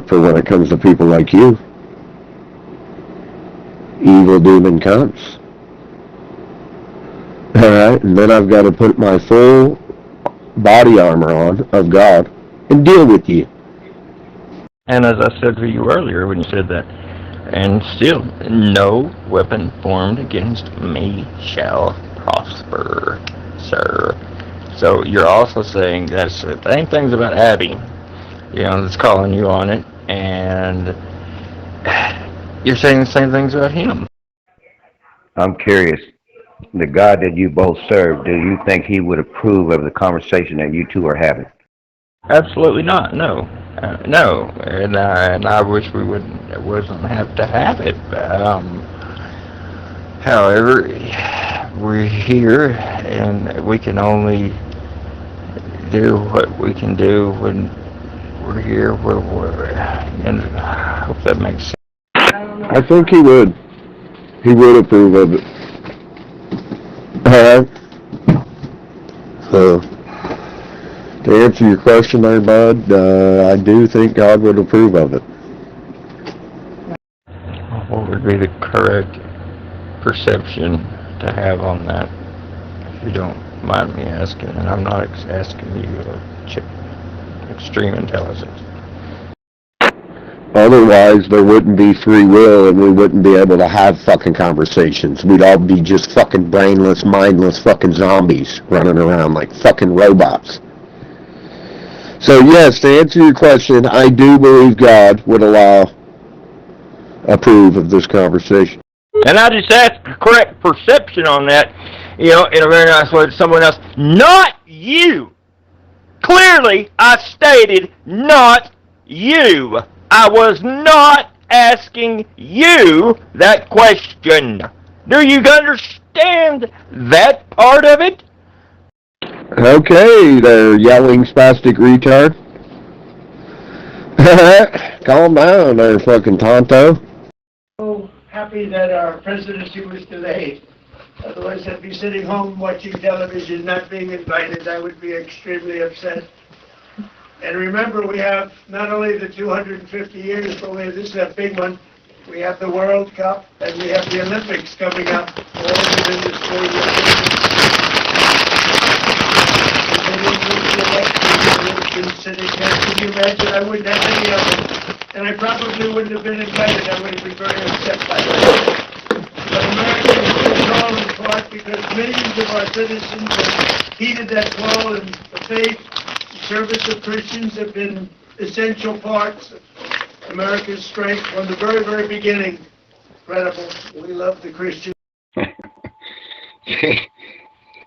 for when it comes to people like you. Evil demon cunts. Alright, and then I've got to put my full body armor on of God and deal with you. And as I said to you earlier when you said that, and still, no weapon formed against me shall prosper, sir. So you're also saying that's the same things about Abby, that's calling you on it, and you're saying the same things about him. I'm curious, the God that you both serve, do you think he would approve of the conversation that you two are having? Absolutely not, no. No, and I wish we wasn't have to have it. However, we're here, and we can only do what we can do when we're here. And I hope that makes sense. I think he would. He would approve of it. Alright. So, to answer your question there, bud, I do think God would approve of it. What would be the correct perception to have on that, if you don't mind me asking? And I'm not asking you extreme intelligence. Otherwise, there wouldn't be free will, and we wouldn't be able to have fucking conversations. We'd all be just fucking brainless, mindless fucking zombies running around like fucking robots. So yes, to answer your question, I do believe God would approve of this conversation. And I just asked the correct perception on that, in a very nice way to someone else. Not you! Clearly, I stated not you. I was not asking you that question. Do you understand that part of it? Okay, there, yelling spastic retard. Calm down there, fucking tonto. So happy that our presidency was delayed. Otherwise, I'd be sitting home watching television, not being invited. I would be extremely upset. And remember, we have not only the 250 years, but this is a big one. We have the World Cup, and we have the Olympics coming up. All within this 4 years. Sitting there. Can you imagine? I wouldn't have any of them. And I probably wouldn't have been invited. I would have been very upset by that. But America has been called in part because millions of our citizens have heeded that call, and the faith, the service of Christians have been essential parts of America's strength from the very, very beginning. Incredible. We love the Christians.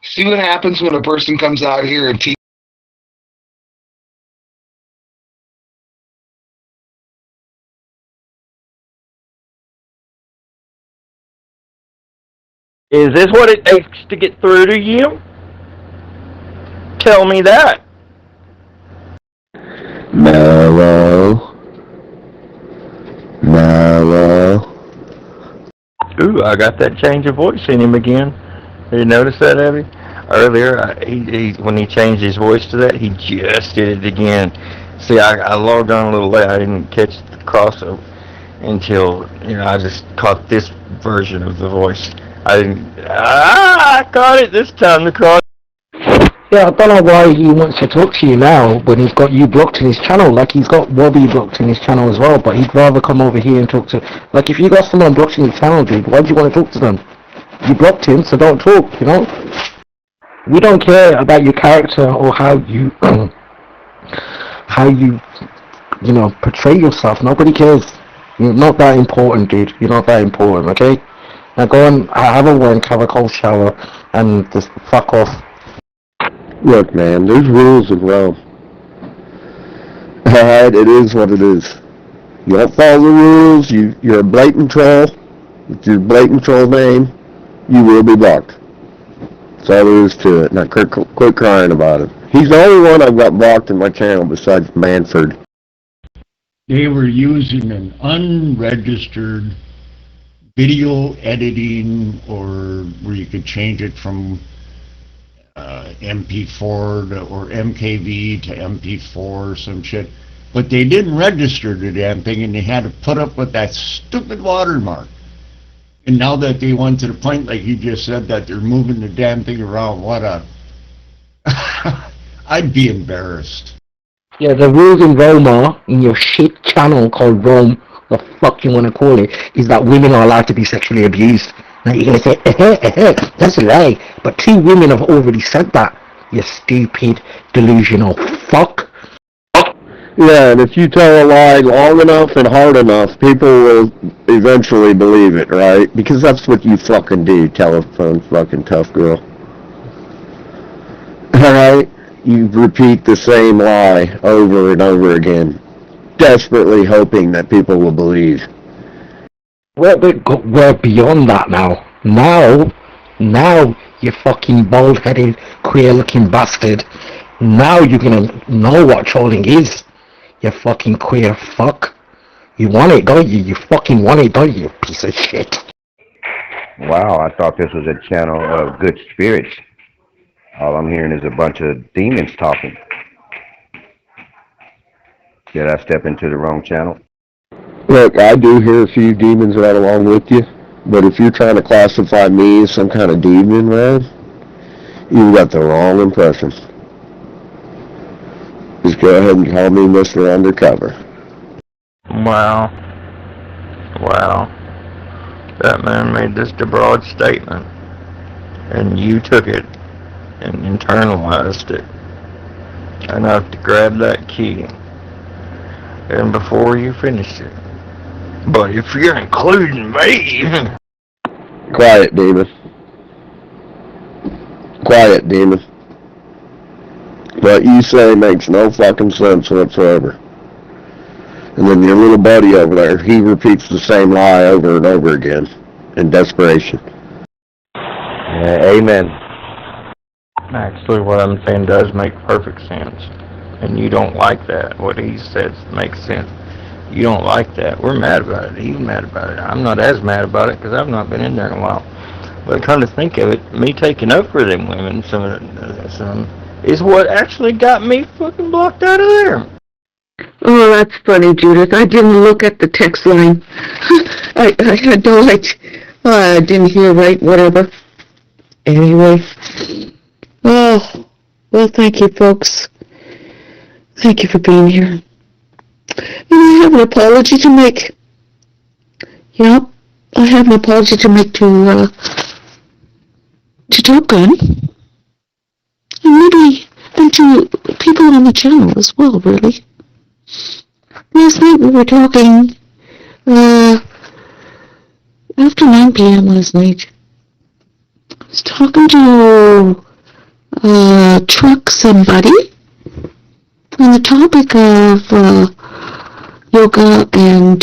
See what happens when a person comes out here and teaches. Is this what it takes to get through to you? Tell me that. Mellow. Ooh, I got that change of voice in him again. Did you notice that, Abby? Earlier, when he changed his voice to that, he just did it again. See, I logged on a little late. I didn't catch the crossover until, I just caught this version of the voice. I caught it this time, the cross. Yeah, I don't know why he wants to talk to you now when he's got you blocked in his channel. Like, he's got Robbie blocked in his channel as well, but he'd rather come over here and talk to... Like, if you got someone blocked in his channel, dude, why do you want to talk to them? You blocked him, so don't talk, We don't care about your character or how you portray yourself. Nobody cares. You're not that important, dude. You're not that important, okay? Now go and have a wank, have a cold shower, and just fuck off. Look, man, there's rules in Rome. Alright, it is what it is. You don't follow the rules, you're a blatant troll. With your blatant troll name, you will be blocked. That's all there is to it. Now quit crying about it. He's the only one I've got blocked in my channel besides Manford. They were using an unregistered video editing, or where you could change it from MP4 or MKV to MP4 or some shit. but they didn't register the damn thing, and they had to put up with that stupid watermark. And now that they went to the point, like you just said, that they're moving the damn thing around, what a... I'd be embarrassed. Yeah, the rules in Rome are, in your shit channel called Rome, the fuck you want to call it, is that women are allowed to be sexually abused. Now you're going to say, that's a lie. But 2 women have already said that, you stupid, delusional fuck. Yeah, and if you tell a lie long enough and hard enough, people will eventually believe it, right? Because that's what you fucking do, telephone fucking tough girl. Alright? You repeat the same lie over and over again, desperately hoping that people will believe. We're beyond that now. Now, you fucking bald-headed, queer-looking bastard. Now you're gonna know what trolling is. You fucking queer fuck. You want it, don't you? You fucking want it, don't you, piece of shit? Wow, I thought this was a channel of good spirits. All I'm hearing is a bunch of demons talking. Did I step into the wrong channel? Look, I do hear a few demons right along with you, but if you're trying to classify me as some kind of demon, man, you've got the wrong impression. Just go ahead and call me Mr. Undercover. Wow. That man made this a broad statement, and you took it and internalized it enough to grab that key, and before you finished it. But if you're including me... Quiet, demon. Quiet, demon. What you say makes no fucking sense whatsoever. And then your little buddy over there, he repeats the same lie over and over again in desperation. Amen. Actually, what I'm saying does make perfect sense. And you don't like that. What he says makes sense. You don't like that. We're mad about it. He's mad about it. I'm not as mad about it because I've not been in there in a while. But come to think of it, me taking up for them women, some is what actually got me fucking blocked out of there. Oh, that's funny, Judith. I didn't look at the text line. I had no light. I didn't hear right, whatever. Anyway. Oh, well, thank you, folks. Thank you for being here. And I have an apology to make. Yep, I have an apology to make to Top Gun. And maybe, and to people on the channel as well, really. Last night we were talking, after 9 p.m. last night, I was talking to Truck somebody on the topic of yoga and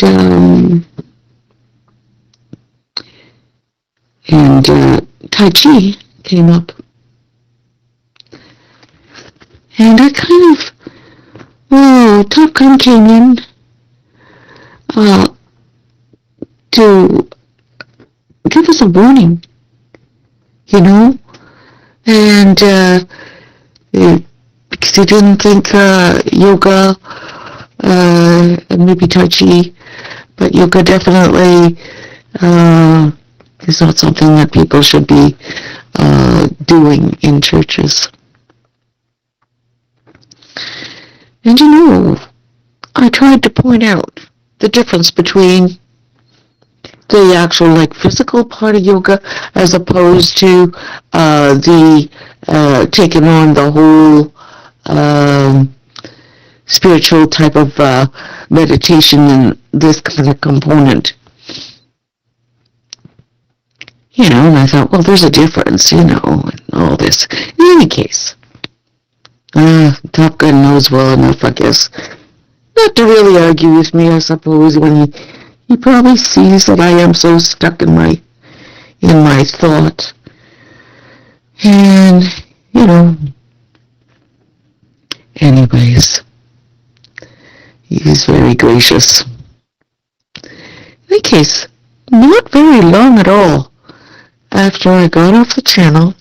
Tai Chi came up. And I kind of, Top Gun came in to give us a warning, you know, and because he didn't think yoga and maybe Tai Chi, but yoga definitely is not something that people should be doing in churches. And you know, I tried to point out the difference between the actual like physical part of yoga as opposed to the taking on the whole spiritual type of meditation and this kind of component. You know, and I thought, well, there's a difference, you know, and all this. In any case, Top Gun knows well enough, I guess, not to really argue with me, I suppose, when he probably sees that I am so stuck in my thought. And, you know, anyways, he's very gracious. In any case, not very long at all after I got off the channel,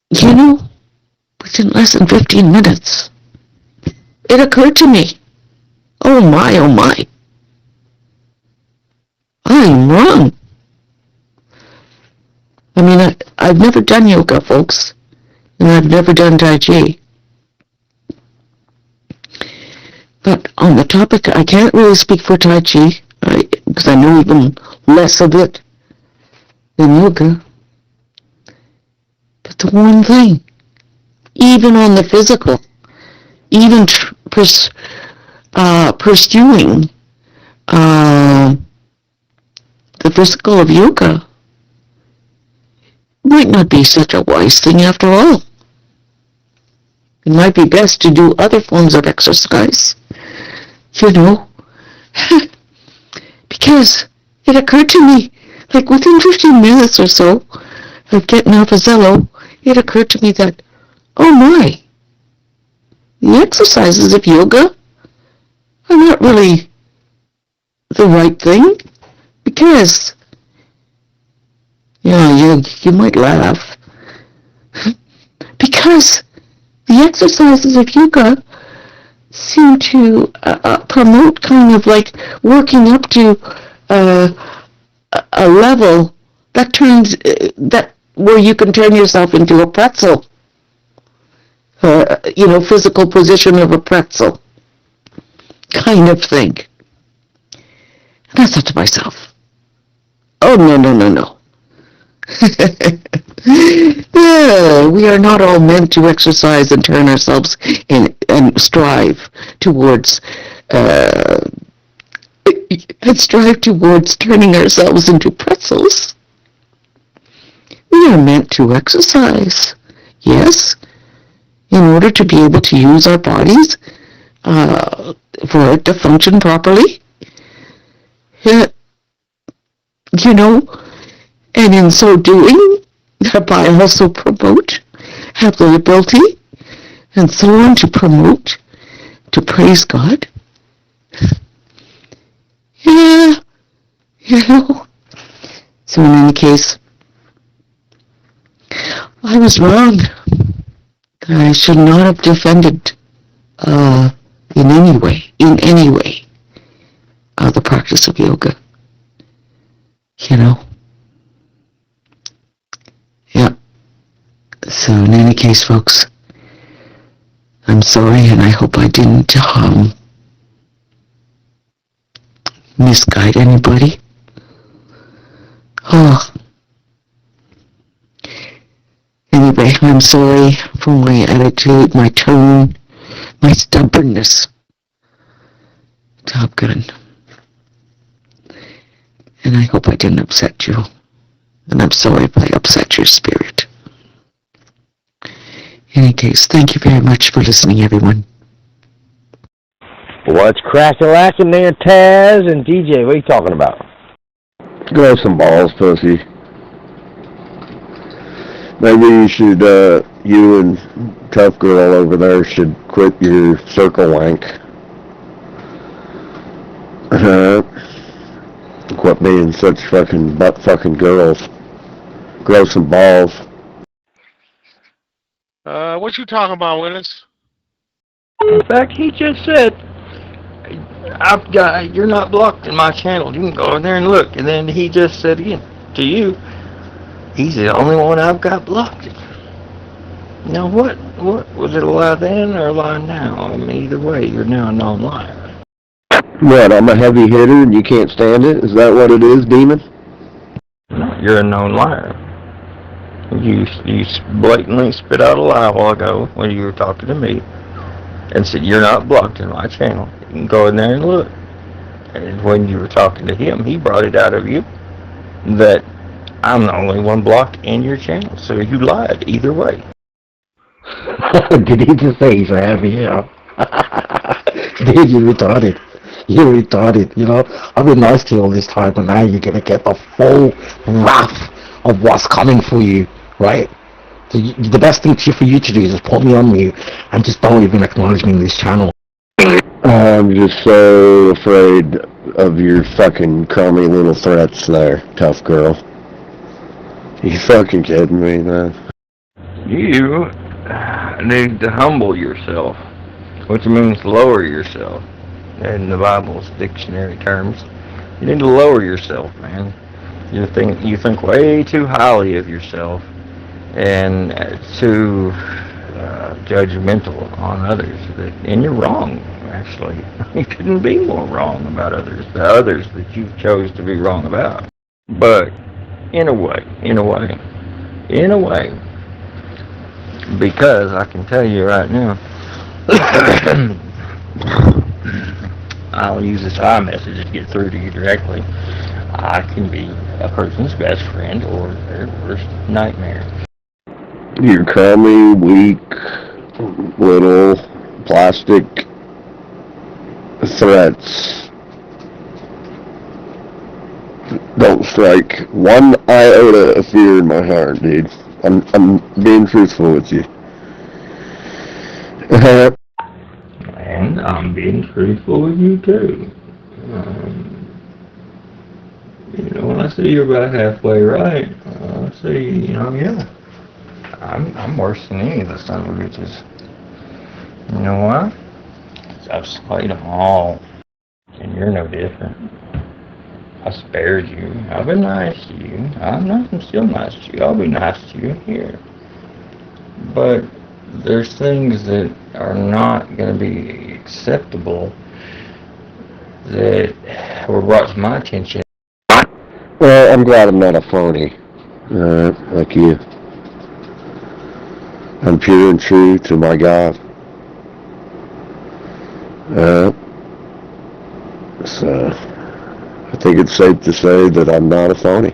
you know, within less than 15 minutes, it occurred to me, oh my, I'm wrong. I mean, I've never done yoga, folks, and I've never done Tai Chi. But on the topic, I can't really speak for Tai Chi, because I know even less of it than yoga. But the one thing, even on the physical, even pursuing the physical of yoga might not be such a wise thing after all. It might be best to do other forms of exercise, because it occurred to me, like within 15 minutes or so of getting off a Zello, it occurred to me that, oh my, the exercises of yoga are not really the right thing, because, you might laugh, because the exercises of yoga seem to promote kind of like working up to a level that turns, where you can turn yourself into a pretzel, physical position of a pretzel kind of thing. And I thought to myself, oh, no. We are not all meant to exercise and turn ourselves in and strive towards turning ourselves into pretzels. We are meant to exercise, yes, in order to be able to use our bodies for it to function properly. And in so doing, I also have the ability, and so on, to promote, to praise God. Yeah, So in any case, I was wrong. I should not have defended, in any way, the practice of yoga. Yeah. So in any case, folks, I'm sorry, and I hope I didn't misguide anybody. Anyway, I'm sorry for my attitude, my tone, my stubbornness. Top Gun. And I hope I didn't upset you. And I'm sorry if I upset your spirit. In any case, thank you very much for listening, everyone. What's cracking there, Taz and DJ? What are you talking about? Grow some balls, pussy. Maybe you should, you and Tough Girl over there should quit your circle wank. Quit being such fucking butt-fucking girls. Grow some balls. What you talking about, Willis? In fact, he just said, you're not blocked in my channel. You can go in there and look. And then he just said again to you, he's the only one I've got blocked. Now what was it, a lie then or a lie now? I mean, either way, you're now a known liar. What, I'm a heavy hitter and you can't stand it? Is that what it is, Demon? No, you're a known liar. You blatantly spit out a lie a while ago when you were talking to me and said you're not blocked in my channel. You can go in there and look. And when you were talking to him, he brought it out of you that I'm the only one blocked in your channel. So you lied either way. Did he just say he's a heavy hitter? Dude, you retarded. You're retarded, I've been nice to you all this time, but now you're going to get the full wrath of what's coming for you, right? So the best thing for you to do is just put me on mute and just don't even acknowledge me in this channel. I'm just so afraid of your fucking crummy little threats there, Tough Girl. You fucking kidding me, man? You need to humble yourself which means lower yourself. In the Bible's dictionary terms, you need to lower yourself, man. You think way too highly of yourself and too judgmental on others. And you're wrong, actually. You couldn't be more wrong about others, the others that you chose to be wrong about. But in a way, because I can tell you right now, I'll use this iMessage to get through to you directly. I can be a person's best friend or their worst nightmare. You're crummy, weak, little, plastic threats don't strike one iota of fear in my heart, dude. I'm being truthful with you. And I'm being truthful with you too. When I see you're about halfway right, I see, yeah, I'm worse than any of the son of bitches. You know why? 'Cause I've slayed them all, and you're no different. I spared you. I've been nice to you. I'm still nice to you. I'll be nice to you here. But there's things that are not going to be acceptable that were brought to my attention. Well, I'm glad I'm not a phony, like you. I'm pure and true to my God. So, I think it's safe to say that I'm not a phony.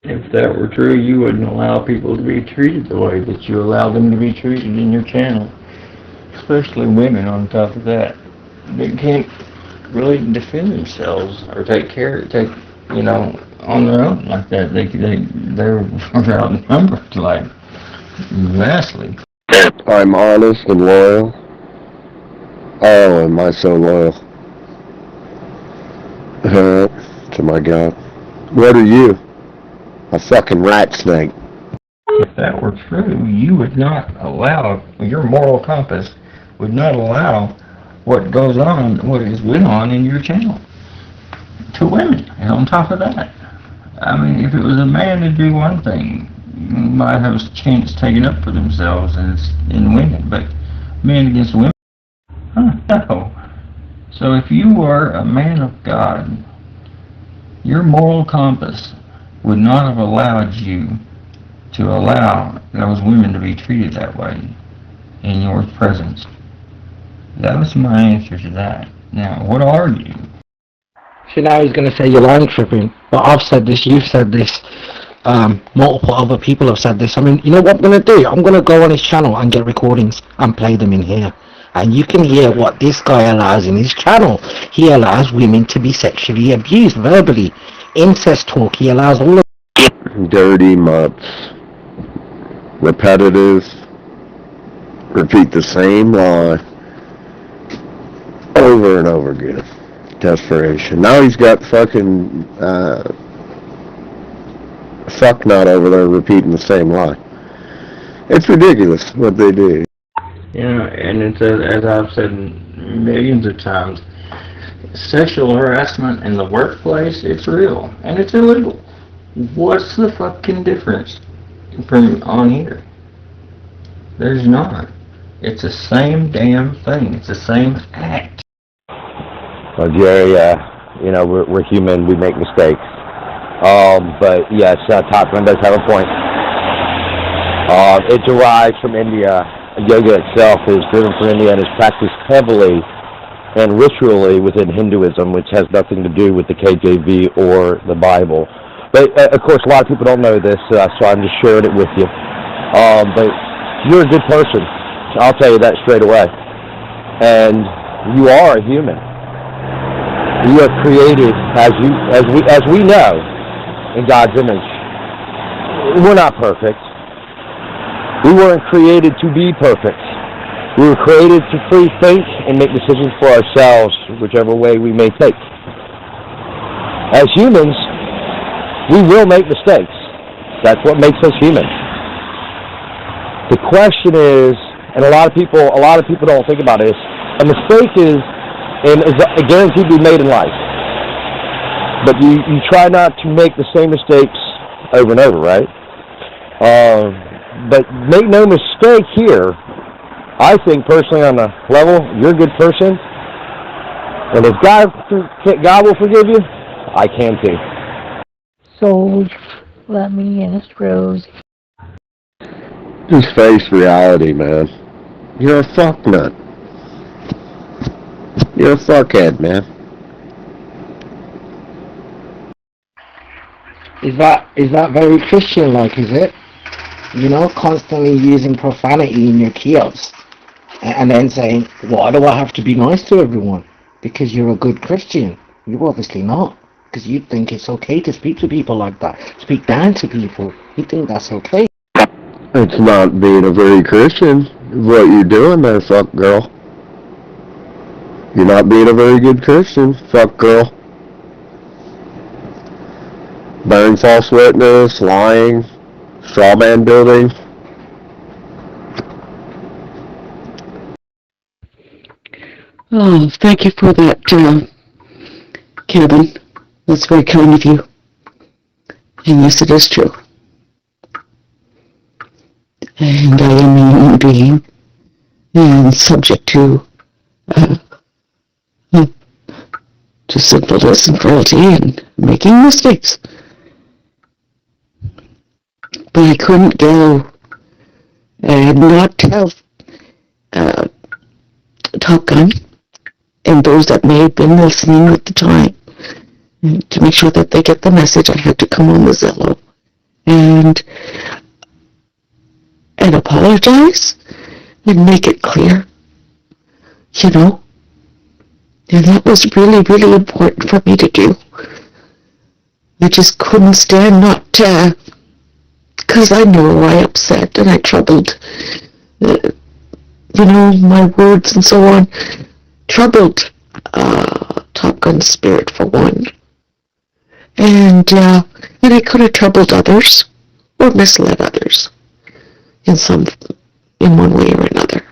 If that were true, you wouldn't allow people to be treated the way that you allow them to be treated in your channel. Especially women on top of that. They can't really defend themselves or on their own like that. They're outnumbered, like, vastly. I'm honest and loyal. Oh, am I so loyal? To my God. What are you? A fucking rat snake. If that were true, you would not allow, your moral compass would not allow what has went on in your channel to women. And on top of that, I mean, if it was a man to do one thing, might have a chance taken up for themselves in women, but men against women? No. So if you were a man of God, your moral compass would not have allowed you to allow those women to be treated that way in your presence. That was my answer to that. Now, what are you? So now he's going to say you're line tripping. But I've said this, you've said this, multiple other people have said this. I mean, you know what I'm going to do? I'm going to go on his channel and get recordings and play them in here. And you can hear what this guy allows in his channel. He allows women to be sexually abused verbally. Incest talk, he allows all of dirty mutts. Repetitive. Repeat the same lie over and over again. Desperation. Now he's got fucking fucknut over there repeating the same lie. It's ridiculous what they do. Yeah, and it's as I've said millions of times, sexual harassment in the workplace, it's real and it's illegal. What's the fucking difference from on here? There's not. It's the same damn thing. It's the same act. Well, Jerry, we're human. We make mistakes. But yes, Topman does have a point. It derives from India. Yoga itself is driven from India and is practiced heavily and ritually within Hinduism, which has nothing to do with the KJV or the Bible. But, of course, a lot of people don't know this, so I'm just sharing it with you. But you're a good person. I'll tell you that straight away. And you are a human. You are created, as we know, in God's image. We're not perfect. We weren't created to be perfect. We were created to free think and make decisions for ourselves, whichever way we may take. As humans, we will make mistakes. That's what makes us human. The question is, and a lot of people don't think about it, is a mistake is guaranteed to be made in life. But you try not to make the same mistakes over and over, right? But make no mistake here, I think personally on the level, you're a good person, and if God will forgive you, I can too. So, let me in, it's Rose. Just face reality, man. You're a fucknut. You're a fuckhead, man. Is that very Christian-like, is it? You know, constantly using profanity in your kiosks and then saying, why do I have to be nice to everyone? Because you're a good Christian. You're obviously not. Because you think it's okay to speak to people like that. Speak down to people. You think that's okay. It's not being a very Christian, what you're doing there, fuck girl. You're not being a very good Christian, fuck girl. Bearing false witness, lying, straw man building. Oh, thank you for that, Kevin. That's very kind of you. And yes, it is true. And I am a human being and subject to sinfulness and cruelty and making mistakes. But I couldn't go and not tell Top Gun and those that may have been listening at the time, and to make sure that they get the message, I had to come on the Zillow and apologize and make it clear, you know. And that was really, really important for me to do. I just couldn't stand not to, because I know I upset and I troubled, my words and so on, troubled Top Gun's spirit for one. And I could have troubled others or misled others in one way or another.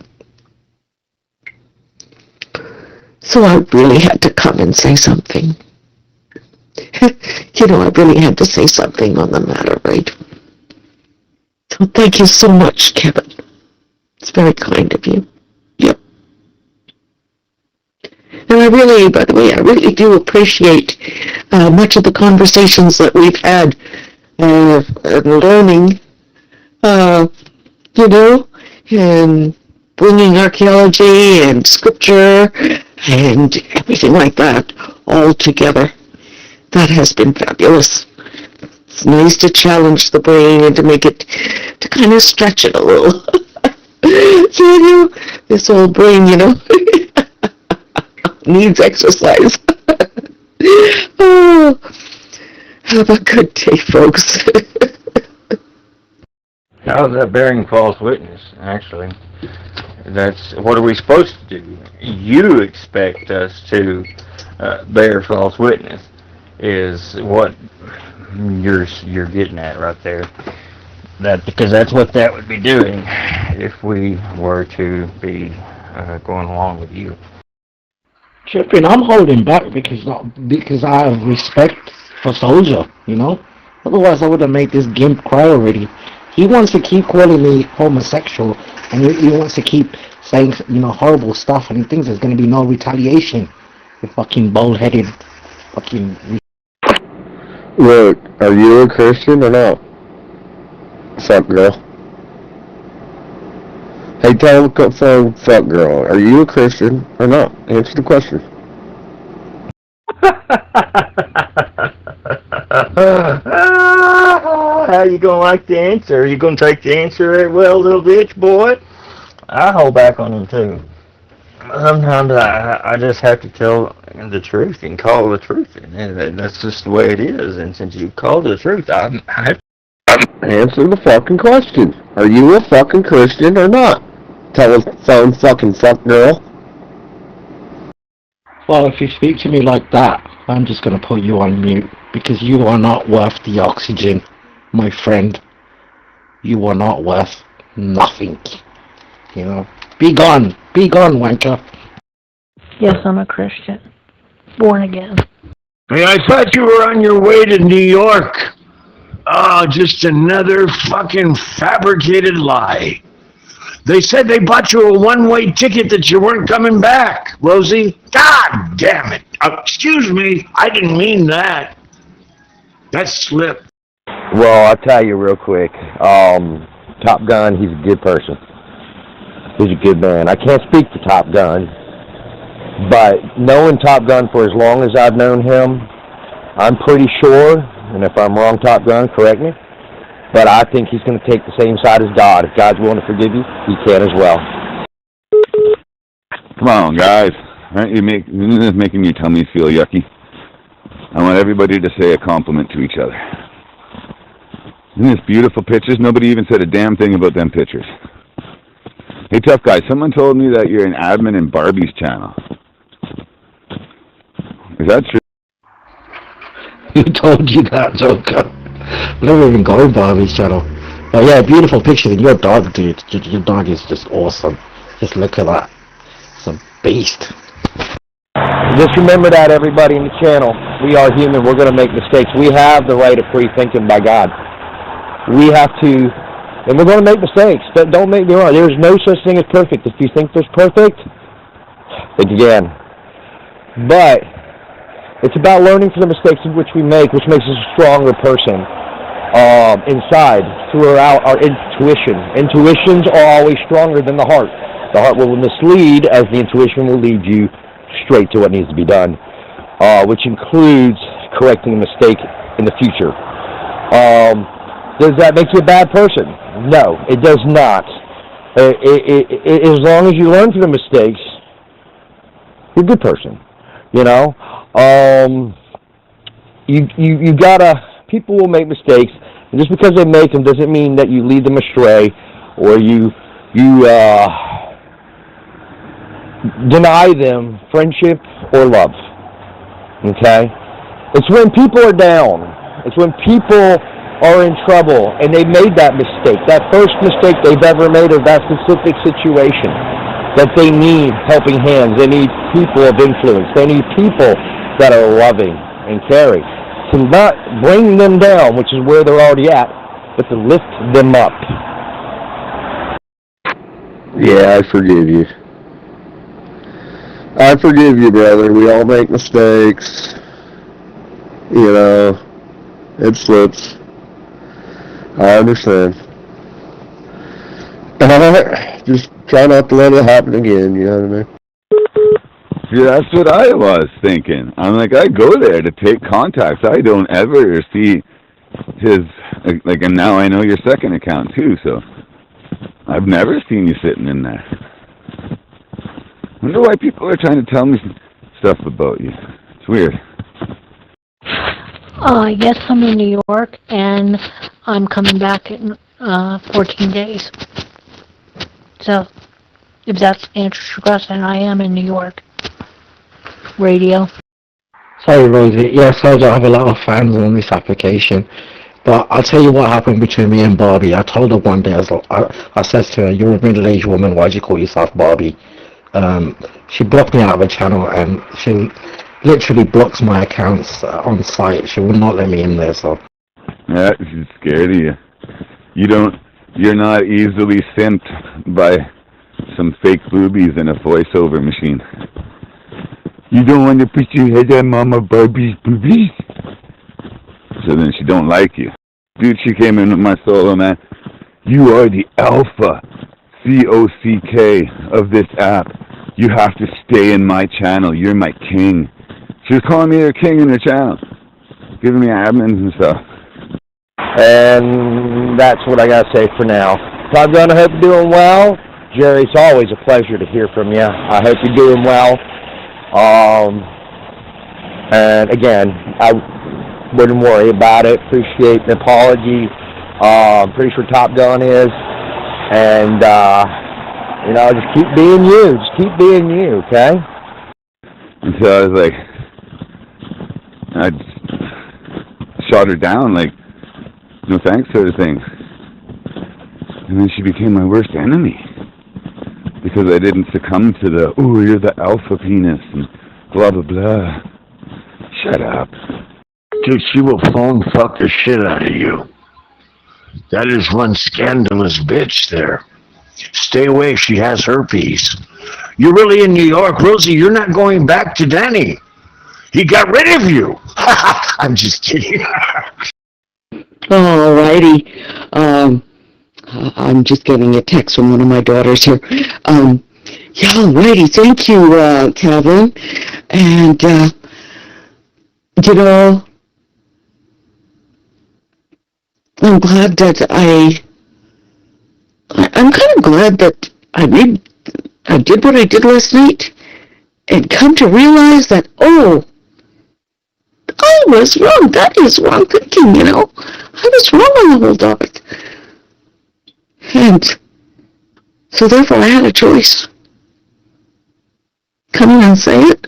So I really had to come and say something. I really had to say something on the matter, right? So thank you so much, Kevin. It's very kind of you. Yep. And by the way, I really do appreciate much of the conversations that we've had and learning, and bringing archaeology and scripture and everything like that all together. That has been fabulous. It's nice to challenge the brain and to make it, to kind of stretch it a little. This old brain, needs exercise. Oh, have a good day, folks. How's that bearing false witness, actually? That's, what are we supposed to do? You expect us to bear false witness, is what you're getting at right there. Because that's what that would be doing if we were to be going along with you. Tripping, I'm holding back because I have respect for Soldier, Otherwise I would have made this gimp cry already. He wants to keep calling me homosexual, and he wants to keep saying, horrible stuff, and he thinks there's going to be no retaliation. You fucking bald-headed fucking... Look, are you a Christian or not? Fuck girl. Hey, telephone fuck girl, are you a Christian or not? Answer the question. How you gonna like the answer? Are you gonna take the answer very well, little bitch boy? I hold back on them too. Sometimes I just have to tell the truth and call the truth, and that's just the way it is. And since you called the truth, I have to answer the fucking question. Are you a fucking Christian or not? Telephone fucking fuck girl. Well, if you speak to me like that, I'm just going to put you on mute, because you are not worth the oxygen, my friend. You are not worth nothing. You know, be gone, wanker. Yes, I'm a Christian. Born again. Hey, I thought you were on your way to New York. Oh, just another fucking fabricated lie. They said they bought you a one-way ticket that you weren't coming back, Rosie. God damn it. Excuse me, I didn't mean that. That slipped. Well, I'll tell you real quick. Top Gun, he's a good person. He's a good man. I can't speak for Top Gun, but knowing Top Gun for as long as I've known him, I'm pretty sure, and if I'm wrong, Top Gun, correct me, but I think he's going to take the same side as God. If God's willing to forgive you, he can as well. Come on, guys. Aren't you this is making your tummies feel yucky? I want everybody to say a compliment to each other. Isn't this beautiful pictures? Nobody even said a damn thing about them pictures. Hey, tough guy, someone told me that you're an admin in Barbie's channel. Is that true? Who told you that, Joker? I've never even gone to Barbie's channel. But yeah, beautiful pictures, and your dog, dude. Your dog is just awesome. Just look at that. It's a beast. Just remember that, everybody in the channel. We are human. We're going to make mistakes. We have the right of free thinking by God. We have to, and we're going to make mistakes. Don't make me wrong. There's no such thing as perfect. If you think there's perfect, think again. But it's about learning from the mistakes in which we make, which makes us a stronger person inside, through our intuition. Intuitions are always stronger than the heart. The heart will mislead, as the intuition will lead you straight to what needs to be done, which includes correcting a mistake in the future. Does that make you a bad person? No, it does not. As long as you learn from the mistakes, you're a good person. You know, you gotta. People will make mistakes, and just because they make them doesn't mean that you lead them astray, or you deny them friendship or love. Okay? It's when people are down. It's when people are in trouble and they made that mistake, that first mistake they've ever made of that specific situation, that they need helping hands. They need people of influence. They need people that are loving and caring, to not bring them down, which is where they're already at, but to lift them up. Yeah, I forgive you. I forgive you, brother. We all make mistakes. You know, it slips. I understand. Just try not to let it happen again, you know what I mean? See, that's what I was thinking. I'm like, I go there to take contacts. I don't ever see his, like, and now I know your second account too, so I've never seen you sitting in there. I wonder why people are trying to tell me stuff about you. It's weird. Yes, I'm in New York, and I'm coming back in 14 days. So, if that answers your question, I am in New York. Radio. Sorry, Rosie. Yes, I don't have a lot of fans on this application. But I'll tell you what happened between me and Barbie. I told her one day, I said to her, "You're a middle-aged woman, why do you call yourself Barbie?" She blocked me out of her channel, and she literally blocks my accounts on site. She will not let me in there, so. Yeah, she's scared of you. You're not easily simped by some fake boobies and a voiceover machine. You don't want to put your head on Mama Barbie's boobies? So then she don't like you. Dude, she came in with my solo, man. You are the alpha, COCK, of this app. You have to stay in my channel. You're my king. She was calling me her king in her channel. Giving me admins and stuff. And that's what I got to say for now. Top Gun, I hope you're doing well. Jerry, it's always a pleasure to hear from you. I hope you're doing well. And again, I wouldn't worry about it. Appreciate the apology. I'm pretty sure Top Gun is. And, you know, just keep being you. Just keep being you, okay? And so I was like, I shot her down, like, no thanks sort of thing. And then she became my worst enemy. because I didn't succumb to the, ooh, you're the alpha penis, and blah, blah, blah. Shut up. Dude, she will phone fuck the shit out of you. That is one scandalous bitch there. Stay away, she has herpes. You're really in New York, Rosie, you're not going back to Danny. He got rid of you. I'm just kidding. Alrighty. I'm just getting a text from one of my daughters here. Yeah, alrighty. Thank you, Calvin. And, you know, I'm glad that I'm kind of glad that I did what I did last night and come to realize that, oh, I was wrong. That is wrong thinking, you know. I was wrong on the whole topic. And so therefore I had a choice. Come in and say it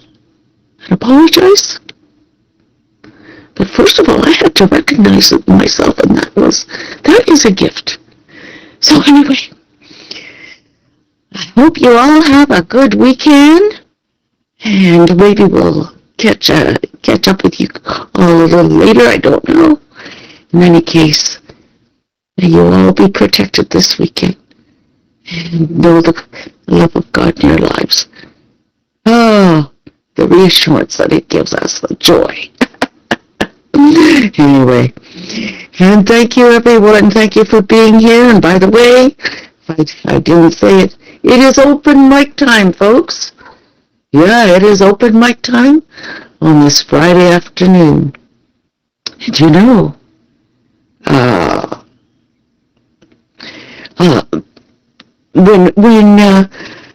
and apologize. But first of all, I had to recognize it myself, and that is a gift. So anyway, I hope you all have a good weekend, and maybe we'll catch up with you all a little later, I don't know. In any case, may you all be protected this weekend, and know the love of God in your lives. Oh, the reassurance that it gives us, the joy. Anyway, and thank you everyone, thank you for being here, and by the way, if I didn't say it, it is open mic time, folks. Yeah, it is open mic time on this Friday afternoon. And you know,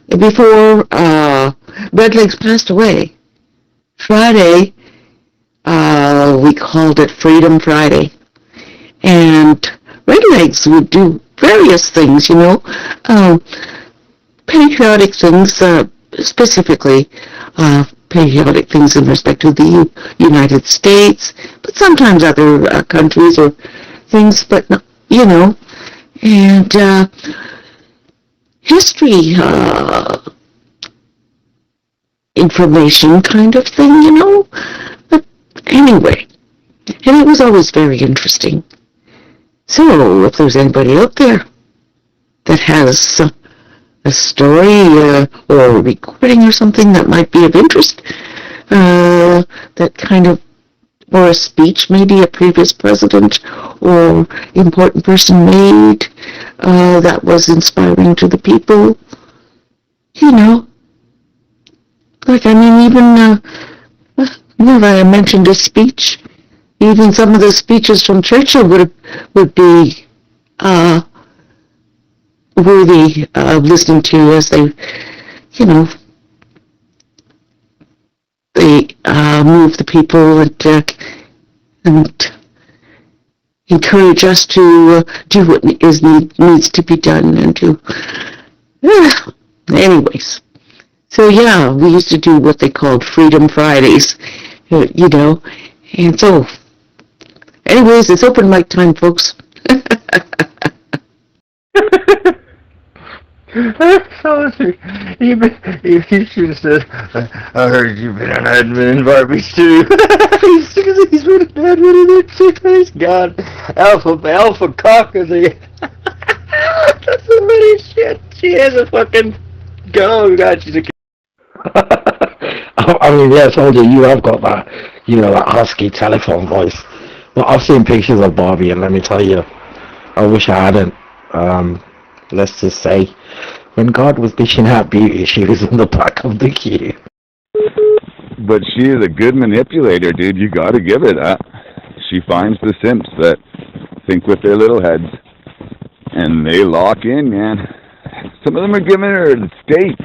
before Redlegs passed away, Friday, we called it Freedom Friday, and Redlegs would do various things, you know, patriotic things, specifically patriotic things in respect to the United States, but sometimes other countries or things, but, you know, and history information kind of thing, you know, but anyway, and it was always very interesting. So, if there's anybody out there that has a story or a recording or something that might be of interest, that kind of, or a speech maybe a previous president or important person made that was inspiring to the people, you know, like, I mean, even, I mentioned a speech, even some of the speeches from Churchill would be worthy of listening to as they, you know, they move the people and encourage us to do what needs to be done and to, anyways. So yeah, we used to do what they called Freedom Fridays, you know, and so, anyways, it's open mic time, folks. So you should have said, I heard you've been an admin in Barbie's too. He's been an admin in there too. Praise God. Alpha cock is a... That's so many shit. She has a fucking... Oh God, she's a... I mean, yeah, I told you have got that, you know, that husky telephone voice. Well, I've seen pictures of Barbie, and let me tell you, I wish I hadn't. Let's just say, when God was dishing out beauty, she was in the back of the queue. But she is a good manipulator, dude. You gotta give her that. She finds the simps that think with their little heads, and they lock in, man. Some of them are giving her states,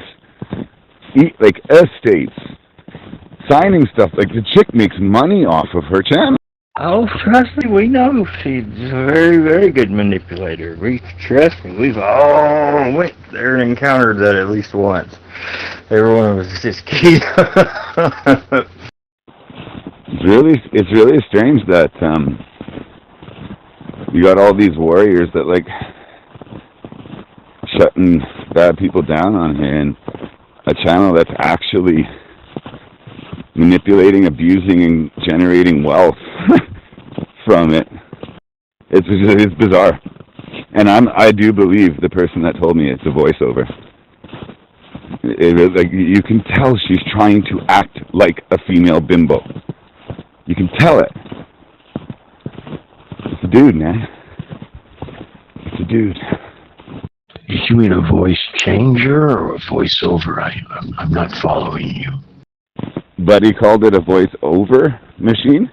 like estates, signing stuff. Like, the chick makes money off of her channel. Oh, trust me, we know she's a very, very good manipulator. Trust me, we've all went there and encountered that at least once. Every one of us is just kidding. It's really strange that you got all these warriors that, like, shutting bad people down on here, and a channel that's actually manipulating, abusing, and generating wealth from it. It's bizarre. And I do believe the person that told me it's a voiceover. Like, you can tell she's trying to act like a female bimbo. You can tell it. It's a dude, man. It's a dude. Did you mean a voice changer or a voiceover? I'm not following you. Buddy called it a voice-over machine.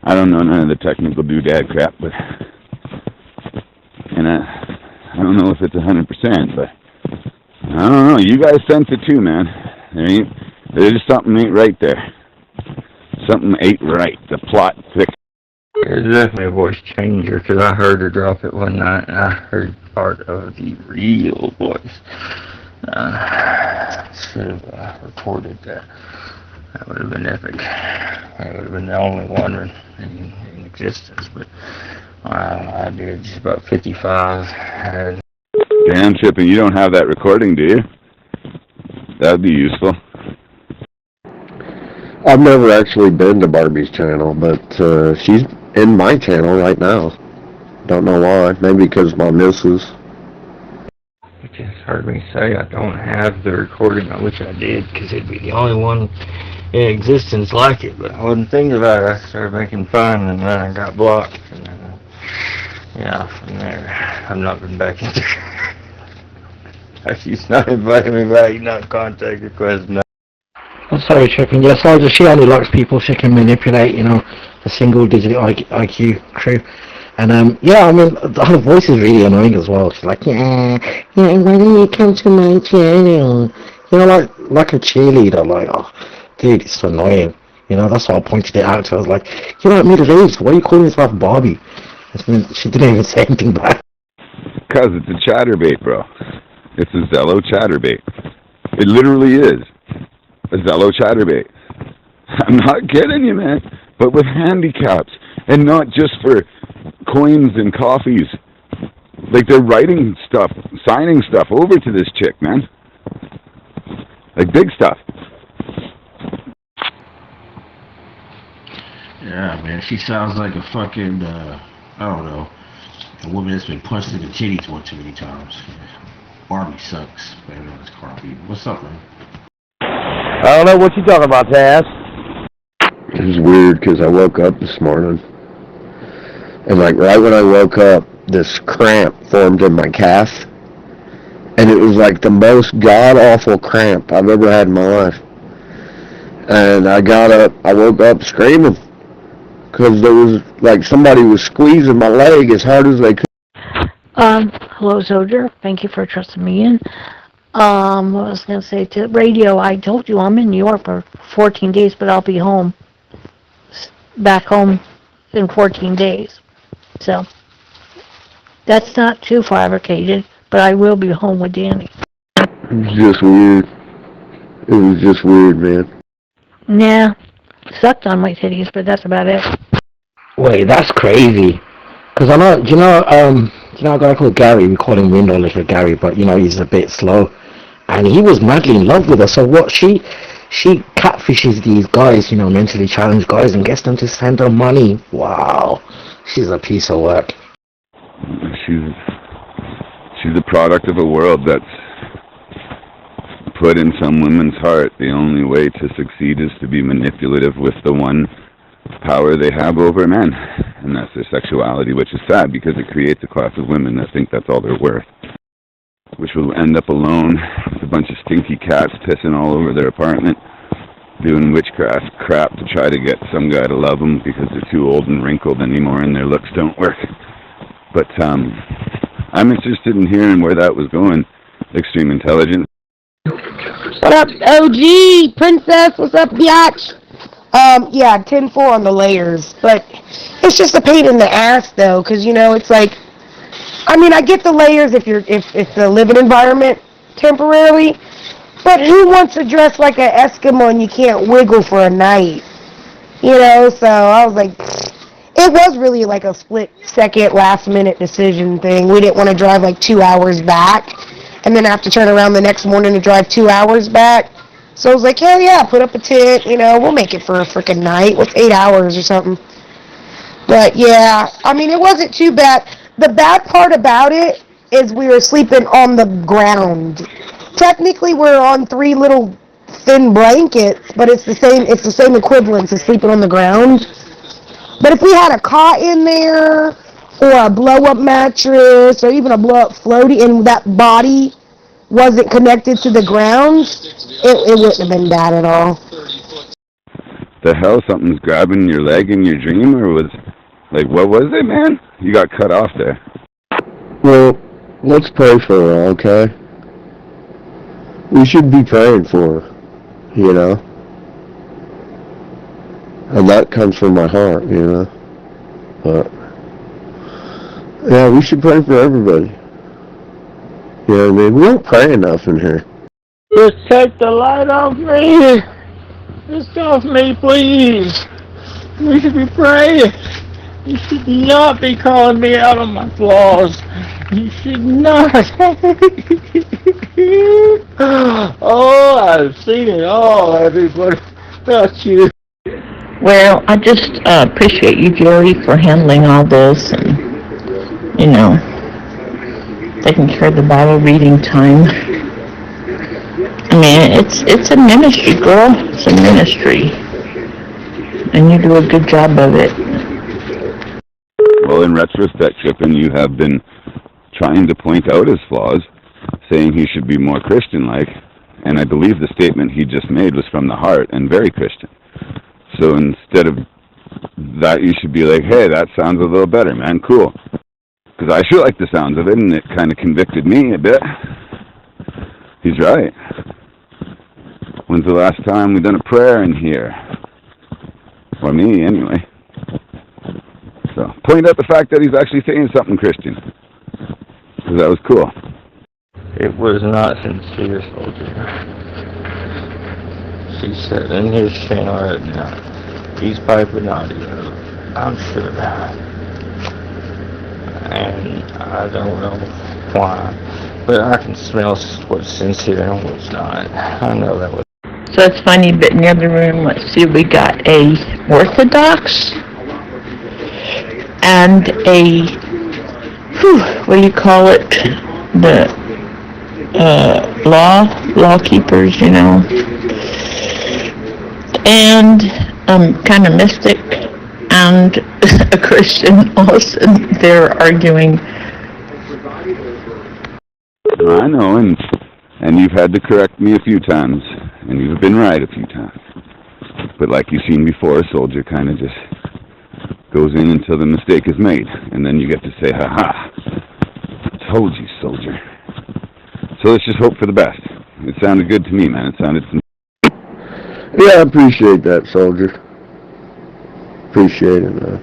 I don't know none of the technical doodad crap, but... And I don't know if it's 100%, but... I don't know. You guys sense it too, man. There's something ain't right there. Something ain't right. The plot thick. It's definitely a voice changer, because I heard her drop it one night, and I heard part of the real voice. Should have recorded that. That would have been epic. I would have been the only one in existence, but I did just about 55. Damn, Chip, and you don't have that recording, do you? That'd be useful. I've never actually been to Barbie's channel, but she's in my channel right now. Don't know why. Maybe because my missus. You just heard me say I don't have the recording. I wish I did, because it'd be the only one in existence like it. But I wasn't thinking about it. I started making fun, and then I got blocked. And then, from there, I've not been back in there. She's not inviting me back, not contact request, no. I'm sorry, Chicken. Yeah, so she only likes people she can manipulate, the single-digit IQ crew. And, I mean, her voice is really annoying as well. She's like, yeah, why don't you come to my channel? Like a cheerleader, like, oh, dude, it's so annoying. That's why I pointed it out to her. I was like, middle-aged, why are you calling yourself Barbie? She didn't even say anything back. Because it's a chatterbait, bro. It's a Zello chatterbait. It literally is a Zello chatterbait. I'm not kidding you, man. But with handicaps, and not just for coins and coffees. Like, they're writing stuff, signing stuff over to this chick, man. Like, big stuff. Yeah, man, she sounds like a fucking, I don't know, a woman that's been punched in the titties one too many times. Barbie sucks. Man, it's Barbie. What's up, man? I don't know what you talking about, Taz. It was weird because I woke up this morning, and like right when I woke up, this cramp formed in my calf, and it was like the most god-awful cramp I've ever had in my life. And I got up, I woke up screaming, because there was, like, somebody was squeezing my leg as hard as they could. Hello, Soldier. Thank you for trusting me in. What I was going to say to radio, I told you I'm in New York for 14 days, but I'll be home, back home in 14 days. So, that's not too fabricated, but I will be home with Danny. It was just weird. It was just weird, man. Nah, sucked on my titties, but that's about it. Wait, that's crazy. Because I know, you know a guy called Gary, we call him Window Little Gary, but he's a bit slow. And he was madly in love with her, so what, she catfishes these guys, mentally challenged guys, and gets them to send her money. Wow, she's a piece of work. She's a product of a world that's put in some women's heart. The only way to succeed is to be manipulative with the one power they have over men, and that's their sexuality, which is sad because it creates a class of women that think that's all they're worth, which will end up alone with a bunch of stinky cats pissing all over their apartment, doing witchcraft crap to try to get some guy to love them because they're too old and wrinkled anymore and their looks don't work. But I'm interested in hearing where that was going. Extreme Intelligence. What up, OG? Princess, what's up, biatch? Yeah, 10-4 on the layers, but it's just a pain in the ass, though, because, it's like, I get the layers if it's a living environment temporarily, but who wants to dress like an Eskimo and you can't wiggle for a night? So I was like, it was really like a split-second, last-minute decision thing. We didn't want to drive like 2 hours back and then have to turn around the next morning to drive 2 hours back. So I was like, hell yeah, put up a tent, you know, we'll make it for a freaking night. What's 8 hours or something? But yeah, I mean, it wasn't too bad. The bad part about it is we were sleeping on the ground. Technically, we're on 3 little thin blankets, but it's the same equivalent to sleeping on the ground. But if we had a cot in there, or a blow-up mattress, or even a blow-up floaty, and that body wasn't connected to the ground, it wouldn't have been bad at all. The hell, something's grabbing your leg in your dream, or was, like, what was it, man? You got cut off there. Well, let's pray for her, okay? We should be praying for her, you know? And that comes from my heart, you know? But, yeah, we should pray for everybody. You know what I mean? We don't pray enough in here. Just take the light off me. Just off me, please. We should be praying. You should not be calling me out on my flaws. You should not. Oh, I've seen it all, everybody. Not you. Well, I just appreciate you, Jerry, for handling all this and, you know, taking care of the Bible reading time. I mean, it's a ministry, girl. It's a ministry. And you do a good job of it. Well, in retrospect, Chippen, you have been trying to point out his flaws, saying he should be more Christian-like, and I believe the statement he just made was from the heart and very Christian. So instead of that, you should be like, hey, that sounds a little better, man, cool. Because I sure like the sounds of it, and it kind of convicted me a bit. He's right. When's the last time we done a prayer in here? Or me, anyway. So, point out the fact that he's actually saying something Christian. Because that was cool. It was not sincere, soldier. She said in his channel right now, he's piping audio, I'm sure. And I don't know why, but I can smell what's sincere and what's not. I know that was. So it's funny, but in the other room, let's see, we got a Orthodox and a, what do you call it, the law keepers, you know, and kind of mystic and a Christian also. They're arguing. I know, and you've had to correct me a few times, and you've been right a few times. But like you've seen before, a soldier kind of just goes in until the mistake is made, and then you get to say, ha-ha, I told you, soldier. So let's just hope for the best. It sounded good to me, man. It sounded sincere. Yeah, I appreciate that, soldier. Appreciate it, man.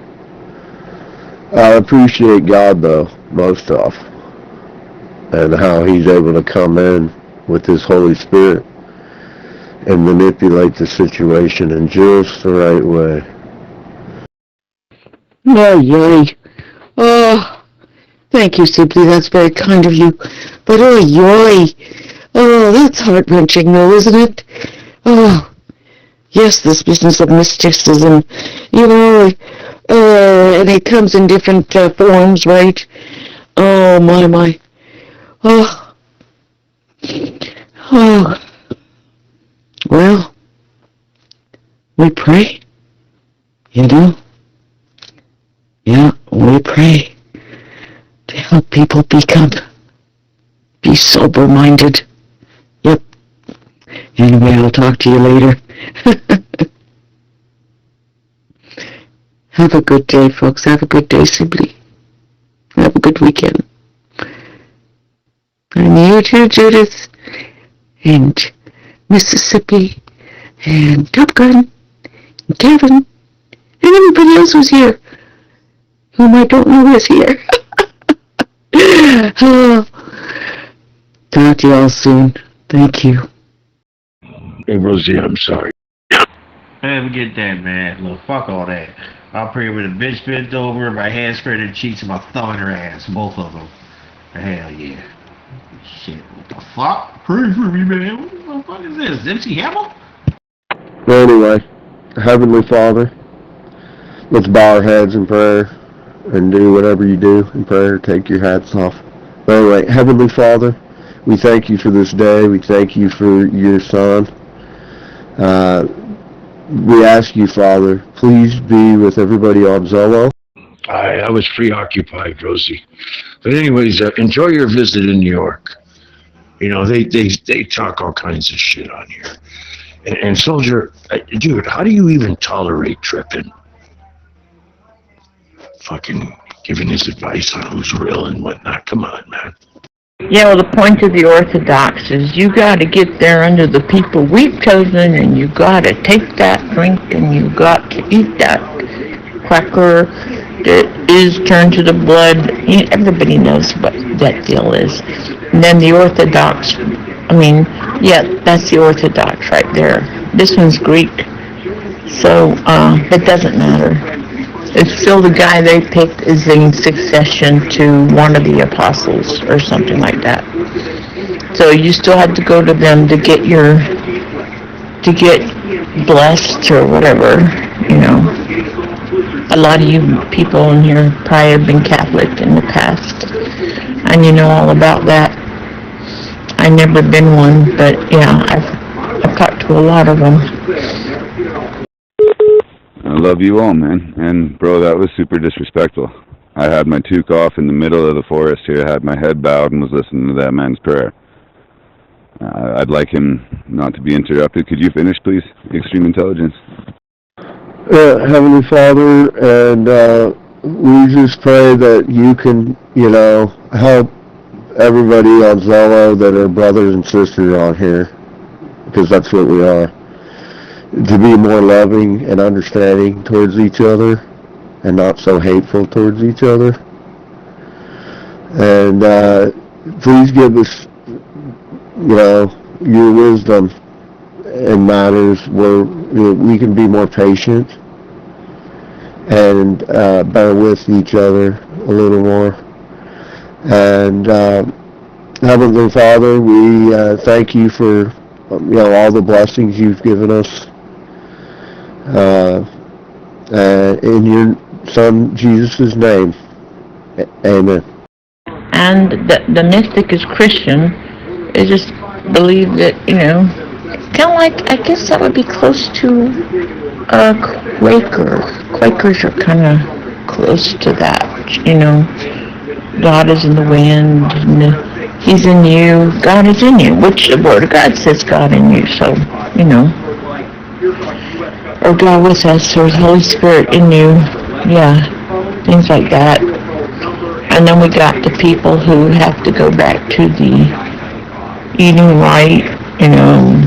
I appreciate God, though, most off. And how he's able to come in with his Holy Spirit and manipulate the situation in just the right way. Oh, yay. Oh, thank you, Simply. That's very kind of you. But oh, yoy. Oh, that's heart-wrenching, though, isn't it? Oh, yes, this business of mysticism, you know, and it comes in different forms, right? Oh, my. Oh. Oh. Well, we pray, you know? Yeah, we pray to help people be sober-minded. Yep. Anyway, I'll talk to you later. Have a good day, folks. Have a good day, Sibley. Have a good weekend. And you too, Judith, and Mississippi, and Top Gun, and Kevin, and everybody else who's here, whom I don't know is here. Oh, talk to y'all soon. Thank you. Hey, Rosie, I'm sorry. Man, forget that, man. Look, fuck all that. I'll pray with a bitch bent over, my hands spread in her cheeks, and my thumb in her ass. Both of them. Hell yeah. Shit, what the fuck? Pray for me, man. What the fuck is this? MC Hammer? Well, anyway, Heavenly Father, let's bow our heads in prayer and do whatever you do in prayer. Take your hats off. But anyway, Heavenly Father, we thank you for this day. We thank you for your Son. We ask you, Father, please be with everybody on Zolo. I was preoccupied, Rosie. But anyways, enjoy your visit in New York. You know, they talk all kinds of shit on here. And Soldier, dude, how do you even tolerate tripping? Fucking giving his advice on who's real and whatnot. Come on, man. Yeah, well, the point of the Orthodox is you got to get there under the people we've chosen, and you got to take that drink, and you got to eat that cracker that is turned to the blood. Everybody knows what that deal is. And then the Orthodox, I mean, yeah, that's the Orthodox right there. This one's Greek, so it doesn't matter. It's still the guy they picked is in succession to one of the apostles or something like that. So you still have to go to them to get blessed or whatever, you know. A lot of you people in here probably have been Catholic in the past, and you know all about that. I've never been one, but yeah, I've talked to a lot of them. I love you all, man. And, bro, that was super disrespectful. I had my toque off in the middle of the forest here, had my head bowed, and was listening to that man's prayer. I'd like him not to be interrupted. Could you finish, please? Extreme Intelligence. Heavenly Father, and we just pray that you can, you know, help everybody on Zolo that are brothers and sisters on here, because that's what we are, to be more loving and understanding towards each other and not so hateful towards each other. And please give us, you know, your wisdom in matters where we can be more patient and bear with each other a little more. And Heavenly Father, we thank you for, you know, all the blessings you've given us. In your Son Jesus' name, amen. And the mystic is Christian. They just believe that, you know, kind of like, I guess that would be close to Quaker. Quakers are kind of close to that, you know. God is in the wind, and He's in you, God is in you, which the Word of God says God in you, so, you know. Or God with us, or the Holy Spirit in you, yeah, things like that. And then we got the people who have to go back to the eating right, you know,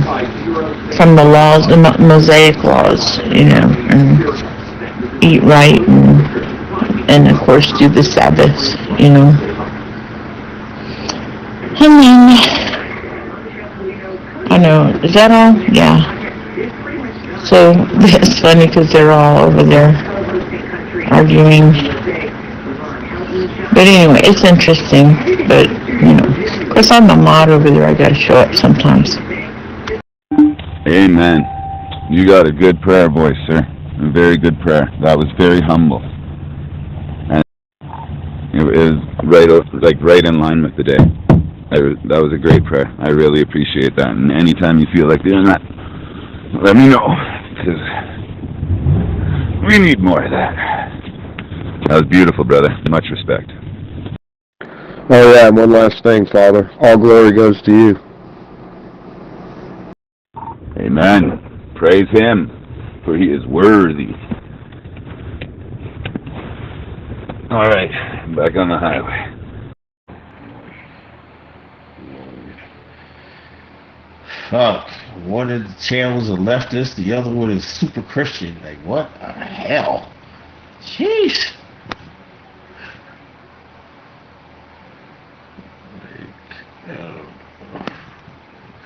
from the laws, the Mosaic laws, you know, and eat right, and of course do the Sabbath, you know. And then, I know, is that all? Yeah. So it's funny because they're all over there arguing. But anyway, it's interesting. But, you know, of course I'm a mod over there. I got to show up sometimes. Amen. You got a good prayer voice, sir. A very good prayer. That was very humble. And it was right in line with the day. That was a great prayer. I really appreciate that. And anytime you feel like doing that, let me know, because we need more of that. That was beautiful, brother. Much respect. Oh yeah, and one last thing, Father. All glory goes to you. Amen. Praise Him, for He is worthy. All right, back on the highway. Fuck. One of the channels is leftist, the other one is super Christian. Like, what the hell? Jeez.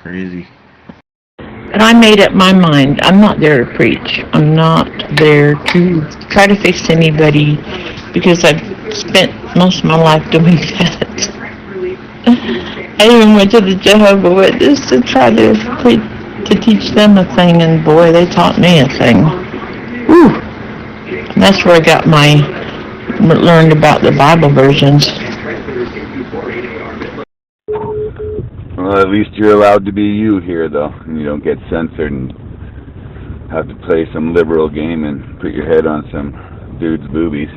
Crazy. But I made up my mind. I'm not there to preach. I'm not there to try to fix anybody because I've spent most of my life doing that. I even went to the Jehovah's Witness to try to teach them a thing, and boy, they taught me a thing. Whew. And that's where I got learned about the Bible versions. Well, at least you're allowed to be you here, though, and you don't get censored and have to play some liberal game and put your head on some dude's boobies.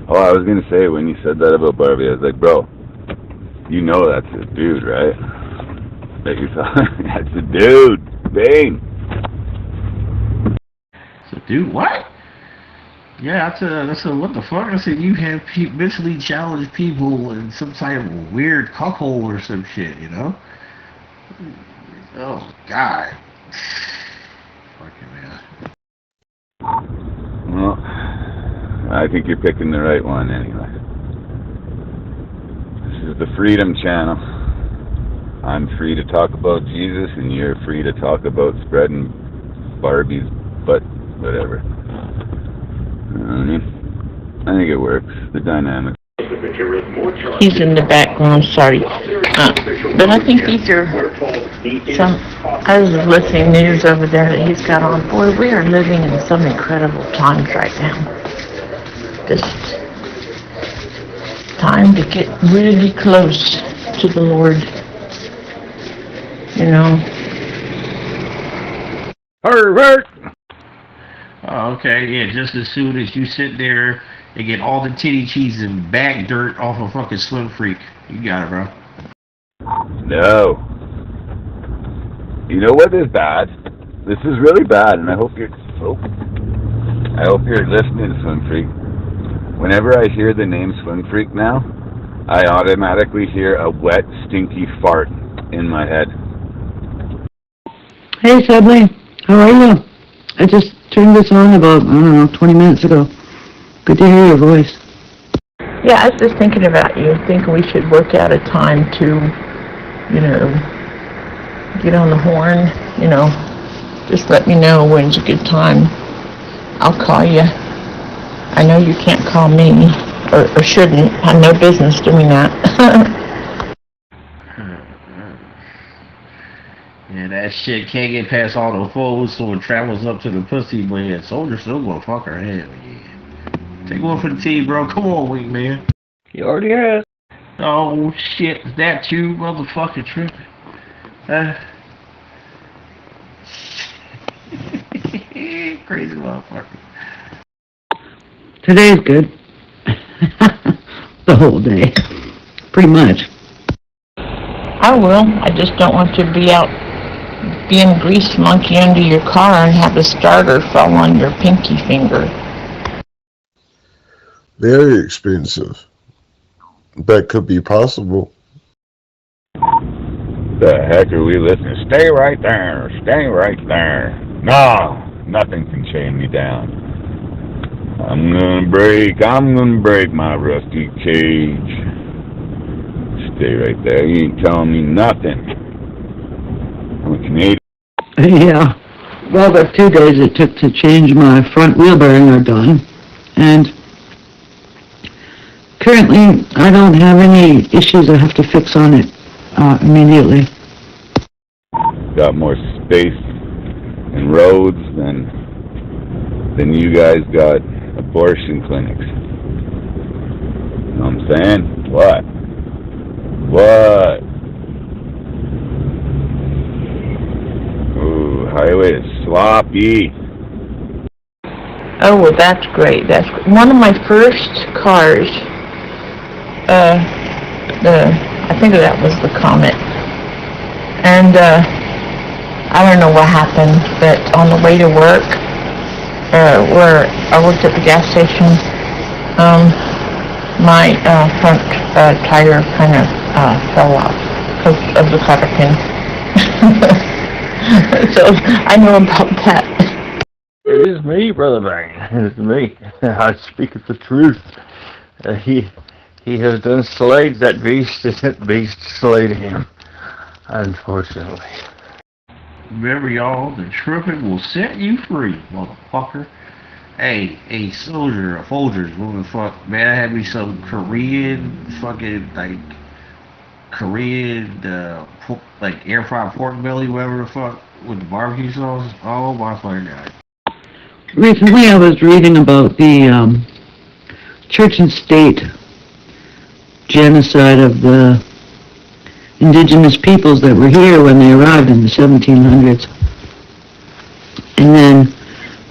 Oh, I was going to say, when you said that about Barbie, I was like, bro, you know that's a dude, right? That you thought, that's a dude. Bang. So, dude, what? Yeah, I said, what the fuck? I said, you have mentally challenged people in some type of weird cuckold or some shit, you know? Oh, God. Fucking man. Well, I think you're picking the right one anyway. This is the Freedom Channel. I'm free to talk about Jesus, and you're free to talk about spreading Barbie's butt, whatever. I think it works. The dynamic. He's in the background, sorry. But I think these are I was listening news over there that he's got on. Boy, we are living in some incredible times right now. Just time to get really close to the Lord. You know. Hurt. Oh, okay, yeah, just as soon as you sit there and get all the titty cheese and bag dirt off a fucking Slim Freak. You got it, bro. No. You know what is bad? This is really bad, and I hope you're listening, Slim Freak. Whenever I hear the name Slim Freak now, I automatically hear a wet, stinky fart in my head. Hey, Subway. How are you? I just turned this on about, 20 minutes ago. Good to hear your voice. Yeah, I was just thinking about you, thinking we should work out a time to, get on the horn, just let me know when's a good time. I'll call you. I know you can't call me, or shouldn't. I have no business doing that. Yeah, that shit can't get past all the foes, so it travels up to the pussy, but yeah, soldier's still gonna fuck her. Hell yeah. Take one for the team, bro. Come on, Wingman. You already have. Oh, shit. Is that you, motherfucking tripping? Crazy motherfucker. Today's good. The whole day. Pretty much. I will. I just don't want to be out being grease monkey under your car and have the starter fall on your pinky finger. Very expensive. That could be possible. The heck are we listening? Stay right there. Stay right there. No, nothing can chain me down. I'm gonna break my rusty cage. Stay right there. You ain't telling me nothing. I'm a Canadian. Yeah. Well, the 2 days it took to change my front wheel bearing are done. And currently, I don't have any issues I have to fix on it immediately. Got more space and roads than you guys got abortion clinics. You know what I'm saying? What? Ooh, highway is sloppy. Oh, well, that's great. That's one of my first cars. I think that was the Comet. And I don't know what happened, but on the way to work, where I worked at the gas station, my front tire kind of fell off because of the cotter pin. So I know about that. It is me, Brother Bang. It is me. I speak the truth. He has done slayed that beast, and that beast slayed him, unfortunately. Remember, y'all, the tripping will set you free, motherfucker. Hey, a soldier, a Folgers, what the fuck, man, I had me some Korean, fucking, like, Korean, like, air-fried pork belly, whatever the fuck, with the barbecue sauce. Oh, my fucking God. Recently I was reading about the church and state genocide of the indigenous peoples that were here when they arrived in the 1700s. And then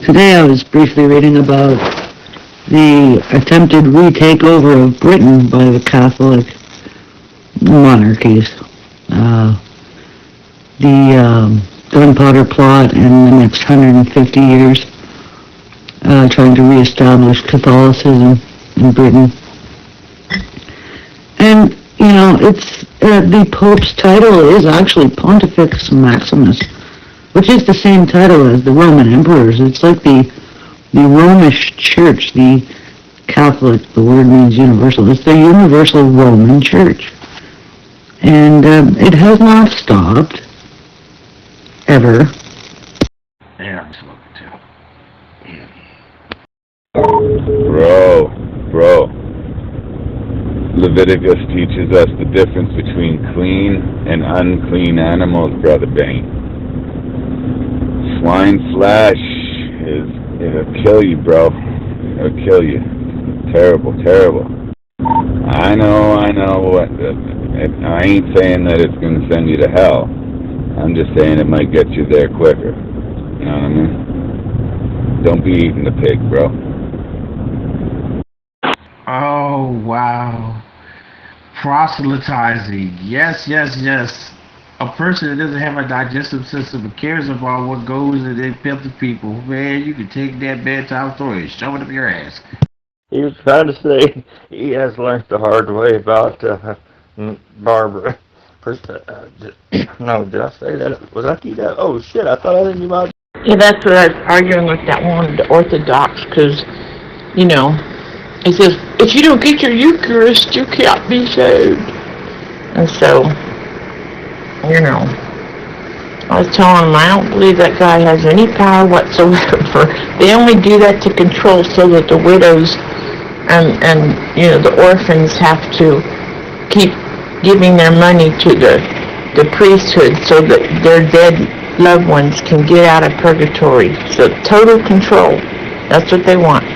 today I was briefly reading about the attempted retakeover of Britain by the Catholic monarchies. The gunpowder plot in the next 150 years, trying to reestablish Catholicism in Britain. And, you know, it's the Pope's title is actually Pontifex Maximus, which is the same title as the Roman emperors. It's like the Romish Church, the Catholic, the word means universal. It's the Universal Roman Church. And it has not stopped, ever. Yeah, I'm smoking too. Bro. Leviticus teaches us the difference between clean and unclean animals, Brother Bane. Swine flesh it'll kill you, bro. It'll kill you. Terrible. I know. I ain't saying that it's going to send you to hell. I'm just saying it might get you there quicker. You know what I mean? Don't be eating the pig, bro. Oh, wow. Proselytizing. Yes. A person that doesn't have a digestive system and cares about what goes in their filthy people, man, you can take that bedtime story and shove it up your ass. He was trying to say he has learned the hard way about Barbara. No, did I say that? Was I keep that? Oh shit! I thought I didn't about. Yeah, that's what I was arguing with that one, the Orthodox, because, you know, it says, if you don't get your Eucharist, you can't be saved. And so, you know, I was telling him I don't believe that guy has any power whatsoever. They only do that to control so that the widows and you know, the orphans have to keep giving their money to the priesthood so that their dead loved ones can get out of purgatory. So total control. That's what they want.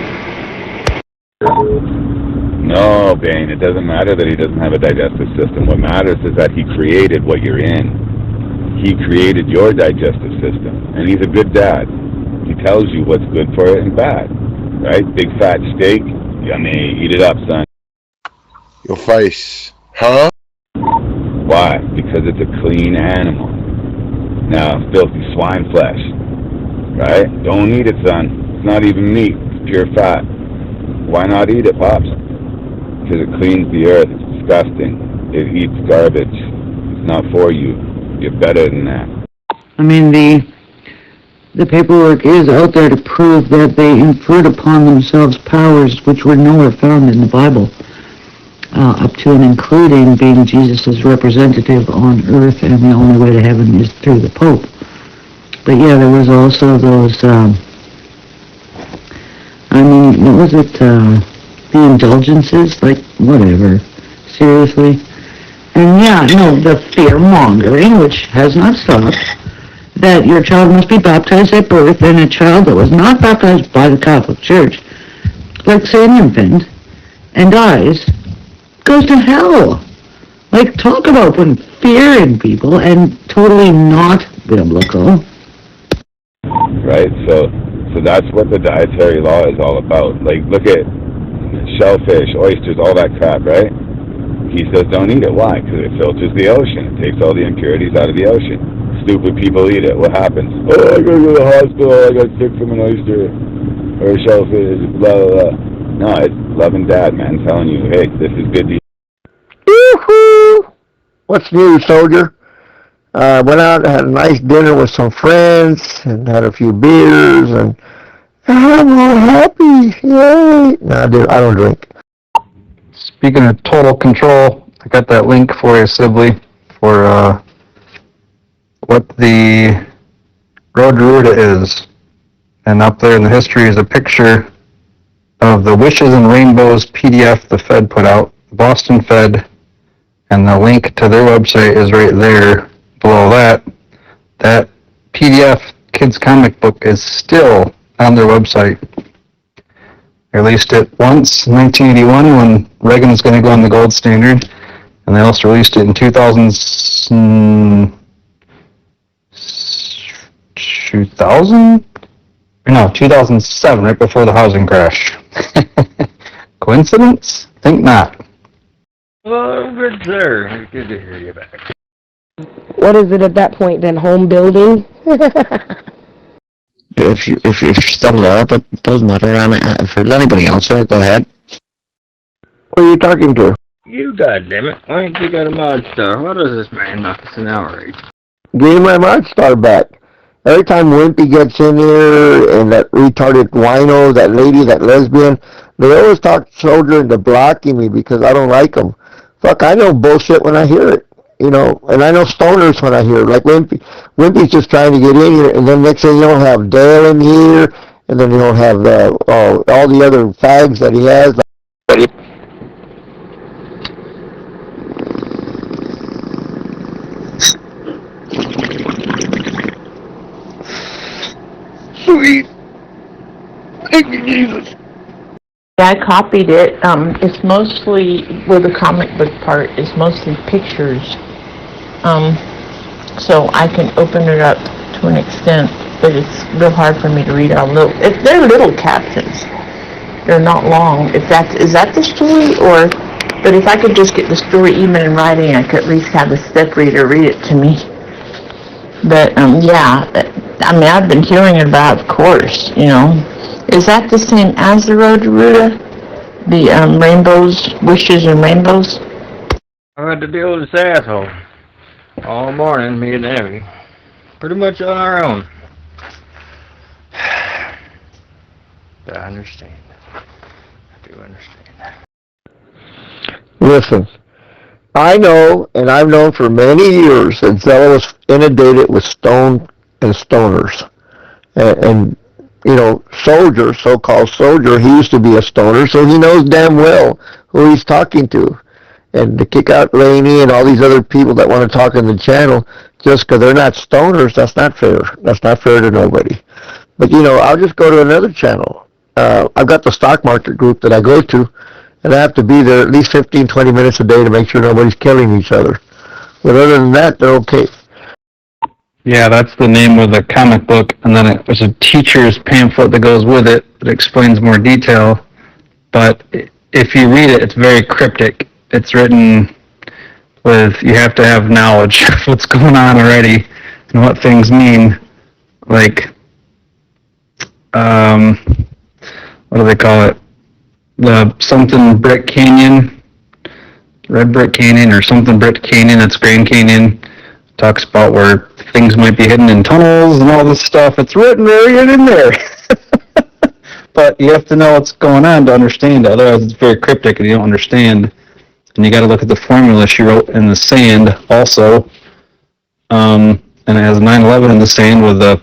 No, Bane, it doesn't matter that he doesn't have a digestive system. What matters is that he created what you're in. He created your digestive system, and he's a good dad. He tells you what's good for it and bad, right? Big fat steak, yummy, eat it up, son. Your face. Huh? Why? Because it's a clean animal. Now, filthy swine flesh, right? Don't eat it, son. It's not even meat. It's pure fat. Why not eat it, Pops? Because it cleans the earth. It's disgusting. It eats garbage. It's not for you. You're better than that. I mean, the paperwork is out there to prove that they inferred upon themselves powers which were nowhere found in the Bible, up to and including being Jesus' representative on earth, and the only way to heaven is through the Pope. But yeah, there was also those, what was it, the indulgences? Like, whatever. Seriously? And yeah, no, the fear-mongering, which has not stopped, that your child must be baptized at birth, and a child that was not baptized by the Catholic Church, like, say, an infant, and dies, goes to hell. Like, talk about putting fear in people, and totally not biblical. Right, so that's what the dietary law is all about. Like, look at shellfish, oysters, all that crap, right? He says don't eat it. Why? Because it filters the ocean. It takes all the impurities out of the ocean. Stupid people eat it. What happens? Oh, I gotta go to the hospital. I got sick from an oyster or a shellfish, blah, blah, blah. No, it's loving dad, man, telling you, hey, this is good to eat. Woohoo! What's new, soldier? Went out and had a nice dinner with some friends and had a few beers, and I'm all happy. Yay! No, dude, I don't drink. Speaking of total control, I got that link for you, Sibley, for what the Road Ruta is. And up there in the history is a picture of the Wishes and Rainbows PDF the Fed put out, Boston Fed, and the link to their website is right there below that. That PDF kids comic book is still on their website. They released it once in 1981 when Reagan was going to go on the gold standard, and they also released it in 2000, no, 2007, right before the housing crash. Coincidence? Think not. Well, good sir. Good to hear you back. What is it at that point then? Home building? If you're still there, but it doesn't matter. If there's anybody else there, go ahead. Who are you talking to? You goddammit. Why ain't you got a mod star? What is this man knock us an outrage? Give me my mod star back. Every time Wimpy gets in here and that retarded wino, that lady, that lesbian, they always talk soldier into blocking me because I don't like them. Fuck, I know bullshit when I hear it, you know, and I know stoners when I hear it. Like Wimpy's just trying to get in here, and then next thing you don't have Dale in here, and then you don't have all the other fags that he has. Sweet. Thank you, Jesus. I copied it. It's mostly, where the comic book part is mostly pictures. So I can open it up to an extent, but it's real hard for me to read out little. If they're little captions, they're not long. Is that the story, or? But if I could just get the story even in writing, I could at least have the step reader read it to me. But yeah, I mean, I've been hearing it about, of course, you know. Is that the same as the Road to Ruta? The rainbows, wishes and rainbows? I had to deal with this asshole all morning, me and Abby. Pretty much on our own. But I understand. I do understand. Listen, I know, and I've known for many years that Zella was inundated with stone and stoners. And you know, soldier, so-called soldier, he used to be a stoner, so he knows damn well who he's talking to. And to kick out Laney and all these other people that want to talk on the channel just because they're not stoners, that's not fair. That's not fair to nobody. But, you know, I'll just go to another channel. I've got the stock market group that I go to, and I have to be there at least 15, 20 minutes a day to make sure nobody's killing each other. But other than that, they're okay. Yeah, that's the name of the comic book, and then there's a teacher's pamphlet that goes with it that explains more detail. But if you read it, it's very cryptic. It's written with, you have to have knowledge of what's going on already and what things mean. Like, what do they call it? The something Brick Canyon, Red Brick Canyon, or something Brick Canyon, it's Grand Canyon. Talks about where things might be hidden in tunnels and all this stuff. It's written right in there. But you have to know what's going on to understand it. Otherwise, it's very cryptic and you don't understand. And you got to look at the formula she wrote in the sand also. And it has 9/11 in the sand with the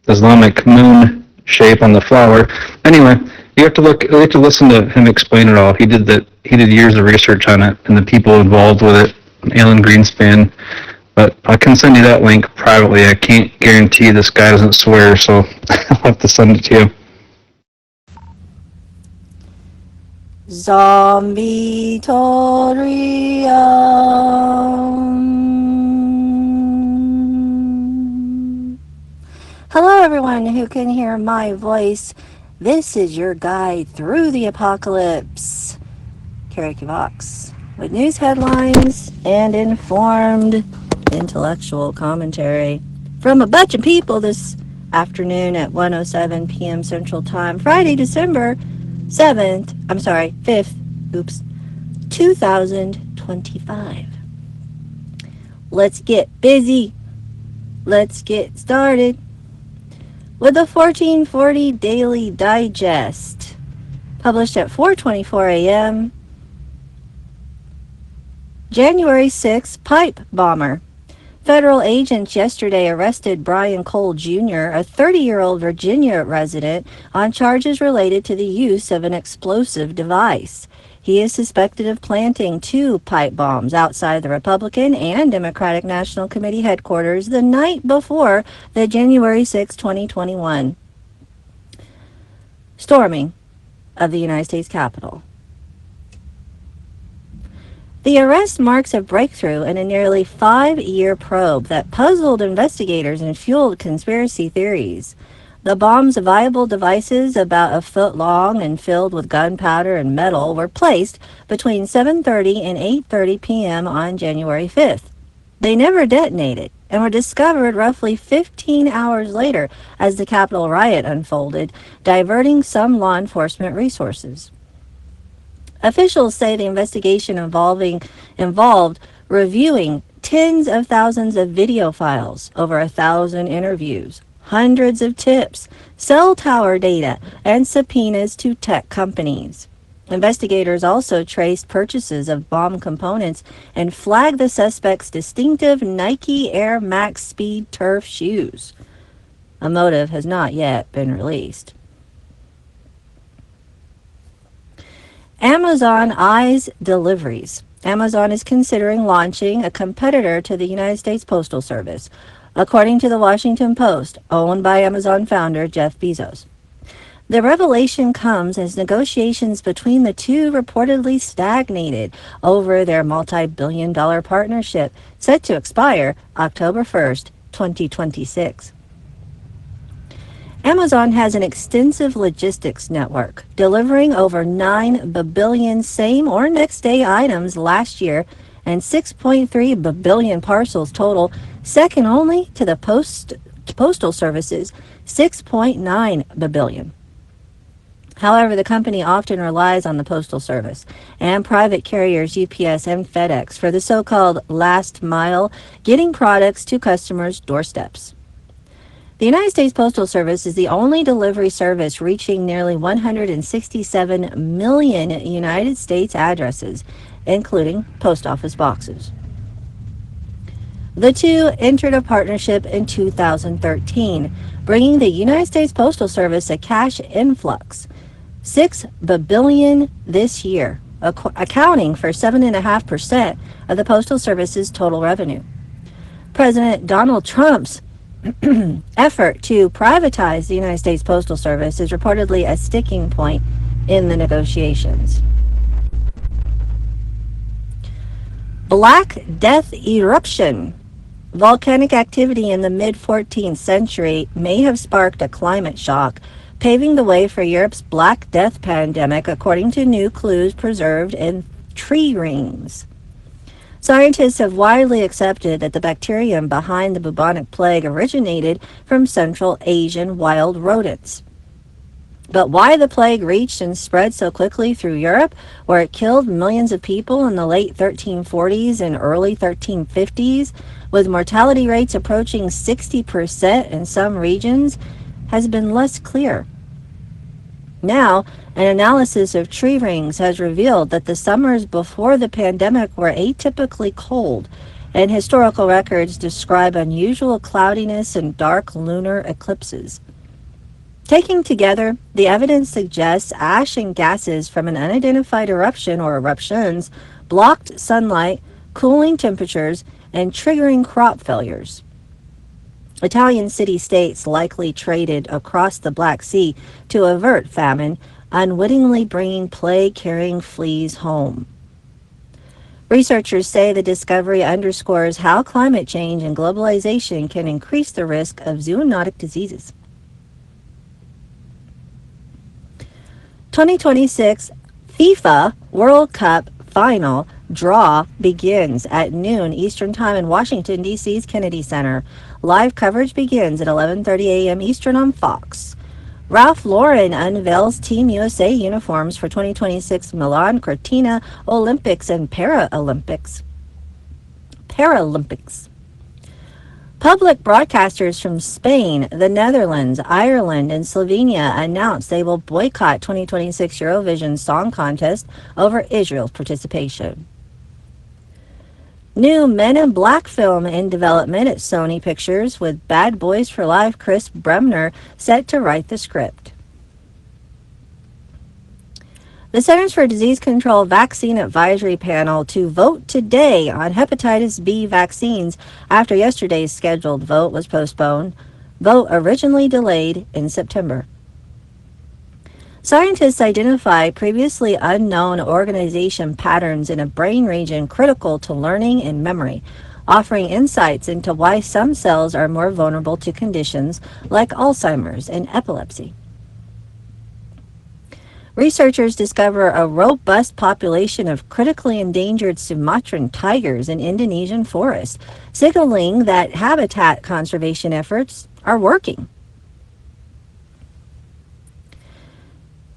Islamic moon shape on the flower. Anyway, you have to listen to him explain it all. He did years of research on it and the people involved with it. Alan Greenspan. But I can send you that link privately. I can't guarantee this guy doesn't swear, so I'll have to send it to you. Zombie Torium. Hello everyone who can hear my voice. This is your guide through the apocalypse. Karaoke Vox. With news headlines and informed intellectual commentary from a bunch of people this afternoon at 1:07 p.m. Central Time, Friday, December 5th, 2025. Let's get busy. Let's get started with the 1440 Daily Digest, published at 4:24 a.m. January 6th, pipe bomber. Federal agents yesterday arrested Brian Cole Jr., a 30-year-old Virginia resident, on charges related to the use of an explosive device. He is suspected of planting 2 pipe bombs outside the Republican and Democratic National Committee headquarters the night before the January 6, 2021 storming of the United States Capitol. The arrest marks a breakthrough in a nearly 5-year probe that puzzled investigators and fueled conspiracy theories. The bomb's viable devices, about a foot long and filled with gunpowder and metal, were placed between 7:30 and 8:30 p.m. on January 5th. They never detonated and were discovered roughly 15 hours later as the Capitol riot unfolded, diverting some law enforcement resources. Officials say the investigation involved reviewing tens of thousands of video files, over 1,000 interviews, hundreds of tips, cell tower data, and subpoenas to tech companies. Investigators also traced purchases of bomb components and flagged the suspect's distinctive Nike Air Max Speed Turf shoes. A motive has not yet been released. Amazon eyes deliveries. Amazon is considering launching a competitor to the United States Postal Service, according to the Washington Post, owned by Amazon founder Jeff Bezos. The revelation comes as negotiations between the two reportedly stagnated over their multi-billion-dollar partnership set to expire October 1st, 2026. Amazon has an extensive logistics network, delivering over 9 billion same or next day items last year and 6.3 billion parcels total, second only to the Postal Service's 6.9 billion. However, the company often relies on the Postal Service and private carriers UPS and FedEx for the so-called last mile, getting products to customers' doorsteps. The United States Postal Service is the only delivery service reaching nearly 167 million United States addresses, including post office boxes. The two entered a partnership in 2013, bringing the United States Postal Service a cash influx, $6 billion this year, accounting for 7.5% of the Postal Service's total revenue. President Donald Trump's effort to privatize the United States Postal Service is reportedly a sticking point in the negotiations. Black Death eruption. Volcanic activity in the mid-14th century may have sparked a climate shock, paving the way for Europe's Black Death pandemic, according to new clues preserved in tree rings. Scientists have widely accepted that the bacterium behind the bubonic plague originated from Central Asian wild rodents. But why the plague reached and spread so quickly through Europe, where it killed millions of people in the late 1340s and early 1350s, with mortality rates approaching 60% in some regions, has been less clear. Now, an analysis of tree rings has revealed that the summers before the pandemic were atypically cold, and historical records describe unusual cloudiness and dark lunar eclipses. Taken together, the evidence suggests ash and gases from an unidentified eruption or eruptions blocked sunlight, cooling temperatures, and triggering crop failures. Italian city-states likely traded across the Black Sea to avert famine, unwittingly bringing plague-carrying fleas home. Researchers say the discovery underscores how climate change and globalization can increase the risk of zoonotic diseases. 2026 FIFA World Cup Final draw begins at noon Eastern Time in Washington, D.C.'s Kennedy Center. Live coverage begins at 11:30 a.m. Eastern on Fox. Ralph Lauren unveils Team USA uniforms for 2026 Milan Cortina Olympics and Paralympics. Public broadcasters from Spain, the Netherlands, Ireland, and Slovenia announced they will boycott 2026 Eurovision Song Contest over Israel's participation. New Men in Black film in development at Sony Pictures, with Bad Boys for Life Chris Bremner set to write the script. The Centers for Disease Control Vaccine Advisory Panel to vote today on hepatitis B vaccines after yesterday's scheduled vote was postponed. Vote originally delayed in September. Scientists identify previously unknown organization patterns in a brain region critical to learning and memory, offering insights into why some cells are more vulnerable to conditions like Alzheimer's and epilepsy. Researchers discover a robust population of critically endangered Sumatran tigers in Indonesian forests, signaling that habitat conservation efforts are working.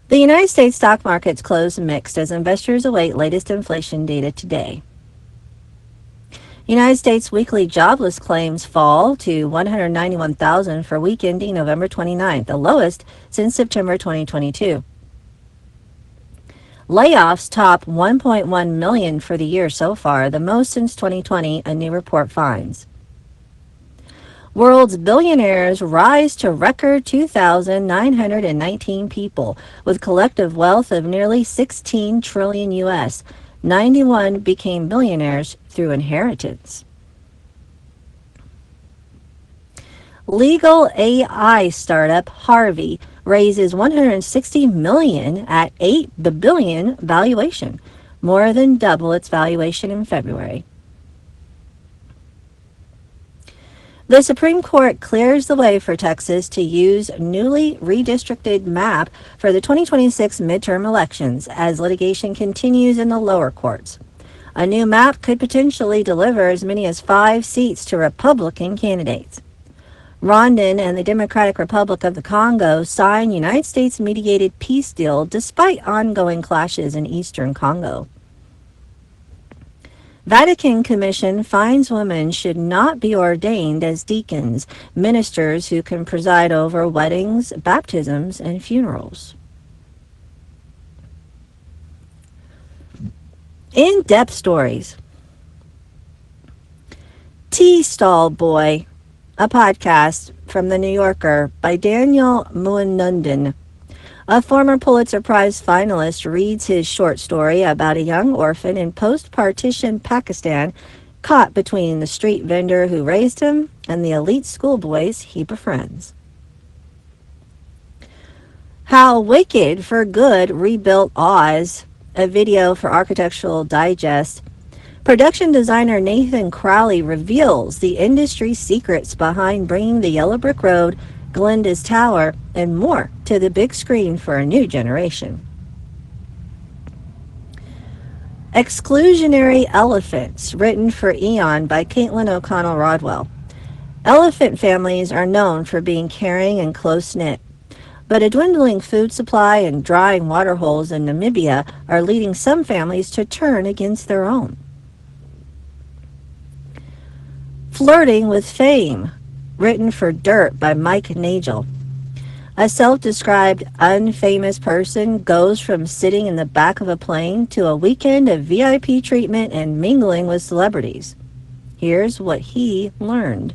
The United States stock markets closed mixed as investors await latest inflation data today. United States weekly jobless claims fall to 191,000 for week ending November 29th, the lowest since September 2022. Layoffs top 1.1 million for the year so far, the most since 2020, a new report finds. World's billionaires rise to record 2,919 people, with collective wealth of nearly 16 trillion US. 91 became billionaires through inheritance. Legal AI startup Harvey raises $160 million at $8 billion valuation, more than double its valuation in February. The Supreme Court clears the way for Texas to use newly redistricted map for the 2026 midterm elections as litigation continues in the lower courts. A new map could potentially deliver as many as 5 seats to Republican candidates. Rwandan and the Democratic Republic of the Congo sign United States-mediated peace deal despite ongoing clashes in eastern Congo. Vatican Commission finds women should not be ordained as deacons, ministers who can preside over weddings, baptisms, and funerals. In-depth stories. Tea Stall Boy, a podcast from The New Yorker by Daniel Muanundan. A former Pulitzer Prize finalist reads his short story about a young orphan in post-partition Pakistan caught between the street vendor who raised him and the elite schoolboys he befriends. How Wicked for Good Rebuilt Oz, a video for Architectural Digest. Production designer Nathan Crowley reveals the industry secrets behind bringing the Yellow Brick Road, Glenda's Tower, and more to the big screen for a new generation. Exclusionary Elephants, written for Eon by Caitlin O'Connell Rodwell. Elephant families are known for being caring and close-knit, but a dwindling food supply and drying water holes in Namibia are leading some families to turn against their own. Flirting with Fame, written for Dirt by Mike Nagel. A self-described unfamous person goes from sitting in the back of a plane to a weekend of VIP treatment and mingling with celebrities. Here's what he learned.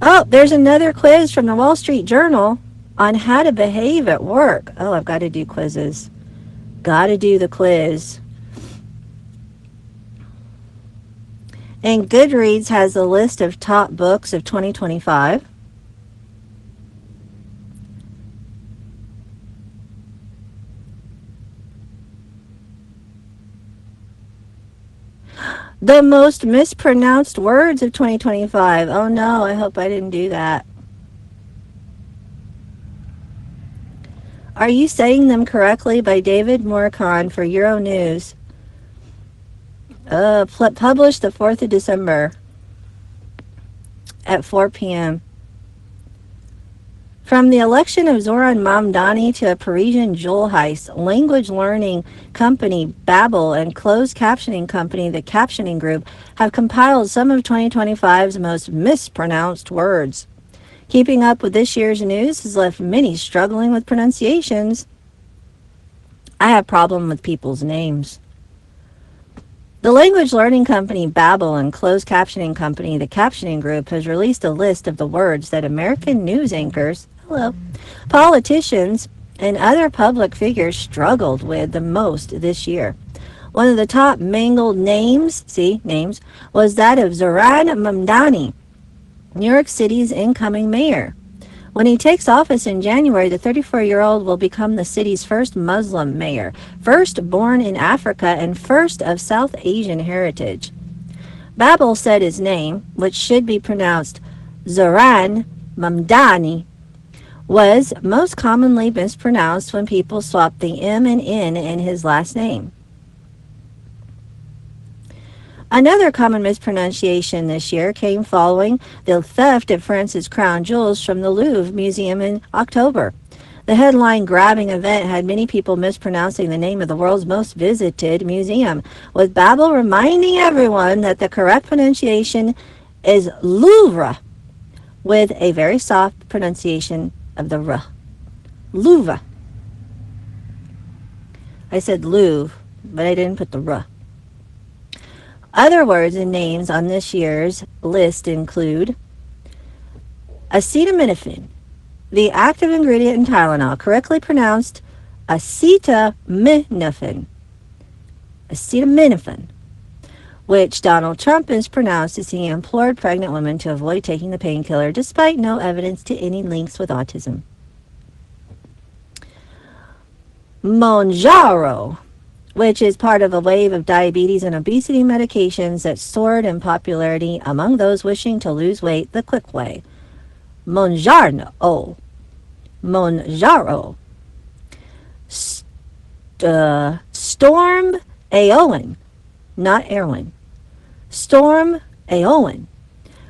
Oh, there's another quiz from the Wall Street Journal on how to behave at work. Oh, I've got to do quizzes. Got to do the quiz. And Goodreads has a list of top books of 2025. The most mispronounced words of 2025. Oh no, I hope I didn't do that. Are You Saying Them Correctly by David Moricon for Euronews. Published the 4th of December at 4 p.m. From the election of Zoran Mamdani to a Parisian jewel heist, language learning company Babbel and closed captioning company The Captioning Group have compiled some of 2025's most mispronounced words. Keeping up with this year's news has left many struggling with pronunciations. I have problem with people's names. The language learning company Babbel and closed captioning company The Captioning Group has released a list of the words that American news anchors, politicians, and other public figures struggled with the most this year. One of the top mangled names, was that of Zohran Mamdani, New York City's incoming mayor. When he takes office in January, the 34-year-old will become the city's first Muslim mayor, first born in Africa and first of South Asian heritage. Babbel said his name, which should be pronounced Zohran Mamdani, was most commonly mispronounced when people swapped the M and N in his last name. Another common mispronunciation this year came following the theft of France's crown jewels from the Louvre Museum in October. The headline-grabbing event had many people mispronouncing the name of the world's most visited museum, with Babbel reminding everyone that the correct pronunciation is Louvre, with a very soft pronunciation of the R. Louvre. I said Louvre, but I didn't put the R. Other words and names on this year's list include acetaminophen, the active ingredient in Tylenol, correctly pronounced acetaminophen, which Donald Trump has pronounced as he implored pregnant women to avoid taking the painkiller despite no evidence to any links with autism. Monjaro, which is part of a wave of diabetes and obesity medications that soared in popularity among those wishing to lose weight the quick way. Monjaro. Storm Eowyn, not Erwin. Storm Eowyn,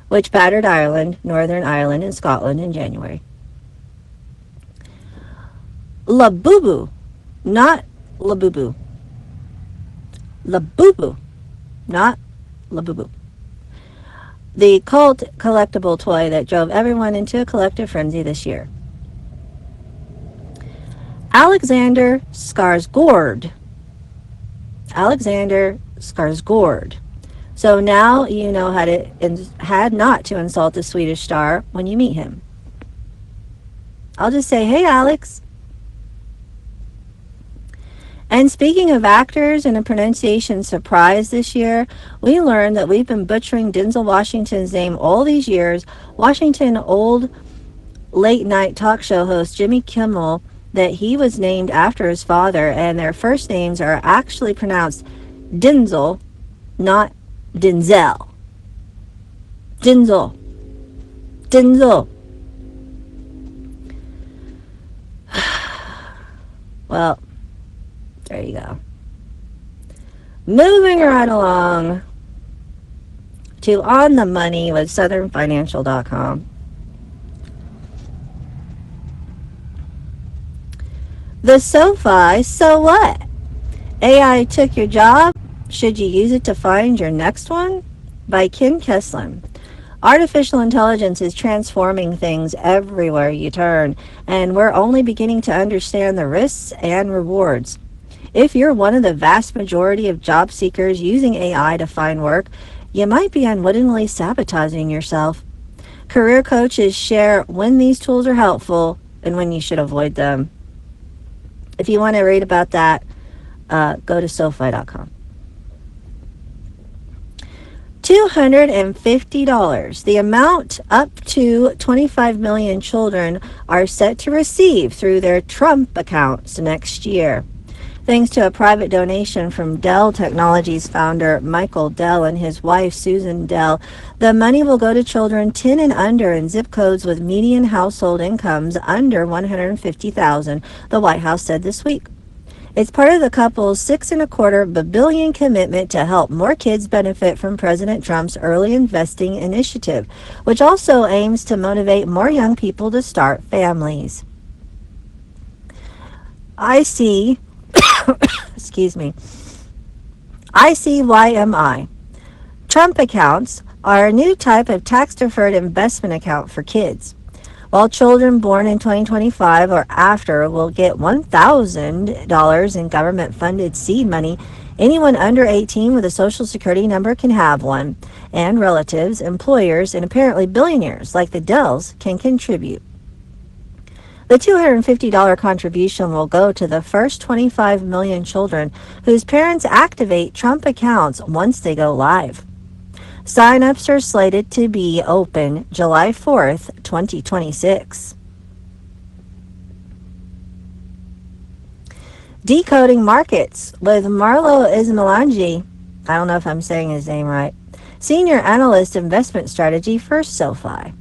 which battered Ireland, Northern Ireland, and Scotland in January. Labubu, not Labubu. Labubu, not Labubu. The cult collectible toy that drove everyone into a collective frenzy this year. Alexander Skarsgård. So now you know how not to insult the Swedish star when you meet him. I'll just say, hey, Alex. And speaking of actors and a pronunciation surprise this year, we learned that we've been butchering Denzel Washington's name all these years. Washington old late-night talk show host Jimmy Kimmel, that he was named after his father, and their first names are actually pronounced Denzel, not Denzel. Denzel. Well, there you go. Moving right along to On the Money with SouthernFinancial.com. The SoFi, so what? AI took your job? Should you use it to find your next one? By Ken Kesslin. Artificial intelligence is transforming things everywhere you turn, and we're only beginning to understand the risks and rewards. If you're one of the vast majority of job seekers using AI to find work, you might be unwittingly sabotaging yourself. Career coaches share when these tools are helpful and when you should avoid them. If you want to read about that, go to SoFi.com. $250, the amount up to 25 million children are set to receive through their Trump accounts next year. Thanks to a private donation from Dell Technologies founder Michael Dell and his wife Susan Dell, the money will go to children 10 and under in zip codes with median household incomes under $150,000, the White House said this week. It's part of the couple's $6.25 billion commitment to help more kids benefit from President Trump's early investing initiative, which also aims to motivate more young people to start families. ICYMI. Trump accounts are a new type of tax-deferred investment account for kids. while children born in 2025 or after will get $1,000 in government-funded seed money. Anyone under 18 with a Social Security number can have one, and relatives, employers, and apparently billionaires like the Dells can contribute. The $250 contribution will go to the first 25 million children whose parents activate Trump accounts once they go live. Sign-ups are slated to be open July 4th, 2026. Decoding Markets with Marlo Ismailangi, I don't know if I'm saying his name right, Senior Analyst Investment Strategy for SoFi.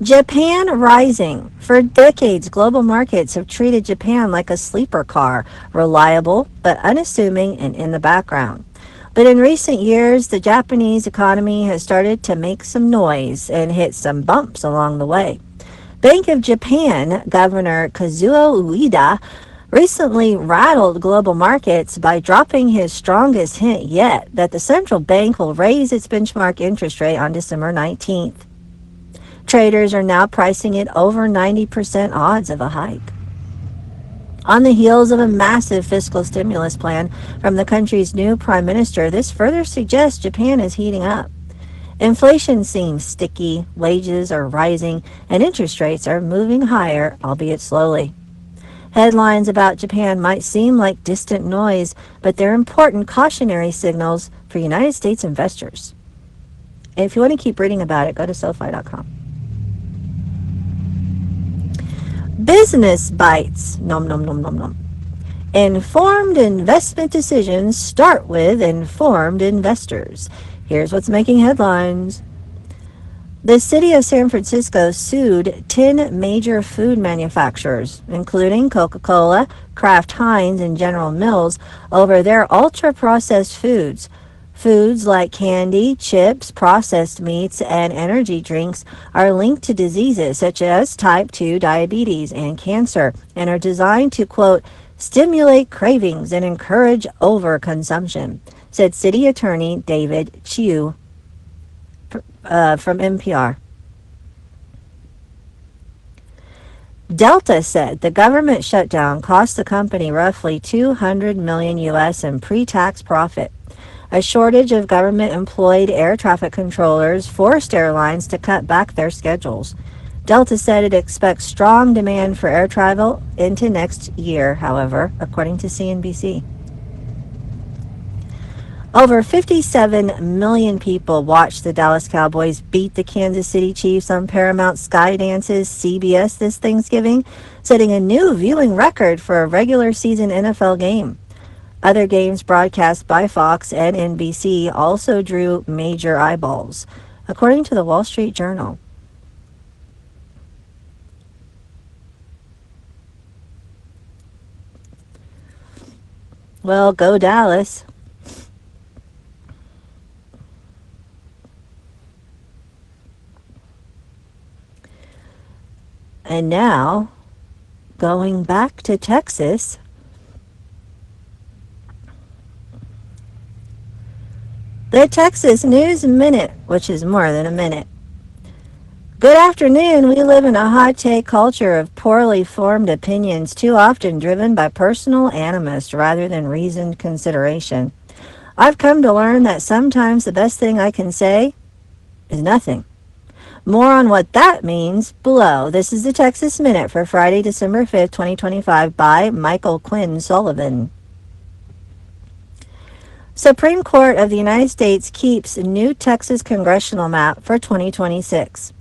Japan rising. For decades, global markets have treated Japan like a sleeper car, reliable but unassuming and in the background. But in recent years, the Japanese economy has started to make some noise and hit some bumps along the way. Bank of Japan Governor Kazuo Ueda recently rattled global markets by dropping his strongest hint yet that the central bank will raise its benchmark interest rate on December 19th. Traders are now pricing it over 90% odds of a hike. On the heels of a massive fiscal stimulus plan from the country's new prime minister, this further suggests Japan is heating up. Inflation seems sticky, wages are rising, and interest rates are moving higher, albeit slowly. Headlines about Japan might seem like distant noise, but they're important cautionary signals for United States investors. And if you want to keep reading about it, go to SoFi.com. Business bites. Nom nom nom nom nom. Informed investment decisions start with informed investors. Here's what's making headlines. The city of San Francisco sued 10 major food manufacturers, including Coca-Cola, Kraft Heinz, and General Mills, over their ultra-processed foods. Foods like candy, chips, processed meats, and energy drinks are linked to diseases such as type 2 diabetes and cancer and are designed to, quote, stimulate cravings and encourage overconsumption, said City Attorney David Chiu from NPR. Delta said the government shutdown cost the company roughly $200 million U.S. in pre-tax profit. A shortage of government-employed air traffic controllers forced airlines to cut back their schedules. Delta said it expects strong demand for air travel into next year, however, according to CNBC. Over 57 million people watched the Dallas Cowboys beat the Kansas City Chiefs on Paramount Skydance's CBS this Thanksgiving, setting a new viewing record for a regular season NFL game. Other games broadcast by Fox and NBC also drew major eyeballs, according to the Wall Street Journal. Well, go Dallas. And now, going back to Texas, the Texas News Minute, which is more than a minute. Good afternoon. We live in a hot-take culture of poorly formed opinions, too often driven by personal animus rather than reasoned consideration. I've come to learn that sometimes the best thing I can say is nothing. More on what that means below. This is the Texas Minute for Friday, December 5th, 2025 by Michael Quinn Sullivan. Supreme Court of the United States keeps new Texas congressional map for 2026.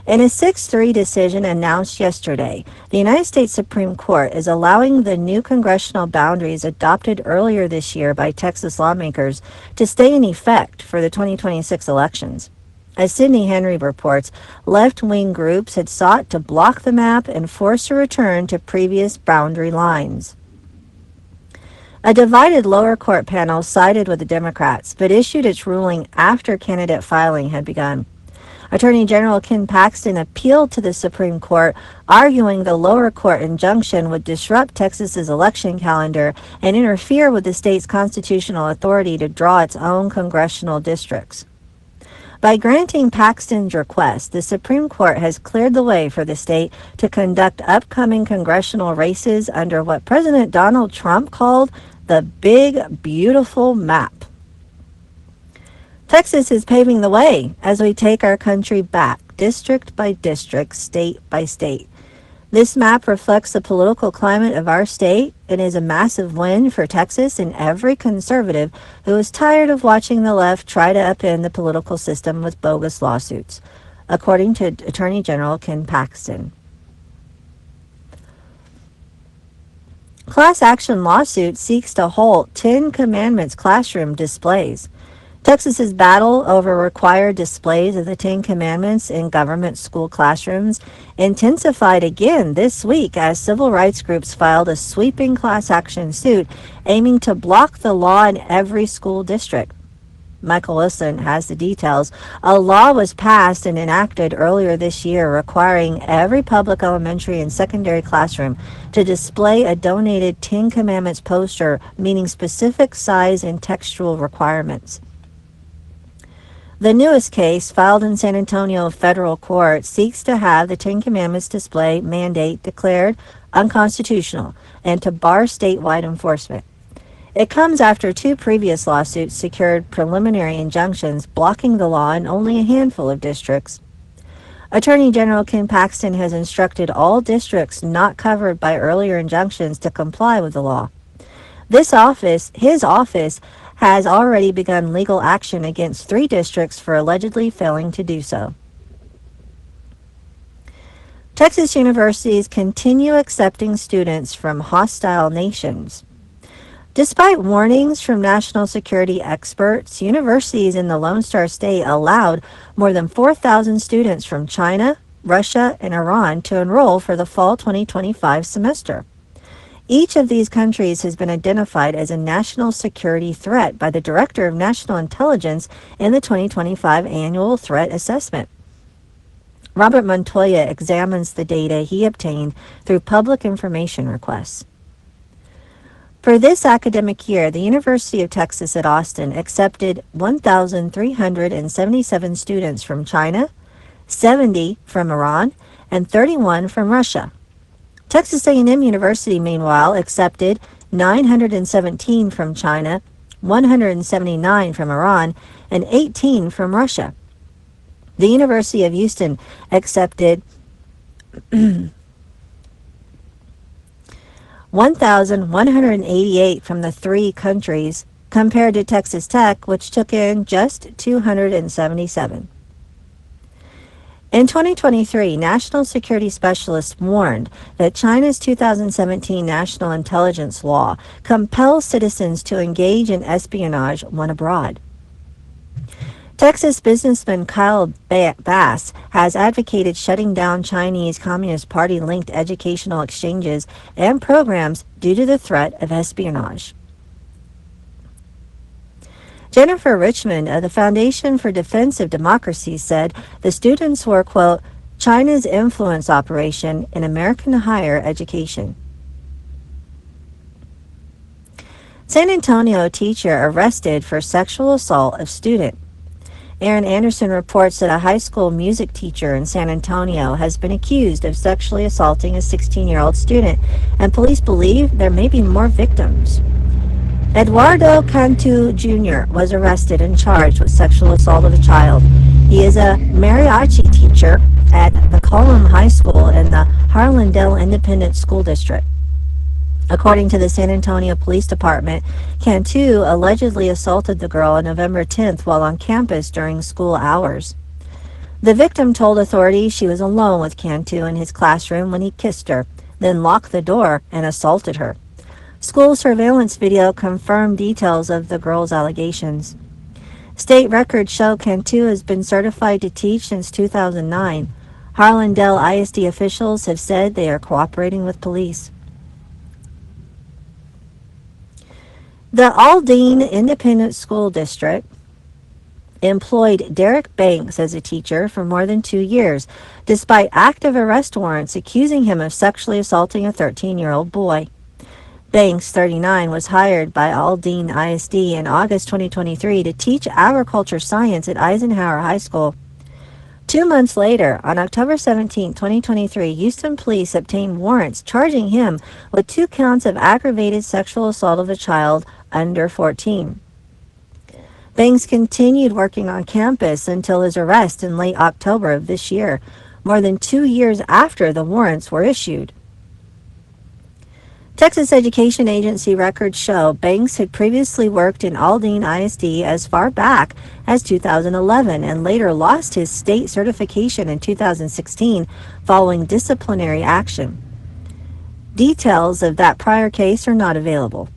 In a 6-3 decision announced yesterday, the United States Supreme Court is allowing the new congressional boundaries adopted earlier this year by Texas lawmakers to stay in effect for the 2026 elections. As Sidney Henry reports, left-wing groups had sought to block the map and force a return to previous boundary lines. A divided lower court panel sided with the Democrats, but issued its ruling after candidate filing had begun. Attorney General Ken Paxton appealed to the Supreme Court, arguing the lower court injunction would disrupt Texas's election calendar and interfere with the state's constitutional authority to draw its own congressional districts. By granting Paxton's request, the Supreme Court has cleared the way for the state to conduct upcoming congressional races under what President Donald Trump called the Big Beautiful Map. Texas is paving the way as we take our country back, district by district, state by state. This map reflects the political climate of our state and is a massive win for Texas and every conservative who is tired of watching the left try to upend the political system with bogus lawsuits, according to Attorney General Ken Paxton. Class action lawsuit seeks to halt 10 Commandments classroom displays. Texas's battle over required displays of the 10 Commandments in government school classrooms intensified again this week as civil rights groups filed a sweeping class action suit aiming to block the law in every school district. Michael Wilson has the details. A law was passed and enacted earlier this year requiring every public elementary and secondary classroom to display a donated 10 Commandments poster meeting specific size and textual requirements. The newest case, filed in San Antonio federal court, seeks to have the 10 Commandments display mandate declared unconstitutional and to bar statewide enforcement. It comes after 2 previous lawsuits secured preliminary injunctions blocking the law in only a handful of districts. Attorney General Ken Paxton has instructed all districts not covered by earlier injunctions to comply with the law. His office, has already begun legal action against 3 districts for allegedly failing to do so. Texas universities continue accepting students from hostile nations. Despite warnings from national security experts, universities in the Lone Star State allowed more than 4,000 students from China, Russia, and Iran to enroll for the fall 2025 semester. Each of these countries has been identified as a national security threat by the Director of National Intelligence in the 2025 Annual Threat Assessment. Robert Montoya examines the data he obtained through public information requests. For this academic year, the University of Texas at Austin accepted 1,377 students from China, 70 from Iran, and 31 from Russia. Texas A&M University, meanwhile, accepted 917 from China, 179 from Iran, and 18 from Russia. The University of Houston accepted 1,188 from the 3 countries, compared to Texas Tech, which took in just 277. In 2023, national security specialists warned that China's 2017 national intelligence law compels citizens to engage in espionage when abroad. Texas businessman Kyle Bass has advocated shutting down Chinese Communist Party-linked educational exchanges and programs due to the threat of espionage. Jennifer Richmond of the Foundation for Defense of Democracy said the students were, quote, China's influence operation in American higher education. San Antonio teacher arrested for sexual assault of student. Aaron Anderson reports that a high school music teacher in San Antonio has been accused of sexually assaulting a 16-year-old student, and police believe there may be more victims. Eduardo Cantu Jr. was arrested and charged with sexual assault of a child. He is a mariachi teacher at the Colum High School in the Harlandale Independent School District. According to the San Antonio Police Department, Cantu allegedly assaulted the girl on November 10th while on campus during school hours. The victim told authorities she was alone with Cantu in his classroom when he kissed her, then locked the door and assaulted her. School surveillance video confirmed details of the girl's allegations. State records show Cantu has been certified to teach since 2009. Harlandale ISD officials have said they are cooperating with police. The Aldine Independent School District employed Derek Banks as a teacher for more than 2 years, despite active arrest warrants accusing him of sexually assaulting a 13-year-old boy. Banks, 39, was hired by Aldine ISD in August 2023 to teach agriculture science at Eisenhower High School. 2 months later, on October 17, 2023, Houston police obtained warrants charging him with 2 counts of aggravated sexual assault of a child under 14. Banks continued working on campus until his arrest in late October of this year, more than 2 years after the warrants were issued. Texas Education Agency records show Banks had previously worked in Aldine ISD as far back as 2011 and later lost his state certification in 2016 following disciplinary action. Details of that prior case are not available.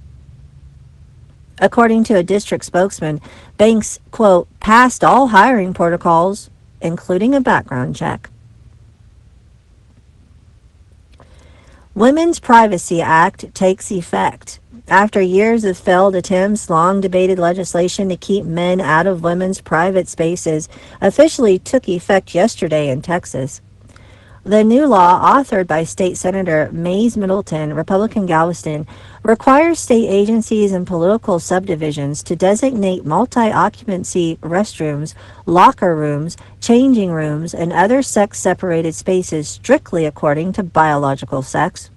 According to a district spokesman, Banks, quote, passed all hiring protocols, including a background check. Women's Privacy Act takes effect. After years of failed attempts, long debated legislation to keep men out of women's private spaces officially took effect yesterday in Texas. The new law, authored by State Senator Mays Middleton, Republican Galveston, requires state agencies and political subdivisions to designate multi-occupancy restrooms, locker rooms, changing rooms, and other sex-separated spaces strictly according to biological sex.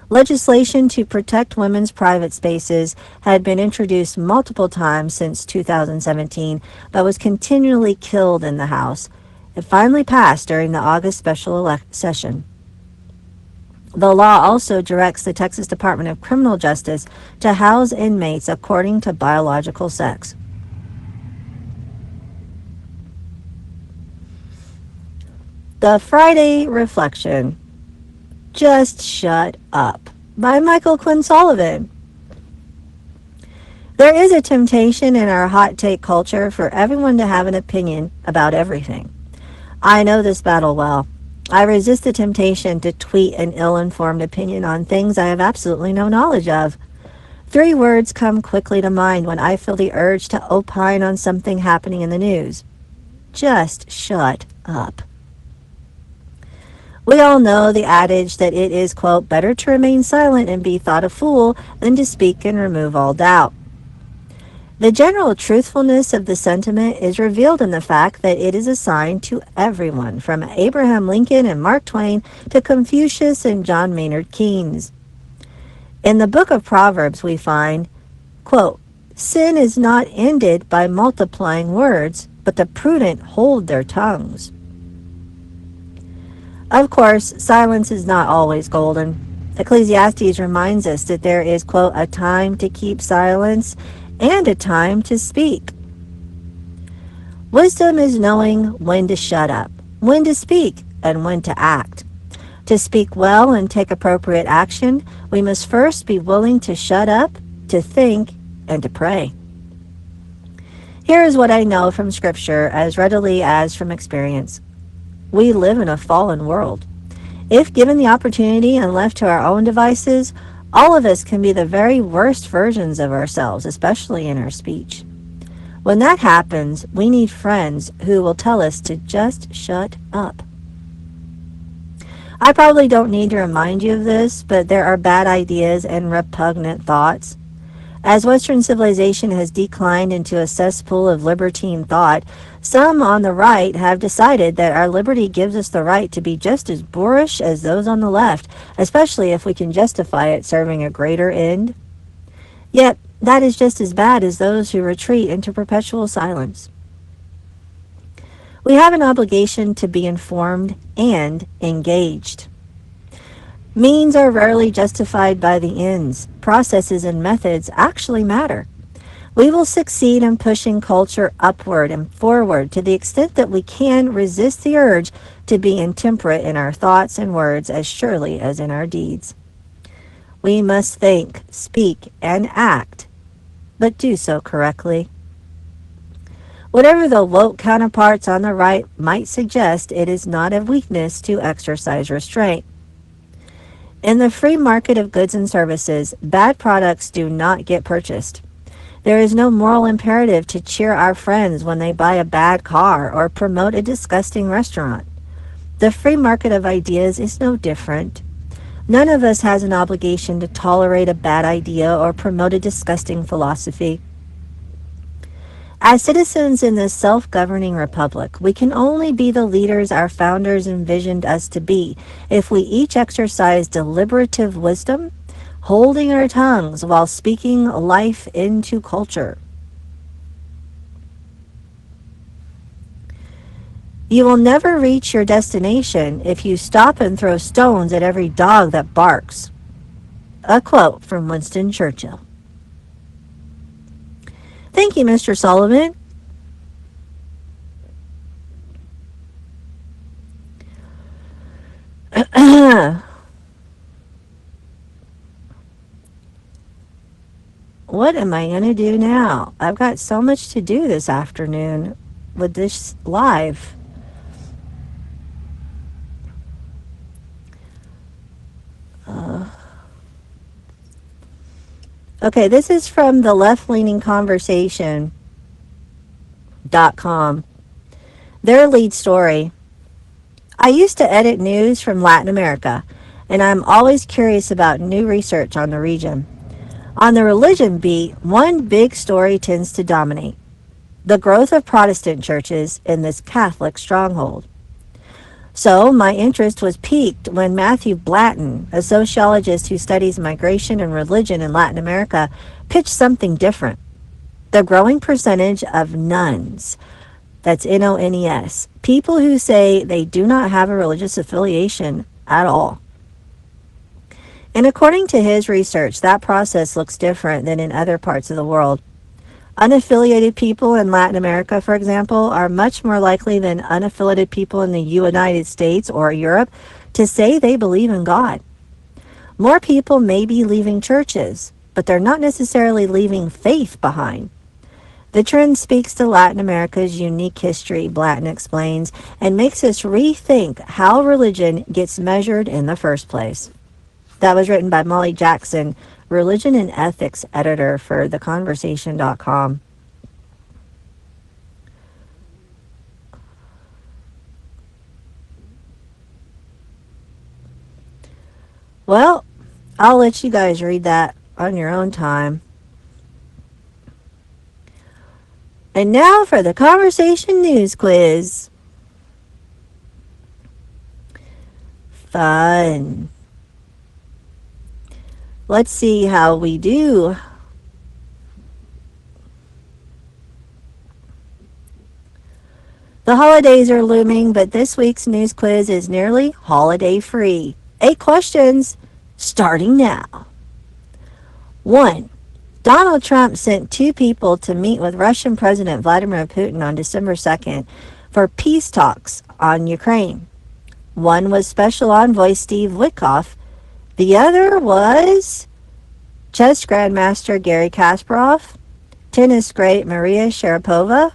Legislation to protect women's private spaces had been introduced multiple times since 2017, but was continually killed in the House. It finally passed during the August special session. The law also directs the Texas Department of Criminal Justice to house inmates according to biological sex. The Friday Reflection, Just Shut Up, by Michael Quinn Sullivan. There is a temptation in our hot take culture for everyone to have an opinion about everything. I know this battle well. I resist the temptation to tweet an ill-informed opinion on things I have absolutely no knowledge of. 3 words come quickly to mind when I feel the urge to opine on something happening in the news. Just shut up. We all know the adage that it is, quote, better to remain silent and be thought a fool than to speak and remove all doubt. The general truthfulness of the sentiment is revealed in the fact that it is assigned to everyone, from Abraham Lincoln and Mark Twain to Confucius and John Maynard Keynes. In the book of Proverbs we find, quote, sin is not ended by multiplying words, but the prudent hold their tongues. Of course, silence is not always golden. Ecclesiastes reminds us that there is, quote, a time to keep silence and a time to speak. Wisdom is knowing when to shut up, when to speak, and when to act. To speak well and take appropriate action, we must first be willing to shut up, to think, and to pray. Here is what I know from Scripture as readily as from experience. We live in a fallen world. If given the opportunity and left to our own devices, all of us can be the very worst versions of ourselves, especially in our speech. When that happens, we need friends who will tell us to just shut up. I probably don't need to remind you of this, but there are bad ideas and repugnant thoughts. As Western civilization has declined into a cesspool of libertine thought, some on the right have decided that our liberty gives us the right to be just as boorish as those on the left, especially if we can justify it serving a greater end. Yet, that is just as bad as those who retreat into perpetual silence. We have an obligation to be informed and engaged. Means are rarely justified by the ends. Processes and methods actually matter. We will succeed in pushing culture upward and forward to the extent that we can resist the urge to be intemperate in our thoughts and words as surely as in our deeds. We must think, speak, and act, but do so correctly. Whatever the woke counterparts on the right might suggest, it is not a weakness to exercise restraint. In the free market of goods and services, bad products do not get purchased. There is no moral imperative to cheer our friends when they buy a bad car or promote a disgusting restaurant. The free market of ideas is no different. None of us has an obligation to tolerate a bad idea or promote a disgusting philosophy. As citizens in this self-governing republic, we can only be the leaders our founders envisioned us to be if we each exercise deliberative wisdom, holding our tongues while speaking life into culture. You will never reach your destination if you stop and throw stones at every dog that barks. A quote from Winston Churchill. Thank you, Mr. Sullivan. What am I going to do now? I've got so much to do this afternoon with this live. Okay, this is from the left-leaning conversation.com. Their lead story. I used to edit news from Latin America, and I'm always curious about new research on the region. On the religion beat, one big story tends to dominate: the growth of Protestant churches in this Catholic stronghold. So my interest was piqued when Matthew Blatton, a sociologist who studies migration and religion in Latin America, pitched something different: the growing percentage of nuns. That's N-O-N-E-S. People who say they do not have a religious affiliation at all. And according to his research, that process looks different than in other parts of the world. Unaffiliated people in Latin America, for example, are much more likely than unaffiliated people in the United States or Europe to say they believe in God. More people may be leaving churches, but they're not necessarily leaving faith behind. The trend speaks to Latin America's unique history, Blatton explains, and makes us rethink how religion gets measured in the first place. That was written by Molly Jackson, religion and ethics editor for theconversation.com. Well, I'll let you guys read that on your own time. And now for the Conversation News Quiz. Fun. Let's see how we do. The holidays are looming, but this week's news quiz is nearly holiday free. 8 questions, starting now. 1. Donald Trump sent 2 people to meet with Russian President Vladimir Putin on December 2nd for peace talks on Ukraine. One was Special Envoy Steve Witkoff. The other was chess grandmaster Garry Kasparov, tennis great Maria Sharapova,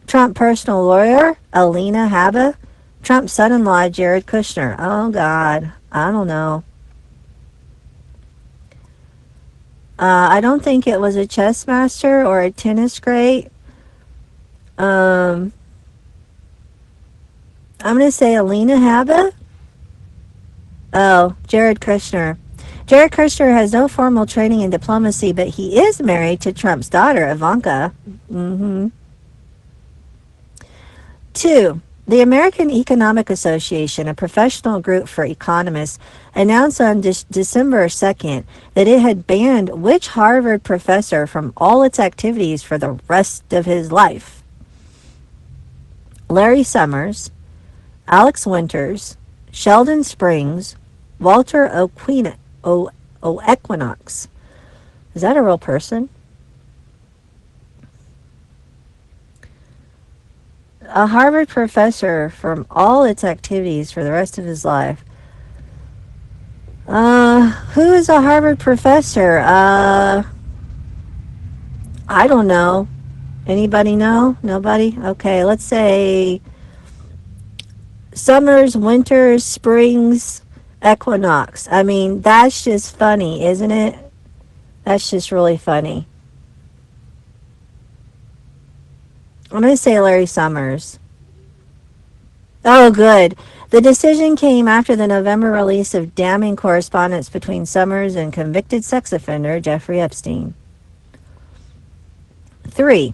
Trump personal lawyer Alina Habba, Trump's son-in-law Jared Kushner. Oh, God. I don't know. I don't think it was a chess master or a tennis great. I'm going to say Alina Habba. Oh, Jared Kushner. Jared Kushner has no formal training in diplomacy, but he is married to Trump's daughter, Ivanka. 2. The American Economic Association, a professional group for economists, announced on December 2nd that it had banned which Harvard professor from all its activities for the rest of his life? Larry Summers, Alex Winters, Sheldon Springs, Walter Equinox. Is that a real person? A Harvard professor from all its activities for the rest of his life. Who is a Harvard professor? I don't know. Anybody know? Nobody? Okay, let's say Summers, Winters, Springs, Equinox. I mean, that's just funny, isn't it? That's just really funny. I'm going to say Larry Summers. Oh, good. The decision came after the November release of damning correspondence between Summers and convicted sex offender Jeffrey Epstein. 3.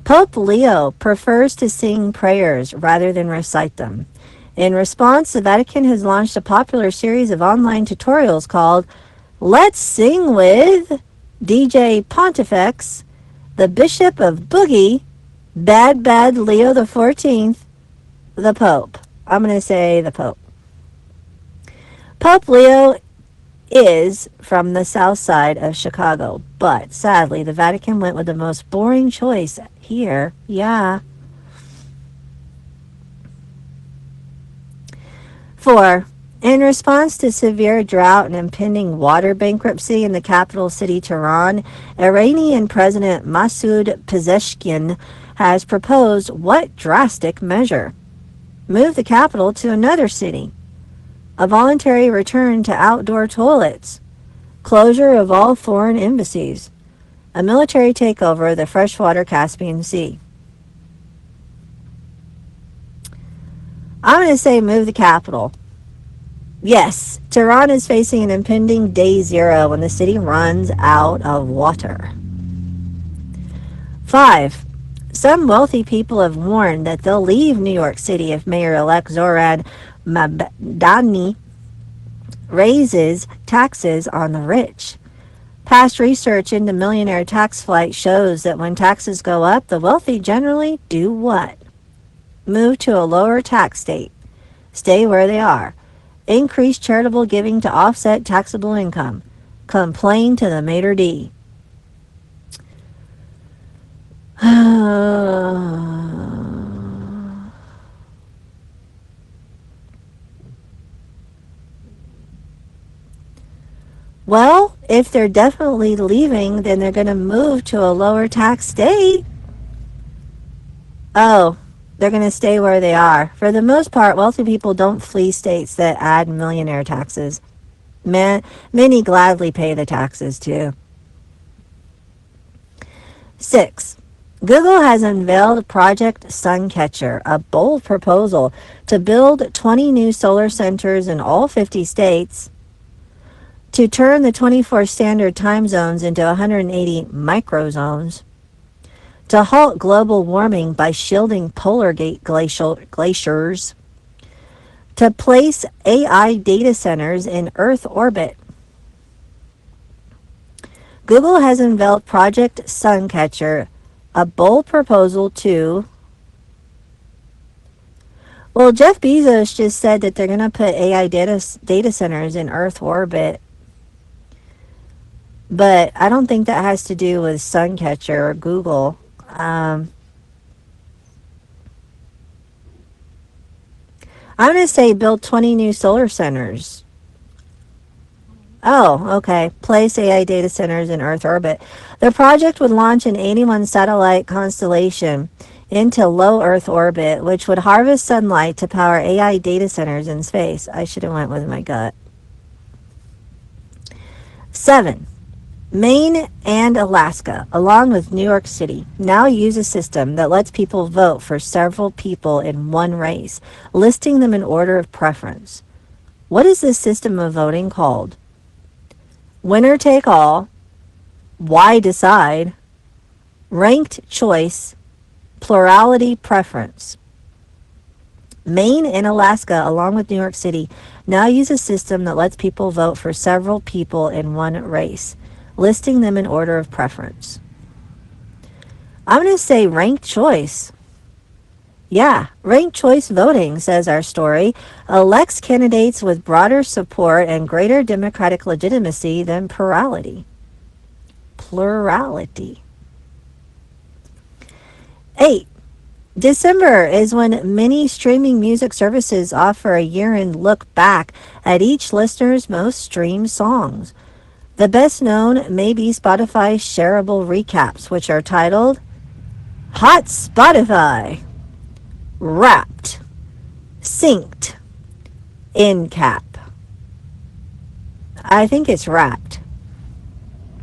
Pope Leo prefers to sing prayers rather than recite them. In response, the Vatican has launched a popular series of online tutorials called Let's Sing with DJ Pontifex, the Bishop of Boogie, Bad Leo the 14th, the Pope. I'm going to say the Pope. Pope Leo is from the south side of Chicago, but sadly, the Vatican went with the most boring choice here. Yeah. 4. In response to severe drought and impending water bankruptcy in the capital city, Tehran, Iranian President Masoud Pezeshkian has proposed what drastic measure? Move the capital to another city. A voluntary return to outdoor toilets. Closure of all foreign embassies. A military takeover of the freshwater Caspian Sea. I'm going to say move the capital. Yes, Tehran is facing an impending day zero when the city runs out of water. 5. Some wealthy people have warned that they'll leave New York City if Mayor-elect Zoran Mamdani raises taxes on the rich. Past research into millionaire tax flight shows that when taxes go up, the wealthy generally do what? Move to a lower tax state. Stay where they are. Increase charitable giving to offset taxable income. Complain to the maitre d'. Well, if they're definitely leaving, then they're going to move to a lower tax state. Oh, they're going to stay where they are. For the most part, wealthy people don't flee states that add millionaire taxes. Many gladly pay the taxes, too. 6. Google has unveiled Project Suncatcher, a bold proposal to build 20 new solar centers in all 50 states to turn the 24 standard time zones into 180 microzones, to halt global warming by shielding polar glaciers, to place AI data centers in Earth orbit. Google has unveiled Project Suncatcher, a bold proposal to... Well, Jeff Bezos just said that they're going to put AI data centers in Earth orbit. But I don't think that has to do with Suncatcher or Google. I'm going to say build 20 new solar centers. Oh, okay. Place AI data centers in Earth orbit. The project would launch an 81 satellite constellation into low Earth orbit, which would harvest sunlight to power AI data centers in space. I should have went with my gut. 7. Maine and Alaska, along with New York City, now use a system that lets people vote for several people in one race, listing them in order of preference. What is this system of voting called? Winner take all, why decide, ranked choice, plurality preference. Maine and Alaska, along with New York City, now use a system that lets people vote for several people in one race, listing them in order of preference. I'm going to say ranked choice. Yeah, ranked choice voting, says our story, elects candidates with broader support and greater democratic legitimacy than plurality. Plurality. 8. December is when many streaming music services offer a year-end look back at each listener's most streamed songs. The best known may be Spotify's shareable recaps, which are titled Hot Spotify, Wrapped, Synced, In Cap. I think it's Wrapped.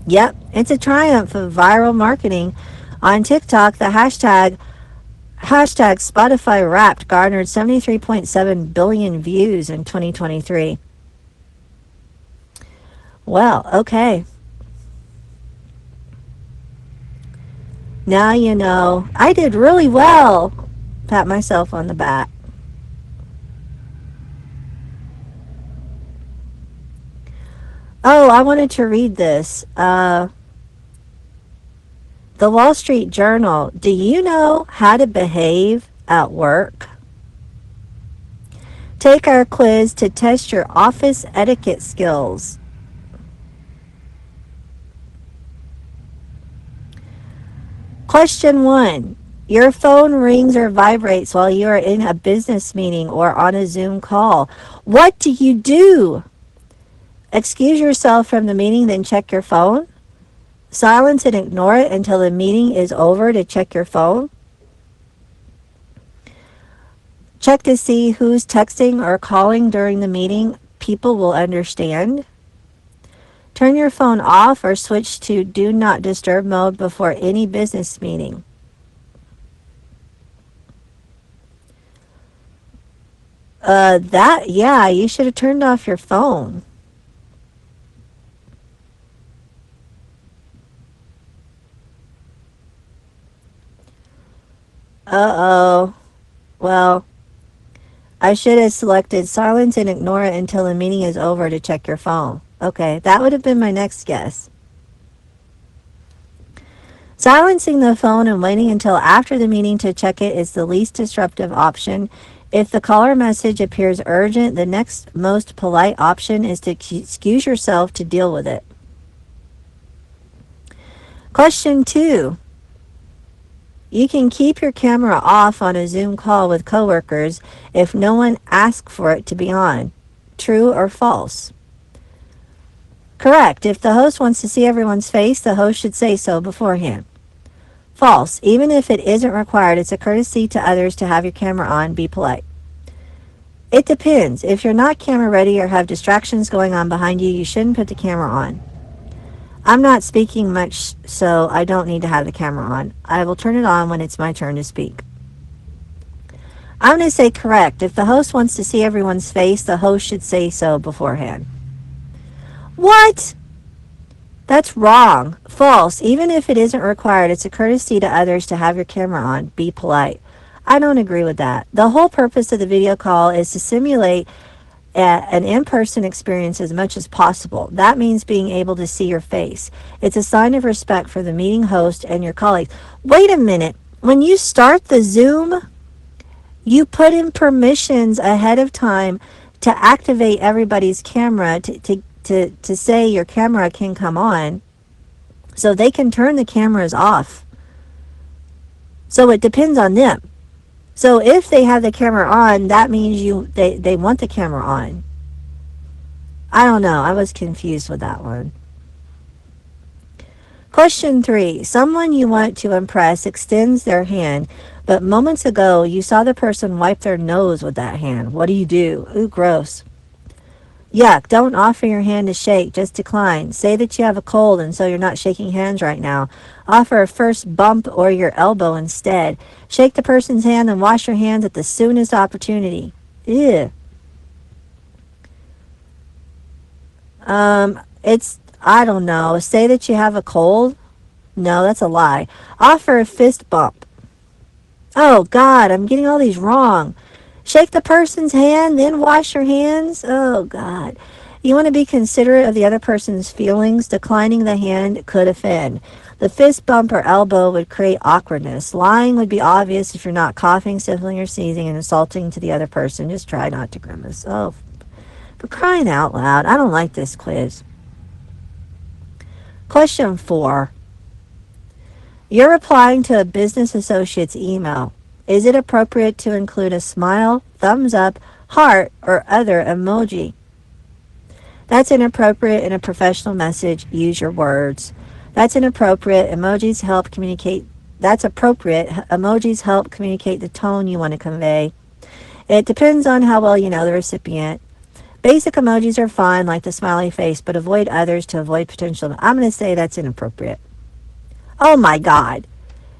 Yep, it's a triumph of viral marketing. On TikTok, the hashtag Hashtag Spotify Wrapped garnered 73.7 billion views in 2023. Well, okay. Now you know. I did really well. Pat myself on the back. Oh, I wanted to read this. The Wall Street Journal. Do you know how to behave at work? Take our quiz to test your office etiquette skills. Question 1. Your phone rings or vibrates while you are in a business meeting or on a Zoom call. What do you do? Excuse yourself from the meeting, then check your phone? Silence and ignore it until the meeting is over to check your phone? Check to see who's texting or calling during the meeting. People will understand. Turn your phone off or switch to Do Not Disturb mode before any business meeting. Yeah, you should have turned off your phone. Uh-oh. Well, I should have selected silence and ignore it until the meeting is over to check your phone. Okay, that would have been my next guess. Silencing the phone and waiting until after the meeting to check it is the least disruptive option. If the caller message appears urgent, the next most polite option is to excuse yourself to deal with it. Question 2. You can keep your camera off on a Zoom call with coworkers if no one asks for it to be on. True or false? Correct. If the host wants to see everyone's face, the host should say so beforehand. False. Even if it isn't required, it's a courtesy to others to have your camera on. Be polite. It depends. If you're not camera ready or have distractions going on behind you, you shouldn't put the camera on. I'm not speaking much, so I don't need to have the camera on. I will turn it on when it's my turn to speak. I'm going to say correct. If the host wants to see everyone's face, the host should say so beforehand. What? That's wrong. False. Even if it isn't required, it's a courtesy to others to have your camera on. Be polite. I don't agree with that. The whole purpose of the video call is to simulate an in-person experience as much as possible. That means being able to see your face. It's a sign of respect for the meeting host and your colleagues. Wait a minute. When you start the Zoom, you put in permissions ahead of time to activate everybody's camera to say your camera can come on, so they can turn the cameras off. So it depends on them. So if they have the camera on, that means they want the camera on. I don't know. I was confused with that one. Question 3. Someone you want to impress extends their hand, but moments ago you saw the person wipe their nose with that hand. What do you do? Ooh, gross. Yuck, don't offer your hand to shake, just decline. Say that you have a cold and so you're not shaking hands right now. Offer a first bump or your elbow instead. Shake the person's hand and wash your hands at the soonest opportunity. Ew. I don't know. Say that you have a cold? No, that's a lie. Offer a fist bump. Oh, God, I'm getting all these wrong. Shake the person's hand, then wash your hands. Oh, God. You want to be considerate of the other person's feelings. Declining the hand could offend. The fist bump or elbow would create awkwardness. Lying would be obvious if you're not coughing, sniffling, or sneezing and insulting to the other person. Just try not to grimace. Oh, for crying out loud. I don't like this quiz. Question 4. You're replying to a business associate's email. Is it appropriate to include a smile, thumbs up, heart, or other emoji? That's inappropriate in a professional message. Use your words. That's inappropriate. Emojis help communicate. That's appropriate. Emojis help communicate the tone you want to convey. It depends on how well you know the recipient. Basic emojis are fine, like the smiley face, but avoid others to avoid potential. I'm going to say that's inappropriate. Oh my God.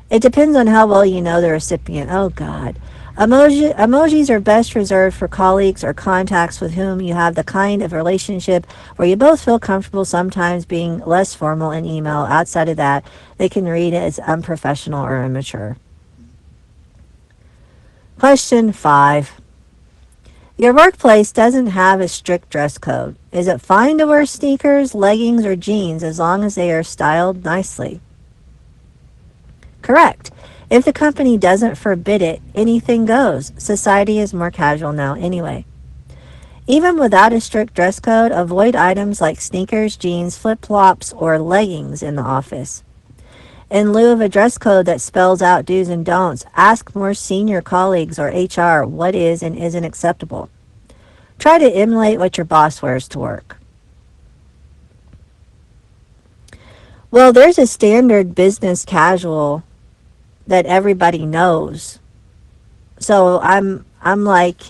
It depends on how well you know the recipient. Oh, God. Emojis are best reserved for colleagues or contacts with whom you have the kind of relationship where you both feel comfortable, sometimes being less formal in email. Outside of that, they can read as unprofessional or immature. Question 5. Your workplace doesn't have a strict dress code. Is it fine to wear sneakers, leggings, or jeans as long as they are styled nicely? Correct. If the company doesn't forbid it, anything goes. Society is more casual now anyway. Even without a strict dress code, avoid items like sneakers, jeans, flip-flops, or leggings in the office. In lieu of a dress code that spells out do's and don'ts, ask more senior colleagues or HR what is and isn't acceptable. Try to emulate what your boss wears to work. Well, there's a standard business casual that everybody knows. So I'm like,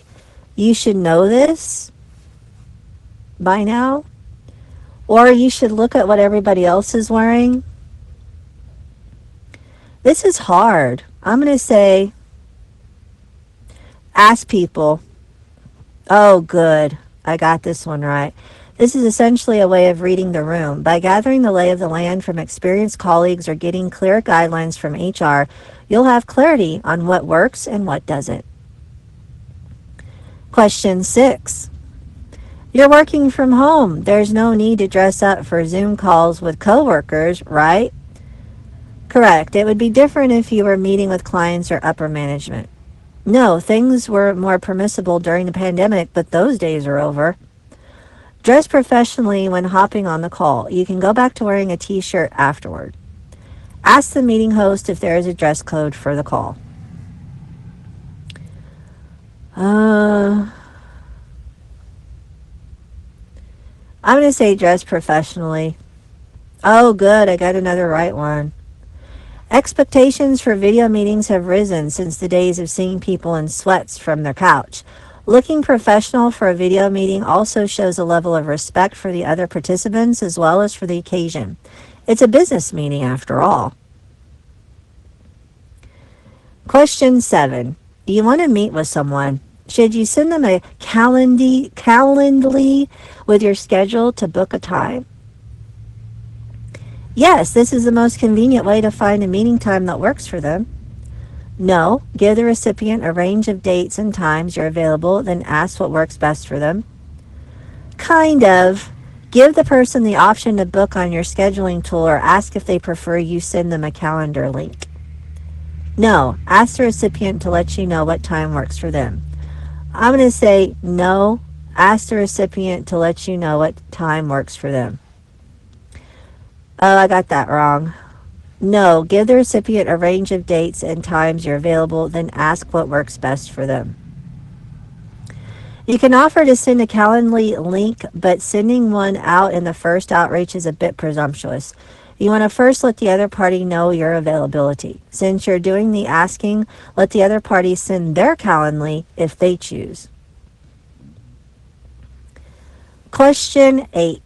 you should know this by now. Or you should look at what everybody else is wearing. This is hard. I'm going to say, ask people. Oh, good. I got this one right. This is essentially a way of reading the room. By gathering the lay of the land from experienced colleagues or getting clear guidelines from HR, you'll have clarity on what works and what doesn't. Question 6. You're working from home. There's no need to dress up for Zoom calls with coworkers, right? Correct. It would be different if you were meeting with clients or upper management. No, things were more permissible during the pandemic, but those days are over. Dress professionally when hopping on the call. You can go back to wearing a t-shirt afterward. Ask the meeting host if there is a dress code for the call. I'm going to say dress professionally. Oh, good. I got another right one. Expectations for video meetings have risen since the days of seeing people in sweats from their couch. Looking professional for a video meeting also shows a level of respect for the other participants as well as for the occasion. It's a business meeting after all. Question 7. You want to meet with someone. Should you send them a Calendly with your schedule to book a time? Yes, this is the most convenient way to find a meeting time that works for them. No, give the recipient a range of dates and times you're available, then ask what works best for them. Kind of. Give the person the option to book on your scheduling tool or ask if they prefer you send them a calendar link. No, ask the recipient to let you know what time works for them. I'm going to say no, ask the recipient to let you know what time works for them. Oh, I got that wrong. No, give the recipient a range of dates and times you're available, then ask what works best for them. You can offer to send a Calendly link, but sending one out in the first outreach is a bit presumptuous. You want to first let the other party know your availability. Since you're doing the asking, let the other party send their Calendly if they choose. Question 8.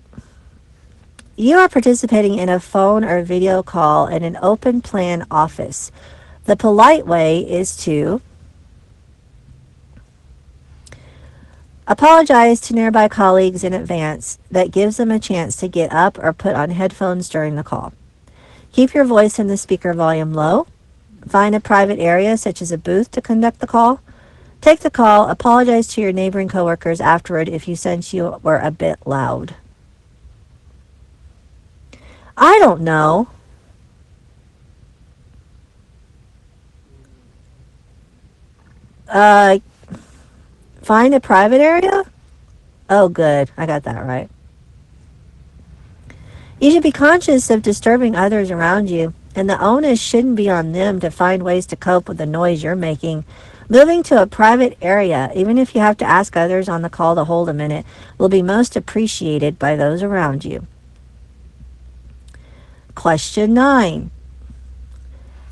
You are participating in a phone or video call in an open plan office. The polite way is to apologize to nearby colleagues in advance. That gives them a chance to get up or put on headphones during the call. Keep your voice and the speaker volume low. Find a private area such as a booth to conduct the call. Take the call. Apologize to your neighboring coworkers afterward if you sense you were a bit loud. I don't know. Find a private area? Oh, good. I got that right. You should be conscious of disturbing others around you, and the onus shouldn't be on them to find ways to cope with the noise you're making. Moving to a private area, even if you have to ask others on the call to hold a minute, will be most appreciated by those around you. Question 9.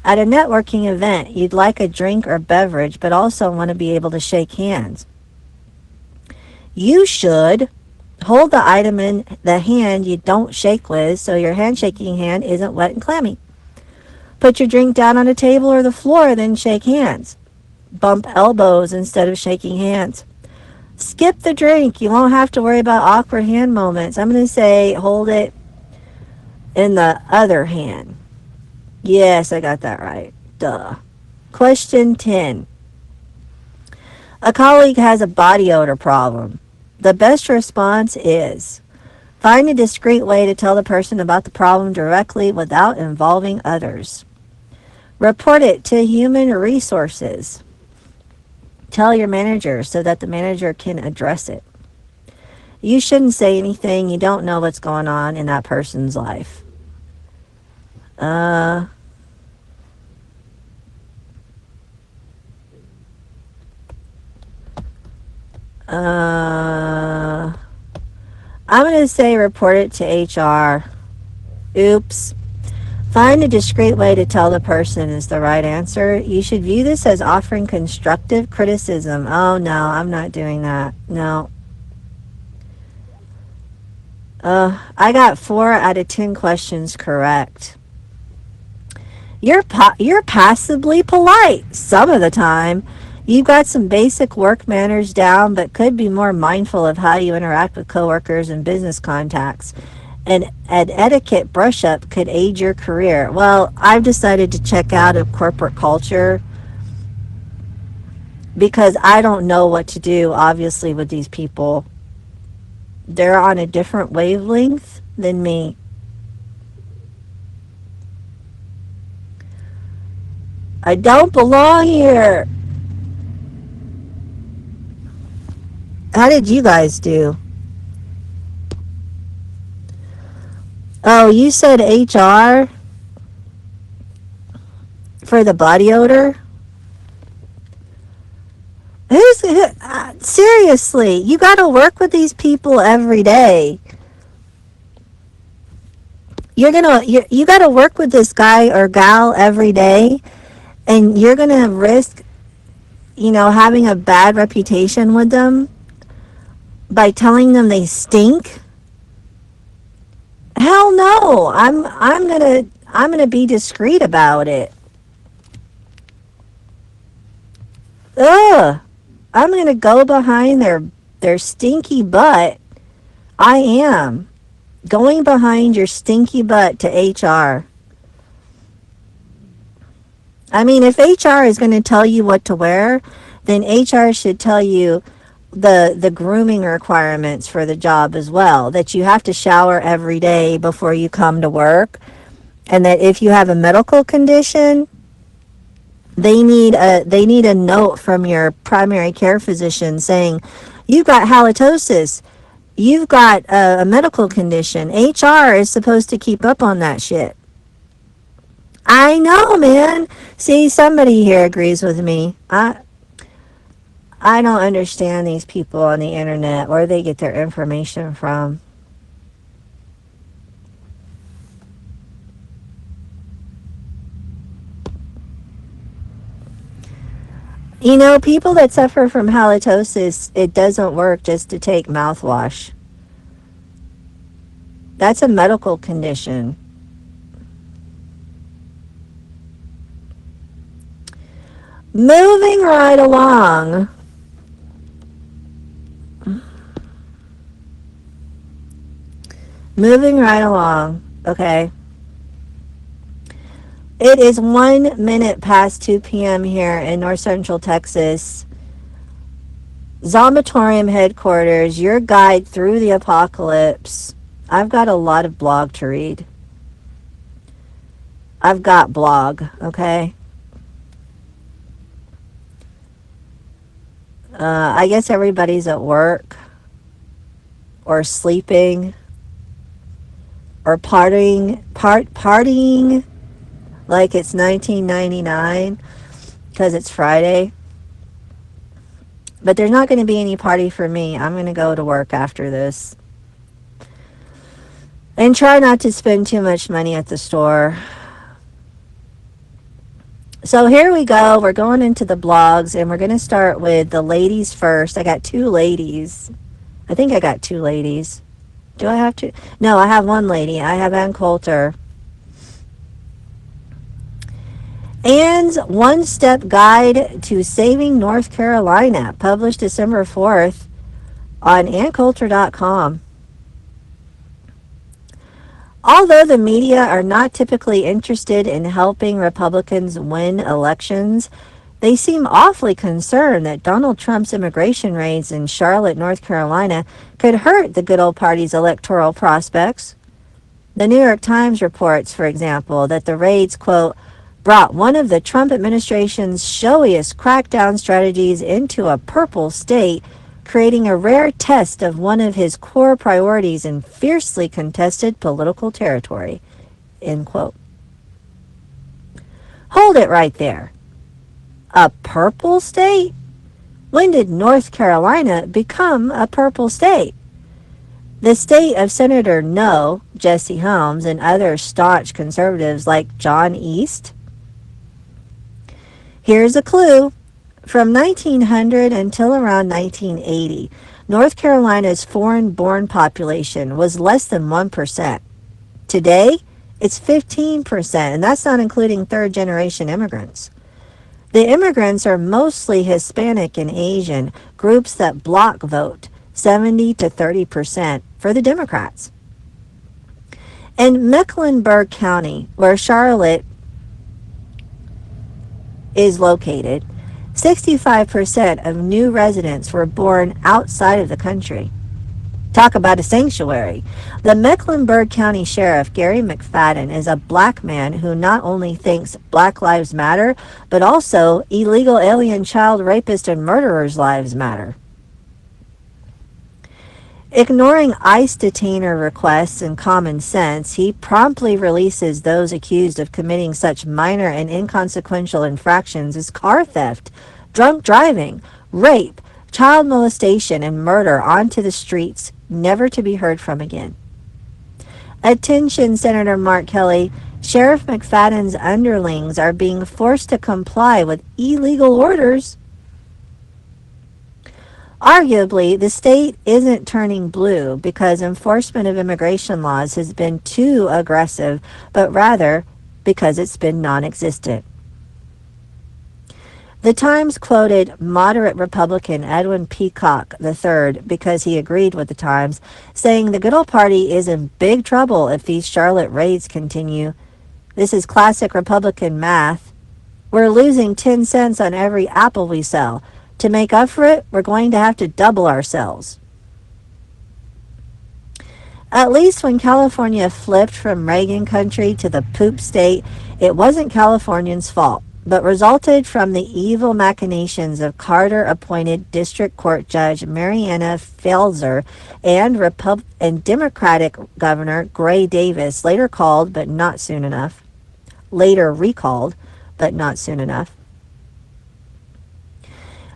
At a networking event, you'd like a drink or beverage, but also want to be able to shake hands. You should hold the item in the hand you don't shake with so your handshaking hand isn't wet and clammy. Put your drink down on a table or the floor, then shake hands. Bump elbows instead of shaking hands. Skip the drink. You won't have to worry about awkward hand moments. I'm going to say hold it in the other hand. Yes, I got that right. Duh. Question 10. A colleague has a body odor problem. The best response is find a discreet way to tell the person about the problem directly without involving others. Report it to human resources. Tell your manager so that the manager can address it. You shouldn't say anything. You don't know what's going on in that person's life. I'm going to say report it to HR. Oops. Find a discreet way to tell the person is the right answer. You should view this as offering constructive criticism. Oh, no, I'm not doing that. No. I got 4 out of 10 questions correct. You're passively polite some of the time. You've got some basic work manners down, but could be more mindful of how you interact with coworkers and business contacts. An etiquette brush-up could aid your career. Well, I've decided to check out of corporate culture because I don't know what to do, obviously, with these people. They're on a different wavelength than me. I don't belong here. How did you guys do? Oh, you said HR for the body odor? Seriously, you got to work with these people every day. You got to work with this guy or gal every day, and you're going to risk, having a bad reputation with them by telling them they stink. Hell no. I'm gonna be discreet about it. Ugh. I'm gonna go behind their stinky butt. I am going behind your stinky butt to HR. I mean, if HR is going to tell you what to wear, then HR should tell you the grooming requirements for the job as well, that you have to shower every day before you come to work, and that if you have a medical condition, they need a note from your primary care physician saying you've got halitosis, you've got a medical condition. HR is supposed to keep up on that shit. I know, man. See, somebody here agrees with me. I don't understand these people on the internet, where they get their information from. People that suffer from halitosis, it doesn't work just to take mouthwash. That's a medical condition. Moving right along. Okay. It is 1 minute past 2 p.m. here in North Central Texas. Zombatorium headquarters, your guide through the apocalypse. I've got a lot of blog to read. I've got blog, okay? I guess everybody's at work or sleeping or partying like it's 1999 because it's Friday. But there's not going to be any party for me. I'm going to go to work after this. And try not to spend too much money at the store. So here we go. We're going into the blogs, and we're going to start with the ladies first. I got 2 ladies. I think I got 2 ladies. Do I have 2? No, I have 1 lady. I have Ann Coulter. Ann's One-Step Guide to Saving North Carolina, published December 4th on AnnCulture.com. Although the media are not typically interested in helping Republicans win elections, they seem awfully concerned that Donald Trump's immigration raids in Charlotte, North Carolina, could hurt the good old party's electoral prospects. The New York Times reports, for example, that the raids, quote, brought one of the Trump administration's showiest crackdown strategies into a purple state, creating a rare test of one of his core priorities in fiercely contested political territory, end quote. Hold it right there. A purple state? When did North Carolina become a purple state? The state of Senator No, Jesse Helms, and other staunch conservatives like John East? Here's a clue. From 1900 until around 1980, North Carolina's foreign-born population was less than 1%. Today, it's 15%, and that's not including third-generation immigrants. The immigrants are mostly Hispanic and Asian, groups that block vote, 70 to 30% for the Democrats. In Mecklenburg County, where Charlotte is located, 65% of new residents were born outside of the country. Talk about a sanctuary. The Mecklenburg County Sheriff, Gary McFadden, is a black man who not only thinks Black Lives Matter, but also illegal alien child rapist and murderers' lives matter. Ignoring ICE detainer requests and common sense, he promptly releases those accused of committing such minor and inconsequential infractions as car theft, drunk driving, rape, child molestation, and murder onto the streets, never to be heard from again. Attention, Senator Mark Kelly. Sheriff McFadden's underlings are being forced to comply with illegal orders. Arguably, the state isn't turning blue because enforcement of immigration laws has been too aggressive, but rather because it's been non-existent. The Times quoted moderate Republican Edwin Peacock III because he agreed with the Times, saying the good old party is in big trouble if these Charlotte raids continue. This is classic Republican math. We're losing 10 cents on every apple we sell. To make up for it, we're going to have to double ourselves. At least when California flipped from Reagan country to the poop state, it wasn't Californians' fault, but resulted from the evil machinations of Carter-appointed District Court Judge Marianna Felser and Democratic Governor Gray Davis, later recalled, but not soon enough.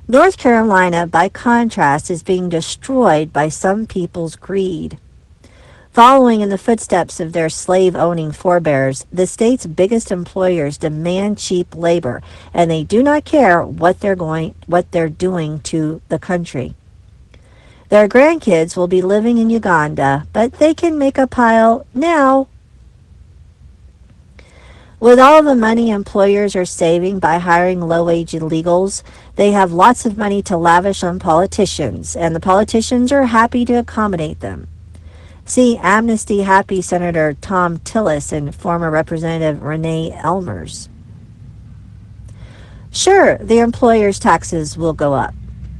North Carolina, by contrast, is being destroyed by some people's greed. Following in the footsteps of their slave-owning forebears, the state's biggest employers demand cheap labor, and they do not care what they're doing to the country. Their grandkids will be living in Uganda, but they can make a pile now. With all the money employers are saving by hiring low-wage illegals, they have lots of money to lavish on politicians, and the politicians are happy to accommodate them. See Amnesty-happy Senator Tom Tillis and former Representative Renee Elmers. Sure, the employers' taxes will go up.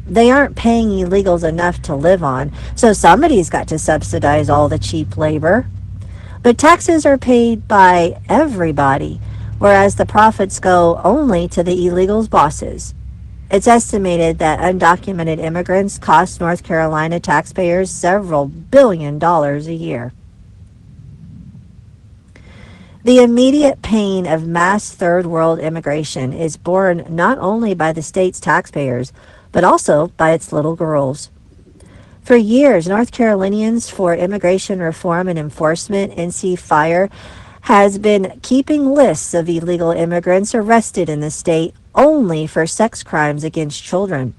They aren't paying illegals enough to live on, so somebody's got to subsidize all the cheap labor. But taxes are paid by everybody, whereas the profits go only to the illegals' bosses. It's estimated that undocumented immigrants cost North Carolina taxpayers several $billion a year. The immediate pain of mass third world immigration is borne not only by the state's taxpayers, but also by its little girls. For years, North Carolinians for Immigration Reform and Enforcement, NC FIRE, has been keeping lists of illegal immigrants arrested in the state only for sex crimes against children.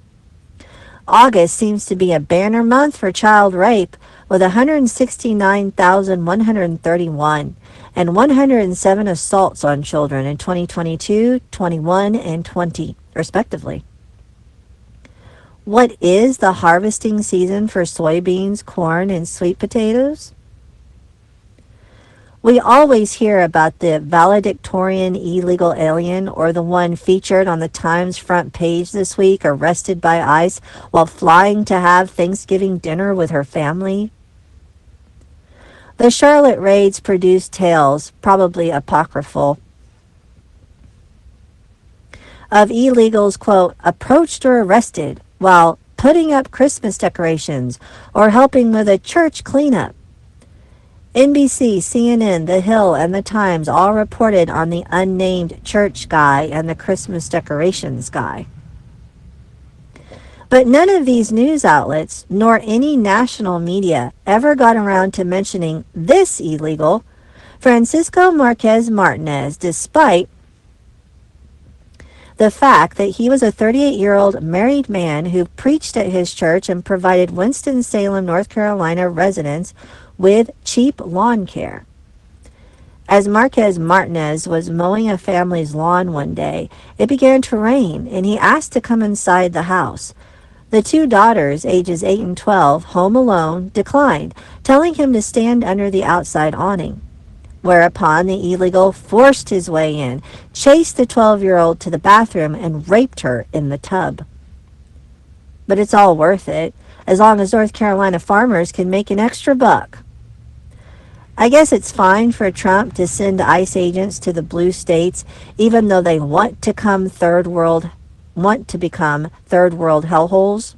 August seems to be a banner month for child rape, with 169,131, and 107 assaults on children in 2022, 21, and 20, respectively. What is the harvesting season for soybeans, corn, and sweet potatoes? We always hear about the valedictorian illegal alien, or the one featured on the Times front page this week, arrested by ICE while flying to have Thanksgiving dinner with her family. The Charlotte raids produced tales, probably apocryphal, of illegals, quote, approached or arrested while putting up Christmas decorations or helping with a church cleanup. NBC, CNN, The Hill, and The Times all reported on the unnamed church guy and the Christmas decorations guy. But none of these news outlets, nor any national media, ever got around to mentioning this illegal, Francisco Marquez Martinez, despite the fact that he was a 38-year-old married man who preached at his church and provided Winston-Salem, North Carolina residents with cheap lawn care. As Marquez Martinez was mowing a family's lawn one day, it began to rain, and he asked to come inside the house. The two daughters, ages 8 and 12, home alone, declined, telling him to stand under the outside awning. Whereupon the illegal forced his way in, chased the 12-year-old to the bathroom, and raped her in the tub. But it's all worth it, as long as North Carolina farmers can make an extra buck. I guess it's fine for Trump to send ICE agents to the blue states, even though they want to become third world hellholes.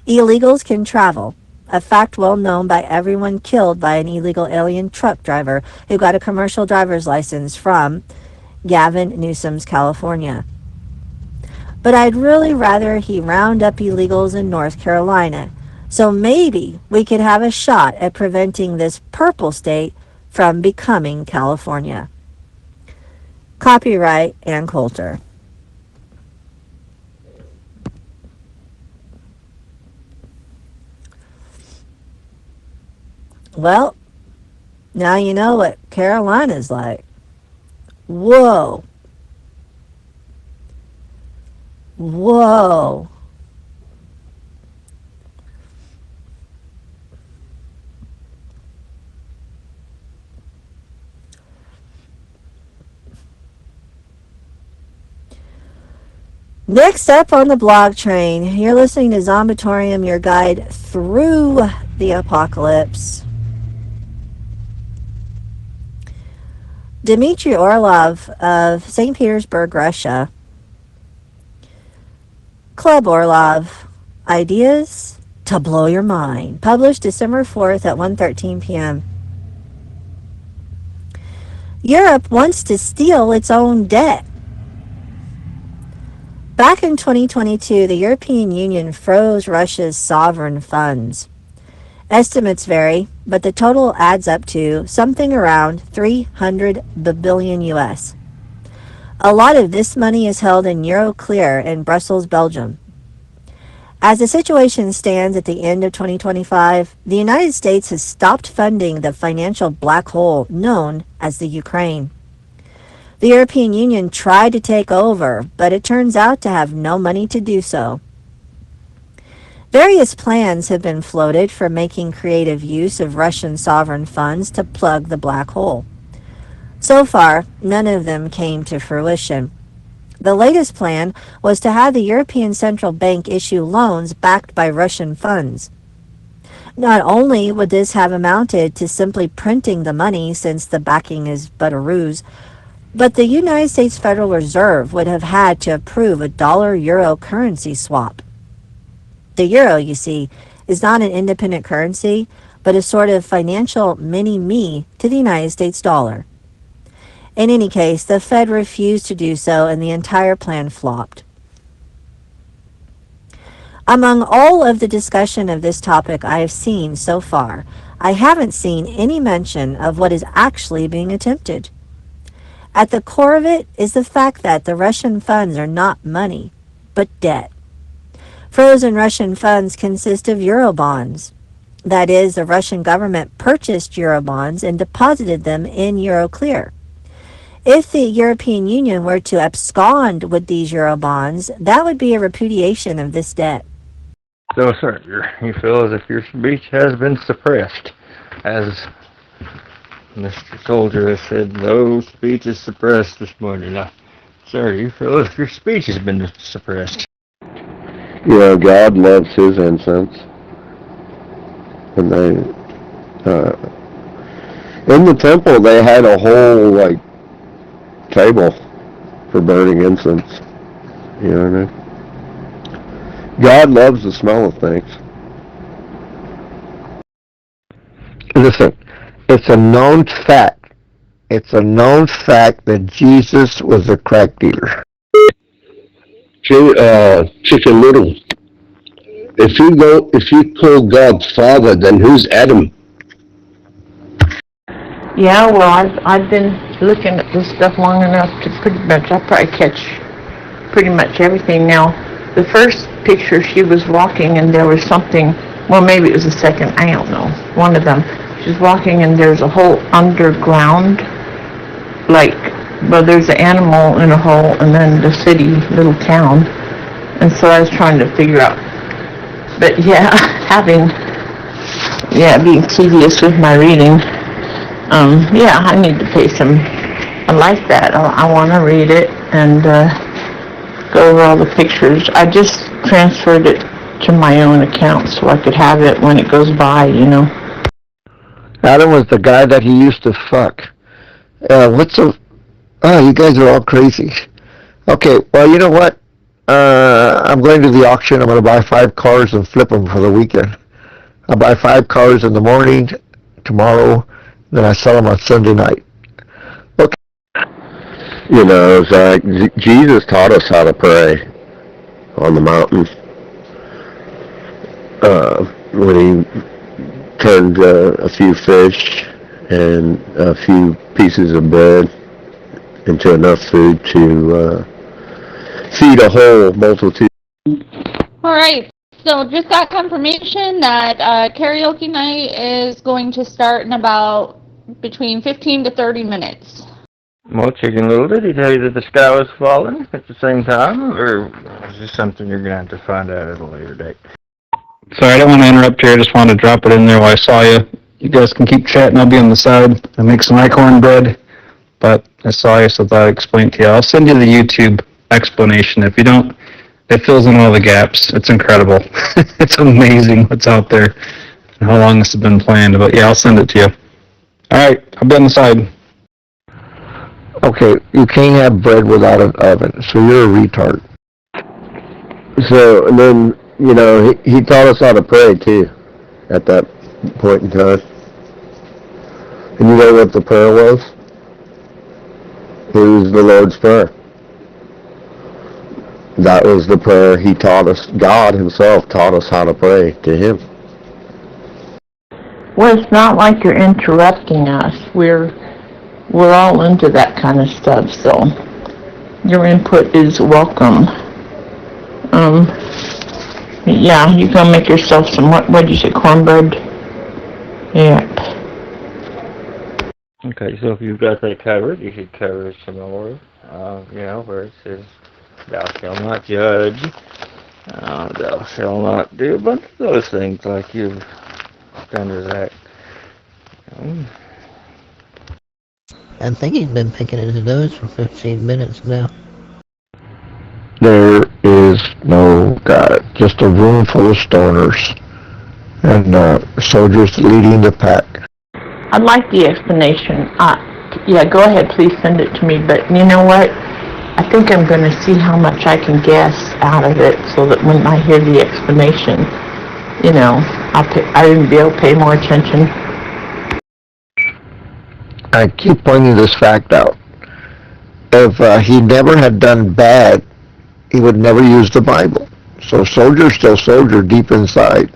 Illegals can travel, a fact well known by everyone killed by an illegal alien truck driver who got a commercial driver's license from Gavin Newsom's California. But I'd really rather he round up illegals in North Carolina, so maybe we could have a shot at preventing this purple state from becoming California. Copyright Ann Coulter. Well, now you know what Carolina's like. Whoa. Whoa. Next up on the blog train, you're listening to Zombatorium, your guide through the apocalypse. Dmitry Orlov of St. Petersburg, Russia. Club Orlov, Ideas to Blow Your Mind. Published December 4th at 1:13 p.m. Europe wants to steal its own debt. Back in 2022, the European Union froze Russia's sovereign funds. Estimates vary, but the total adds up to something around 300 billion US. A lot of this money is held in Euroclear in Brussels, Belgium. As the situation stands at the end of 2025, the United States has stopped funding the financial black hole known as the Ukraine. The European Union tried to take over, but it turns out to have no money to do so. Various plans have been floated for making creative use of Russian sovereign funds to plug the black hole. So far, none of them came to fruition. The latest plan was to have the European Central Bank issue loans backed by Russian funds. Not only would this have amounted to simply printing the money, since the backing is but a ruse, but the United States Federal Reserve would have had to approve a dollar-euro currency swap. The euro, you see, is not an independent currency, but a sort of financial mini-me to the United States dollar. In any case, the Fed refused to do so, and the entire plan flopped. Among all of the discussion of this topic I have seen so far, I haven't seen any mention of what is actually being attempted. At the core of it is the fact that the Russian funds are not money, but debt. Frozen Russian funds consist of euro bonds. That is, the Russian government purchased Eurobonds and deposited them in Euroclear. If the European Union were to abscond with these Eurobonds, that would be a repudiation of this debt. So, sir, you feel as if your speech has been suppressed, as Mr. Soldier has said, no speech is suppressed this morning. Now, sir, you feel as if your speech has been suppressed. You know, God loves his incense. And they, in the temple, they had a whole, like, table for burning incense. You know what I mean? God loves the smell of things. Listen, it's a known fact. It's a known fact that Jesus was a crack dealer. Chicken Little. If you call God Father, then who's Adam? Yeah, well, I've been looking at this stuff long enough to pretty much, I probably catch pretty much everything now. The first picture, she was walking and there was something, well, maybe it was the second, I don't know, one of them. She's walking and there's a whole underground, like, well, there's an animal in a hole and then the city, little town. And so I was trying to figure out, but yeah, being tedious with my reading, yeah, I need to pay some, I like that. I want to read it and go over all the pictures. I just transferred it to my own account so I could have it when it goes by, you know. Adam was the guy that he used to fuck. You guys are all crazy. Okay, well, you know what? I'm going to the auction. I'm going to buy 5 cars and flip them for the weekend. I'll buy 5 cars in the morning, tomorrow, then I sell them on Sunday night. Okay. You know, Zach, Jesus taught us how to pray on the mountain. When he turned a few fish and a few pieces of bread into enough food to feed a whole multitude. All right, so just got confirmation that karaoke night is going to start in about between 15 to 30 minutes. Well, Chicken Little, did he tell you that the sky was falling at the same time, or is this something you're going to have to find out at a later date? Sorry, I don't want to interrupt here. I just wanted to drop it in there while I saw you. You guys can keep chatting. I'll be on the side. I make some acorn bread, but I saw you, so I thought I'd explain to you. I'll send you the YouTube explanation. If you don't, it fills in all the gaps. It's incredible. It's amazing what's out there and how long this has been planned. But yeah, I'll send it to you. All right, I'll be on the side. Okay, you can't have bread without an oven, so you're a retard. So, and then, you know, he taught us how to pray, too, at that point in time. And you know what the prayer was? It was the Lord's Prayer. That was the prayer he taught us. God himself taught us how to pray to him. Well, it's not like you're interrupting us. We're all into that kind of stuff, so your input is welcome. Yeah, you can make yourself some, what did you say, cornbread? Yep. Okay, so if you've got that covered, you should cover some more, you know, where it says, thou shalt not judge, thou shalt not do a bunch of those things like you've done to Zach. I think he's been picking his nose for 15 minutes now. There is no God, just a room full of stoners and soldiers leading the pack. I'd like the explanation. Yeah, go ahead, please send it to me, but you know what? I think I'm going to see how much I can guess out of it so that when I hear the explanation, you know, I will be able to pay more attention. I keep pointing this fact out. If he never had done bad, he would never use the Bible. So soldier's still soldier deep inside.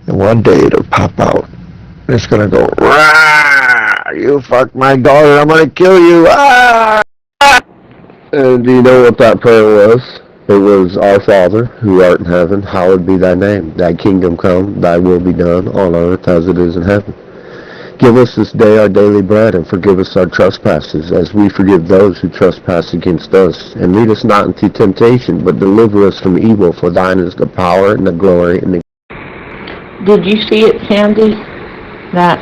And one day it'll pop out. And it's going to go, rah! You fucked my daughter, I'm going to kill you. Ah! And do you know what that prayer was? It was, Our Father, who art in heaven, hallowed be thy name. Thy kingdom come, thy will be done, on earth as it is in heaven. Give us this day our daily bread, and forgive us our trespasses, as we forgive those who trespass against us. And lead us not into temptation, but deliver us from evil. For thine is the power, and the glory, and the... Did you see it, Sandy? That,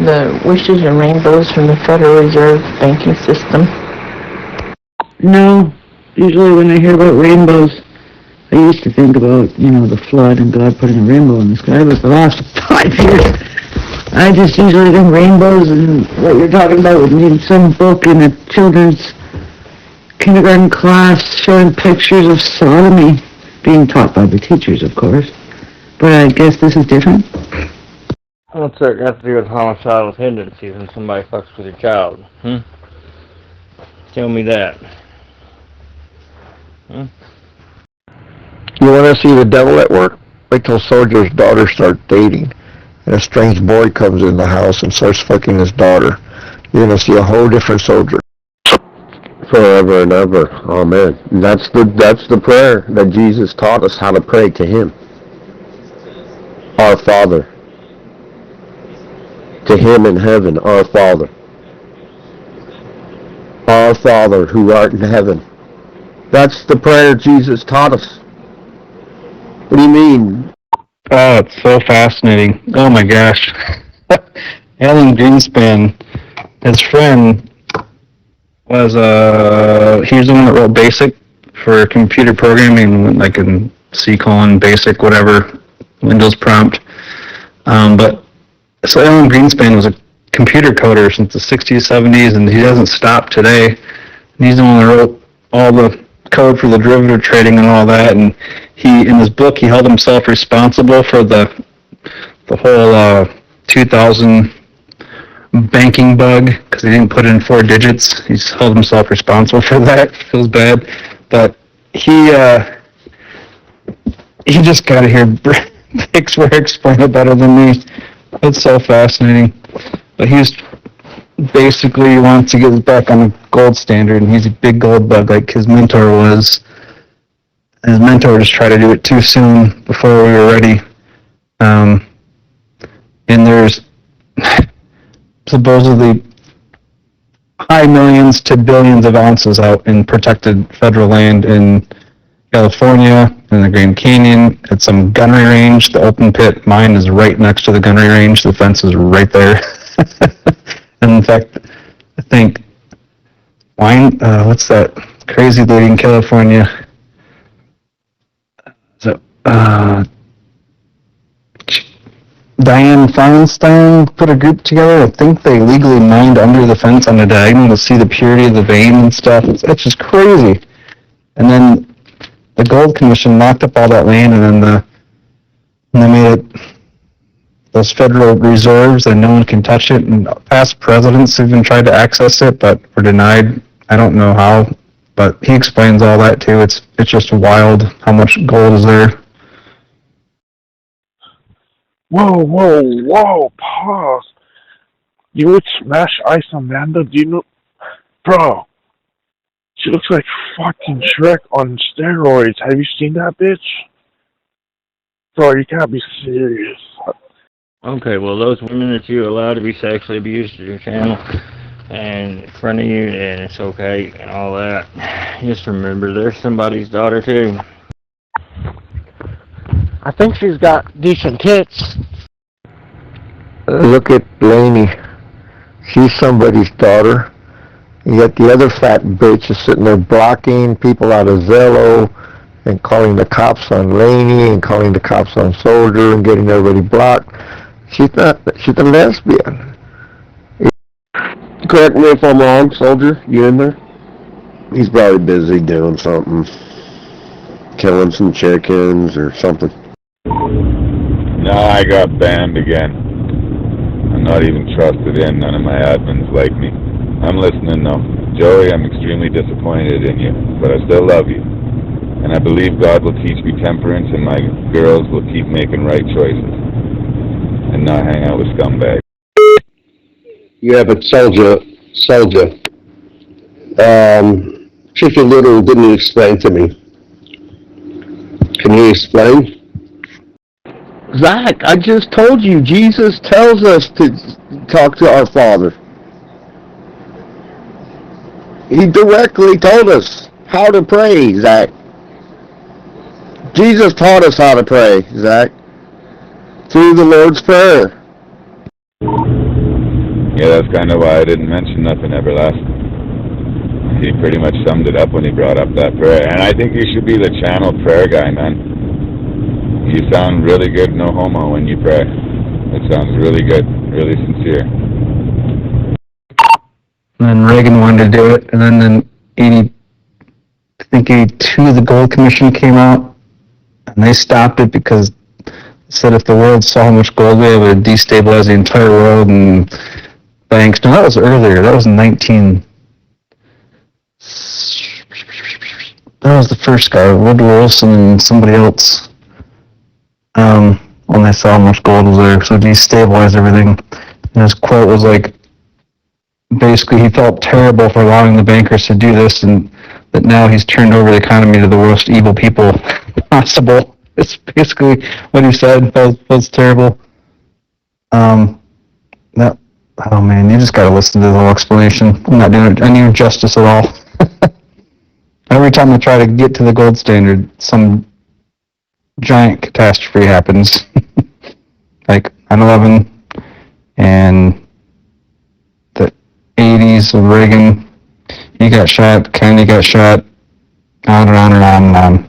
the wishes and rainbows from the Federal Reserve banking system? No. Usually when I hear about rainbows, I used to think about, the flood and God putting a rainbow in the sky, but the last 5 years, I just usually think rainbows and what you're talking about would need some book in a children's kindergarten class showing pictures of sodomy being taught by the teachers, of course. But I guess this is different. What's that got to do with homicidal tendencies when somebody fucks with your child? Tell me that. You want to see the devil at work? Wait till Soldier's daughter starts dating, and a strange boy comes in the house and starts fucking his daughter. You're going to see a whole different Soldier. Forever and ever. Amen. And that's the prayer that Jesus taught us how to pray to him. Our Father. To him in heaven, our Father. Our Father who art in heaven. That's the prayer Jesus taught us. What do you mean? Oh, it's so fascinating. Oh my gosh. Alan Greenspan, his friend, was he was the one that wrote BASIC for computer programming, like in C:, BASIC, whatever, Windows prompt. But so Alan Greenspan was a computer coder since the 60s, 70s, and he hasn't stopped today. And he's the one that wrote all the code for the derivative trading and all that, and in his book he held himself responsible for the whole 2000 banking bug because he didn't put in 4 digits. He's held himself responsible for that. Feels bad, but he just got to hear Dick Swear explain it better than me. It's so fascinating. But he's basically wants to get back on the gold standard, and he's a big gold bug like his mentor was. His mentor just tried to do it too soon before we were ready. And there's supposedly high millions to billions of ounces out in protected federal land in California, in the Grand Canyon, at some gunnery range. The open pit mine is right next to the gunnery range. The fence is right there. And in fact, I think what's that crazy lady in California? Diane Feinstein put a group together. I think they legally mined under the fence on the diagonal to see the purity of the vein and stuff. It's just crazy. And then the Gold Commission locked up all that land, and then they made it those federal reserves, and no one can touch it. And past presidents even tried to access it, but were denied. I don't know how, but he explains all that too. It's just wild how much gold is there. Whoa, pause. You would smash Ice Amanda? Do you know? Bro, she looks like fucking Shrek on steroids. Have you seen that bitch? Bro, you can't be serious. Okay, well, those women that you allow to be sexually abused at your channel and in front of you, and it's okay and all that, just remember there's somebody's daughter too. I think she's got decent tits. Look at Blaney. She's somebody's daughter. You got the other fat bitch is sitting there blocking people out of Zello and calling the cops on Laney and calling the cops on Soldier and getting everybody blocked. She's a lesbian. Correct me if I'm wrong, Soldier. You in there? He's probably busy doing something. Killing some chickens or something. No, I got banned again. I'm not even trusted in. None of my admins like me. I'm listening though. Joey, I'm extremely disappointed in you, but I still love you. And I believe God will teach me temperance, and my girls will keep making right choices and not hang out with scumbags. Yeah, but Soldier, Chicken Little didn't explain to me. Can you explain? Zach, I just told you, Jesus tells us to talk to our Father. He directly told us how to pray, Zach. Jesus taught us how to pray, Zach, through the Lord's Prayer. Yeah, that's kind of why I didn't mention nothing, Everlast. He pretty much summed it up when he brought up that prayer. And I think you should be the channel prayer guy, man. You sound really good, no homo, when you pray. It sounds really good, really sincere. And then Reagan wanted to do it, and then in 82, the Gold Commission came out, and they stopped it because they said if the world saw how much gold we have, it would destabilize the entire world and banks. No, that was earlier. That was in 19... That was the first guy, Woodrow Wilson and somebody else. When they saw how much gold was there, so destabilized everything. And his quote was like, basically he felt terrible for allowing the bankers to do this, and that now he's turned over the economy to the worst evil people possible. It's basically what he said. That was terrible. Oh man, you just gotta listen to the whole explanation. I'm not doing any justice at all. Every time I try to get to the gold standard, some giant catastrophe happens. Like 9/11 and the 80s of Reagan. He got shot, Kennedy got shot, on and on and on and on.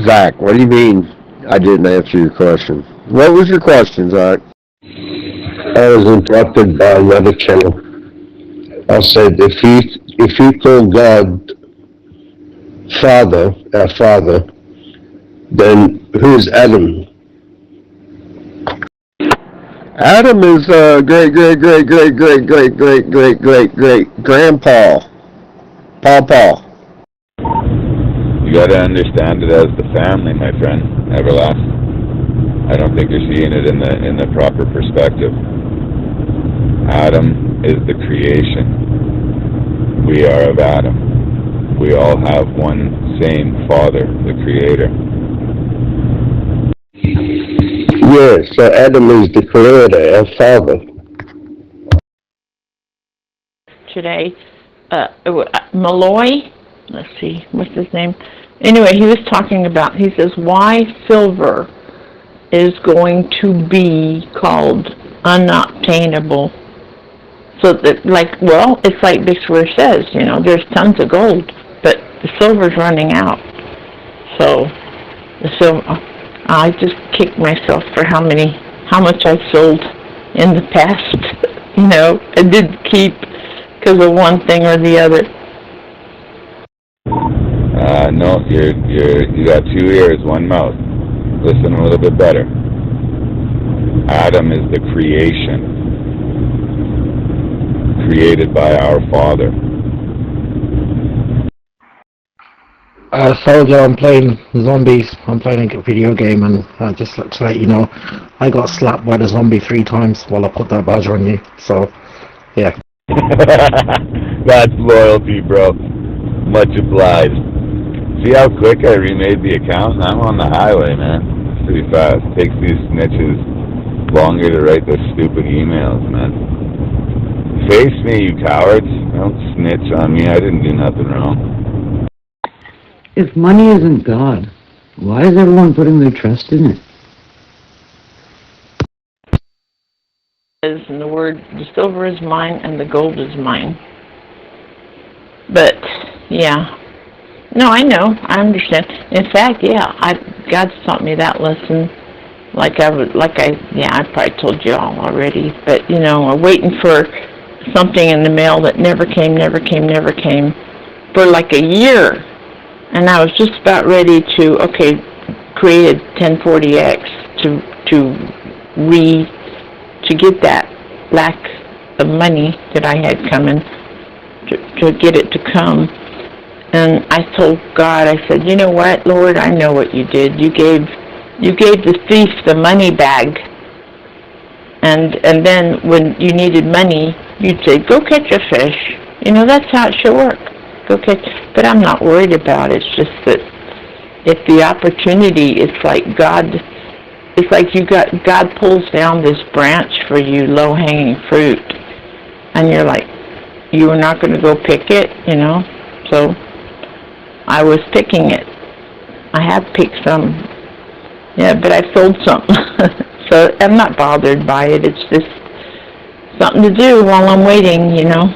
Zach, what do you mean I didn't answer your question? What was your question, Zach? I was interrupted by another channel. I said, if you call God Father, our Father, then who is Adam? Adam is great grandpa. Pawpaw. You gotta understand it as the family, my friend, Everlast. I don't think you're seeing it in the proper perspective. Adam is the creation. We are of Adam. We all have one same Father, the Creator. Yes, so Adam is the Creator, our Father. Today, Malloy, let's see, what's his name? Anyway, he was talking about, he says, why silver is going to be called unobtainable. So that, like, well, it's like this where it says, you know, there's tons of gold, but the silver's running out. So, the silver, I just kicked myself for how much I sold in the past. You know, I didn't keep because of one thing or the other. No, you got two ears, one mouth. Listen a little bit better. Adam is the creation, created by our Father. Soldier, I'm playing zombies. I'm playing a video game, and just to let you know, I got slapped by the zombie 3 times while I put that badge on you. So, yeah. That's loyalty, bro. Much obliged. See how quick I remade the account? I'm on the highway, man. It's pretty fast. Takes these snitches longer to write those stupid emails, man. Face me, you cowards. Don't snitch on me. I didn't do nothing wrong. If money isn't God, why is everyone putting their trust in it? In the word, the silver is mine and the gold is mine. But, yeah. No, I know. I understand. In fact, yeah, God's taught me that lesson. I probably told you all already. But, you know, I'm waiting for something in the mail that never came for like a year. And I was just about ready to, create a 1040X to get that lack of money that I had coming, to get it to come. And I told God, I said, you know what, Lord, I know what you did. You gave the thief the money bag. And then when you needed money, you'd say, go catch a fish. You know, that's how it should work. go catch. But I'm not worried about it. It's just that if the opportunity, it's like God pulls down this branch for you, low-hanging fruit, and you're like, you are not going to go pick it, you know? So I was picking it. I have picked some, yeah, but I've sold some. So I'm not bothered by it. It's just something to do while I'm waiting, you know?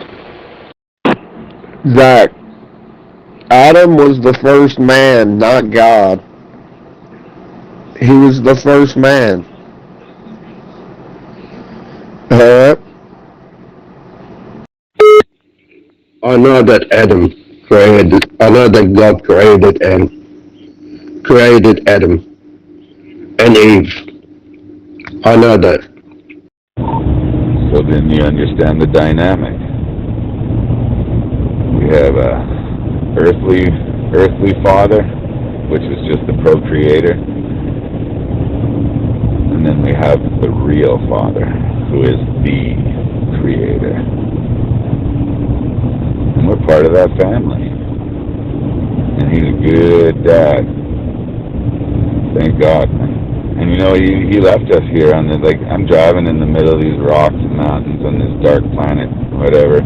Zach, Adam was the first man, not God. He was the first man. Alright? I know that I know that God created Adam and Eve. I know that. So then you understand the dynamic. We have a earthly father, which is just the procreator, and then we have the real father, who is the creator. And we're part of that family. And he's a good dad. Thank God, man. And you know, he left us here on the, like, I'm driving in the middle of these rocks and mountains on this dark planet, whatever.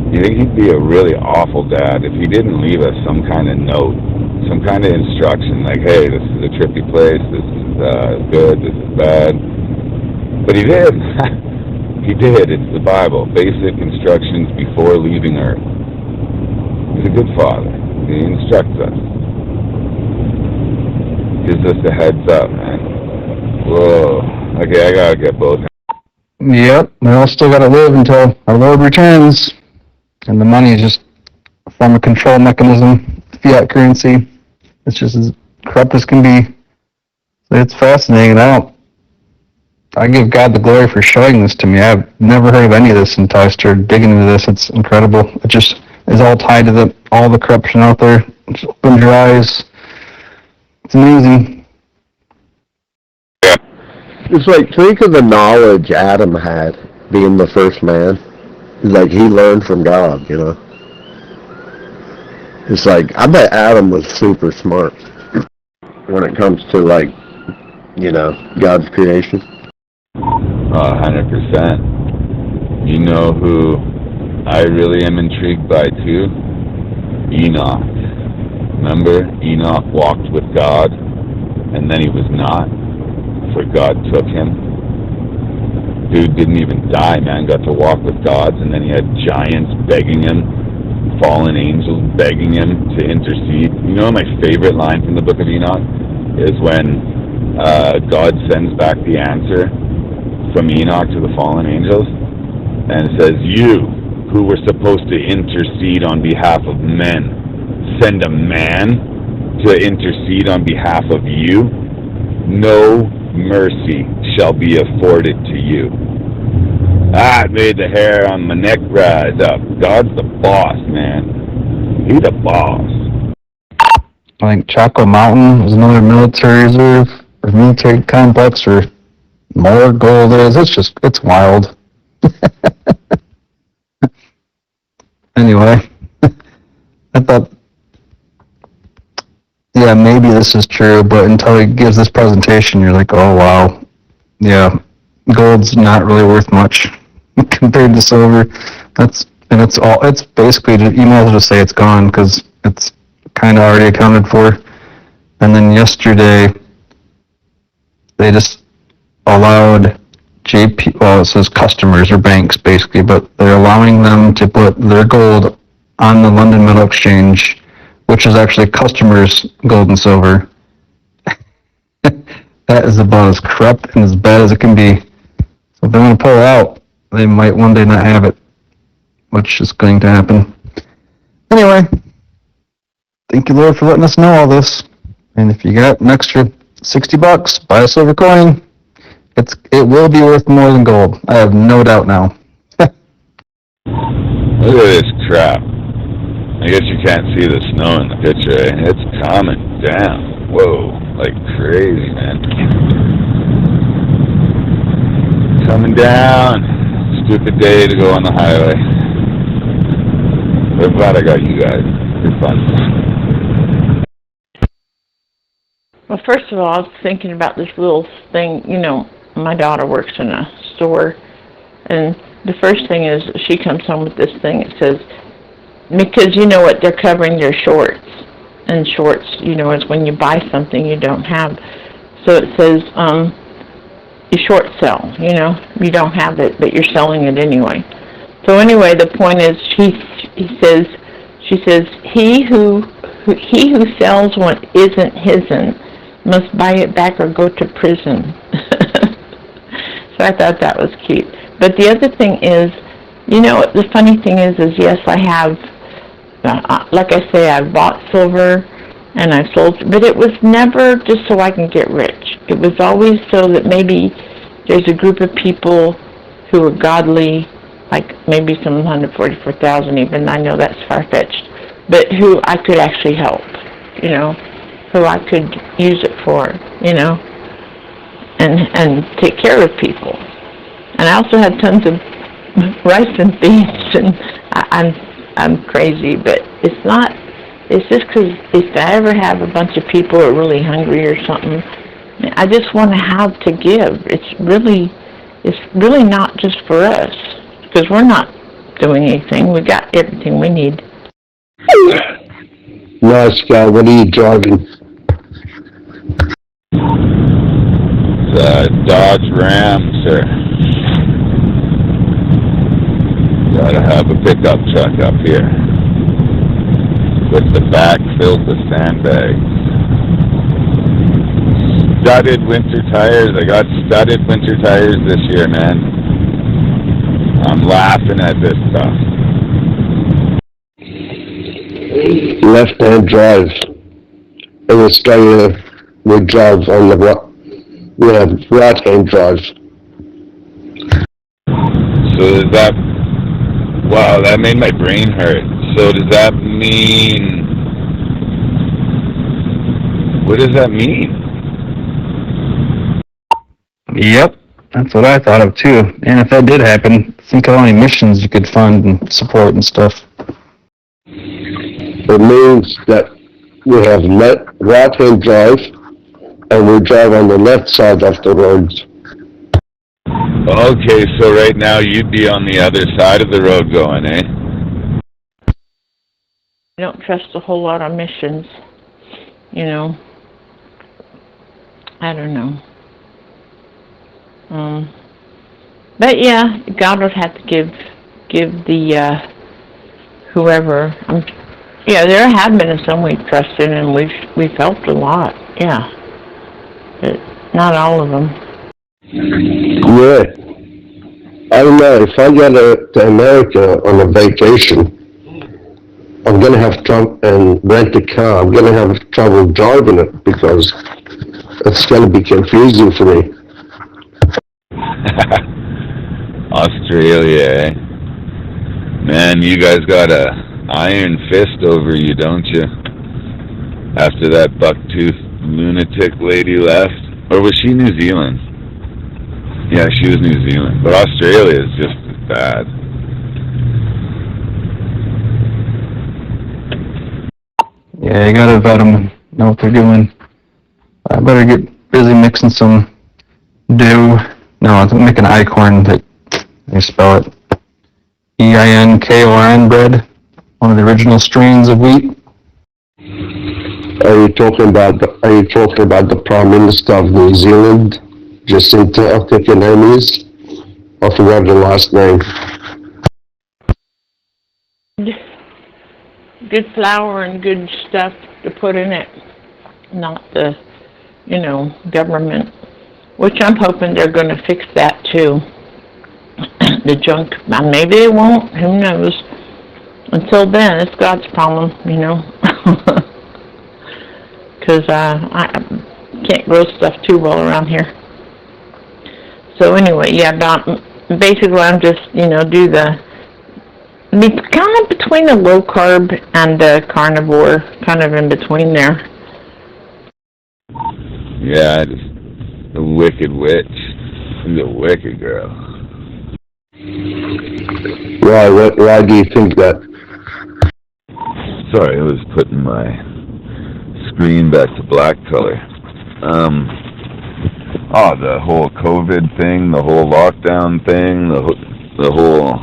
You think he'd be a really awful dad if he didn't leave us some kind of note, some kind of instruction, like, hey, this is a trippy place, this is good, this is bad. But he did. He did. It's the Bible. Basic instructions before leaving Earth. He's a good father. He instructs us. Gives us a heads up, man. Whoa. Okay, I gotta get both. Yep, we all still gotta live until our Lord returns. And the money is just a form of control mechanism, fiat currency. It's just as corrupt as can be. It's fascinating. I give God the glory for showing this to me. I've never heard of any of this until I started digging into this. It's incredible. It just is all tied to all the corruption out there. Just opens your eyes. It's amazing. Yeah. It's like, think of the knowledge Adam had, being the first man. It's like he learned from God, you know. It's like, I bet Adam was super smart when it comes to, like, you know, God's creation. 100%. You know who I really am intrigued by too? Enoch. Remember, Enoch walked with God, and then he was not, for God took him. Dude didn't even die, man. Got to walk with God, and then he had giants begging him, fallen angels begging him to intercede. You know, my favorite line from the book of Enoch is when God sends back the answer from Enoch to the fallen angels, and it says, you, who were supposed to intercede on behalf of men, send a man to intercede on behalf of you? No mercy shall be afforded to you. It made the hair on my neck rise up. God's the boss, man. He's the boss. I think Chaco Mountain is another military reserve, or military complex, or more gold is. It's wild. Anyway, I thought, yeah, maybe this is true, but until he gives this presentation, you're like, oh, wow. Yeah, gold's not really worth much compared to silver. It's basically, you might as well just say it's gone, because it's kind of already accounted for. And then yesterday, they just allowed well, it says customers or banks basically, but they're allowing them to put their gold on the London Metal Exchange, which is actually customers' gold and silver. That is about as corrupt and as bad as it can be. So if they want to pull it out, they might one day not have it, which is going to happen. Anyway, thank you, Lord, for letting us know all this. And if you got an extra $60, buy a silver coin. It will be worth more than gold. I have no doubt now. Look at this crap. I guess you can't see the snow in the picture, eh? It's coming down. Whoa, like crazy, man. Coming down. Stupid day to go on the highway. I'm glad I got you guys. It's fun. Well, first of all, I was thinking about this little thing. You know, my daughter works in a store, and the first thing is she comes home with this thing. It says, because you know what, they're covering their shorts. And shorts, you know, is when you buy something you don't have. So it says, you short sell, you know, you don't have it, but you're selling it anyway. So anyway, the point is, she says, he who sells what isn't his'n must buy it back or go to prison. So I thought that was cute. But the other thing is, you know, the funny thing is yes, I have, like I say, I've bought silver and I've sold, but it was never just so I can get rich. It was always so that maybe there's a group of people who are godly, like maybe some 144,000 even, I know that's far-fetched, but who I could actually help, you know, who I could use it for, you know, and take care of people. And I also have tons of rice and beans, and I'm crazy, but it's not, it's just because if I ever have a bunch of people who are really hungry or something, I just want to have to give. It's really not just for us, because we're not doing anything. We got everything we need. Nice guy, what are you driving? The Dodge Ram, sir. Gotta have a pickup truck up here. With the back filled with sandbags. Studded winter tires. I got studded winter tires this year, man. I'm laughing at this stuff. Left-hand drive. In Australia, we drive on the right. We have right-hand drive. So does that... Wow, that made my brain hurt. So does that mean... What does that mean? Yep, that's what I thought of too. And if that did happen, think how many missions you could fund and support and stuff. It means that we have right-hand drive, and we drive on the left side of the roads. Okay, so right now you'd be on the other side of the road going, eh? I don't trust a whole lot of missions, you know. I don't know. But yeah, God would have to give the whoever. Yeah, there have been some we've trusted and we've helped a lot. Yeah, but not all of them. Yeah. I don't know, if I go to America on a vacation, I'm going to have trouble and rent a car. I'm going to have trouble driving it because it's going to be confusing for me. Australia, eh? Man, you guys got a iron fist over you, don't you? After that buck-toothed lunatic lady left? Or was she New Zealand? Yeah, she was New Zealand. But Australia is just as bad. Yeah, you gotta vet them and know what they're doing. I better get busy mixing some dough. No, I'm making einkorn, that they spell it EINKORN bread, one of the original strains of wheat. Are you talking about the Prime Minister of New Zealand, Jacinta, I think her name is? I forgot the last name. Good flour and good stuff to put in it, not the, you know, government. Which I'm hoping they're going to fix that too. The junk, maybe they won't, who knows. Until then, it's God's problem, you know. Because I can't grow stuff too well around here. So anyway, yeah, basically I'm just, you know, do the, kind of between the low carb and the carnivore, kind of in between there. Yeah, just the wicked witch. She's a wicked girl. Why do you think that? Sorry, I was putting my screen back to black color. The whole COVID thing, the whole lockdown thing, the whole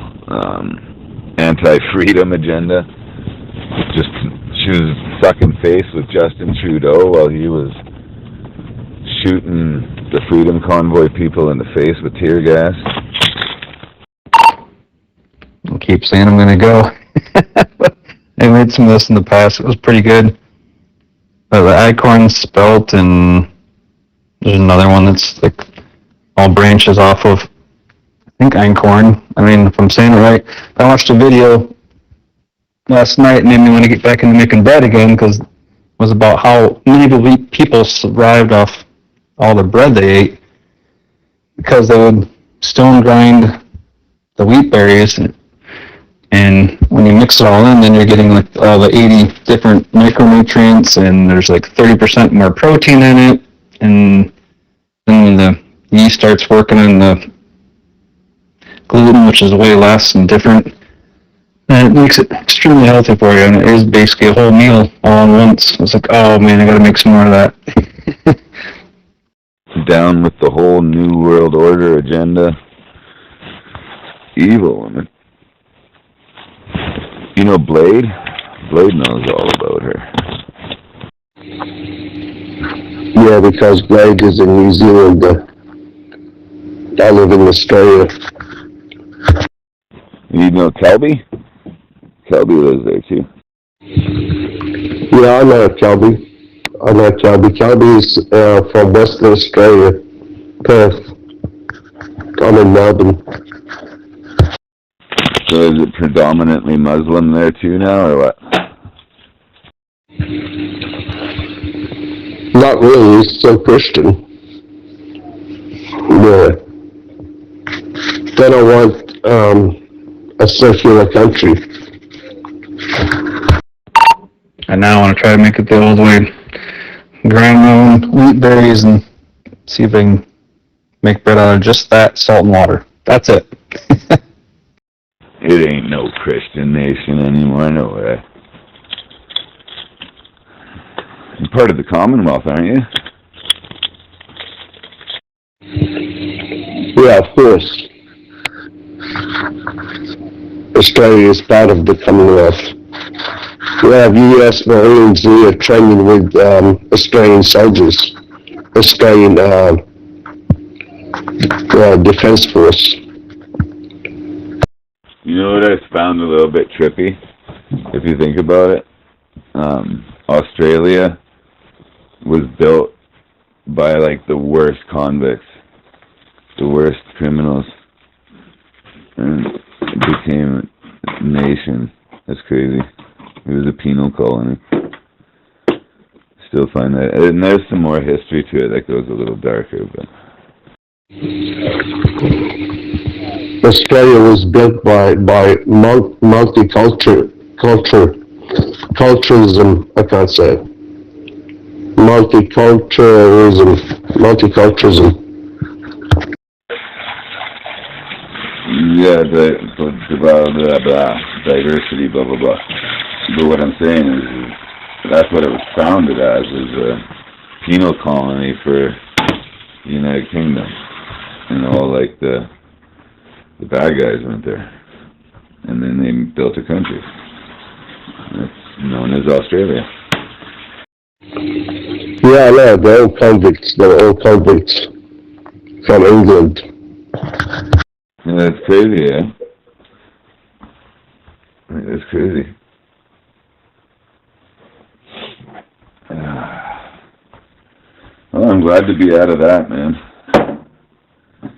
anti-freedom agenda. She was sucking face with Justin Trudeau while he was shooting the Freedom Convoy people in the face with tear gas. I keep saying I'm going to go. I made some of this in the past. It was pretty good. The acorn spelt, and there's another one that's like all branches off of, I think, einkorn. I mean, if I'm saying it right. I watched a video last night and made me want to get back into making bread again, because it was about how many people survived off all the bread they ate because they would stone grind the wheat berries, and when you mix it all in, then you're getting like all the 80 different micronutrients, and there's like 30% more protein in it, and then the yeast starts working on the gluten, which is way less and different. And it makes it extremely healthy for you, and it is basically a whole meal all at once. I was like, oh man, I gotta make some more of that. Down with the whole New World Order agenda. Evil. I mean, you know Blade? Blade knows all about her. Yeah, because Blade is in New Zealand. I live in Australia. You know Kelby? Kelby lives there too. Yeah, I know Kelby. Kelby is from Western Australia, Perth. I'm in Melbourne. So is it predominantly Muslim there too now, or what? Not really, it's still Christian. Yeah. They don't want a secular country. And now I want to try to make it the old way. Grind my own wheat berries and see if I can make bread out of just that, salt and water. That's it. It ain't no Christian nation anymore, no way. You're part of the Commonwealth, aren't you? Yeah, of course. Australia is part of the Commonwealth. We have US Marines who are training with Australian soldiers, Australian Defence Force. You know what I found a little bit trippy, if you think about it? Australia was built by like the worst convicts, the worst criminals, and it became a nation. That's crazy. It was a penal colony. Still find that, and there's some more history to it that goes a little darker, but Australia was built by multiculturalism. I can't say it. Multiculturalism. yeah, diversity, blah blah blah. But what I'm saying is that's what it was founded as, is a penal colony for the United Kingdom, and all like the bad guys went there, and then they built a country. That's known as Australia. Yeah, I know, they're all convicts from England. Yeah, that's crazy, eh? That's crazy. Well, I'm glad to be out of that, man. A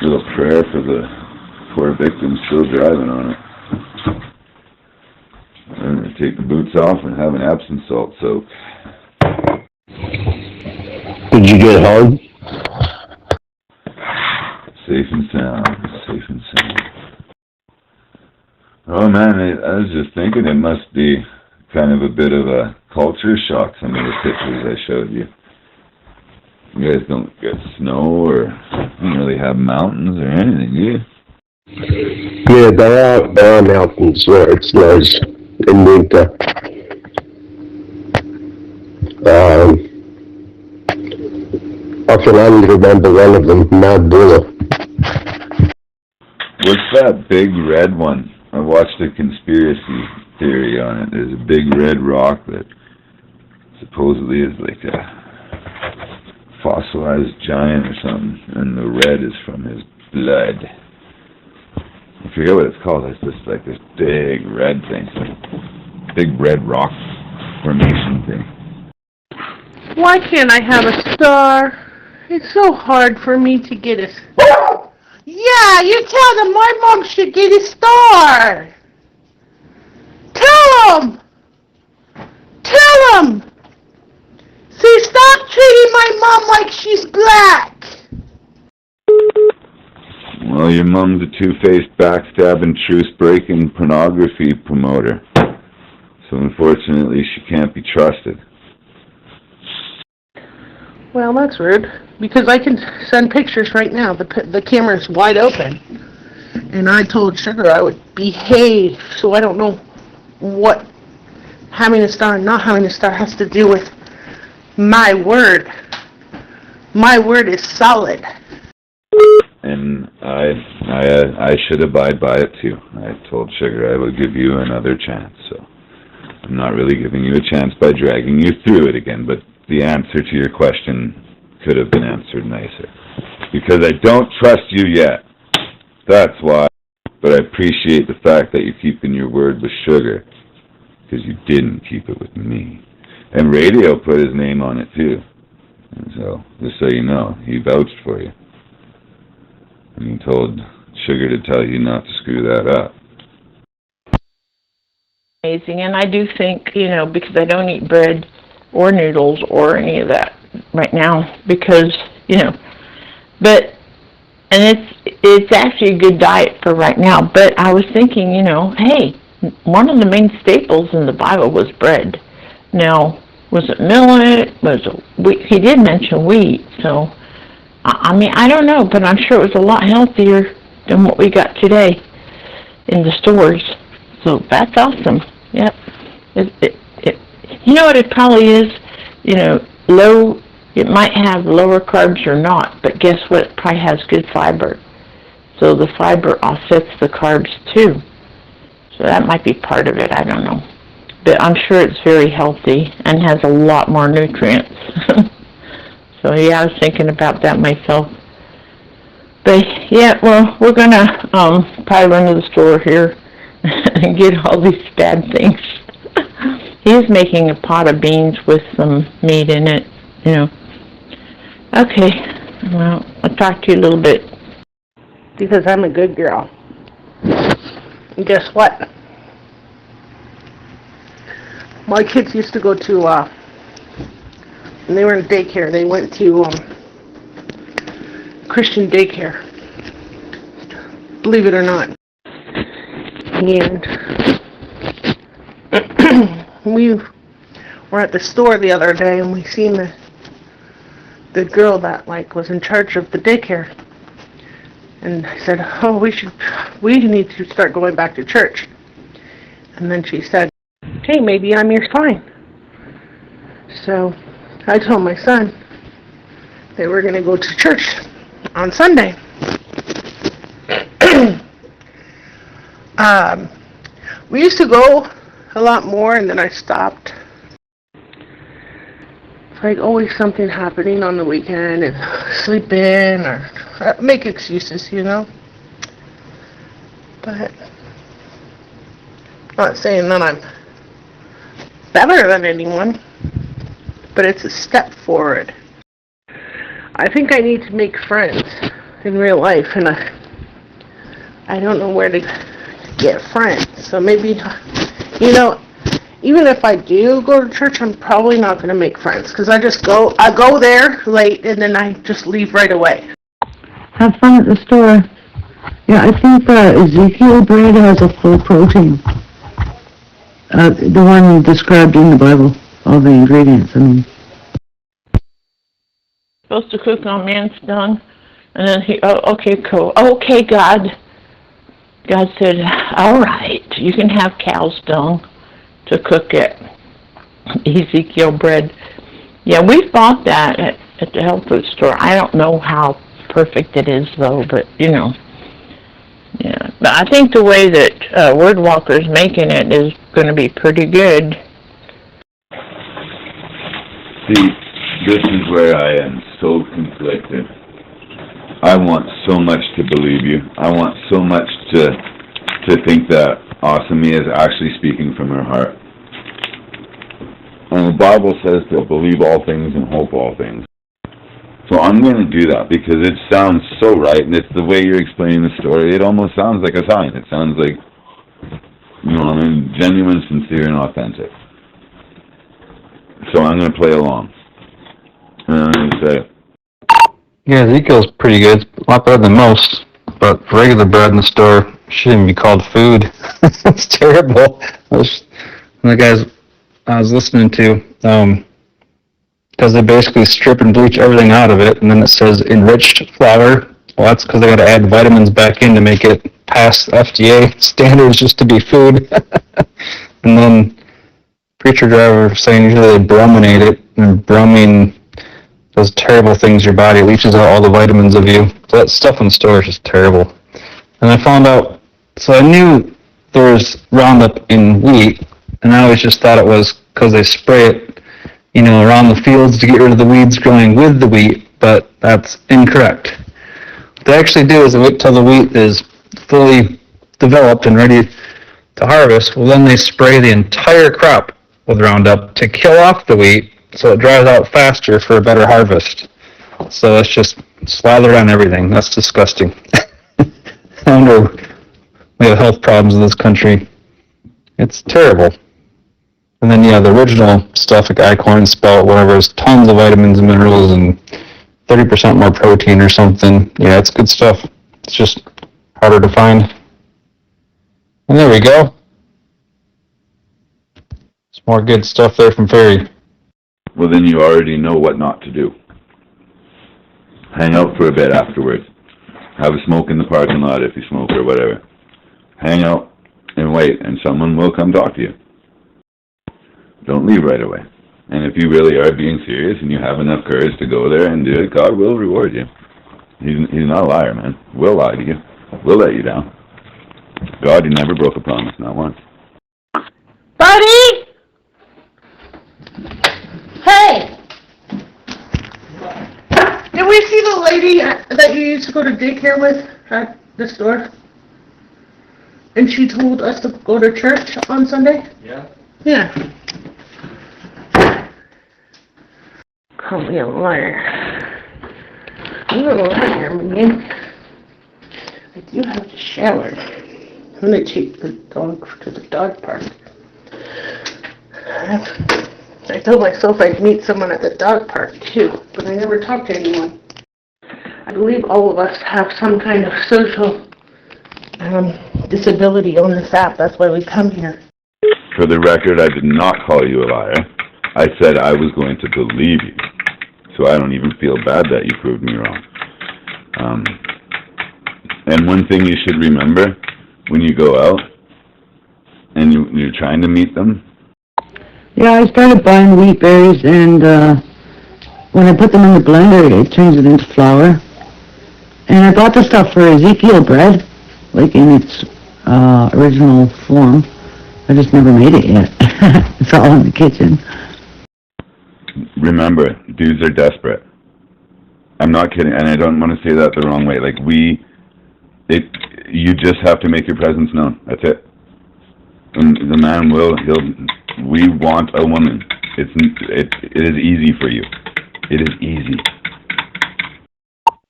little prayer for the poor victims still driving on it. I'm going to take the boots off and have an Epsom salt soak. Did you get home? Safe and sound. Oh man, I was just thinking it must be kind of a bit of a culture shock, some of the pictures I showed you. You guys don't get snow or don't really have mountains or anything, do you? Yeah, there are mountains where it snows in winter. I can only remember one of them, Mad Bulla. What's that big red one? I watched a conspiracy theory on it. There's a big red rock that supposedly is like a fossilized giant or something, and the red is from his blood. I forget what it's called. It's just like this big red thing, big red rock formation thing. Why can't I have a star? It's so hard for me to get a star. Yeah, you tell them my mom should get a star. Tell them. Tell them. See, stop treating my mom like she's black. Well, your mom's a two-faced, backstabbing, truce-breaking pornography promoter. So unfortunately, she can't be trusted. Well, that's rude, because I can send pictures right now. The camera's wide open. And I told Sugar I would behave, so I don't know what having a star and not having a star has to do with my word. My word is solid. And I should abide by it too. I told Sugar I would give you another chance, so I'm not really giving you a chance by dragging you through it again, but the answer to your question could have been answered nicer. Because I don't trust you yet. That's why. But I appreciate the fact that you're keeping your word with Sugar, because you didn't keep it with me. And Radio put his name on it too. And so, just so you know, he vouched for you. And he told Sugar to tell you not to screw that up. Amazing, and I do think, because I don't eat bread or noodles or any of that right now, because, and it's actually a good diet for right now, but I was thinking, hey, one of the main staples in the Bible was bread. Now, was it millet? Was it wheat? He did mention wheat, so, I don't know, but I'm sure it was a lot healthier than what we got today in the stores, so that's awesome. Yep. You know what it probably is? Low, it might have lower carbs or not, but guess what? It probably has good fiber. So the fiber offsets the carbs too. So that might be part of it, I don't know. But I'm sure it's very healthy and has a lot more nutrients. So yeah, I was thinking about that myself. But yeah, well, we're gonna probably run to the store here and get all these bad things. He's making a pot of beans with some meat in it, Okay, well, I'll talk to you a little bit. Because I'm a good girl. And guess what? My kids used to go to, when they were in daycare, they went to Christian daycare. Believe it or not. And we were at the store the other day, and we seen the girl that was in charge of the daycare. And I said, oh, we need to start going back to church. And then she said, hey, maybe I'm your sign. So I told my son that we're going to go to church on Sunday. We used to go a lot more, and then I stopped. It's always something happening on the weekend, and sleep in or make excuses, But not saying that I'm better than anyone, but it's a step forward. I think I need to make friends in real life, and I don't know where to get friends. So maybe, even if I do go to church, I'm probably not going to make friends, because I go there late, and then I just leave right away. Have fun at the store. Yeah, I think Ezekiel bread has a full protein. The one described in the Bible, all the ingredients, Supposed to cook on man's dung, and then okay, cool. Okay, God. God said, all right, you can have cow's dung to cook it. Ezekiel bread. Yeah, we bought that at the health food store. I don't know how perfect it is, though, but, you know. Yeah, but I think the way that Wordwalker's making it is going to be pretty good. See, this is where I am so conflicted. I want so much to believe you. I want so much to think that Awesome is actually speaking from her heart. And the Bible says to believe all things and hope all things. So I'm going to do that because it sounds so right, and it's the way you're explaining the story. It almost sounds like a sign. It sounds like, you know, I mean, genuine, sincere, and authentic. So I'm going to play along. And I'm going to say, Yeah, Ezekiel's pretty good. It's a lot better than most. But regular bread in the store shouldn't be called food. It's terrible. The guys I was listening to, because they basically strip and bleach everything out of it, and then it says enriched flour. Well, that's because they got to add vitamins back in to make it pass FDA standards just to be food. And then preacher driver saying usually they brominate it, and bromine does terrible things to your body. It leaches out all the vitamins of you. So that stuff in the store is just terrible. And I found out, so I knew there was Roundup in wheat, and I always just thought it was because they spray it, you know, around the fields to get rid of the weeds growing with the wheat, but that's incorrect. What they actually do is they wait till the wheat is fully developed and ready to harvest. Well, then they spray the entire crop with Roundup to kill off the wheat so it dries out faster for a better harvest. So it's just slathered on everything. That's disgusting. I wonder we have health problems in this country. It's terrible. And then, yeah, the original stuff, like acorn, spelt, whatever, is tons of vitamins and minerals and 30% more protein or something. Yeah, it's good stuff. It's just harder to find. And there we go. Some more good stuff there from Ferry. well, then you already know what not to do. Hang out for a bit afterwards. Have a smoke in the parking lot if you smoke or whatever. Hang out and wait, and someone will come talk to you. Don't leave right away. And if you really are being serious and you have enough courage to go there and do it, God will reward you. He's not a liar, man. We'll lie to you. We'll let you down. God, he never broke a promise, not once. Buddy! Hey! Did we see the lady that you used to go to daycare with at the store? And she told us to go to church on Sunday? Yeah. Yeah. Call me a liar. You're a liar, man. I do have to shower. I'm gonna take the dog to the dog park. I told myself I'd meet someone at the dog park too, but I never talked to anyone. I believe all of us have some kind of social disability on this app. That's why we come here. For the record, I did not call you a liar. I said I was going to believe you. So I don't even feel bad that you proved me wrong. And one thing you should remember when you go out and you're trying to meet them. Yeah, I started buying wheat berries, and when I put them in the blender, it turns it into flour. And I bought the stuff for Ezekiel bread, like in its original form. I just never made it yet. It's all in the kitchen. Remember, dudes are desperate. I'm not kidding, and I don't want to say that the wrong way. Like you just have to make your presence known. That's it. And the man we want a woman. It is easy for you. It is easy.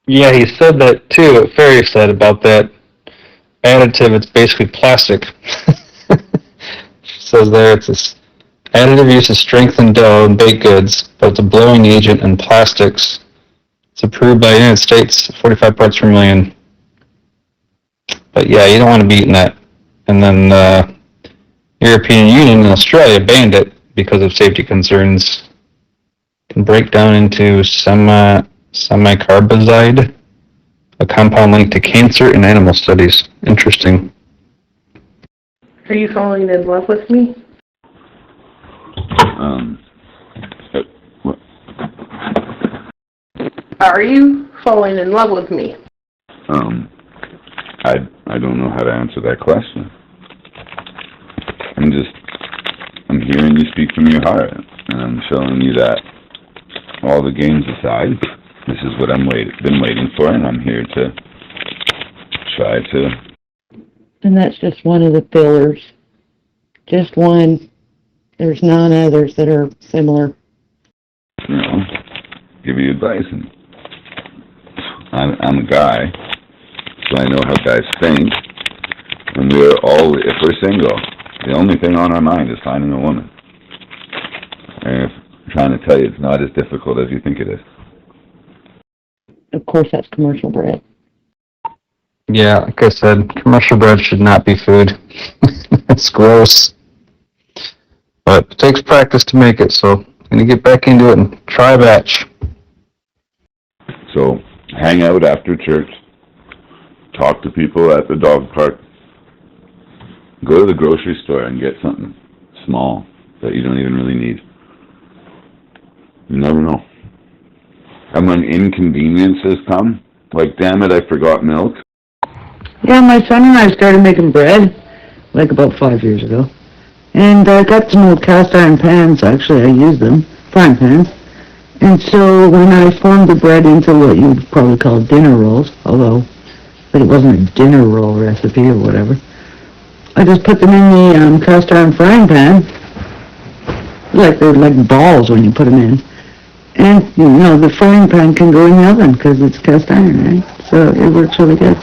Yeah, he said that too, what Ferry said about that additive. It's basically plastic. She says there it's this additive used to strengthen dough and baked goods, but it's a blowing agent in plastics. It's approved by the United States, 45 parts per million. But yeah, you don't want to be eating that. And then European Union and Australia banned it because of safety concerns. It can break down into semicarbazide, a compound linked to cancer in animal studies. Interesting. Are you falling in love with me? Are you falling in love with me? I don't know how to answer that question. I'm hearing you speak from your heart, and I'm showing you that all the games aside, this is what been waiting for, and I'm here to try to. And that's just one of the fillers. Just one. There's none others that are similar. You know, give you advice. And I'm a guy, so I know how guys think. And if we're single, the only thing on our mind is finding a woman. And I'm trying to tell you, it's not as difficult as you think it is. Of course, that's commercial bread. Yeah, like I said, commercial bread should not be food. It's gross. But it takes practice to make it, so I'm going to get back into it and try a batch. So, hang out after church. Talk to people at the dog park. Go to the grocery store and get something small that you don't even really need. You never know. And when inconveniences come, like, damn it, I forgot milk. Yeah, my son and I started making bread, like about 5 years ago. And I got some old cast iron pans, actually, I used them, frying pans. And so when I formed the bread into what you'd probably call dinner rolls, but it wasn't a dinner roll recipe or whatever, I just put them in the cast iron frying pan, like they're like balls when you put them in. And, you know, the frying pan can go in the oven because it's cast iron, right? So it works really good.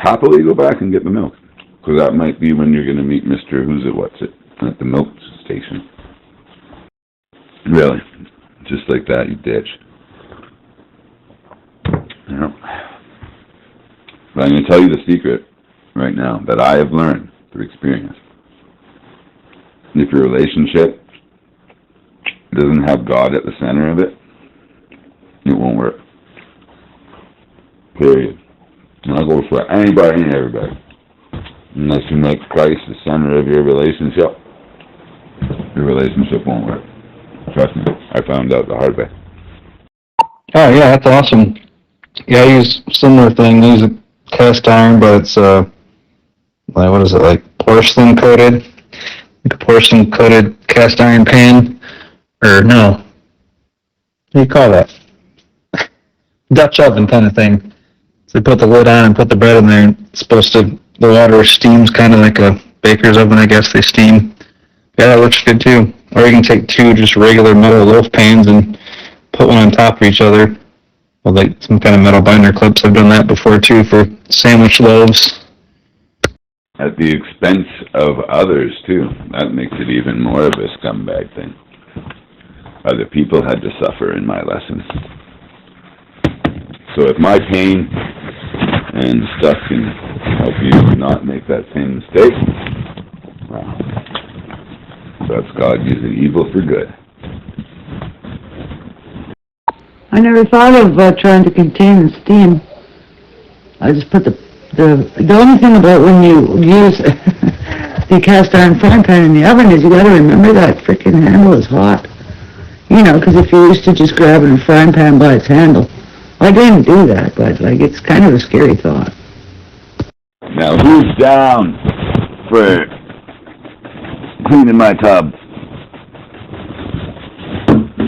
Happily go back and get the milk, because that might be when you're going to meet Mr. Who's-it-what's-it at the milk station. Really, just like that, you ditch. You know. But I'm going to tell you the secret right now that I have learned through experience. If your relationship doesn't have God at the center of it, it won't work. Period. And that goes for anybody and everybody. Unless you make Christ the center of your relationship won't work. Trust me, I found out the hard way. Oh yeah, that's awesome. Yeah, I use a similar thing. I use a cast iron, but it's what is it, like porcelain coated? Like a porcelain coated cast iron pan? Or no. What do you call that? Dutch oven kind of thing. So you put the lid on and put the bread in there, and it's supposed to, the water steams kind of like a baker's oven, I guess they steam. Yeah, that works good too. Or you can take two just regular metal loaf pans and put one on top of each other. Well, like some kind of metal binder clips. I've done that before too for sandwich loaves. At the expense of others too. That makes it even more of a scumbag thing. Other people had to suffer in my lesson. So if my pain and stuff can help you not make that same mistake, well, that's God using evil for good. I never thought of trying to contain the steam. I just put the only thing about when you use the cast iron frying pan in the oven is you got to remember that frickin' handle is hot. You know, because if you're used to just grabbing a frying pan by its handle, I didn't do that, but like it's kind of a scary thought. Now who's down for cleaning my tub?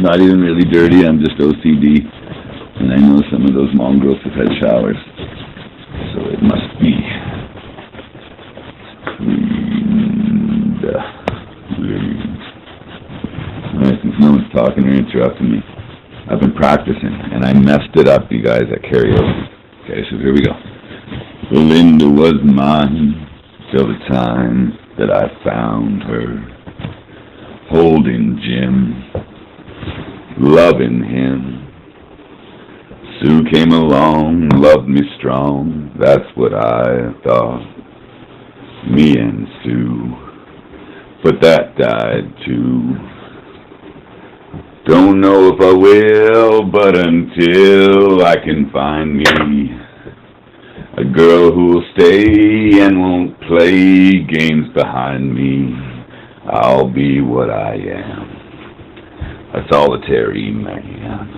Not even really dirty, I'm just OCD. And I know some of those mongrels have had showers. So it must be cleaned. Alright, since no one's talking or interrupting me, I've been practicing, and I messed it up, you guys, at karaoke. Okay, so here we go. Linda was mine till the time that I found her, holding Jim, loving him. Sue came along, loved me strong, that's what I thought, me and Sue, but that died too. Don't know if I will, but until I can find me a girl who'll stay and won't play games behind me, I'll be what I am, a solitary man,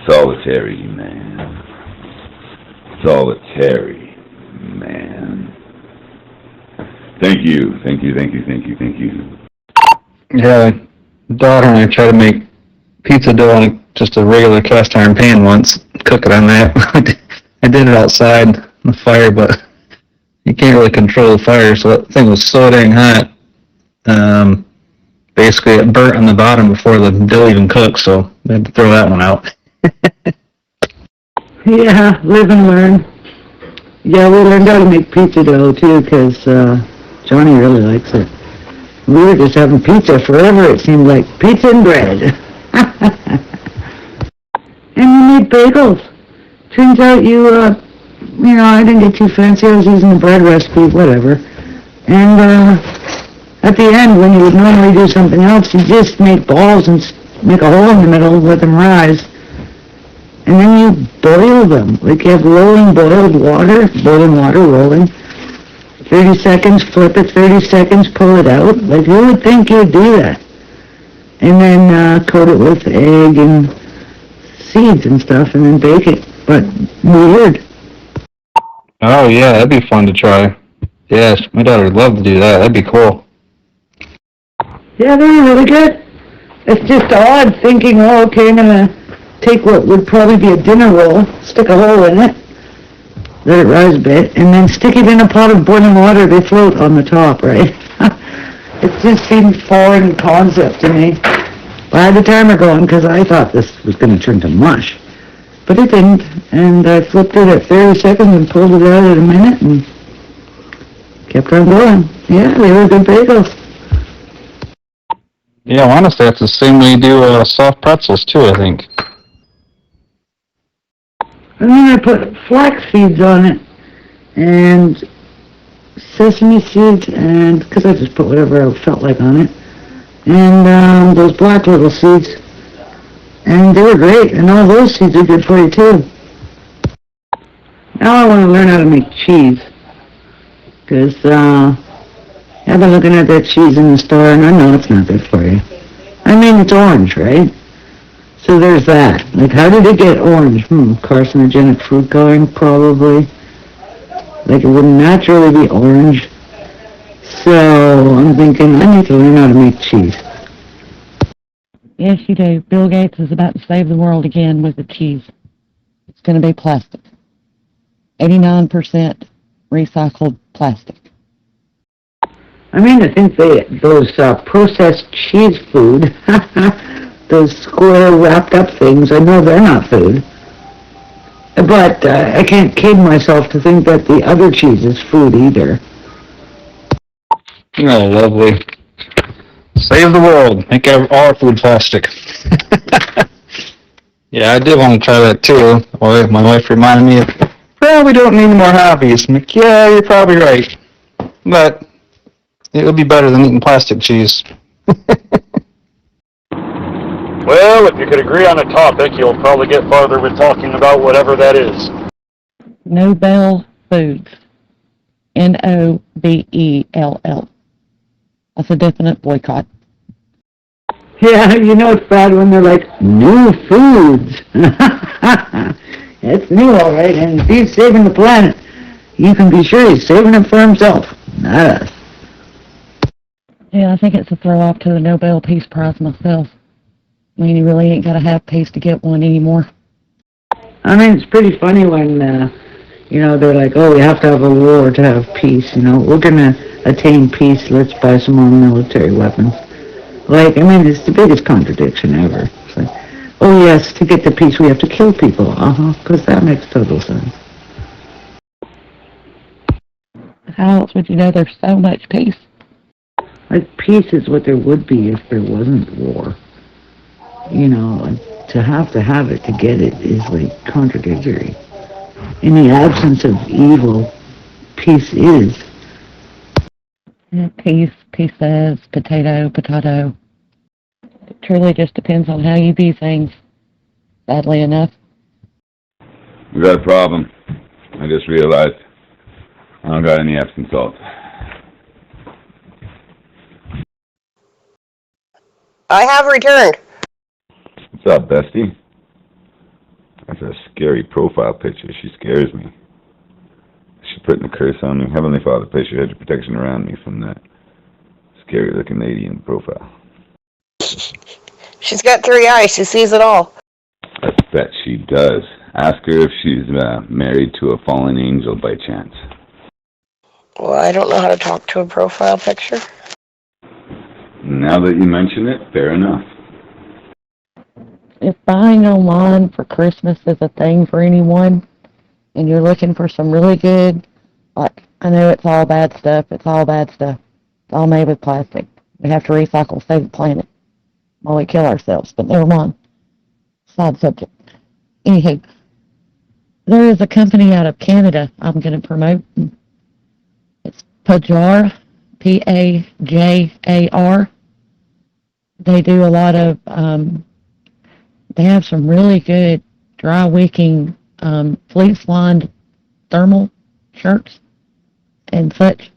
Solitary, man. Solitary, man. Thank you. Yeah, my daughter and I tried to make pizza dough on just a regular cast iron pan once, cook it on that. I did it outside on the fire, but you can't really control the fire, so that thing was so dang hot. Basically, it burnt on the bottom before the dough even cooked, so I had to throw that one out. Yeah, live and learn. Yeah, we learned how to make pizza dough too, because Johnny really likes it. We were just having pizza forever, it seemed like. Pizza and bread. And we made bagels. Turns out I didn't get too fancy. I was using the bread recipe, whatever. And at the end, when you would normally do something else, you just make balls and make a hole in the middle, let them rise. And then you boil them. Like you have boiling water, rolling. 30 seconds, flip it, 30 seconds, pull it out. Like who would think you'd do that? And then coat it with egg and seeds and stuff, and then bake it. But weird. Oh yeah, that'd be fun to try. Yes, my daughter would love to do that. That'd be cool. Yeah, they were really good. It's just odd thinking, okay, I'm going to take what would probably be a dinner roll, stick a hole in it, let it rise a bit, and then stick it in a pot of boiling water. They float on the top, right? It just seemed foreign concept to me. I had the timer going because I thought this was going to turn to mush. But it didn't, and I flipped it at 30 seconds and pulled it out at a minute and kept on going. Yeah, they were good bagels. Yeah, honestly, that's the same way you do soft pretzels too, I think. And then I put flax seeds on it, and sesame seeds, and because I just put whatever I felt like on it, and those black little seeds, and they were great, and all those seeds are good for you too. Now I want to learn how to make cheese, because I've been looking at that cheese in the store, and I know it's not good for you. I mean, it's orange, right? So there's that. Like, how did it get orange? Carcinogenic fruit coloring, probably. Like, it wouldn't naturally be orange. So I'm thinking, I need to learn how to make cheese. Yes, you do. Bill Gates is about to save the world again with the cheese. It's going to be plastic. 89% recycled plastic. I mean, I think those processed cheese food, those square wrapped up things, I know they're not food. But I can't kid myself to think that the other cheese is food either. Oh, lovely. Save the world. Make all our food plastic. Yeah, I did want to try that too. Well, my wife reminded me of, well, we don't need more hobbies. I'm like, yeah, you're probably right. But it would be better than eating plastic cheese. Well, if you could agree on a topic, you'll probably get farther with talking about whatever that is. Nobel Foods. Nobell. That's a definite boycott. Yeah, you know it's bad when they're like, new foods. It's new, all right, and if he's saving the planet, you can be sure he's saving it for himself, not us. Yeah, I think it's a throw-off to the Nobel Peace Prize myself. I mean, you really ain't got to have peace to get one anymore. I mean, it's pretty funny when, they're like, oh, we have to have a war to have peace, we're going to attain peace, let's buy some more military weapons. Like, I mean, it's the biggest contradiction ever. It's like, oh yes, to get the peace we have to kill people. Because that makes total sense. How else would you know there's so much peace? Like, peace is what there would be if there wasn't war. To have it to get it is like contradictory. In the absence of evil, peace is. Yeah, pieces, potato. It truly just depends on how you view things, sadly enough. We got a problem. I just realized I don't got any Epsom salt. I have returned. What's up, bestie? That's a scary profile picture. She scares me. She's putting a curse on me. Heavenly Father, place your hedge of protection around me from that scary-looking lady in profile. She's got 3 eyes. She sees it all. I bet she does. Ask her if she's married to a fallen angel by chance. Well, I don't know how to talk to a profile picture. Now that you mention it, fair enough. If buying online for Christmas is a thing for anyone, and you're looking for some really good, like, I know it's all bad stuff. It's all made with plastic. We have to recycle, save the planet while we kill ourselves, but never mind. Side subject. Anywho, there is a company out of Canada I'm going to promote. It's Pajar, Pajar. They do a lot of, they have some really good dry wicking, fleece-lined thermal shirts and such.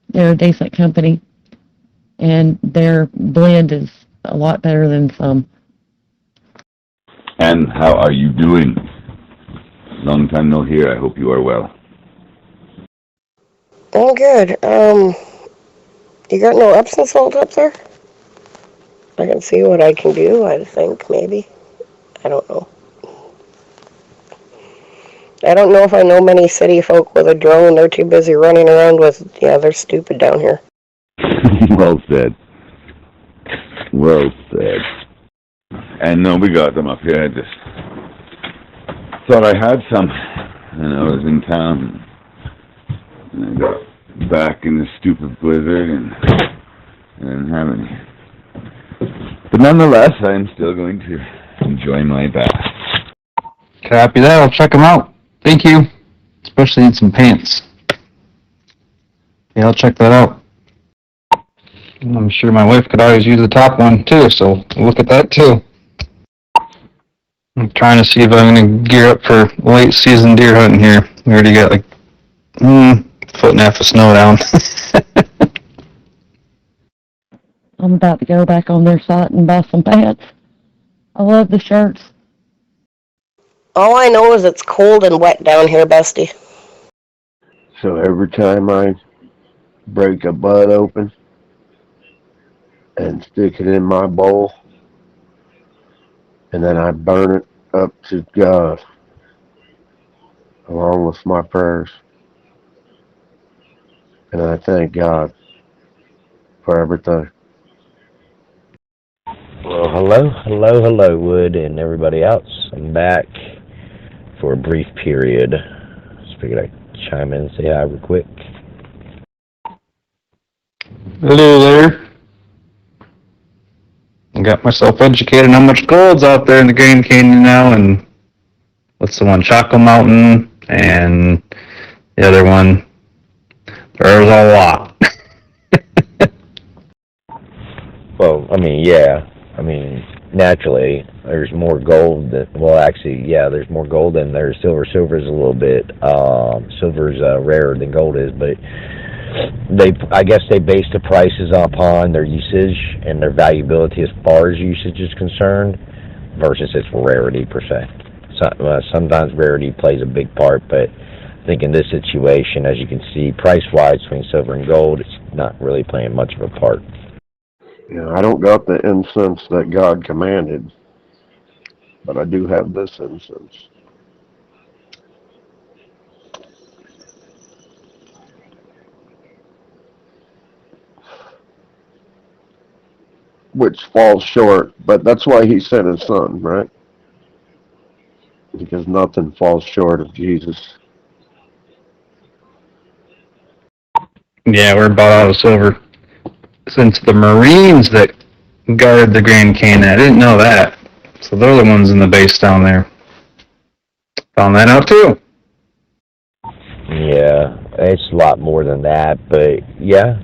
They're a decent company, and their blend is a lot better than some. And how are you doing? Long time no hear. I hope you are well. Oh, good. You got no Epsom salt up there? I can see what I can do, I think, maybe. I don't know. I don't know if I know many city folk with a drone. They're too busy running around with, yeah, they're stupid down here. Well said. Well said. And no, we got them up here. I just thought I had some. And I was in town. And I got back in the stupid blizzard and I didn't have any. But nonetheless, I'm still going to enjoy my bath. Copy that. I'll check them out. Thank you. Especially need some pants. Yeah, I'll check that out. I'm sure my wife could always use the top one too, so we'll look at that too. I'm trying to see if I'm going to gear up for late season deer hunting here. We already got like foot and a half of snow down. I'm about to go back on their site and buy some pants. I love the shirts. All I know is it's cold and wet down here, bestie. So every time I break a bud open and stick it in my bowl, and then I burn it up to God, along with my prayers. And I thank God for everything. Well, hello, Wood and everybody else. I'm back for a brief period. Just figured I'd chime in and say hi real quick. Hello there. I got myself educated on how much gold's out there in the Grand Canyon now, and what's the one, Chaco Mountain, and the other one, there's a lot. Well, naturally, there's more gold than, there's more gold than there's silver. Silver's a little bit, silver's rarer than gold is, but I guess they base the prices upon their usage and their valuability as far as usage is concerned versus its rarity per se. So, sometimes rarity plays a big part, but I think in this situation, as you can see, price-wise between silver and gold, it's not really playing much of a part. I don't got the incense that God commanded, but I do have this incense. Which falls short, but that's why he sent his son, right? Because nothing falls short of Jesus. Yeah, we're about out of silver. Since the Marines that guard the Grand Canyon, I didn't know that. So they're the ones in the base down there. Found that out too. Yeah, it's a lot more than that, but yeah.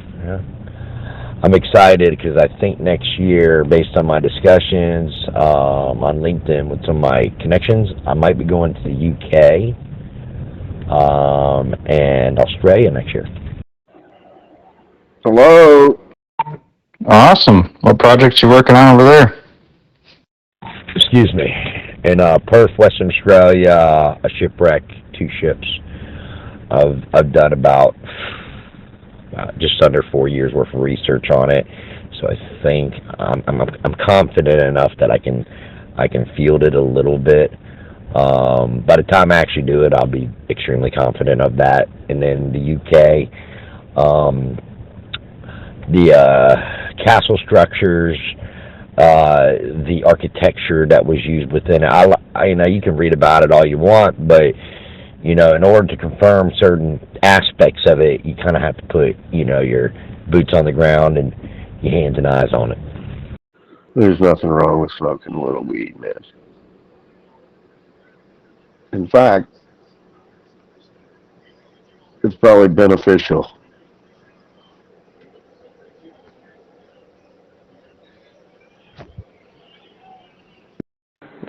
I'm excited because I think next year, based on my discussions on LinkedIn with some of my connections, I might be going to the UK and Australia next year. Hello. Awesome. What projects you working on over there? Excuse me. In Perth, Western Australia, a shipwreck, 2 ships. I've done about just under 4 years worth of research on it, so I think I'm confident enough that I can field it a little bit. By the time I actually do it, I'll be extremely confident of that. And then the UK, the castle structures, the architecture that was used within it. I you know, you can read about it all you want, but you know, in order to confirm certain aspects of it, you kind of have to put, you know, your boots on the ground and your hands and eyes on it. There's nothing wrong with smoking a little weed, man. In fact, it's probably beneficial.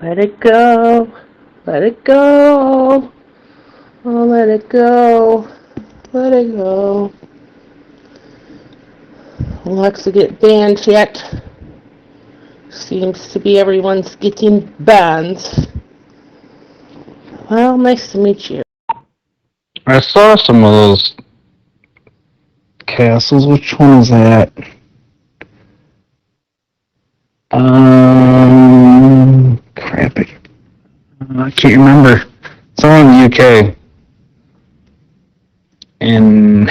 Let it go. Let it go. Oh, let it go. Let it go. Alexa get banned yet? Seems to be everyone's getting bans. Well, nice to meet you. I saw some of those castles. Which one is that? Crap. I can't remember. It's all in the UK. And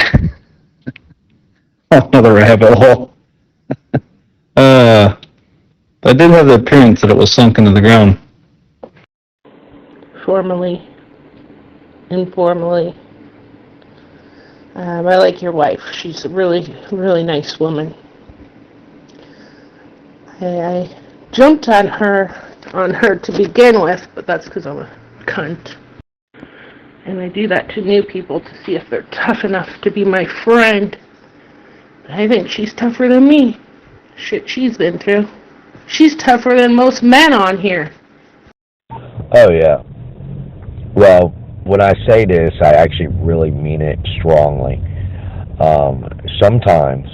another rabbit hole. I did have the appearance that it was sunk into the ground. Formally. Informally. I like your wife. She's a really, really nice woman. I jumped on her to begin with, but that's because I'm a cunt. And I do that to new people to see if they're tough enough to be my friend. I think she's tougher than me. Shit she's been through. She's tougher than most men on here. Oh, yeah. Well, when I say this, I actually really mean it strongly. Sometimes,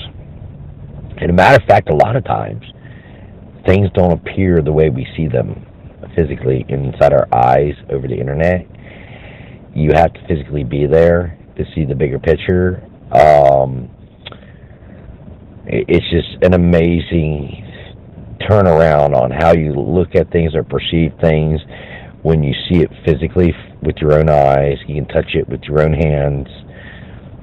and a matter of fact, a lot of times, things don't appear the way we see them physically inside our eyes over the internet. You have to physically be there to see the bigger picture. It's just an amazing turnaround on how you look at things or perceive things when you see it physically with your own eyes. You can touch it with your own hands,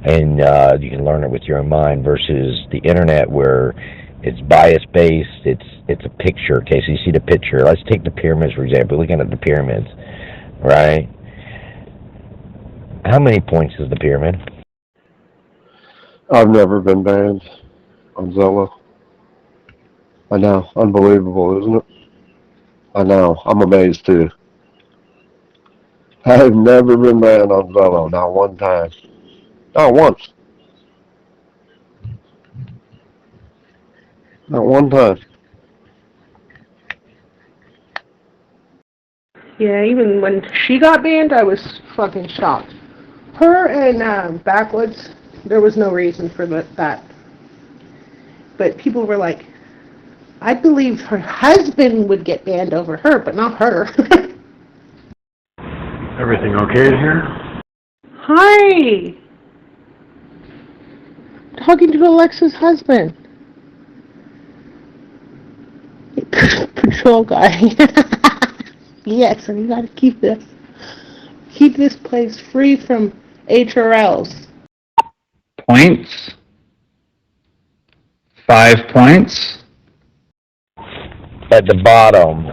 and you can learn it with your own mind, versus the internet where it's bias-based. It's a picture. Okay, so you see the picture. Let's take the pyramids, for example. Looking at the pyramids, right? How many points is the pyramid? I've never been banned on Zello. I know. Unbelievable, isn't it? I know. I'm amazed, too. I have never been banned on Zello, not one time. Not once. Not one time. Yeah, even when she got banned, I was fucking shocked. Her and Backwoods, there was no reason for that. But people were like, I believe her husband would get banned over her, but not her. Everything okay in here? Hi! Talking to Alexa's husband. Patrol guy. Yes, and you gotta keep this place free from HRLs. Points? 5 points? At the bottom,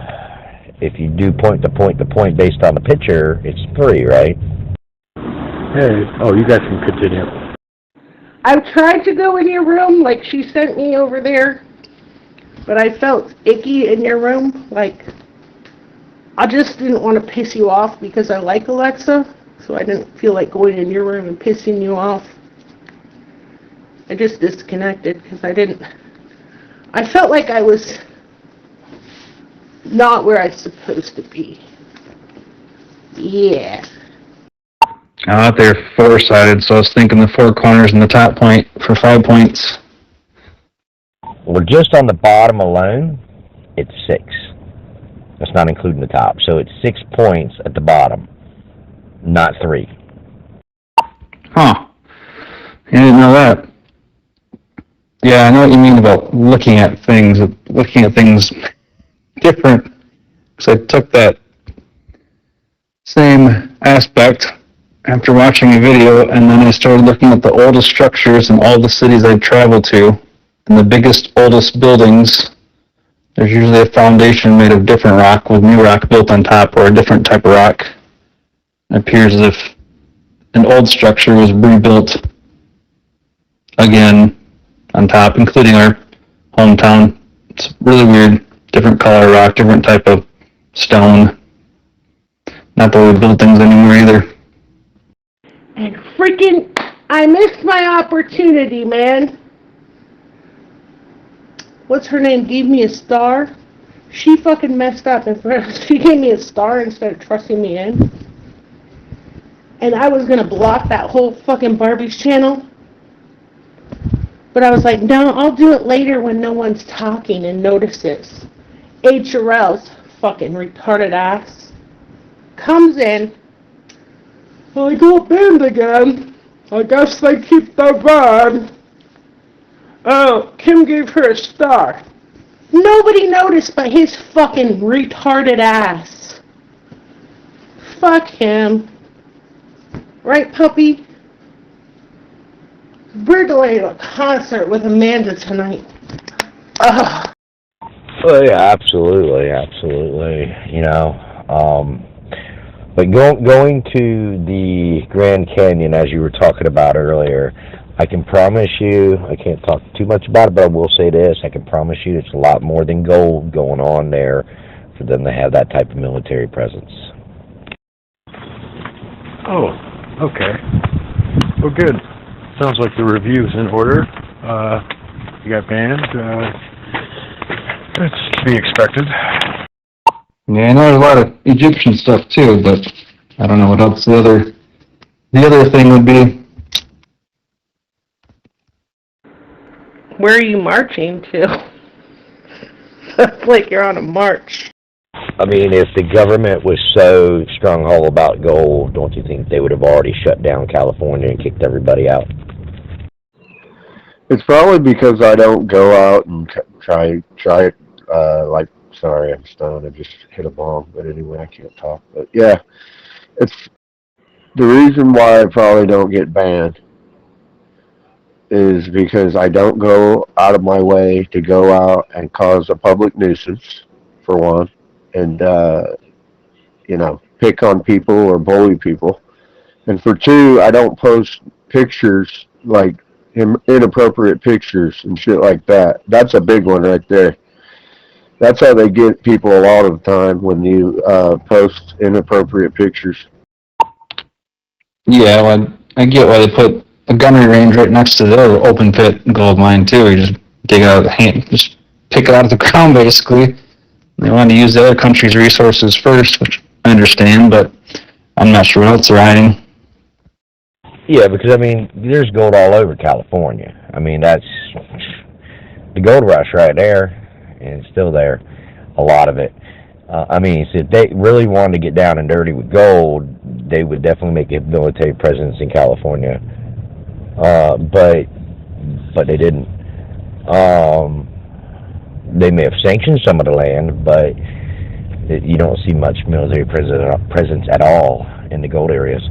if you do point to point based on the picture, it's 3, right? Hey, oh, you guys can continue. I've tried to go in your room, like she sent me over there, but I felt icky in your room, like I just didn't want to piss you off because I like Alexa, so I didn't feel like going in your room and pissing you off. I just disconnected because I felt like I was not where I was supposed to be. Yeah. I'm out there 4-sided, so I was thinking the 4 corners and the top point for 5 points. Well, just on the bottom alone, it's 6. That's not including the top. So it's 6 points at the bottom, not 3. Huh. I didn't know that. Yeah, I know what you mean about looking at things different. Because I took that same aspect after watching a video, and then I started looking at the oldest structures in all the cities I've traveled to, and the biggest, oldest buildings. There's usually a foundation made of different rock with new rock built on top, or a different type of rock. It appears as if an old structure was rebuilt again on top, including our hometown. It's really weird. Different color rock, different type of stone. Not that we build things anymore either. And freaking, I missed my opportunity, man. What's her name? Gave me a star. She fucking messed up. She gave me a star instead of trusting me in. And I was gonna block that whole fucking Barbie's channel. But I was like, no, I'll do it later when no one's talking and notices. HRL's fucking retarded ass comes in. I got banned again. I guess they keep their ban. Oh, Kim gave her a star. Nobody noticed but his fucking retarded ass. Fuck him. Right, puppy? We're going to a concert with Amanda tonight. Ugh. Well, yeah, absolutely. You know, but going to the Grand Canyon, as you were talking about earlier, I can promise you, I can't talk too much about it, but I will say this, I can promise you it's a lot more than gold going on there for them to have that type of military presence. Oh, okay. Well, good. Sounds like the review's in order. You got banned. That's to be expected. Yeah, I know there's a lot of Egyptian stuff too, but I don't know what else the other thing would be. Where are you marching to? Sounds like you're on a march. I mean, if the government was so strong-haul about gold, don't you think they would have already shut down California and kicked everybody out? It's probably because I don't go out and try it, like, sorry, I'm stoned, I just hit a bomb, but anyway, I can't talk. But yeah, it's the reason why I probably don't get banned is because I don't go out of my way to go out and cause a public nuisance, for one, and, you know, pick on people or bully people. And for two, I don't post pictures, like inappropriate pictures and shit like that. That's a big one right there. That's how they get people a lot of the time, when you post inappropriate pictures. Yeah, well, I get why they put a gunnery range right next to the open pit gold mine too. You just dig out of the hand, just pick it out of the ground basically. They want to use the other country's resources first, which I understand, but I'm not sure what else they're hiding. Yeah, because I mean, there's gold all over California. I mean, that's the gold rush right there, and it's still there, a lot of it. I mean, so if they really wanted to get down and dirty with gold, they would definitely make a military presence in California. But they didn't. They may have sanctioned some of the land, but you don't see much military presence at all in the gold areas.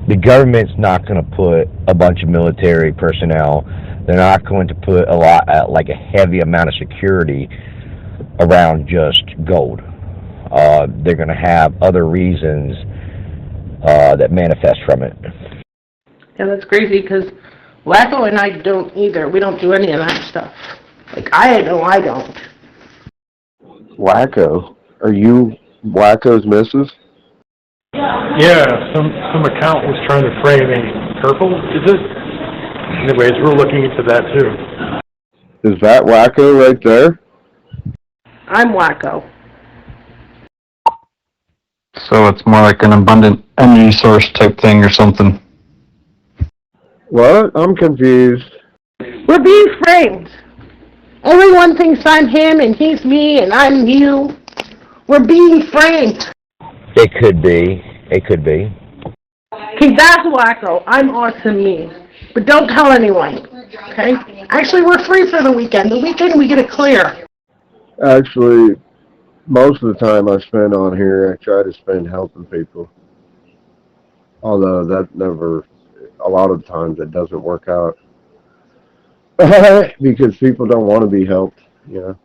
The government's not going to put a bunch of military personnel. They're not going to put like a heavy amount of security around just gold. They're going to have other reasons that manifest from it. Yeah, that's crazy, because Wacko and I don't either. We don't do any of that stuff. Like, I know I don't. Wacko? Are you Wacko's missus? Yeah, some account was trying to frame a purple, is it? Anyways, we're looking into that too. Is that Wacko right there? I'm Wacko. So it's more like an abundant energy source type thing or something. What? I'm confused. We're being framed. Everyone thinks I'm him and he's me and I'm you. We're being framed. It could be. It could be. Okay, that's wacko. I'm awesome me. But don't tell anyone. Okay? Actually, we're free for the weekend. The weekend we get it clear. Actually, most of the time I spend on here, I try to spend helping people. Although that never, a lot of times it doesn't work out. Because people don't want to be helped, you know.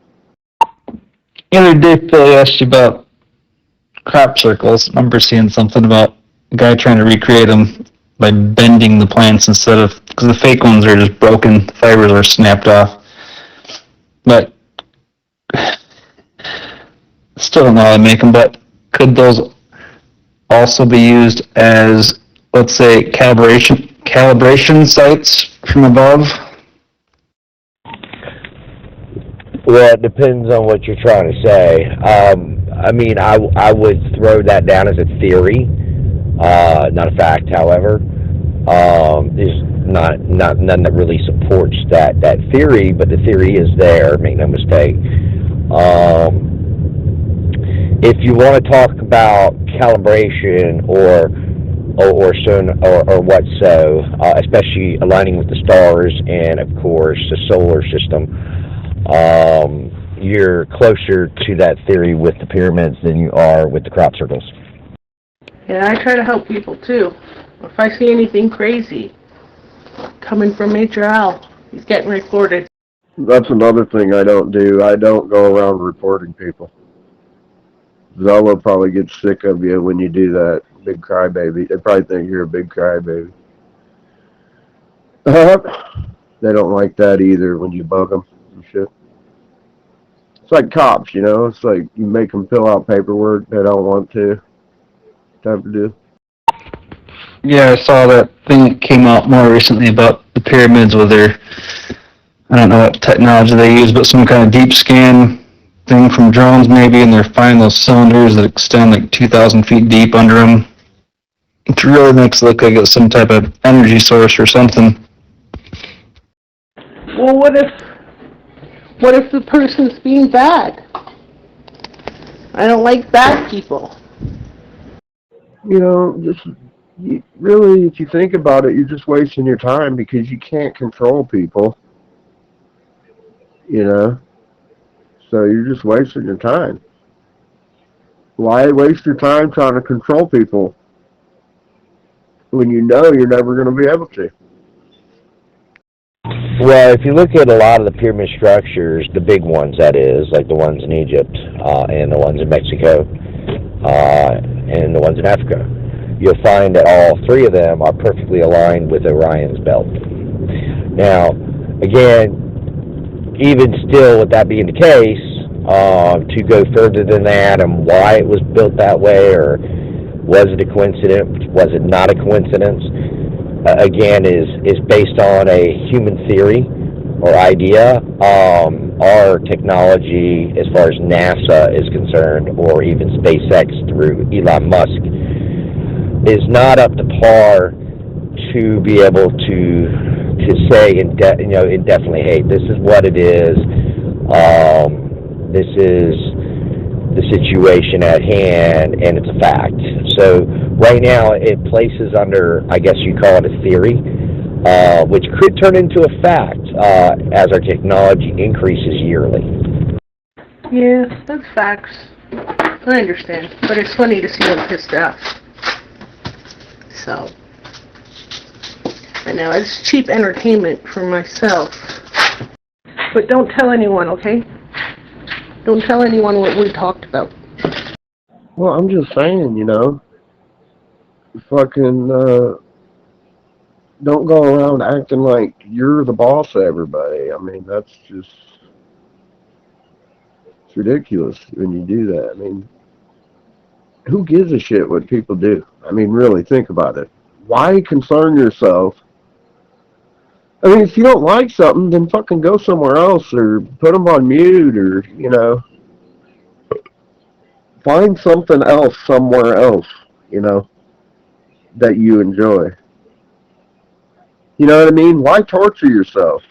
The other day, Philly asked you about crop circles. I remember seeing something about a guy trying to recreate them by bending the plants instead of, because the fake ones are just broken, the fibers are snapped off. But still don't know how to make them, but could those also be used as, let's say, calibration sites from above? Well, it depends on what you're trying to say. I mean, I would throw that down as a theory, not a fact. However, there's none that really supports that theory, but the theory is there. Make no mistake. If you want to talk about calibration or what so, especially aligning with the stars and of course the solar system. You're closer to that theory with the pyramids than you are with the crop circles. Yeah, I try to help people too. If I see anything crazy coming from Major Al, he's getting recorded. That's another thing I don't do. I don't go around reporting people. Zella probably gets sick of you when you do that. Big crybaby. They probably think you're a big crybaby. They don't like that either when you bug them and shit. It's like cops, you know? It's like you make them fill out paperwork they don't want to. Type of deal. Yeah, I saw that thing that came out more recently about the pyramids with their, I don't know what technology they use, but some kind of deep scan thing from drones maybe, and they're finding those cylinders that extend like 2,000 feet deep under them. It really makes it look like it's some type of energy source or something. Well, what if the person's being bad? I don't like bad people. You know, really, if you think about it, you're just wasting your time because you can't control people. You know? So you're just wasting your time. Why waste your time trying to control people when you know you're never going to be able to? Well, if you look at a lot of the pyramid structures, the big ones, that is, like the ones in Egypt and the ones in Mexico and the ones in Africa, you'll find that all three of them are perfectly aligned with Orion's belt. Now, again, even still with that being the case, to go further than that and why it was built that way, or was it a coincidence, was it not a coincidence, again, is based on a human theory or idea. Our technology, as far as NASA is concerned, or even SpaceX through Elon Musk, is not up to par to be able to say indefinitely, hey, this is what it is. This is the situation at hand, and it's a fact. So right now it places under, I guess you call it a theory, which could turn into a fact as our technology increases yearly. Yeah, that's facts. I understand. But it's funny to see them pissed off. So, I know, it's cheap entertainment for myself. But don't tell anyone, okay? Don't tell anyone what we talked about. Well, I'm just saying, you know, fucking, don't go around acting like you're the boss of everybody. I mean, that's just, it's ridiculous when you do that. I mean, who gives a shit what people do? I mean, really, think about it. Why concern yourself? I mean, if you don't like something, then fucking go somewhere else or put them on mute or, you know, find something else somewhere else, you know, that you enjoy. You know what I mean? Why torture yourself?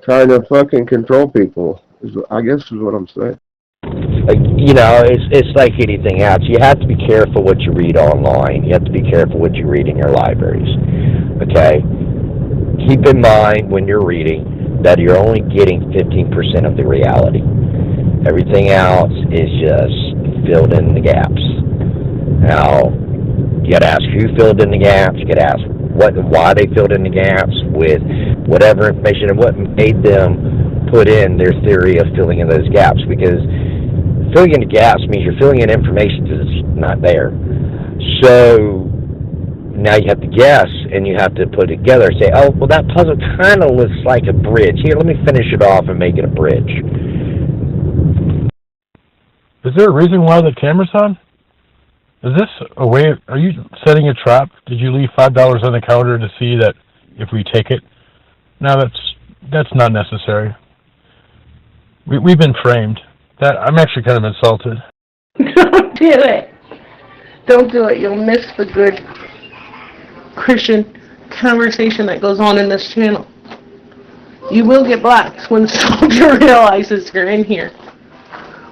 trying to fucking control people. I guess is what I'm saying. You know, it's like anything else. You have to be careful what you read online. You have to be careful what you read in your libraries. Okay? Keep in mind when you're reading that you're only getting 15% of the reality. Everything else is just filled in the gaps. Now, you got to ask who filled in the gaps. You got to ask why they filled in the gaps with whatever information and what made them put in their theory of filling in those gaps. Because filling in the gaps means you're filling in information that's not there. So now you have to guess, and you have to put it together and say, oh, well, that puzzle kind of looks like a bridge. Here, let me finish it off and make it a bridge. Is there a reason why the camera's on? Is this a way, are you setting a trap? Did you leave $5 on the counter to see that if we take it? No, that's not necessary. We've been framed. I'm actually kind of insulted. Don't do it. Don't do it. You'll miss the good Christian conversation that goes on in this channel. You will get blocked when Soldier realizes you're in here.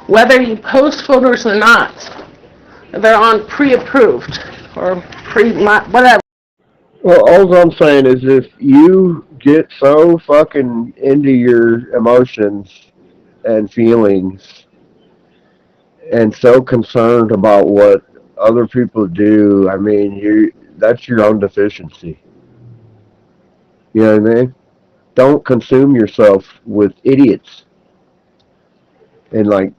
Whether you post photos or not, they're on pre-approved or whatever. Well, all I'm saying is if you get so fucking into your emotions and feelings and so concerned about what other people do, I mean, that's your own deficiency. You know what I mean? Don't consume yourself with idiots. And like,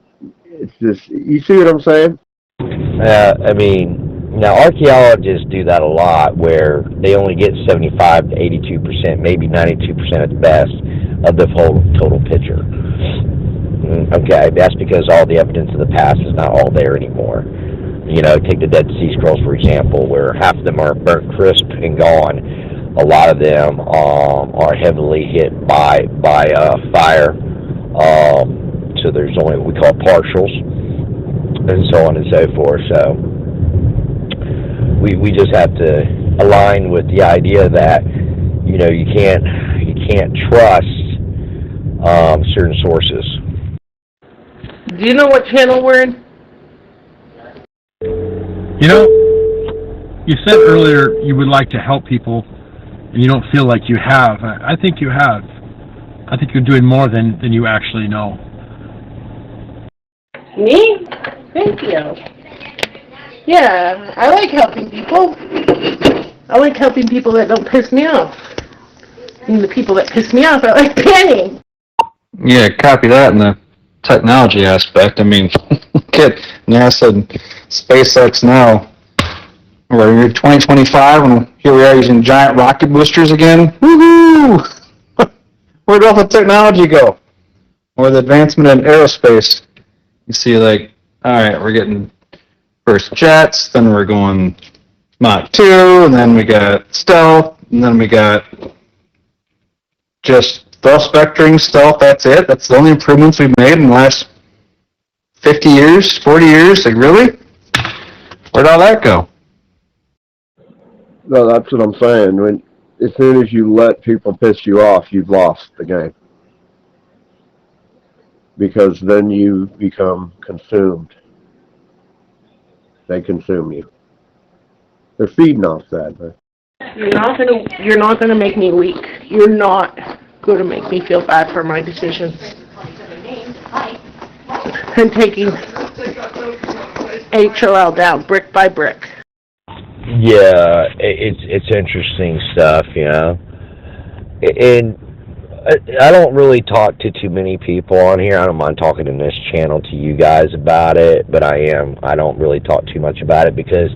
it's just, you see what I'm saying? I mean, now archaeologists do that a lot where they only get 75 to 82%, maybe 92% at the best of the whole total picture. Okay, that's because all the evidence of the past is not all there anymore. You know, take the Dead Sea Scrolls, for example, where half of them are burnt crisp and gone. A lot of them are heavily hit by fire. So there's only what we call partials, and so on and so forth. So we just have to align with the idea that, you know, you can't trust certain sources. Do you know what channel we're in? You know, you said earlier you would like to help people, and you don't feel like you have. I think you have. I think you're doing more than you actually know. Me? Thank you. Yeah, I like helping people. I like helping people that don't piss me off. And the people that piss me off, I like banning. Yeah, copy that in the technology aspect. I mean, look at NASA and SpaceX now. We're in 2025, and here we are using giant rocket boosters again. Woohoo! Where'd all the technology go? Or the advancement in aerospace? You see, like, all right, we're getting first jets, then we're going Mach 2, and then we got stealth, and then we got just stealth spectring, stealth, that's it. That's the only improvements we've made in the last 50 years, 40 years. Like, really? Where'd all that go? No, that's what I'm saying. As soon as you let people piss you off, you've lost the game. Because then you become consumed. They consume you. They're feeding off that, man. You're not gonna make me weak. You're not gonna make me feel bad for my decisions. And taking HOL down brick by brick. Yeah, it's interesting stuff, you know. And I don't really talk to too many people on here. I don't mind talking in this channel to you guys about it, but I don't really talk too much about it because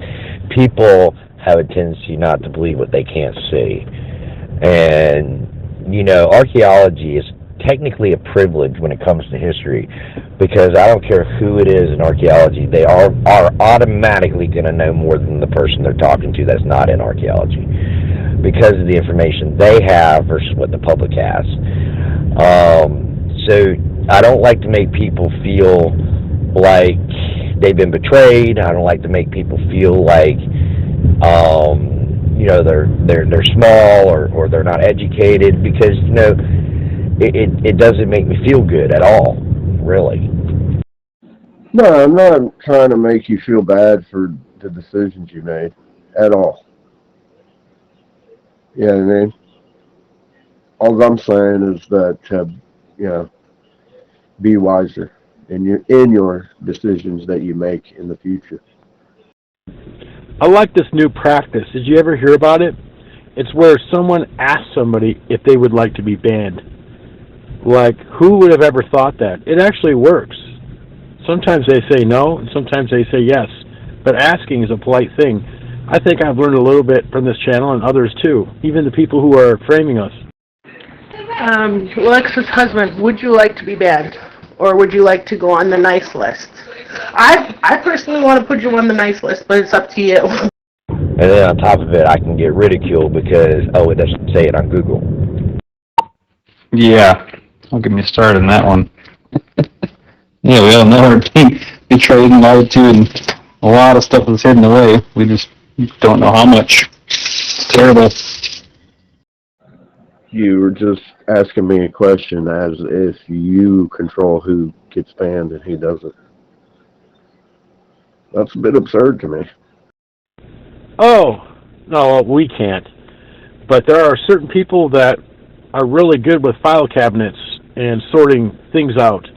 people have a tendency not to believe what they can't see. And, you know, archaeology is technically a privilege when it comes to history because I don't care who it is in archaeology, they are automatically going to know more than the person they're talking to that's not in archaeology because of the information they have versus what the public has. So I don't like to make people feel like they've been betrayed. I don't like to make people feel like you know, they're small or they're not educated because, you know, it doesn't make me feel good at all, really. No, I'm not trying to make you feel bad for the decisions you made at all. You know what I mean? All I'm saying is that, be wiser in your decisions that you make in the future. I like this new practice. Did you ever hear about it? It's where someone asks somebody if they would like to be banned. Like, who would have ever thought that? It actually works. Sometimes they say no, and sometimes they say yes. But asking is a polite thing. I think I've learned a little bit from this channel and others too, even the people who are framing us. Alexa's husband, would you like to be banned? Or would you like to go on the nice list? I personally want to put you on the nice list, but it's up to you. And then on top of it, I can get ridiculed because, it doesn't say it on Google. Yeah, don't get me started on that one. Yeah, we all know we're being betrayed and lied to, and a lot of stuff is hidden away. We just don't know how much. It's terrible. You were just asking me a question as if you control who gets banned and who doesn't. That's a bit absurd to me. Oh, no, we can't. But there are certain people that are really good with file cabinets and sorting things out,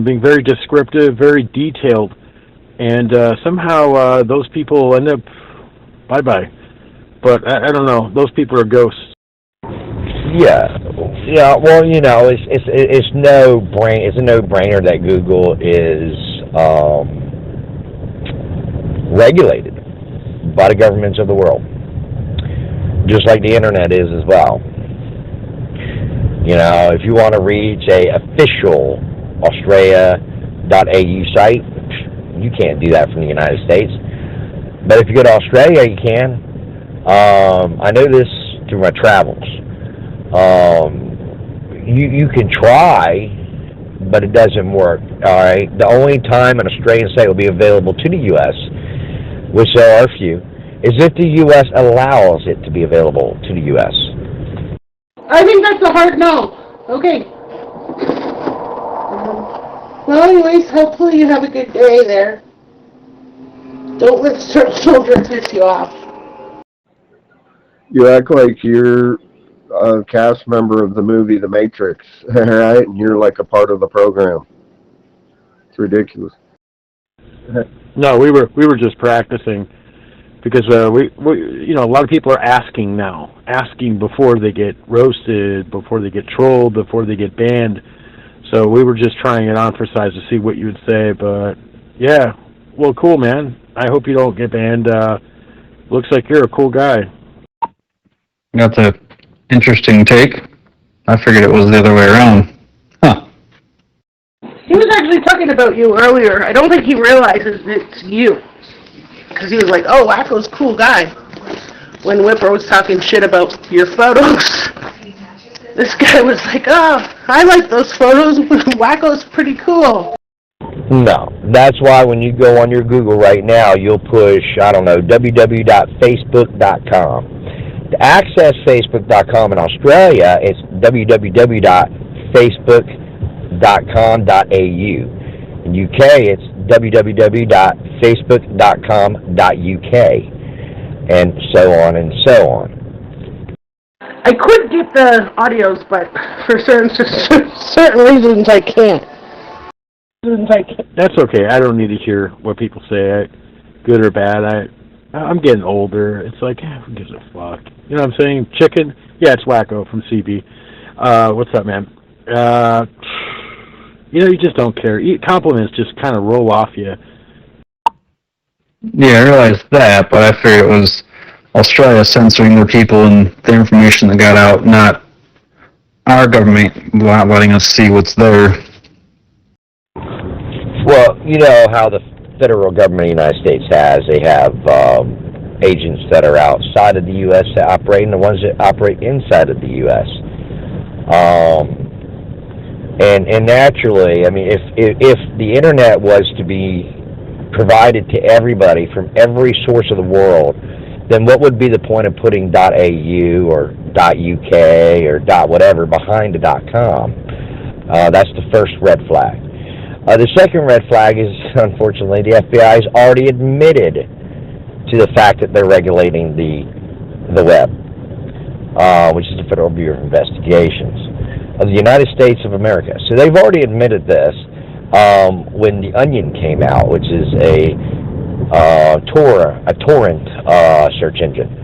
being very descriptive, very detailed, and somehow those people end up bye-bye. But I don't know, those people are ghosts. Yeah. Well, it's a no-brainer that Google is regulated by the governments of the world, just like the internet is as well. If you want to reach a official Australia.au site, you can't do that from the United States. But if you go to Australia, you can. I know this through my travels. You can try, but it doesn't work. All right. The only time an Australian site will be available to the U.S., which there are a few, is if the U.S. allows it to be available to the U.S. I think that's a hard no. Okay. Well, anyways, hopefully you have a good day there. Don't let children piss you off. You act like you're a cast member of the movie The Matrix, right? And you're like a part of the program. It's ridiculous. No, we were just practicing because we a lot of people are asking now, before they get roasted, before they get trolled, before they get banned. So we were just trying it on for size to see what you would say. But yeah, well, cool, man. I hope you don't get banned. Looks like you're a cool guy. That's an interesting take. I figured it was the other way around. Huh. He was actually talking about you earlier. I don't think he realizes it's you. Because he was like, oh, Wacko's a cool guy. When Whipper was talking shit about your photos, this guy was like, oh, I like those photos. Wacko's pretty cool. No. That's why when you go on your Google right now, you'll push, www.facebook.com. To access Facebook.com in Australia, it's www.facebook.com.au. In UK, it's www.facebook.com.uk, and so on and so on. I could get the audios, but for certain reasons I can't. That's okay. I don't need to hear what people say, good or bad. I'm getting older. It's like, who gives a fuck? You know what I'm saying? Chicken? Yeah, it's Wacko from CB. What's up, man? You just don't care. Compliments just kind of roll off you. Yeah, I realized that, but I figured it was Australia censoring their people and the information that got out, not our government not letting us see what's there. Well, you know how the federal government of the United States they have agents that are outside of the U.S. that operate and the ones that operate inside of the U.S. And naturally, I mean, if the internet was to be provided to everybody from every source of the world, then what would be the point of putting .au or .uk or .whatever behind the .com. That's the first red flag. The second red flag is, unfortunately, the FBI has already admitted to the fact that they're regulating the web, which is the Federal Bureau of Investigations of the United States of America. So they've already admitted this when The Onion came out, which is a torrent search engine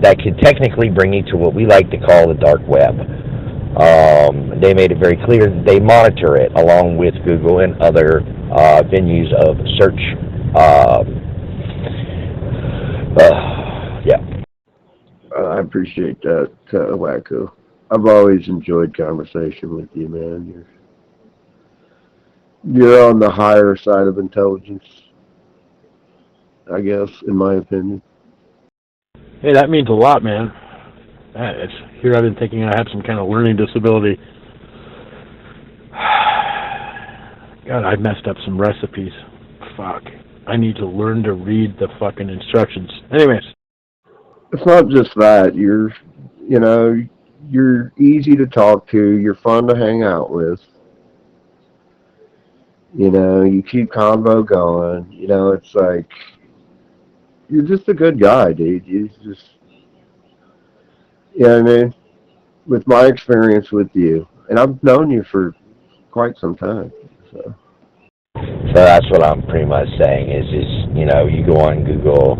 that could technically bring you to what we like to call the dark web. They made it very clear that they monitor it along with Google and other venues of search. I appreciate that, Wacko. I've always enjoyed conversation with you, man. You're on the higher side of intelligence, I guess, in my opinion. Hey, that means a lot, man. Here I've been thinking I have some kind of learning disability. God, I messed up some recipes. Fuck. I need to learn to read the fucking instructions. Anyways. It's not just that. You're easy to talk to. You're fun to hang out with. You keep convo going. It's like, you're just a good guy, dude. You just, I mean? With my experience with you, and I've known you for quite some time, so that's what I'm pretty much saying is you go on Google,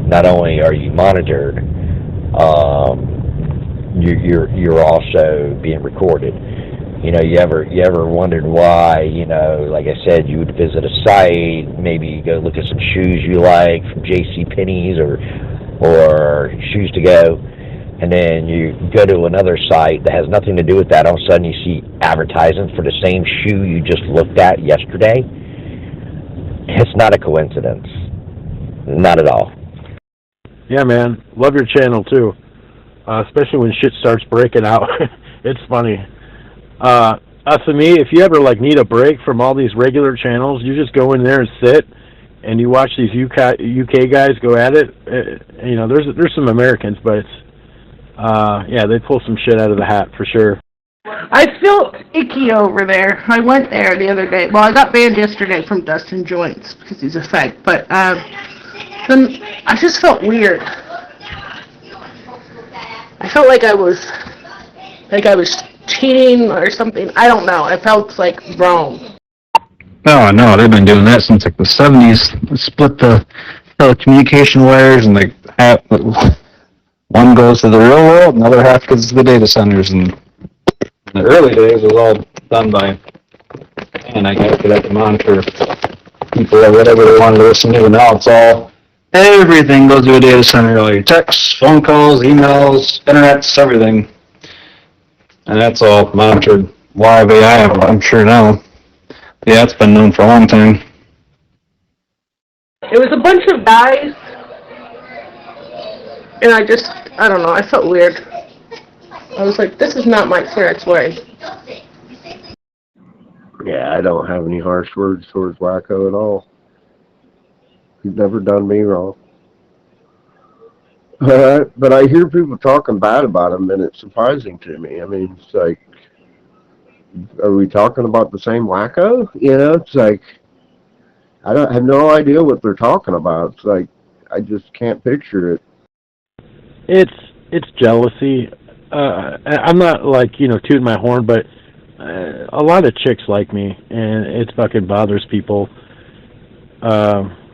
not only are you monitored, you're also being recorded. You ever wondered why, like I said, you would visit a site, maybe go look at some shoes you like from JCPenney's or Shoes to Go, and then you go to another site that has nothing to do with that. All of a sudden you see advertisements for the same shoe you just looked at yesterday. It's not a coincidence. Not at all. Yeah, man. Love your channel, too. Especially when shit starts breaking out. It's funny. To me, if you ever need a break from all these regular channels, you just go in there and sit, and you watch these UK guys go at it. There's some Americans, but it's they pull some shit out of the hat for sure. I feel icky over there. I went there the other day. Well, I got banned yesterday from Dustin Joints because he's a fag. But then I just felt weird. I felt like I was cheating or something. I don't know. I felt wrong. Oh, no, they've been doing that since the 70s. They split the telecommunication wires and one goes to the real world, another half goes to the data centers. And in the early days, it was all done by, and I guess they have to monitor people or whatever they wanted to listen to. And now it's everything goes to a data center, all your texts, phone calls, emails, internets, everything. And that's all monitored live AI, I'm sure now. Yeah, it's been known for a long time. It was a bunch of guys, and I don't know, I felt weird. I was like, this is not my correct way. Yeah, I don't have any harsh words towards Wacko at all. He's never done me wrong. But I hear people talking bad about him, and it's surprising to me. I mean, it's like, are we talking about the same Wacko? It's like, I have no idea what they're talking about. It's like, I just can't picture it. It's jealousy. I'm not tooting my horn, but a lot of chicks like me, and it fucking bothers people.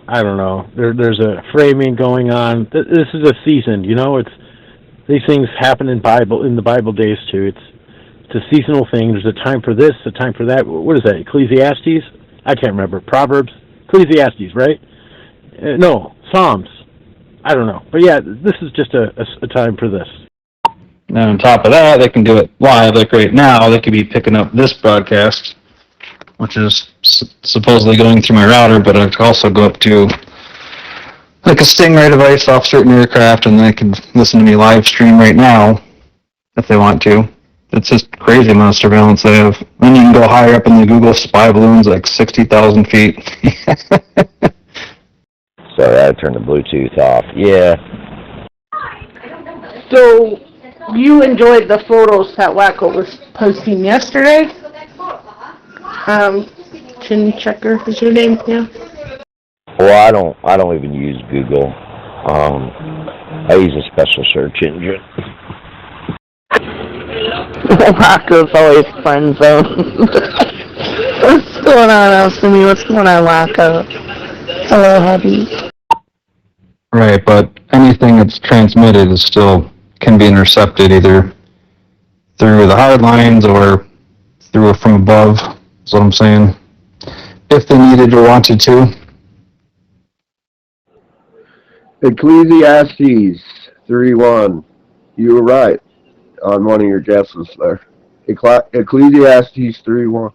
I don't know. There's a framing going on. This is a season, it's these things happen in the Bible days too. It's a seasonal thing. There's a time for this, a time for that. What is that? Ecclesiastes? I can't remember. Proverbs? Ecclesiastes, right? No, Psalms. I don't know. But yeah, this is just a time for this. And on top of that, they can do it live. Like right now, they could be picking up this broadcast, which is supposedly going through my router, but it can also go up to a Stingray device off certain aircraft, and they can listen to me live stream right now if they want to. It's just crazy amount of surveillance they have. Then you can go higher up in the Google spy balloons, 60,000 feet. Sorry, I turned the Bluetooth off. Yeah. So, you enjoyed the photos that Wacko was posting yesterday. Chin Checker is your name, yeah? Well, I don't even use Google. I use a special search engine. Wacko's always friend zone. What's going on, Elsimi? What's going on, Wacko? Hello, hubby. Right, but anything that's transmitted is still can be intercepted either through the hard lines or through from above. That's what I'm saying. If they needed or wanted to. Ecclesiastes 3:1. You were right on one of your guesses there. Ecclesiastes 3:1.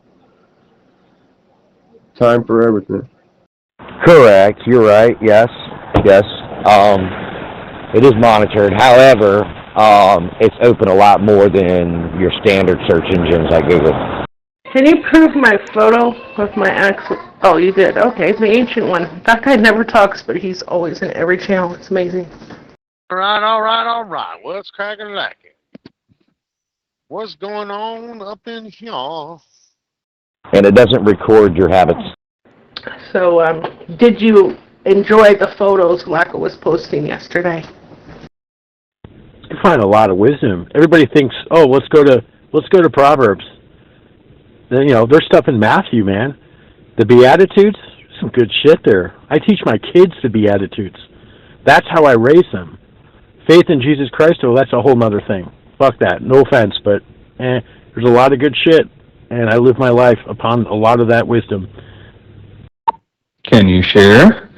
Time for everything. Correct. You're right. Yes. Yes. It is monitored. However, it's open a lot more than your standard search engines like Google. Can you prove my photo with my ex? Oh, you did. Okay, it's the ancient one. That guy never talks, but he's always in every channel. It's amazing. All right. What's cracking like it? What's going on up in here? And it doesn't record your habits. So, did you enjoy the photos Wacko was posting yesterday? You find a lot of wisdom. Everybody thinks, oh, let's go to Proverbs. Then, there's stuff in Matthew, man. The Beatitudes, some good shit there. I teach my kids the Beatitudes. That's how I raise them. Faith in Jesus Christ, oh, that's a whole nother thing. Fuck that. No offense, but there's a lot of good shit, and I live my life upon a lot of that wisdom. Can you share?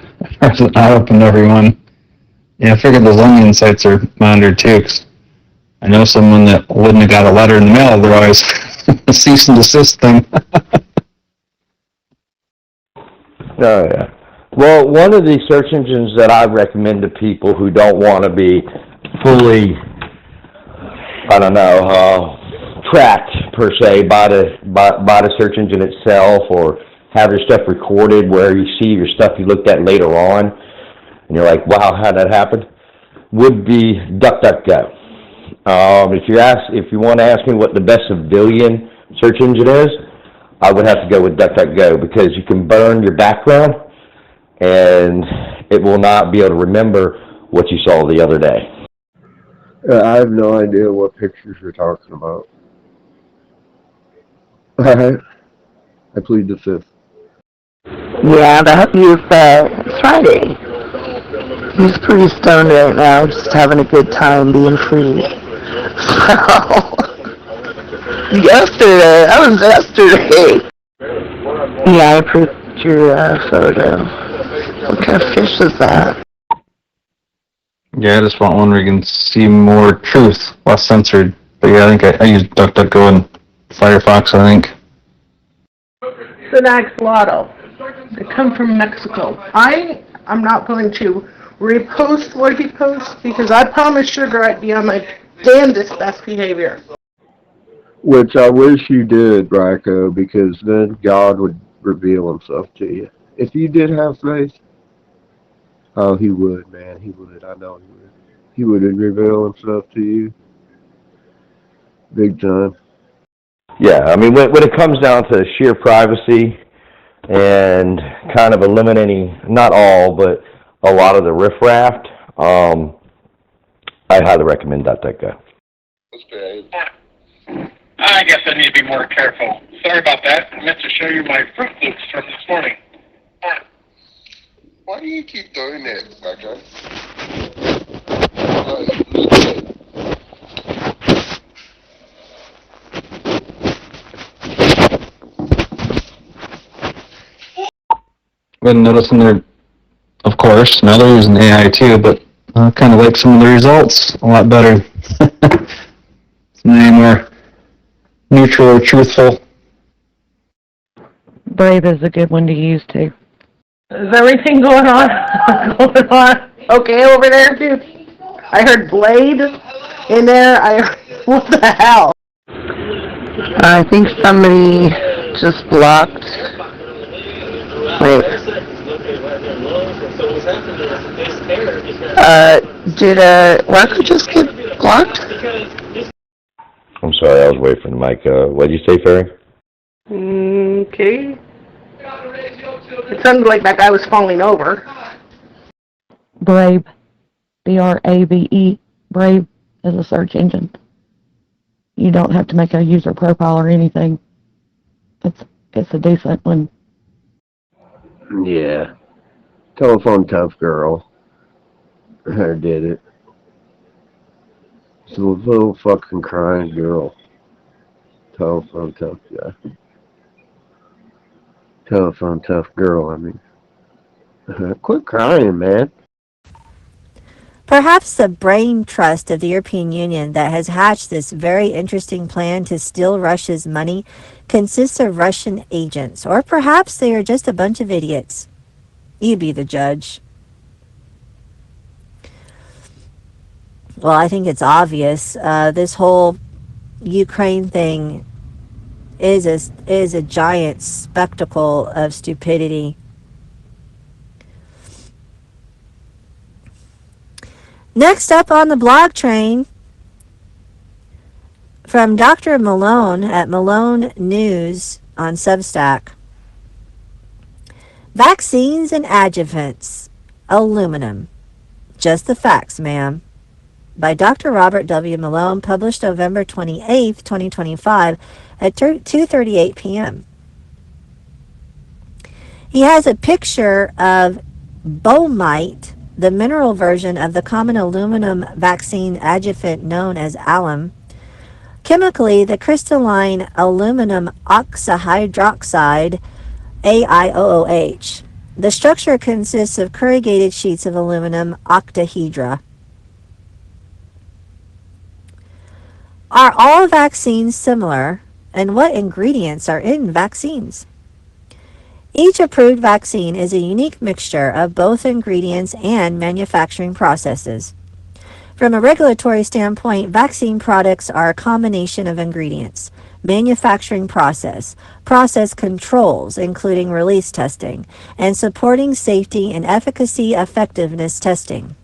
Or is it not open to everyone? Yeah, I figured those onion sites are monitored too, 'cause I know someone that wouldn't have got a letter in the mail otherwise. A cease and desist thing. Oh, yeah. Well, one of the search engines that I recommend to people who don't want to be fully, tracked, per se, by the search engine itself, or have your stuff recorded where you see your stuff you looked at later on, and you're like, wow, how'd that happen? Would be DuckDuckGo. If you want to ask me what the best civilian search engine is, I would have to go with DuckDuckGo, because you can burn your background and it will not be able to remember what you saw the other day. I have no idea what pictures you're talking about. Alright. I plead the fifth. Yeah, that was Friday. He's pretty stoned right now, just having a good time being free. Yesterday. Yeah, I approved your photo. What kind of fish is that? Yeah, I just want one where you can see more truth, less censored. But yeah, I think I use DuckDuckGo and Firefox, I think. Lotto. They come from Mexico. I'm not going to repost what he posts, because I promised Sugar I'd be on my damnedest best behavior. Which I wish you did, Rocco, because then God would reveal himself to you. If you did have faith, oh, he would, man. He would. I know he would. He would reveal himself to you. Big time. Yeah, I mean, when it comes down to sheer privacy and kind of eliminating, not all, but a lot of the riffraff, I highly recommend DuckDuckGo. That's great. I guess I need to be more careful. Sorry about that. I meant to show you my Fruit Loops from this morning. Why do you keep doing that, Becca? Been noticing they're, of course, now they're using AI too, but I kind of like some of the results a lot better. It's more neutral or truthful. Brave is a good one to use too. Is everything going on? Okay over there, dude? I heard Blade in there. What the hell? I think somebody just blocked. Wait. Did Wacko just get blocked? I'm sorry, I was away from the mic. What did you say, Ferry? Okay. It sounded like that guy was falling over. Brave, B-R-A-V-E, Brave is a search engine. You don't have to make a user profile or anything. It's a decent one. Yeah. Telephone tough girl. I did it. It's a little fucking crying girl. Telephone tough guy. Telephone tough girl, I mean. Quit crying, man. Perhaps the brain trust of the European Union that has hatched this very interesting plan to steal Russia's money consists of Russian agents, or perhaps they are just a bunch of idiots. You be the judge. Well, I think it's obvious. This whole Ukraine thing is a giant spectacle of stupidity. Next up on the blog train, from Dr. Malone at Malone News on Substack. Vaccines and adjuvants, aluminum. Just the facts, ma'am. By Dr. Robert W. Malone, published November 28, 2025 at 2:38 p.m. He has a picture of bomite, the mineral version of the common aluminum vaccine adjuvant known as alum. Chemically, the crystalline aluminum oxyhydroxide, AiOOH. The structure consists of corrugated sheets of aluminum octahedra. Are all vaccines similar, and what ingredients are in vaccines? Each approved vaccine is a unique mixture of both ingredients and manufacturing processes. From a regulatory standpoint, vaccine products are a combination of ingredients, manufacturing process controls, including release testing, and supporting safety and efficacy effectiveness testing.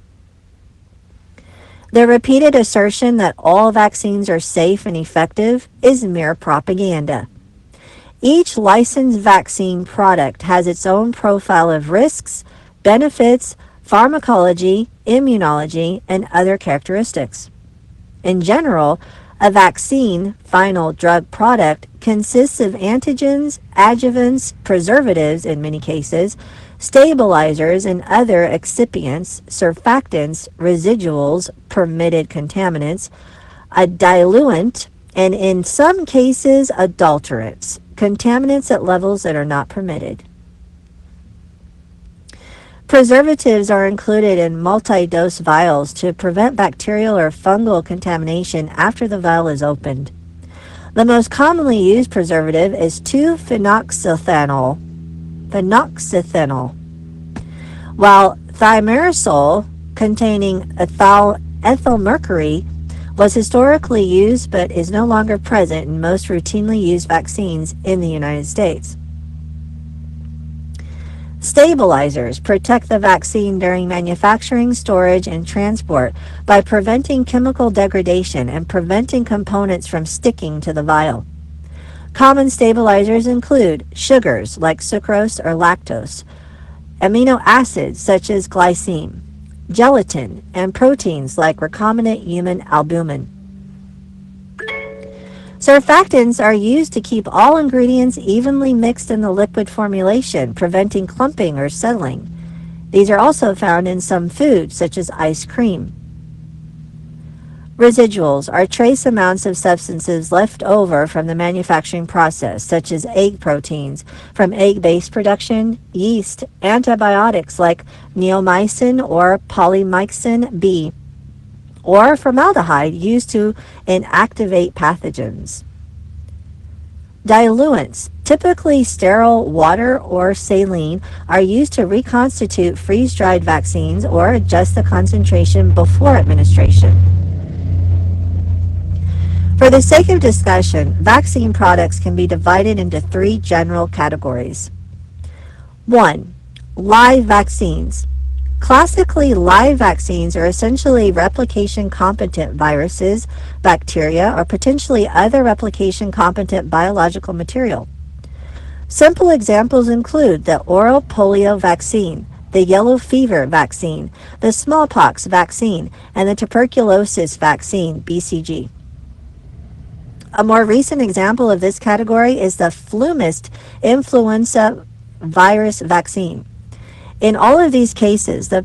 The repeated assertion that all vaccines are safe and effective is mere propaganda. Each licensed vaccine product has its own profile of risks, benefits, pharmacology, immunology, and other characteristics. In general, a vaccine, final drug product, consists of antigens, adjuvants, preservatives in many cases, stabilizers and other excipients, surfactants, residuals, permitted contaminants, a diluent, and in some cases, adulterants, contaminants at levels that are not permitted. Preservatives are included in multi-dose vials to prevent bacterial or fungal contamination after the vial is opened. The most commonly used preservative is 2-phenoxyethanol, while thimerosal, containing ethyl mercury, was historically used but is no longer present in most routinely used vaccines in the United States. Stabilizers protect the vaccine during manufacturing, storage, and transport by preventing chemical degradation and preventing components from sticking to the vial. Common stabilizers include sugars like sucrose or lactose, amino acids such as glycine, gelatin, and proteins like recombinant human albumin. Surfactants are used to keep all ingredients evenly mixed in the liquid formulation, preventing clumping or settling. These are also found in some foods, such as ice cream. Residuals are trace amounts of substances left over from the manufacturing process, such as egg proteins from egg-based production, yeast, antibiotics like neomycin or polymyxin B, or formaldehyde used to inactivate pathogens. Diluents, typically sterile water or saline, are used to reconstitute freeze-dried vaccines or adjust the concentration before administration. For the sake of discussion, vaccine products can be divided into three general categories. 1. Live vaccines. Classically, live vaccines are essentially replication-competent viruses, bacteria, or potentially other replication-competent biological material. Simple examples include the oral polio vaccine, the yellow fever vaccine, the smallpox vaccine, and the tuberculosis vaccine, BCG. A more recent example of this category is the Flumist influenza virus vaccine. In all of these cases, the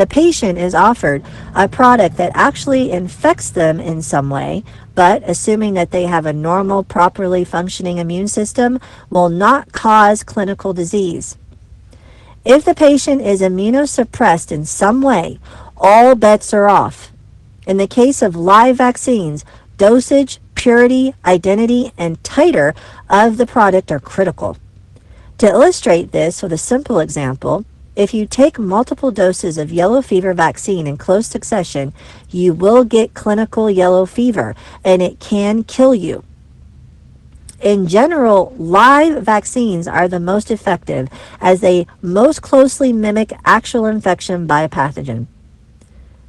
patient is offered a product that actually infects them in some way, but assuming that they have a normal, properly functioning immune system, will not cause clinical disease. If the patient is immunosuppressed in some way, all bets are off. In the case of live vaccines, dosage, purity, identity, and titer of the product are critical. To illustrate this with a simple example, if you take multiple doses of yellow fever vaccine in close succession, you will get clinical yellow fever, and it can kill you. In general, live vaccines are the most effective as they most closely mimic actual infection by a pathogen.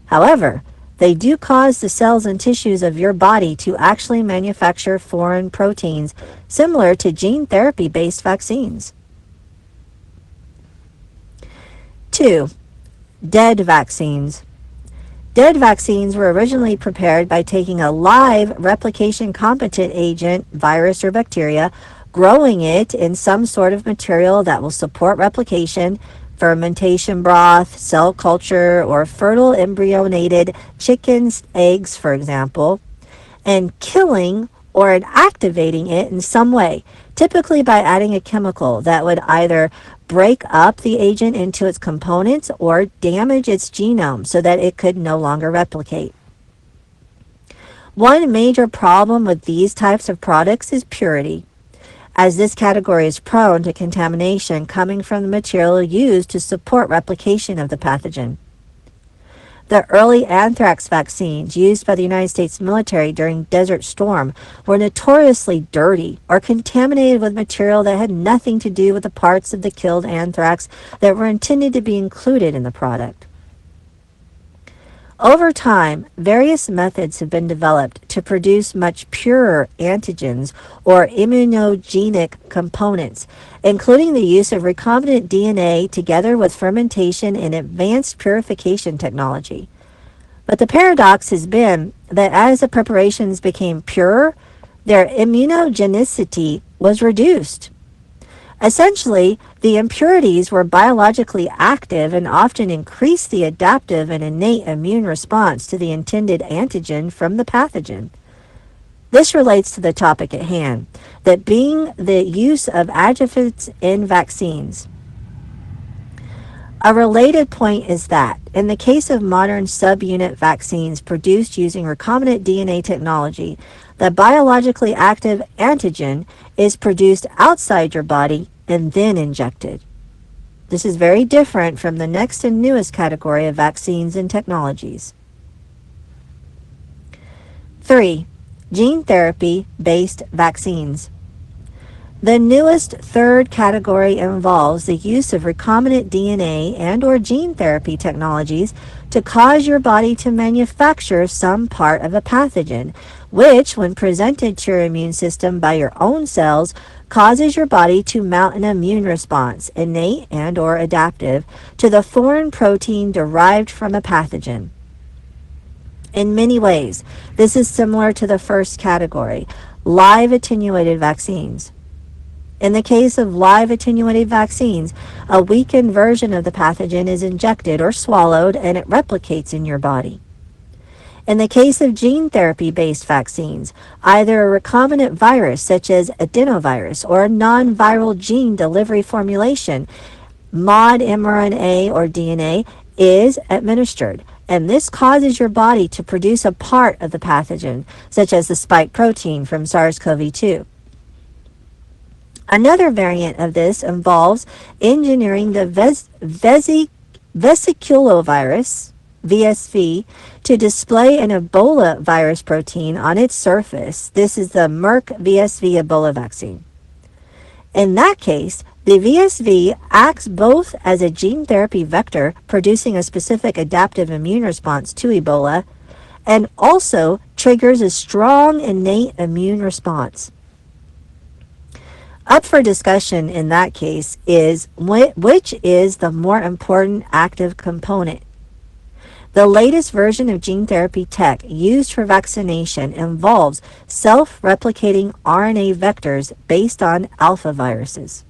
However, they do cause the cells and tissues of your body to actually manufacture foreign proteins similar to gene therapy-based vaccines. 2. Dead vaccines. Dead vaccines were originally prepared by taking a live replication-competent agent, virus or bacteria, growing it in some sort of material that will support replication, fermentation broth, cell culture, or fertile embryonated chicken's eggs, for example, and killing or inactivating it in some way, typically by adding a chemical that would either break up the agent into its components or damage its genome so that it could no longer replicate. One major problem with these types of products is purity, as this category is prone to contamination coming from the material used to support replication of the pathogen. The early anthrax vaccines used by the United States military during Desert Storm were notoriously dirty or contaminated with material that had nothing to do with the parts of the killed anthrax that were intended to be included in the product. Over time, various methods have been developed to produce much purer antigens or immunogenic components, including the use of recombinant DNA together with fermentation and advanced purification technology. But the paradox has been that as the preparations became purer, their immunogenicity was reduced. Essentially, the impurities were biologically active and often increased the adaptive and innate immune response to the intended antigen from the pathogen. This relates to the topic at hand, that being the use of adjuvants in vaccines. A related point is that, in the case of modern subunit vaccines produced using recombinant DNA technology, the biologically active antigen is produced outside your body and then injected. This is very different from the next and newest category of vaccines and technologies. 3. Gene therapy-based vaccines. The newest third category involves the use of recombinant DNA and or gene therapy technologies to cause your body to manufacture some part of a pathogen, which, when presented to your immune system by your own cells, causes your body to mount an immune response, innate and or adaptive, to the foreign protein derived from a pathogen. In many ways, this is similar to the first category, live attenuated vaccines. In the case of live attenuated vaccines, a weakened version of the pathogen is injected or swallowed and it replicates in your body. In the case of gene therapy-based vaccines, either a recombinant virus such as adenovirus or a non-viral gene delivery formulation, mod mRNA or DNA, is administered, and this causes your body to produce a part of the pathogen, such as the spike protein from SARS-CoV-2. Another variant of this involves engineering the vesiculovirus, VSV, to display an Ebola virus protein on its surface. This is the Merck VSV Ebola vaccine. In that case, The VSV acts both as a gene therapy vector, producing a specific adaptive immune response to Ebola, and also triggers a strong innate immune response. Up for discussion in that case is which is the more important active component. The latest version of gene therapy tech used for vaccination involves self-replicating RNA vectors based on alpha viruses.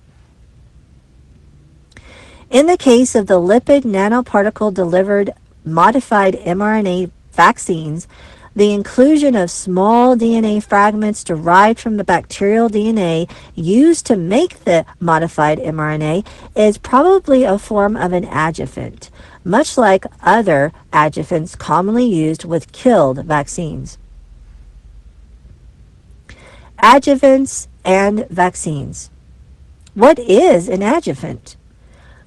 In the case of the lipid nanoparticle delivered modified mRNA vaccines, the inclusion of small DNA fragments derived from the bacterial DNA used to make the modified mRNA is probably a form of an adjuvant, much like other adjuvants commonly used with killed vaccines. Adjuvants and vaccines. What is an adjuvant?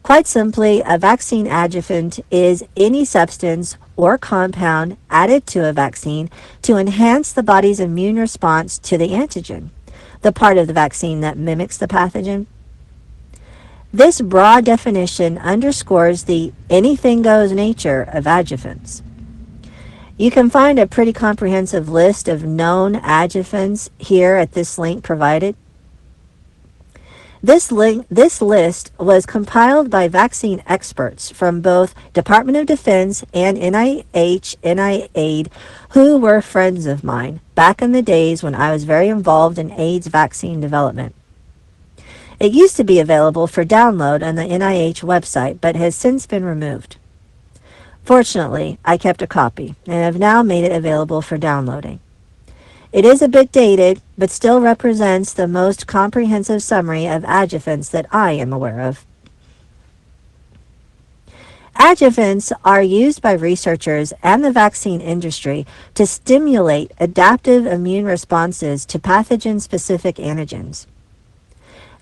Quite simply, a vaccine adjuvant is any substance or compound added to a vaccine to enhance the body's immune response to the antigen, the part of the vaccine that mimics the pathogen. This broad definition underscores the anything-goes nature of adjuvants. You can find a pretty comprehensive list of known adjuvants here at this link provided. This list was compiled by vaccine experts from both Department of Defense and NIH, NIAID, who were friends of mine back in the days when I was very involved in AIDS vaccine development. It used to be available for download on the NIH website, but has since been removed. Fortunately, I kept a copy and have now made it available for downloading. It is a bit dated, but still represents the most comprehensive summary of adjuvants that I am aware of. Adjuvants are used by researchers and the vaccine industry to stimulate adaptive immune responses to pathogen-specific antigens.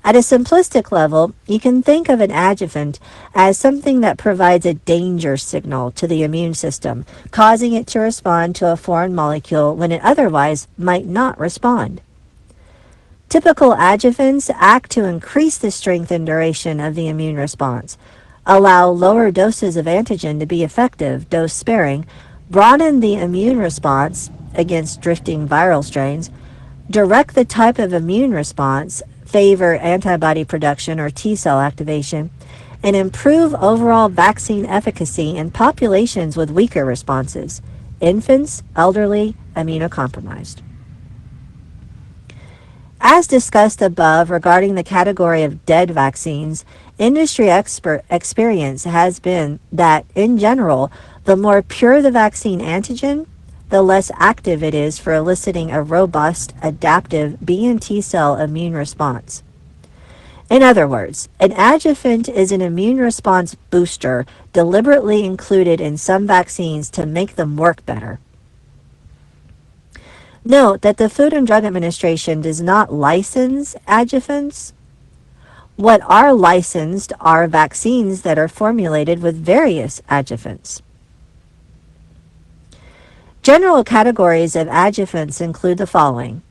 At a simplistic level, you can think of an adjuvant as something that provides a danger signal to the immune system, causing it to respond to a foreign molecule when it otherwise might not respond. Typical adjuvants act to increase the strength and duration of the immune response, allow lower doses of antigen to be effective, dose-sparing, broaden the immune response against drifting viral strains, direct the type of immune response, favor antibody production or T-cell activation, and improve overall vaccine efficacy in populations with weaker responses, infants, elderly, immunocompromised. As discussed above regarding the category of dead vaccines, industry experience has been that, in general, the more pure the vaccine antigen, the less active it is for eliciting a robust, adaptive B and T cell immune response. In other words, an adjuvant is an immune response booster deliberately included in some vaccines to make them work better. Note that the Food and Drug Administration does not license adjuvants. What are licensed are vaccines that are formulated with various adjuvants. General categories of adjuvants include the following: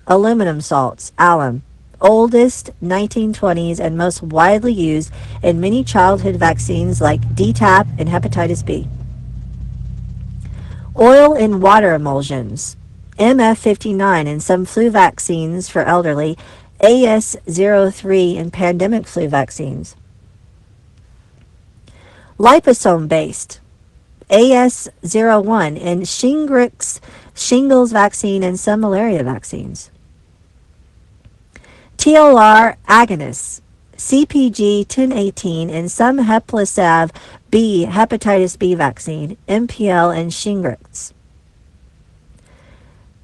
aluminum salts, alum, oldest 1920s and most widely used in many childhood vaccines like DTaP and hepatitis B. Oil in water emulsions, MF59 in some flu vaccines for elderly, AS03 in pandemic flu vaccines. Liposome-based, AS01 in Shingrix shingles vaccine and some malaria vaccines. TLR agonists, CpG 1018 in some Heplisav B hepatitis B vaccine, MPL and Shingrix.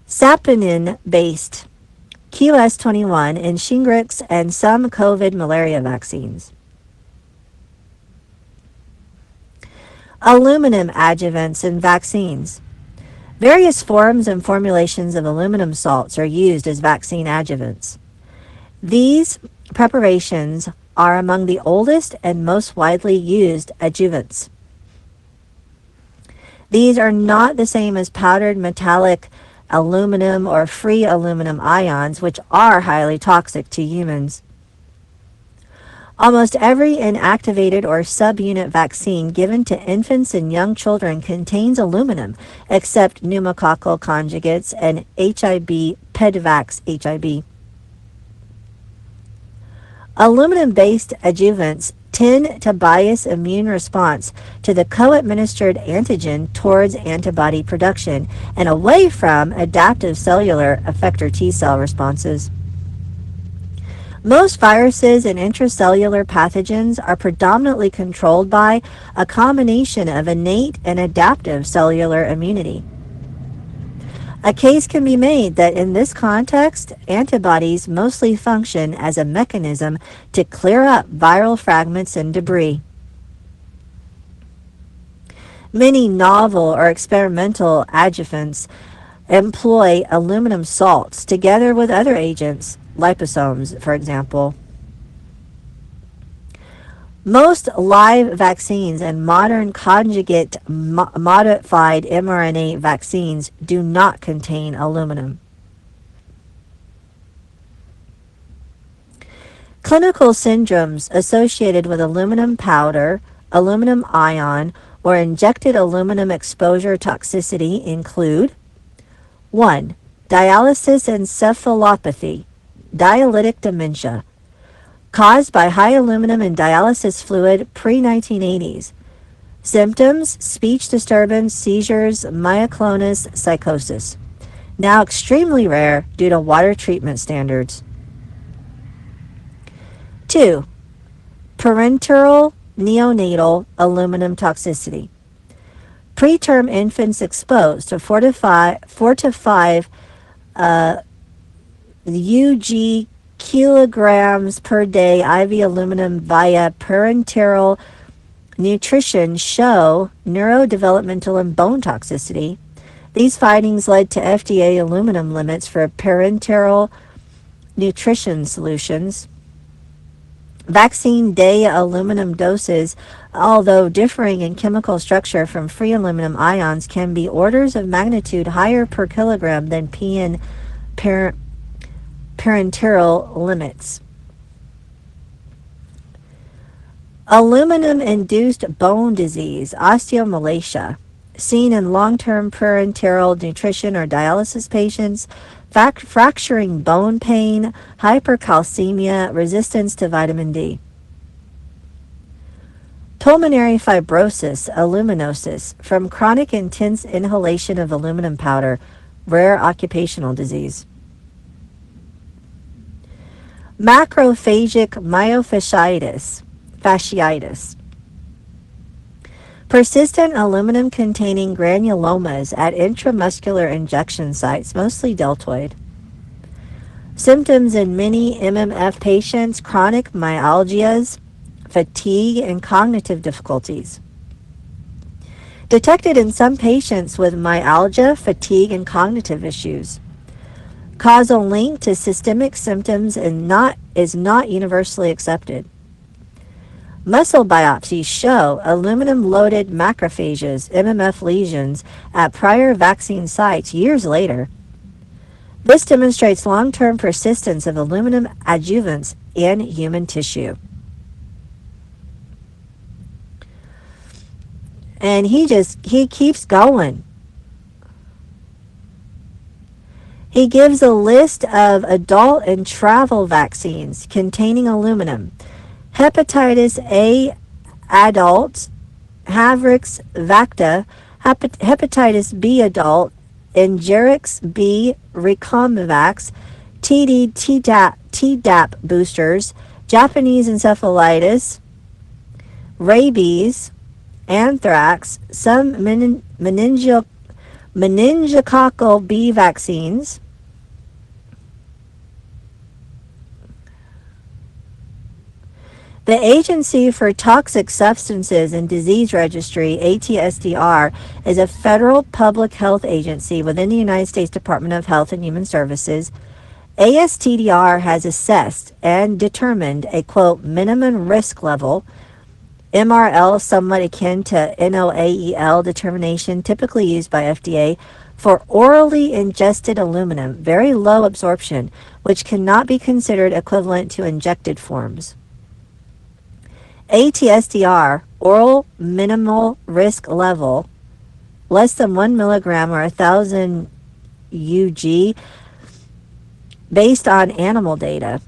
Saponin-based QS21 in Shingrix and some COVID malaria vaccines. Aluminum adjuvants in vaccines. Various forms and formulations of aluminum salts are used as vaccine adjuvants. These preparations are among the oldest and most widely used adjuvants. These are not the same as powdered metallic aluminum or free aluminum ions, which are highly toxic to humans. Almost every inactivated or subunit vaccine given to infants and young children contains aluminum, except pneumococcal conjugates and HIB, PEDVAX HIB. Aluminum-based adjuvants tend to bias immune response to the co-administered antigen towards antibody production and away from adaptive cellular effector T-cell responses. Most viruses and intracellular pathogens are predominantly controlled by a combination of innate and adaptive cellular immunity. A case can be made that in this context, antibodies mostly function as a mechanism to clear up viral fragments and debris. Many novel or experimental adjuvants employ aluminum salts together with other agents, liposomes, for example. Most live vaccines and modern conjugate modified mRNA vaccines do not contain aluminum. Clinical syndromes associated with aluminum powder, aluminum ion, or injected aluminum exposure toxicity include 1. Dialysis encephalopathy, dialytic dementia, caused by high aluminum in dialysis fluid pre-1980s. Symptoms, speech disturbance, seizures, myoclonus, psychosis. Now extremely rare due to water treatment standards. 2. Parenteral neonatal aluminum toxicity. Preterm infants exposed to 4 to 5 UG kilograms per day IV aluminum via parenteral nutrition show neurodevelopmental and bone toxicity. These findings led to FDA aluminum limits for parenteral nutrition solutions. Vaccine day aluminum doses, although differing in chemical structure from free aluminum ions, can be orders of magnitude higher per kilogram than PN parenteral limits. Aluminum-induced bone disease, osteomalacia, seen in long-term parenteral nutrition or dialysis patients, fracturing bone pain, hypercalcemia, resistance to vitamin D. Pulmonary fibrosis, aluminosis, from chronic intense inhalation of aluminum powder, rare occupational disease. Macrophagic myofasciitis, fasciitis. Persistent aluminum-containing granulomas at intramuscular injection sites, mostly deltoid. Symptoms in many MMF patients, chronic myalgias, fatigue, and cognitive difficulties. Detected in some patients with myalgia, fatigue, and cognitive issues. Causal link to systemic symptoms is not universally accepted. Muscle biopsies show aluminum-loaded macrophages, MMF lesions, at prior vaccine sites years later. This demonstrates long-term persistence of aluminum adjuvants in human tissue. And he keeps going. He gives a list of adult and travel vaccines containing aluminum. Hepatitis A adult, Havrix Vacta, hepatitis B adult, Ingerix B Recombavax, Tdap boosters, Japanese encephalitis, rabies, anthrax, some meningococcal B vaccines, the Agency for Toxic Substances and Disease Registry, ATSDR, is a federal public health agency within the United States Department of Health and Human Services. ASTDR has assessed and determined a, quote, minimum risk level, MRL, somewhat akin to NOAEL determination typically used by FDA, for orally ingested aluminum, very low absorption, which cannot be considered equivalent to injected forms. ATSDR, oral minimal risk level, less than 1 milligram or 1,000 UG, based on animal data.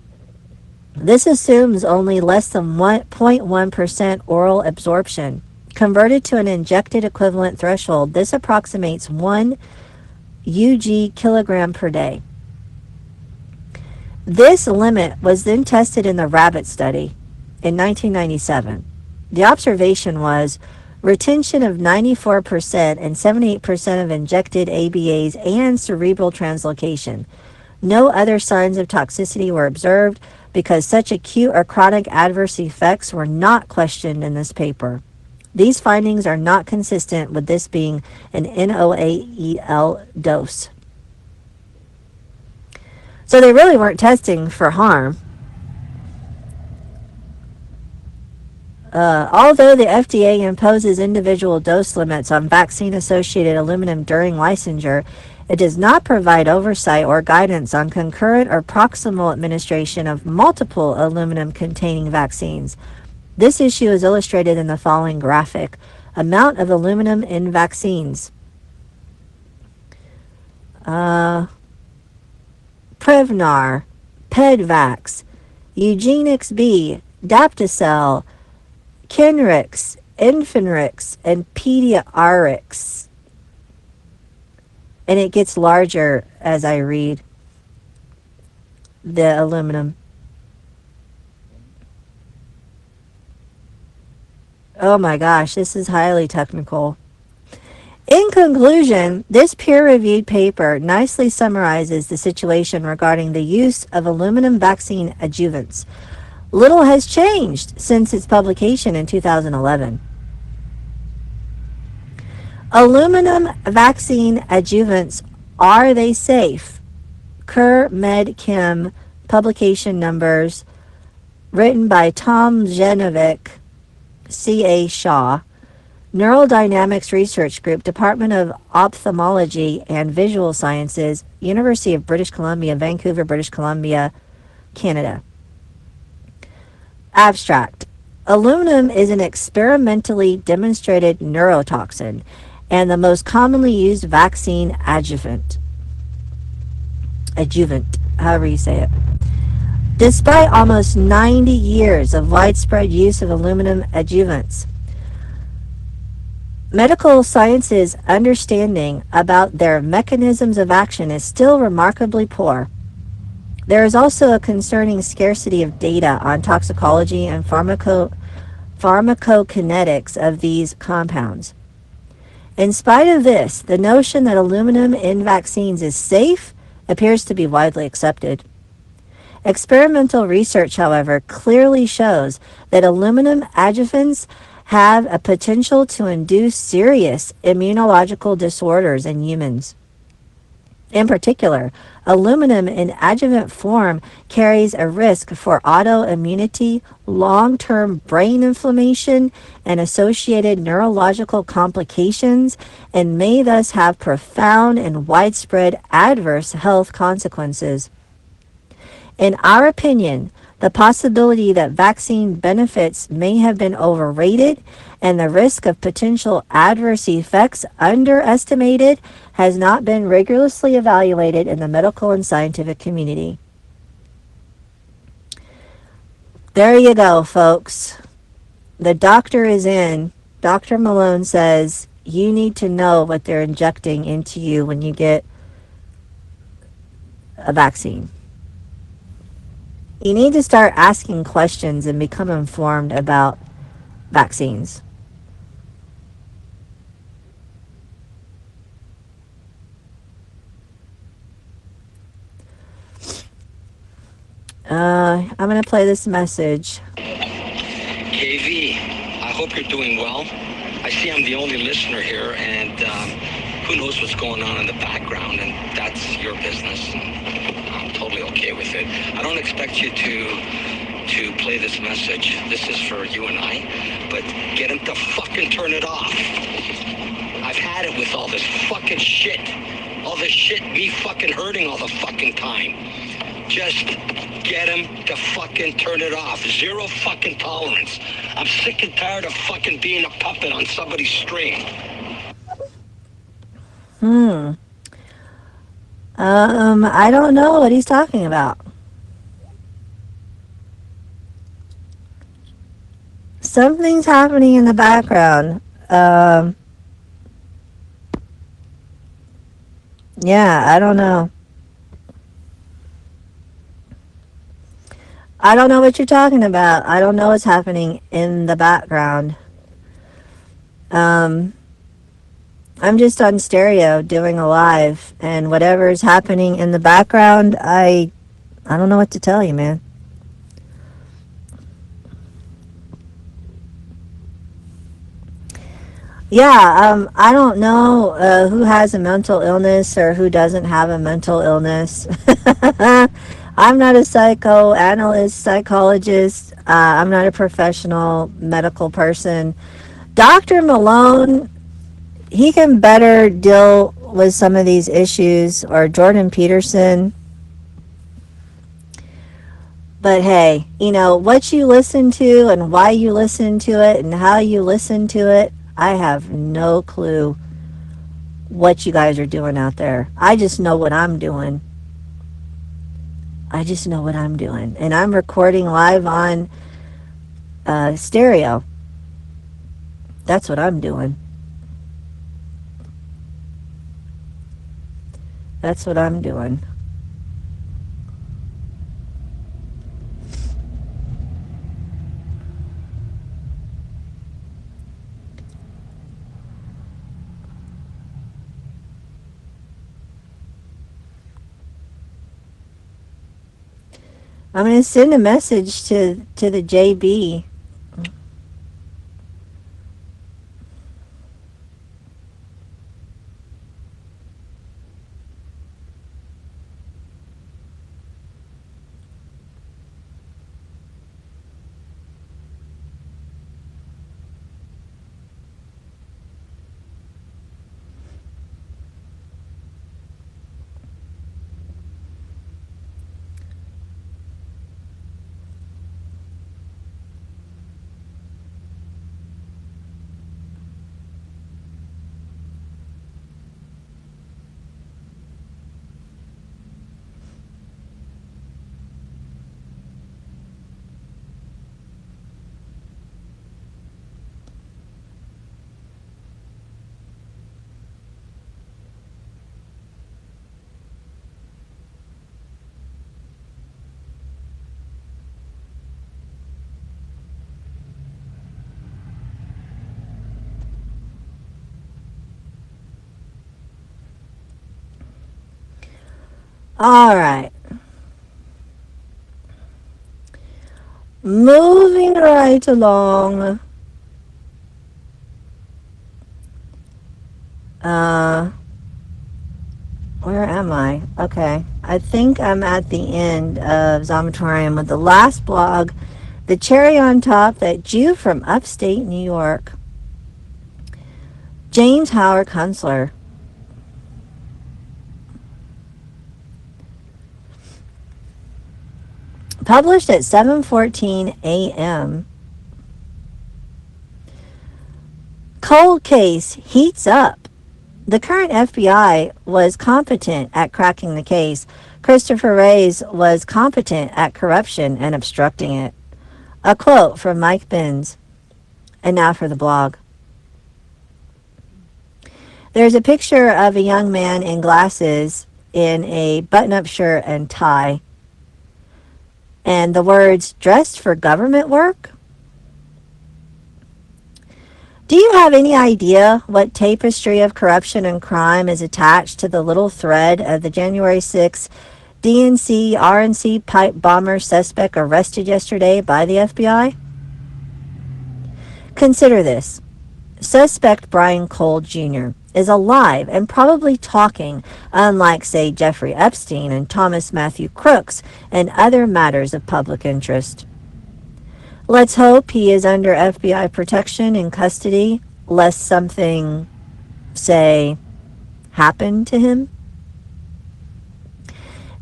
This assumes only less than 0.1% oral absorption. Converted to an injected equivalent threshold, this approximates 1 UG kilogram per day. This limit was then tested in the rabbit study in 1997. The observation was retention of 94% and 78% of injected ABAs and cerebral translocation. No other signs of toxicity were observed because such acute or chronic adverse effects were not questioned in this paper. These findings are not consistent with this being an NOAEL dose. So they really weren't testing for harm. Although the FDA imposes individual dose limits on vaccine-associated aluminum during licensure, it does not provide oversight or guidance on concurrent or proximal administration of multiple aluminum-containing vaccines. This issue is illustrated in the following graphic. Amount of aluminum in vaccines. Prevnar, Pedvax, Eugenix B, Daptocel, Kenrix, Infinrix, and Pediarix. And it gets larger as I read the aluminum. Oh my gosh, this is highly technical. In conclusion, this peer-reviewed paper nicely summarizes the situation regarding the use of aluminum vaccine adjuvants. Little has changed since its publication in 2011. Aluminum vaccine adjuvants, are they safe? Kerr Med Chem, publication numbers, written by Tom Genovic, C.A. Shaw, Neurodynamics Research Group, Department of Ophthalmology and Visual Sciences, University of British Columbia, Vancouver, British Columbia, Canada. Abstract. Aluminum is an experimentally demonstrated neurotoxin and the most commonly used vaccine adjuvant, however you say it. Despite almost 90 years of widespread use of aluminum adjuvants, medical science's understanding about their mechanisms of action is still remarkably poor. There is also a concerning scarcity of data on toxicology and pharmacokinetics of these compounds. In spite of this, the notion that aluminum in vaccines is safe appears to be widely accepted. Experimental research, however, clearly shows that aluminum adjuvants have a potential to induce serious immunological disorders in humans. In particular, aluminum in adjuvant form carries a risk for autoimmunity, long-term brain inflammation, and associated neurological complications, and may thus have profound and widespread adverse health consequences. In our opinion, the possibility that vaccine benefits may have been overrated and the risk of potential adverse effects underestimated has not been rigorously evaluated in the medical and scientific community. There you go, folks. The doctor is in. Dr. Malone says you need to know what they're injecting into you when you get a vaccine. You need to start asking questions and become informed about vaccines. I'm going to play this message. KV, I hope you're doing well. I see I'm the only listener here, and who knows what's going on in the background, and that's your business. I'm totally okay with it. I don't expect you to play this message. This is for you and I, but get him to fucking turn it off. I've had it with all this fucking shit. All this shit me fucking hurting all the fucking time. Just get him to fucking turn it off. Zero fucking tolerance. I'm sick and tired of fucking being a puppet on somebody's string. I don't know what he's talking about. Something's happening in the background. Yeah, I don't know. I don't know what you're talking about. I don't know what's happening in the background. I'm just on stereo doing a live, and whatever's happening in the background, I don't know what to tell you, man. Yeah, I don't know who has a mental illness or who doesn't have a mental illness. I'm not a psychoanalyst, psychologist. I'm not a professional medical person. Dr. Malone, he can better deal with some of these issues, or Jordan Peterson. But hey, you know, what you listen to and why you listen to it and how you listen to it, I have no clue what you guys are doing out there. I just know what I'm doing. I just know what I'm doing. And I'm recording live on stereo. That's what I'm doing. That's what I'm doing. I'm going to send a message to the JB. All right. Moving right along. Where am I? Okay. I think I'm at the end of Zomatorium with the last blog, the cherry on top, that Jew from upstate New York, James Howard Kunstler. Published at 7:14 a.m. Cold case heats up. The current FBI was competent at cracking the case. Christopher Wray's was competent at corruption and obstructing it. A quote from Mike Benz. And now for the blog. There's a picture of a young man in glasses in a button-up shirt and tie. And the words, dressed for government work? Do you have any idea what tapestry of corruption and crime is attached to the little thread of the January 6th DNC, RNC pipe bomber suspect arrested yesterday by the FBI? Consider this. Suspect Brian Cole Jr. is alive and probably talking, unlike, say, Jeffrey Epstein and Thomas Matthew Crooks and other matters of public interest. Let's hope he is under FBI protection and custody, lest something, say, happen to him.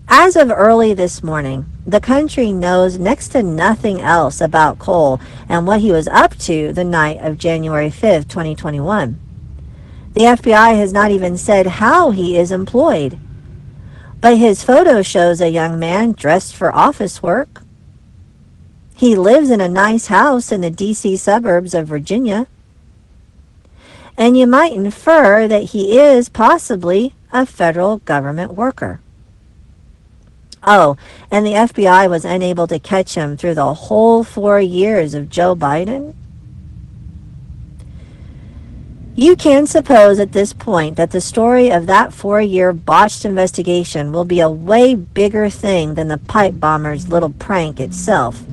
As of early this morning, the country knows next to nothing else about Cole and what he was up to the night of January 5th, 2021. The FBI has not even said how he is employed. But his photo shows a young man dressed for office work. He lives in a nice house in the D.C. suburbs of Virginia. And you might infer that he is possibly a federal government worker. Oh, and the FBI was unable to catch him through the whole 4 years of Joe Biden? You can suppose at this point that the story of that 4-year botched investigation will be a way bigger thing than the pipe bomber's little prank itself.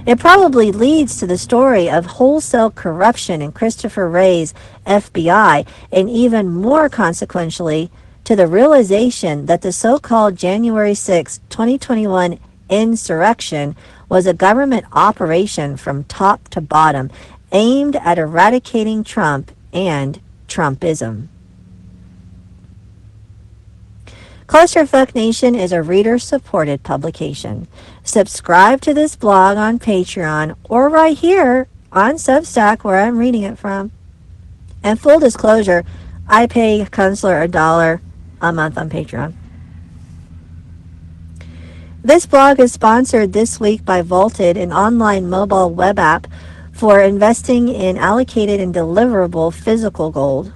It probably leads to the story of wholesale corruption in Christopher Wray's FBI, and even more consequentially, to the realization that the so-called January 6, 2021 insurrection was a government operation from top to bottom, aimed at eradicating Trump and Trumpism. Clusterfuck Nation is a reader-supported publication. Subscribe to this blog on Patreon or right here on Substack where I'm reading it from. And full disclosure, I pay Counselor $1 a month on Patreon. This blog is sponsored this week by Vaulted, an online mobile web app for investing in allocated and deliverable physical gold.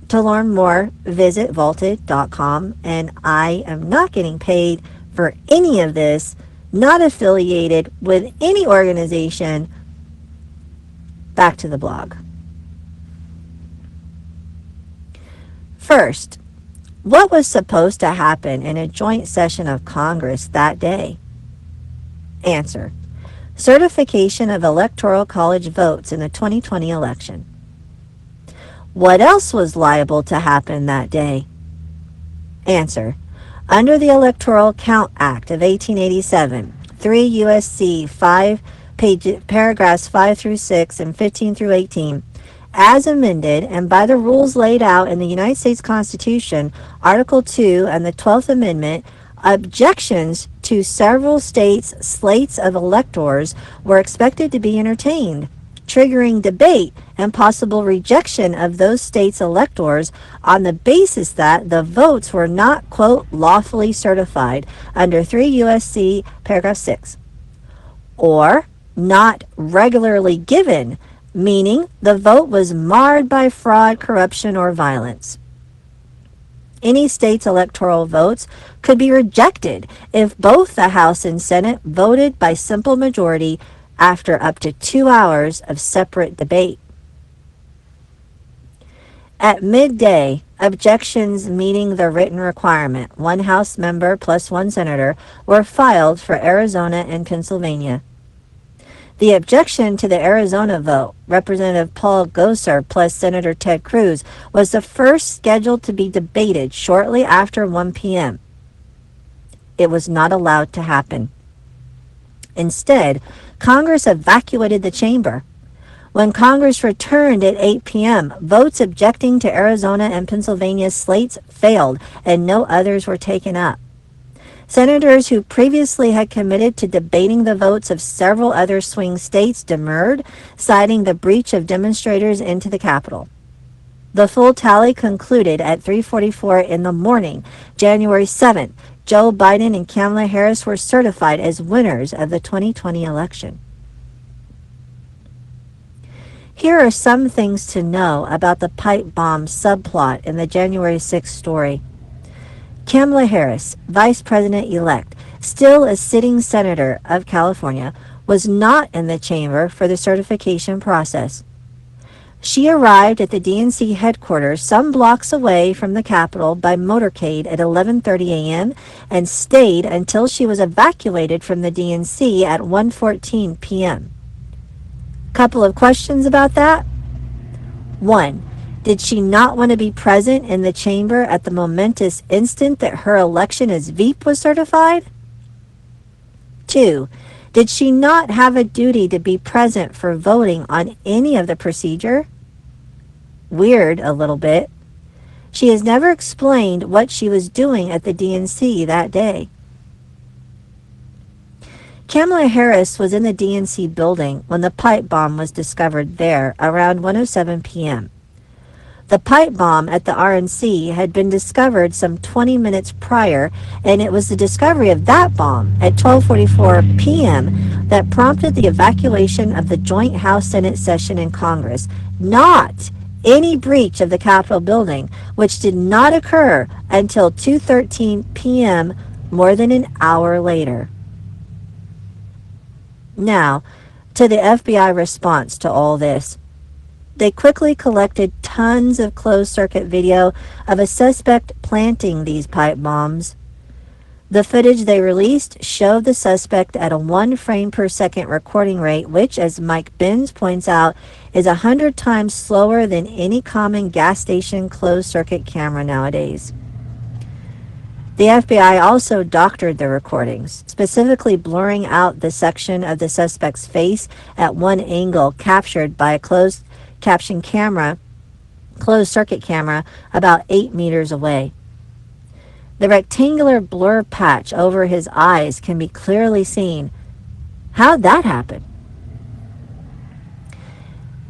To learn more, visit vaulted.com, and I am not getting paid for any of this, not affiliated with any organization. Back to the blog. First, what was supposed to happen in a joint session of Congress that day? Answer: certification of Electoral College votes in the 2020 election. What else was liable to happen that day? Answer: under the Electoral Count Act of 1887, 3 U.S.C. paragraphs 5 through 6 and 15 through 18, as amended and by the rules laid out in the United States Constitution, Article 2 and the 12th Amendment, objections to several states' slates of electors were expected to be entertained, triggering debate and possible rejection of those states' electors on the basis that the votes were not, quote, lawfully certified under 3 U.S.C. paragraph 6, or not regularly given, meaning the vote was marred by fraud, corruption, or violence. Any state's electoral votes could be rejected if both the House and Senate voted by simple majority after up to 2 hours of separate debate. At midday, objections meeting the written requirement, 1 House member plus 1 senator, were filed for Arizona and Pennsylvania. The objection to the Arizona vote, Representative Paul Gosar plus Senator Ted Cruz, was the first scheduled to be debated shortly after 1 p.m. It was not allowed to happen. Instead, Congress evacuated the chamber. When Congress returned at 8 p.m., votes objecting to Arizona and Pennsylvania's slates failed, and no others were taken up. Senators who previously had committed to debating the votes of several other swing states demurred, citing the breach of demonstrators into the Capitol. The full tally concluded at 3:44 in the morning, January 7th. Joe Biden and Kamala Harris were certified as winners of the 2020 election. Here are some things to know about the pipe bomb subplot in the January 6th story. Kamala Harris, Vice President-elect, still a sitting senator of California, was not in the chamber for the certification process. She arrived at the DNC headquarters some blocks away from the Capitol by motorcade at 11:30 a.m. and stayed until she was evacuated from the DNC at 1:14 p.m. Couple of questions about that. 1. Did she not want to be present in the chamber at the momentous instant that her election as VP was certified? 2. Did she not have a duty to be present for voting on any of the procedure? Weird, a little bit. She has never explained what she was doing at the DNC that day. Kamala Harris was in the DNC building when the pipe bomb was discovered there around 1:07 p.m. The pipe bomb at the RNC had been discovered some 20 minutes prior, and it was the discovery of that bomb at 12:44 p.m. that prompted the evacuation of the joint House-Senate session in Congress, not any breach of the Capitol building, which did not occur until 2:13 p.m., more than an hour later. Now, to the FBI response to all this. They quickly collected tons of closed-circuit video of a suspect planting these pipe bombs. The footage they released showed the suspect at a 1 frame per second recording rate, which, as Mike Benz points out, is 100 times slower than any common gas station closed-circuit camera nowadays. The FBI also doctored the recordings, specifically blurring out the section of the suspect's face at one angle captured by a closed circuit camera about 8 meters away. The rectangular blur patch over his eyes can be clearly seen. How'd that happen?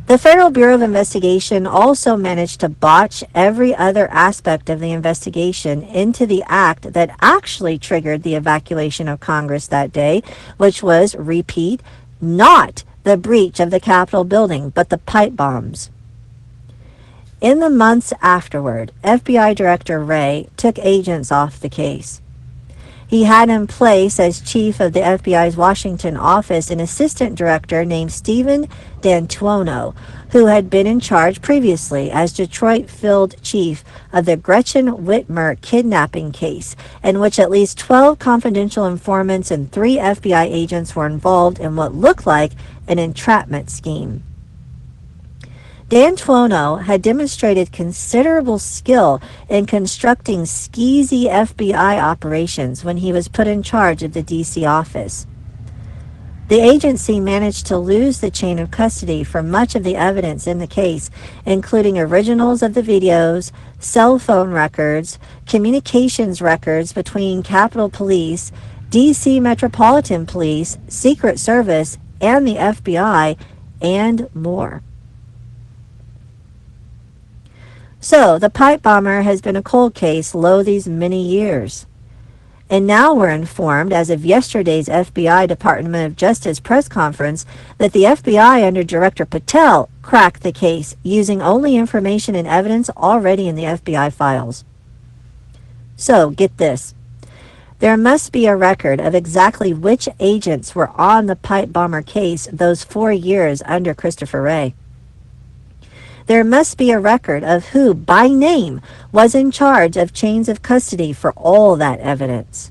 The Federal Bureau of Investigation also managed to botch every other aspect of the investigation into the act that actually triggered the evacuation of Congress that day, which was, repeat, not the breach of the Capitol building, but the pipe bombs. In the months afterward, FBI Director Wray took agents off the case. He had in place as chief of the FBI's Washington office an assistant director named Stephen D'Antuono, who had been in charge previously as Detroit field chief of the Gretchen Whitmer kidnapping case, in which at least 12 confidential informants and 3 FBI agents were involved in what looked like an entrapment scheme. D'Antuono had demonstrated considerable skill in constructing skeezy FBI operations when he was put in charge of the D.C. office. The agency managed to lose the chain of custody for much of the evidence in the case, including originals of the videos, cell phone records, communications records between Capitol Police, D.C. Metropolitan Police, Secret Service, and the FBI, and more. So, the pipe bomber has been a cold case lo these many years. And now we're informed, as of yesterday's FBI Department of Justice press conference, that the FBI under Director Patel cracked the case using only information and evidence already in the FBI files. So, get this. There must be a record of exactly which agents were on the pipe bomber case those 4 years under Christopher Wray. There must be a record of who, by name, was in charge of chains of custody for all that evidence.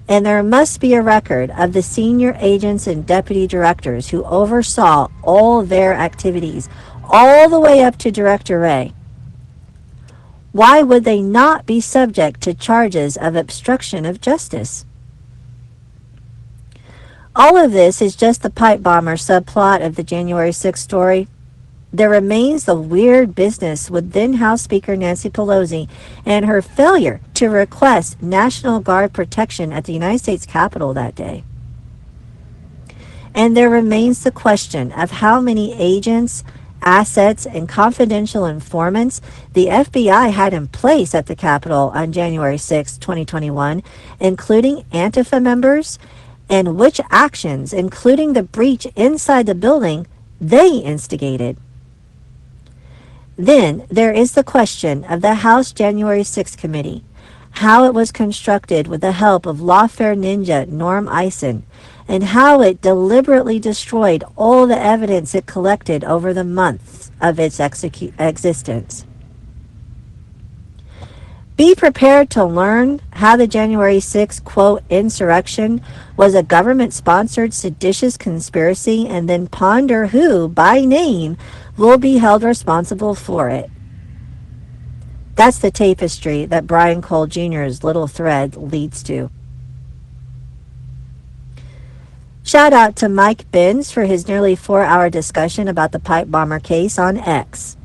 And there must be a record of the senior agents and deputy directors who oversaw all their activities, all the way up to Director Wray. Why would they not be subject to charges of obstruction of justice? All of this is just the pipe bomber subplot of the January 6th story. There remains the weird business with then House Speaker Nancy Pelosi and her failure to request National Guard protection at the United States Capitol that day. And there remains the question of how many agents, assets, and confidential informants the FBI had in place at the Capitol on January 6, 2021, including Antifa members, and which actions, including the breach inside the building, they instigated. Then there is the question of the House January 6th Committee, how it was constructed with the help of lawfare ninja Norm Eisen, and how it deliberately destroyed all the evidence it collected over the months of its existence. Be prepared to learn how the January 6th, quote, insurrection was a government-sponsored seditious conspiracy, and then ponder who, by name, will be held responsible for it. That's the tapestry that Brian Cole Jr.'s little thread leads to. Shout out to Mike Benz for his nearly 4-hour discussion about the pipe bomber case on X.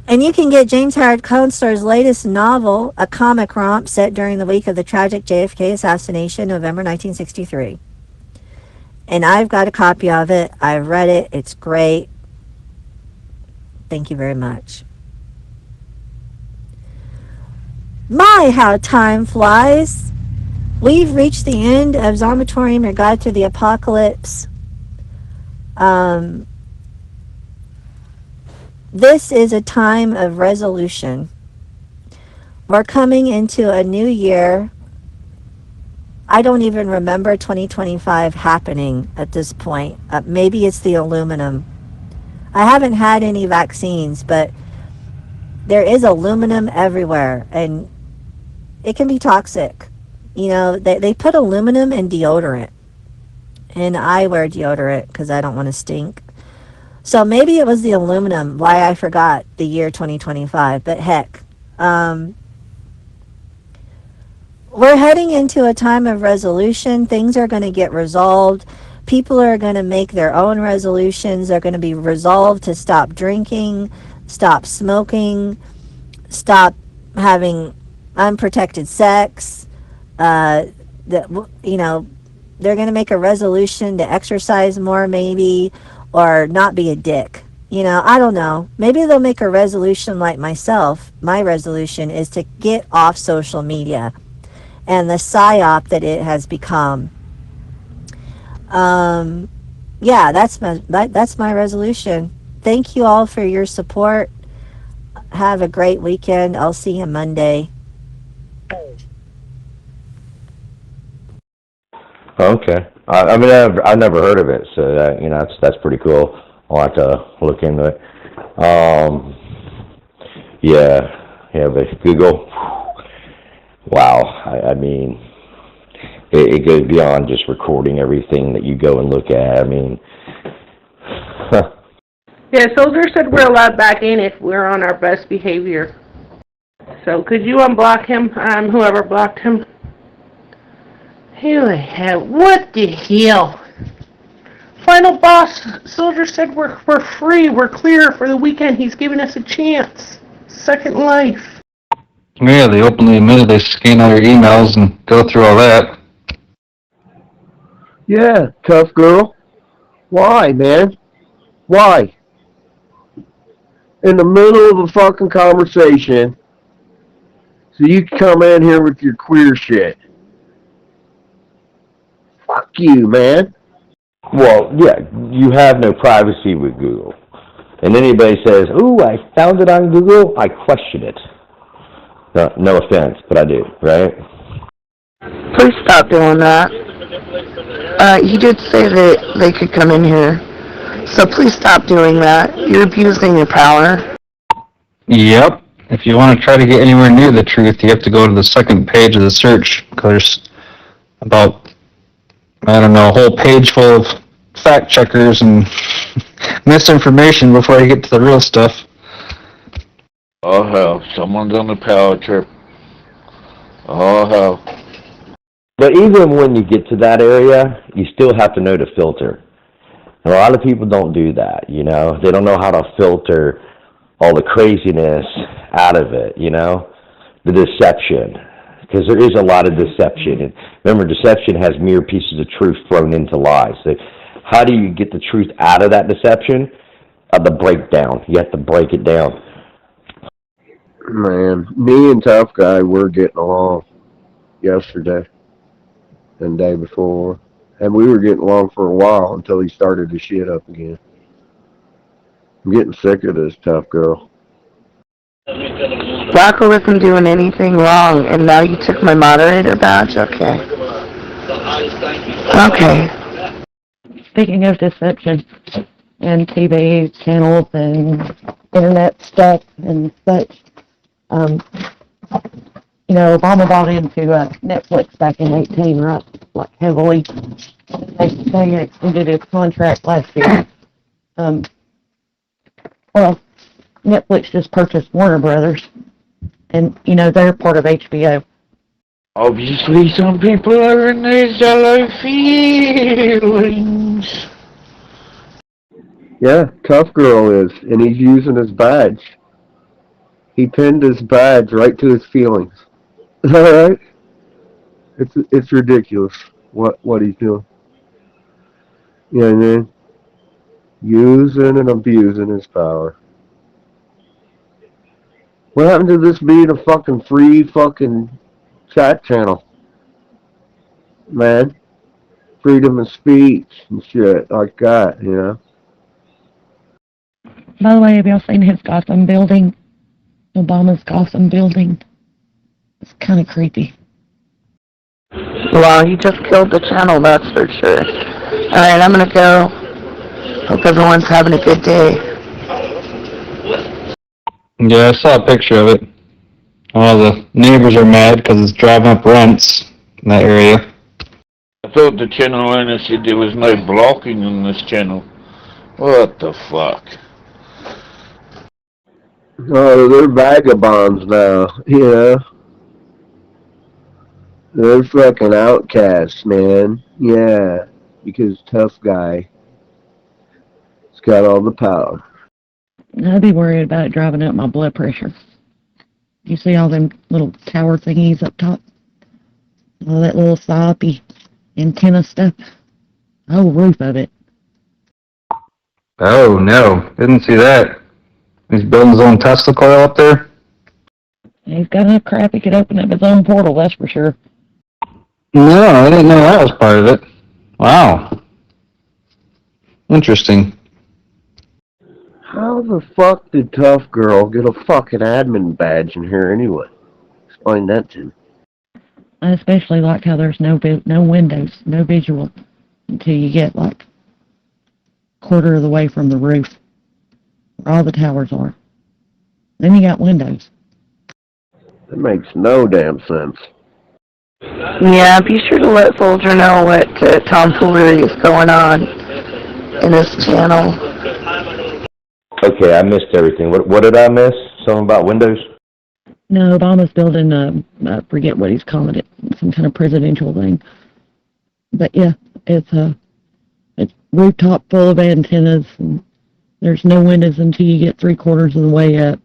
And you can get James Howard Coenstar's latest novel, a comic romp set during the week of the tragic JFK assassination, November 1963. And I've got a copy of it. I've read it. It's great. Thank you very much. My, how time flies. We've reached the end of Zomatorium, Your Guide to the Apocalypse. This is a time of resolution. We're coming into a new year. I don't even remember 2025 happening at this point. Maybe it's the aluminum. I haven't had any vaccines, but there is aluminum everywhere, and it can be toxic. You know, they put aluminum in deodorant, and I wear deodorant because I don't want to stink. So maybe it was the aluminum why I forgot the year 2025, but heck. We're heading into a time of resolution. Things are going to get resolved. People are going to make their own resolutions. They're going to be resolved to stop drinking, stop smoking, stop having unprotected sex. They're going to make a resolution to exercise more, maybe, or not be a dick. You know, I don't know. Maybe they'll make a resolution like myself. My resolution is to get off social media and the psyop that it has become. Yeah, that's my resolution. Thank you all for your support. Have a great weekend. I'll see you Monday. Okay. I mean, I've never heard of it, so that's pretty cool. I'll have to look into it. Yeah, but Google. Wow. I mean, it goes beyond just recording everything that you go and look at. I mean, Yeah, Soldier said we're allowed back in if we're on our best behavior. So could you unblock him? Whoever blocked him. What the hell? Final boss, Soldier said we're free, we're clear for the weekend. He's giving us a chance. Second life. Yeah, they openly admitted they scan all your emails and go through all that. Yeah, tough girl. Why, man? Why? In the middle of a fucking conversation, so you can come in here with your queer shit. Fuck you, man. well, yeah, you have no privacy with Google. And anybody says, "Ooh, I found it on Google," I question it. No offense, but I do, right? Please stop doing that. He did say that they could come in here. So please stop doing that. You're abusing your power. Yep. If you want to try to get anywhere near the truth, you have to go to the second page of the search. There's about, a whole page full of fact checkers and misinformation before you get to the real stuff. Oh hell, someone's on the power trip. Oh hell. But even when you get to that area, you still have to know to filter. And a lot of people don't do that, you know? They don't know how to filter all the craziness out of it, you know? The deception. Because there is a lot of deception. And remember, deception has mere pieces of truth thrown into lies. So how do you get the truth out of that deception? The breakdown. You have to break it down. Man, me and Tough Guy were getting along yesterday and the day before. And we were getting along for a while until he started to shit up again. I'm getting sick of this tough girl. Rocco wasn't doing anything wrong, and now you took my moderator badge? Okay. Okay. Speaking of deception and TV channels and internet stuff and such, Obama bought into Netflix back in 2018, right? Like heavily. They extended his contract last year. Well, Netflix just purchased Warner Brothers, and they're part of HBO. Obviously, some people are in their jello feelings. Yeah, tough girl is, and he's using his badge He pinned his badge right to his feelings. Alright? It's ridiculous what he's doing. You know what I mean? Using and abusing his power. What happened to this being a fucking free fucking chat channel? Man. Freedom of speech and shit like that, you know? By the way, have y'all seen his Gotham building? Obama's Gotham building? It's kind of creepy. Well, you just killed the channel, that's for sure. Alright, I'm gonna go. Hope everyone's having a good day. Yeah, I saw a picture of it. All the neighbors are mad because it's driving up rents in that area. I thought the channel owner said there was no blocking on this channel. What the fuck? Oh, they're vagabonds now, you know? They're fucking outcasts, man. Yeah, because tough guy has got all the power. I'd be worried about it driving up my blood pressure. You see all them little tower thingies up top? All that little sloppy antenna stuff? The whole roof of it. Oh, no. Didn't see that. He's building his own Tesla coil up there? He's got enough crap he could open up his own portal, that's for sure. No, I didn't know that was part of it. Wow. Interesting. How the fuck did Tough Girl get a fucking admin badge in here anyway? Explain that to me. I especially like how there's no windows, no visual, until you get like a quarter of the way from the roof, where all the towers are. Then you got windows. That makes no damn sense. Yeah, be sure to let Soldier know what tomfoolery is going on in his channel. Okay, I missed everything. What did I miss? Something about windows? No, Obama's building, I forget what he's calling it, some kind of presidential thing. But yeah, it's rooftop full of antennas, and there's no windows until you get 3/4 of the way up.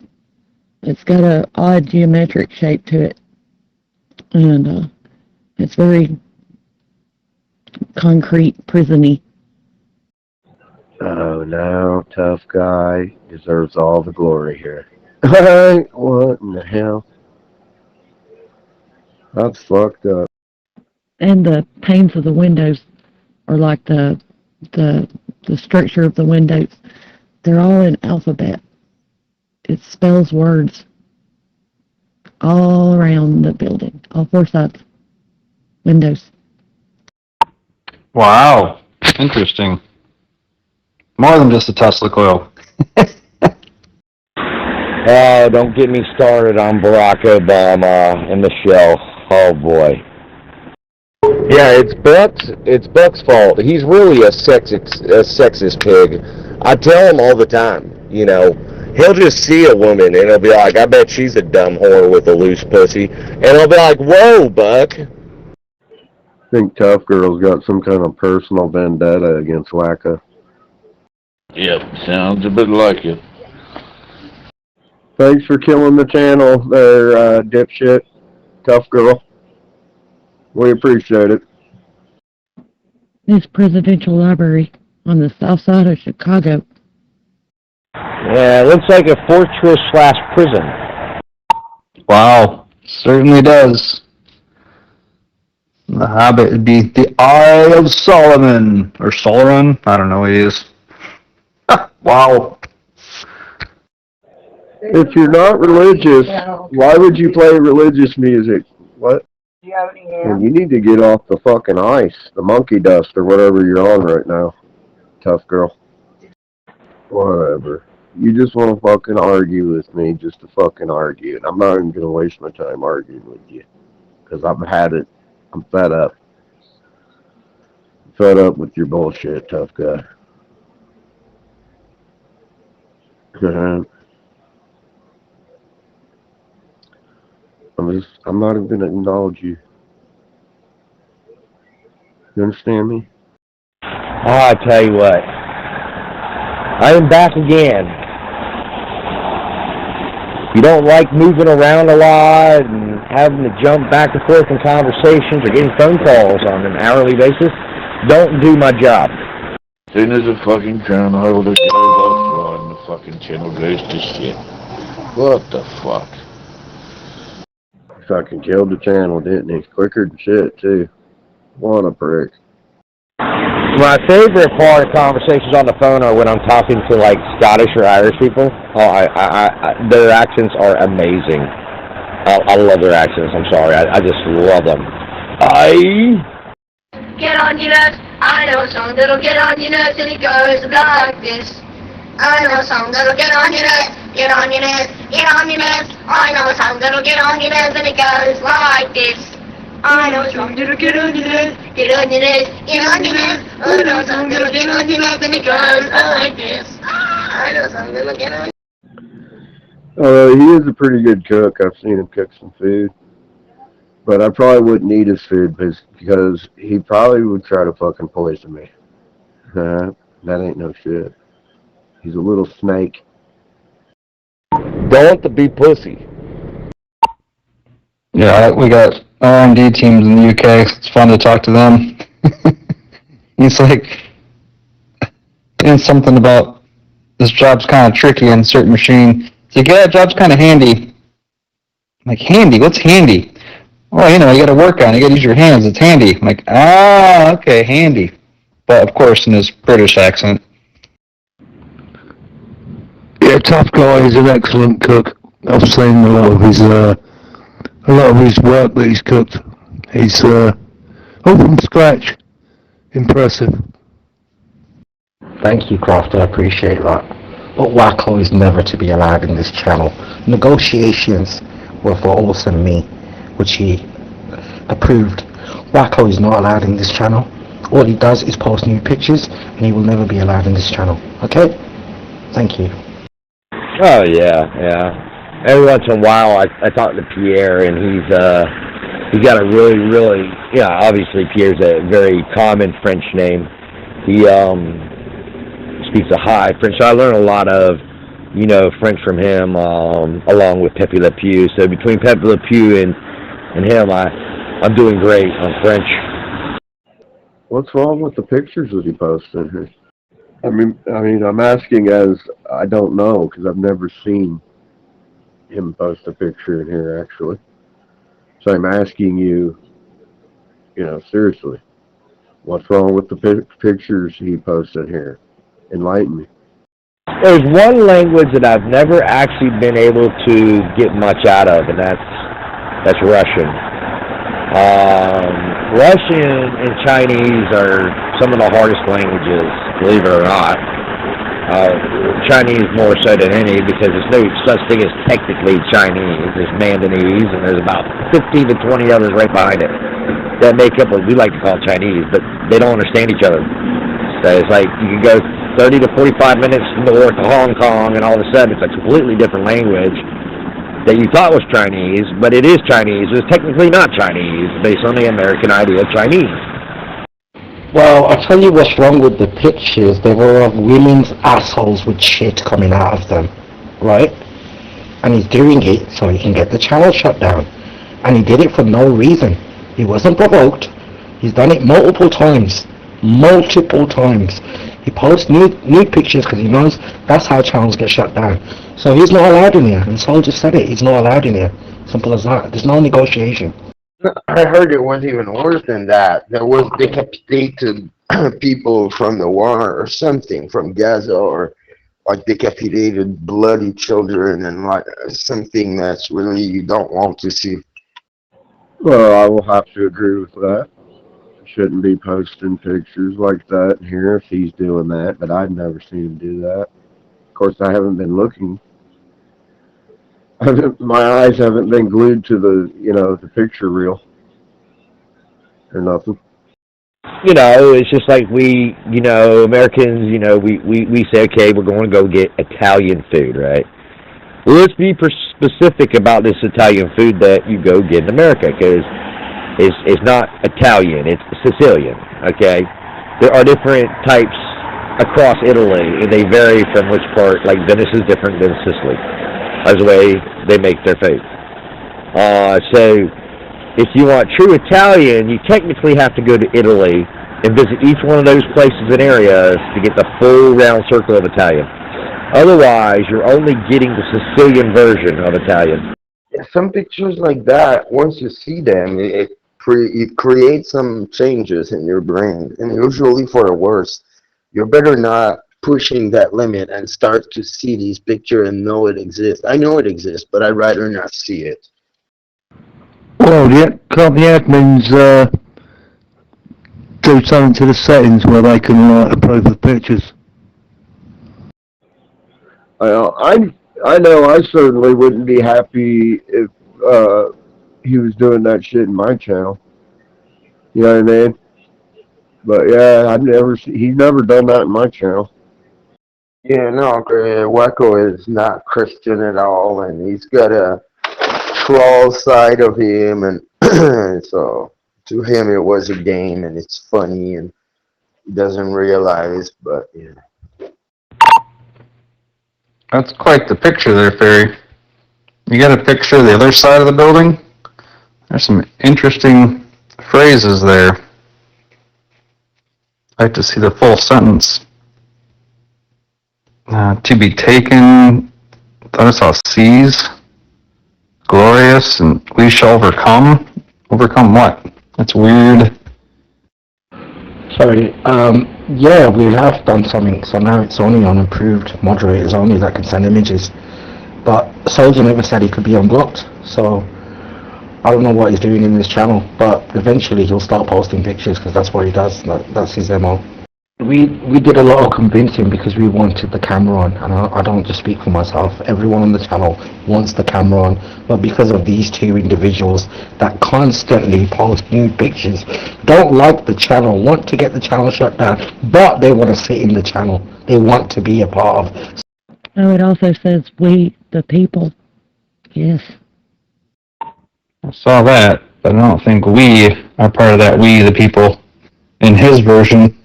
It's got a odd geometric shape to it, and it's very concrete, prison-y. Oh no, tough guy deserves all the glory here. What in the hell? That's fucked up. And the panes of the windows are like the structure of the windows. They're all in alphabet. It spells words all around the building, all 4 sides. Windows. Wow. Interesting. More than just a Tesla coil. Oh, don't get me started on Barack Obama and Michelle. Oh boy. Yeah, it's Buck's fault. He's really a sexist pig. I tell him all the time, you know, he'll just see a woman and he'll be like, I bet she's a dumb whore with a loose pussy. And I'll be like, whoa, Buck. I think Tough Girl's got some kind of personal vendetta against Wacko. Yep, sounds a bit like it. Thanks for killing the channel there, dipshit. Tough Girl. We appreciate it. This presidential library on the south side of Chicago. Yeah, it looks like a fortress/prison. Wow. Certainly does. The Hobbit would be the Eye of Solomon. Or Sauron? I don't know what it is. Wow. If you're not religious, why would you play religious music? What? And you need to get off the fucking ice, the monkey dust, or whatever you're on right now. Tough Girl. Whatever. You just want to fucking argue with me just to fucking argue. And I'm not even going to waste my time arguing with you. Because I've had it. I'm fed up. I'm fed up with your bullshit, tough guy. I'm not even going to acknowledge you. You understand me? Oh, I tell you what. I am back again. you don't like moving around a lot and having to jump back and forth in conversations or getting phone calls on an hourly basis, don't do my job. As soon as the fucking crown holder goes offline, the fucking channel goes to shit. What the fuck? Fucking killed the channel, didn't he? Quicker than shit, too. What a prick. My favorite part of conversations on the phone are when I'm talking to like Scottish or Irish people. Their accents are amazing. I love their accents. I'm sorry, I just love them. Get on your nuts. I know a song that'll get on your nuts, and it goes like this. I know a song that'll get on your nuts. Get on your nuts. Get on your nuts. I know a song that'll get on your nuts, and it goes like this. I know a song that'll get on your nuts. Get on your nuts. Get on your nuts. I know a song that'll get on your nuts, and it goes like this. I know a song that'll get on. He is a pretty good cook. I've seen him cook some food. But I probably wouldn't eat his food because he probably would try to fucking poison me. That ain't no shit. He's a little snake. Don't be pussy. Yeah, we got R&D teams in the UK. It's fun to talk to them. He's like, something about this job's kind of tricky on a certain machine. He's like, yeah, job's kind of handy. I'm like, handy? What's handy? Well, you know, you got to work on it. You got to use your hands. It's handy. I'm like, okay, handy. But, of course, in his British accent. Yeah, tough guy. He's an excellent cook. I've seen a lot of his work that he's cooked. He's all from scratch. Impressive. Thank you, Croft. I appreciate that. But Wacko is never to be allowed in this channel. Negotiations were for Olsen and me, which he approved. Wacko is not allowed in this channel. All he does is post new pictures, and he will never be allowed in this channel. Okay? Thank you. Oh, yeah. Every once in a while, I talk to Pierre, and he's got a really, obviously Pierre's a very common French name. He speaks a high French, so I learn a lot of, French from him, along with Pepe Le Pew. So between Pepe Le Pew and him, I'm doing great on French. What's wrong with the pictures that he posted here? I mean, I'm asking as I don't know, because I've never seen him post a picture in here, actually. So I'm asking you, seriously, what's wrong with the pictures he posted here? Enlighten me. There's one language that I've never actually been able to get much out of, and that's Russian. Russian and Chinese are some of the hardest languages, believe it or not. Chinese more so than any, because there's no such thing as technically Chinese. There's Mandanese, and there's about 15 to 20 others right behind it that make up what we like to call Chinese, but they don't understand each other. So it's like you can go 30 to 45 minutes north to Hong Kong, and all of a sudden it's a completely different language that you thought was Chinese, but it is Chinese. It's technically not Chinese, based on the American idea of Chinese. Well, I'll tell you what's wrong with the pictures. They were of women's assholes with shit coming out of them, right? And he's doing it so he can get the channel shut down. And he did it for no reason. He wasn't provoked. He's done it multiple times. He posts new pictures because he knows that's how channels get shut down. So he's not allowed in here. And Sol just said it. He's not allowed in here. Simple as that. There's no negotiation. I heard it went even worse than that. There was decapitated people from the war or something from Gaza, or like decapitated bloody children, and like something that's really you don't want to see. Well, I will have to agree with that. Shouldn't be posting pictures like that here if he's doing that, but I've never seen him do that. Of course, I haven't been looking. My eyes haven't been glued to the picture reel or nothing. It's just like we, Americans, we say, okay, we're going to go get Italian food, right? Well, let's be specific about this Italian food that you go get in America, because it's not Italian, it's Sicilian, okay? There are different types across Italy, and they vary from which part, like Venice is different than Sicily. as the way they make their food. So if you want true Italian, you technically have to go to Italy and visit each one of those places and areas to get the full round circle of Italian. Otherwise, you're only getting the Sicilian version of Italian. Yeah, some pictures like that, once you see them, it creates some changes in your brain, and usually for the worse. You're better not pushing that limit and start to see these pictures and know it exists. I know it exists, but I'd rather not see it. Well, can't the admins do something to the settings where they can approve the pictures? I know I certainly wouldn't be happy if he was doing that shit in my channel. You know what I mean? But yeah, he's never done that in my channel. Yeah, no, Wacko is not Christian at all, and he's got a troll side of him, and so to him it was a game, and it's funny, and he doesn't realize, but yeah. That's quite the picture there, Ferry. You got a picture of the other side of the building? There's some interesting phrases there. I'd like to see the full sentence. To be taken, thought I saw seas, glorious, and we shall overcome. Overcome what? That's weird. Sorry, yeah, we have done something, so now it's only on approved moderators only that can send images. But Soldier never said he could be unblocked, so I don't know what he's doing in this channel, but eventually he'll start posting pictures because that's what he does, that's his MO. We did a lot of convincing because we wanted the camera on, and I don't just speak for myself, everyone on the channel wants the camera on, but because of these two individuals that constantly post nude pictures, don't like the channel, want to get the channel shut down, but they want to sit in the channel, they want to be a part of. Oh, it also says we, the people. Yes. I saw that, but I don't think we are part of that we, the people, in his version.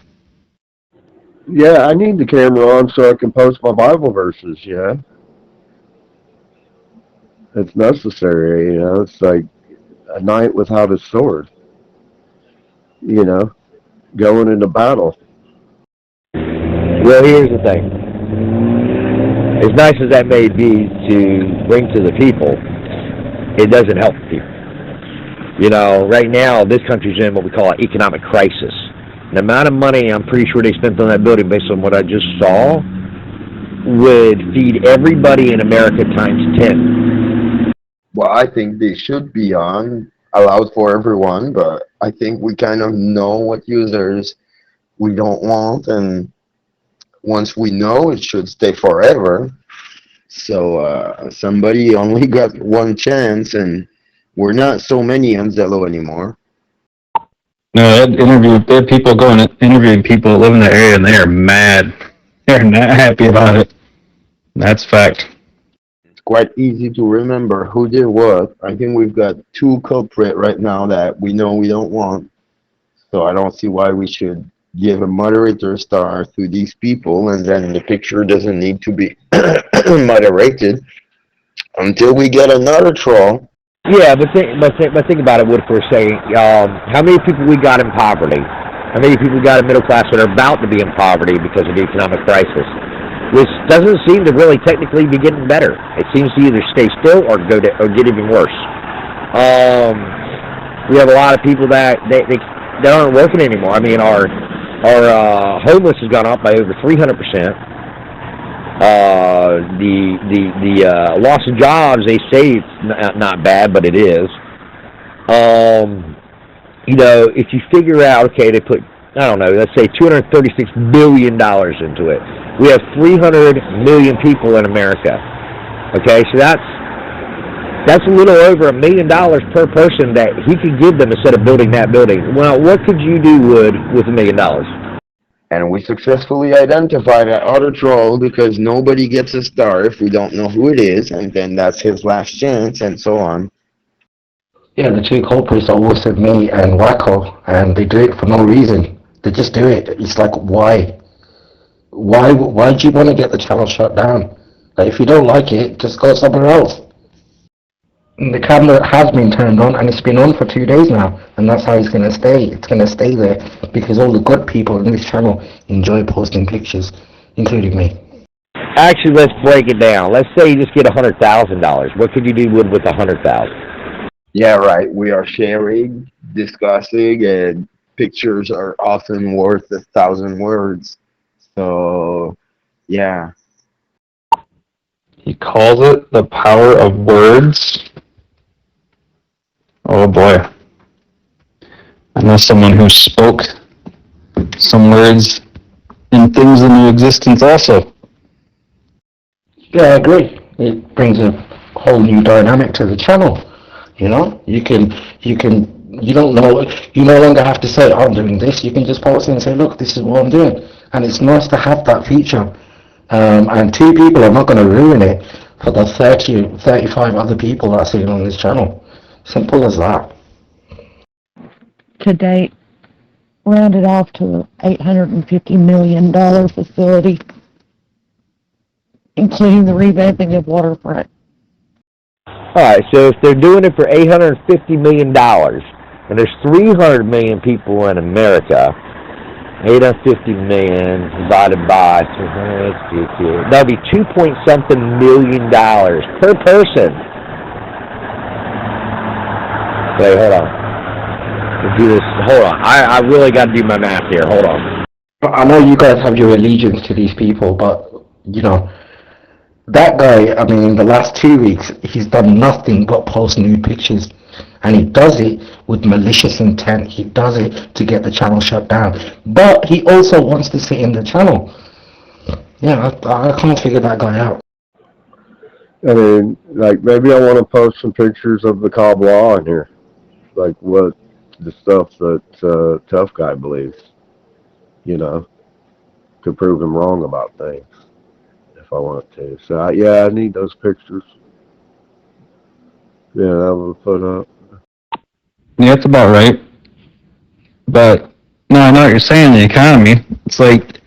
Yeah, I need the camera on so I can post my Bible verses, yeah. It's necessary, you know, it's like a knight without his sword. You know, going into battle. Well, here's the thing. As nice as that may be to bring to the people, it doesn't help the people. You know, right now, this country's in what we call an economic crisis. The amount of money I'm pretty sure they spent on that building, based on what I just saw, would feed everybody in America times 10. Well, I think they should be allowed for everyone, but I think we kind of know what users we don't want, and once we know, it should stay forever. So somebody only got one chance, and we're not so many on Zello anymore. No, they had people going and interviewing people that live in the area, and they are mad. They're not happy about it. That's fact. It's quite easy to remember who did what. I think we've got two culprits right now that we know we don't want. So I don't see why we should give a moderator star to these people, and then the picture doesn't need to be moderated until we get another troll. Yeah, but think about it, Wood, for a second. How many people we got in poverty? How many people we got in middle class that are about to be in poverty because of the economic crisis? Which doesn't seem to really technically be getting better. It seems to either stay still or get even worse. We have a lot of people that aren't working anymore. I mean, our homeless has gone up by over 300%. The loss of jobs, they say it's not bad, but it is. You know, if you figure out, okay, they put, I don't know, let's say $236 billion into it. We have 300 million people in America. Okay, so that's a little over $1 million per person that he could give them instead of building that building. Well, what could you do, Wood, with $1 million? And we successfully identified that other troll because nobody gets a star if we don't know who it is, and then that's his last chance, and so on. Yeah, the two culprits are also me and Wacko, and they do it for no reason. They just do it. It's like, why? Why do you want to get the channel shut down? Like, if you don't like it, just go somewhere else. And the camera has been turned on, and it's been on for 2 days now, and that's how it's going to stay. It's going to stay there because all the good people in this channel enjoy posting pictures, including me. Actually, let's break it down. Let's say you just get $100,000. What could you do with $100,000? Yeah, right. We are sharing, discussing, and pictures are often worth 1,000 words. So, yeah. He calls it the power of words. Oh boy. I know someone who spoke some words and things into existence also. Yeah, I agree. It brings a whole new dynamic to the channel. You know, you don't know, you no longer have to say, I'm doing this. You can just post it and say, look, this is what I'm doing. And it's nice to have that feature. And 2 people are not going to ruin it for the 30, 35 other people that are sitting on this channel. Simple as that. To date, rounded off to an $850 million facility, including the revamping of waterfront. Alright, so if they're doing it for $850 million, and there's 300 million people in America, 850 million divided by 200, that'll be $2.something million per person. Wait, hold on. Let's do this. Hold on. I really got to do my math here. Hold on. I know you guys have your allegiance to these people, but, you know, that guy, I mean, in the last 2 weeks, he's done nothing but post nude pictures. And he does it with malicious intent. He does it to get the channel shut down. But he also wants to sit in the channel. Yeah, I can't figure that guy out. I mean, like, maybe I want to post some pictures of the cob law in here. Like, what the stuff that Tough Guy believes, you know, to prove him wrong about things, if I want to. So, I need those pictures. Yeah, I will put up. Yeah, that's about right. But, no, I know what you're saying, the economy. It's like,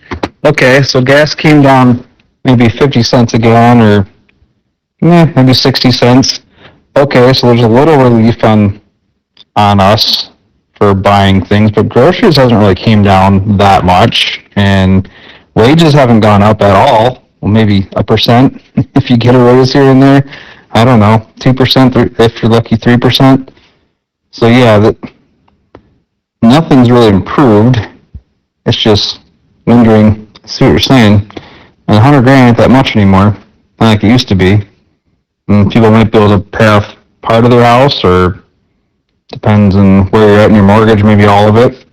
okay, so gas came down maybe 50 cents a gallon or maybe 60 cents. Okay, so there's a little relief on us for buying things, but groceries hasn't really came down that much, and wages haven't gone up at all. Well, maybe 1% if you get a raise here and there. I don't know, 2% if you're lucky, 3%. So yeah, nothing's really improved. It's just wondering. See what you're saying? And $100,000 ain't that much anymore, not like it used to be. And people might be able to pay off part of their house, or depends on where you're at in your mortgage, maybe all of it.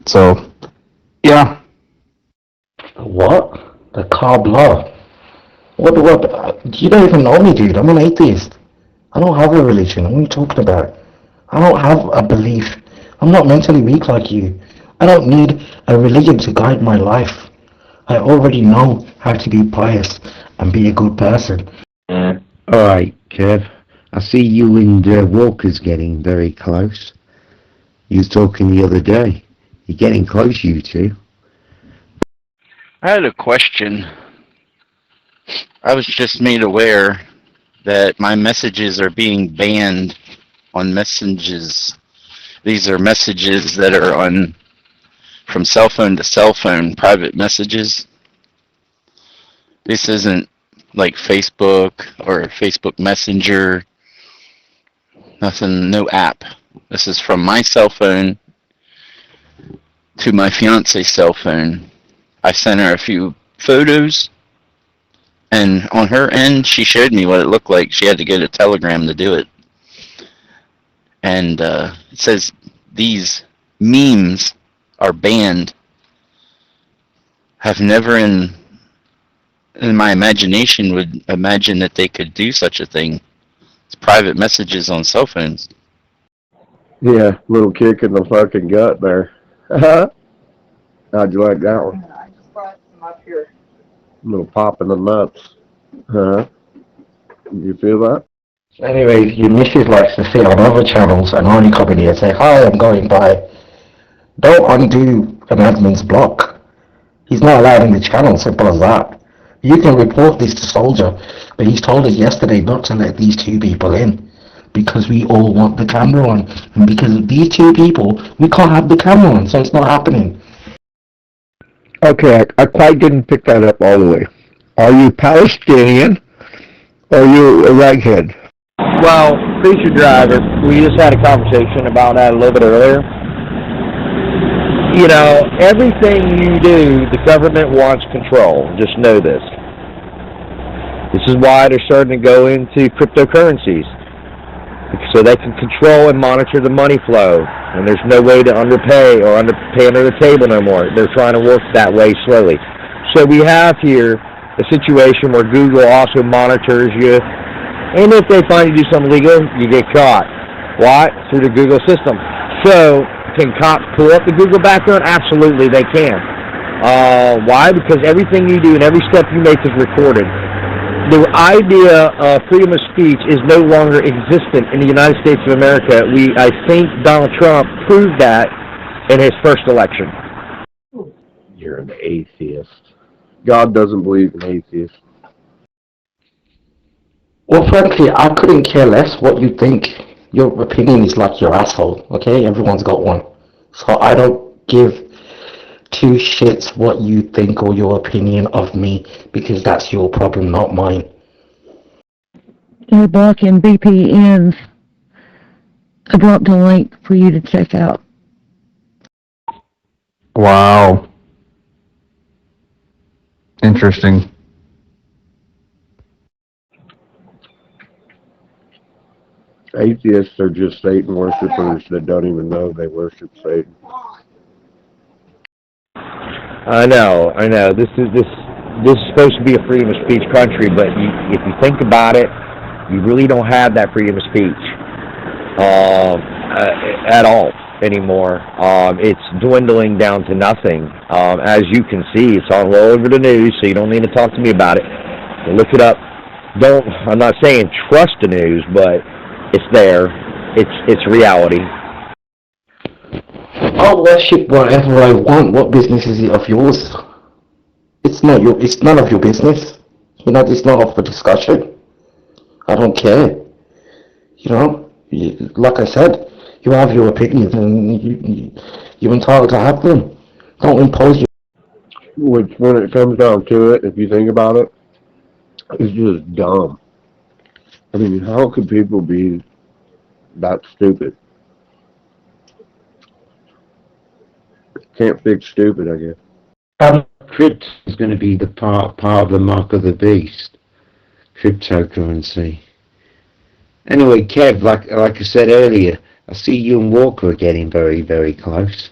So, yeah. What? The cob law? What? You don't even know me, dude. I'm an atheist. I don't have a religion. What are you talking about? I don't have a belief. I'm not mentally weak like you. I don't need a religion to guide my life. I already know how to be pious and be a good person. Alright, Kev. I see you and Walker's getting very close. You was talking the other day. You're getting close, you two. I had a question. I was just made aware that my messages are being banned on messages. These are messages that are on from cell phone to cell phone, private messages. This isn't like Facebook or Facebook Messenger. Nothing, no app. This is from my cell phone to my fiance's cell phone. I sent her a few photos, and on her end, she showed me what it looked like. She had to get a telegram to do it. And it says these memes are banned. I've never in my imagination would imagine that they could do such a thing. It's private messages on cell phones. Yeah, little kick in the fucking gut there. How'd you like that one? I just brought them up here. Little pop in the nuts. You feel that? Anyway, your missus likes to sit on other channels and only come in here and say, hi, I'm going by. Don't undo an admin's block. He's not allowed in the channel, simple as that. You can report this to Soldier, but he's told us yesterday not to let these two people in because we all want the camera on, and because of these two people, we can't have the camera on, so it's not happening. Okay, I quite didn't pick that up all the way. Are you Palestinian or are you a raghead? Well, Preacher Driver, we just had a conversation about that a little bit earlier. You know, everything you do, the government wants control. Just know this. This is why they're starting to go into cryptocurrencies, so they can control and monitor the money flow. And there's no way to underpay or underpay under the table no more. They're trying to work that way slowly. So we have here a situation where Google also monitors you. And if they find you do something illegal, you get caught. Why? Through the Google system. So, can cops pull up the Google background? Absolutely, they can. Why? Because everything you do and every step you make is recorded. The idea of freedom of speech is no longer existent in the United States of America. I think Donald Trump proved that in his first election. You're an atheist. God doesn't believe in atheists. Well, frankly, I couldn't care less what you think. Your opinion is like your asshole, okay? Everyone's got one. So I don't give two shits what you think or your opinion of me, because that's your problem, not mine. You're blocking VPNs. I dropped a link for you to check out. Wow. Interesting. Atheists are just Satan worshipers that don't even know they worship Satan. I know. This is supposed to be a freedom of speech country, but if you think about it, you really don't have that freedom of speech at all anymore. It's dwindling down to nothing. As you can see, it's all over the news, so you don't need to talk to me about it. So look it up. I'm not saying trust the news, but it's there. It's reality. I'll worship whatever I want. What business is it of yours? It's none of your business. You know, it's not up for discussion. I don't care. You know, like I said, you have your opinions and you're entitled to have them. Don't impose your... Which, when it comes down to it, if you think about it, it's just dumb. I mean, how could people be that stupid? Can't fix stupid, I guess. Crypto is going to be the part of the mark of the beast. Cryptocurrency. Anyway, Kev, like I said earlier, I see you and Walker are getting very, very close.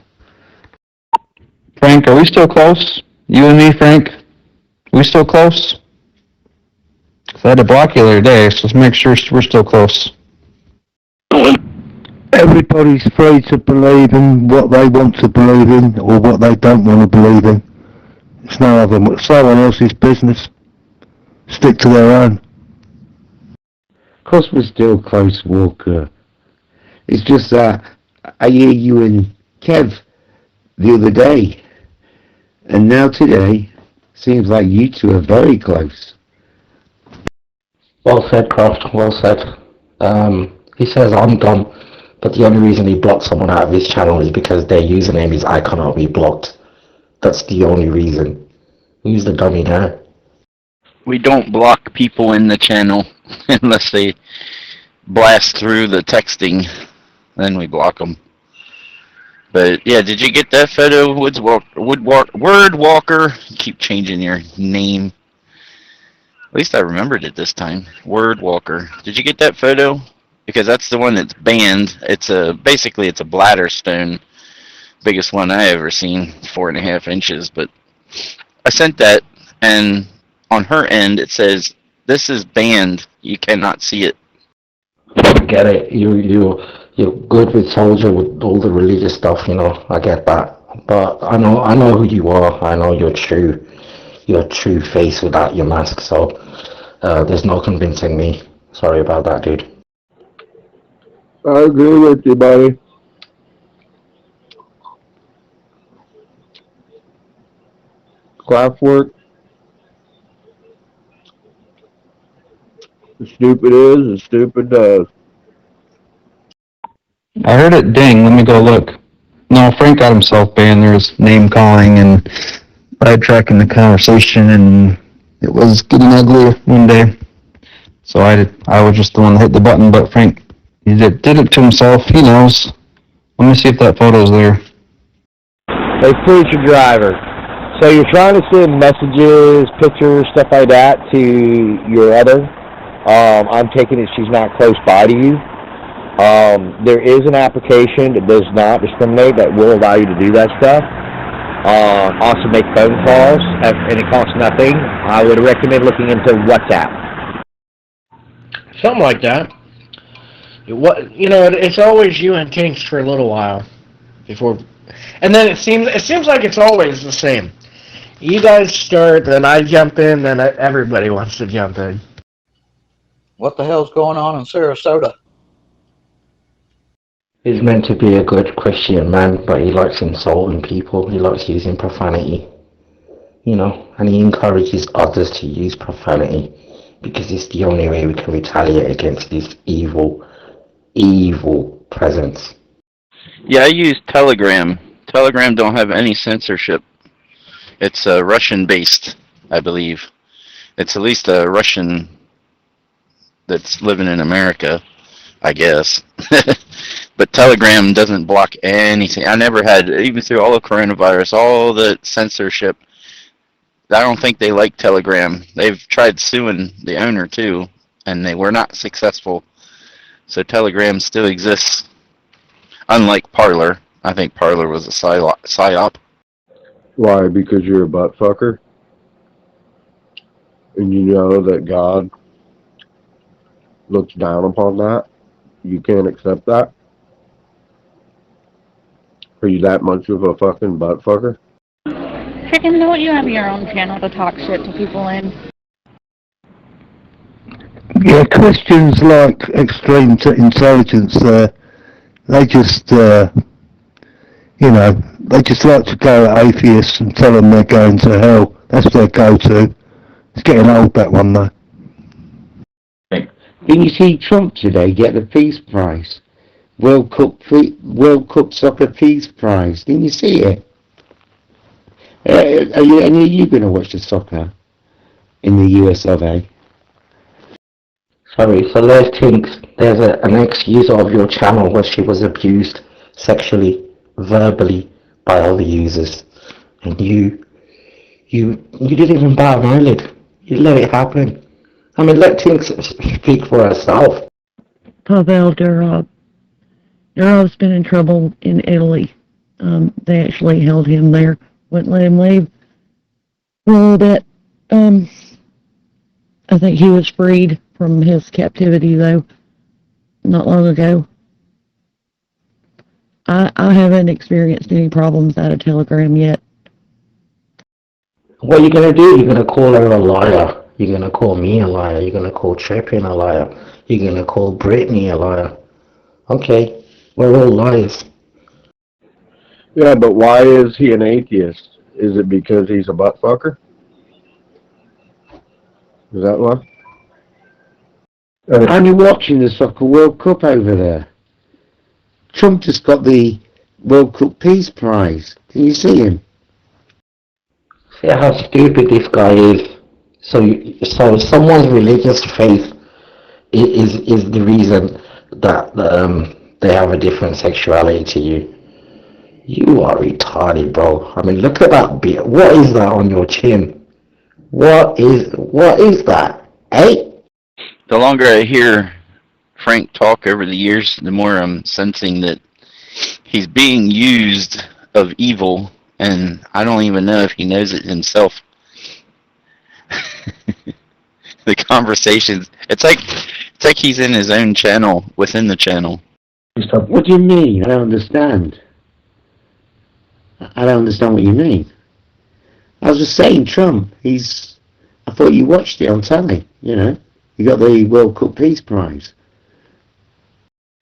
Frank, are we still close? You and me, Frank? Are we still close? 'Cause I had to block you the other day, so let's make sure we're still close. Everybody's free to believe in what they want to believe in or what they don't want to believe in. It's someone else's business. Stick to their own. Of course we're still close, Walker. It's just that I hear you and Kev the other day. And now today, seems like you two are very close. Well said, Croft. Well said. He says I'm dumb, but the only reason he blocked someone out of his channel is because their username is I cannot be blocked. That's the only reason. Who's the dummy now? We don't block people in the channel unless they blast through the texting. Then we block them. But yeah, did you get that photo, Wordwalker? You keep changing your name. At least I remembered it this time. Wordwalker. Did you get that photo? Because that's the one that's banned. Basically it's a bladder stone. Biggest one I ever seen, 4.5 inches. But I sent that, and on her end it says this is banned. You cannot see it. Get it. You're good with Soldier with all the religious stuff, you know. I get that. But I know who you are. I know your true face without your mask. So there's no convincing me. Sorry about that, dude. I agree with you, buddy. Craftwork. The stupid is, the stupid does. I heard it ding. Let me go look. No, Frank got himself banned. There was name calling and sidetracking the conversation, and it was getting ugly one day. So I was just the one that hit the button, but Frank, he did it to himself. He knows. Let me see if that photo's there. Hey, preacher driver. So you're trying to send messages, pictures, stuff like that to your other. I'm taking it she's not close by to you. There is an application that does not discriminate that will allow you to do that stuff. Also make phone calls, and it costs nothing. I would recommend looking into WhatsApp. Something like that. It's always you and Tinks for a little while before, and then it seems like it's always the same. You guys start, then I jump in, then everybody wants to jump in. What the hell's going on in Sarasota? He's meant to be a good Christian man, but he likes insulting people. He likes using profanity. And he encourages others to use profanity because it's the only way we can retaliate against this evil presence. Yeah, I use Telegram. Telegram don't have any censorship. It's Russian-based, I believe. It's at least a Russian that's living in America, I guess. But Telegram doesn't block anything. I never had, even through all the coronavirus, all the censorship. I don't think they like Telegram. They've tried suing the owner too, and they were not successful. So Telegram still exists, unlike Parler. I think Parler was a psyop. Why? Because you're a butt fucker? And you know that God looks down upon that? You can't accept that? Are you that much of a fucking butt fucker? Chicken, don't you have your own channel to talk shit to people in? Yeah, Christians like extreme intelligence. They just, they just like to go at atheists and tell them they're going to hell. That's their go-to. It's getting old, that one, though. Didn't you see Trump today get the Peace Prize? World Cup Soccer Peace Prize. Didn't you see it? Are you going to watch the soccer in the US of A? Sorry, so there's Tinks. There's an ex-user of your channel where she was abused sexually, verbally by other users. And you didn't even bat an eyelid. You let it happen. I mean, let Tinks speak for herself. Pavel Durov's been in trouble in Italy. They actually held him there, wouldn't let him leave for a little bit. I think he was freed from his captivity, though, not long ago. I haven't experienced any problems out of Telegram yet. What are you going to do? You're going to call her a liar. You're going to call me a liar. You're going to call Trippin a liar. You're going to call Brittany a liar. Okay, we're all liars. Yeah, but why is he an atheist? Is it because he's a butt fucker? Is that why? I'm watching the Soccer World Cup over there. Trump just got the World Cup Peace Prize. Did you see him? See how stupid this guy is. So someone's religious faith is the reason that they have a different sexuality to you. You are retarded, bro. I mean, look at that beard. What is that on your chin? What is that? Hey? The longer I hear Frank talk over the years, the more I'm sensing that he's being used of evil, and I don't even know if he knows it himself. The conversations, it's like he's in his own channel within the channel. What do you mean? I don't understand. I don't understand what you mean. I was just saying, Trump, I thought you watched it on telly, you know. You got the World Cup Peace Prize.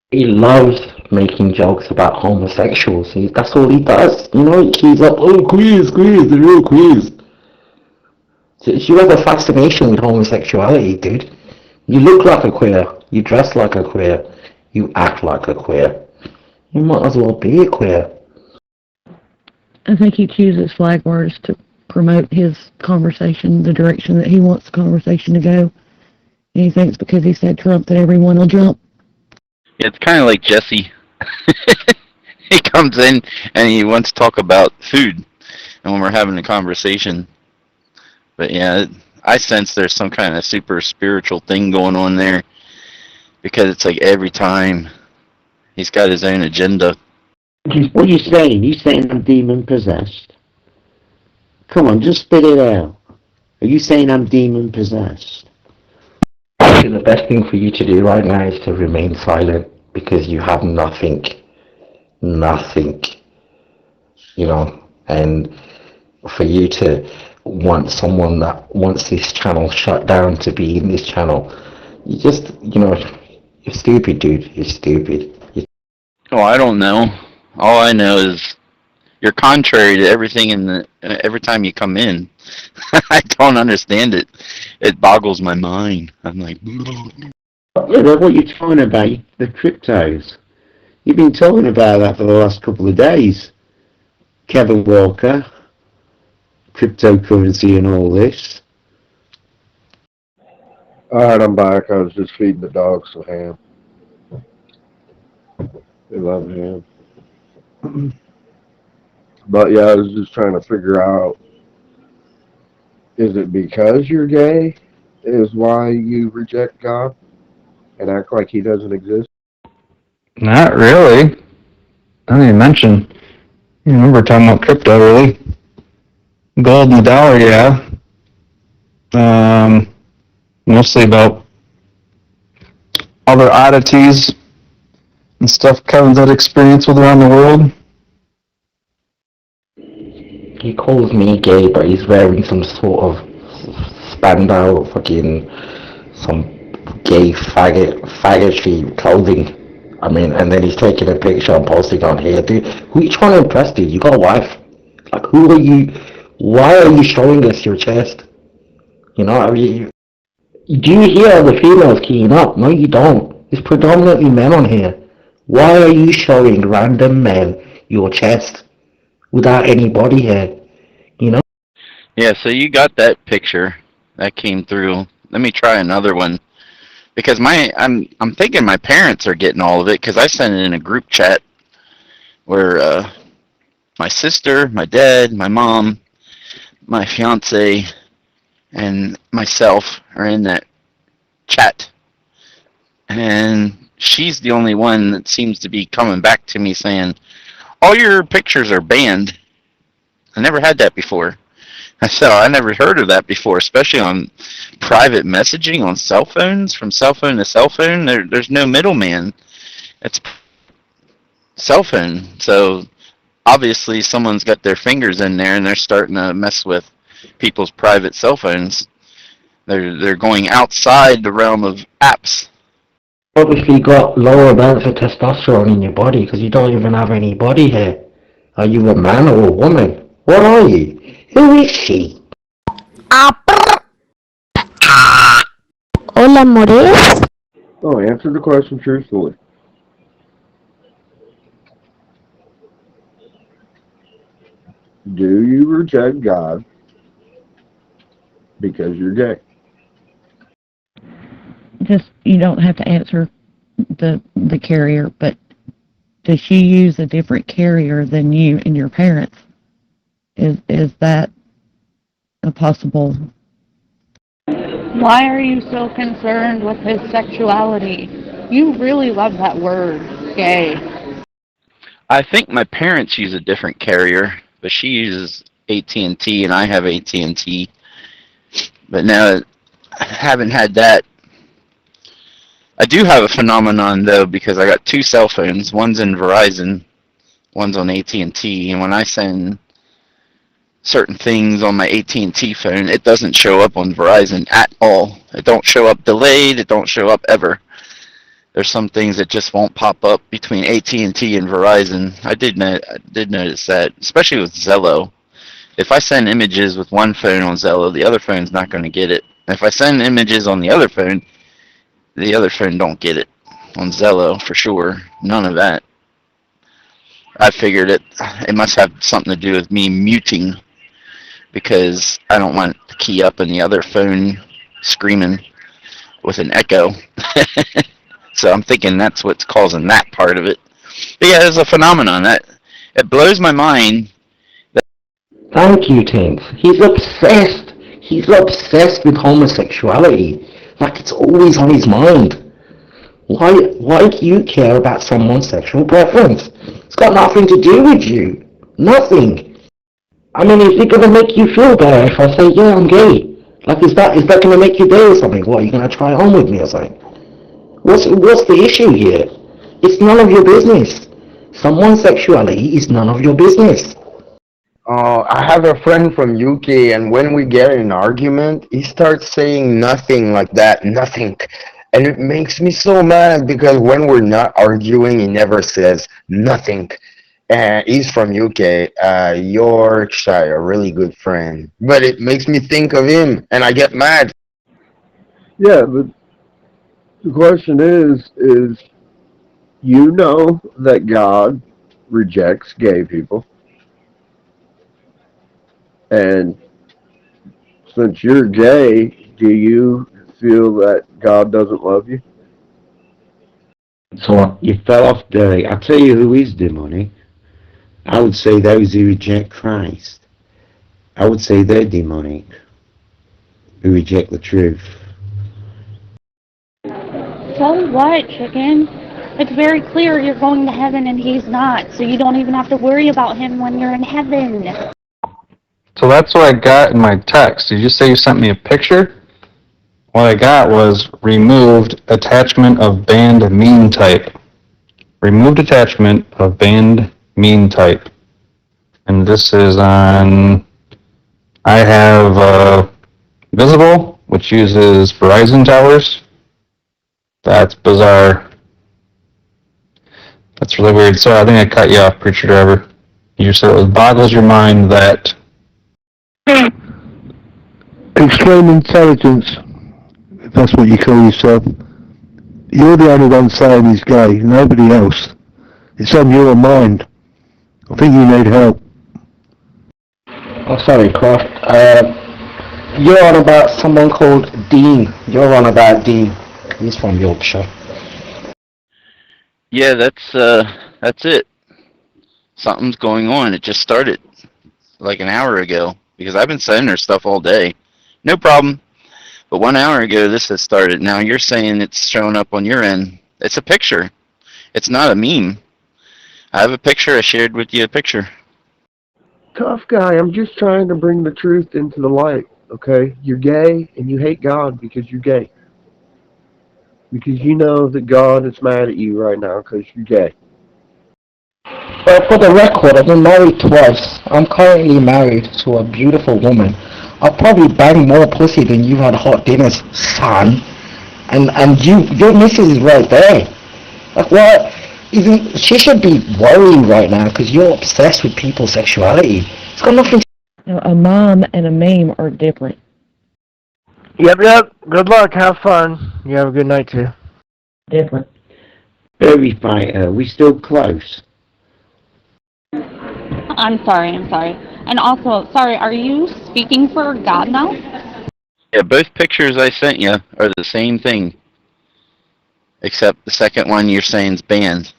He loves making jokes about homosexuals. That's all he does. You know, he's like, oh, queers, the real queers. You have a fascination with homosexuality, dude. You look like a queer. You dress like a queer. You act like a queer. You might as well be a queer. I think he chooses flag words to promote his conversation, the direction that he wants the conversation to go. And he thinks because he said Trump that everyone will jump. Yeah, it's kind of like Jesse. He comes in and he wants to talk about food, and when we're having a conversation. But yeah, I sense there's some kind of super spiritual thing going on there, because it's like every time he's got his own agenda. What are you saying? You saying I'm demon possessed? Come on, just spit it out. Are you saying I'm demon possessed? Actually, the best thing for you to do right now is to remain silent, because you have nothing, you know, and for you to want someone that wants this channel shut down to be in this channel, you just, you know, you're stupid, dude. You're stupid. Oh, I don't know. All I know is you're contrary to everything in the every time you come in. I don't understand it. It boggles my mind. I'm like, Yeah, what you're talking about, the cryptos. You've been talking about that for the last couple of days. Kevin Walker, cryptocurrency and all this. Alright, I'm back. I was just feeding the dogs some ham. They love ham. But yeah, I was just trying to figure out, is it because you're gay is why you reject God and act like he doesn't exist? Not really. I didn't even mention. You remember talking about crypto, really? Gold and the dollar, yeah. Mostly about other oddities and stuff Kevin's had experience with around the world. He calls me gay, but he's wearing some sort of spandau, fucking, some gay faggotry clothing. I mean, and then he's taking a picture and posting on here. Dude, who are you trying to impress, dude? You got a wife. Like, who are you? Why are you showing us your chest? You know, I mean, do you hear the females keying up? No, you don't. It's predominantly men on here. Why are you showing random men your chest without any body hair? You know? yeah. So you got that picture that came through. Let me try another one, because I'm thinking my parents are getting all of it, because I sent it in a group chat where my sister, my dad, my mom, my fiance, and myself are in that chat, and she's the only one that seems to be coming back to me saying, all your pictures are banned. I never had that before. I said, I never heard of that before, especially on private messaging on cell phones, from cell phone to cell phone. There's no middleman. It's cell phone. So obviously someone's got their fingers in there and they're starting to mess with people's private cell phones. They're going outside the realm of apps. Obviously got lower amounts of testosterone in your body because you don't even have any body hair. Are you a man or a woman? What are you? Who is she? Hola, amores. Oh, answer the question truthfully. Do you reject God because you're gay? Just, you don't have to answer the carrier, but does she use a different carrier than you and your parents? Is that a possible? Why are you so concerned with his sexuality? You really love that word, gay. I think my parents use a different carrier, but she uses AT&T and I have AT&T. But now I haven't had that. I do have a phenomenon though, because I got two cell phones. One's in Verizon, one's on AT&T, and when I send certain things on my AT&T phone, it doesn't show up on Verizon at all. It don't show up delayed. It don't show up ever. There's some things that just won't pop up between AT&T and Verizon. I did notice that, especially with Zello. If I send images with one phone on Zello, the other phone's not going to get it. If I send images on the other phone, the other phone don't get it on Zello for sure. None of that. I figured it must have something to do with me muting, because I don't want the key up in the other phone screaming with an echo. So I'm thinking that's what's causing that part of it. But yeah, it's a phenomenon that it blows my mind. Thank you, Tink. He's obsessed. He's obsessed with homosexuality. Like it's always on his mind. Why do you care about someone's sexual preference? It's got nothing to do with you. Nothing. I mean, is it gonna make you feel better if I say, yeah, I'm gay? Like, is that gonna make you gay or something? What, are you gonna try it on with me or something? What's the issue here? It's none of your business. Someone's sexuality is none of your business. I have a friend from UK, and when we get in an argument, he starts saying nothing like that, nothing. And it makes me so mad, because when we're not arguing, he never says nothing. And he's from UK, Yorkshire, a really good friend. But it makes me think of him, and I get mad. Yeah, but the question is you know that God rejects gay people. And since you're gay, do you feel that God doesn't love you? So you fell off there. I'll tell you who is demonic. I would say those who reject Christ. I would say they're demonic, who reject the truth. So what, chicken? It's very clear you're going to heaven and he's not, so you don't even have to worry about him when you're in heaven. So that's what I got in my text. Did you say you sent me a picture? What I got was removed attachment of band mean type. Removed attachment of band mean type. And this is on, I have Visible, which uses Verizon towers. That's bizarre. That's really weird. Sorry, I think I cut you off, preacher driver. You said it boggles your mind that Extreme intelligence, if that's what you call yourself. You're the only one saying he's gay, nobody else. It's on your mind. I think you need help. Oh, sorry, Croft. You're on about someone called Dean. You're on about Dean. He's from Yorkshire. Yeah, that's it. Something's going on. It just started like an hour ago, because I've been sending her stuff all day. No problem. But 1 hour ago, this has started. Now you're saying it's showing up on your end. It's a picture. It's not a meme. I have a picture. I shared with you a picture. Tough guy, I'm just trying to bring the truth into the light, okay? You're gay, and you hate God because you're gay. Because you know that God is mad at you right now because you're gay. Well, for the record, I've been married twice. I'm currently married to a beautiful woman. I'll probably bang more pussy than you've had hot dinners, son. And your missus is right there. Like, what? She should be worrying right now because you're obsessed with people's sexuality. It's got nothing to Now, a mom and a meme are different. Yep. Good luck. Have fun. You have a good night, too. Different. Furry fighter, we still close. I'm sorry. And also, sorry, are you speaking for God now? Yeah, both pictures I sent you are the same thing. Except the second one you're saying is banned.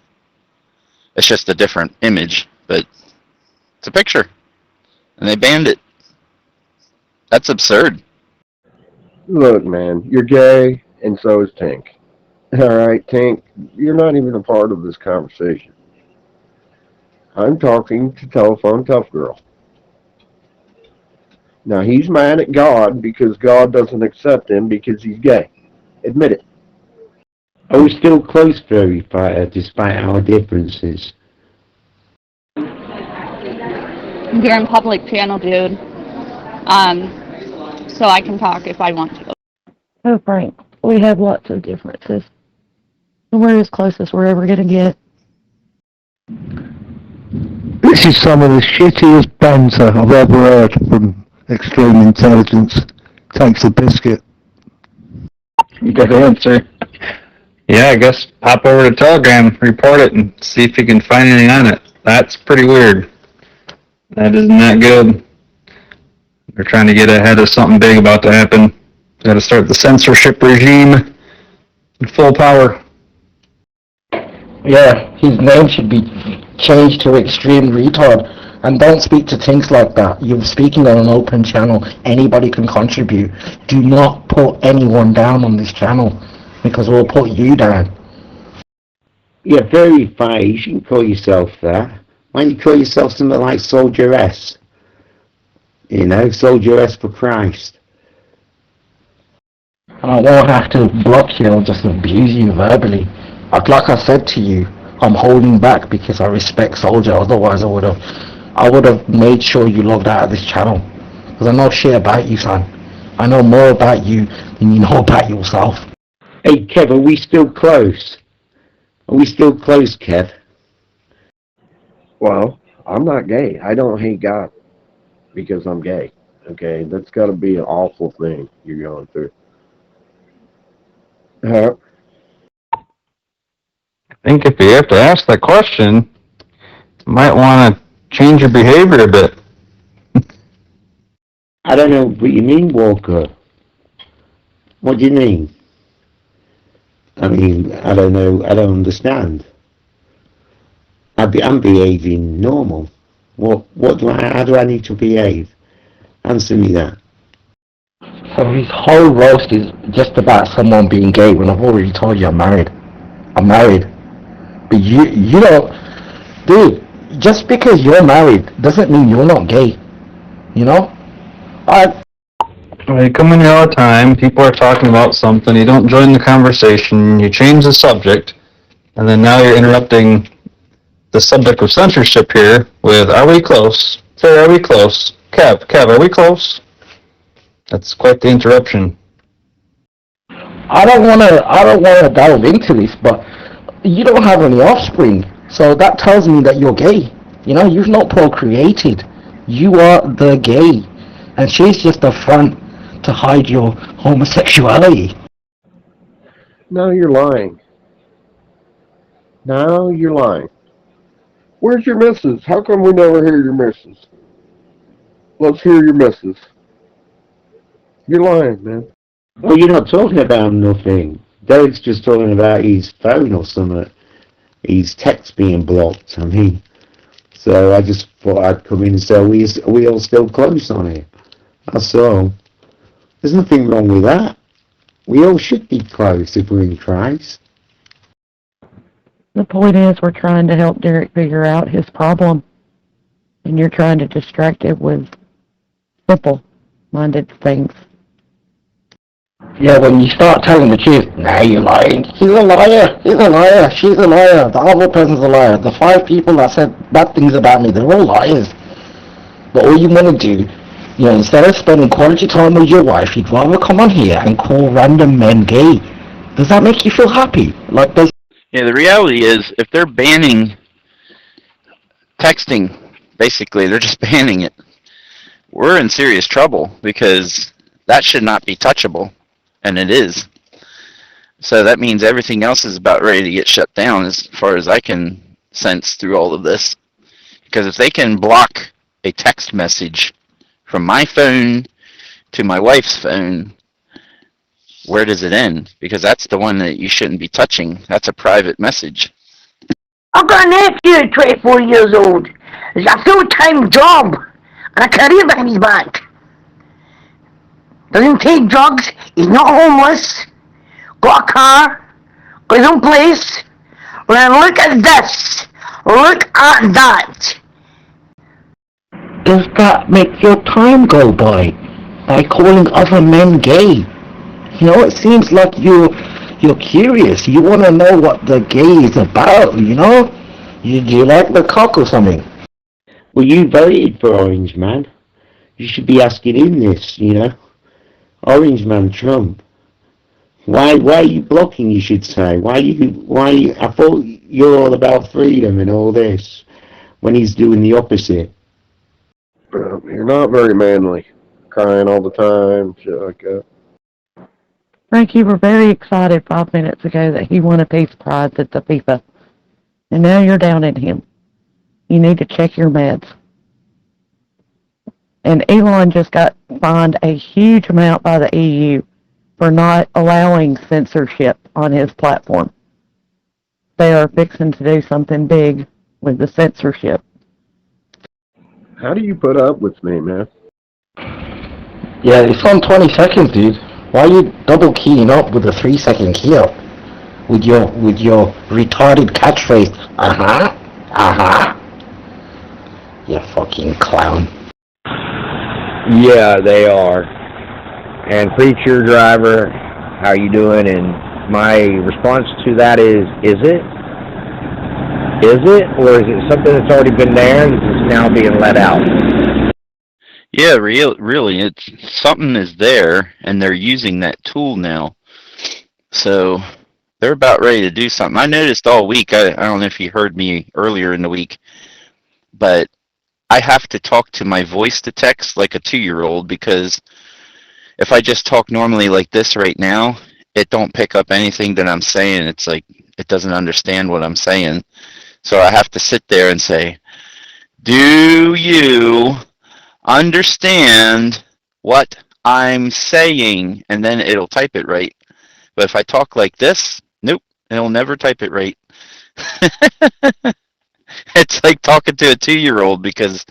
It's just a different image, but it's a picture. And they banned it. That's absurd. Look, man, you're gay, and so is Tink. Alright, Tink, you're not even a part of this conversation. I'm talking to Telephone Tough Girl. Now, he's mad at God because God doesn't accept him because he's gay. Admit it. Are we still close, Furry fighter, despite our differences? You're in public channel, dude. So I can talk if I want to. Oh, Frank, we have lots of differences. And we're as close as we're ever going to get. This is some of the shittiest banter I've ever heard from Extreme Intelligence. Takes a biscuit. You got the answer. Yeah, I guess pop over to Telegram, report it, and see if you can find anything on it. That's pretty weird. That is not good. They're trying to get ahead of something big about to happen. Got to start the censorship regime in full power. Yeah, his name should be changed to Extreme Retard. And don't speak to things like that. You're speaking on an open channel. Anybody can contribute. Do not put anyone down on this channel, because we'll put you down. Yeah, verify. You shouldn't call yourself that. Why don't you call yourself something like Soldier S? You know, Soldier S for Christ. And I won't have to block you or just abuse you verbally. Like I said to you, I'm holding back because I respect Soldier. Otherwise, I would have made sure you logged out of this channel. Because I know shit about you, son. I know more about you than you know about yourself. Hey, Kev, are we still close? Are we still close, Kev? Well, I'm not gay. I don't hate God because I'm gay. Okay, that's got to be an awful thing you're going through. I think if you have to ask that question, you might want to change your behavior a bit. I don't know what you mean, Walker. What do you mean? I mean, I don't know. I don't understand. I'm behaving normal. How do I need to behave? Answer me that. So his whole roast is just about someone being gay when I've already told you I'm married. I'm married. But you don't, dude, just because you're married doesn't mean you're not gay. You know? You come in here all the time, people are talking about something, you don't join the conversation, you change the subject, and then now you're interrupting the subject of censorship here with, are we close? Sir, are we close? Kev, are we close? That's quite the interruption. I don't wanna delve into this, but you don't have any offspring, so that tells me that you're gay. You know, you've not procreated. You are the gay, and she's just a front to hide your homosexuality. No, you're lying. No, you're lying. Where's your missus? How come we never hear your missus? Let's hear your missus. You're lying, man. Well, you're not talking about nothing. Derek's just talking about his phone or something. His text being blocked, I mean. So I just thought I'd come in and say, are we all still close on it? That's all. There's nothing wrong with that. We all should be close if we're in Christ. The point is, we're trying to help Derek figure out his problem, and you're trying to distract it with simple-minded things. Yeah, when you start telling the truth, now you're lying. He's a liar. He's a liar. She's a liar. The other person's a liar. The 5 people that said bad things about me, they're all liars. But all you want to do, you know, instead of spending quality time with your wife, you'd rather come on here and call random men gay. Does that make you feel happy? Like, there's... Yeah, the reality is, if they're banning texting, basically, they're just banning it. We're in serious trouble because that should not be touchable, and it is. So that means everything else is about ready to get shut down as far as I can sense through all of this. Because if they can block a text message from my phone to my wife's phone, where does it end? Because that's the one that you shouldn't be touching. That's a private message. I've got a nephew, 24 years old. He's got a full-time job and a career behind his back. Doesn't take drugs, he's not homeless, got a car, got his own place. Well, then look at this. Look at that. Does that make your time go by calling other men gay? You know, it seems like you're curious. You want to know what the gay is about, you know? You like the cock or something? Well, you voted for Orange Man. You should be asking him this, you know? Orange Man Trump. Why are you blocking, you should say? I thought you're all about freedom and all this, when he's doing the opposite. You're not very manly. Crying all the time, shit like that. Frank, you were very excited 5 minutes ago that he won a Peace Prize at the FIFA, and now you're down at him. You need to check your meds. And Elon just got fined a huge amount by the EU for not allowing censorship on his platform. They are fixing to do something big with the censorship. How do you put up with me, man? Yeah, it's on 20 seconds, dude. Why are you double keying up with a 3-second key up? With your retarded catchphrase, You fucking clown. Yeah, they are. And preacher driver, how you doing? And my response to that is it? Is it? Or is it something that's already been there and it's now being let out? Yeah, really, it's something is there, and they're using that tool now. So they're about ready to do something. I noticed all week, I don't know if you heard me earlier in the week, but I have to talk to my voice to text like a 2-year-old, because if I just talk normally like this right now, it don't pick up anything that I'm saying. It's like it doesn't understand what I'm saying. So I have to sit there and say, do you understand what I'm saying? And then it'll type it right. But if I talk like this, nope, it'll never type it right. It's like talking to a 2-year-old, because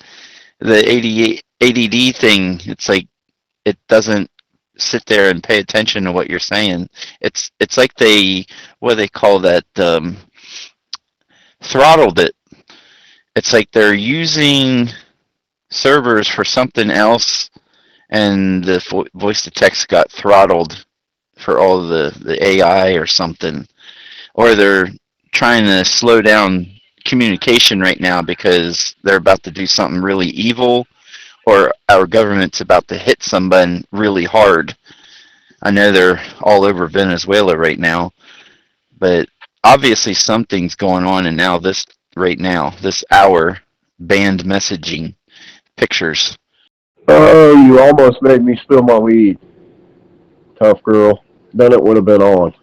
the ADD thing, it's like it doesn't sit there and pay attention to what you're saying. It's like what do they call that, throttled it. It's like they're using servers for something else, and the voice to text got throttled for all the AI or something, or they're trying to slow down communication right now because they're about to do something really evil, or our government's about to hit someone really hard. I know they're all over Venezuela right now, but obviously something's going on, and now this hour, banned messaging pictures. Oh, you almost made me spill my weed. Tough girl. Then it would have been on.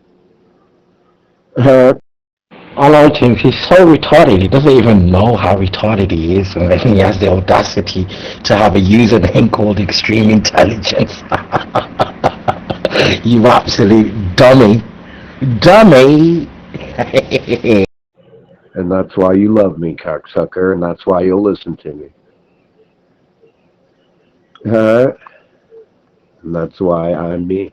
I like him. He's so retarded. He doesn't even know how retarded he is, and then he has the audacity to have a username called Extreme Intelligence. You absolute dummy. Dummy! And that's why you love me, cocksucker, and that's why you'll listen to me. And that's why I'm me.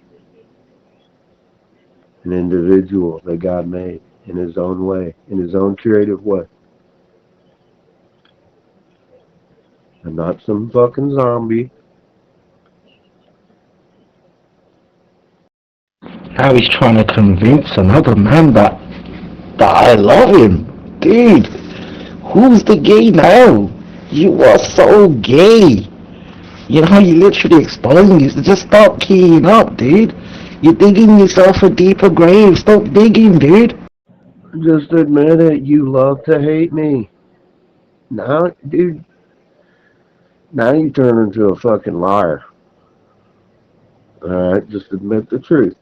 An individual that God made in his own way, in his own creative way. I'm not some fucking zombie. How he's trying to convince another man that I love him. Dude, who's the gay now? You are so gay. You know, you literally exposing you. Just stop keying up, dude. You're digging yourself a deeper grave. Stop digging, dude. Just admit it. You love to hate me. Now, dude. Now you turn into a fucking liar. Alright, just admit the truth.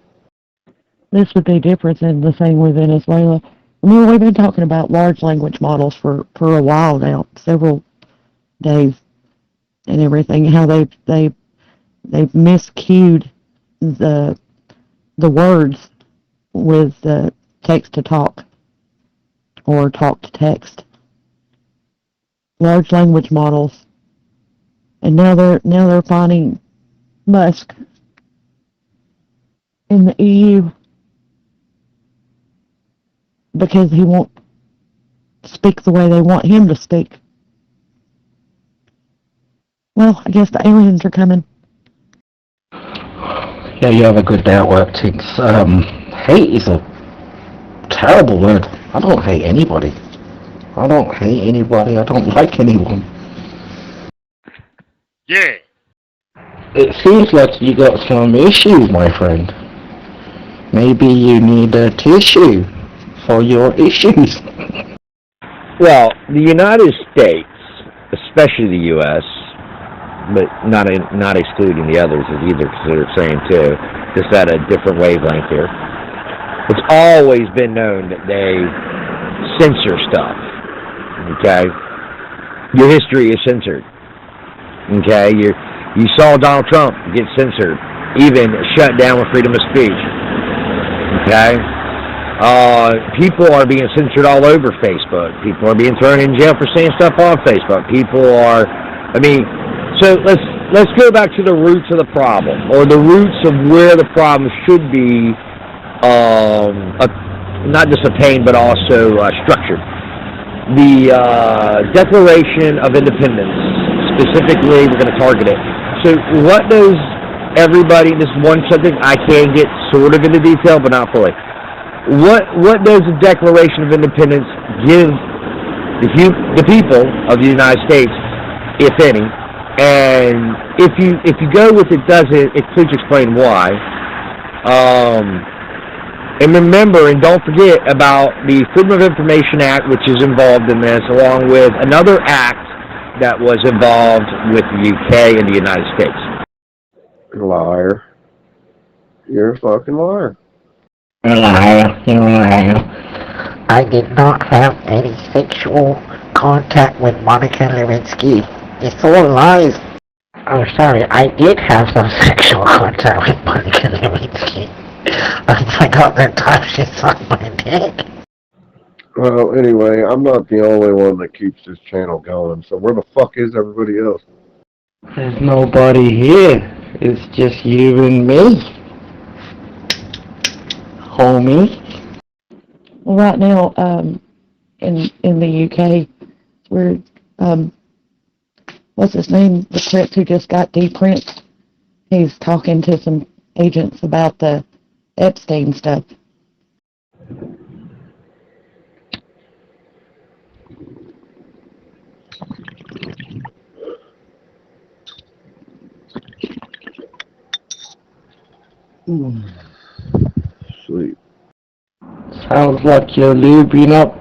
This would be different than the thing with Venezuela. Remember, we've been talking about large language models for a while now, several days and everything, how they've miscued the words with the text to talk or talk to text. Large language models. And now they're finding Musk in the EU because he won't speak the way they want him to speak. Well, I guess the aliens are coming. Yeah, you have a good day at work, Tiggs. Hate is a terrible word. I don't hate anybody. I don't hate anybody. I don't like anyone. Yeah. It seems like you got some issues, my friend. Maybe you need a tissue for your issues. Well, the United States, especially the U.S., but not excluding the others either, because they're saying too, just at a different wavelength here. It's always been known that they censor stuff. Okay, your history is censored. Okay, you saw Donald Trump get censored, even shut down with freedom of speech. Okay. People are being censored all over Facebook. People are being thrown in jail for saying stuff on Facebook. People are, so let's go back to the roots of the problem, or the roots of where the problem should be, not just attained, but also structured. The Declaration of Independence, specifically, we're going to target it. So what does everybody, this is one subject I can get sort of into detail, but not fully. What does the Declaration of Independence give the people of the United States, if any? And if you go with it doesn't, please explain why. And remember, and don't forget about the Freedom of Information Act, which is involved in this, along with another act that was involved with the UK and the United States. Liar. You're a fucking liar. You're a liar. You're a liar. I did not have any sexual contact with Monica Lewinsky. It's all lies. Oh, sorry, I did have some sexual contact with Monica Lewinsky. I forgot that time she sucked my dick. Well, anyway, I'm not the only one that keeps this channel going, so where the fuck is everybody else? There's nobody here. It's just you and me. Homie. Well, right now, in the UK, we're, what's his name? The prince who just got de-printed. He's talking to some agents about the Epstein stuff. Sleep. Sounds like you're lubing up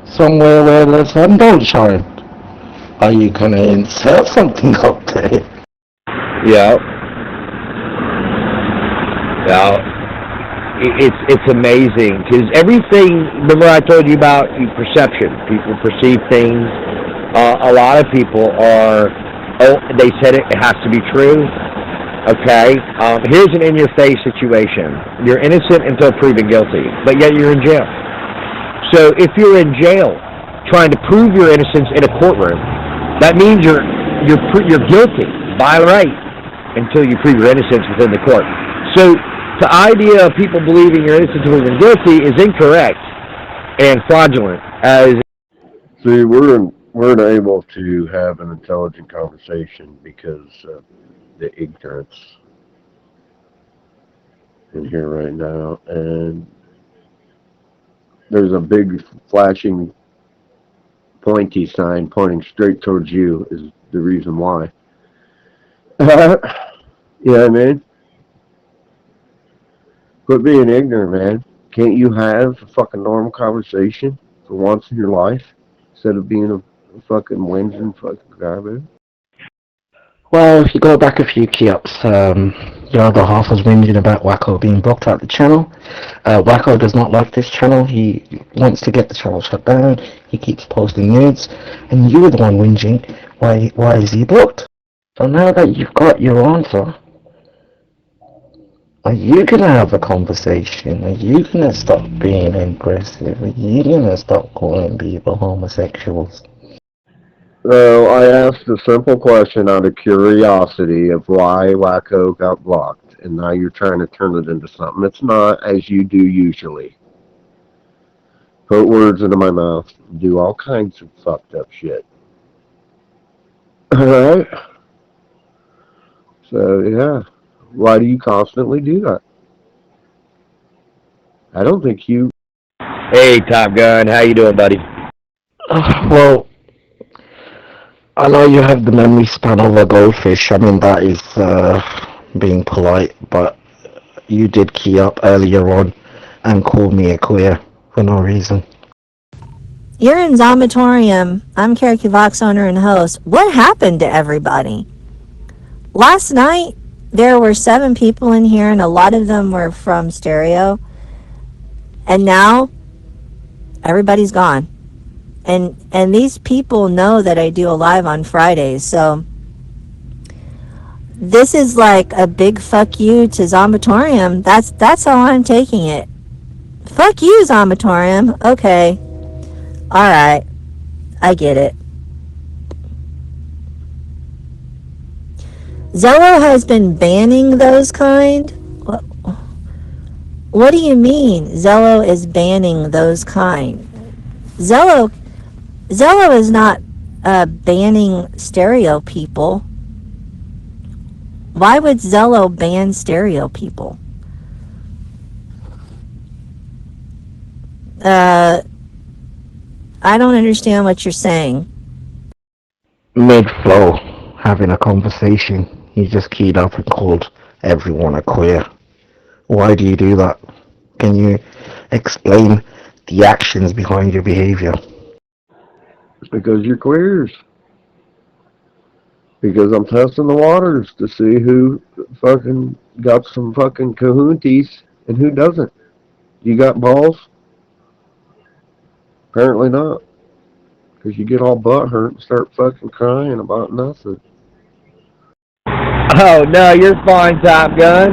somewhere where the sun don't shine. Are you gonna insert something up there? Yeah. Yeah. It's amazing, because everything, remember I told you about perception. People perceive things. A lot of people are, they said it has to be true. Okay, here's an in-your-face situation. You're innocent until proven guilty, but yet you're in jail. So if you're in jail trying to prove your innocence in a courtroom, that means you're guilty by right until you prove your innocence within the court. So the idea of people believing you're innocent until proven guilty is incorrect and fraudulent. See, we're unable to have an intelligent conversation because the ignorance in here right now, and there's a big flashing pointy sign pointing straight towards you is the reason why. You know what I mean? Quit being ignorant, man. Can't you have a fucking normal conversation for once in your life instead of being a fucking whinging fucking garbage? Well, if you go back a few key-ups, your other half was whinging about Wacko being blocked out the channel. Wacko does not like this channel. He wants to get the channel shut down. He keeps posting nudes. And you were the one whinging. Why is he blocked? So now that you've got your answer, are you going to have a conversation? Are you going to stop being aggressive? Are you going to stop calling people homosexuals? So I asked a simple question out of curiosity of why Wacko got blocked, and now you're trying to turn it into something it's not, as you do usually. Put words into my mouth, do all kinds of fucked up shit. Alright? So, yeah. Why do you constantly do that? I don't think you... Hey, Top Gun, how you doing, buddy? Well, I know you have the memory span of a goldfish. I mean, that is being polite, but you did key up earlier on and call me a queer for no reason. You're in Zomatorium. I'm Karaoke Vox owner and host. What happened to everybody? Last night, there were 7 people in here, and a lot of them were from stereo. And now, everybody's gone. And these people know that I do a live on Fridays, so this is like a big fuck you to Zombatorium. That's how I'm taking it. Fuck you, Zombatorium. Okay. Alright. I get it. Zello has been banning those kind? What do you mean Zello is banning those kind? Zello is not banning stereo people. Why would Zello ban stereo people? I don't understand what you're saying. Mid-flow, having a conversation, he just keyed up and called everyone a queer. Why do you do that? Can you explain the actions behind your behavior? Because you're queers. Because I'm testing the waters to see who fucking got some fucking kahunties and who doesn't. You got balls? Apparently not. Because you get all butthurt and start fucking crying about nothing. Oh, no, you're fine, Top Gun.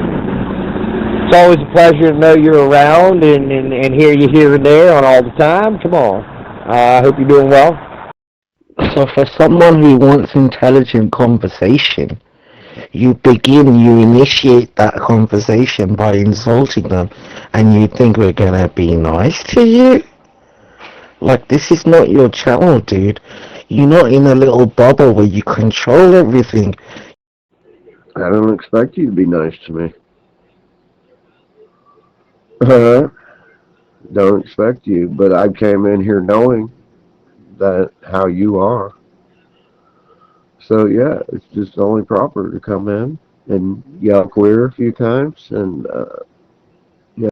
It's always a pleasure to know you're around and hear you here and there on all the time. Come on. I hope you're doing well. So for someone who wants intelligent conversation, you initiate that conversation by insulting them, and you think we're gonna be nice to you? Like, this is not your channel, dude. You're not in a little bubble where you control everything. I don't expect you to be nice to me. Don't expect you, but I came in here knowing that how you are. So yeah, it's just only proper to come in and yell queer a few times, and yeah.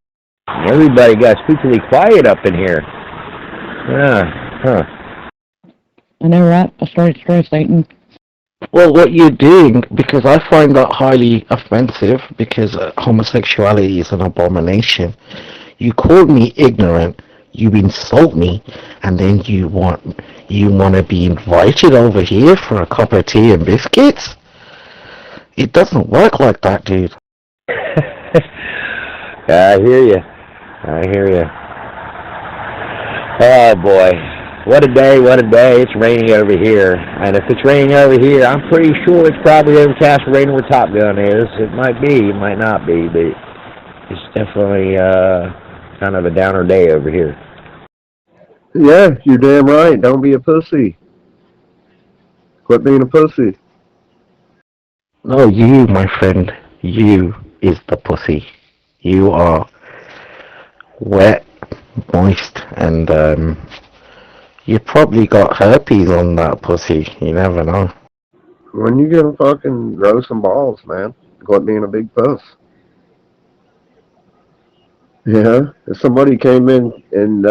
Everybody got spookily quiet up in here. Yeah, huh. I know, right? I started Satan. Well, what you're doing, because I find that highly offensive, because homosexuality is an abomination. You called me ignorant, you insult me, and then you want to be invited over here for a cup of tea and biscuits? It doesn't work like that, dude. I hear you. Oh boy, what a day, it's raining over here. And if it's raining over here, I'm pretty sure it's probably overcast and raining where Top Gun is. It might be, it might not be, but it's definitely kind of a downer day over here. Yeah, you're damn right. Don't be a pussy. Quit being a pussy. No, you, my friend, you is the pussy. You are wet, moist, and you probably got herpes on that pussy. You never know. When you gonna fucking grow some balls, man? Quit being a big puss. Yeah, if somebody came in and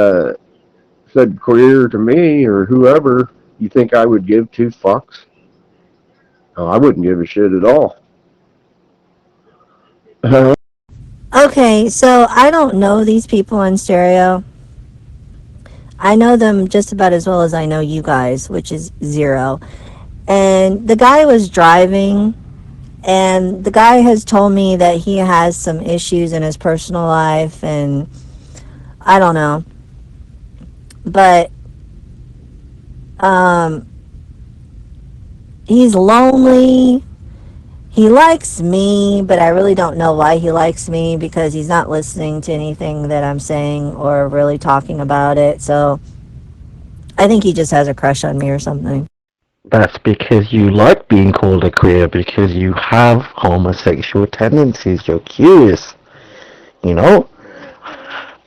said queer to me or whoever, you think I would give 2 fucks? Oh, I wouldn't give a shit at all. Okay, so I don't know these people on stereo. I know them just about as well as I know you guys, which is 0. And the guy was driving, and the guy has told me that he has some issues in his personal life, and I don't know. But he's lonely. He likes me, but I really don't know why he likes me, because he's not listening to anything that I'm saying or really talking about it. So I think he just has a crush on me or something. That's because you like being called a queer, because you have homosexual tendencies. You're curious, you know?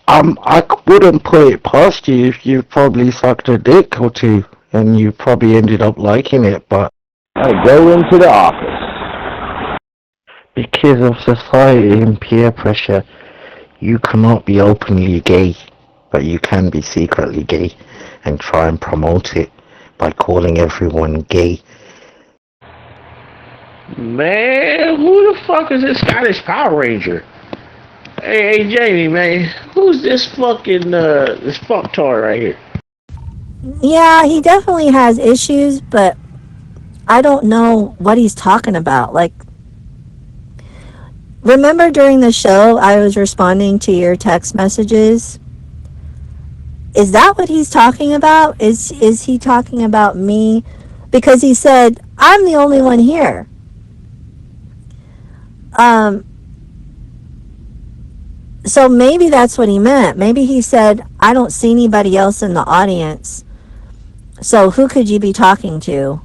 I wouldn't put it past you if you probably sucked a dick or 2, and you probably ended up liking it, but I go into the office. Because of society and peer pressure, you cannot be openly gay, but you can be secretly gay and try and promote it by calling everyone gay. Man, who the fuck is this Scottish Power Ranger? Hey, Jamie, man, who's this fucking, this fucktard right here? Yeah, he definitely has issues, but I don't know what he's talking about. Like, remember during the show I was responding to your text messages? Is that what he's talking about? Is he talking about me? Because he said, I'm the only one here. So maybe that's what he meant. Maybe he said, I don't see anybody else in the audience. So who could you be talking to?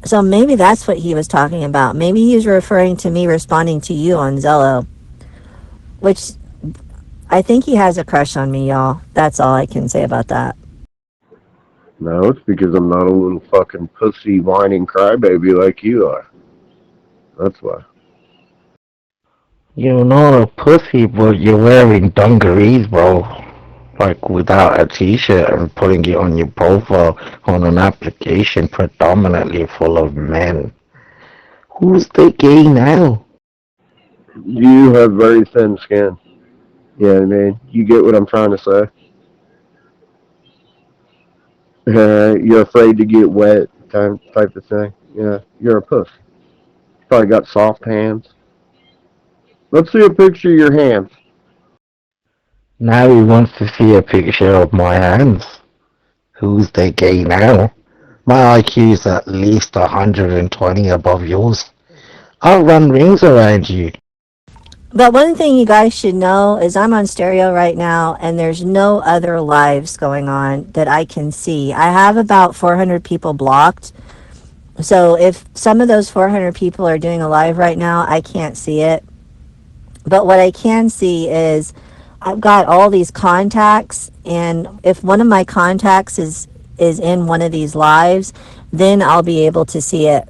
So maybe that's what he was talking about. Maybe he was referring to me responding to you on Zello. Which, I think he has a crush on me, y'all. That's all I can say about that. No, it's because I'm not a little fucking pussy whining crybaby like you are. That's why. You're not a pussy, but you're wearing dungarees, bro. Like without a t-shirt and putting it on your profile on an application predominantly full of men. Who's the gay now? You have very thin skin. Yeah, man. You get what I'm trying to say? You're afraid to get wet, type of thing. Yeah, you're a puss. Probably got soft hands. Let's see a picture of your hands. Now he wants to see a picture of my hands. Who's the gay now? My IQ is at least 120 above yours. I'll run rings around you. But one thing you guys should know is I'm on stereo right now and there's no other lives going on that I can see. I have about 400 people blocked. So if some of those 400 people are doing a live right now, I can't see it. But what I can see is I've got all these contacts, and if one of my contacts is in one of these lives, then I'll be able to see it.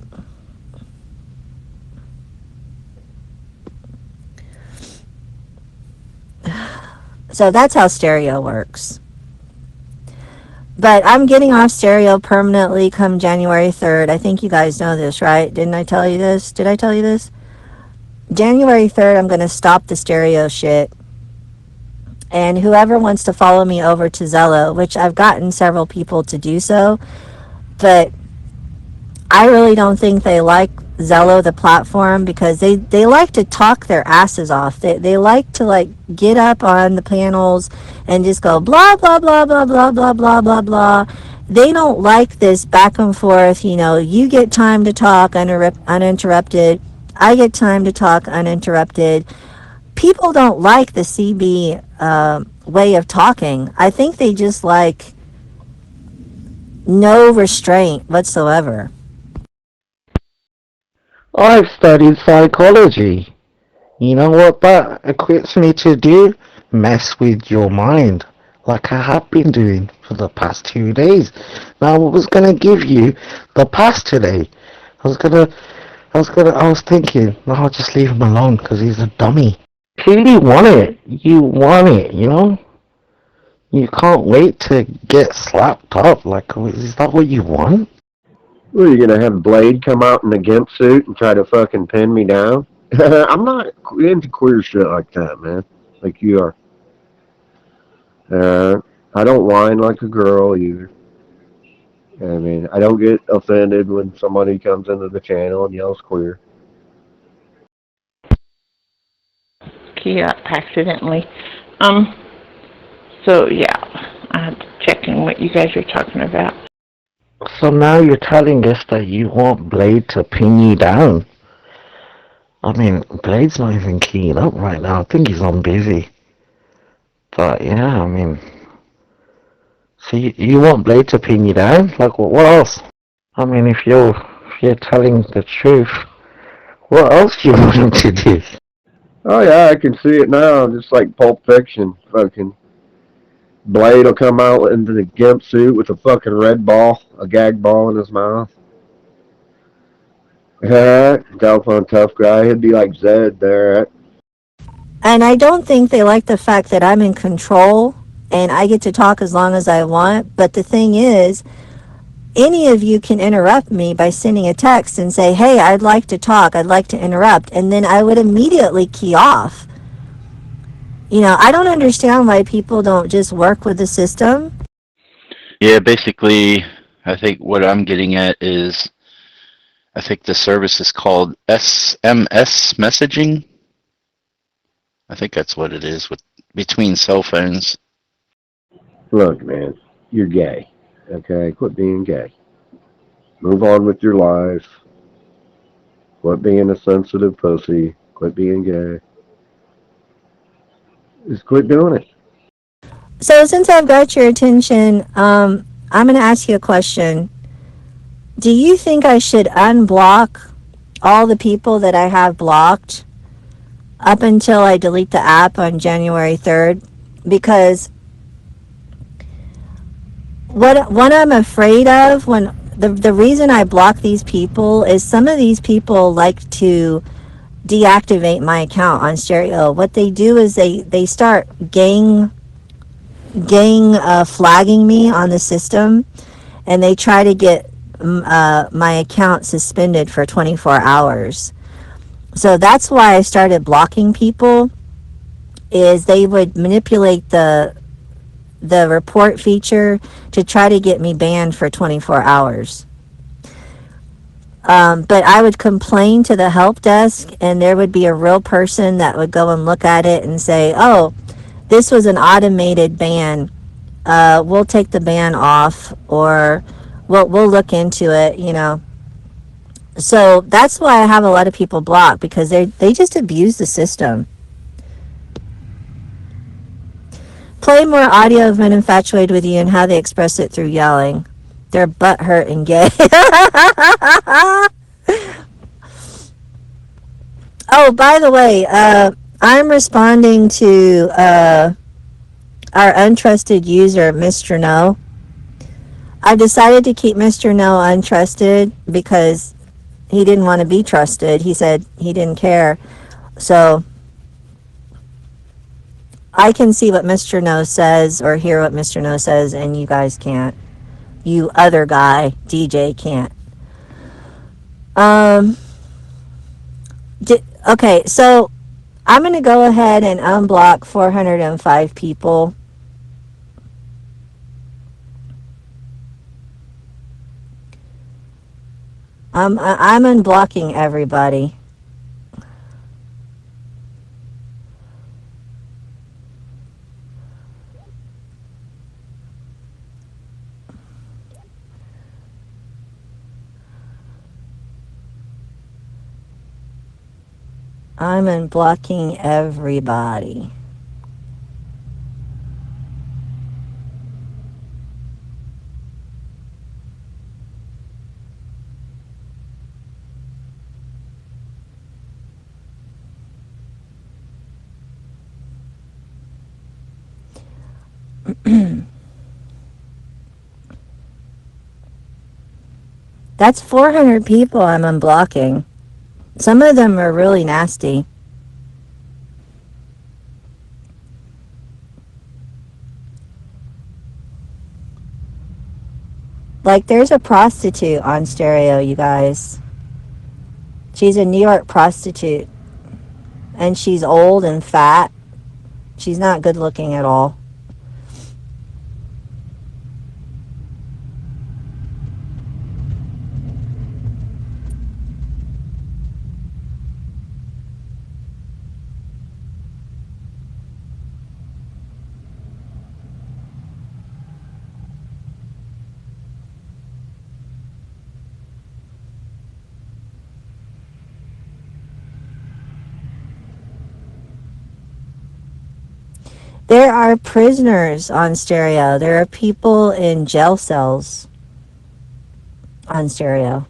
So that's how stereo works. But I'm getting off stereo permanently come January 3rd. I think you guys know this, right? Didn't I tell you this? Did I tell you this? January 3rd, I'm going to stop the stereo shit. And whoever wants to follow me over to Zello, which I've gotten several people to do so, but I really don't think they like Zello, the platform, because they like to talk their asses off. They like to, like, get up on the panels and just go blah, blah, blah, blah, blah, blah, blah, blah, blah. They don't like this back and forth, you know, you get time to talk uninterrupted. I get time to talk uninterrupted. People don't like the CB way of talking. I think they just like no restraint whatsoever. I've studied psychology. You know what that equips me to do? Mess with your mind, like I have been doing for the past 2 days. Now I was gonna give you the pass today. I was thinking, no, I'll just leave him alone because he's a dummy. Clearly want it. You want it, you know? You can't wait to get slapped up. Like, is that what you want? What, are you gonna have Blade come out in a gimp suit and try to fucking pin me down? I'm not into queer shit like that, man. Like you are. I don't whine like a girl either. I mean, I don't get offended when somebody comes into the channel and yells queer. Yeah, accidentally. So yeah, I'm checking what you guys are talking about. So now you're telling us that you want Blade to pin you down. I mean, Blade's not even keying up right now. I think he's on busy. But yeah, I mean, so you want Blade to pin you down? Like what else? I mean, if you're telling the truth, what else do you want him to do? Oh yeah, I can see it now, just like Pulp Fiction. Fucking Blade will come out into the gimp suit with a fucking red ball, a gag ball in his mouth. Telephone tough guy, he'd be like Zed there. And I don't think they like the fact that I'm in control and I get to talk as long as I want. But the thing is, any of you can interrupt me by sending a text and say, hey, I'd like to talk, I'd like to interrupt, and then I would immediately key off. You know, I don't understand why people don't just work with the system. Yeah, basically, I think what I'm getting at is, I think the service is called SMS messaging. I think that's what it is with between cell phones. Look, man, you're gay. Okay? Quit being gay. Move on with your life. Quit being a sensitive pussy. Quit being gay. Just quit doing it. So since I've got your attention, I'm going to ask you a question. Do you think I should unblock all the people that I have blocked up until I delete the app on January 3rd? Because what I'm afraid of, when the reason I block these people is some of these people like to deactivate my account on Stereo. What they do is they start gang flagging me on the system, and they try to get my account suspended for 24 hours. So that's why I started blocking people, is they would manipulate the report feature to try to get me banned for 24 hours. But I would complain to the help desk, and there would be a real person that would go and look at it and say, oh, this was an automated ban. We'll take the ban off, or we'll look into it, you know. So that's why I have a lot of people blocked, because they just abuse the system. Play more audio of men infatuated with you and how they express it through yelling. They're butthurt and gay. Oh, by the way, I'm responding to our untrusted user, Mr. No. I've decided to keep Mr. No untrusted because he didn't want to be trusted. He said he didn't care. So I can see what Mr. No says or hear what Mr. No says, and you guys can't. You other guy, DJ, can't. Okay, so I'm going to go ahead and unblock 405 people. I'm unblocking everybody. I'm unblocking everybody. That's 400 people I'm unblocking. Some of them are really nasty. Like, there's a prostitute on Stereo, you guys. She's a New York prostitute. And she's old and fat. She's not good looking at all. There are prisoners on Stereo. There are people in jail cells on Stereo.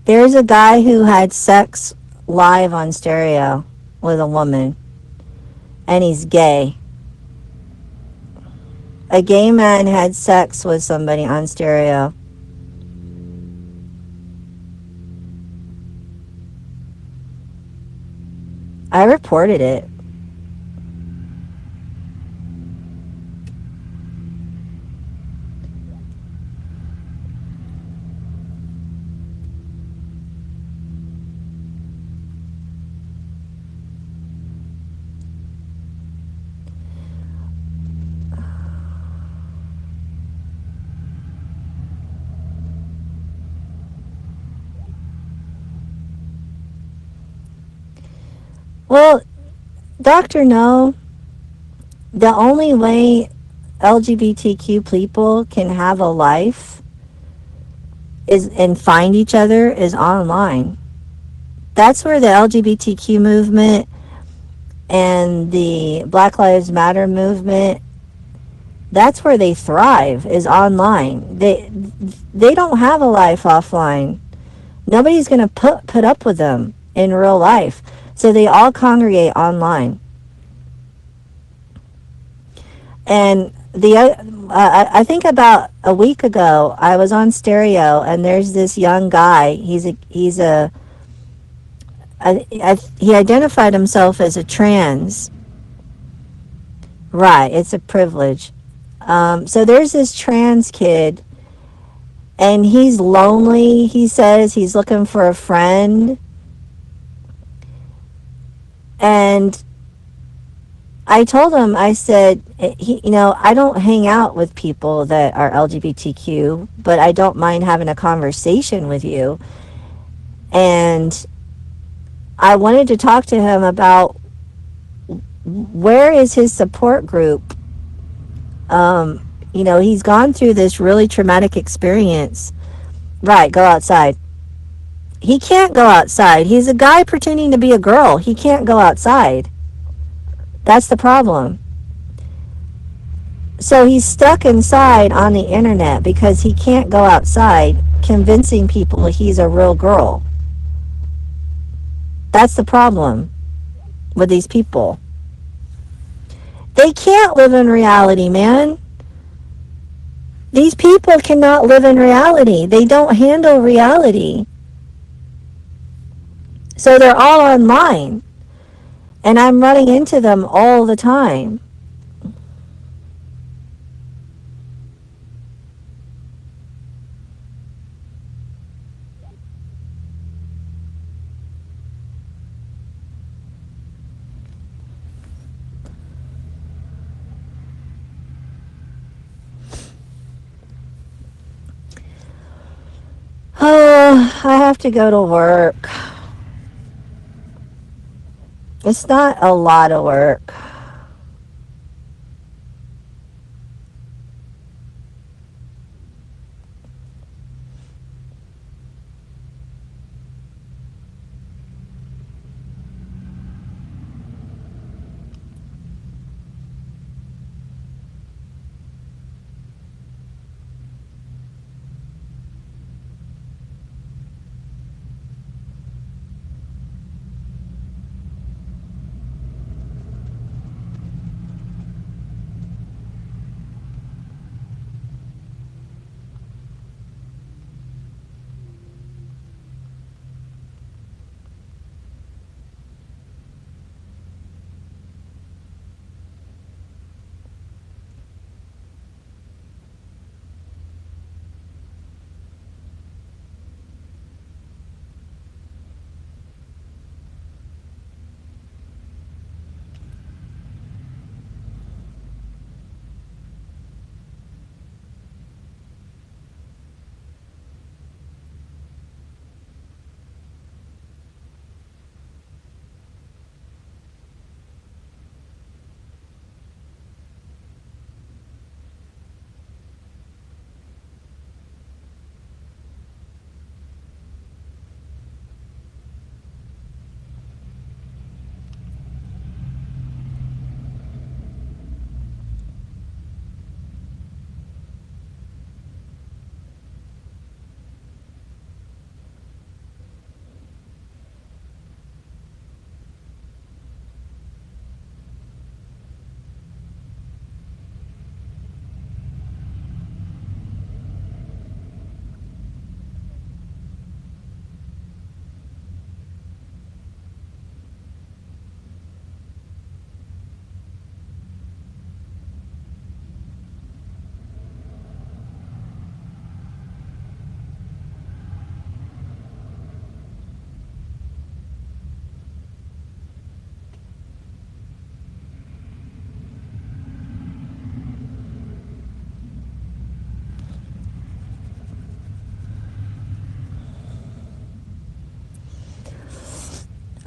There's a guy who had sex live on stereo with a woman, and he's gay. A gay man had sex with somebody on stereo. I reported it. Well, Doctor, no. The only way LGBTQ people can have a life is and find each other is online. That's where the LGBTQ movement and the Black Lives Matter movement, that's where they thrive, is online. They don't have a life offline. Nobody's going to put up with them in real life. So they all congregate online. And I think about a week ago, I was on stereo, and there's this young guy. He identified himself as a trans. Right, it's a privilege. So there's this trans kid, and he's lonely. He says he's looking for a friend. And I told him, I said, I don't hang out with people that are LGBTQ, but I don't mind having a conversation with you. And I wanted to talk to him about where is his support group. He's gone through this really traumatic experience. Right, go outside. He can't go outside. He's a guy pretending to be a girl. He can't go outside. That's the problem. So he's stuck inside on the internet because he can't go outside, convincing people he's a real girl. That's the problem with these people. They can't live in reality, man. These people cannot live in reality. They don't handle reality. So they're all online. And I'm running into them all the time. Oh, I have to go to work. It's not a lot of work.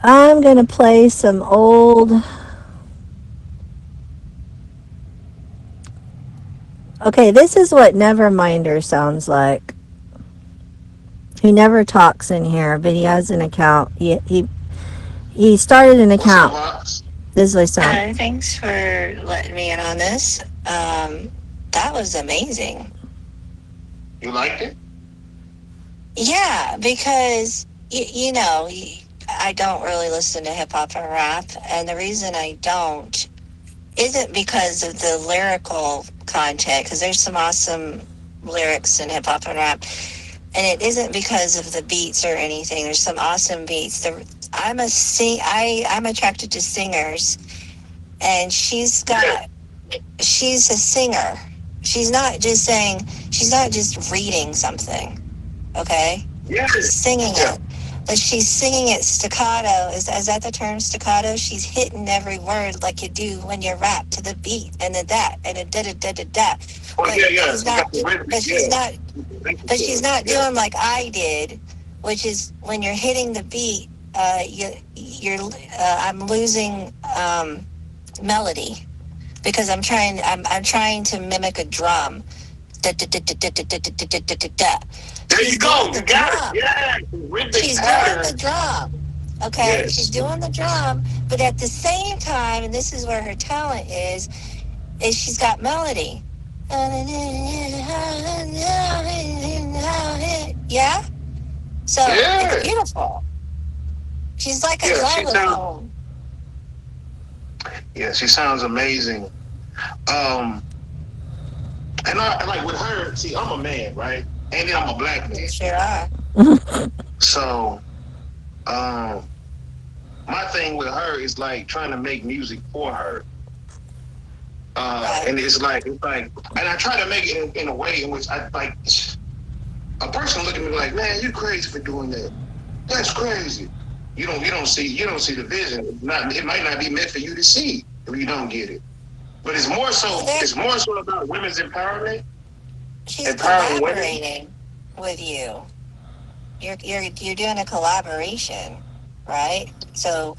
I'm gonna play some old. Okay, this is what Neverminder sounds like. He never talks in here, but he has an account. He started an account. This is what he sounds. Thanks for letting me in on this. That was amazing. You liked it? Yeah, because you know, I don't really listen to hip hop and rap, and the reason I don't isn't because of the lyrical content, because there's some awesome lyrics in hip hop and rap, and it isn't because of the beats or anything. There's some awesome beats. I'm attracted to singers, and she's a singer. She's not just reading something, okay? Yeah. She's singing it. But she's singing it staccato. Is that the term, staccato? She's hitting every word like you do when you rap to the beat, and the that, and a da-da-da-da-da. But she's not doing like I did, which is when you're hitting the beat, I'm losing melody because I'm trying to mimic a drum. There you go. You got it. Yeah. She's doing the drum. Okay, yes. She's doing the drum, but at the same time, and this is where her talent is she's got melody. Yeah? So it's beautiful. She's like a xylophone. Yeah, she sounds amazing. And I like with her, see, I'm a man, right? And then I'm a black man. Sure are. So, my thing with her is like trying to make music for her. And it's like, and I try to make it in a way in which I like a person look at me like, man, you're crazy for doing that. That's crazy. You don't see the vision. It might not be meant for you to see if you don't get it. But it's more so about women's empowerment. She's collaborating with you. You're doing a collaboration, right? So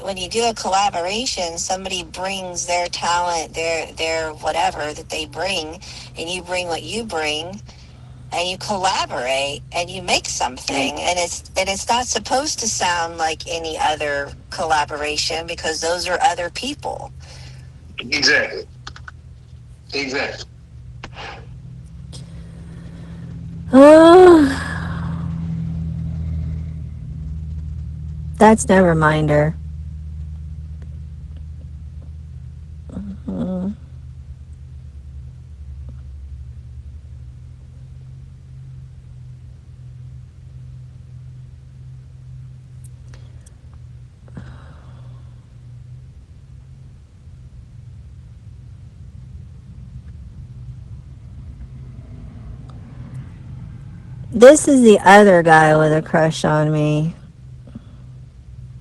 when you do a collaboration, somebody brings their talent, their whatever that they bring, and you bring what you bring, and you collaborate and you make something, and it's not supposed to sound like any other collaboration because those are other people. Exactly. That's Neverminder. This is the other guy with a crush on me.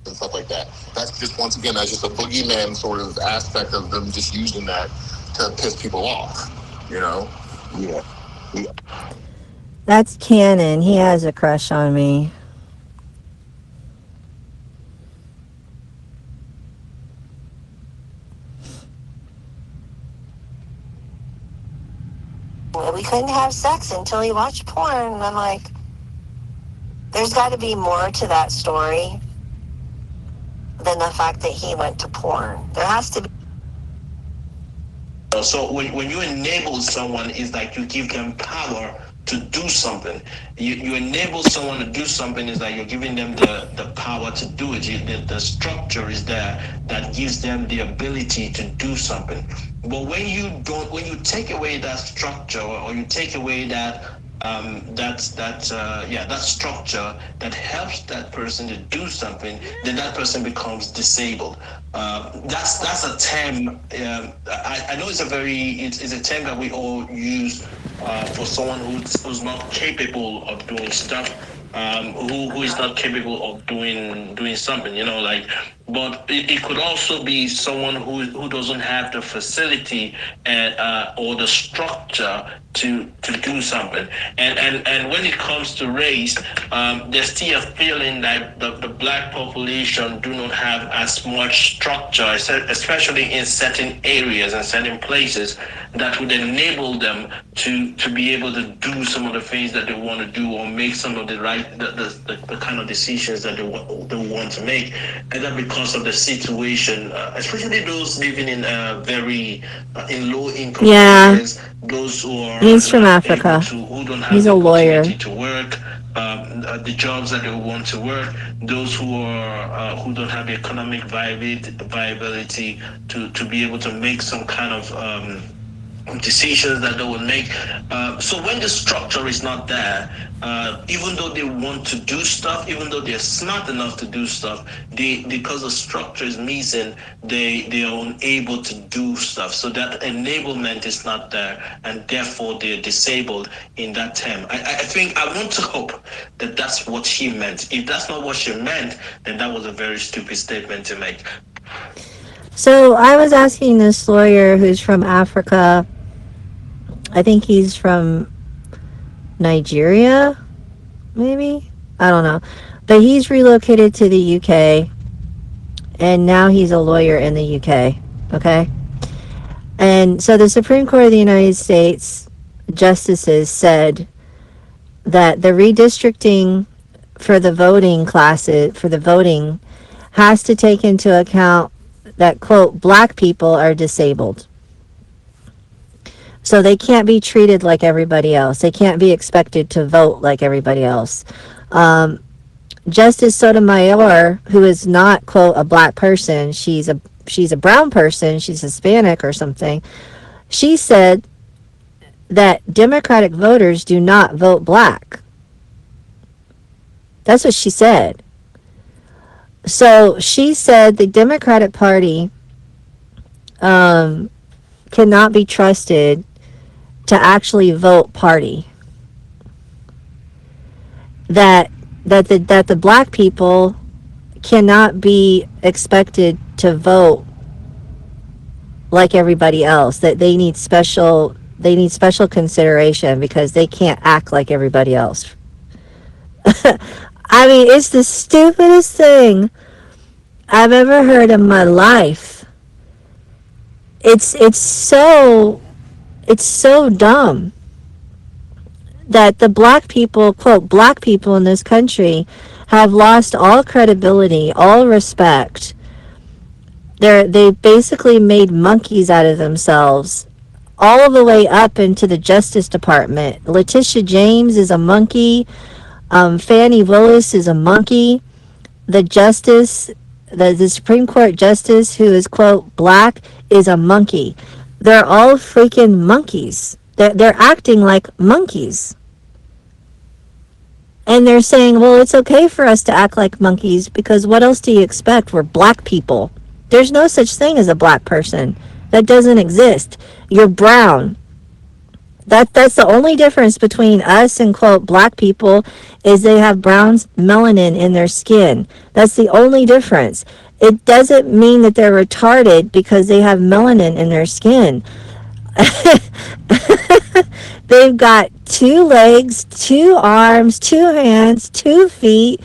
And stuff like that. That's just, once again, that's just a boogeyman sort of aspect of them just using that to piss people off, you know? Yeah. That's Cannon. He has a crush on me. We couldn't have sex until he watched porn. And I'm like, there's got to be more to that story than the fact that he went to porn. There has to be. So when you enable someone, it's like you give them power to do something. You enable someone to do something is like you're giving them the power to do it. The structure is there that gives them the ability to do something. But when you take away that structure, or you take away that structure that helps that person to do something, then that person becomes disabled. That's a term. I know it's a term that we all use for someone who's not capable of doing stuff, who is not capable of doing something. You know, like but it could also be someone who doesn't have the facility and or the structure to do something. And when it comes to race, there's still a feeling that the black population do not have as much structure, especially in certain areas and certain places, that would enable them to be able to do some of the things that they want to do, or make some of the kind of decisions that they want to make. And that because of the situation, especially those living in very in low income areas, those who are He's from Africa. who don't have He's a lawyer. to work, the jobs that they want to work, those who are who don't have economic viability to be able to make some kind of decisions that they will make. So when the structure is not there, even though they want to do stuff, even though they're smart enough to do stuff, because the structure is missing, they are unable to do stuff. So that enablement is not there, and therefore they're disabled in that term. I want to hope that that's what she meant. If that's not what she meant, then that was a very stupid statement to make. So I was asking this lawyer who's from Africa. I think he's from Nigeria, maybe? I don't know. But he's relocated to the UK, and now he's a lawyer in the UK, okay? And so the Supreme Court of the United States justices said that the redistricting for the voting classes, for the voting, has to take into account that, quote, black people are disabled. So they can't be treated like everybody else. They can't be expected to vote like everybody else. Justice Sotomayor, who is not, quote, a black person, she's a brown person, she's Hispanic or something, she said that Democratic voters do not vote black. That's what she said. So she said the Democratic Party cannot be trusted to actually vote party. That the black people cannot be expected to vote like everybody else. That they need special consideration because they can't act like everybody else. I mean, it's the stupidest thing I've ever heard in my life. It's so dumb that the black people, quote, black people in this country have lost all credibility, all respect. They basically made monkeys out of themselves all the way up into the Justice Department. Letitia James is a monkey. Fannie Willis is a monkey. The Supreme Court justice who is, quote, black is a monkey. They're all freaking monkeys. They're acting like monkeys. And they're saying, well, it's okay for us to act like monkeys because what else do you expect? We're black people. There's no such thing as a black person. That doesn't exist. You're brown. That's the only difference between us and, quote, black people is they have brown melanin in their skin. That's the only difference. It doesn't mean that they're retarded because they have melanin in their skin. They've got 2 legs, 2 arms, 2 hands, 2 feet,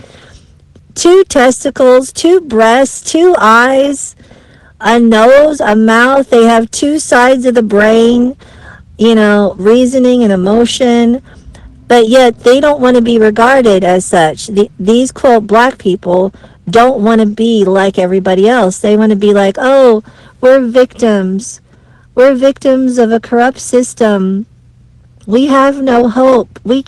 2 testicles, 2 breasts, 2 eyes, a nose, a mouth. They have 2 sides of the brain, reasoning and emotion, but yet they don't want to be regarded as such. These, quote, black people don't want to be like everybody else. They want to be like, oh, we're victims. We're victims of a corrupt system. We have no hope. We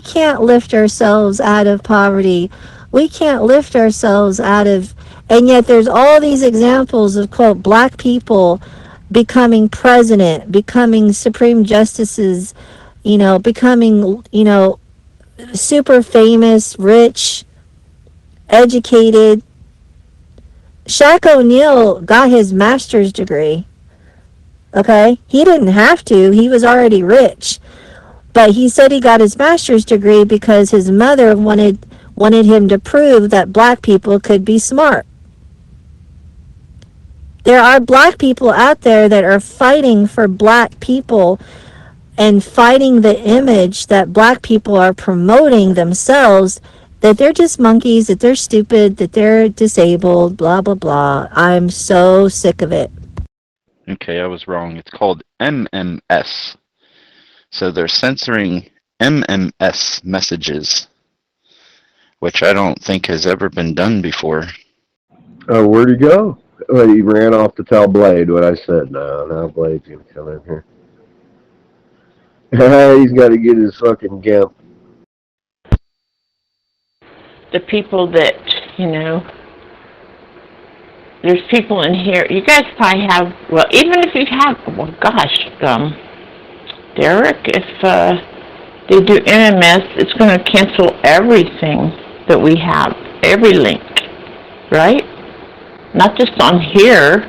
can't lift ourselves out of poverty. We can't lift ourselves out of... And yet there's all these examples of, quote, black people becoming president, becoming supreme justices, becoming, super famous, rich, educated. Shaq O'Neal got his master's degree. Okay? He didn't have to. He was already rich. But he said he got his master's degree because his mother wanted him to prove that black people could be smart. There are black people out there that are fighting for black people and fighting the image that black people are promoting themselves, that they're just monkeys, that they're stupid, that they're disabled, blah, blah, blah. I'm so sick of it. Okay, I was wrong. It's called MMS. So they're censoring MMS messages, which I don't think has ever been done before. Oh, where'd he go? Well, he ran off to tell Blade what I said. Now Blade's gonna come in here. He's got to get his fucking gimp. The people that, you know, there's people in here, you guys probably have, well, even if you have, well, gosh, Derek, if they do MMS, it's going to cancel everything that we have, every link, right? Not just on here,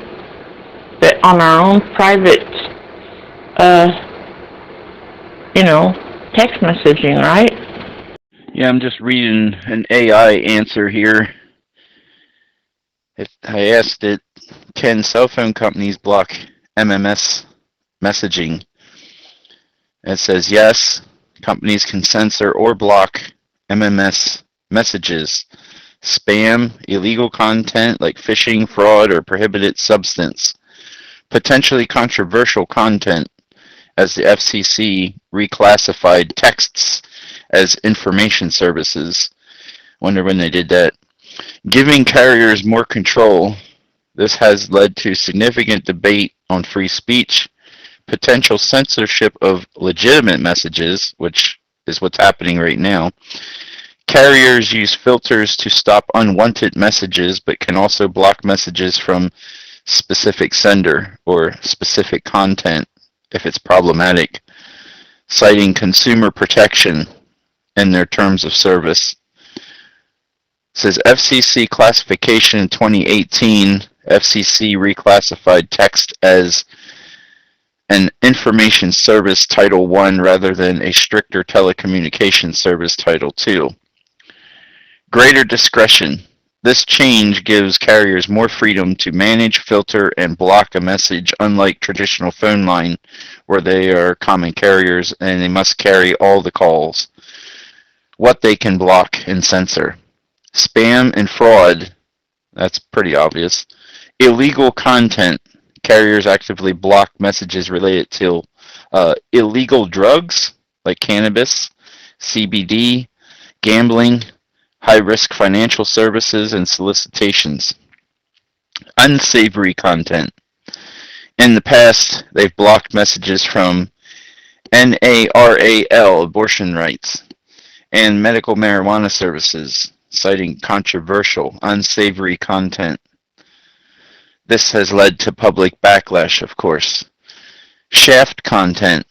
but on our own private, you know, text messaging, right? Yeah, I'm just reading an AI answer here. I asked it, can cell phone companies block MMS messaging? It says yes, companies can censor or block MMS messages, spam, illegal content like phishing, fraud, or prohibited substance, potentially controversial content, as the FCC reclassified texts as information services. Wonder when they did that. Giving carriers more control. This has led to significant debate on free speech, potential censorship of legitimate messages, which is what's happening right now. Carriers use filters to stop unwanted messages, but can also block messages from specific sender or specific content if it's problematic, citing consumer protection in their terms of service. It says FCC classification in 2018, FCC reclassified text as an information service Title I rather than a stricter telecommunications service Title II. Greater discretion. This change gives carriers more freedom to manage, filter, and block a message, unlike traditional phone line, where they are common carriers and they must carry all the calls. What they can block and censor. Spam and fraud, that's pretty obvious. Illegal content. Carriers actively block messages related to illegal drugs, like cannabis, CBD, gambling, high-risk financial services, and solicitations. Unsavory content. In the past, they've blocked messages from NARAL, abortion rights, and medical marijuana services, citing controversial, unsavory content. This has led to public backlash, of course. Shaft content.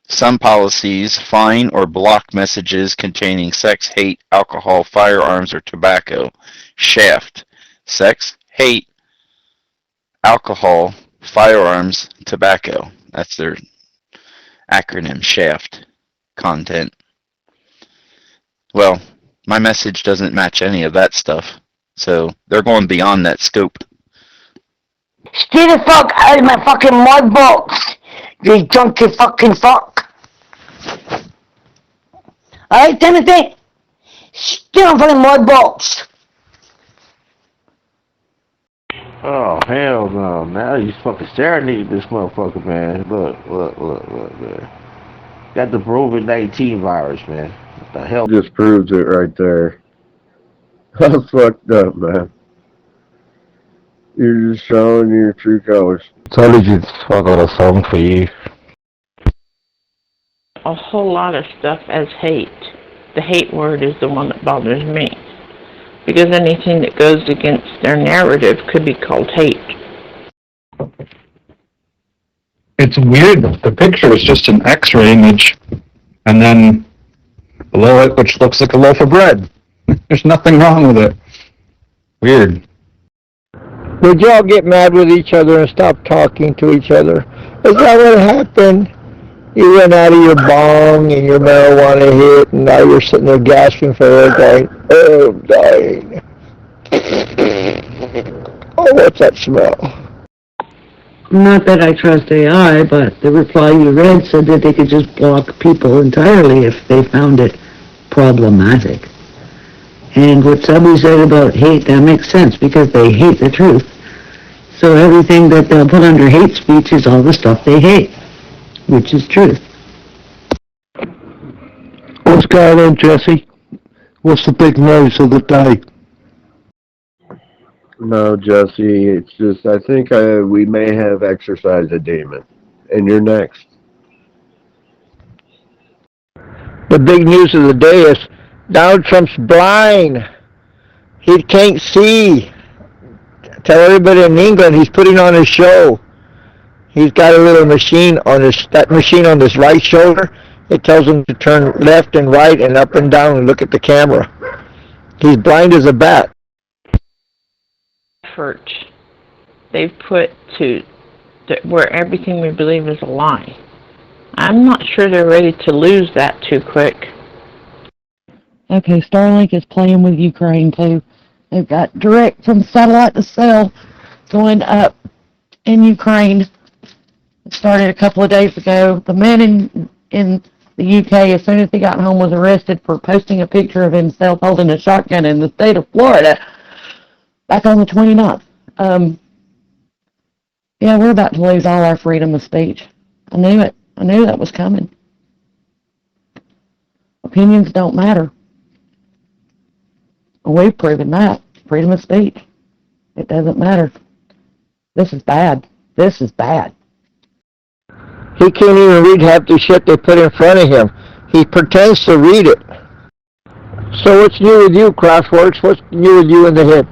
Some policies fine or block messages containing sex, hate, alcohol, firearms, or tobacco. Shaft. Sex, hate, alcohol, firearms, tobacco. That's their acronym, SHAFT content. Well, my message doesn't match any of that stuff, so they're going beyond that scope. Stay the fuck out of my fucking mud box, you junky fucking fuck. Alright, Timothy? Stay on fucking mud box. Oh, hell no. Now you fucking serenade this motherfucker, man. Look, man. Got the COVID-19 virus, man. What the hell? Just proves it right there. That's fucked up, man. You're just showing your true colors. Told you I got a song for you. A whole lot of stuff as hate. The hate word is the one that bothers me. Because anything that goes against their narrative could be called hate. It's weird. The picture is just an X-ray image, and then below it, which looks like a loaf of bread. There's nothing wrong with it. Weird. Would y'all get mad with each other and stop talking to each other? Is that what happened? You went out of your bong and your marijuana hit, and now you're sitting there gasping for air going, oh, I'm dying. Oh, what's that smell? Not that I trust AI, but the reply you read said that they could just block people entirely if they found it problematic. And what somebody said about hate, that makes sense because they hate the truth. So everything that they'll put under hate speech is all the stuff they hate, which is truth. What's going on, Jesse? What's the big news of the day? No, Jesse, it's just, I think we may have exercised a demon. And you're next. The big news of the day is Donald Trump's blind. He can't see. Tell everybody in England he's putting on his show. He's got a little machine on that machine on his right shoulder. It tells him to turn left and right and up and down and look at the camera. He's blind as a bat. Effort they've put to where everything we believe is a lie. I'm not sure they're ready to lose that too quick. Okay, Starlink is playing with Ukraine too. They've got direct from satellite to cell going up in Ukraine. It started a couple of days ago. The man in the UK, as soon as he got home, was arrested for posting a picture of himself holding a shotgun in the state of Florida back on the 29th. Yeah, we're about to lose all our freedom of speech. I knew it. I knew that was coming. Opinions don't matter. We've proven that. Freedom of speech. It doesn't matter. This is bad. This is bad. He can't even read half the shit they put in front of him. He pretends to read it. So what's new with you, Kraftwerks? What's new with you in the head?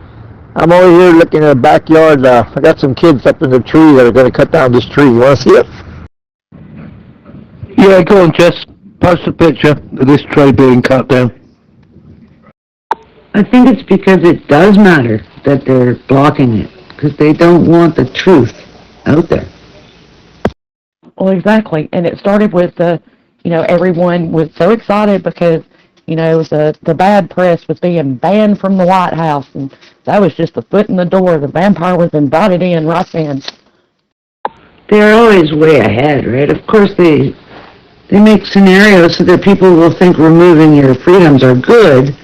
I'm over here looking at the backyard. I got some kids up in the tree that are going to cut down this tree. You want to see it? Yeah, go on, Jess. Post a picture of this tree being cut down. I think it's because it does matter that they're blocking it, because they don't want the truth out there. Well, exactly. And it started with everyone was so excited because, the bad press was being banned from the White House. And that was just the foot in the door. The vampire was invited in right then. They're always way ahead, right? Of course they make scenarios so that people will think removing your freedoms are good,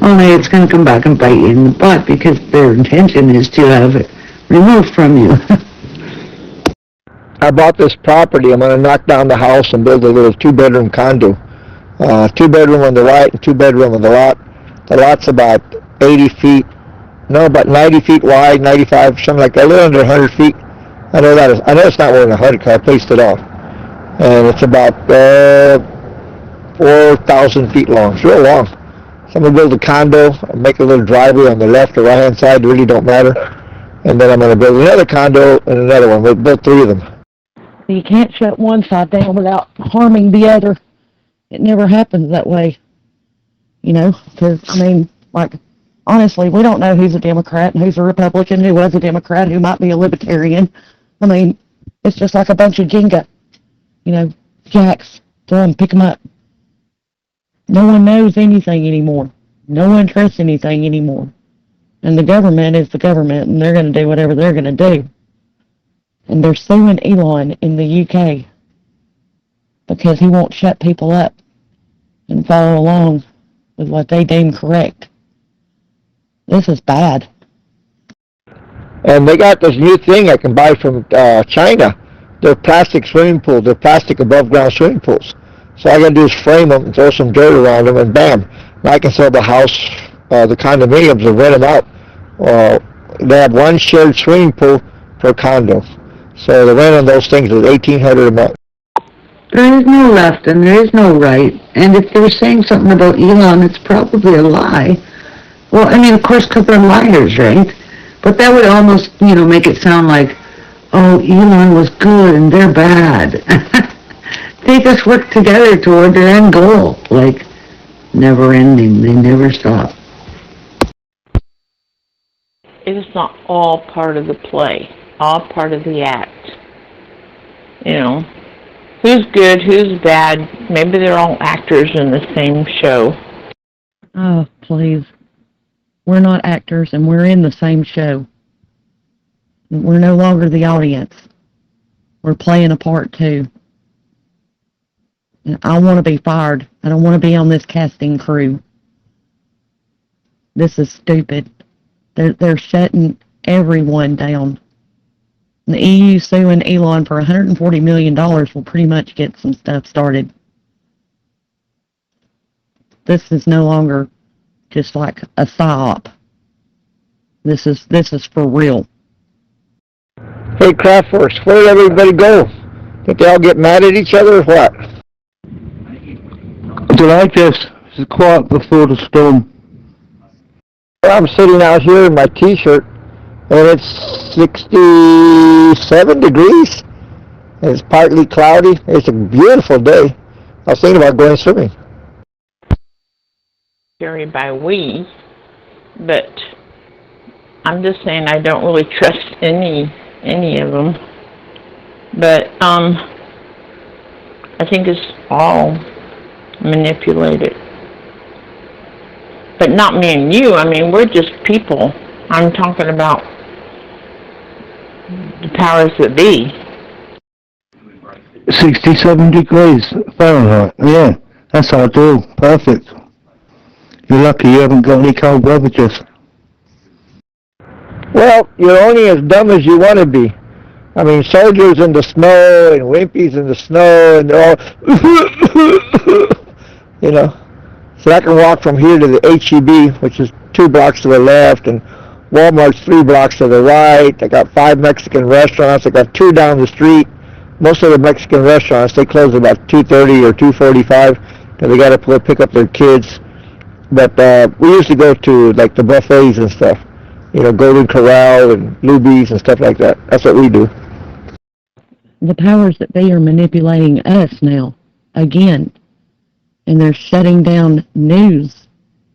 only it's going to come back and bite you in the butt because their intention is to have it removed from you. I bought this property. I'm going to knock down the house and build a little two-bedroom condo. Two-bedroom on the right and two-bedroom on the lot. The lot's about 80 feet, about 90 feet wide, 95, something like that, a little under 100 feet. I know it's not more than 100 because I placed it off. And it's about 4,000 feet long. It's real long. So I'm going to build a condo, make a little driveway on the left or right-hand side, really don't matter. And then I'm going to build another condo and another one. We'll build three of them. You can't shut one side down without harming the other. It never happens that way. Because, honestly, we don't know who's a Democrat and who's a Republican, who was a Democrat, who might be a Libertarian. It's just like a bunch of Jenga. Jacks, throw them, pick them up. No one knows anything anymore. No one trusts anything anymore. And the government is the government, and they're going to do whatever they're going to do. And they're suing Elon in the UK because he won't shut people up and follow along with what they deem correct. This is bad. And they got this new thing I can buy from China. They're plastic swimming pools. They're plastic above-ground swimming pools. So all I got to do is frame them and throw some dirt around them, and bam. Now I can sell the house, the condominiums, and rent them out. They have one shared swimming pool per condo. So the rent on those things is $1,800 a month. There is no left and there is no right. And if they're saying something about Elon, it's probably a lie. Well, of course, because they're liars, right? But that would almost, make it sound like, oh, Elon was good and they're bad. They just work together toward their end goal, like never ending. They never stop. It is not all part of the play, all part of the act. Who's good, who's bad, maybe they're all actors in the same show. Oh, please. We're not actors and we're in the same show. We're no longer the audience. We're playing a part too. And I want to be fired. I don't want to be on this casting crew. This is stupid. They're shutting everyone down. The EU suing Elon for $140 million will pretty much get some stuff started. This is no longer just like a psyop. This is for real. Hey, Kraftwerks, where did everybody go? Think they all get mad at each other or what? I don't like this. It's quiet before the storm. I'm sitting out here in my t-shirt, and it's 67 degrees, and it's partly cloudy. It's a beautiful day. I was thinking about going swimming. Scary by we, but I'm just saying I don't really trust any of them. But I think it's all manipulated. But not me and you. I mean, we're just people. I'm talking about the powers that be. 67 degrees Fahrenheit. Yeah, that's ideal. Perfect. You're lucky you haven't got any cold weather, Jeff. Well, you're only as dumb as you want to be. I mean, soldiers in the snow and wimpies in the snow, and they're all, you know. So I can walk from here to the H-E-B, which is 2 blocks to the left, and Walmart's 3 blocks to the right. I got 5 Mexican restaurants. I got 2 down the street. Most of the Mexican restaurants, they close about 2:30 or 2:45 because they got to pick up their kids. But we used to go to like the buffets and stuff, you know, Golden Corral and Luby's and stuff like that. That's what we do. The powers that be are manipulating us now, again. And they're shutting down news.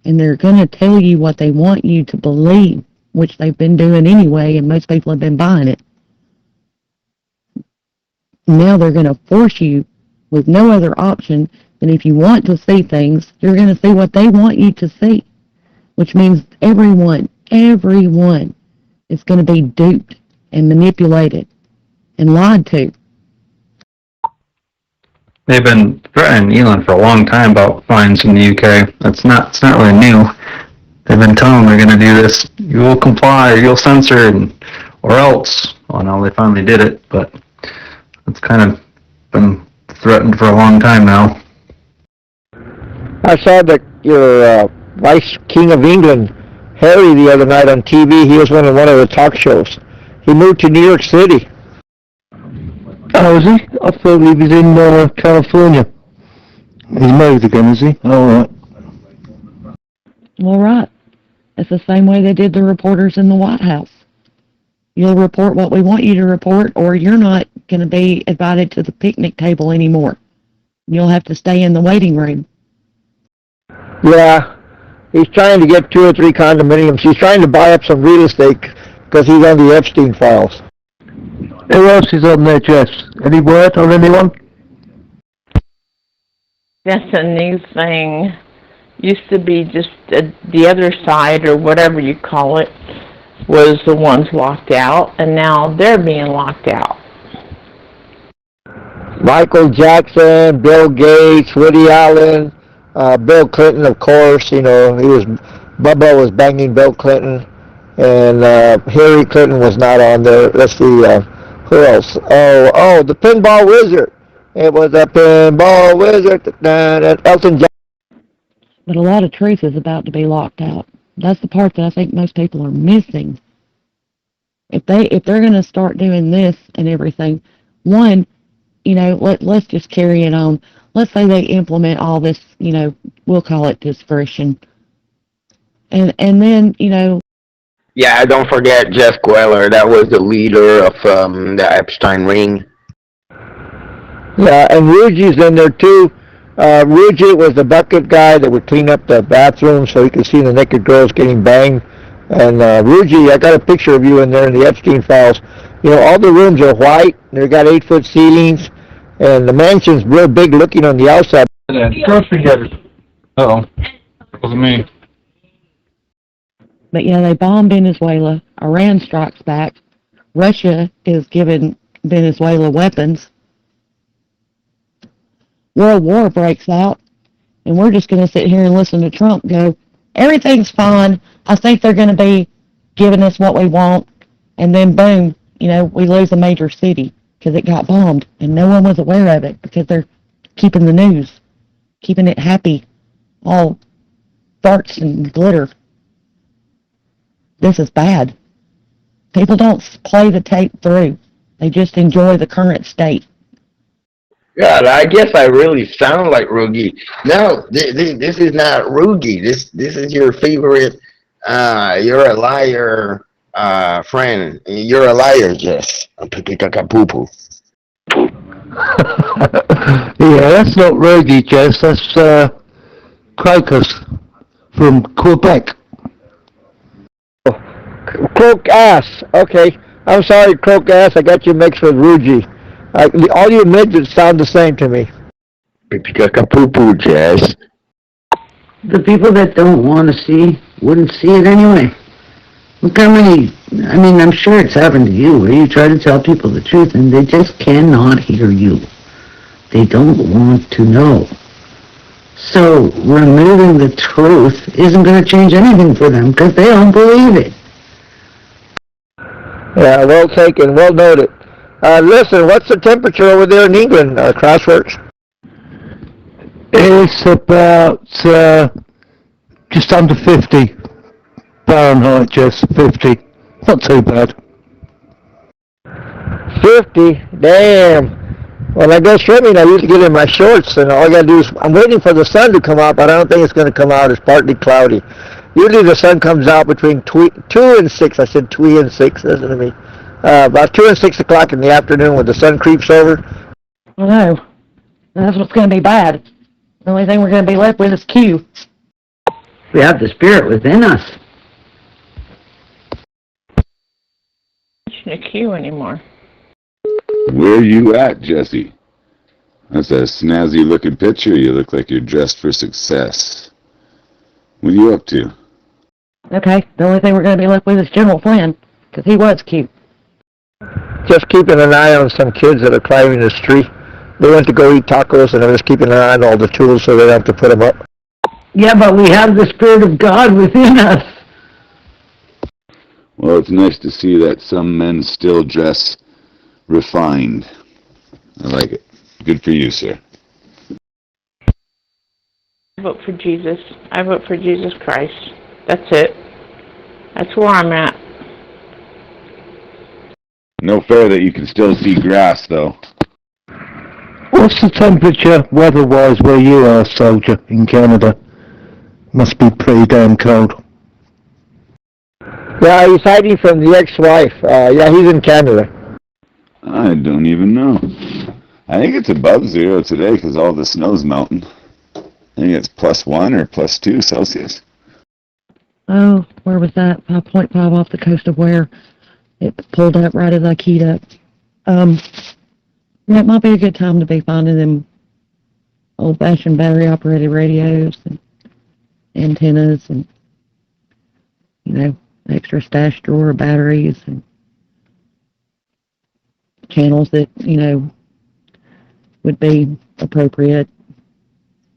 And they're going to tell you what they want you to believe, which they've been doing anyway, and most people have been buying it. Now they're going to force you with no other option than if you want to see things, you're going to see what they want you to see. Which means everyone is going to be duped and manipulated and lied to. They've been threatening Elon for a long time about fines in the UK. It's not really new. They've been telling them they're going to do this. You will comply, you'll censor, or else. Well, now they finally did it, but it's kind of been threatened for a long time now. I saw that your Vice King of England, Harry, the other night on TV. He was on one of the talk shows. He moved to New York City. Oh, is he? I thought he was in California. He's married again, is he? All right. All right. It's the same way they did the reporters in the White House. You'll report what we want you to report, or you're not going to be invited to the picnic table anymore. You'll have to stay in the waiting room. Yeah. He's trying to get 2 or 3 condominiums. He's trying to buy up some real estate because he's on the Epstein files. Who else is on there, Jess? Any word on anyone? That's a new thing. Used to be just the other side, or whatever you call it, was the ones locked out, and now they're being locked out. Michael Jackson, Bill Gates, Woody Allen, Bill Clinton, of course. You know, Bubba was banging Bill Clinton, and Hillary Clinton was not on there. Let's see, who else? Oh, the Pinball Wizard. It was a Pinball Wizard. Elton John. But a lot of truth is about to be locked out. That's the part that I think most people are missing. If they're going to start doing this and everything, one, you know, let's just carry it on. Let's say they implement all this, you know, we'll call it discretion. And then, you know. Yeah, don't forget Jeff Queller. That was the leader of the Epstein ring. Yeah, and Ruji's in there too. Ruji was the bucket guy that would clean up the bathroom so you could see the naked girls getting banged. And Ruji, I got a picture of you in there in the Epstein files. You know, all the rooms are white. They've got 8-foot ceilings. And the mansion's real big looking on the outside. Uh-oh. That wasn't me. But yeah, they bomb Venezuela. Iran strikes back. Russia is giving Venezuela weapons. World War breaks out, and we're just going to sit here and listen to Trump go, everything's fine. I think they're going to be giving us what we want, and then boom, we lose a major city because it got bombed, and no one was aware of it because they're keeping the news, keeping it happy, all darts and glitter. This is bad. People don't play the tape through. They just enjoy the current state. God, I guess I really sound like Rugi. No, this is not Rugi. This is your favorite. You're a liar, friend. You're a liar, Jess. Poo-poo. Yeah, that's not Rugi, Jess. That's Crocus from Quebec. Croak ass. Okay. I'm sorry, croak ass. I got you mixed with Rugi. All you midgets sound the same to me. Poo-poo, Jess. The people that don't want to see wouldn't see it anyway. Look how many, I'm sure it's happened to you, where you try to tell people the truth and they just cannot hear you. They don't want to know. So removing the truth isn't going to change anything for them because they don't believe it. Yeah, well taken, well noted. Listen, what's the temperature over there in England, Crossworks? It's about just under 50 Fahrenheit, Jess. 50. Not too bad. 50? Damn. When I go swimming, I usually get in my shorts, and all I got to do is, I'm waiting for the sun to come out, but I don't think it's going to come out. It's partly cloudy. Usually the sun comes out between 2 and 6. I said 2 and 6, listen to me. About 2 and 6 o'clock in the afternoon when the sun creeps over. I know. That's what's going to be bad. The only thing we're going to be left with is Q. We have the spirit within us. A Q anymore. Where you at, Jesse? That's a snazzy looking picture. You look like you're dressed for success. What are you up to? Okay, the only thing we're going to be left with is General Flynn, because he was cute. Just keeping an eye on some kids that are climbing this tree. They went to go eat tacos, and I'm just keeping an eye on all the tools so they don't have to put them up. Yeah, but we have the Spirit of God within us. Well, it's nice to see that some men still dress refined. I like it. Good for you, sir. I vote for Jesus. I vote for Jesus Christ. That's it. That's where I'm at. No fair that you can still see grass, though. What's the temperature weather-wise where you are, soldier, in Canada? Must be pretty damn cold. Yeah, he's hiding from the ex-wife. Yeah, he's in Canada. I don't even know. I think it's above 0 today because all the snow's melting. I think it's +1 or +2 Celsius. Oh, where was that? 5.5 off the coast of where? It pulled up right as I keyed up. Yeah, it might be a good time to be finding them old-fashioned battery-operated radios and antennas and, extra stash drawer batteries and channels that, would be appropriate.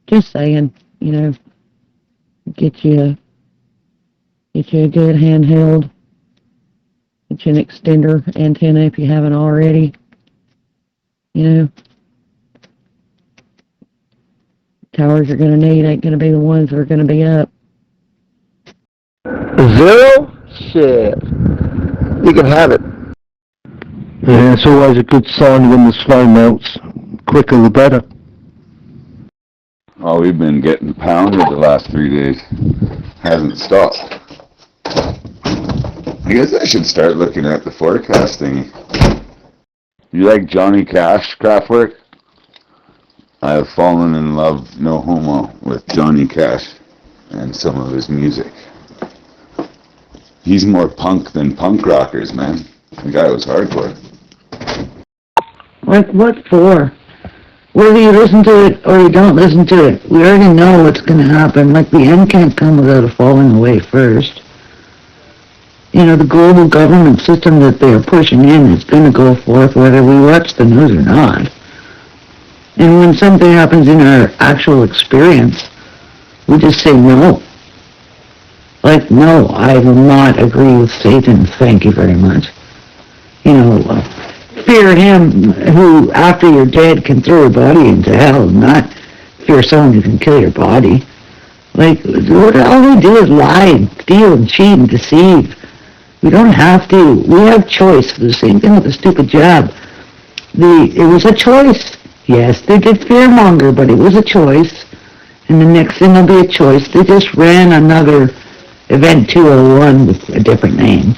Just saying, get you a good handheld, get you an extender antenna if you haven't already. Towers you're going to need ain't going to be the ones that are going to be up. 0? Shit. You can have it. Yeah, it's always a good sign when the snow melts. Quicker the better. Oh, we've been getting pounded the last 3 days. Hasn't stopped. I guess I should start looking at the forecast thingy. You like Johnny Cash, Kraftwerk? I have fallen in love, no homo, with Johnny Cash and some of his music. He's more punk than punk rockers, man. The guy was hardcore. Like what for? Whether you listen to it or you don't listen to it, we already know what's going to happen. Like the end can't come without a falling away first. the global government system that they are pushing in is going to go forth whether we watch the news or not. And when something happens in our actual experience, we just say no. Like, no, I will not agree with Satan, thank you very much. Fear him who, after you're dead, can throw your body into hell, not fear someone who can kill your body. Like, all we do is lie and steal and cheat and deceive. We don't have to. We have choice. The same thing with the stupid jab. It was a choice. Yes, they did fearmonger, but it was a choice. And the next thing will be a choice. They just ran another Event 201 with a different name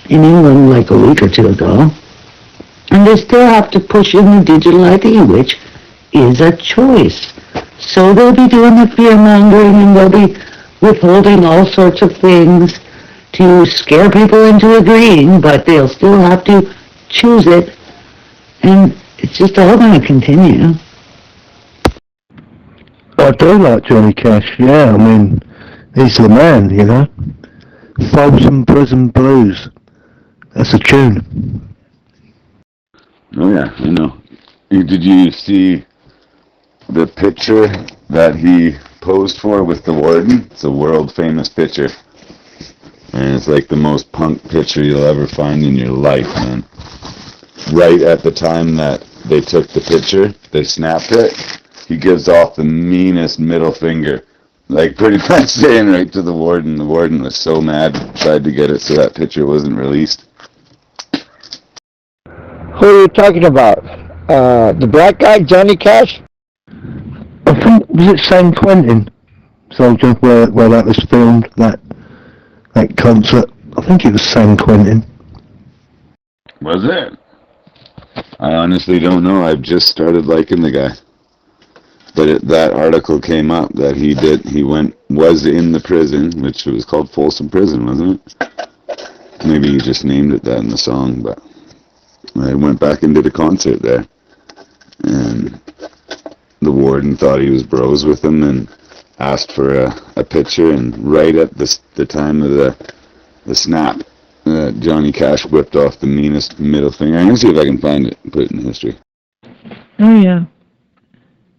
in England like a week or two ago. And they still have to push in the digital ID, which is a choice. So they'll be doing the fear-mongering and they'll be withholding all sorts of things to scare people into agreeing, but they'll still have to choose it. And it's just all going to continue. I do like Johnny Cash, yeah. I mean, he's the man, Folsom Prison Blues. That's a tune. Oh yeah, I know. Did you see the picture that he posed for with the warden? It's a world famous picture. And it's like the most punk picture you'll ever find in your life, man. Right at the time that they took the picture, they snapped it, he gives off the meanest middle finger. Like pretty much saying right to the warden. The warden was so mad, tried to get it so that picture wasn't released. Who are you talking about? The black guy, Johnny Cash? I think, was it San Quentin? Soldier, where that was filmed, that concert. I think it was San Quentin. Was it? I honestly don't know. I've just started liking the guy. But that article came up that he was in the prison, which was called Folsom Prison, wasn't it? Maybe he just named it that in the song, but I went back and did a concert there. And the warden thought he was bros with him and asked for a picture, and right at the time of the snap, Johnny Cash whipped off the meanest middle finger. I'm going to see if I can find it and put it in history. Oh, yeah.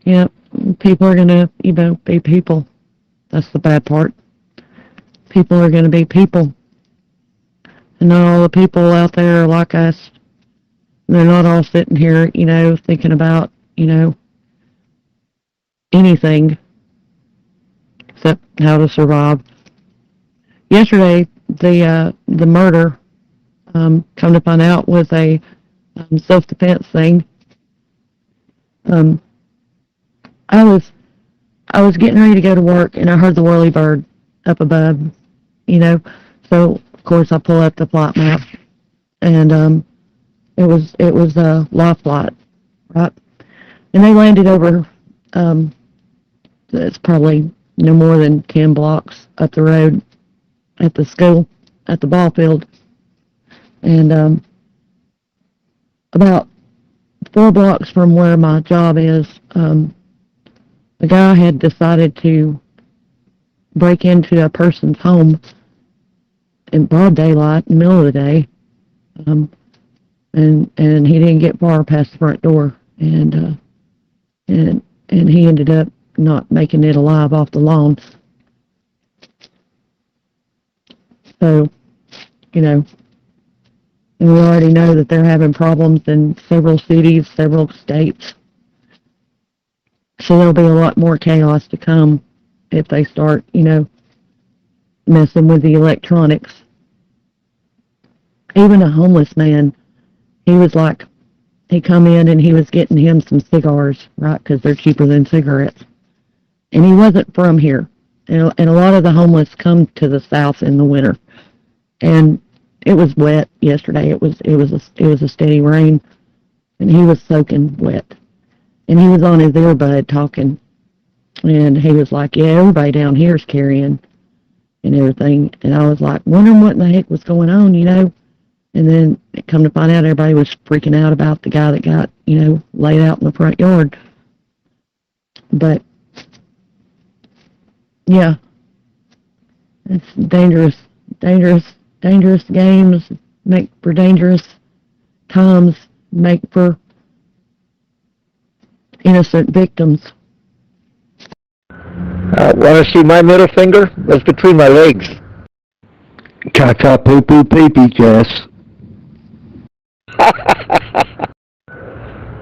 Yep. People are going to, be people. That's the bad part. People are going to be people. And not all the people out there are like us. They're not all sitting here, thinking about, anything except how to survive. Yesterday, the murder, come to find out, was a self-defense thing. I was getting ready to go to work, and I heard the whirlybird up above, So of course I pull up the flight map, and it was a live flight, right? And they landed over. It's probably no more than 10 blocks up the road at the school, at the ball field, and about 4 blocks from where my job is. The guy had decided to break into a person's home in broad daylight, in the middle of the day, and he didn't get far past the front door, and he ended up not making it alive off the lawn. So, and we already know that they're having problems in several cities, several states. So there'll be a lot more chaos to come if they start, messing with the electronics. Even a homeless man, he was like, he come in and he was getting him some cigars, right, because they're cheaper than cigarettes. And he wasn't from here. And a lot of the homeless come to the south in the winter. And it was wet yesterday. It was a steady rain, and he was soaking wet. And he was on his earbud talking, and he was like, "Yeah, everybody down here is carrying and everything." And I was like, wondering what in the heck was going on, And then it come to find out, everybody was freaking out about the guy that got, laid out in the front yard. But yeah, it's dangerous dangerous games make for dangerous times, make for innocent victims. Want to see my middle finger? That's between my legs. Caca poo poo pee pee, Jess.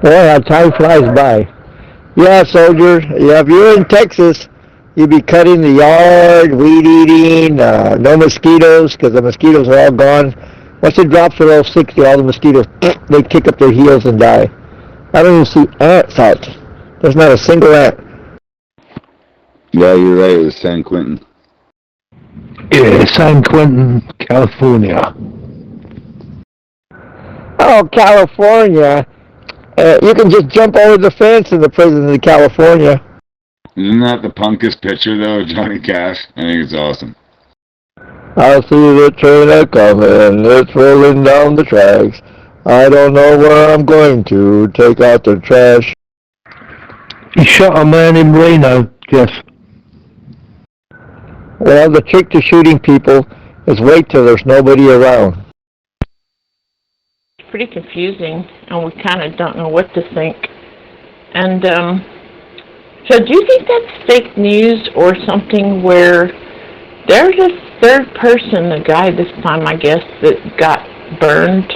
Boy, how time flies by. Yeah, soldier. Yeah, if you're in Texas, you'd be cutting the yard, weed eating, no mosquitoes, because the mosquitoes are all gone. Once it drops below 60, all the mosquitoes, they kick up their heels and die. I don't even see ants out. There's not a single ant. Yeah, you're right. It was San Quentin. Yeah, San Quentin, California. Oh, California. You can just jump over the fence in the prison in California. Isn't that the punkest picture, though, of Johnny Cash? I think it's awesome. I see the train a-comin', it's rolling down the tracks. I don't know where I'm going to take out the trash. He shot a man in Reno, Jess. Well, the trick to shooting people is wait till there's nobody around. It's pretty confusing, and we kind of don't know what to think. And, so do you think that's fake news or something where there's a third person, a guy this time, I guess, that got burned,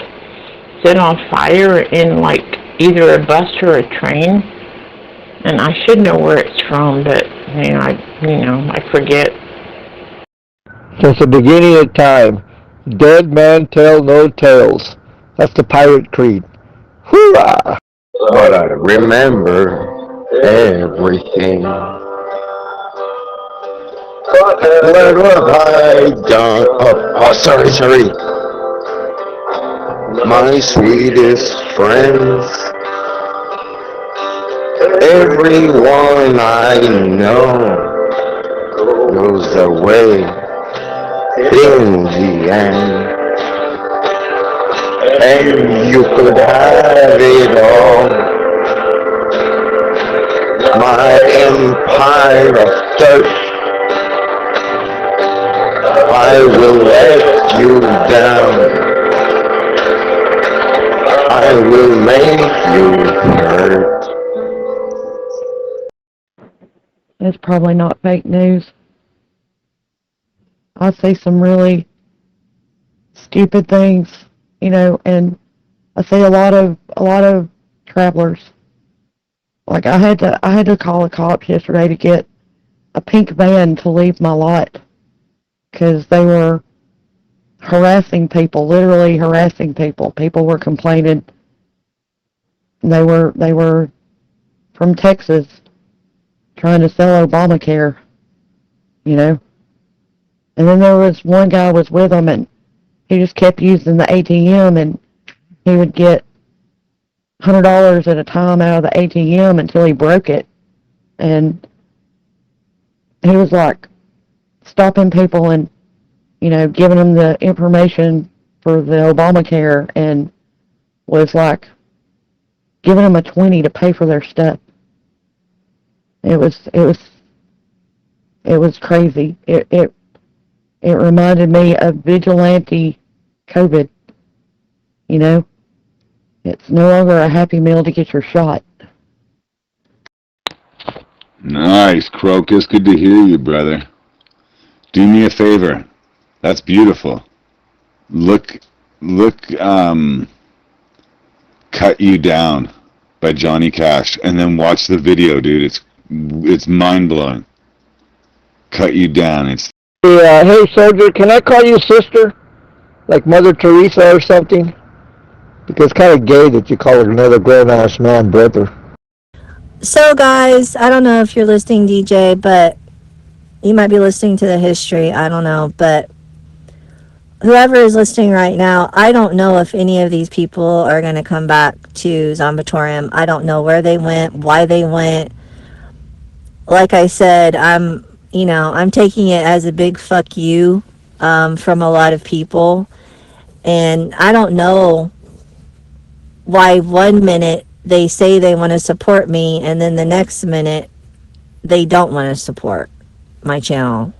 set on fire in, like, either a bus or a train? And I should know where it's from, but, I forget. Since the beginning of time, dead man tell no tales. That's the pirate creed. Hoorah! But I remember everything. What have I done? Oh, sorry. My sweetest friends, everyone I know goes away in the end. And you could have it all. My empire of dirt, I will let you down. I will make you hurt. It's probably not fake news. I say some really stupid things, and I see a lot of travelers. Like I had to call the cops yesterday to get a pink van to leave my lot because they were harassing people, literally harassing people. People were complaining. They were from Texas trying to sell Obamacare, And then there was one guy was with them, and he just kept using the ATM, and he would get $100 at a time out of the ATM until he broke it. And he was like stopping people and, giving them the information for the Obamacare, and was like giving them a $20 to pay for their stuff. It was crazy. It reminded me of vigilante COVID. It's no longer a happy meal to get your shot. Nice, Crocus. Good to hear you, brother. Do me a favor. That's beautiful. Look, Cut You Down by Johnny Cash, and then watch the video, dude. It's mind-blowing. Cut You Down. Hey, soldier, can I call you sister? Like Mother Teresa or something? Because it's kind of gay that you call another grown-ass man brother. So, guys, I don't know if you're listening, DJ, but you might be listening to the history. I don't know, but whoever is listening right now, I don't know if any of these people are going to come back to Zombatorium. I don't know where they went, why they went. Like I said, I'm taking it as a big fuck you from a lot of people. And I don't know why 1 minute they say they want to support me and then the next minute they don't want to support my channel.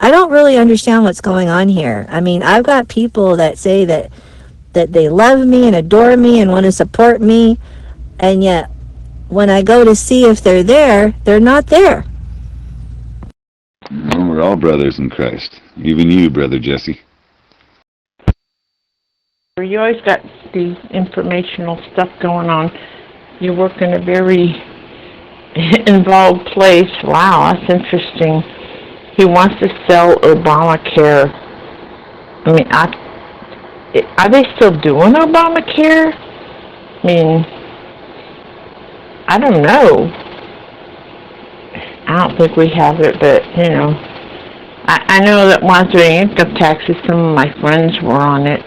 I don't really understand what's going on here. I mean, I've got people that say that they love me and adore me and want to support me, and yet when I go to see if they're there, they're not there. Well, we're all brothers in Christ. Even you, Brother Jesse. You always got these informational stuff going on. You work in a very involved place. Wow, that's interesting. He wants to sell Obamacare. I mean, are they still doing Obamacare? I mean, I don't know. I don't think we have it, but, you know. I know that once doing income taxes, some of my friends were on it.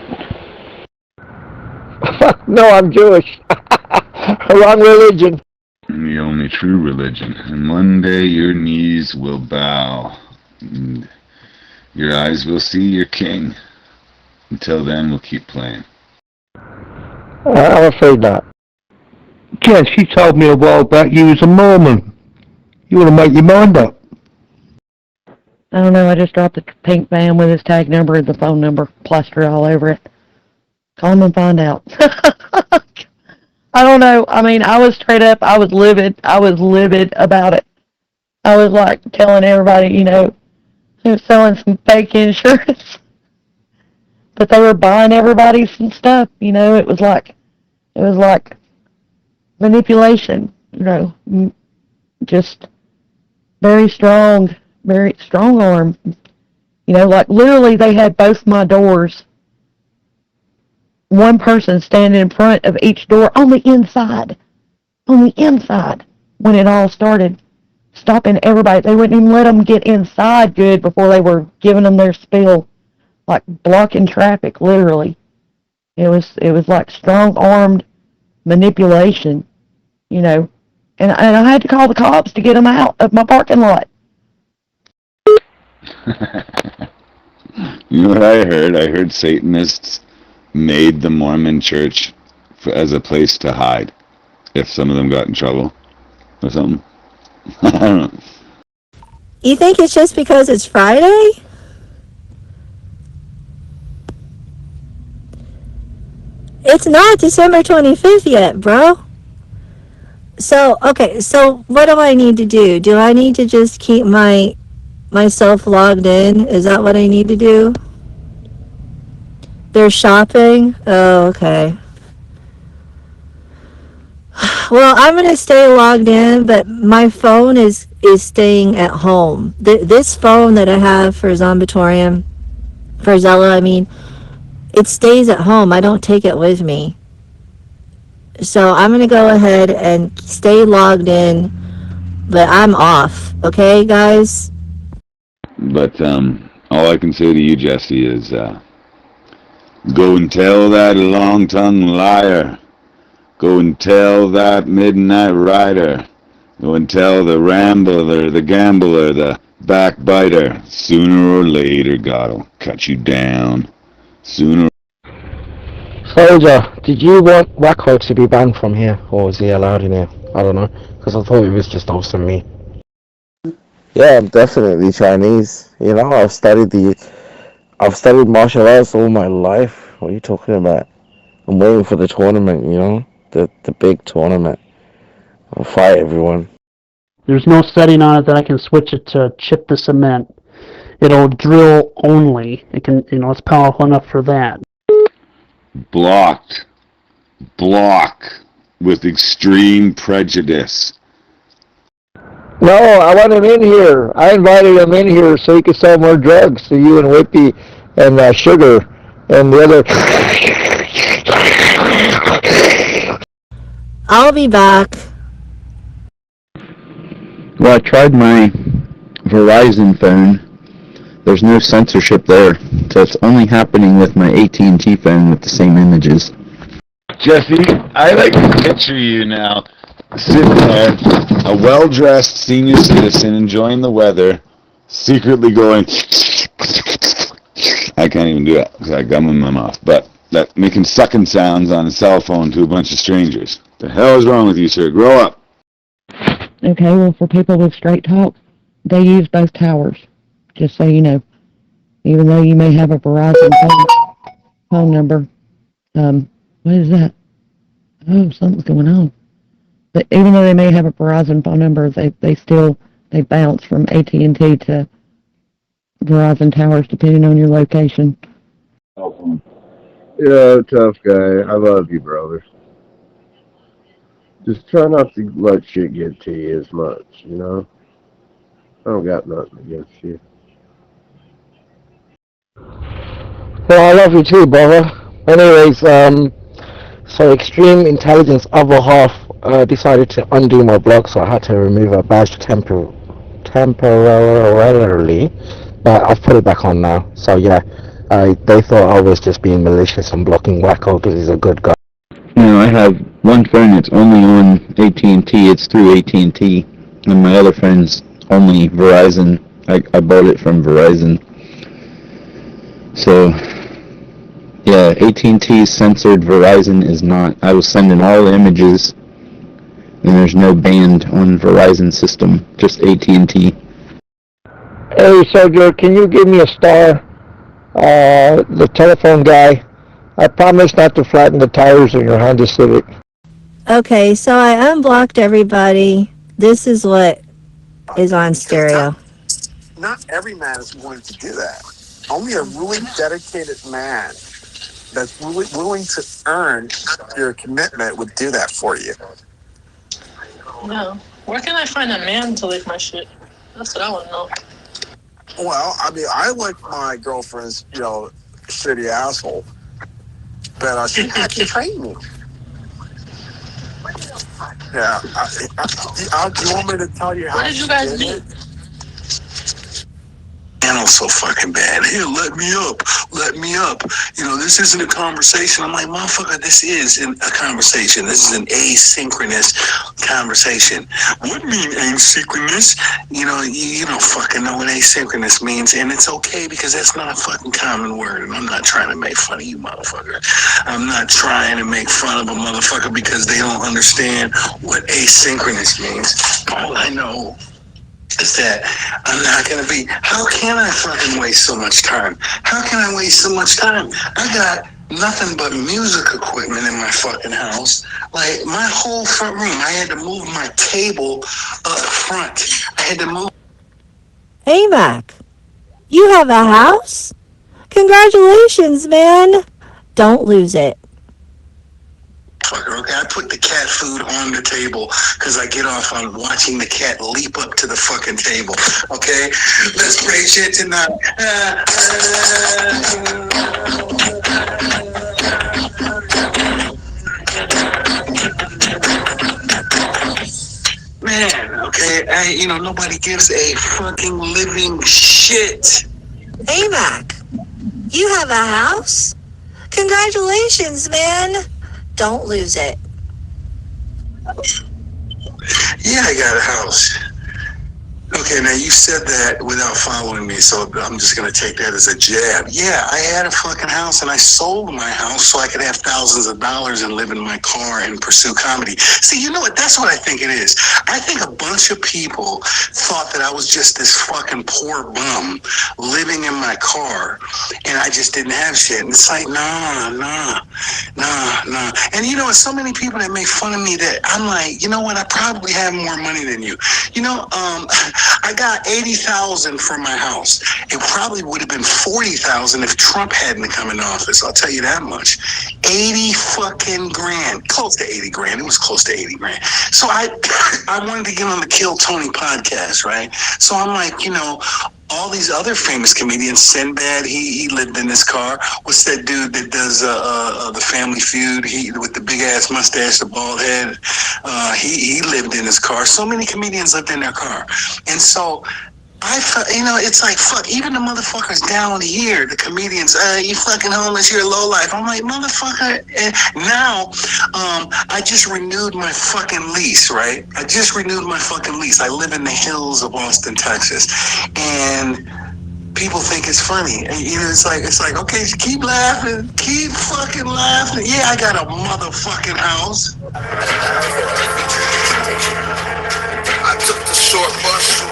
No, I'm Jewish. Wrong religion. The only true religion. And one day your knees will bow. And your eyes will see your king. Until then, we'll keep playing. I'm afraid not. Jess, you told me a while back you was a Mormon. You want to make your mind up? I don't know, I just dropped the pink van with his tag number and the phone number plastered all over it. Call him and find out. I don't know. I mean, I was straight up, I was livid about it. I was like telling everybody, you know, he was selling some fake insurance. But they were buying everybody some stuff, you know. It was like manipulation, you know. Just very strong arm. You know, like literally they had both my doors. One person standing in front of each door on the inside when it all started, stopping everybody. They wouldn't even let them get inside good before they were giving them their spiel, like blocking traffic, literally. It was like strong-armed manipulation, you know. And I had to call the cops to get them out of my parking lot. You know what I heard? I heard Satanists made the Mormon church as a place to hide if some of them got in trouble or something. I don't know. You think it's just because it's Friday? It's not December 25th yet, bro. So, okay, so what do I need to do? Do I need to just keep myself logged in? Is that what I need to do? They're shopping? Oh, okay. Well, I'm going to stay logged in, but my phone is staying at home. This phone that I have for Zombatorium, for Zella, I mean, it stays at home. I don't take it with me. So I'm going to go ahead and stay logged in, but I'm off. Okay, guys? But all I can say to you, Jesse, is go and tell that long-tongued liar. Go and tell that midnight rider. Go and tell the rambler, the gambler, the backbiter. Sooner or later, God'll cut you down. Sooner. Soldier, did you want Wacko to be banned from here, or is he allowed in here? I don't know, because I thought it was just us and me. Yeah, I'm definitely Chinese. You know, I've studied martial arts all my life. What are you talking about? I'm waiting for the tournament, you know? The big tournament. I'll fight everyone. There's no setting on it that I can switch it to chip the cement. It'll drill only. It can, you know, it's powerful enough for that. Block with extreme prejudice. No, I want him in here. I invited him in here so he could sell more drugs to you and Whippy and Sugar and the other. I'll be back. Well, I tried my Verizon phone. There's no censorship there, so it's only happening with my AT&T phone with the same images. Jesse, I like to picture you now, sitting there, a well-dressed senior citizen enjoying the weather, secretly going, I can't even do it because I got gum in my mouth, but that making sucking sounds on a cell phone to a bunch of strangers. The hell is wrong with you, sir? Grow up. Okay, well, for people with straight talk, they use both towers. Just so you know. Even though you may have a Verizon phone number, what is that? Oh, something's going on. But even though they may have a Verizon phone number, they bounce from AT&T to Verizon towers depending on your location. Yeah, tough guy. I love you, brother. Just try not to let shit get to you as much, you know? I don't got nothing against you. Well, I love you too, brother. Anyways, so Extreme Intelligence other half decided to undo my blog, so I had to remove a badge temporarily, but I've put it back on now. So yeah, they thought I was just being malicious and blocking Wacko because he's a good guy. No, I have one phone that's only on AT&T. It's through AT&T, and my other phone's only Verizon. I bought it from Verizon. So, yeah, AT&T censored, Verizon is not. I was sending all the images, and there's no band on Verizon system, just AT&T. Hey, Soldier, can you give me a star? The telephone guy. I promise not to flatten the tires on your Honda Civic. Okay, so I unblocked everybody. This is what is on stereo. Not every man is willing to do that. Only a really dedicated man that's really willing to earn your commitment would do that for you. No. Where can I find a man to lick my shit? That's what I want to know. Well, I mean, I like my girlfriend's, shitty asshole, but she had to train me. Yeah. Do you want me to tell you how? Where did you guys meet? I'm so fucking bad. Here, let me up. This isn't a conversation. I'm like, motherfucker, this is a conversation. This is an asynchronous conversation. What mean asynchronous? You don't fucking know what asynchronous means, and it's okay because that's not a fucking common word, and I'm not trying to make fun of you, motherfucker. I'm not trying to make fun of a motherfucker because they don't understand what asynchronous means. All I know is that I'm not going to be, how can I fucking waste so much time? How can I waste so much time? I got nothing but music equipment in my fucking house. Like, my whole front room, I had to move my table up front. I had to move. Hey, Mac, you have a house? Congratulations, man. Don't lose it. Okay, I put the cat food on the table because I get off on watching the cat leap up to the fucking table. Okay, let's pray shit tonight. Man, okay, nobody gives a fucking living shit. Hey, Mac, you have a house? Congratulations, man. Don't lose it. Yeah, I got a house. Okay, now you said that without following me, so I'm just going to take that as a jab. Yeah, I had a fucking house, and I sold my house so I could have thousands of dollars and live in my car and pursue comedy. See, you know what? That's what I think it is. I think a bunch of people thought that I was just this fucking poor bum living in my car, and I just didn't have shit. And it's like, nah. And it's so many people that make fun of me that I'm like, you know what? I probably have more money than you. I got $80,000 for my house. It probably would have been $40,000 if Trump hadn't come in office. I'll tell you that much. 80 fucking grand, close to 80 grand. It was close to 80 grand. So I wanted to get on the Kill Tony podcast, right? So I'm like, all these other famous comedians, Sinbad, he lived in this car. What's that dude that does the Family Feud? He with the big ass mustache, the bald head. He lived in his car. So many comedians lived in their car, and so I, it's like fuck. Even the motherfuckers down here, the comedians, you fucking homeless, you're a lowlife. I'm like, motherfucker. And now, I just renewed my fucking lease, right? I live in the hills of Austin, Texas, and people think it's funny. And, it's like, okay, just keep laughing, keep fucking laughing. Yeah, I got a motherfucking house. I took the short bus.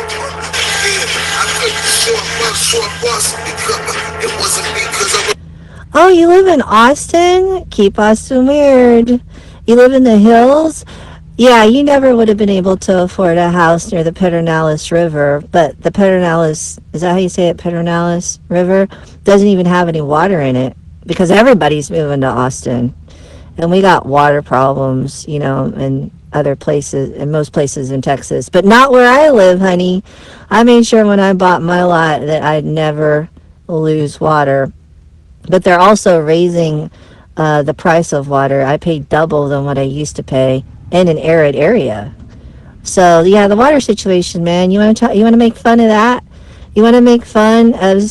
Oh, you live in Austin? Keep Austin weird. You live in the hills? Yeah, you never would have been able to afford a house near the Pedernales River, but the Pedernales, is that how you say it, Pedernales River, doesn't even have any water in it because everybody's moving to Austin. And we got water problems, you know, in other places, in most places in Texas, but not where I live, honey. I made sure when I bought my lot that I'd never lose water. But they're also raising the price of water. I pay double than what I used to pay in an arid area. So yeah, the water situation, man. You want to make fun of that? You want to make fun of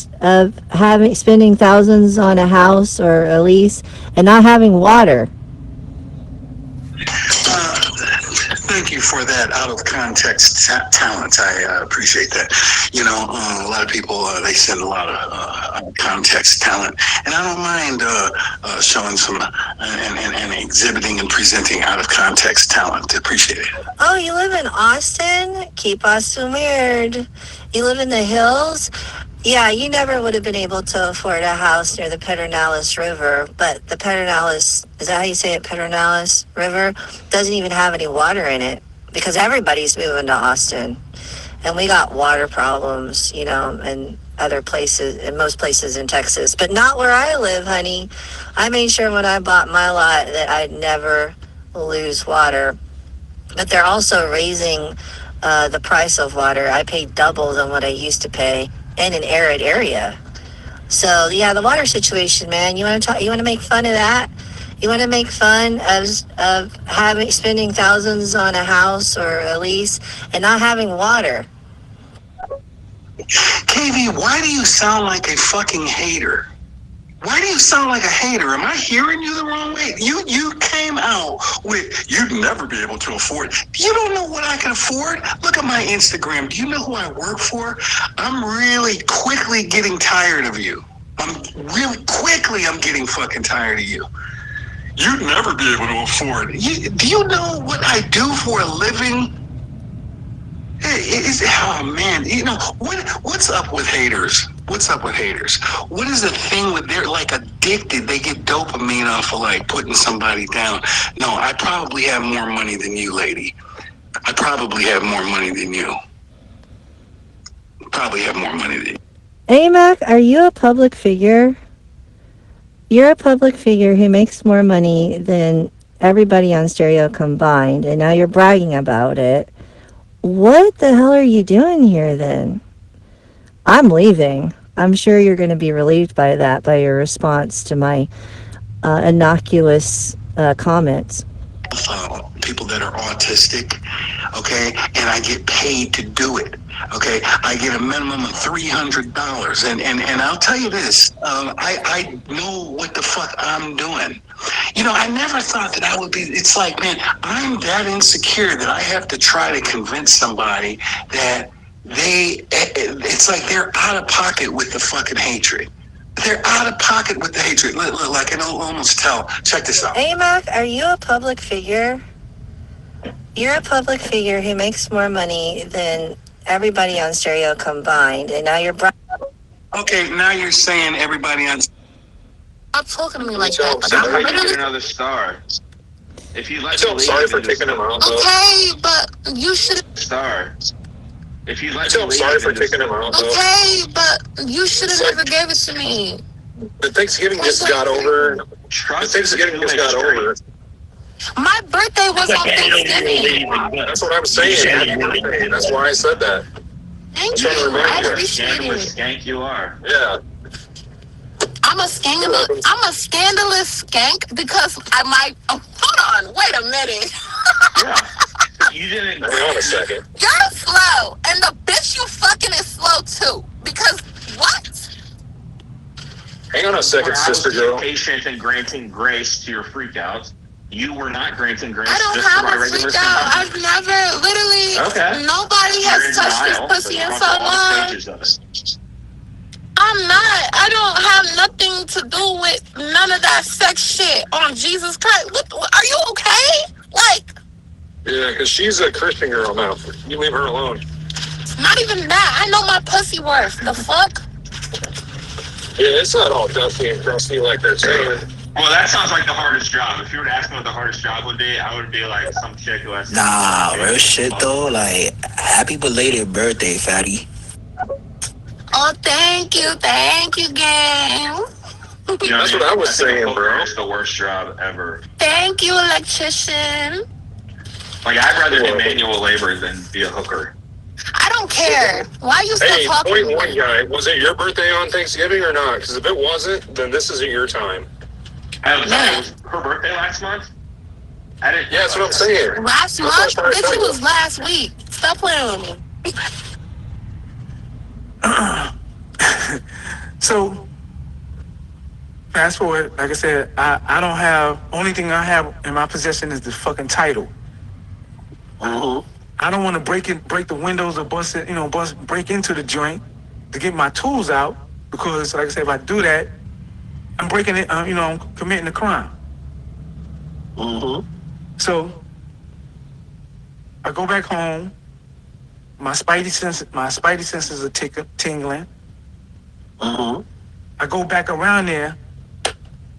spending thousands on a house or a lease and not having water? Thank you for that out of context talent. I appreciate that. You know, a lot of people, they send a lot of out of context talent, and I don't mind showing some and exhibiting and presenting out of context talent. Appreciate it. Oh, you live in Austin? Keep Austin weird. You live in the hills? Yeah, you never would have been able to afford a house near the Pedernales River, but the Pedernales, is that how you say it, Pedernales River, doesn't even have any water in it because everybody's moving to Austin. And we got water problems, you know, in other places, in most places in Texas, but not where I live, honey. I made sure when I bought my lot that I'd never lose water. But they're also raising the price of water. I pay double than what I used to pay in an arid area. So yeah, the water situation, man. You want to make fun of that? You want to make fun of spending thousands on a house or a lease and not having water? KV, why do you sound like a fucking hater? Why do you sound like a hater? Am I hearing you the wrong way? You came out with, you'd never be able to afford. You don't know what I can afford? Look at my Instagram. Do you know who I work for? I'm really quickly getting tired of you. I'm getting fucking tired of you. You'd never be able to afford. Do you know what I do for a living? Oh man, you know, what's up with haters? What's up with haters? What is the thing with they're like addicted? They get dopamine off of like putting somebody down. No, I probably have more money than you, lady. I probably have more money than you. Probably have more money than you. Hey, Mac, are you a public figure? You're a public figure who makes more money than everybody on stereo combined, and now you're bragging about it. What the hell are you doing here then? I'm leaving. I'm sure you're going to be relieved by that, by your response to my innocuous comments. People that are autistic, okay, and I get paid to do it, okay. I get a minimum of $300, and I'll tell you this, I know what the fuck I'm doing. You know, I never thought that I would be. It's like, man, I'm that insecure that I have to try to convince somebody that it's like they're out of pocket with the fucking hatred. They're out of pocket with the hatred. Like I can almost tell. Check this out. Hey, Mac, are you a public figure? You're a public figure who makes more money than everybody on stereo combined, and now you're... Okay, now you're saying everybody on... Stop talking to me like that. But I'm literally... another star. If you let so me sorry leave, for kicking him out. Okay, but you should... Star. If you let so me I'm leave, sorry for kicking him out. Okay, but you should have never gave it to me. The Thanksgiving just got over. The Thanksgiving just got over. My birthday was on Thanksgiving. That's what I'm saying. That's why I said that. Thank you. I appreciate it. Skank you are. Yeah. I'm a scandalous skank because hold on, wait a minute. Yeah. You didn't. Hang on a second. You're slow, and the bitch you fucking is slow too. Because what? Hang on a second, sister girl. Patient and granting grace to your freakouts. You were not granting grace. I don't just have to my a regular freak out. I've never, literally, nobody has touched this pussy in so long. I'm not. I don't have nothing to do with none of that sex shit on Jesus Christ. Are you okay? Like. Yeah, because she's a Christian girl now. You leave her alone. Not even that. I know my pussy worth. The fuck? Yeah, it's not all dusty and crusty like they're saying. Well, that sounds like the hardest job. If you were to ask me what the hardest job would be, I would be like some chick who has... Nah, real shit though. Like, happy belated birthday, fatty. Oh, thank you, gang. You know, that's what I was saying, bro. It's the worst job ever. Thank you, electrician. Like, I'd rather do manual labor than be a hooker. I don't care. Why you still talking? Point one, guy. Was it your birthday on Thanksgiving or not? Because if it wasn't, then this isn't your time. It was her birthday last month? I didn't. Yeah, that's what I'm saying. Last month? Bitch, it was last week. Stop playing with me. So, fast forward, like I said, I don't have, only thing I have in my possession is the fucking title. I don't want to break the windows or break into the joint to get my tools out because, like I said, if I do that, I'm breaking it, I'm committing a crime. So, I go back home, my spidey senses are tingling. I go back around there,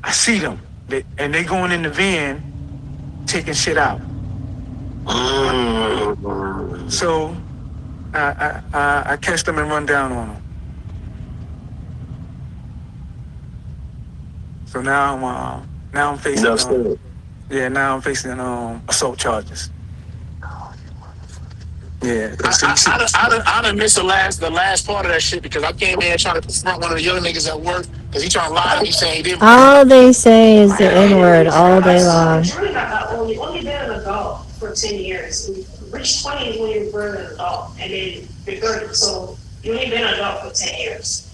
I see them, and they going in the van, taking shit out. So I catch them and run down on them. So now I'm facing assault charges. Yeah, I done missed the last part of that shit because I came in trying to confront one of the young niggas at work because he trying to lie to me saying he didn't. All they say is the N-word all day long. It's really not that old. You've only been an adult for 10 years. Reach 20 is when you're an adult, and then you're 30. So you only been an adult for 10 years.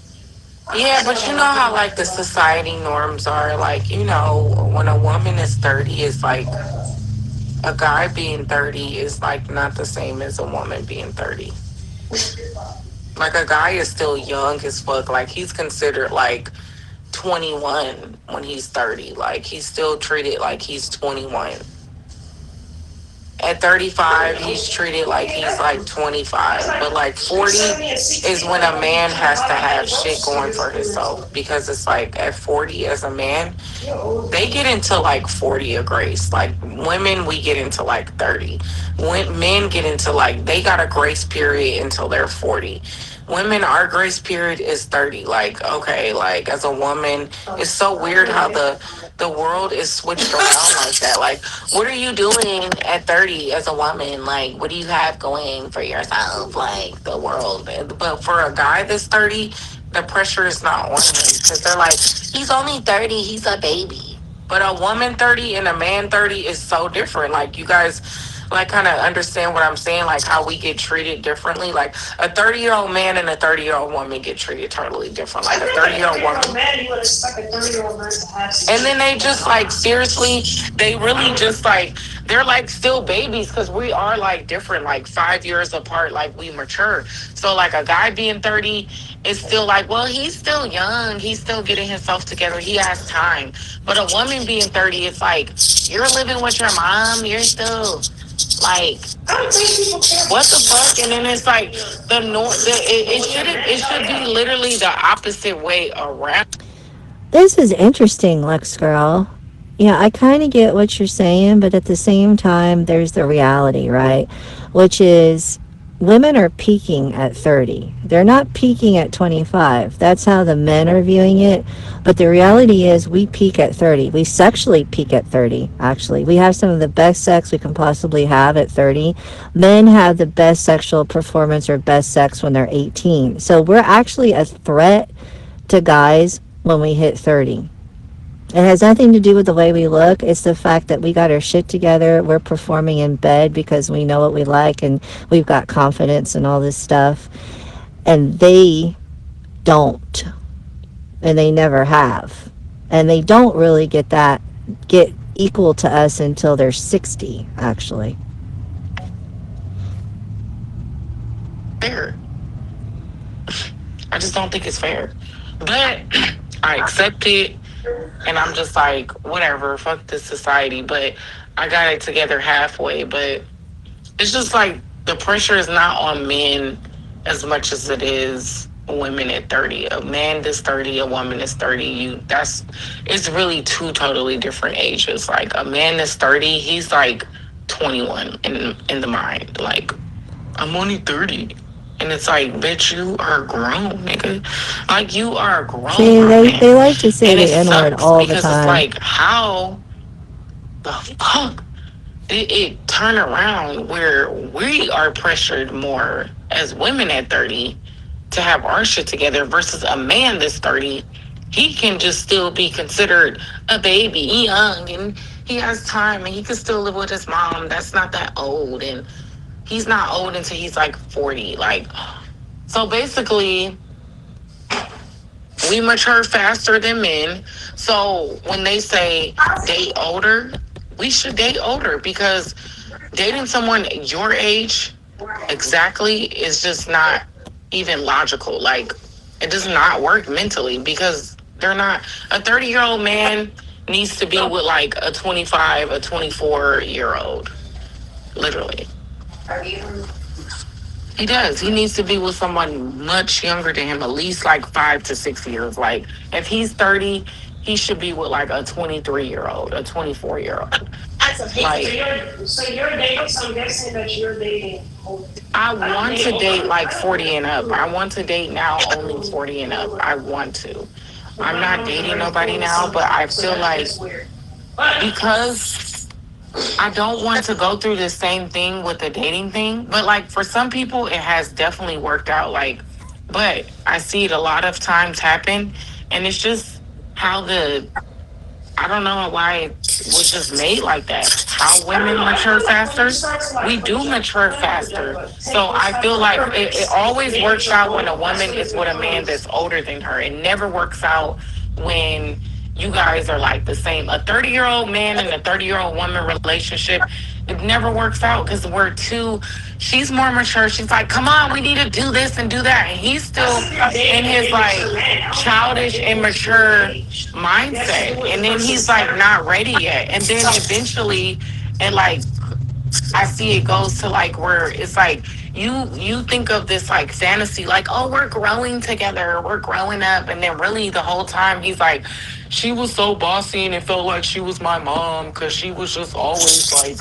Yeah, but you know how, like, the society norms are, like, you know, when a woman is 30, it's like a guy being 30 is, like, not the same as a woman being 30. Like, a guy is still young as fuck. Like, he's considered, like, 21 when he's 30. Like, he's still treated like he's 21. At 35, he's treated like he's like 25. But like 40 is when a man has to have shit going for himself. Because it's like at 40 as a man, they get into like 40 of grace. Like women, we get into like 30. When men get into like, they got a grace period until they're 40. Women, our grace period is 30. Like, okay, like as a woman, it's so weird how the world is switched around like that. Like, what are you doing at 30 as a woman? Like, what do you have going for yourself? Like, the world. But for a guy that's 30, the pressure is not on him because they're like, he's only 30, he's a baby. But a woman 30 and a man 30 is so different. Like, you guys, like, kind of understand what I'm saying, like, how we get treated differently. Like, a 30-year-old man and a 30-year-old woman get treated totally different. Like, a 30-year-old woman. Man, you would expect a 30-year-old man to have some. And then they just, like, seriously, they really just, like, they're, like, still babies because we are, like, different, like, 5 years apart, like, we mature. So, like, a guy being 30 is still like, well, he's still young. He's still getting himself together. He has time. But a woman being 30, it's like, you're living with your mom. You're still... like, what the fuck? And then it's like it should be literally the opposite way around. This is interesting, Lex Girl. Yeah, I kind of get what you're saying, but at the same time, there's the reality, right? Which is women are peaking at 30. They're not peaking at 25. That's how the men are viewing it. But the reality is we peak at 30. We sexually peak at 30, actually. We have some of the best sex we can possibly have at 30. Men have the best sexual performance or best sex when they're 18. So we're actually a threat to guys when we hit 30. It has nothing to do with the way we look. It's the fact that we got our shit together. We're performing in bed because we know what we like and we've got confidence and all this stuff. And they don't. And they never have. And they don't really get equal to us until they're 60, actually. Fair. I just don't think it's fair. But I accept it. And I'm just like, whatever, fuck this society. But I got it together halfway. But it's just like the pressure is not on men as much as it is women at 30. A man is 30, a woman is 30. It's really two totally different ages. Like a man is 30, he's like 21 in the mind. Like, I'm only 30. And it's like, bitch, you are grown, nigga. Like, you are grown. See, they like to say and the N-word all the because time. it's like, how the fuck did it turn around where we are pressured more as women at 30 to have our shit together versus a man that's 30? He can just still be considered a baby, young, and he has time, and he can still live with his mom. That's not that old, and he's not old until he's like 40. Like, so basically, we mature faster than men. So when they say date older, we should date older, because dating someone your age exactly is just not even logical. Like, it does not work mentally, because they're not. A 30-year-old man needs to be with like a 25, a 24-year-old. Literally. He does. He needs to be with someone much younger than him, at least like 5 to 6 years. Like, if he's 30, he should be with like a 23-year-old, a 24-year-old. So you're dating, so I'm guessing that you're dating. I want to date like 40 and up. I want to date now only 40 and up. I want to. I'm not dating nobody now, but I feel like, because I don't want to go through the same thing with the dating thing. But like, for some people, it has definitely worked out. Like, but I see it a lot of times happen, and it's just how I don't know why it was just made like that. How women mature faster, we do mature faster. So I feel like it always works out when a woman is with a man that's older than her. It never works out when you guys are like the same. A 30-year-old man and a 30-year-old woman relationship, it never works out, because she's more mature. She's like, come on, we need to do this and do that. And he's still in his like childish, immature mindset. And then he's like not ready yet. And then eventually, and like, I see it goes to like where it's like, you think of this like fantasy, like, oh, we're growing together, we're growing up. And then really the whole time he's like, she was so bossy and it felt like she was my mom, because she was just always like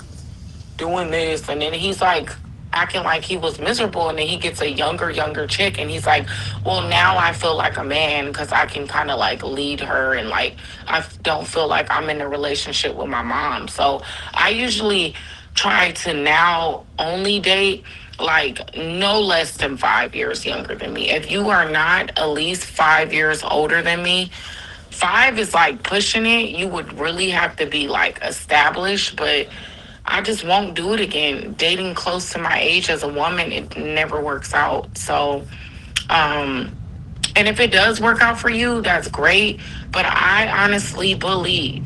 doing this. And then he's like acting like he was miserable, and then he gets a younger chick, and he's like, well, now I feel like a man because I can kind of like lead her, and like I don't feel like I'm in a relationship with my mom. So I usually try to now only date like no less than 5 years younger than me. If you are not at least 5 years older than me, 5 is like pushing it. You would really have to be like established, but I just won't do it again. Dating close to my age as a woman, it never works out. So, and if it does work out for you, that's great. But I honestly believe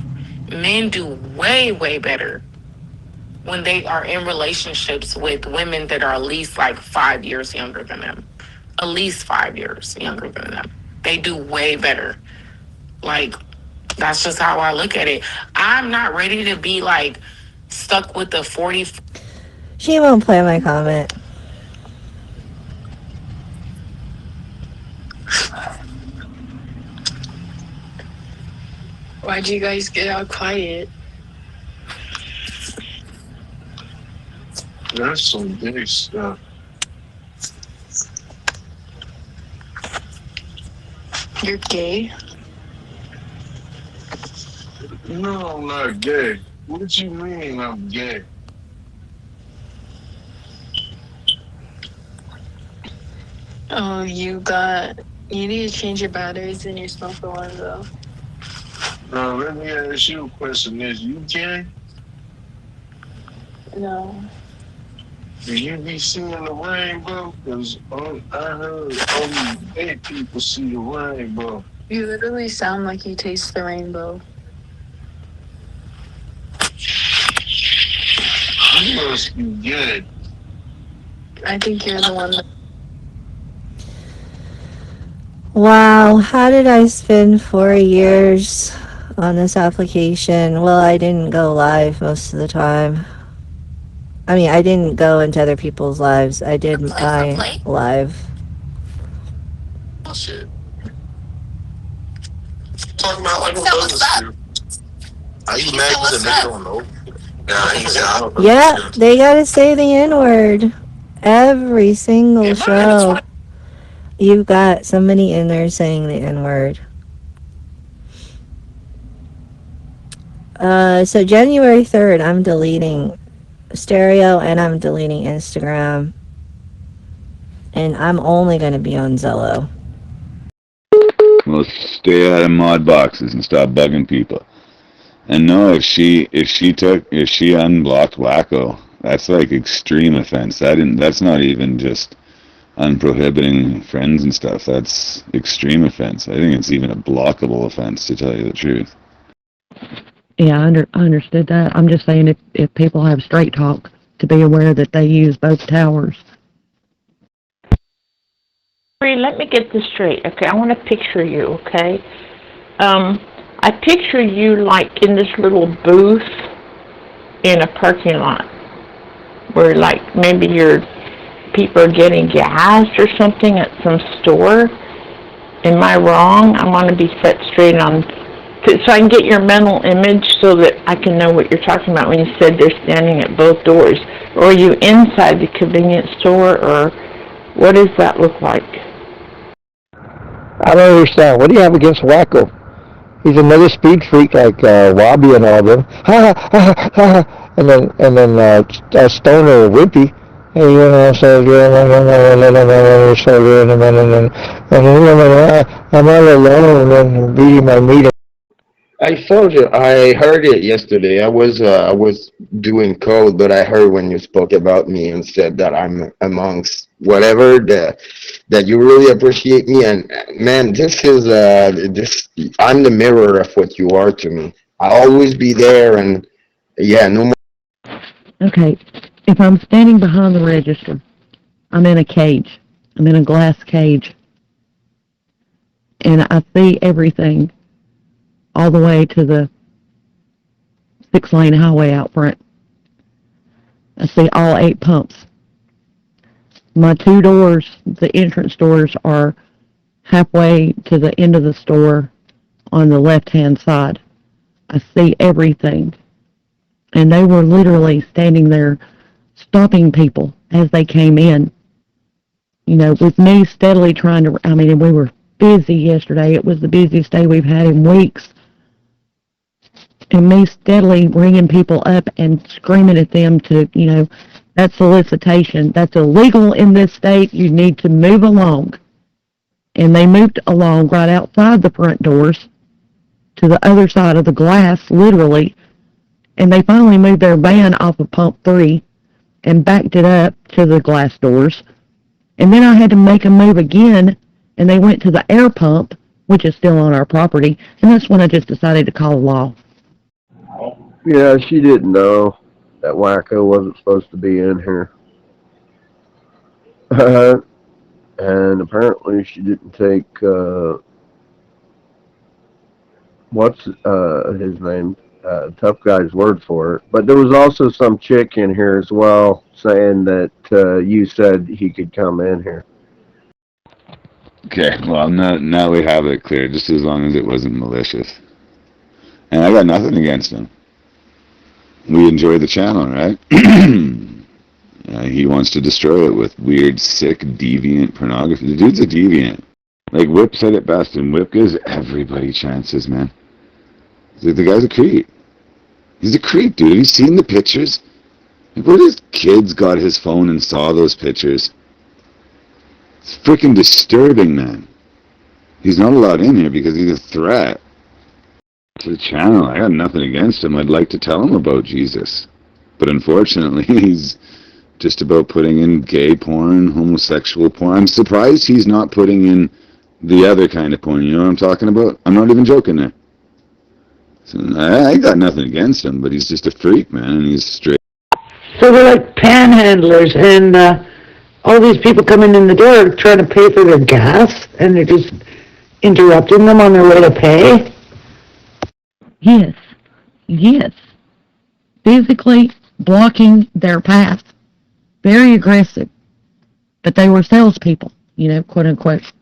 men do way, way better when they are in relationships with women that are at least like 5 years younger than them. At least 5 years younger than them. They do way better. Like, that's just how I look at it. I'm not ready to be like stuck with the 40. She won't play my comment. Why'd you guys get all quiet? That's some gay stuff. You're gay? No, I'm not gay. What you mean I'm gay? Oh, you need to change your batteries in your smoker one though. Now, let me ask you a question. Is you gay? No. Do you be seeing the rainbow? Because I heard only gay people see the rainbow. You literally sound like you taste the rainbow. You must be gay. I think you're the one that... Wow, how did I spend 4 years on this application? Well, I didn't go live most of the time. I mean, I didn't go into other people's lives. I did my live. Shit. Talking about like what business do. Are you mad because the nigga don't know? Nah, he's out. Yeah, they gotta say the N-word. Every single show. You've got somebody in there saying the N-word. So January 3rd, I'm deleting Stereo and I'm deleting Instagram. And I'm only going to be on Zello. Well, stay out of mod boxes and stop bugging people. And no, if she unblocked Wacko, that's like extreme offense. That's not even just unprohibiting friends and stuff. That's extreme offense. I think it's even a blockable offense, to tell you the truth. Yeah, I understood that. I'm just saying if people have straight talk, to be aware that they use both towers. Let me get this straight. Okay, I want to picture you, okay? I picture you like in this little booth in a parking lot where like maybe your people are getting gas or something at some store. Am I wrong? I want to be set straight on, so I can get your mental image so that I can know what you're talking about when you said they're standing at both doors. Or are you inside the convenience store, or what does that look like? I don't understand. What do you have against Wacko? He's another speed freak like Wabi and all of them. Ha ha ha ha. And then Stoner Wimpy. Hey, you know, I'm all alone and beating my meat. I told you, I heard it yesterday. I was doing code, but I heard when you spoke about me and said that I'm amongst whatever that you really appreciate me. And man, this is I'm the mirror of what you are to me. I'll always be there, and yeah, no more. Okay, if I'm standing behind the register, I'm in a cage. I'm in a glass cage. And I see everything all the way to the 6-lane highway out front. I see all 8 pumps. My 2 doors, the entrance doors, are halfway to the end of the store on the left-hand side. I see everything. And they were literally standing there stopping people as they came in. You know, with me steadily trying to, we were busy yesterday. It was the busiest day we've had in weeks. And me steadily ringing people up and screaming at them to, that's solicitation. That's illegal in this state. You need to move along. And they moved along right outside the front doors to the other side of the glass, literally. And they finally moved their van off of pump 3 and backed it up to the glass doors. And then I had to make them move again, and they went to the air pump, which is still on our property. And that's when I just decided to call the law. Yeah, she didn't know that Wacko wasn't supposed to be in here. And apparently she didn't take, what's his name? Tough guy's word for it. But there was also some chick in here as well saying that you said he could come in here. Okay, well, now we have it clear, just as long as it wasn't malicious. And I got nothing against him. We enjoy the channel, right? He wants to destroy it with weird, sick, deviant pornography. The dude's a deviant. Like, Whip said it best, and Whip gives everybody chances, man. The guy's a creep. He's a creep, dude. Have you seen the pictures? Like, what if his kids got his phone and saw those pictures? It's freaking disturbing, man. He's not allowed in here because he's a threat to the channel. I got nothing against him. I'd like to tell him about Jesus. But unfortunately, he's just about putting in gay porn, homosexual porn. I'm surprised he's not putting in the other kind of porn. You know what I'm talking about? I'm not even joking there. So I got nothing against him, but he's just a freak, man, and he's straight. So they're like panhandlers, and all these people coming in the door trying to pay for their gas, and they're just interrupting them on their way to pay? Yes. Physically blocking their path. Very aggressive. But they were salespeople, quote unquote.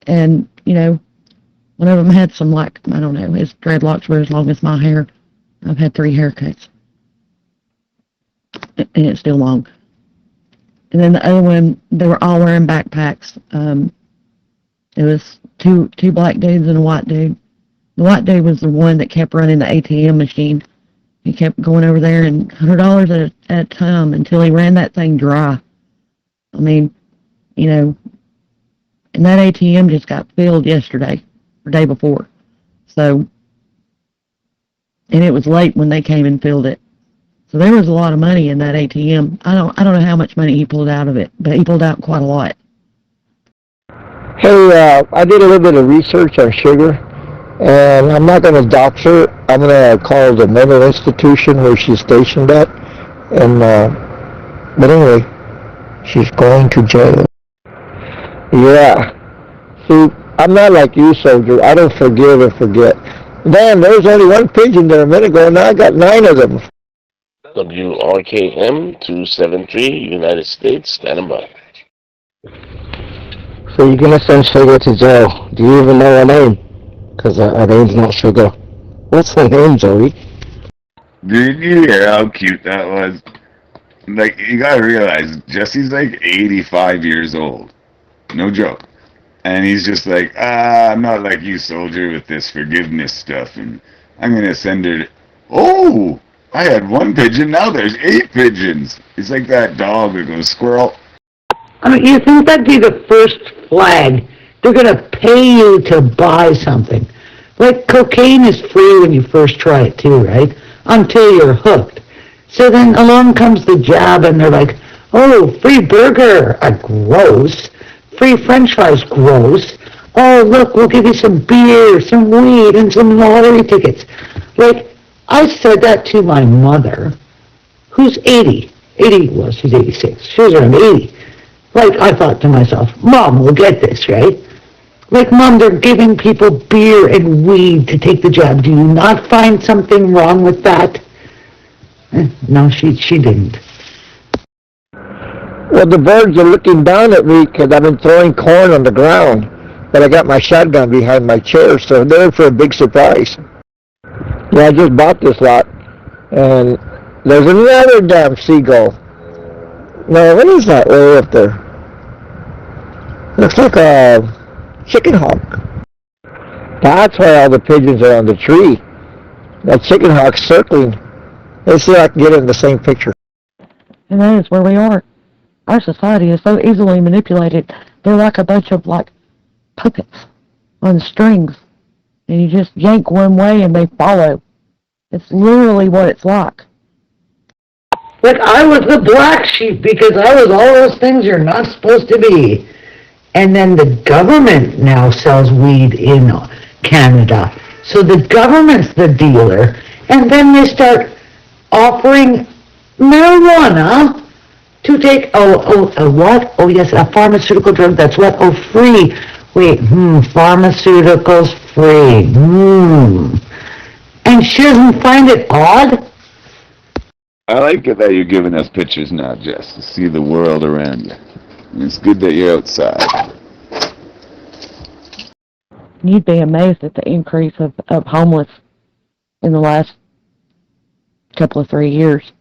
And, you know, one of them had some, like, I don't know, his dreadlocks were as long as my hair. I've had 3 haircuts. And it's still long. And then the other one, they were all wearing backpacks. It was two black dudes and a white dude. The white dude was the one that kept running the ATM machine. He kept going over there and $100 at a time until he ran that thing dry. I mean, you know, and that ATM just got filled yesterday, or day before. So, and it was late when they came and filled it. So there was a lot of money in that ATM. I don't know how much money he pulled out of it, but he pulled out quite a lot. Hey, I did a little bit of research on sugar, and I'm not going to dox her. I'm going to call the mental institution where she's stationed at. And, but anyway, she's going to jail. Yeah. See, I'm not like you, soldier. I don't forgive and forget. Damn, there was only one pigeon there a minute ago, and now I got 9 of them. WRKM 273, United States, standing by. So you're gonna send Sugar to jail. Do you even know her name? Because her name's not Sugar. What's her name, Joey? Did you hear how cute that was? Like, you gotta realize, Jesse's like 85 years old. No joke. And he's just like, I'm not like you, soldier, with this forgiveness stuff, and I'm gonna send her to... Oh! I had 1 pigeon, now there's 8 pigeons. It's like that dog that goes, squirrel. I mean, you think that'd be the first flag? They're gonna pay you to buy something. Like, cocaine is free when you first try it too, right? Until you're hooked. So then along comes the jab and they're like, oh, free burger, gross. Free french fries, gross. Oh, look, we'll give you some beer, some weed, and some lottery tickets. Like, I said that to my mother, who's 80. 80, well, she's 86. She was around 80. Like, I thought to myself, Mom will get this, right? Like, Mom, they're giving people beer and weed to take the jab. Do you not find something wrong with that? No, she didn't. Well, the birds are looking down at me because I've been throwing corn on the ground, but I got my shotgun behind my chair, so they're in for a big surprise. Yeah, I just bought this lot, and there's another damn seagull. No, what is that way up there? Looks like a chicken hawk. That's why all the pigeons are on the tree. That chicken hawk's circling. Let's see if I can get it in the same picture. And that is where we are. Our society is so easily manipulated. They're like a bunch of, like, puppets on strings. And you just yank one way and they follow. It's literally what it's like. Like, I was the black sheep because I was all those things you're not supposed to be. And then the government now sells weed in Canada. So the government's the dealer. And then they start offering marijuana to take, a what? Oh, yes, a pharmaceutical drug. That's what? Oh, free. Wait, pharmaceuticals free. And she doesn't find it odd? I like it that you're giving us pictures now, Jess, to see the world around you. It's good that you're outside. You'd be amazed at the increase of homeless in the last couple of 3 years.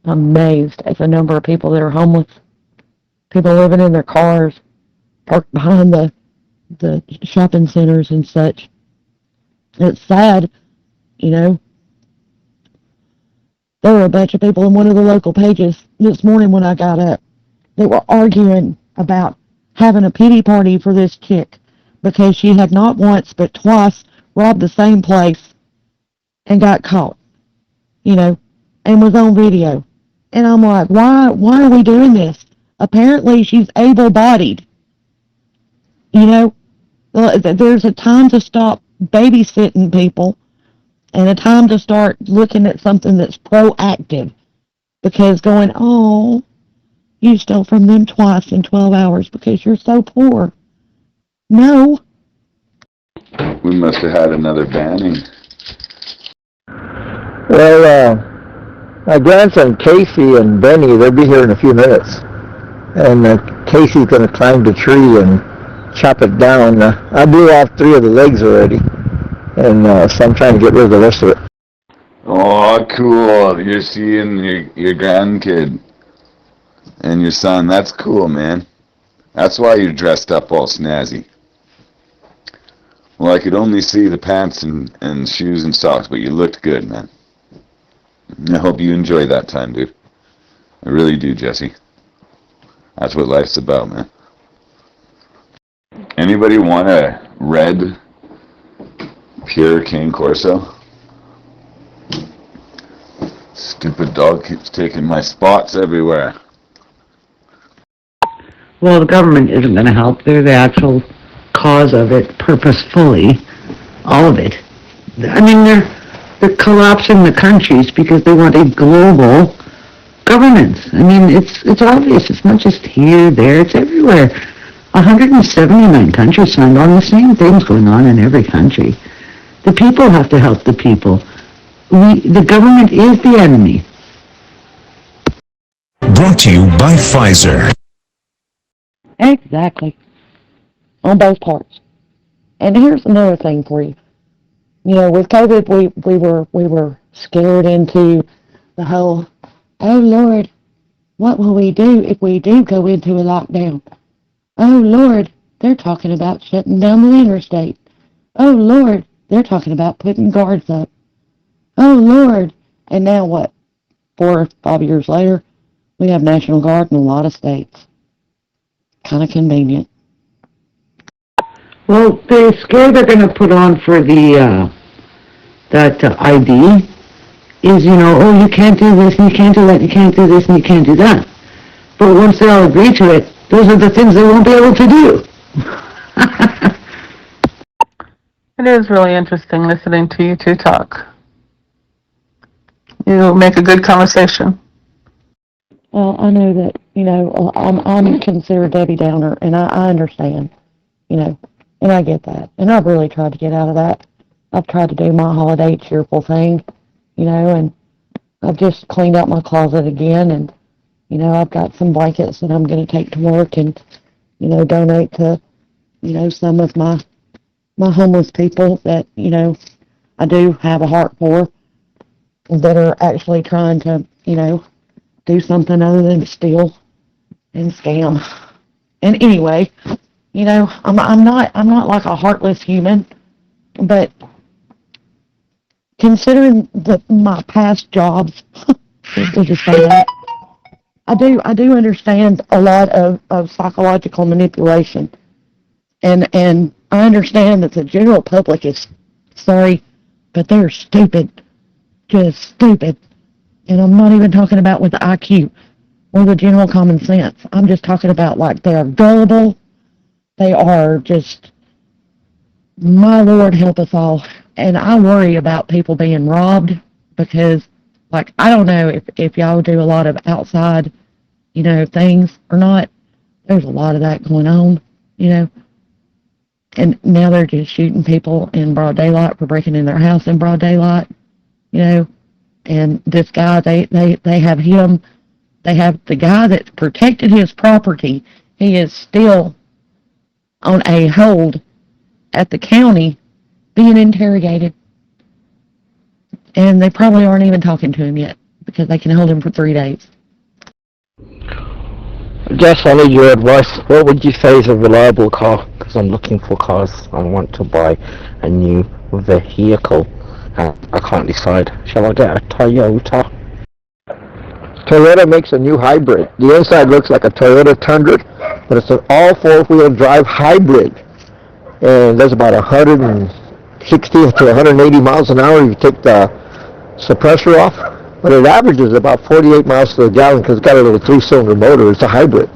Amazed at the number of people that are homeless. People living in their cars, parked behind the shopping centers and such. It's sad, you know. There were a bunch of people in one of the local pages this morning when I got up that were arguing about having a pity party for this chick because she had not once but twice robbed the same place and got caught, you know, and was on video. And I'm like, why are we doing this? Apparently she's able-bodied. You know, there's a time to stop babysitting people and a time to start looking at something that's proactive. Because going, oh, you stole from them twice in 12 hours because you're so poor. No. We must have had another banning. Well, my grandson Casey and Benny, they'll be here in a few minutes. And Casey's going to climb the tree and chop it down. I blew off 3 of the legs already, and so I'm trying to get rid of the rest of it. Oh, cool. You're seeing your grandkid and your son. That's cool, man. That's why you're dressed up all snazzy. Well, I could only see the pants and shoes and socks, but you looked good, man. I hope you enjoy that time, dude. I really do, Jesse. That's what life's about, man. Anybody want a red, pure cane corso? Stupid dog keeps taking my spots everywhere. Well, the government isn't going to help. They're the actual cause of it, purposefully, all of it. I mean, they're collapsing the countries because they want a global governance. I mean, it's obvious. It's not just here, there, it's everywhere. 179 countries signed on. The same things going on in every country. The people have to help the people. The government is the enemy. Brought to you by Pfizer. Exactly. On both parts. And here's another thing for you. You know, with COVID, we were scared into the whole, oh Lord, what will we do if we do go into a lockdown? Oh Lord, they're talking about shutting down the interstate. Oh Lord, they're talking about putting guards up. Oh Lord. And now what? 4 or 5 years later, we have National Guard in a lot of states. Kind of convenient. Well, the scare they're going to put on for the that ID is, you know, oh, you can't do this, and you can't do that, you can't do this, and you can't do that. But once they all agree to it, those are the things they won't be able to do. It is really interesting listening to you two talk. You make a good conversation. Well, I know that, you know, I'm considered Debbie Downer, and I understand, you know, and I get that. And I've really tried to get out of that. I've tried to do my holiday cheerful thing, you know, and I've just cleaned out my closet again, and, you know, I've got some blankets that I'm going to take to work and, you know, donate to, you know, some of my homeless people that, you know, I do have a heart for, that are actually trying to, you know, do something other than steal and scam. And anyway, you know, I'm not like a heartless human, but considering my past jobs, just to say that, I do understand a lot of psychological manipulation, and I understand that the general public is sorry, but they're stupid, just stupid. And I'm not even talking about with the IQ or the general common sense. I'm just talking about, like, they are gullible. They are just, my Lord help us all. And I worry about people being robbed because, like, I don't know if y'all do a lot of outside, you know, things or not. There's a lot of that going on, you know. And now they're just shooting people in broad daylight for breaking in their house in broad daylight, you know. And this guy, they have him, they have the guy that protected his property. He is still on a hold at the county being interrogated. And they probably aren't even talking to him yet because they can hold him for 3 days. Just I need your advice. What would you say is a reliable car? Because I'm looking for cars. I want to buy a new vehicle. I can't decide. Shall I get a Toyota? Toyota makes a new hybrid. The inside looks like a Toyota Tundra, but it's an all 4-wheel drive hybrid. And there's about 160 to 180 miles an hour if you take the suppressor off. But it averages about 48 miles to the gallon because it's got a little 3-cylinder motor. It's a hybrid.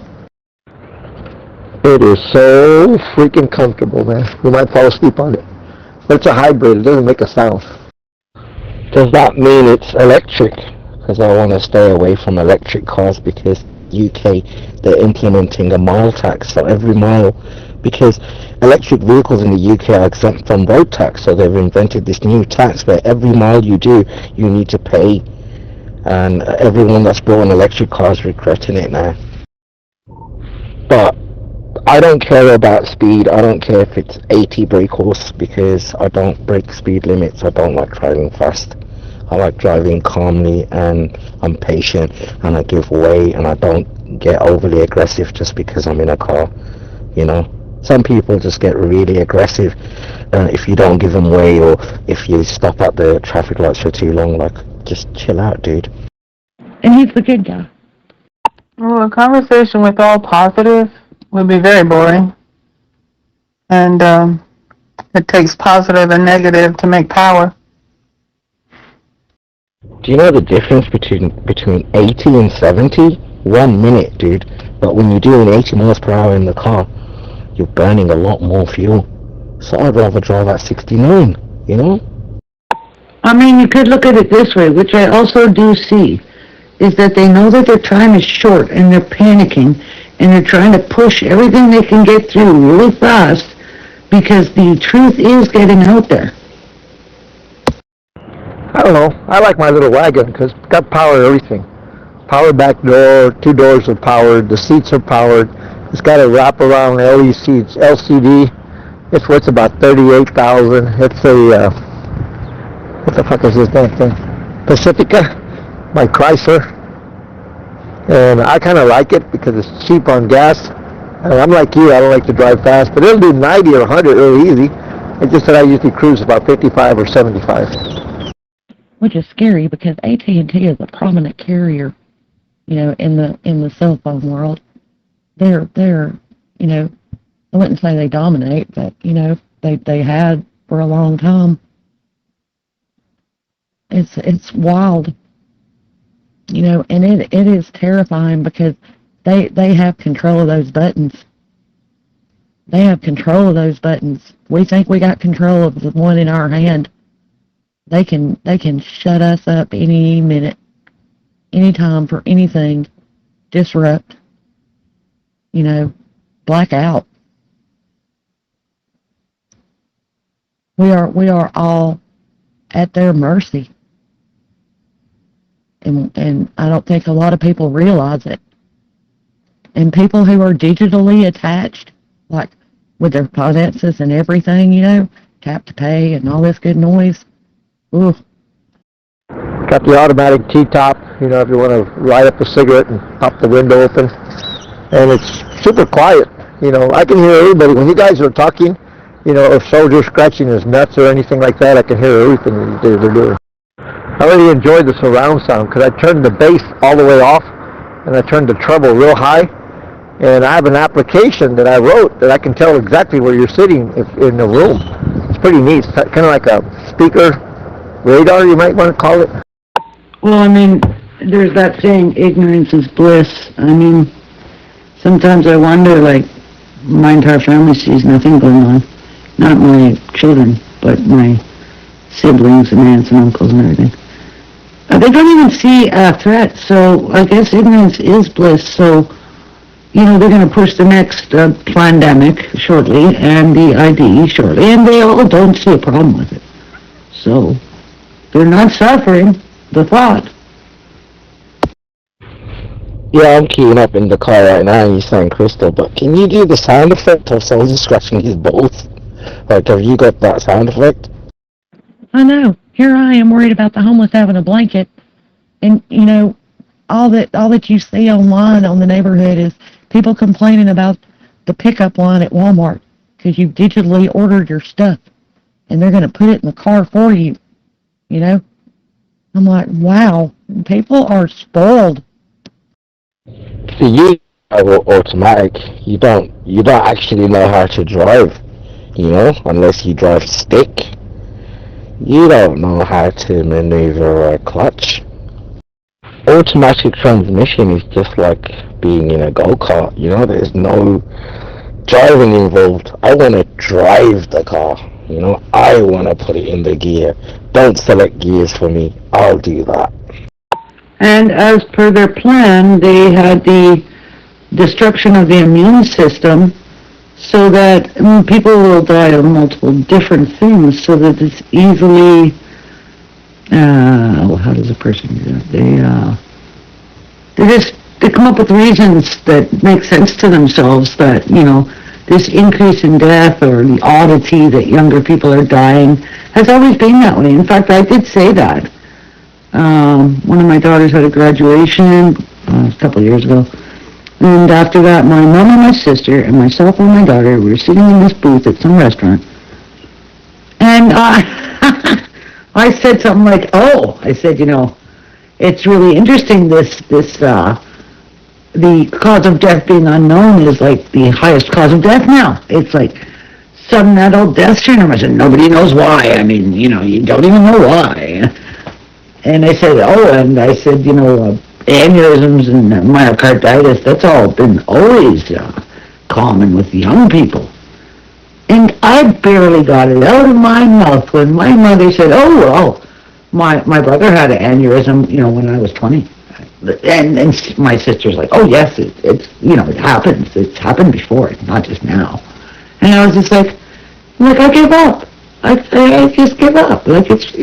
It is so freaking comfortable, man. You might fall asleep on it. But it's a hybrid. It doesn't make a sound. Does that mean it's electric? Because I want to stay away from electric cars because UK, they're implementing a mile tax for every mile. Because electric vehicles in the UK are exempt from road tax, so they've invented this new tax where every mile you do, you need to pay. And everyone that's bought an electric car is regretting it now. But I don't care about speed. I don't care if it's 80 brake horse because I don't break speed limits. I don't like driving fast. I like driving calmly, and I'm patient, and I give way, and I don't get overly aggressive just because I'm in a car, you know. Some people just get really aggressive if you don't give them way, or if you stop at the traffic lights for too long. Like, just chill out, dude. And he's the good guy. Well, a conversation with all positive would be very boring. And it takes positive and negative to make power. Do you know the difference between 80 and 70? 1 minute, dude. But when you're doing 80 miles per hour in the car, you're burning a lot more fuel. So I'd rather drive at 69, you know? I mean, you could look at it this way, which I also do see, is that they know that their time is short and they're panicking and they're trying to push everything they can get through really fast because the truth is getting out there. I don't know. I like my little wagon because it's got power everything. Power back door, 2 doors are powered, the seats are powered. It's got a wraparound LCD. It's worth about $38,000. It's a what the fuck is this damn thing? Pacifica by Chrysler. And I kind of like it because it's cheap on gas. And I'm like you, I don't like to drive fast, but it'll do 90 or 100 really easy. It's just that I usually cruise about 55 or 75. Which is scary because AT&T is a prominent carrier, you know, in the cell phone world. They're you know, I wouldn't say they dominate, but you know, they had for a long time. It's wild, you know, and it is terrifying because they have control of those buttons. They have control of those buttons. We think we got control of the one in our hand. They can shut us up any minute, any time for anything, disrupt, you know, black out. We are all at their mercy. And I don't think a lot of people realize it. And people who are digitally attached, like with their finances and everything, you know, tap to pay and all this good noise. Ooh. Got the automatic T-top, you know, if you want to light up a cigarette and pop the window open. And it's super quiet. You know, I can hear everybody. When you guys are talking, you know, if soldier's scratching his nuts or anything like that, I can hear everything they're doing. I really enjoyed the surround sound because I turned the bass all the way off and I turned the treble real high. And I have an application that I wrote that I can tell exactly where you're sitting in the room. It's pretty neat. It's kind of like a speaker radar, you might want to call it. Well, I mean, there's that saying, ignorance is bliss. I mean, sometimes I wonder, like, my entire family sees nothing going on. Not my children, but my siblings and aunts and uncles and everything. They don't even see a threat, so I guess ignorance is bliss. So, you know, they're going to push the next pandemic shortly and the ID shortly, and they all don't see a problem with it. So, they're not suffering the thought. Yeah, I'm queuing up in the car right now and you're saying Crystal, but can you do the sound effect of someone scratching his balls? Like, have you got that sound effect? I know. Here I am worried about the homeless having a blanket. And, you know, all that you see online on the neighborhood is people complaining about the pickup line at Walmart because you've digitally ordered your stuff and they're going to put it in the car for you, you know? I'm like, wow, people are spoiled. See, you drive automatic. You don't actually know how to drive, you know, unless you drive stick. You don't know how to maneuver a clutch. Automatic transmission is just like being in a go-kart, you know, there's no driving involved. I want to drive the car, you know, I want to put it in the gear. Don't select gears for me, I'll do that. And as per their plan, they had the destruction of the immune system so that people will die of multiple different things so that it's easily, how does a person do that? They come up with reasons that make sense to themselves that, this increase in death or the oddity that younger people are dying has always been that way. In fact, I did say that. One of my daughters had a graduation a couple of years ago. And after that, my mom and my sister and myself and my daughter were sitting in this booth at some restaurant. And I said something like, I said, it's really interesting the cause of death being unknown is like the highest cause of death now. It's like sudden adult death syndrome. I said, nobody knows why. I mean, you don't even know why. And I said, aneurysms and myocarditis, that's all been always common with young people. And I barely got it out of my mouth when my mother said, my brother had an aneurysm, when I was 20. And my sister's like, oh yes, it's it happens. It's happened before, it's not just now. And I was just like, I give up. I just give up. Like it's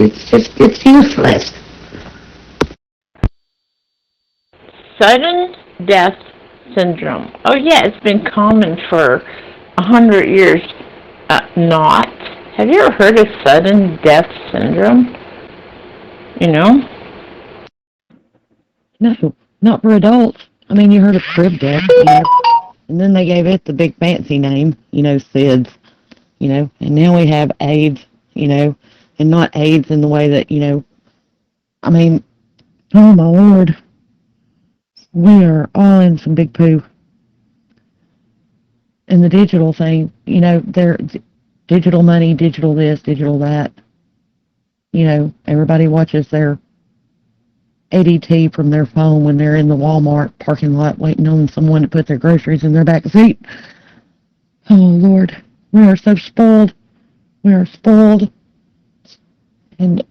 useless. Sudden death syndrome. Oh yeah, it's been common for 100 years. Not. Have you ever heard of sudden death syndrome? No, not for adults. I mean, you heard of crib death, and then they gave it the big fancy name, SIDS, and now we have AIDS, and not AIDS in the way that, I mean, oh my Lord, we are all in some big poo. And the digital thing, they're digital money, digital this, digital that. Everybody watches their ADT from their phone when they're in the Walmart parking lot waiting on someone to put their groceries in their back seat. Oh, Lord, we are so spoiled. We are spoiled. And,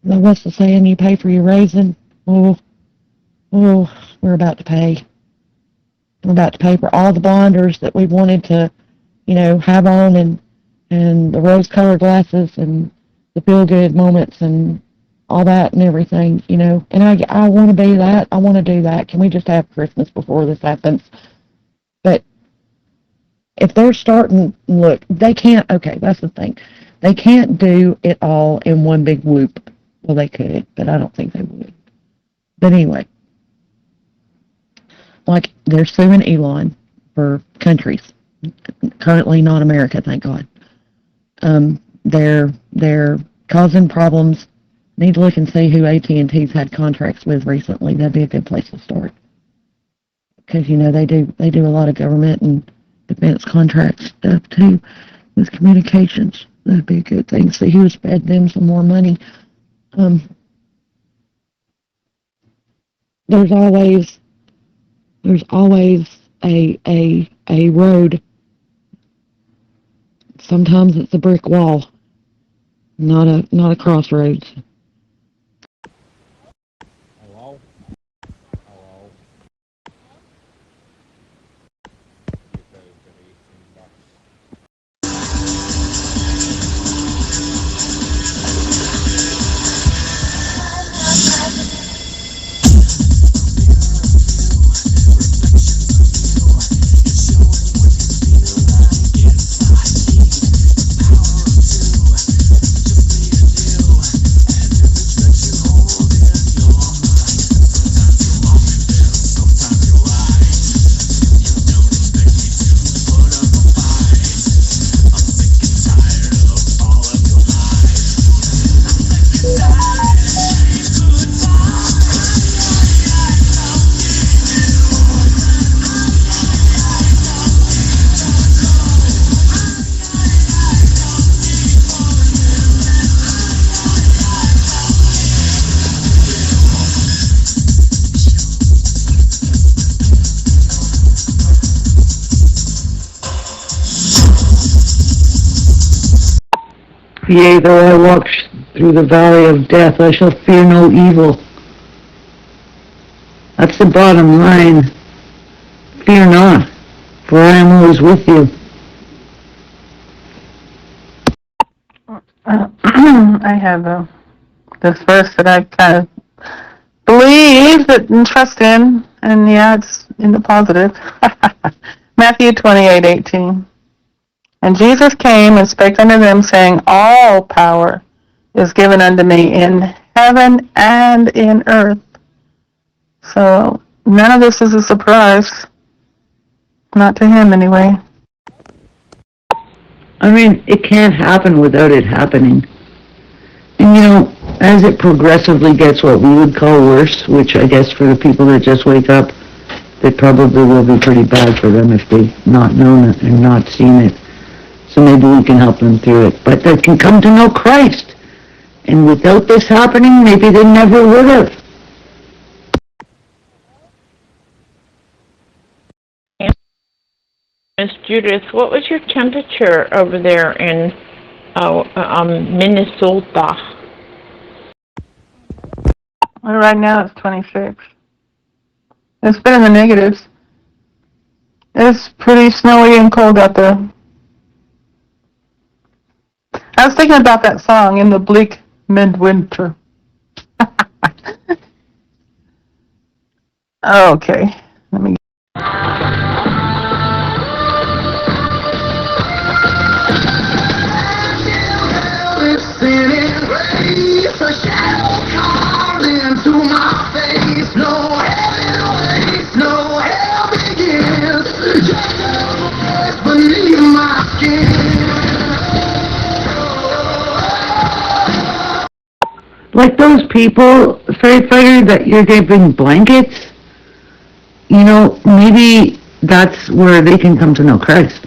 what's the saying? You pay for your raisin? Oh, we're about to pay. We're about to pay for all the blinders that we wanted to, have on and the rose-colored glasses and the feel-good moments and all that and everything, and I want to be that. I want to do that. Can we just have Christmas before this happens? But if they're starting, look, they can't, that's the thing. They can't do it all in one big whoop. Well, they could, but I don't think they would. But anyway, like they're suing Elon for countries. Currently not America, thank God. They're causing problems. Need to look and see who AT&T's had contracts with recently. That'd be a good place to start. Because, they do a lot of government and defense contract stuff, too, with communications. That'd be a good thing. See who's fed them some more money. There's always a road. Sometimes it's a brick wall, not a crossroads. Yea, though I walk through the valley of death, I shall fear no evil. That's the bottom line. Fear not, for I am always with you. I have this verse that I kind of believe that and trust in, and yeah, it's in the positive. Matthew 28:18. And Jesus came and spake unto them, saying, All power is given unto me in heaven and in earth. So none of this is a surprise. Not to him, anyway. I mean, it can't happen without it happening. And you know, as it progressively gets what we would call worse, which I guess for the people that just wake up, it probably will be pretty bad for them if they've not known it and not seen it. So maybe we can help them through it. But they can come to know Christ. And without this happening, maybe they never would have. Miss Judith, what was your temperature over there in Minnesota? Well, right now it's 26. It's been in the negatives. It's pretty snowy and cold out there. I was thinking about that song, In the Bleak Midwinter. Okay, let me... Like those people, Fairy Fighter, that you're giving blankets, you know, maybe that's where they can come to know Christ.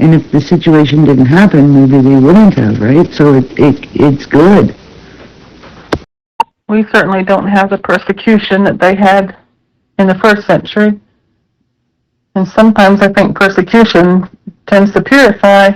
And if the situation didn't happen, maybe they wouldn't have, right? So it's good. We certainly don't have the persecution that they had in the first century. And sometimes I think persecution tends to purify.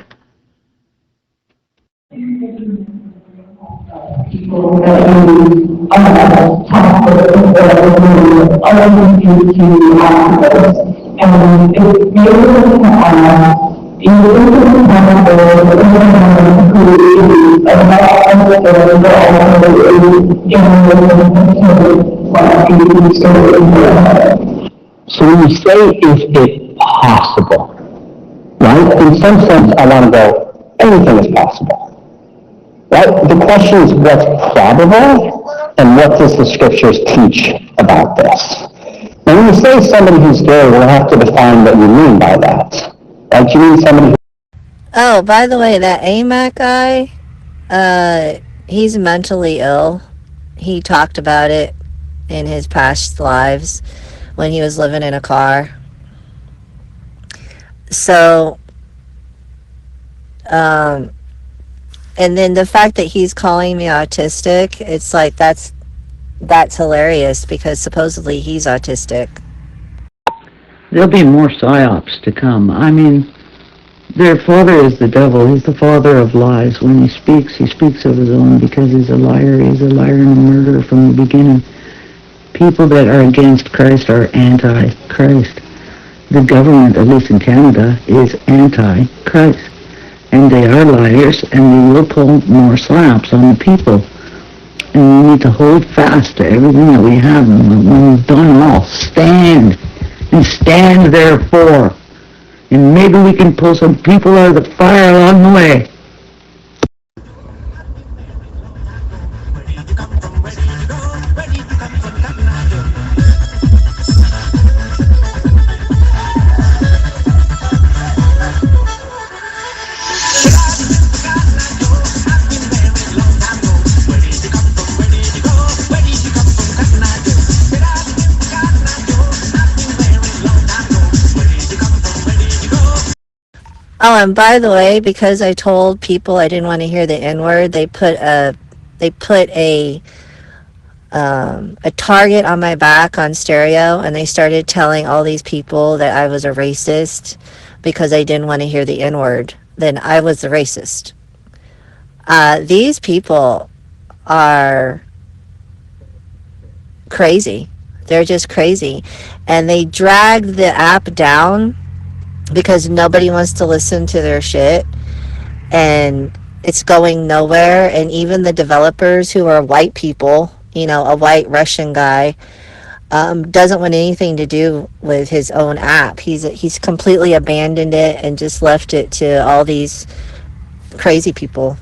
So when you say, is it possible, right? In some sense, I want to go, anything is possible. Right? The question is what's probable, and what does the scriptures teach about this? And when you say somebody who's gay, we'll have to define what you mean by that. Right? You mean somebody who... Oh, by the way, that AMAC guy, he's mentally ill. He talked about it in his past lives when he was living in a car. So, and then the fact that he's calling me autistic, it's like, that's hilarious, because supposedly he's autistic. There'll be more psyops to come. I mean, their father is the devil. He's the father of lies. When he speaks of his own, because he's a liar. He's a liar and a murderer from the beginning. People that are against Christ are anti-Christ. The government, at least in Canada, is anti-Christ. And they are liars, and they will pull more slaps on the people. And we need to hold fast to everything that we have. And when we've done all, stand. And stand therefore. And maybe we can pull some people out of the fire along the way. Oh, and by the way, because I told people I didn't want to hear the N-word, they put a target on my back on stereo, and they started telling all these people that I was a racist because I didn't want to hear the N-word. Then I was the racist. These people are crazy. They're just crazy. And they dragged the app down because nobody wants to listen to their shit, and it's going nowhere. And even the developers, who are white people, a white Russian guy, doesn't want anything to do with his own app. He's completely abandoned it and just left it to all these crazy people.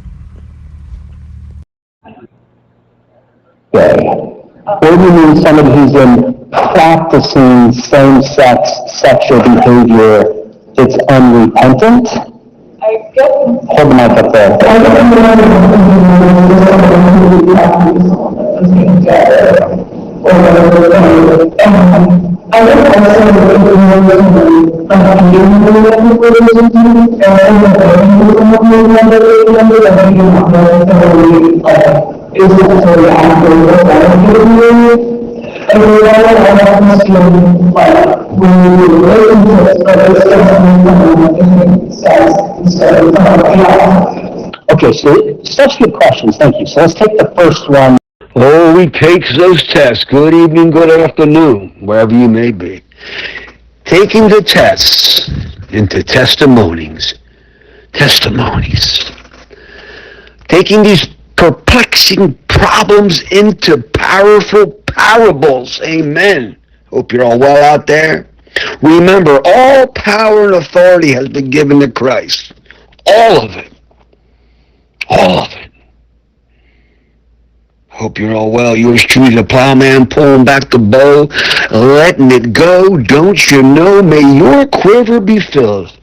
Or do you mean somebody who's in practicing same-sex sexual behavior that's unrepentant? Hold the mic up there. Okay, so such good questions, thank you. So let's take the first one. Oh, he takes those tests. Good evening, good afternoon, wherever you may be. Taking the tests into testimonies. Taking these perplexing problems into powerful parables. Amen. Hope you're all well out there. Remember, all power and authority has been given to Christ. All of it. All of it. Hope you're all well. Yours truly, the plowman, pulling back the bow, letting it go. Don't you know? May your quiver be filled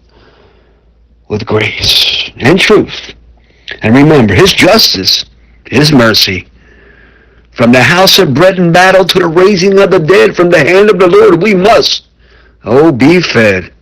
with grace and truth. And remember, his justice, his mercy. From the house of bread and battle to the raising of the dead, from the hand of the Lord, we must, be fed.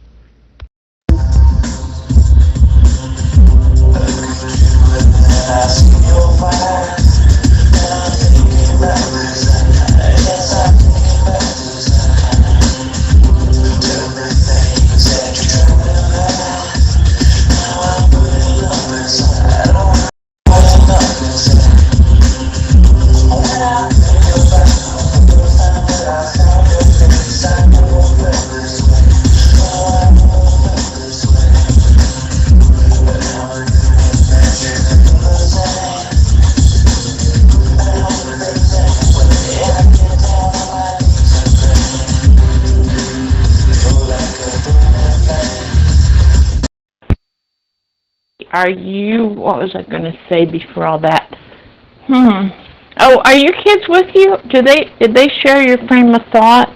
What was I going to say before all that? Oh, are your kids with you? Did they share your frame of thought?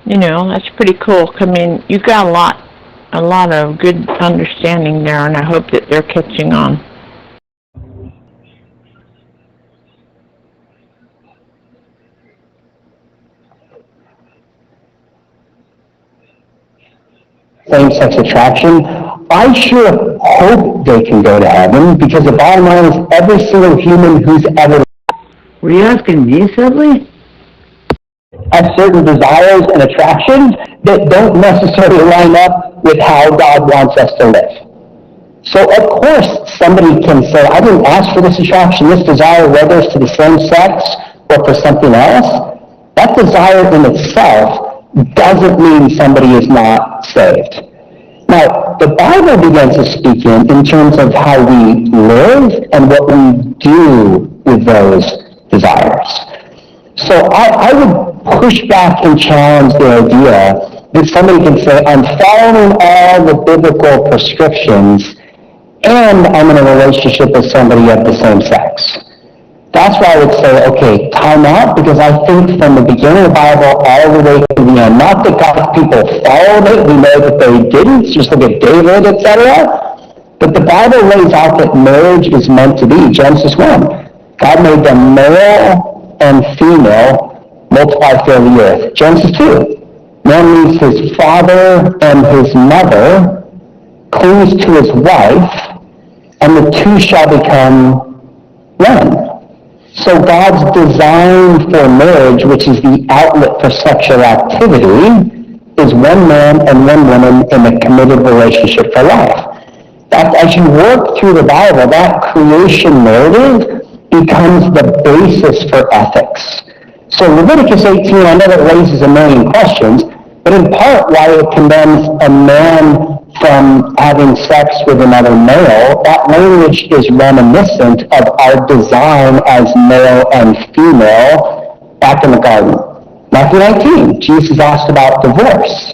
That's pretty cool. I mean, you got a lot of good understanding there, and I hope that they're catching on. Same-sex attraction. I sure hope they can go to heaven, because the bottom line is every single human who's ever... Were you asking me, Sedley? Has certain desires and attractions that don't necessarily line up with how God wants us to live. So of course somebody can say, I didn't ask for this attraction, this desire, whether it's to the same sex or for something else. That desire in itself doesn't mean somebody is not saved. Now, the Bible begins to speak in terms of how we live and what we do with those desires. So I would push back and challenge the idea that somebody can say, I'm following all the biblical prescriptions and I'm in a relationship with somebody of the same sex. That's why I would say, okay, time out, because I think from the beginning of the Bible all the way to the end, not that God's people followed it, we know that they didn't, just look at David, etc. But the Bible lays out that marriage is meant to be, Genesis 1. God made them male and female, multiply, fill the earth. Genesis 2. Man leaves his father and his mother, clings to his wife, and the two shall become one. So God's design for marriage, which is the outlet for sexual activity, is one man and one woman in a committed relationship for life. That, as you work through the Bible, that creation narrative becomes the basis for ethics. So Leviticus 18, I know that raises a million questions, but in part why it condemns a man from having sex with another male, that language is reminiscent of our design as male and female back in the garden. Matthew 19, Jesus asked about divorce.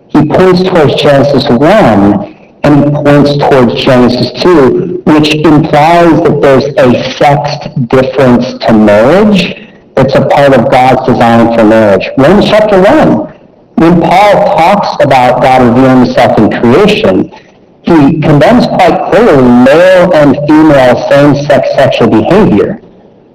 He points towards Genesis 1, and he points towards Genesis 2, which implies that there's a sex difference to marriage that's a part of God's design for marriage. Romans chapter 1, when Paul talks about God revealing himself in creation, he condemns quite clearly male and female same-sex sexual behavior.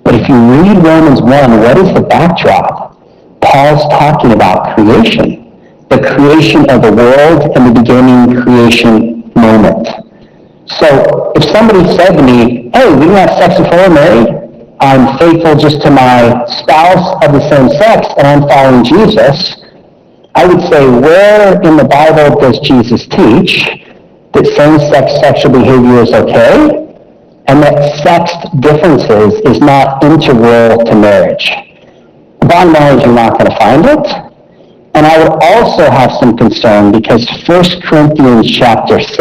But if you read Romans 1, what is the backdrop? Paul's talking about creation, the creation of the world and the beginning creation moment. So if somebody said to me, hey, we can have sex before we're married, I'm faithful just to my spouse of the same sex, and I'm following Jesus, I would say, where in the Bible does Jesus teach that same-sex sexual behavior is okay, and that sex differences is not integral to marriage? The bottom line is you're not going to find it. And I would also have some concern because 1 Corinthians chapter 6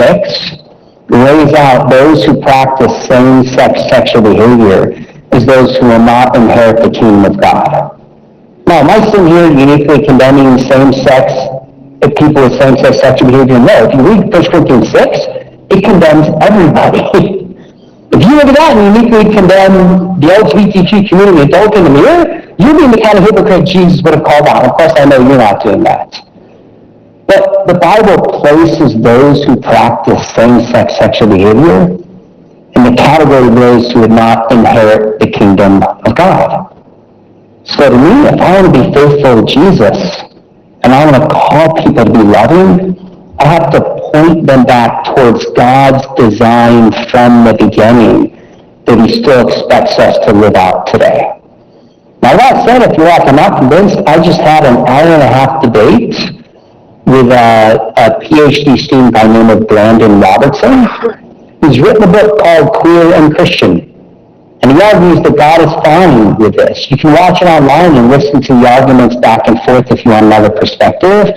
lays out those who practice same-sex sexual behavior as those who will not inherit the kingdom of God. Now, am I sitting here uniquely condemning same-sex, people with same-sex sexual behavior? No. If you read 1 Corinthians 6, it condemns everybody. If you look at that and uniquely condemn the LGBTQ community adult in the mirror, you're being the kind of hypocrite Jesus would have called out. Of course, I know you're not doing that. But the Bible places those who practice same-sex sexual behavior in the category of those who would not inherit the kingdom of God. So to me, if I want to be faithful to Jesus, and I want to call people to be loving, I have to point them back towards God's design from the beginning that he still expects us to live out today. Now that said, if you're like, I'm not convinced, I just had an hour-and-a-half debate with a PhD student by the name of Brandon Robertson. He's written a book called Queer and Christian. And he argues that God is fine with this. You can watch it online and listen to the arguments back and forth if you want another perspective.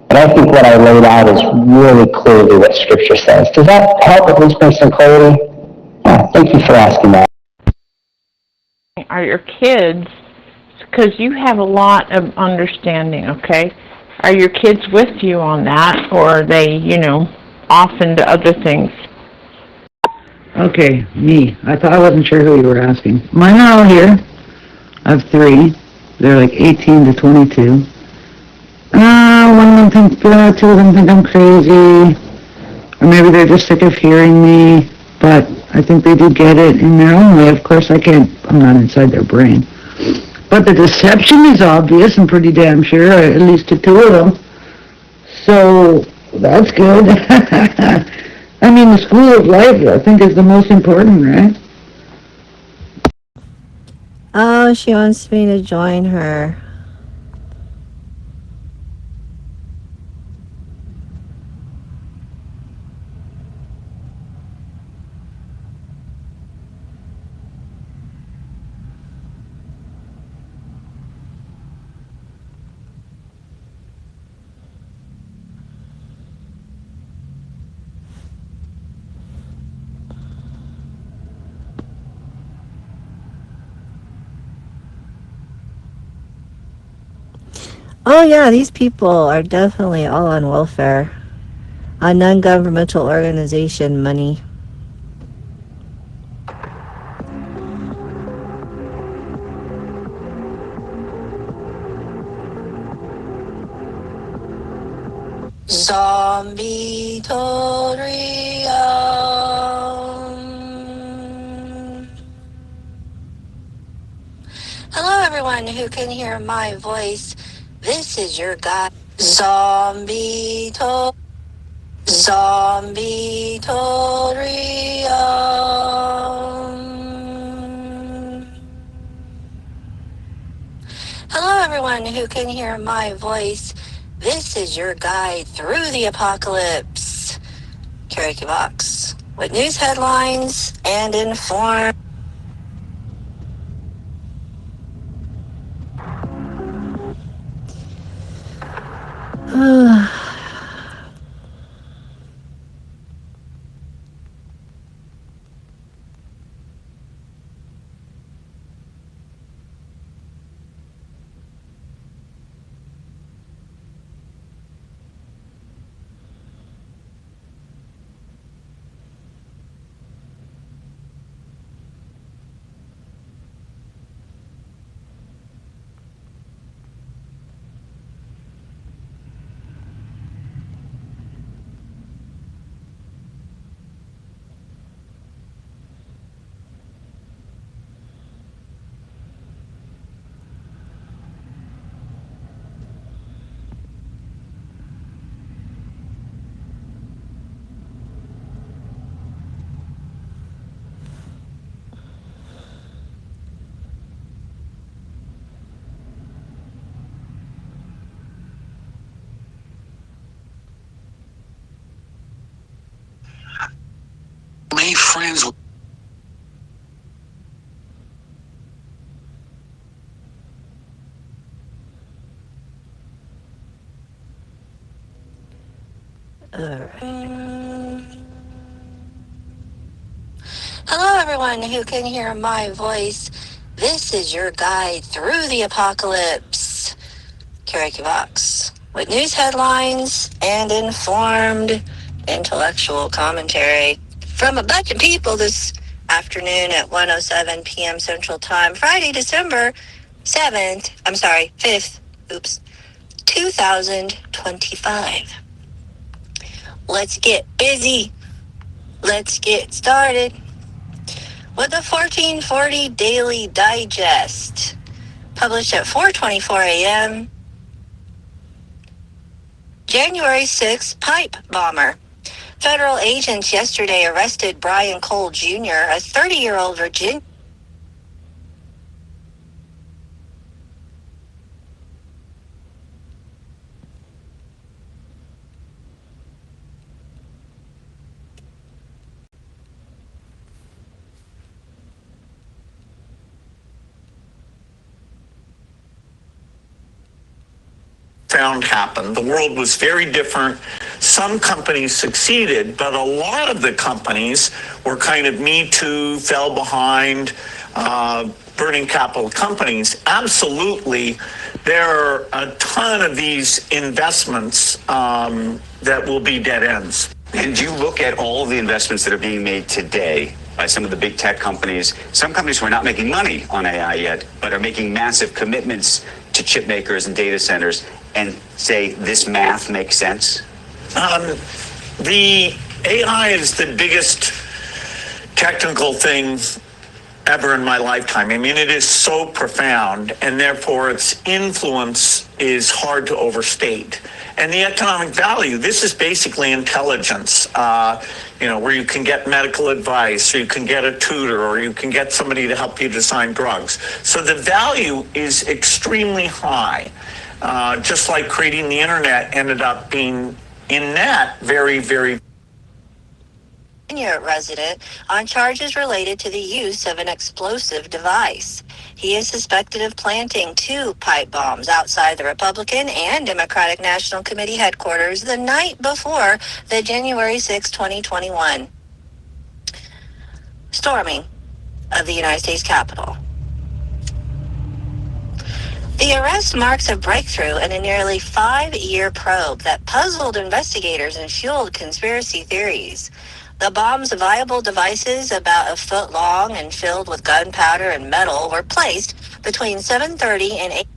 But I think what I laid out is really clearly what Scripture says. Does that help at least bring some clarity? Thank you for asking that. Are your kids, because you have a lot of understanding, okay? Are your kids with you on that, or are they, off into other things? Okay, me. I wasn't sure who you were asking. Mine are all here. I have 3. They're like 18 to 22. One of them thinks, 2 of them think I'm crazy. Or maybe they're just sick of hearing me. But I think they do get it in their own way. Of course, I'm not inside their brain. But the deception is obvious and pretty damn sure, at least to 2 of them. So, that's good. I mean, the school of life, I think, is the most important, right? Oh, she wants me to join her. Oh yeah, these people are definitely all on welfare, on non-governmental organization money. Zombie tutorial. Hello everyone who can hear my voice. This is your guide. Zombie tutorial. Hello everyone who can hear my voice. This is your guide through the apocalypse. Karaoke box with news headlines and inform. ain't friends with. Hello, everyone who can hear my voice. This is your guide through the apocalypse. Karaoke Vox, with news headlines and informed intellectual commentary from a bunch of people this afternoon at 1:07 p.m. Central Time, Friday, December 5th, 2025. Let's get busy. Let's get started with the 1440 Daily Digest, published at 4:24 a.m. January 6th, pipe bomber. Federal agents yesterday arrested Brian Cole Jr., a 30-year-old Virginia found happened. The world was very different. Some companies succeeded, but a lot of the companies were kind of Me Too, fell behind, burning capital companies. Absolutely, there are a ton of these investments that will be dead ends. And you look at all of the investments that are being made today by some of the big tech companies, some companies who are not making money on AI yet, but are making massive commitments to chip makers and data centers, and say this math makes sense? The AI is the biggest technical thing ever in my lifetime. I mean, it is so profound, and therefore its influence is hard to overstate. And the economic value, this is basically intelligence, where you can get medical advice, or you can get a tutor, or you can get somebody to help you design drugs. So the value is extremely high. Just like creating the internet ended up being, in that, very, very resident on charges related to the use of an explosive device. He is suspected of planting 2 pipe bombs outside the Republican and Democratic National Committee headquarters the night before the January 6, 2021 storming of the United States Capitol. The arrest marks a breakthrough in a nearly 5-year probe that puzzled investigators and fueled conspiracy theories. The bomb's viable devices, about a foot long and filled with gunpowder and metal, were placed between 7:30 and 8.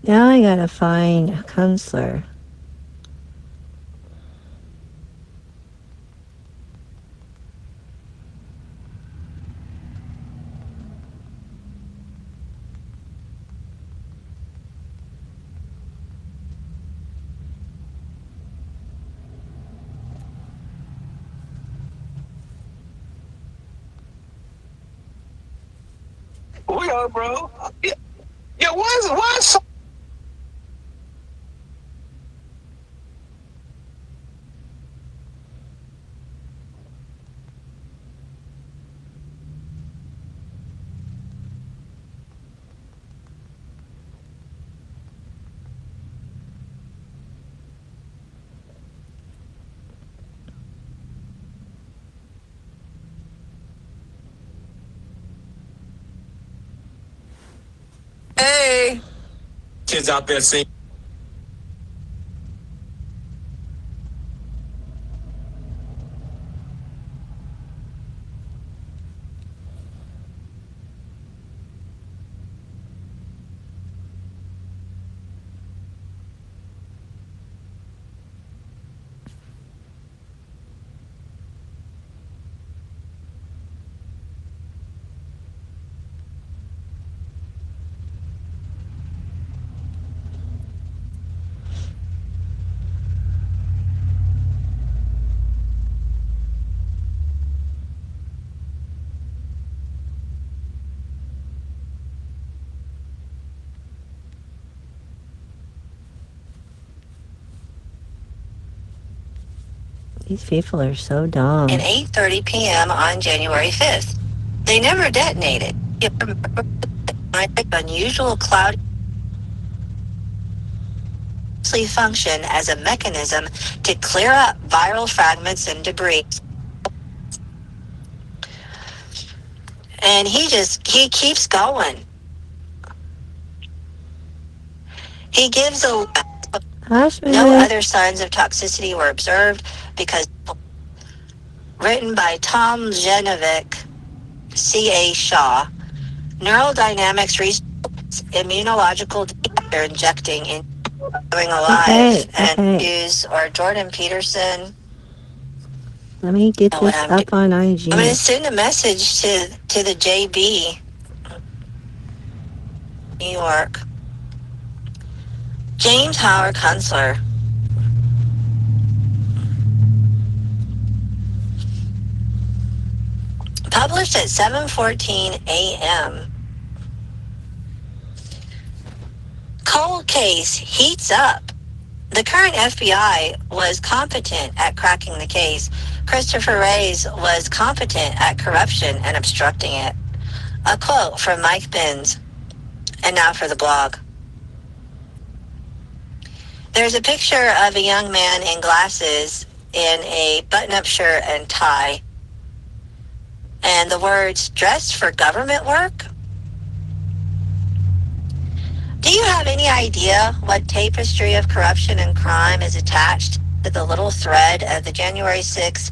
Now I gotta find a counselor. We are, bro. Yeah, why so Hey! kids out there singing? These people are so dumb. At 8:30 p.m. on January 5th. They never detonated. Unusual cloud function as a mechanism to clear up viral fragments and debris. And he keeps going. He gives no other signs of toxicity were observed because written by Tom Genovic, C.A. Shaw, neurodynamics research, immunological data injecting in doing alive and use or Jordan Peterson. Let me get this up on IG. I'm going to send a message to the JB, New York. James Howard Kunstler. Published at 7:14 a.m. Cold case heats up. The current FBI was competent at cracking the case. Christopher Reyes was competent at corruption and obstructing it. A quote from Mike Benz. And now for the blog. There's a picture of a young man in glasses in a button-up shirt and tie. And the words, dressed for government work? Do you have any idea what tapestry of corruption and crime is attached to the little thread of the January 6th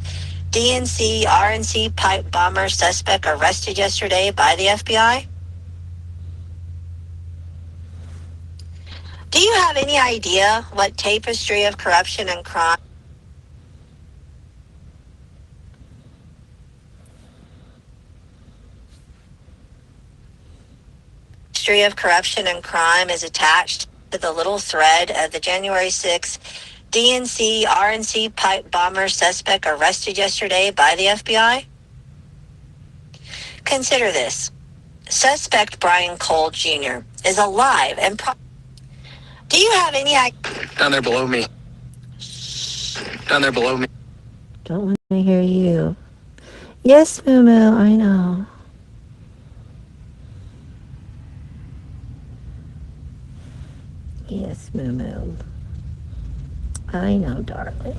DNC, RNC pipe bomber suspect arrested yesterday by the FBI? Do you have any idea what tapestry of corruption and crime is attached to the little thread of the January 6th DNC, RNC pipe bomber suspect arrested yesterday by the FBI? Consider this. Suspect Brian Cole Jr. is alive and do you have any idea? Down there below me. Down there below me. Don't want to hear you. Yes, Moo Moo, I know. Yes, Moo Moo. I know, darling.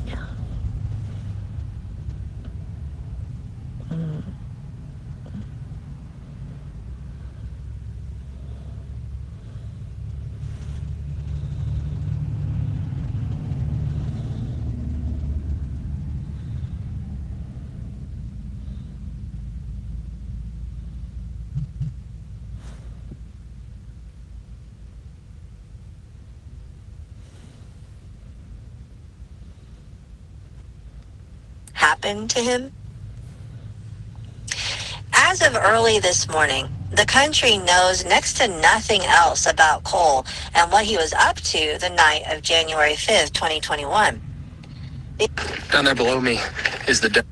Happened to him? As of early this morning, the country knows next to nothing else about Cole and what he was up to the night of January 5th, 2021. Down there below me is the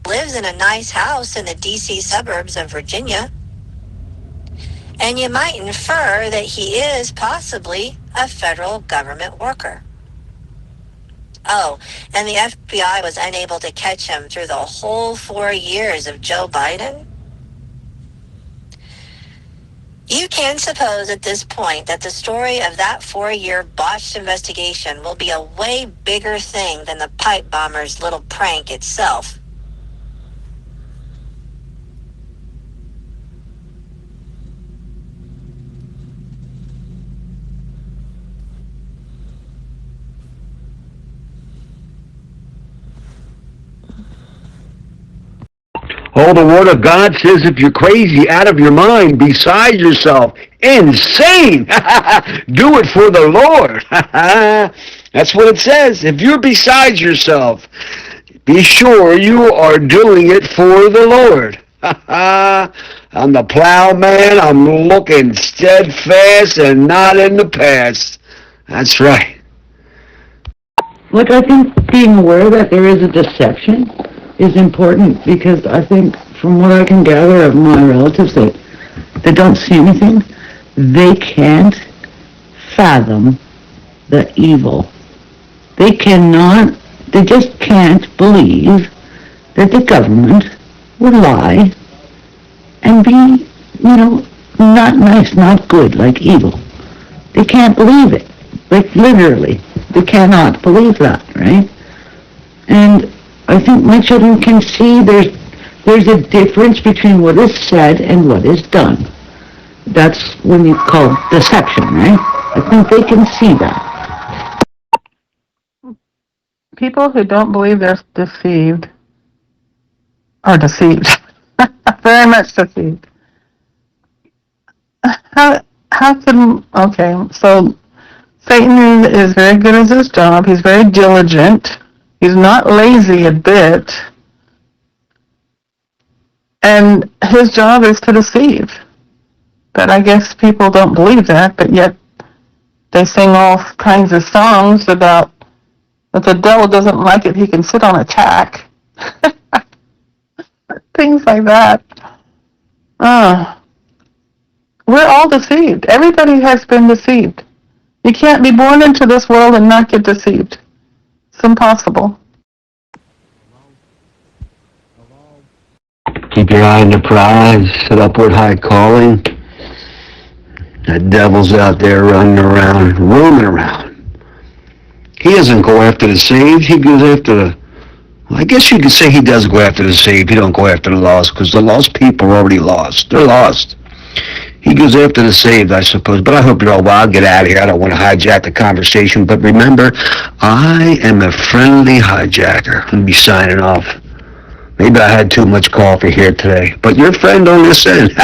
lives in a nice house in the D.C. suburbs of Virginia. And you might infer that he is possibly a federal government worker. Oh, and the FBI was unable to catch him through the whole 4 years of Joe Biden? You can suppose at this point that the story of that 4-year botched investigation will be a way bigger thing than the pipe bomber's little prank itself. Oh, the Word of God says if you're crazy, out of your mind, beside yourself, insane, do it for the Lord. That's what it says. If you're beside yourself, be sure you are doing it for the Lord. I'm the plowman. I'm looking steadfast and not in the past. That's right. Look, I think being aware that there is a deception is important, because I think from what I can gather of my relatives that don't see anything, they can't fathom the evil. They just can't believe that the government would lie and be, not nice, not good, like evil. They can't believe it. Like literally, they cannot believe that, right? And I think my children can see there's a difference between what is said and what is done. That's when you call deception, right? I think they can see that. People who don't believe they're deceived are deceived. Very much deceived. How can, okay, so Satan is very good at his job. He's very diligent. He's not lazy a bit. And his job is to deceive. But I guess people don't believe that, but yet they sing all kinds of songs about if the devil doesn't like it, he can sit on a tack. Things like that. We're all deceived. Everybody has been deceived. You can't be born into this world and not get deceived. It's impossible. Keep your eye on the prize, set upward high calling. That devil's out there running around, roaming around. He doesn't go after the saved, he goes after the... Well, I guess you could say he does go after the saved, he don't go after the lost, because the lost people are already lost. They're lost. He goes after the saved, I suppose. But I hope you're all well. I'll get out of here. I don't want to hijack the conversation. But remember, I am a friendly hijacker. I'm going to be signing off. Maybe I had too much coffee here today. But your friend on this end.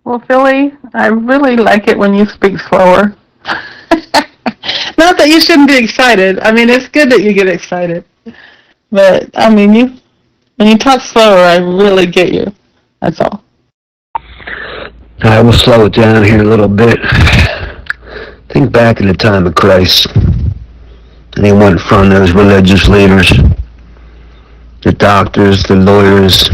Well, Philly, I really like it when you speak slower. Not that you shouldn't be excited. I mean, it's good that you get excited. But, I mean, when you talk slower, I really get you. That's all. I will slow it down here a little bit. Think back in the time of Christ. And he went in front of those religious leaders, the doctors, the lawyers,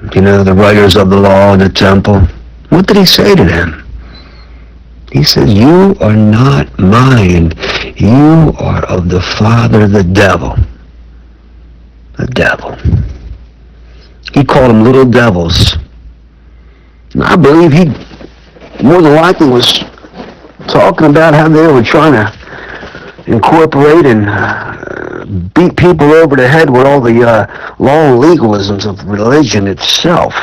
the writers of the law in the temple. What did he say to them? He says, you are not mine. You are of the father, the devil. The devil. He called them little devils. And I believe he more than likely was talking about how they were trying to incorporate and beat people over the head with all the law and legalisms of religion itself.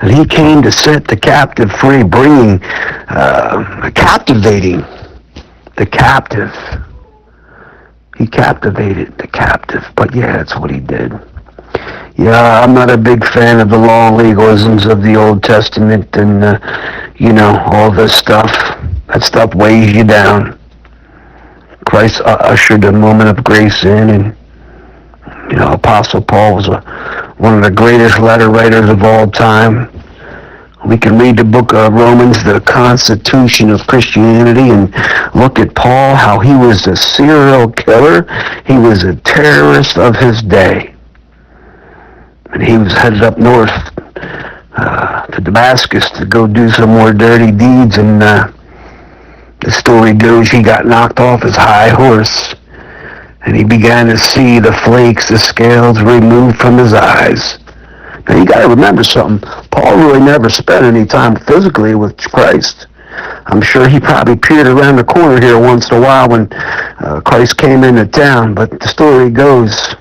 And he came to set the captive free, captivating the captive. He captivated the captive, but yeah, that's what he did. Yeah, I'm not a big fan of the law and legalisms of the Old Testament and, all this stuff. That stuff weighs you down. Christ ushered a moment of grace in, and, Apostle Paul was one of the greatest letter writers of all time. We can read the book of Romans, the constitution of Christianity, and look at Paul, how he was a serial killer. He was a terrorist of his day. And he was headed up north to Damascus to go do some more dirty deeds. And the story goes he got knocked off his high horse. And he began to see the flakes, the scales removed from his eyes. Now you got to remember something. Paul really never spent any time physically with Christ. I'm sure he probably peered around the corner here once in a while when Christ came into town. But the story goes,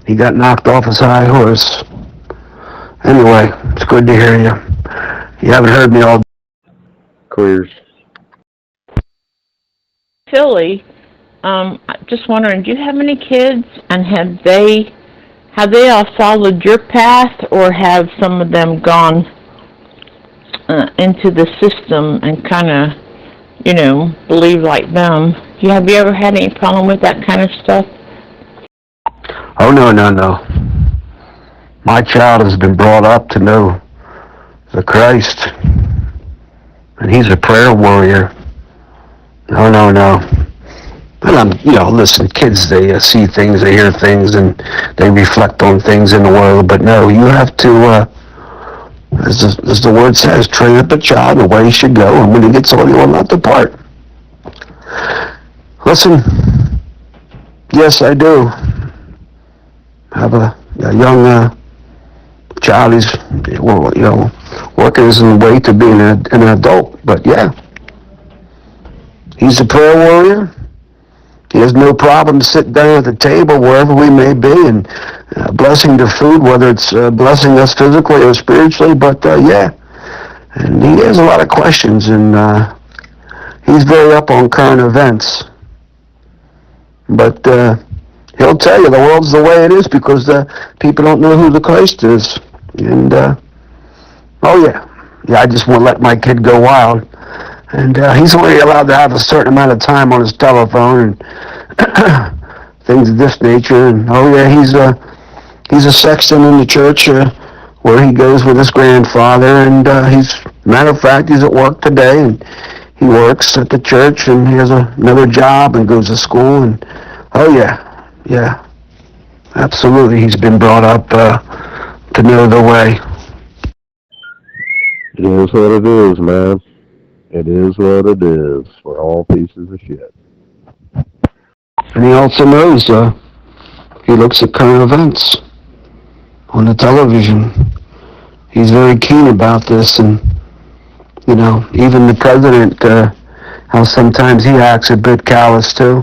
he got knocked off his high horse. Anyway, it's good to hear you. You haven't heard me all. Clears. Philly, Just wondering, do you have any kids, and have they all followed your path, or have some of them gone into the system and kind of, believe like them? Have you ever had any problem with that kind of stuff? Oh, no. My child has been brought up to know the Christ, and he's a prayer warrior. No. And listen, kids, they see things, they hear things, and they reflect on things in the world. But no, you have to, as the word says, train up a child in the way he should go, and when he gets old, he will not depart. Listen, yes, I do have a young child. He's, working his way to being an adult. But yeah, he's a prayer warrior. He has no problem sitting down at the table wherever we may be and blessing the food, whether it's blessing us physically or spiritually. But yeah, and he has a lot of questions, and he's very up on current events. But he'll tell you the world's the way it is because people don't know who the Christ is. And oh yeah, I just won't let my kid go wild. And he's only allowed to have a certain amount of time on his telephone and things of this nature. And oh yeah, he's a sexton in the church where he goes with his grandfather. And matter of fact, he's at work today, and he works at the church, and he has another job and goes to school. And oh yeah, absolutely, he's been brought up to know the way. It is what it is, man. It is what it is. We're all pieces of shit. And he also knows, he looks at current events on the television. He's very keen about this, and, even the president, how sometimes he acts a bit callous, too.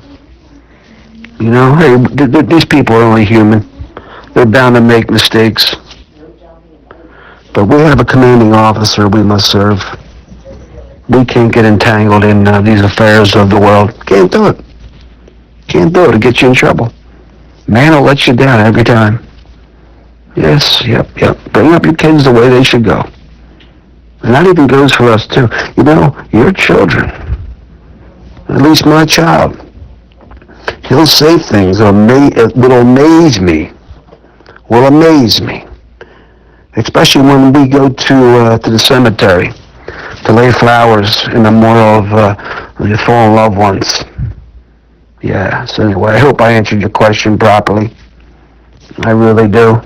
Hey, these people are only human. They're bound to make mistakes. But we have a commanding officer we must serve. We can't get entangled in these affairs of the world. Can't do it. It'll get you in trouble. Man will let you down every time. Yes, yep. Bring up your kids the way they should go. And that even goes for us, too. Your children, at least my child, he'll say things that will amaze me. Especially when we go to the cemetery to lay flowers in memorial of the fallen loved ones. Yeah, so anyway, I hope I answered your question properly. I really do.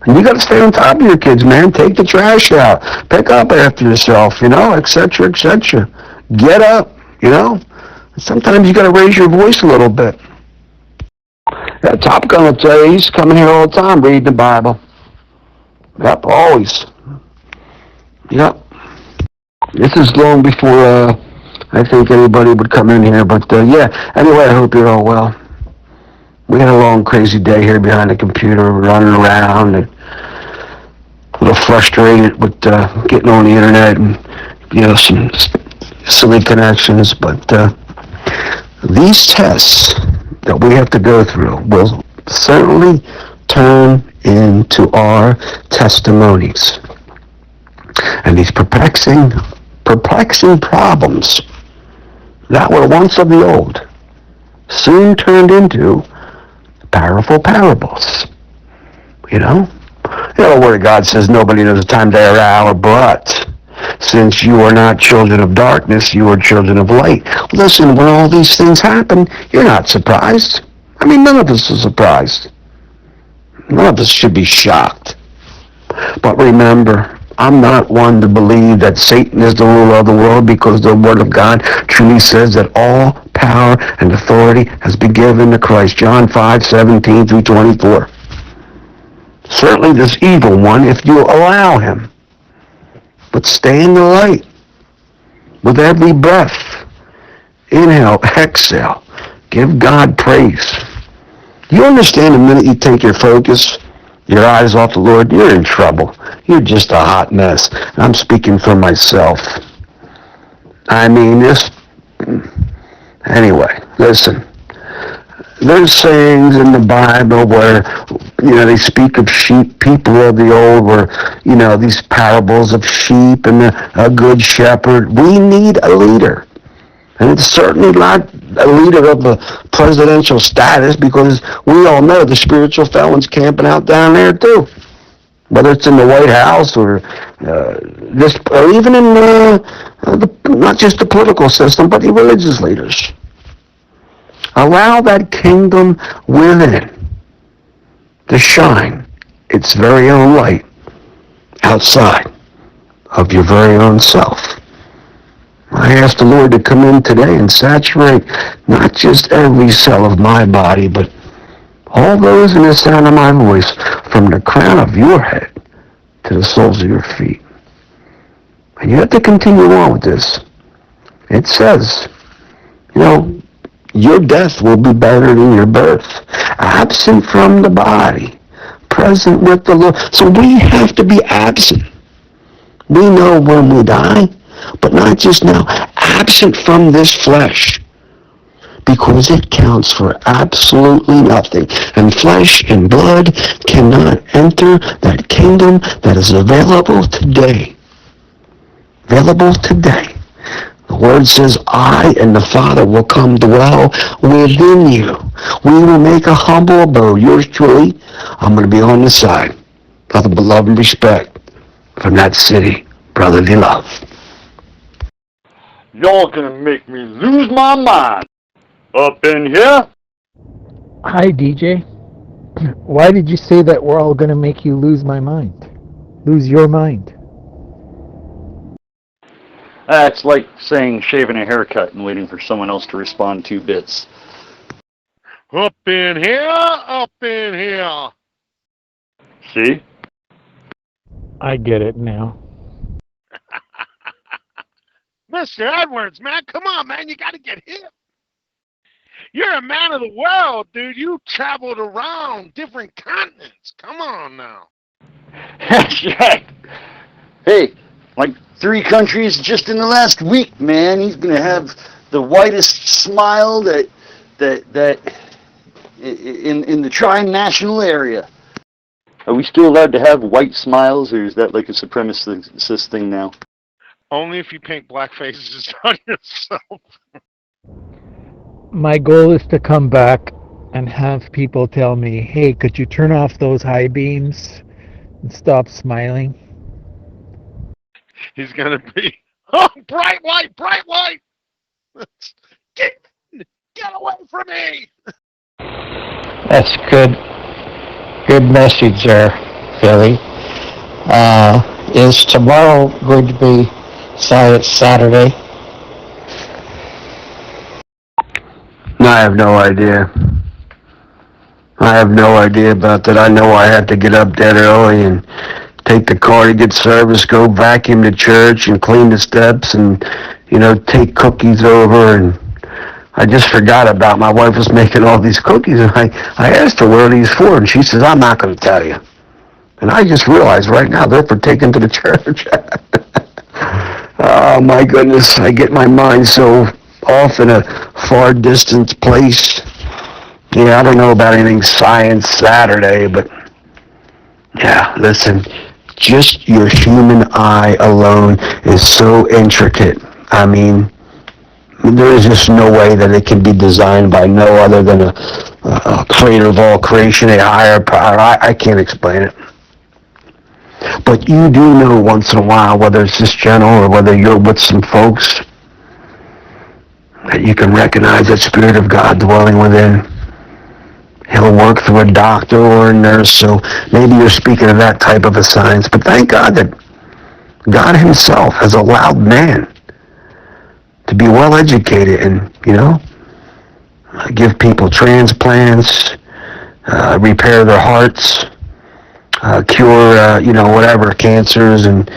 And you got to stay on top of your kids, man. Take the trash out. Pick up after yourself, etc., etc. Get up, Sometimes you got to raise your voice a little bit. That Top Gun will tell you, he's coming here all the time reading the Bible. Yep, always. Yep. This is long before I think anybody would come in here, but yeah. Anyway, I hope you're all well. We had a long, crazy day here behind the computer, running around and a little frustrated with getting on the internet and some silly connections. But these tests that we have to go through will certainly turn into our testimonies. And these perplexing problems that were once of the old soon turned into powerful parables. The Word of God says nobody knows the time, day, or hour, but since you are not children of darkness, you are children of light. Listen, when all these things happen, you're not surprised. None of us are surprised. None of us should be shocked. But remember, I'm not one to believe that Satan is the ruler of the world, because the Word of God truly says that all power and authority has been given to Christ. John 5:17 through 24. Certainly this evil one, if you allow him. But stay in the light. With every breath, inhale, exhale, give God praise. You understand the minute you take your focus, your eyes off the Lord, you're in trouble. You're just a hot mess. I'm speaking for myself. Anyway, listen. there's sayings in the Bible where, they speak of sheep, people of the old, where, these parables of sheep and a good shepherd. We need a leader. And it's certainly not a leader of a presidential status, because we all know the spiritual felons camping out down there too. Whether it's in the White House or or even in not just the political system, but the religious leaders. Allow that kingdom within to shine its very own light outside of your very own self. I ask the Lord to come in today and saturate not just every cell of my body, but all those in the sound of my voice, from the crown of your head to the soles of your feet. And you have to continue on with this. It says, your death will be better than your birth. Absent from the body, present with the Lord. So we have to be absent. We know when we die, but not just now. Absent from this flesh, because it counts for absolutely nothing. And flesh and blood cannot enter that kingdom that is available today. Available today. The Word says, I and the Father will come dwell within you. We will make a humble abode. Yours truly, I'm going to be on the side. Nothing but love and respect from that city, brotherly love. Y'all gonna make me lose my mind. Up in here? Hi, DJ. Why did you say that we're all gonna make you lose my mind? Lose your mind? That's like saying shaving a haircut and waiting for someone else to respond 2 bits. Up in here, up in here. See? I get it now. Mr. Edwards, man, come on, man, you gotta get hip. You're a man of the world, dude. You traveled around different continents. Come on now. That's right. Hey, like 3 countries just in the last week, man. He's gonna have the whitest smile that in the tri-national area. Are we still allowed to have white smiles, or is that like a supremacist thing now? Only if you paint black faces on yourself. My goal is to come back and have people tell me, hey, could you turn off those high beams and stop smiling? He's gonna be, oh, bright light, bright light! Get away from me! That's good message there, Philly. Is tomorrow going to be Science Saturday? No, I have no idea. I have no idea about that. I know I had to get up that early and take the car to get service, go vacuum the church and clean the steps and, take cookies over. And I just forgot about my wife was making all these cookies. And I asked her, what are these for? And she says, I'm not going to tell you. And I just realized right now they're for taking to the church. Oh, my goodness. I get my mind so off in a far distant place. Yeah, I don't know about anything Science Saturday, but yeah, listen, just your human eye alone is so intricate. I mean, there is just no way that it can be designed by no other than a creator of all creation, a higher power. I can't explain it. But you do know once in a while, whether it's this channel or whether you're with some folks, that you can recognize that Spirit of God dwelling within. He'll work through a doctor or a nurse, so maybe you're speaking of that type of a science. But thank God that God himself has allowed man to be well educated and, give people transplants, repair their hearts, cure, whatever, cancers, and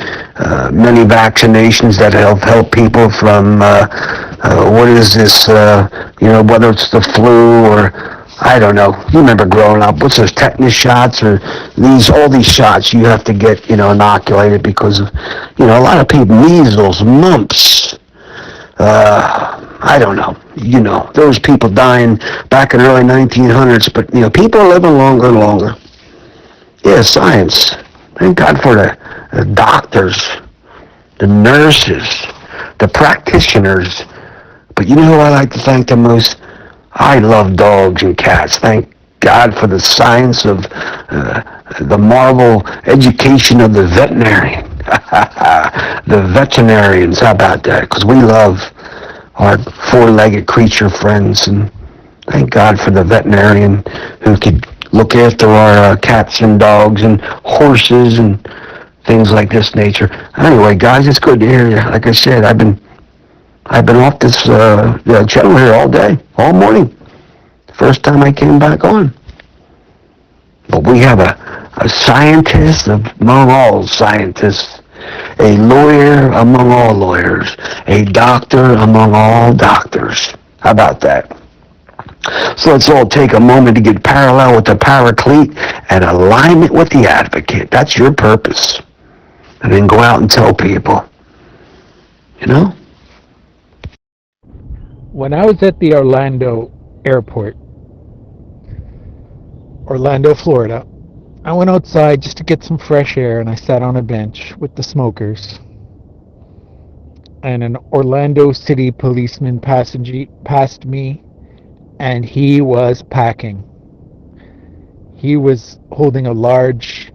many vaccinations that help people from, what is this, whether it's the flu or, I don't know. You remember growing up, what's those tetanus shots or all these shots you have to get, inoculated because of, a lot of people, measles, mumps, I don't know. You know, there was people dying back in the early 1900s, but, you know, people are living longer and longer. Yeah, science. Thank God for the doctors, the nurses, the practitioners. But you know who I like to thank the most? I love dogs and cats. Thank God for the science of the marvel education of the veterinarian. The veterinarians, how about that? Because we love our four-legged creature friends, and thank God for the veterinarian who could look after our cats and dogs and horses and things like this nature. Anyway, guys, it's good to hear you. Like I said, I've been off this channel here all day, all morning. First time I came back on. But we have a scientist among all scientists, a lawyer among all lawyers, a doctor among all doctors. How about that? So let's all take a moment to get parallel with the paraclete and alignment with the advocate. That's your purpose. And then go out and tell people. You know? When I was at the Orlando airport, Orlando, Florida, I went outside just to get some fresh air, and I sat on a bench with the smokers. And an Orlando City policeman passed me, and he was packing. He was holding a large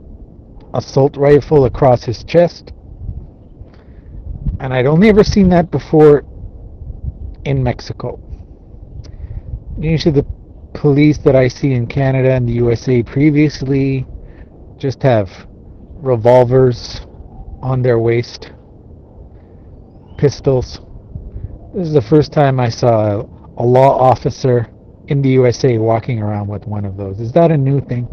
assault rifle across his chest, and I'd only ever seen that before in Mexico. Usually the police that I see in Canada and the USA previously just have revolvers on their waist, pistols. This is the first time I saw a law officer in the USA walking around with one of those. Is that a new thing?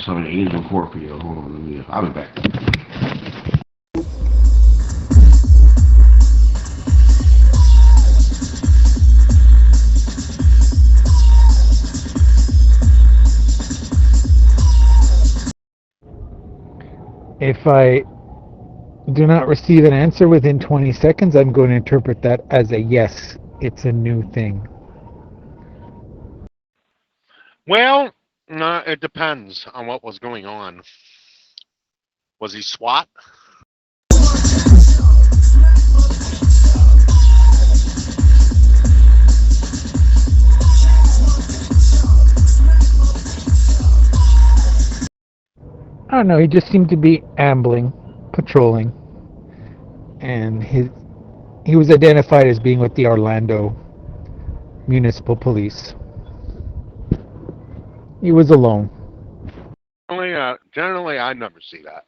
Somebody Angel Scorpio. Hold on, I'll be back. If I do not receive an answer within 20 seconds, I'm going to interpret that as a yes, it's a new thing. Well, it depends on what was going on. Was he SWAT? I don't know, he just seemed to be ambling, patrolling, and he was identified as being with the Orlando Municipal Police. He was alone. Generally, I never see that.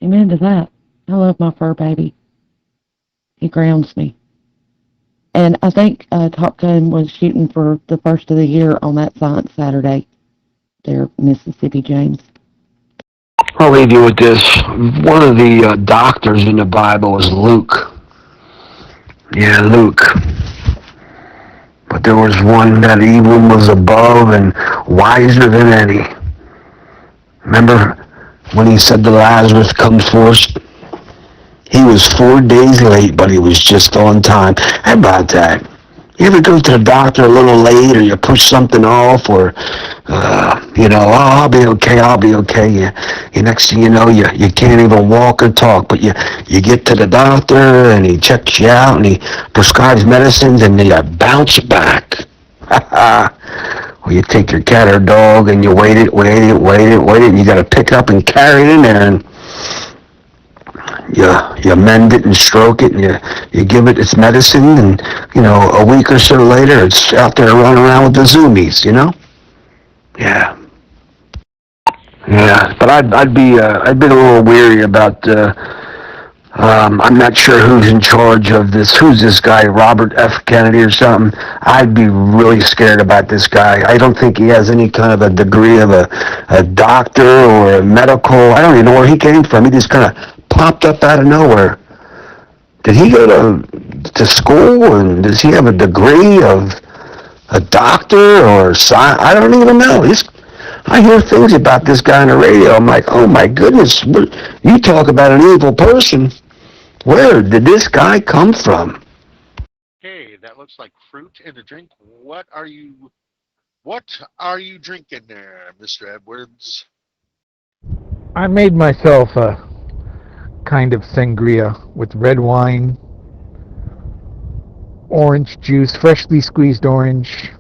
Amen to that. I love my fur baby. He grounds me. And I think Top Gun was shooting for the first of the year on that Science Saturday there, Mississippi, James. I'll leave you with this. One of the doctors in the Bible is Luke. Yeah, Luke. But there was one that even was above and wiser than any. Remember when he said to Lazarus, come first? He was 4 days late, but he was just on time. How about that? You ever go to the doctor a little late, or you push something off, or, I'll be okay. You next thing you know, you can't even walk or talk, but you get to the doctor, and he checks you out, and he prescribes medicines, and then you bounce back. Well, you take your cat or dog, and you wait it, and you got to pick up and carry it in there, and you mend it and stroke it, and you give it its medicine, and a week or so later it's out there running around with the zoomies, Yeah, but I'd be a little weary about I'm not sure who's in charge of this. Who's this guy, Robert F. Kennedy or something? I'd be really scared about this guy. I don't think he has any kind of a degree of a doctor or a medical. I don't even know where he came from. He just kind of popped up out of nowhere. Did he go to school, and does he have a degree of a doctor or science? I don't even know. I hear things about this guy on the radio. I'm like, oh my goodness, you talk about an evil person. Where did this guy come from? Okay, that looks like fruit in a drink. What are you drinking there, Mr. Edwards? I made myself a kind of sangria with red wine, orange juice, freshly squeezed orange,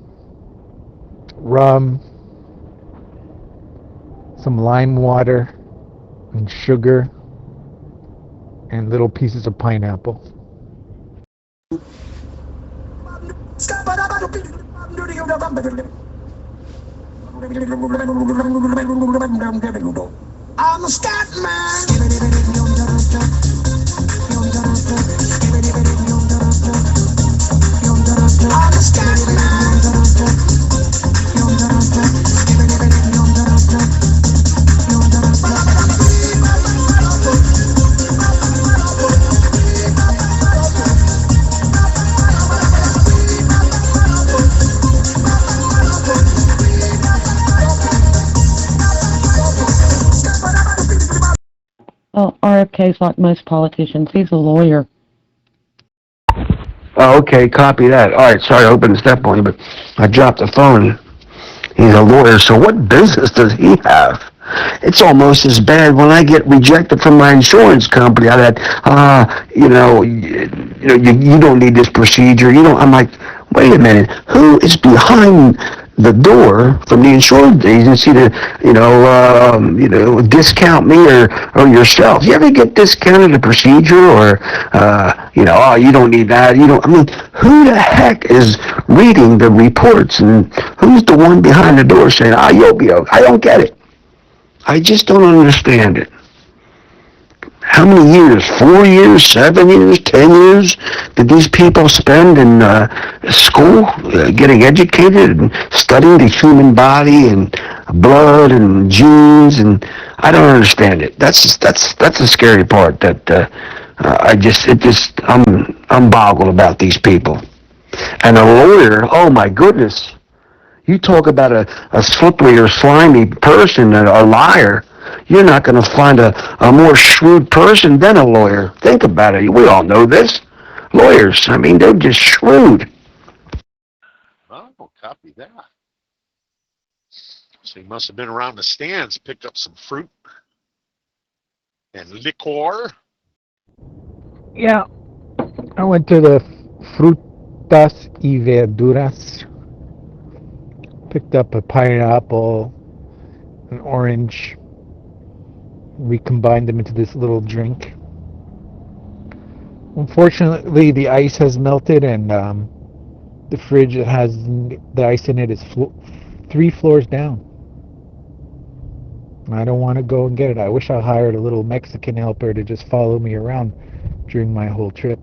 rum, some lime water, and sugar, and little pieces of pineapple. I'm a scat man. I'm a scat man. Well, RFK's like most politicians. He's a lawyer. Oh, okay, copy that. All right, sorry, I opened the step on you, but I dropped the phone. He's a lawyer, so what business does he have? It's almost as bad when I get rejected from my insurance company. I had, you don't need this procedure. I'm like, wait a minute, who is behind the door from the insurance agency to, discount me or yourself? You ever get discounted a procedure or, oh, you don't need that. Who the heck is reading the reports, and who's the one behind the door saying, you'll be okay? I don't get it. I just don't understand it. How many years? 4 years, 7 years, 10 years did these people spend in school getting educated and studying the human body and blood and genes? And I don't understand it. That's the scary part. That I'm boggled about these people. And a lawyer, oh my goodness. You talk about a slippery or slimy person, a liar. You're not going to find a more shrewd person than a lawyer. Think about it. We all know this. Lawyers, they're just shrewd. Oh, copy that. So he must have been around the stands, picked up some fruit and liquor. Yeah, I went to the Frutas y Verduras. Picked up a pineapple, an orange. We combined them into this little drink. Unfortunately, the ice has melted, and the fridge that has the ice in it is 3 floors down. I don't want to go and get it. I wish I hired a little Mexican helper to just follow me around during my whole trip.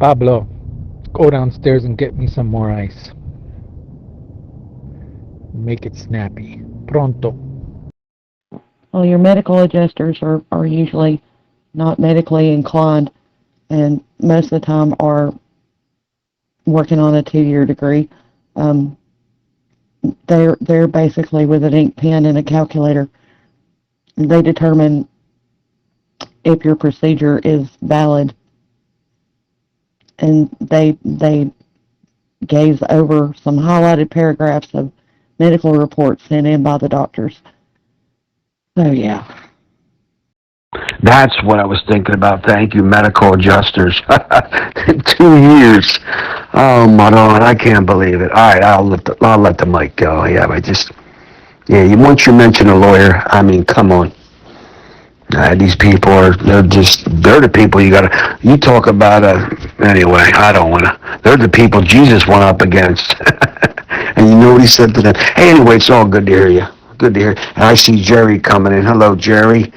Pablo, go downstairs and get me some more ice. Make it snappy. Pronto. Well, your medical adjusters are usually not medically inclined, and most of the time are working on a 2-year degree. They're basically with an ink pen and a calculator. They determine if your procedure is valid, and they gaze over some highlighted paragraphs of medical reports sent in by the doctors. So yeah. That's what I was thinking about. Thank you, medical adjusters. 2 years. Oh my Lord, I can't believe it. All right, I'll let the mic go. Yeah, once you mention a lawyer, I mean, come on. These people they're the people you talk about, anyway, I don't want to, they're the people Jesus went up against. And you know what he said to them? Hey, anyway, it's all good to hear you. Good to hear. And I see Jerry coming in. Hello, Jerry.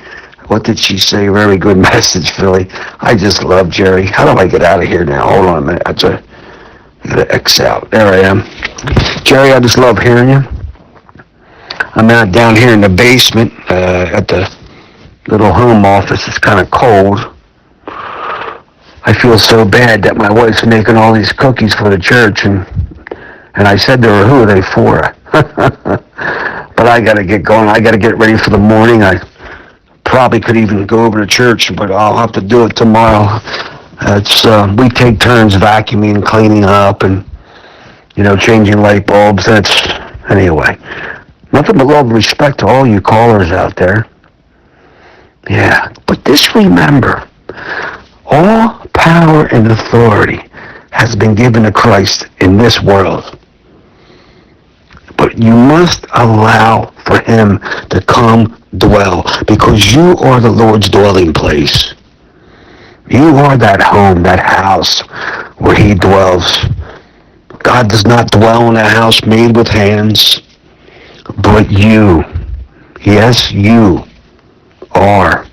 What did she say? Very good message, Philly. I just love Jerry. How do I get out of here now? Hold on a minute. I gotta X out. There I am. Jerry, I just love hearing you. I'm out down here in the basement at the little home office. It's kind of cold. I feel so bad that my wife's making all these cookies for the church, and I said to her, who are they for? But I got to get going. I got to get ready for the morning. I probably could even go over to church, but I'll have to do it tomorrow. We take turns vacuuming and cleaning up and, changing light bulbs. Anyway, nothing but love and respect to all you callers out there. Yeah, but just remember, all power and authority has been given to Christ in this world. But you must allow for him to come dwell, because you are the Lord's dwelling place. You are that home, that house where he dwells. God does not dwell in a house made with hands, but you, yes, you are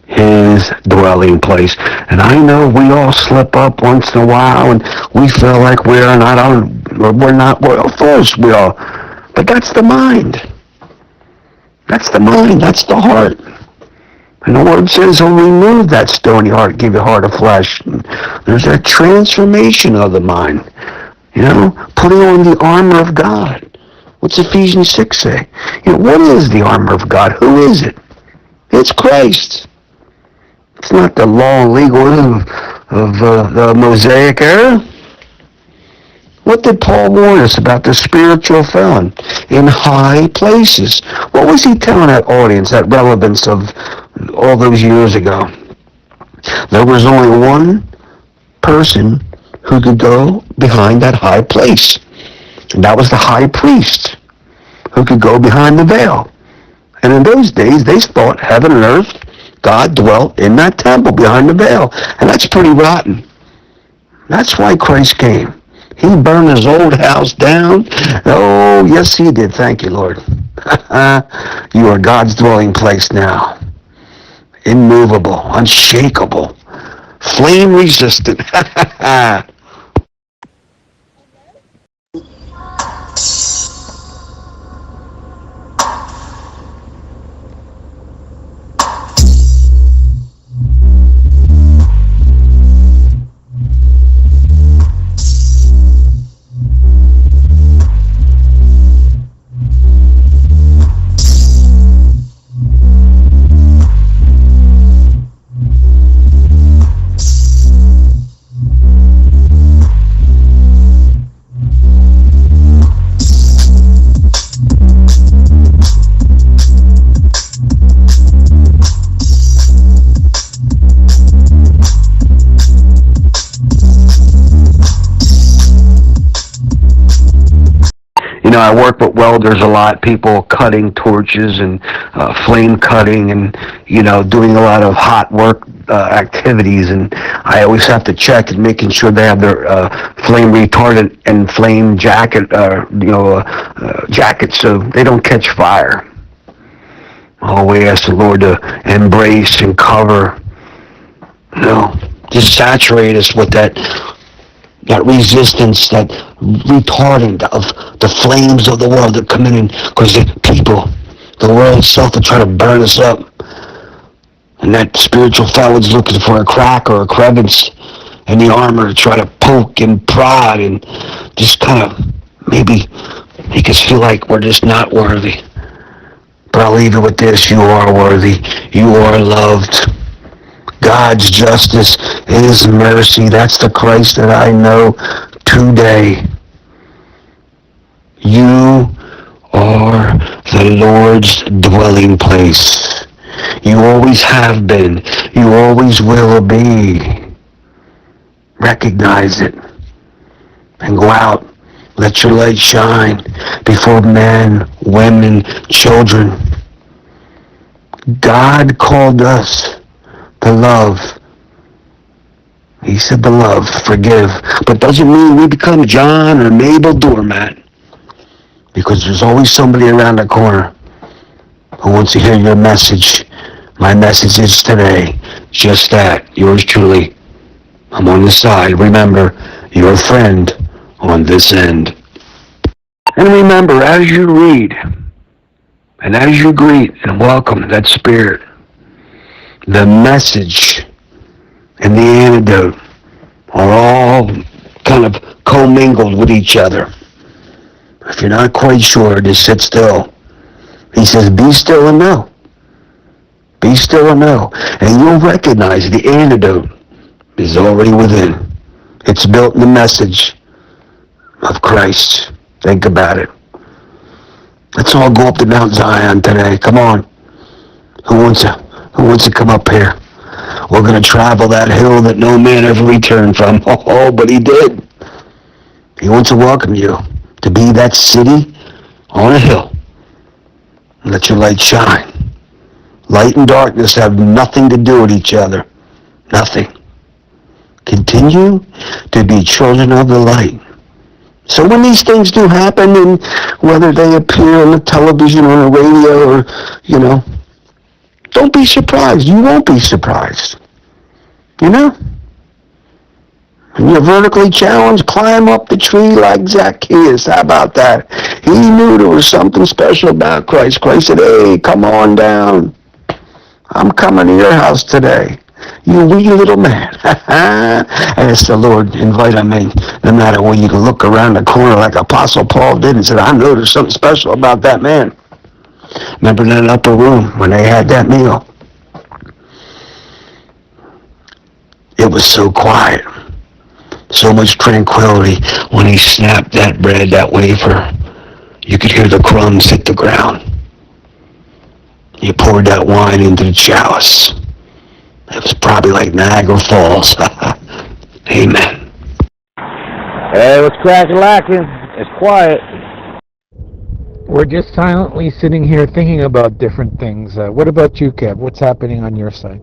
his dwelling place. And I know we all slip up once in a while, and we feel like we're not, well, of course we are. But that's the mind. That's the mind. That's the heart. And the word says, he'll remove that stony heart, give you a heart of flesh. And there's a transformation of the mind. Putting on the armor of God. What's Ephesians 6 say? What is the armor of God? Who is it? It's Christ. It's not the law and legalism of the Mosaic era. What did Paul warn us about the spiritual felon in high places? What was he telling that audience, that relevance of all those years ago? There was only one person who could go behind that high place. And that was the high priest, who could go behind the veil. And in those days, they thought heaven and earth, God dwelt in that temple behind the veil. And that's pretty rotten. That's why Christ came. He burned his old house down. Oh, yes, he did. Thank you, Lord. You are God's dwelling place now. Immovable, unshakable, flame resistant. I work with welders a lot, people cutting torches and flame cutting and, doing a lot of hot work activities. And I always have to check and making sure they have their flame retardant and flame jacket, jackets so they don't catch fire. Oh, we ask the Lord to embrace and cover, just saturate us with that resistance, that retardant of the flames of the world that come in, because the people, the world itself, will try to burn us up. And that spiritual fellow's looking for a crack or a crevice in the armor to try to poke and prod and just kind of maybe make us feel like we're just not worthy. But I'll leave it with this: you are worthy. You are loved. God's justice is mercy. That's the Christ that I know today. You are the Lord's dwelling place. You always have been. You always will be. Recognize it and go out. Let your light shine before men, women, children. God called us to love. He said to love, forgive. But doesn't mean we become John or Mabel doormat. Because there's always somebody around the corner who wants to hear your message. My message is today just that. Yours truly. I'm on the side. Remember, you're a friend on this end. And remember, as you read and as you greet and welcome that spirit, the message and the antidote are all kind of commingled with each other. If you're not quite sure, just sit still. He says, be still and know. Be still and know. And you'll recognize the antidote is already within. It's built in the message of Christ. Think about it. Let's all go up to Mount Zion today. Come on. Who wants to come up here? We're going to travel that hill that no man ever returned from. Oh, but he did. He wants to welcome you to be that city on a hill. Let your light shine. Light and darkness have nothing to do with each other. Nothing. Continue to be children of the light. So when these things do happen, and whether they appear on the television, on the radio, or, don't be surprised. You won't be surprised. When you're vertically challenged, climb up the tree like Zacchaeus. How about that? He knew there was something special about Christ. Christ said, hey, come on down. I'm coming to your house today. You wee little man. And it's the Lord, invite him in. No matter when you can look around the corner like Apostle Paul did and said, I know there's something special about that man. Remember in that upper room when they had that meal? It was so quiet. So much tranquility when he snapped that bread, that wafer. You could hear the crumbs hit the ground. He poured that wine into the chalice. It was probably like Niagara Falls. Amen. Hey, what's crack-a-lacking? It's quiet. We're just silently sitting here thinking about different things. What about you, Kev? What's happening on your side?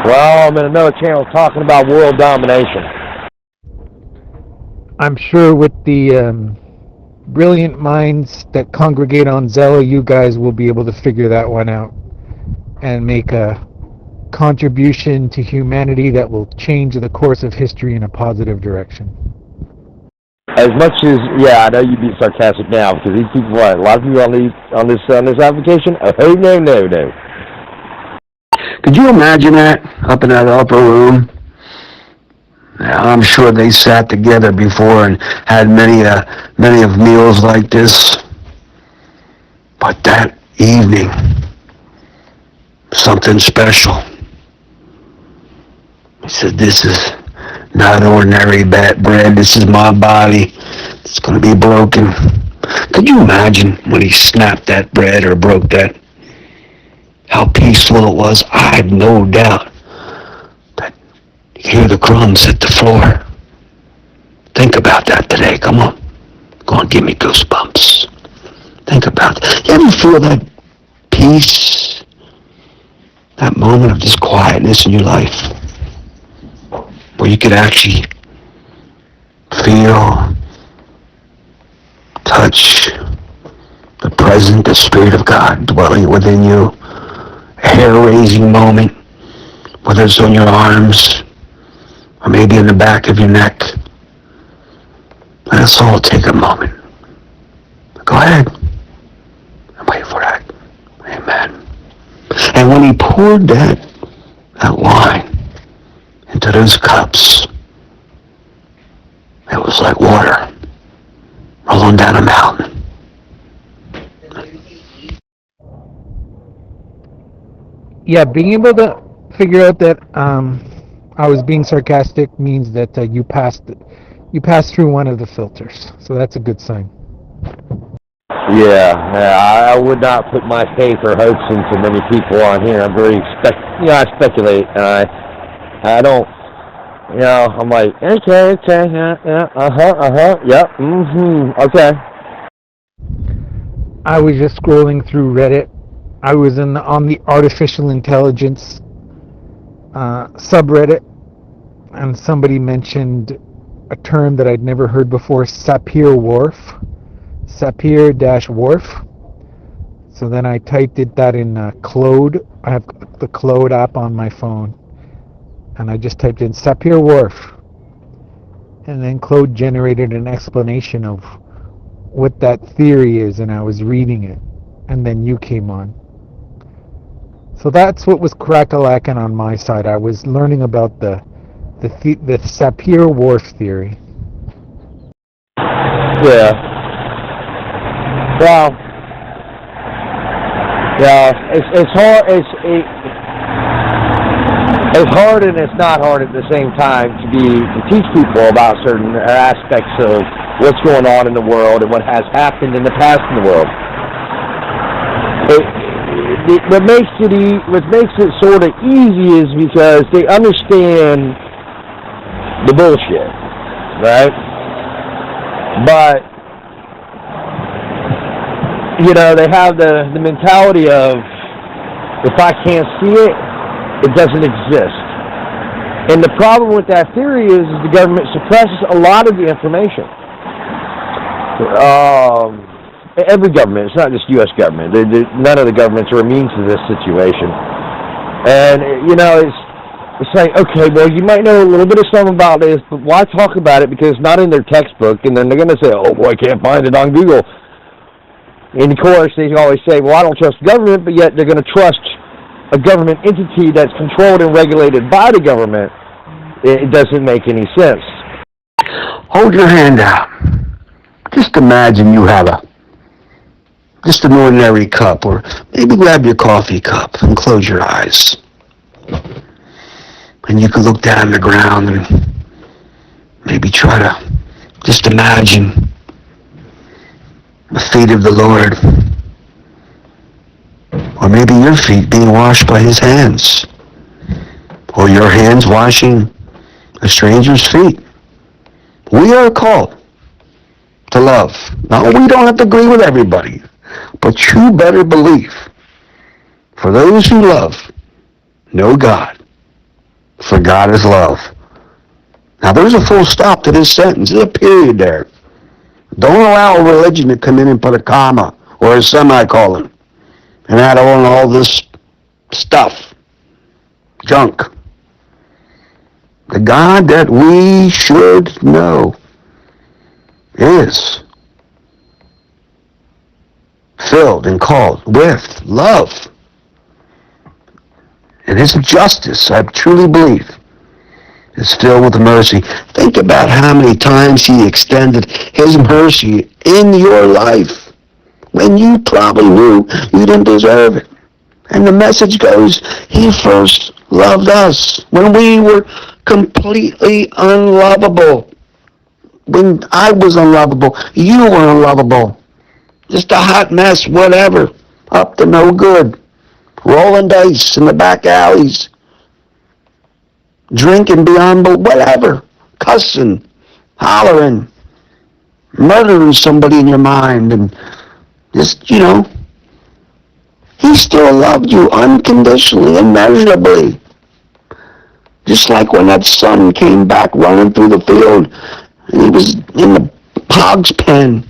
Well, I'm in another channel talking about world domination. I'm sure with the brilliant minds that congregate on Zello, you guys will be able to figure that one out and make a contribution to humanity that will change the course of history in a positive direction. As much as, yeah, I know you'd be sarcastic now because these people, a lot of people on this application, oh no. Could you imagine that up in that upper room? I'm sure they sat together before and had many of meals like this. But that evening, something special. He said, "This is not ordinary bread. This is my body. It's going to be broken." Could you imagine when he snapped that bread or broke that? How peaceful it was. I have no doubt that you hear the crumbs hit the floor. Think about that today. Come on. Go on, give me goosebumps. Think about that. You ever feel that peace? That moment of just quietness in your life? Where you could actually feel, touch the presence, the Spirit of God dwelling within you. A hair-raising moment, whether it's on your arms or maybe in the back of your neck. Let us all take a moment. Go ahead and wait for that. Amen. And when he poured that wine into those cups, it was like water rolling down a mountain. Yeah, being able to figure out that I was being sarcastic means that you passed through one of the filters, so that's a good sign. Yeah, I would not put my faith or hopes into many people on here. I'm very I speculate, and I don't, I'm like, okay, yeah, yep, okay. I was just scrolling through Reddit. I was on the artificial intelligence subreddit, and somebody mentioned a term that I'd never heard before, Sapir-Whorf. Sapir-Whorf. So then I typed that in Claude. I have the Claude app on my phone. And I just typed in Sapir-Whorf. And then Claude generated an explanation of what that theory is, and I was reading it. And then you came on. So that's what was crack-a-lacking on my side. I was learning about the Sapir-Whorf theory. Yeah. Well, yeah, it's hard. It's hard and it's not hard at the same time to teach people about certain aspects of what's going on in the world and what has happened in the past in the world. What makes it sort of easy is because they understand the bullshit, right? But they have the mentality of, if I can't see it, it doesn't exist. And the problem with that theory is the government suppresses a lot of the information. Every government, it's not just U.S. government. None of the governments are immune to this situation. And, it's like, okay, well, you might know a little bit of something about this, but why talk about it? Because it's not in their textbook, and then they're going to say, oh, boy, I can't find it on Google. And, of course, they always say, well, I don't trust the government, but yet they're going to trust a government entity that's controlled and regulated by the government. It doesn't make any sense. Hold your hand out. Just imagine you have just an ordinary cup, or maybe grab your coffee cup and close your eyes. And you can look down the ground and maybe try to just imagine the feet of the Lord, or maybe your feet being washed by His hands, or your hands washing a stranger's feet. We are called to love. Now, we don't have to agree with everybody, but you better believe, for those who love, know God, for God is love. Now, there's a full stop to this sentence. There's a period there. Don't allow religion to come in and put a comma or a semicolon and add on all this stuff, junk. The God that we should know is filled and called with love. And his justice, I truly believe, is filled with mercy. Think about how many times he extended his mercy in your life when you probably knew you didn't deserve it. And the message goes, he first loved us when we were completely unlovable. When I was unlovable, you were unlovable. Just a hot mess, whatever, up to no good. Rolling dice in the back alleys. Drinking beyond, whatever. Cussing, hollering, murdering somebody in your mind. And just, you know, he still loved you unconditionally, immeasurably. Just like when that son came back running through the field and he was in the hog's pen.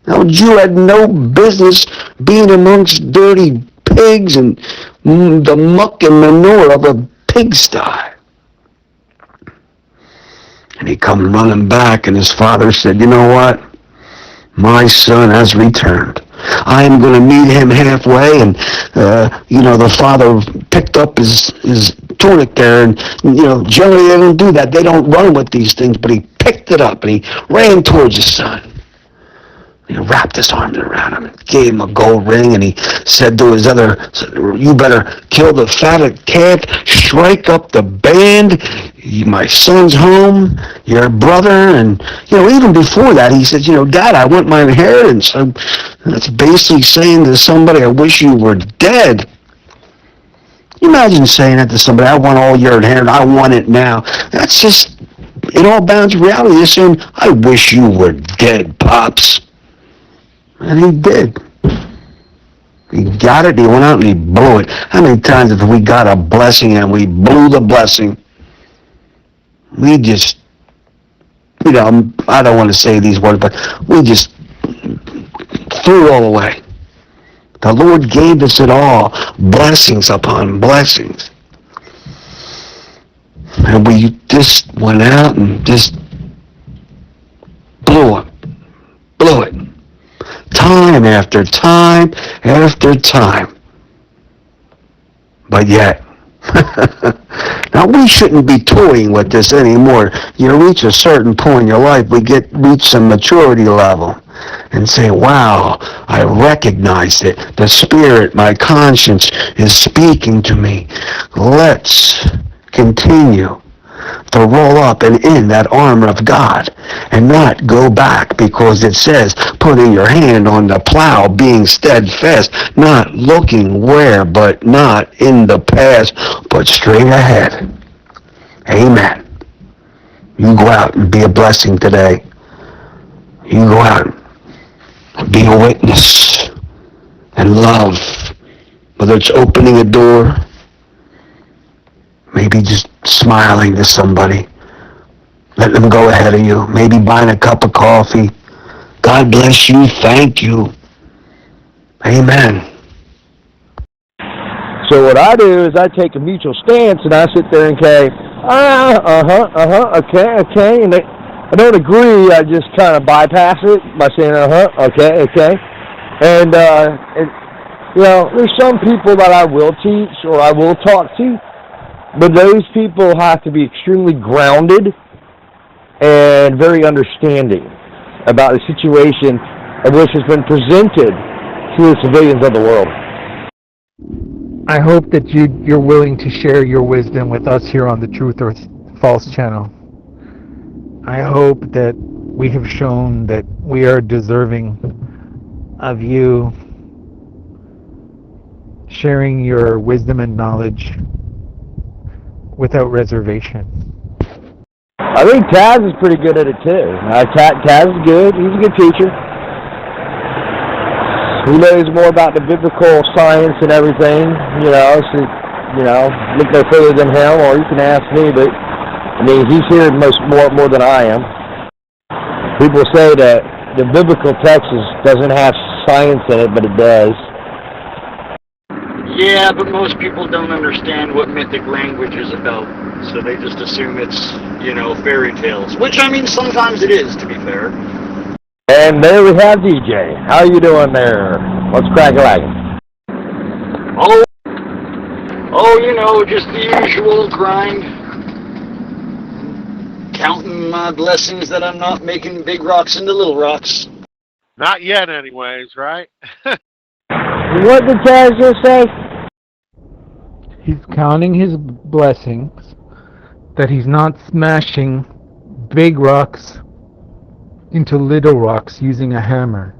Now, you had no business being amongst dirty pigs and the muck and manure of a pigsty. And he come running back, and his father said, you know what? My son has returned. I am going to meet him halfway. And, the father picked up his tunic there. And, generally they don't do that. They don't run with these things. But he picked it up, and he ran towards his son. He wrapped his arms around him and gave him a gold ring, and he said to his you better kill the fatted calf, strike up the band, my son's home, your brother, and, even before that, he said, Dad, I want my inheritance. So that's basically saying to somebody, I wish you were dead. Imagine saying that to somebody, I want all your inheritance, I want it now. That's just, in all bounds of reality, they're saying, I wish you were dead, Pops. And he did. He got it, he went out and he blew it. How many times have we got a blessing and we blew the blessing? We just, I don't want to say these words, but we just threw it all away. The Lord gave us it all, blessings upon blessings. And we just went out and just blew it. Time after time after time. But yet, now we shouldn't be toying with this anymore. You reach a certain point in your life, reach some maturity level and say, wow, I recognize it. The Spirit, my conscience is speaking to me. Let's continue to roll up and in that armor of God and not go back, because it says putting your hand on the plow, being steadfast, not looking where, but not in the past, but straight ahead. Amen. You go out and be a blessing today. You go out and be a witness and love, whether it's opening a door, maybe just smiling to somebody. Let them go ahead of you. Maybe buying a cup of coffee. God bless you. Thank you. Amen. So what I do is I take a mutual stance and I sit there and say, okay. And I don't agree. I just kind of bypass it by saying, okay. And there's some people that I will teach or I will talk to. But those people have to be extremely grounded and very understanding about the situation of which has been presented to the civilians of the world. I hope that you're willing to share your wisdom with us here on the Truth or False channel. I hope that we have shown that we are deserving of you sharing your wisdom and knowledge without reservation. I think Taz is pretty good at it too. Taz is good. He's a good teacher. He knows more about the biblical science and everything. Look no further than him, or you can ask me. But he's here more than I am. People say that the biblical text doesn't have science in it, but it does. Yeah, but most people don't understand what mythic language is about, so they just assume it's, fairy tales. Which, I mean, sometimes it is, to be fair. And there we have DJ. How you doing there? What's crack-a-lagging? Just the usual grind. Counting my blessings that I'm not making big rocks into little rocks. Not yet, anyways, right? What did Taz just say? He's counting his blessings that he's not smashing big rocks into little rocks using a hammer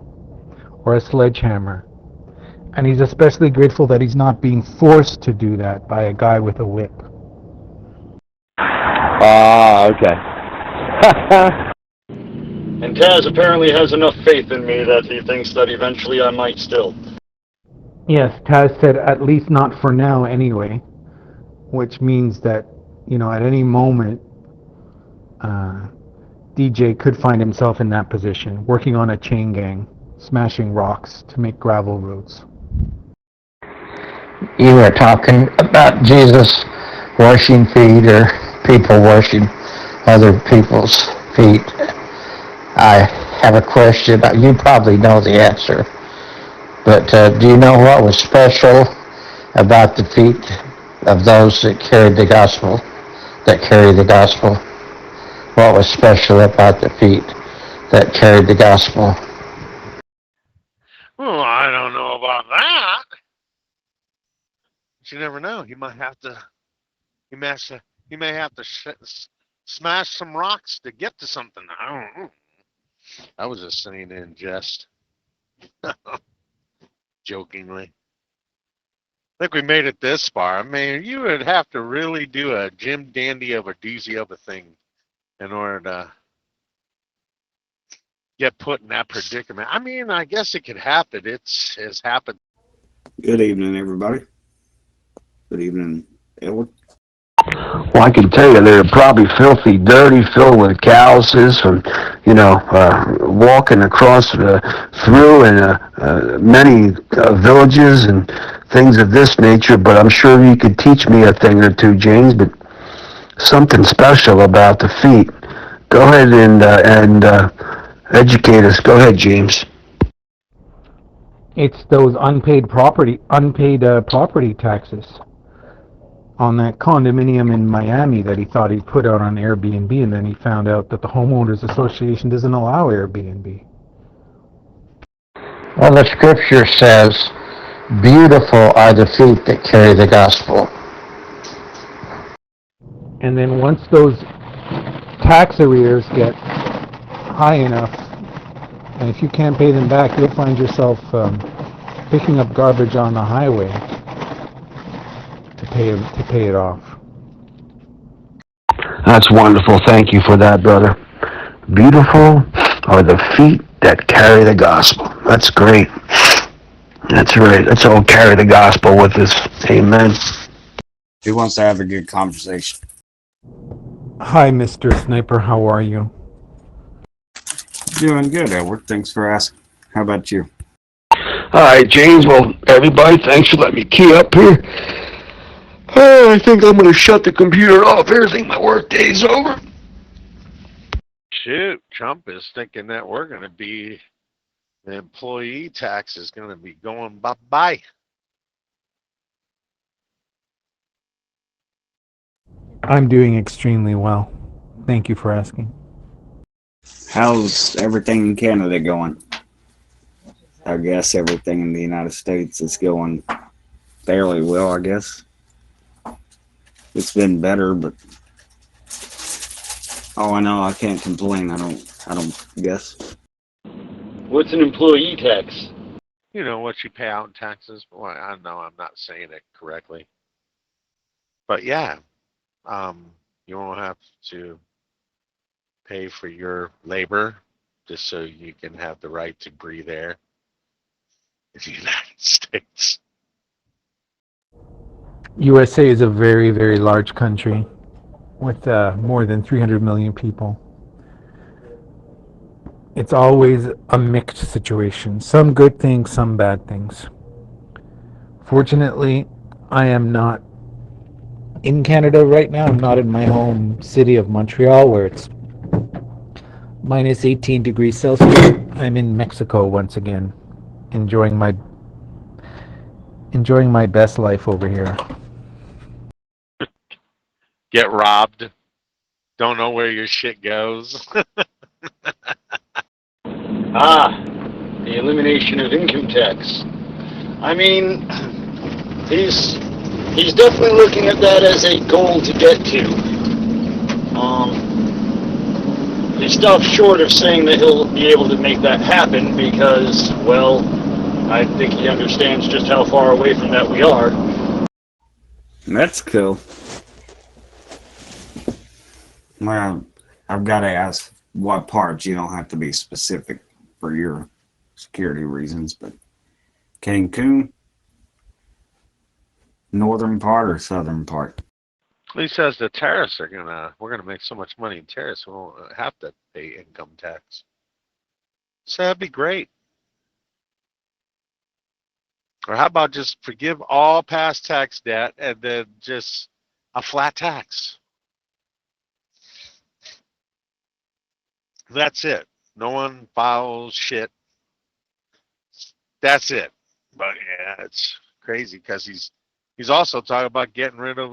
or a sledgehammer. And he's especially grateful that he's not being forced to do that by a guy with a whip. Ah, okay. And Taz apparently has enough faith in me that he thinks that eventually I might still. Yes, Taz said at least not for now anyway, which means that, at any moment, DJ could find himself in that position, working on a chain gang, smashing rocks to make gravel roads. You were talking about Jesus washing feet or people washing other people's feet. I have a question. You probably know the answer. But do you know what was special about the feet of those that carried the gospel, What was special about the feet that carried the gospel? Well, I don't know about that. But you never know. He may have to smash some rocks to get to something. I don't know. I was just saying in jest. Jokingly. I think we made it this far. I mean, you would have to really do a Jim Dandy of a doozy of a thing in order to get put in that predicament. I mean, I guess it could happen. It's happened. Good evening, everybody. Good evening, Edward. Well, I can tell you they're probably filthy, dirty, filled with calluses from, walking across through and many villages and things of this nature. But I'm sure you could teach me a thing or two, James. But something special about the feet. Go ahead and educate us. Go ahead, James. It's those unpaid property taxes on that condominium in Miami that he thought he'd put out on Airbnb, and then he found out that the homeowners association doesn't allow Airbnb. Well, the scripture says, beautiful are the feet that carry the gospel. And then once those tax arrears get high enough, and if you can't pay them back, you'll find yourself picking up garbage on the highway to pay it off. That's wonderful. Thank you for that, brother. Beautiful are the feet that carry the gospel. That's great. That's right. Let's all carry the gospel with us. Amen. Who wants to have a good conversation? Hi, Mr. Sniper. How are you? Doing good, Edward. Thanks for asking. How about you? All right, James. Well, everybody, thanks for letting me key up here. I think I'm going to shut the computer off here. I think my work day's over. Shoot, Trump is thinking that we're going to be, the employee tax is going to be going bye-bye. I'm doing extremely well. Thank you for asking. How's everything in Canada going? I guess everything in the United States is going fairly well, I guess. It's been better, but oh, I know I can't complain. I don't guess. What's an employee tax? You know what you pay out in taxes. Well, I know I'm not saying it correctly, but yeah, you won't have to pay for your labor just so you can have the right to breathe air in the United States. USA is a very, very large country with more than 300 million people. it's always a mixed situation. Some good things, some bad things. Fortunately, I am not in Canada right now. I'm not in my home city of Montreal where it's minus 18 degrees Celsius. I'm in Mexico once again, enjoying my best life over here. Get robbed. Don't know where your shit goes. The elimination of income tax. I mean, he's definitely looking at that as a goal to get to. He stopped short of saying that he'll be able to make that happen because, well, I think he understands just how far away from that we are. That's cool. Well, I've got to ask what parts. You don't have to be specific for your security reasons, but Cancun, northern part or southern part? He says the tariffs we're gonna make so much money in tariffs we won't have to pay income tax. So that'd be great. Or how about just forgive all past tax debt and then just a flat tax? That's it. No one files shit. That's it. But yeah, it's crazy because he's also talking about getting rid of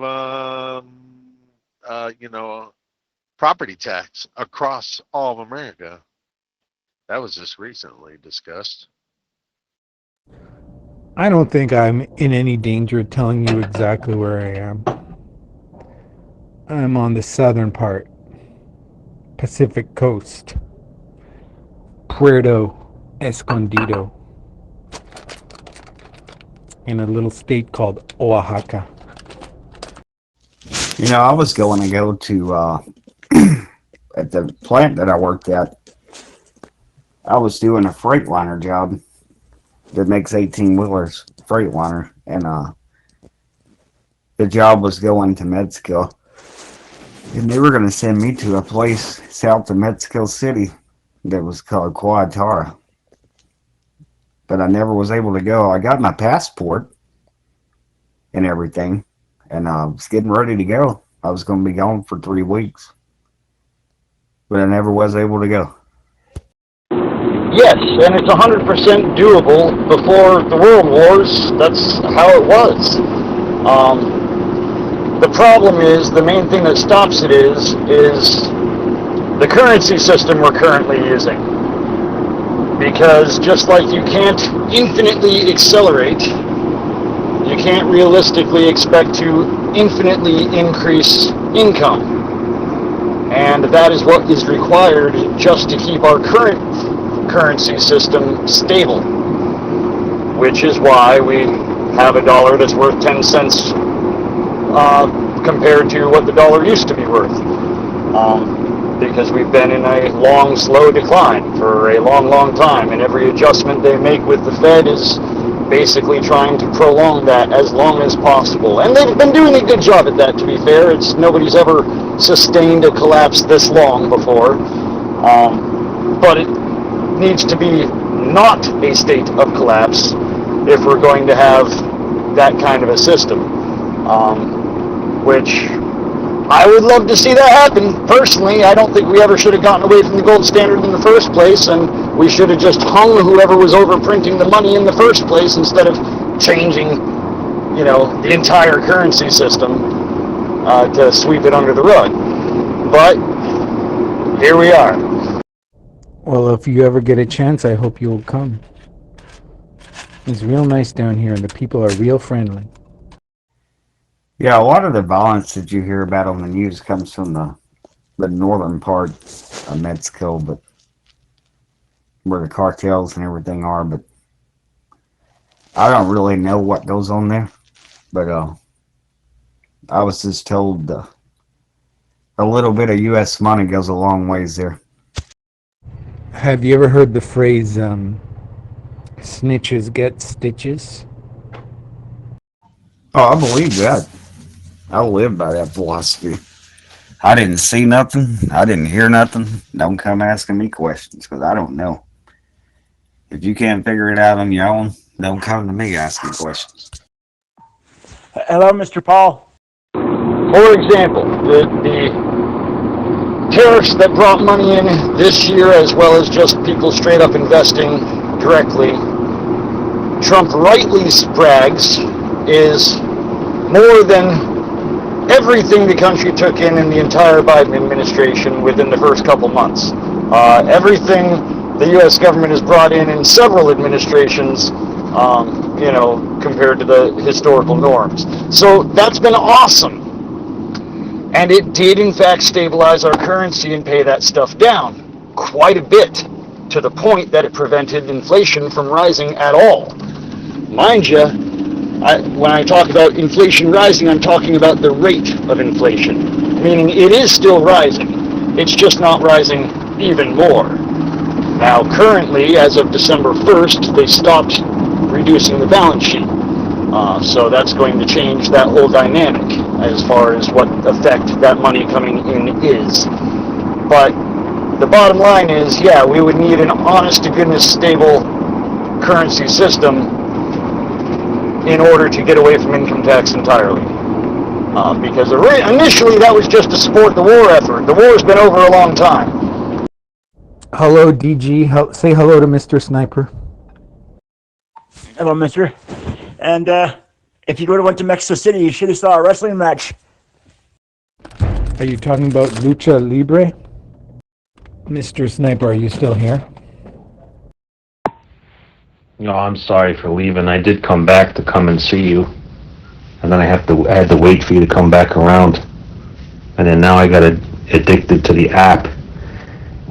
property tax across all of America. That was just recently discussed. I don't think I'm in any danger of telling you exactly where I am. I'm on the southern part, Pacific coast, Puerto Escondido, in a little state called Oaxaca. You know, I was going to go to, at the plant that I worked at, I was doing a Freightliner job that makes 18-wheelers, Freightliner, and the job was going to Mexico. And they were going to send me to a place south of Mexico City that was called Guadalajara. But I never was able to go. I got my passport and everything, and I was getting ready to go. I was going to be gone for 3 weeks. But I never was able to go. Yes, and it's 100% doable before the World Wars. That's how it was. The problem is, the main thing that stops it is the currency system we're currently using. Because just like you can't infinitely accelerate, you can't realistically expect to infinitely increase income. And that is what is required just to keep our current currency system stable. Which is why we have a dollar that's worth 10 cents compared to what the dollar used to be worth. Because we've been in a long, slow decline for a long, long time, and every adjustment they make with the Fed is basically trying to prolong that as long as possible. And they've been doing a good job at that, to be fair. Nobody's ever sustained a collapse this long before. But it needs to be not a state of collapse if we're going to have that kind of a system. Which I would love to see that happen. Personally, I don't think we ever should have gotten away from the gold standard in the first place, and we should have just hung whoever was overprinting the money in the first place instead of changing, the entire currency system to sweep it under the rug. But here we are. Well, if you ever get a chance, I hope you'll come. It's real nice down here, and the people are real friendly. Yeah, a lot of the violence that you hear about on the news comes from the northern part of Mexico, but where the cartels and everything are. But I don't really know what goes on there. But I was just told a little bit of U.S. money goes a long ways there. Have you ever heard the phrase, snitches get stitches? Oh, I believe that. I live by that philosophy. I didn't see nothing. I didn't hear nothing. Don't come asking me questions because I don't know. If you can't figure it out on your own, don't come to me asking questions. Hello, Mr. Paul. For example, the tariffs that brought money in this year, as well as just people straight up investing directly, Trump rightly brags is more than everything the country took in the entire Biden administration within the first couple months. Everything the U.S. government has brought in several administrations, compared to the historical norms. So that's been awesome. And it did, in fact, stabilize our currency and pay that stuff down quite a bit, to the point that it prevented inflation from rising at all. Mind you, when I talk about inflation rising, I'm talking about the rate of inflation, meaning it is still rising. It's just not rising even more. Now, currently, as of December 1st, they stopped reducing the balance sheet. So that's going to change that whole dynamic as far as what effect that money coming in is. But the bottom line is, yeah, we would need an honest-to-goodness stable currency system in order to get away from income tax entirely. Because initially that was just to support the war effort. The war's been over a long time. Hello, DG. Say hello to Mr. Sniper. Hello, mister. And if you went to Mexico City, you should have saw a wrestling match. Are you talking about Lucha Libre? Mr. Sniper, are you still here? No, I'm sorry for leaving. I did come back to come and see you. And then I had to wait for you to come back around. And then now I got addicted to the app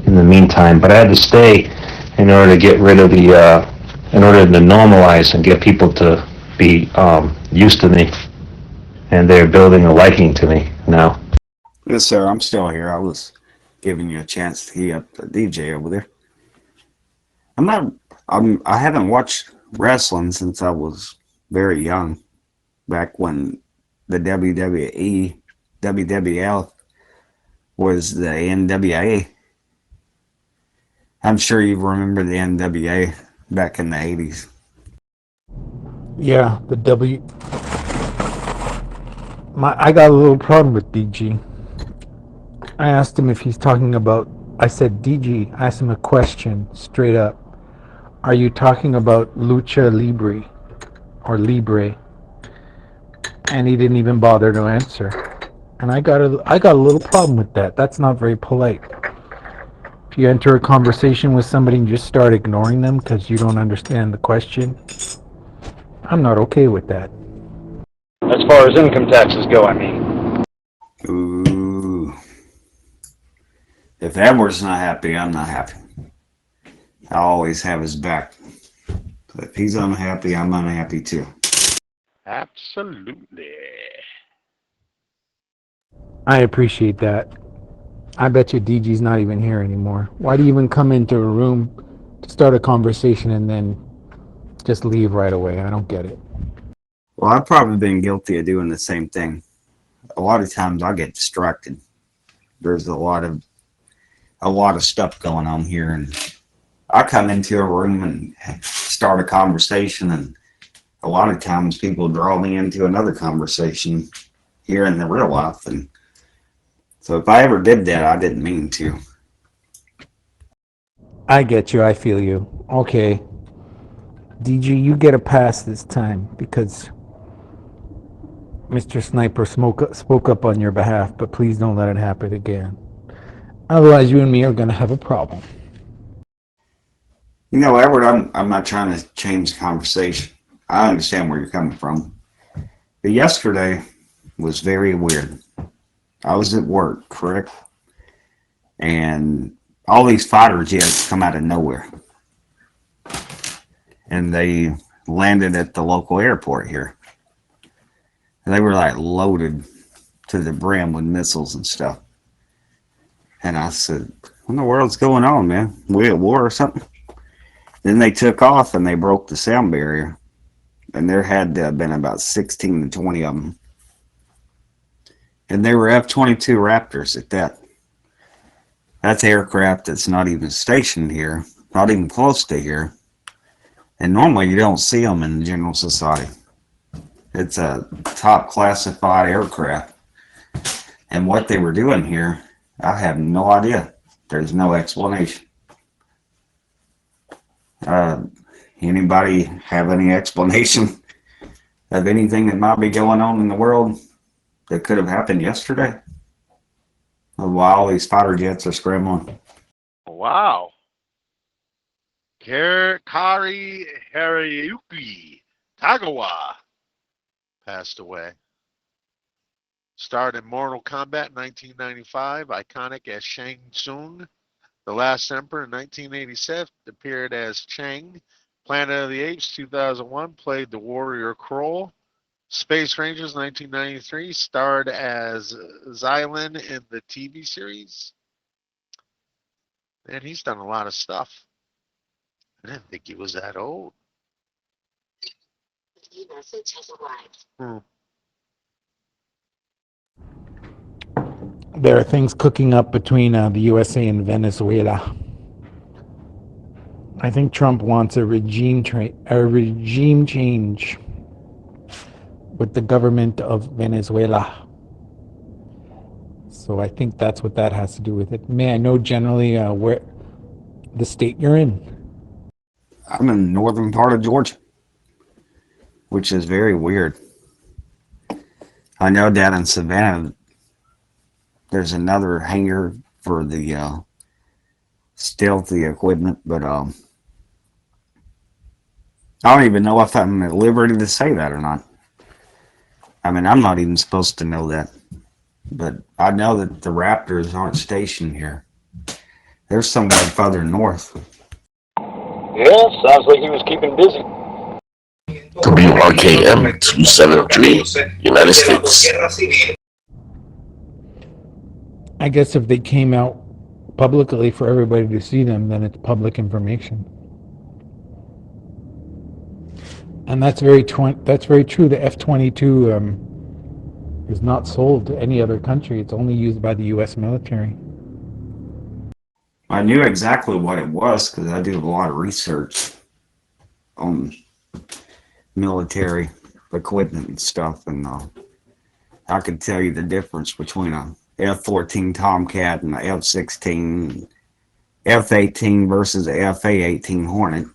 in the meantime. But I had to stay in order to get rid of in order to normalize and get people to be used to me. And they're building a liking to me now. Yes, sir. I'm still here. I was giving you a chance to heat up the DJ over there. I haven't watched wrestling since I was very young. Back when the WWE, WWL was the NWA. I'm sure you remember the NWA back in the 80s. Yeah, I got a little problem with DG. I asked him if he's talking about, I said, DG, I asked him a question straight up. Are you talking about Lucha Libre or Libre? And he didn't even bother to answer. And I got a little problem with that. That's not very polite. If you enter a conversation with somebody and just start ignoring them because you don't understand the question, I'm not okay with that. As far as income taxes go, I mean. Ooh. If Edward's not happy, I'm not happy. I always have his back. But if he's unhappy, I'm unhappy too. Absolutely. I appreciate that. I bet you DG's not even here anymore. Why do you even come into a room to start a conversation and then just leave right away? I don't get it. Well, I've probably been guilty of doing the same thing. A lot of times I get distracted. There's a lot of stuff going on here, and I come into a room and start a conversation, and a lot of times people draw me into another conversation here in the real life. And so if I ever did that, I didn't mean to. I get you. I feel you. Okay. DG, you get a pass this time because Mr. Sniper spoke up on your behalf, but please don't let it happen again. Otherwise, you and me are going to have a problem. You know, Edward, I'm not trying to change the conversation. I understand where you're coming from. But yesterday was very weird. I was at work, correct? And all these fighter jets come out of nowhere. And they landed at the local airport here. And they were like loaded to the brim with missiles and stuff. And I said, what in the world's going on, man? We at war or something? Then they took off and they broke the sound barrier. And there had to have been about 16 to 20 of them. And they were F-22 Raptors at that. That's aircraft that's not even stationed here, not even close to here. And normally you don't see them in the general society. It's a top classified aircraft. And what they were doing here, I have no idea. There's no explanation. Anybody have any explanation of anything that might be going on in the world that could have happened yesterday? Of why all these fighter jets are scrambling? Wow. Kari Harayuki Tagawa passed away. Starred in Mortal Kombat in 1995, iconic as Shang Tsung. The Last Emperor in 1987 appeared as Chang. Planet of the Apes 2001 played the warrior Kroll. Space Rangers 1993 starred as Xylin in the TV series. And he's done a lot of stuff. I didn't think he was that old. There are things cooking up between the USA and Venezuela. I think Trump wants a regime change with the government of Venezuela. So I think that's what that has to do with it. May I know generally where the state you're in? I'm in the northern part of Georgia, which is very weird. I know down in Savannah, there's another hangar for the stealthy equipment, but I don't even know if I'm at liberty to say that or not. I mean, I'm not even supposed to know that. But I know that the Raptors aren't stationed here. They're somewhere further north. Yeah, sounds like he was keeping busy. WRKM 273, United States. I guess if they came out publicly for everybody to see them, then it's public information. And that's very true. The F-22 is not sold to any other country. It's only used by the U.S. military. I knew exactly what it was because I do a lot of research on military equipment and stuff, and I could tell you the difference between a F-14 Tomcat and a F-16, F-18 versus a F-A-18 Hornet.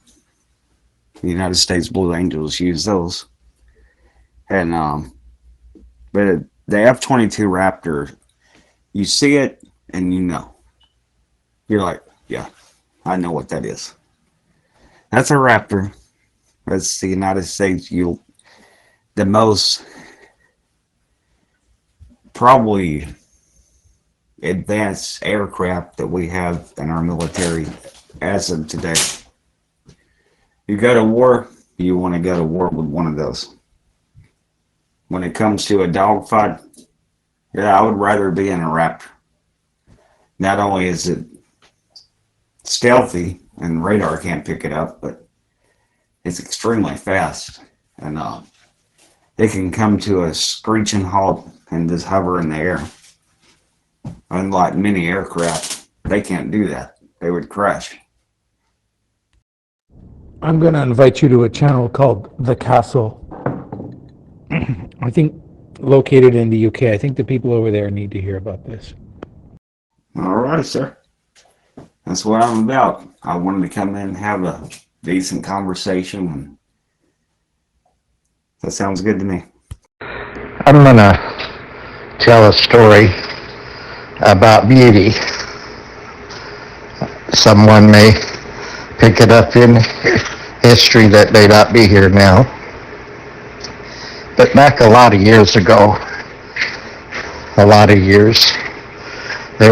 The United States Blue Angels use those. And but the F-22 Raptor, you see it and you know. You're like, yeah, I know what that is. That's a Raptor. That's the United States. The most probably advanced aircraft that we have in our military as of today. You go to war, you want to go to war with one of those. When it comes to a dogfight, yeah, I would rather be in a Raptor. Not only is it stealthy and radar can't pick it up, but it's extremely fast, and it can come to a screeching halt and just hover in the air. Unlike many aircraft, they can't do that. They would crash. I'm going to invite you to a channel called The Castle. I think located in the UK. I think the people over there need to hear about this. All right, sir. That's what I'm about. I wanted to come in and have a decent conversation, and that sounds good to me. I'm going to tell a story about beauty. Someone may pick it up in history that may not be here now. But back a lot of years ago, there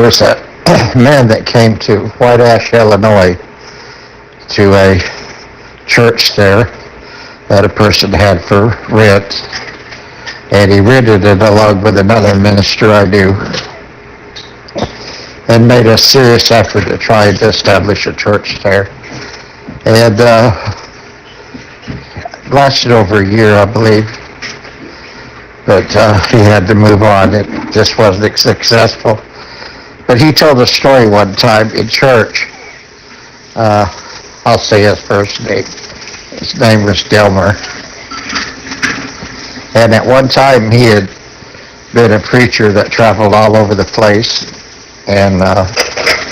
was a man that came to White Ash, Illinois, to a church there that a person had for rent, and he rented it along with another minister I knew, and made a serious effort to try and establish a church there. And lasted over a year, I believe. but he had to move on. It just wasn't successful. But he told a story one time in church. I'll say his first name. His name was Delmer. And at one time he had been a preacher that traveled all over the place and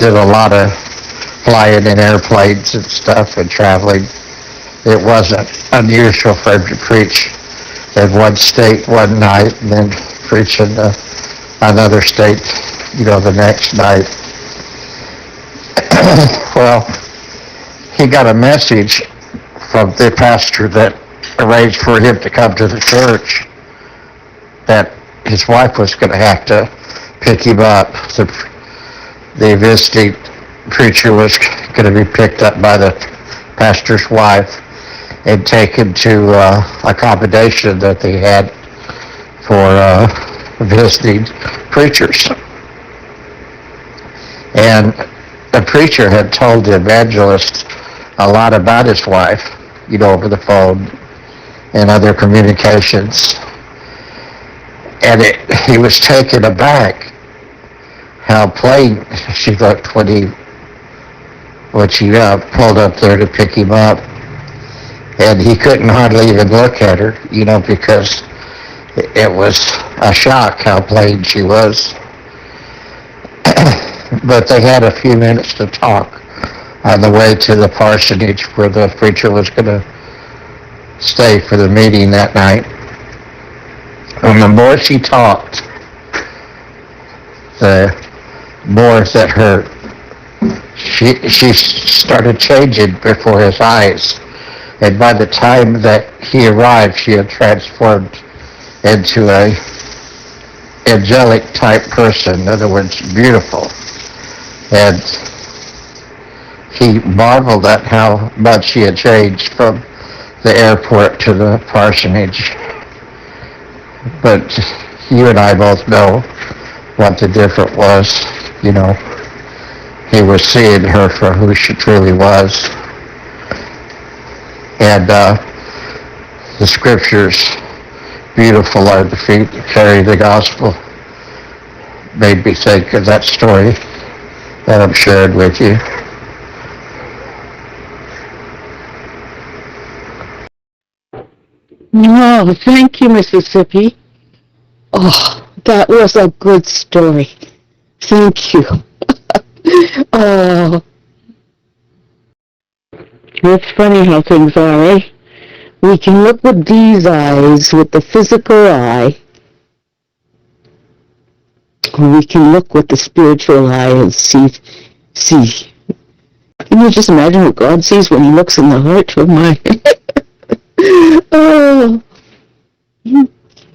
did a lot of flying in airplanes and stuff and traveling. It wasn't unusual for him to preach in one state one night and then preach in another state, the next night. Well, he got a message from the pastor that arranged for him to come to the church that his wife was going to have to pick him up. The visiting preacher was going to be picked up by the pastor's wife and taken to accommodation that they had for visiting preachers. And the preacher had told the evangelist a lot about his wife, over the phone and other communications. And he was taken aback how plain she looked when she pulled up there to pick him up. And he couldn't hardly even look at her, because it was a shock how plain she was. But they had a few minutes to talk on the way to the parsonage where the preacher was going to stay for the meeting that night. And the more she talked, the more that she started changing before his eyes. And by the time that he arrived, she had transformed into a angelic type person, in other words, beautiful. And he marveled at how much she had changed from the airport to the parsonage. But you and I both know what the difference was. He was seeing her for who she truly was. And the scriptures, beautiful are the feet that carry the gospel, made me think of that story that I'm sharing with you. Oh, thank you, Mississippi. Oh, that was a good story. Thank you. Oh, it's funny how things are, eh? We can look with these eyes, with the physical eye, or we can look with the spiritual eye and see. Can you just imagine what God sees when he looks in the heart of my... Oh,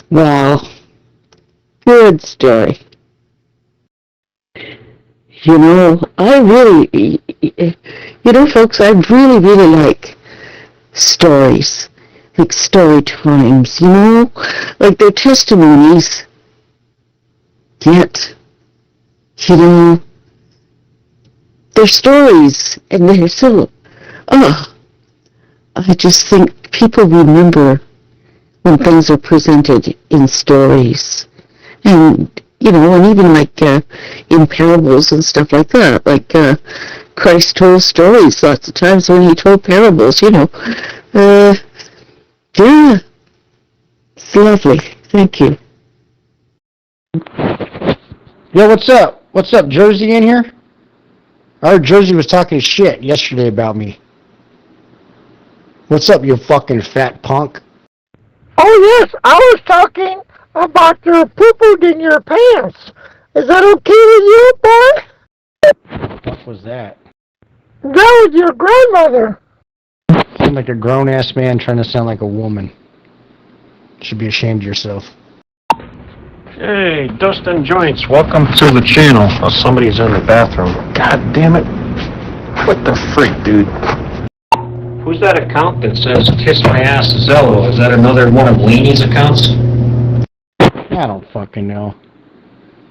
wow. Good story. Folks, I really, really like stories, like story times, like they're testimonies, yet, they're stories, and they're so, I just think people remember when things are presented in stories. And, and even like in parables and stuff like that. Like Christ told stories lots of times when he told parables, Yeah, it's lovely. Thank you. Yo, what's up? What's up, Jersey in here? I heard Jersey was talking shit yesterday about me. What's up, you fucking fat punk? Oh, yes, I was talking about your poo-poo in your pants. Is that okay with you, boy? What was that? That was your grandmother. Sound like a grown-ass man trying to sound like a woman. You should be ashamed of yourself. Hey, Dustin Joints, welcome to the channel. Oh, somebody's in the bathroom. God damn it. What the freak, dude? Who's that account that says Kiss My Ass Zello? Is that another one of Leanie's accounts? I don't fucking know.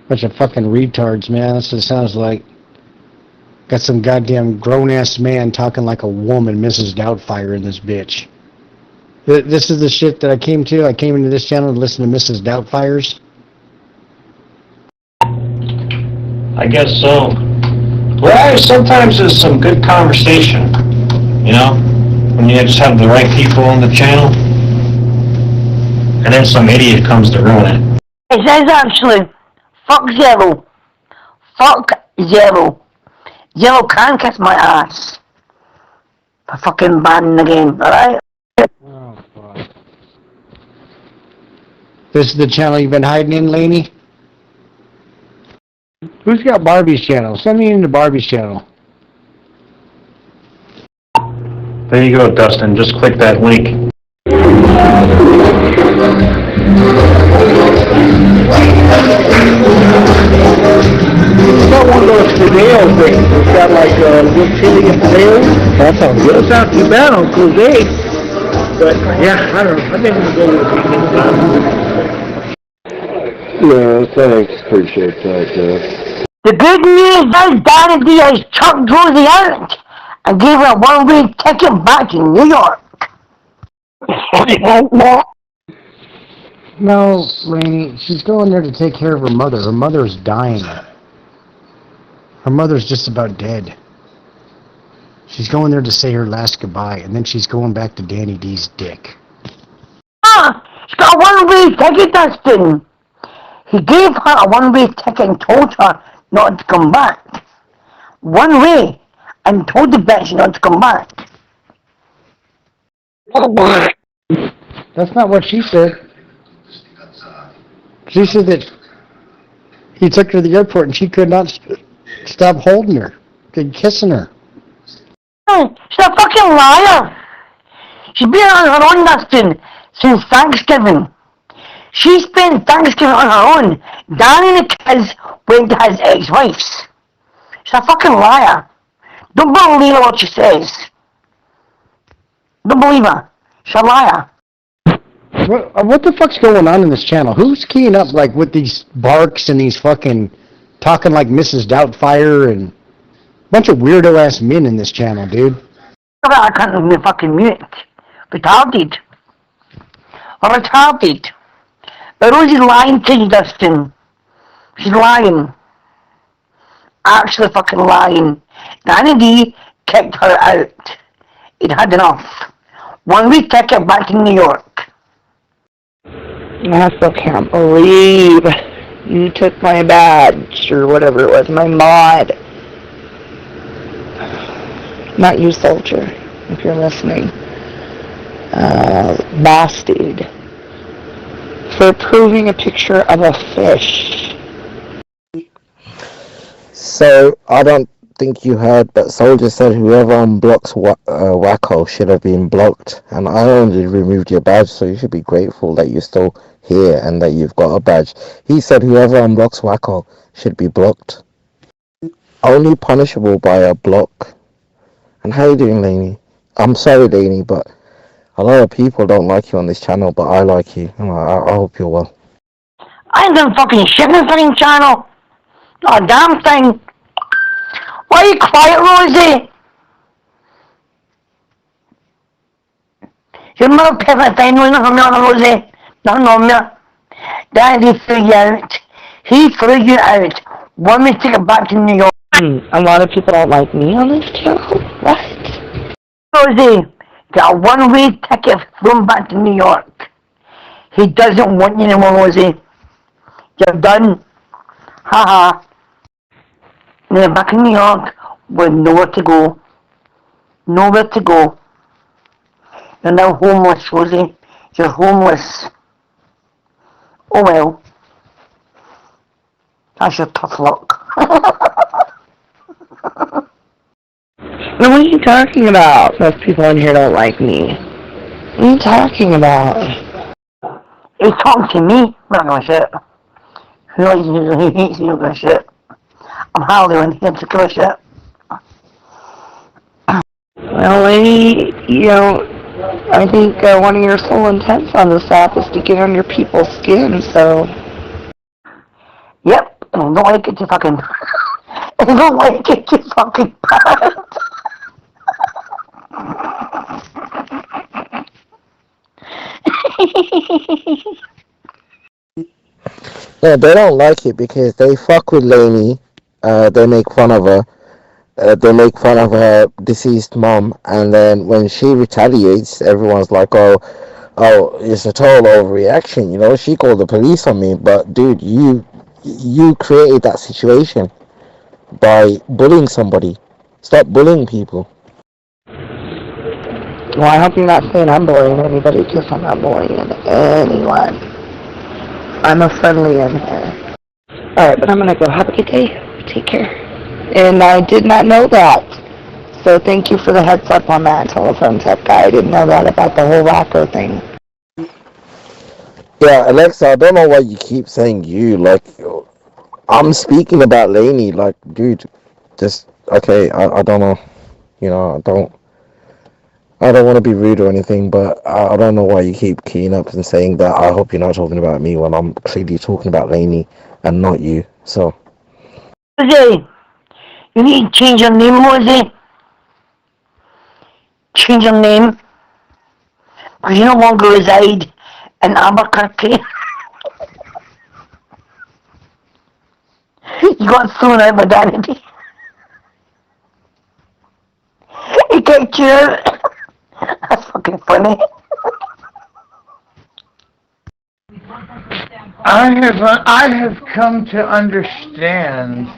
Bunch of fucking retards, man. That's what it sounds like. Got some goddamn grown-ass man talking like a woman, Mrs. Doubtfire, in this bitch. This is the shit that I came to. I came into this channel to listen to Mrs. Doubtfire's. I guess so. Well, sometimes there's some good conversation, you know, when you just have the right people on the channel, and then some idiot comes to ruin it. It says actually, fuck Zero. Fuck Zero. Zero can kiss my ass. For fucking banning the game, alright? Oh, fuck. This is the channel you've been hiding in, Laney? Who's got Barbie's channel? Send me into Barbie's channel. There you go, Dustin. Just click that link. It's got one of those Fidel things. It's got like reptilian tails. That sounds good. It's not too bad on Jose. But yeah, I don't know. I think I'm going to go with it. No, thanks. Appreciate that, The good news is Danny Diaz chucked Rosie out and gave her a one-way ticket back to New York. No, Laney, she's going there to take care of her mother. Her mother's dying. Her mother's just about dead. She's going there to say her last goodbye, and then she's going back to Danny D's dick. She's got a one-way ticket, Dustin. He gave her a one-way ticket and told her not to come back. One way, and told the bitch not to come back. That's not what she said. She said that he took her to the airport and she could not stop holding her, kissing her. She's a fucking liar. She's been on her own, Dustin, since Thanksgiving. She spent Thanksgiving on her own. Danny and the kids went to his ex-wife's. She's a fucking liar. Don't believe what she says. Don't believe her. She's a liar. What the fuck's going on in this channel? Who's keying up like with these barks and these fucking talking like Mrs. Doubtfire and a bunch of weirdo ass men in this channel, dude? I can't even fucking mute. Retarded. Retarded. But Rosie's lying to you, Dustin. She's lying. Actually fucking lying. Danny D kicked her out. He'd had enough. One week ticket back to New York. I still can't believe you took my badge, or whatever it was, my mod. Not you, soldier, if you're listening. Bastard. For approving a picture of a fish. So, I don't think you heard, but Soldier said whoever unblocks Wacko should have been blocked. And I only removed your badge, so you should be grateful that you're still here and that you've got a badge. He said whoever unblocks Wacko should be blocked. Only punishable by a block. And how you doing, Laney? I'm sorry, Laney, but a lot of people don't like you on this channel, but I like you. I hope you're well. I ain't done fucking shit in this fucking channel. Not a damn thing. Why are you quiet, Rosie? Your mother perfect thing, nothing on Rosie. Nothing on me. Daddy threw you out. He threw you out. Want me to take it back to New York? A lot of people don't like me on this channel. What? Rosie, got a one-way ticket thrown back to New York. He doesn't want you anymore, Rosie. You're done. Ha-ha. And you're back in New York with nowhere to go. Nowhere to go. You're now homeless, Rosie. You're homeless. Oh well. That's your tough luck. Now, what are you talking about? Most people in here don't like me. What are you talking about? He's talking to me. I'm not gonna shit. Who likes you, who hates you, gonna shit. I'm hardly in here to give a shit. Well, lady, you know, I think one of your sole intents on this app is to get under people's skin, so... Yep, and I don't like it, you fucking... I don't like it, you fucking bad. Yeah, they don't like it because they fuck with Lainey. They make fun of her. They make fun of her deceased mom, and then when she retaliates, everyone's like, "Oh, it's a total overreaction." You know, she called the police on me, but dude, you created that situation by bullying somebody. Stop bullying people. Well, I hope you're not saying I'm bullying anybody, because I'm not bullying anyone. I'm a friendly in here. Alright, but I'm gonna go. Have a good day. Take care. And I did not know that. So thank you for the heads up on that, telephone tech guy. I didn't know that about the whole rocker thing. Yeah, Alexa, I don't know why you keep saying you. Like, I'm speaking about Lainey. Like, dude, just okay. I don't know. You know, I don't want to be rude or anything, but I don't know why you keep keying up and saying that. I hope you're not talking about me when I'm clearly talking about Lainey and not you. So. Jose, you need to change your name, Jose. Change your name. Because you no longer reside in Albuquerque. You got thrown out by Danity. He kicked you out. That's fucking funny. I have come to understand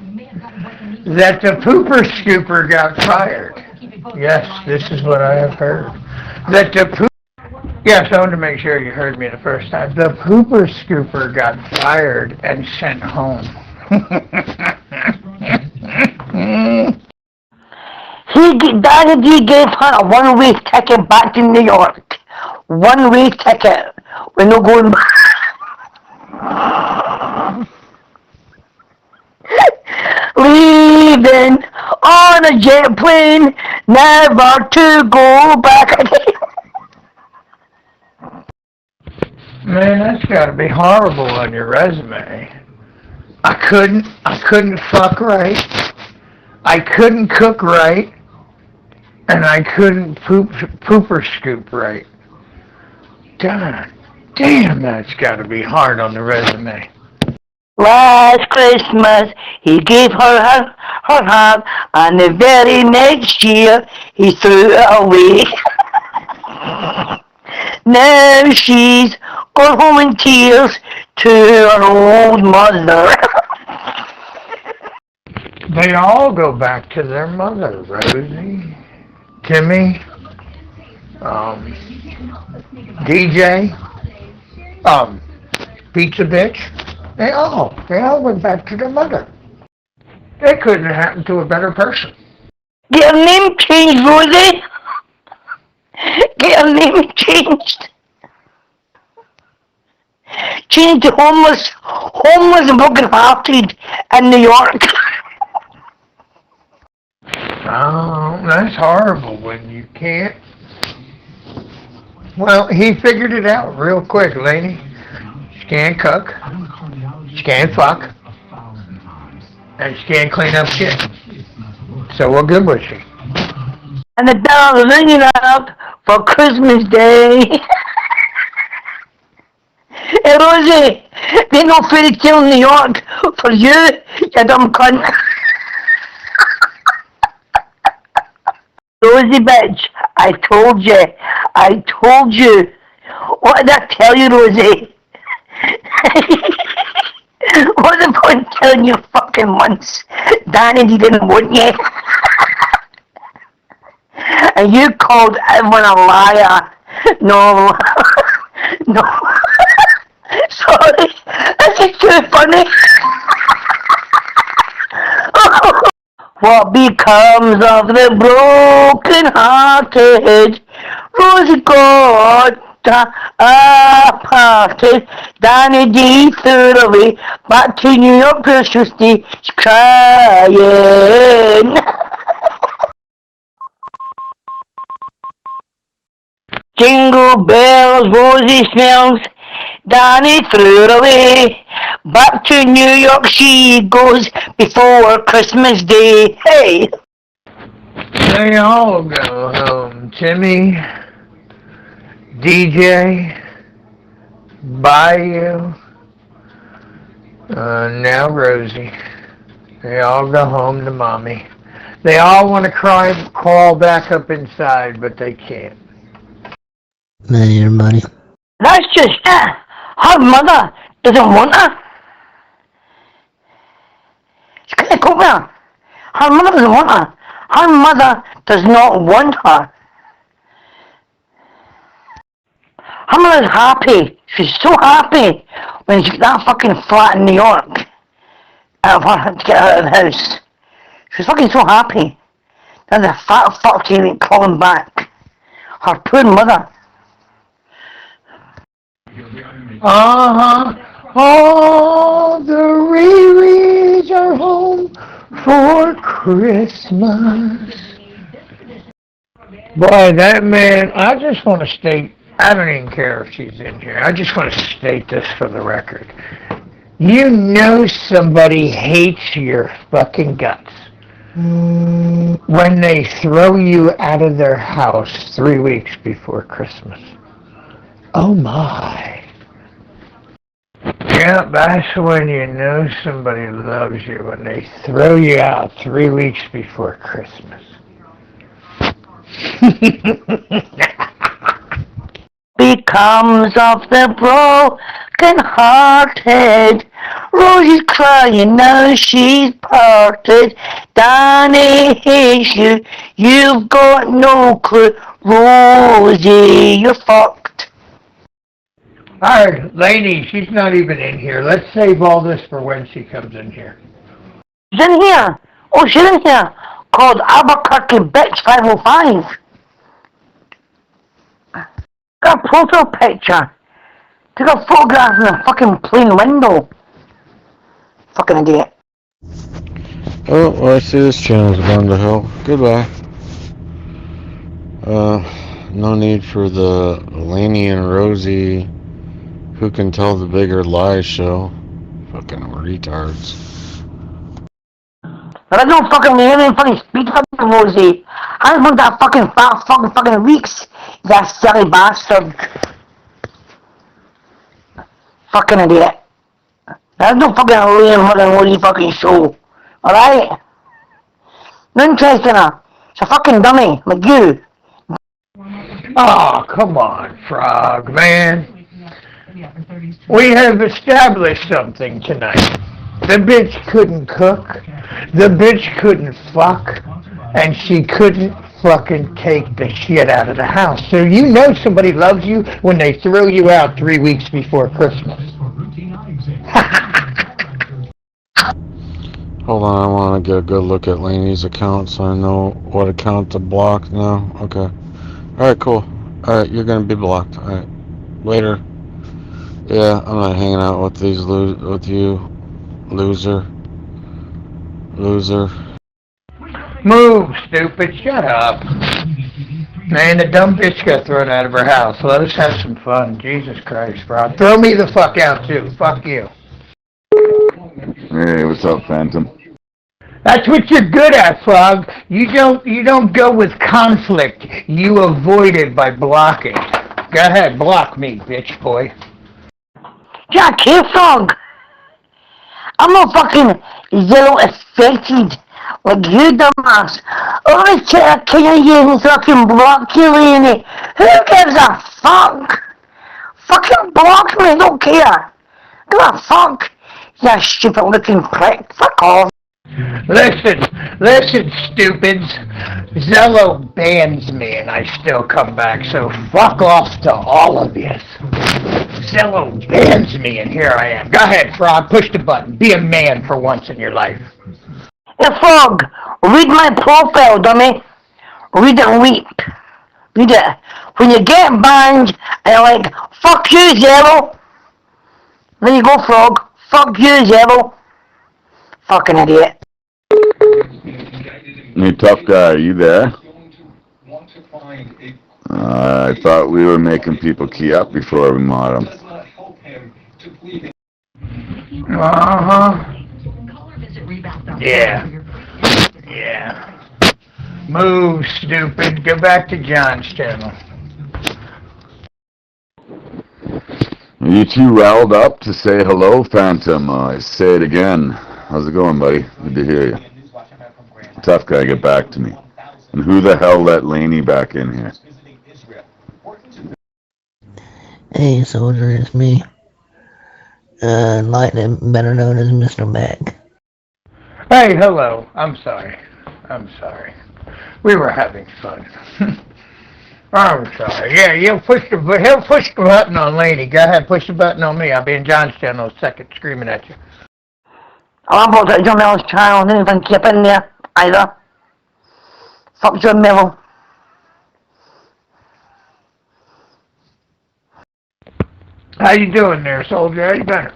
that the pooper scooper got fired. Yes, this is what I have heard. Yes, I wanted to make sure you heard me the first time. The pooper scooper got fired and sent home. Danity gave her a one-way ticket back to New York. One-way ticket. We're not going back. Leaving on a jet plane, never to go back again. Man, that's got to be horrible on your resume. I couldn't fuck right. I couldn't cook right. And I couldn't pooper scoop right. God damn, that's got to be hard on the resume. Last Christmas, he gave her heart, and the very next year, he threw it away. Now she's gone home in tears to her old mother. They all go back to their mother, Rosie, Timmy, DJ, Pizza Bitch. They all went back to their mother. They couldn't have happened to a better person. Get her name changed, Rosie. Get her name changed. Change to homeless and broken-hearted in New York. Oh, that's horrible when you can't. Well, he figured it out real quick, lady. She can't cook. She can't fuck. And she can't clean up shit. So what good was she? And the bells are ringing out for Christmas Day. Hey, Rosie, there's no fairy tale in New York for you, you dumb cunt. Rosie, bitch, I told you. What did I tell you, Rosie? What's the point telling you fucking once? Danny didn't want you. And you called everyone a liar. No. Sorry, this is too funny. What becomes of the broken-hearted? Rosie got parted. Danny D threw it away. Back to New York, Precious D. She's crying. Jingle bells, Rosie smells. Danny threw it away. Back to New York she goes before Christmas Day. Hey! They all go home. Timmy, DJ, Bayou, now Rosie. They all go home to mommy. They all want to crawl back up inside, but they can't. Hey, everybody. That's just it. Her mother doesn't want her. She can't cook her. Her mother doesn't want her. Her mother does not want her. Her mother's happy. She's so happy when she got that fucking flat in New York. To get her out of the house. She's fucking so happy. Now the fat fuck ain't calling back. Her poor mother. All the Riri's are home for Christmas. Boy, that man, I just want to state, I don't even care if she's in here. I just want to state this for the record. You know somebody hates your fucking guts when they throw you out of their house 3 weeks before Christmas. Oh my. Yeah, that's when you know somebody loves you, when they throw you out 3 weeks before Christmas. Becomes of the broken hearted. Rosie's crying now she's parted. Danny hates you. You've got no clue. Rosie, you're fucked. Alright, Lainey, she's not even in here. Let's save all this for when she comes in here. She's in here. Oh, she's in here. Called Albuquerque Bitch 505. Got a profile picture. Took a photograph in a fucking plain window. Fucking idiot. Oh, well, I see this channel's gone to hell. Goodbye. No need for the Lainey and Rosie Who Can Tell the Bigger Lies show. Fucking retards. I don't fucking hear any fucking speak fucking Rosie. I just want that fucking fat fucking weeks. That silly bastard. Fucking idiot. That's no fucking Liam fucking Rosie fucking show. Alright? No interest in her. She's a fucking dummy, like you. Oh, come on, Frog, man. We have established something tonight. The bitch couldn't cook, the bitch couldn't fuck, and she couldn't fucking take the shit out of the house. So you know somebody loves you when they throw you out 3 weeks before Christmas. Hold on, I want to get a good look at Lainey's account so I know what account to block now. Okay. Alright, cool. Alright, you're gonna be blocked. Alright. Later. Yeah, I'm not hanging out with these with you. Loser. Move, stupid. Shut up. Man, the dumb bitch got thrown out of her house. Let us have some fun. Jesus Christ, bro. Throw me the fuck out, too. Fuck you. Hey, what's up, Phantom? That's what you're good at, Frog. You don't go with conflict. You avoid it by blocking. Go ahead, block me, bitch boy. Jack, here, Frog. I'm not fucking zero affected like you, dumbass. Oh, can you fucking block you, Laney? Who gives a fuck? Fucking block me, I don't care. Give a fuck. You stupid looking prick. Fuck off. Listen, stupids. Zello bans me and I still come back, so fuck off to all of you. Zello bans me and here I am. Go ahead, Frog, push the button. Be a man for once in your life. Hey, Frog, read my profile, dummy. Read it and weep. Read it. When you get banned and you're like, fuck you, Zello. There you go, Frog. Fuck you, Zello. Fucking idiot. Hey, tough guy, are you there? I thought we were making people key up before we mod them. Yeah. Move, stupid. Go back to John's channel. Are you too riled up to say hello, Phantom? I say it again. How's it going, buddy? Good to hear you. Tough guy, get back to me. And who the hell let Laney back in here? Hey, soldier, it's me. Lightning, better known as Mr. Mac. Hey, hello. I'm sorry. We were having fun. I'm sorry. Yeah, he'll push the button on Laney. Go ahead, push the button on me. I'll be in John's channel in a second screaming at you. I'm about to John Mel's channel. Didn't even keep in there either. Fuck John Mel. How you doing there, soldier? How you been?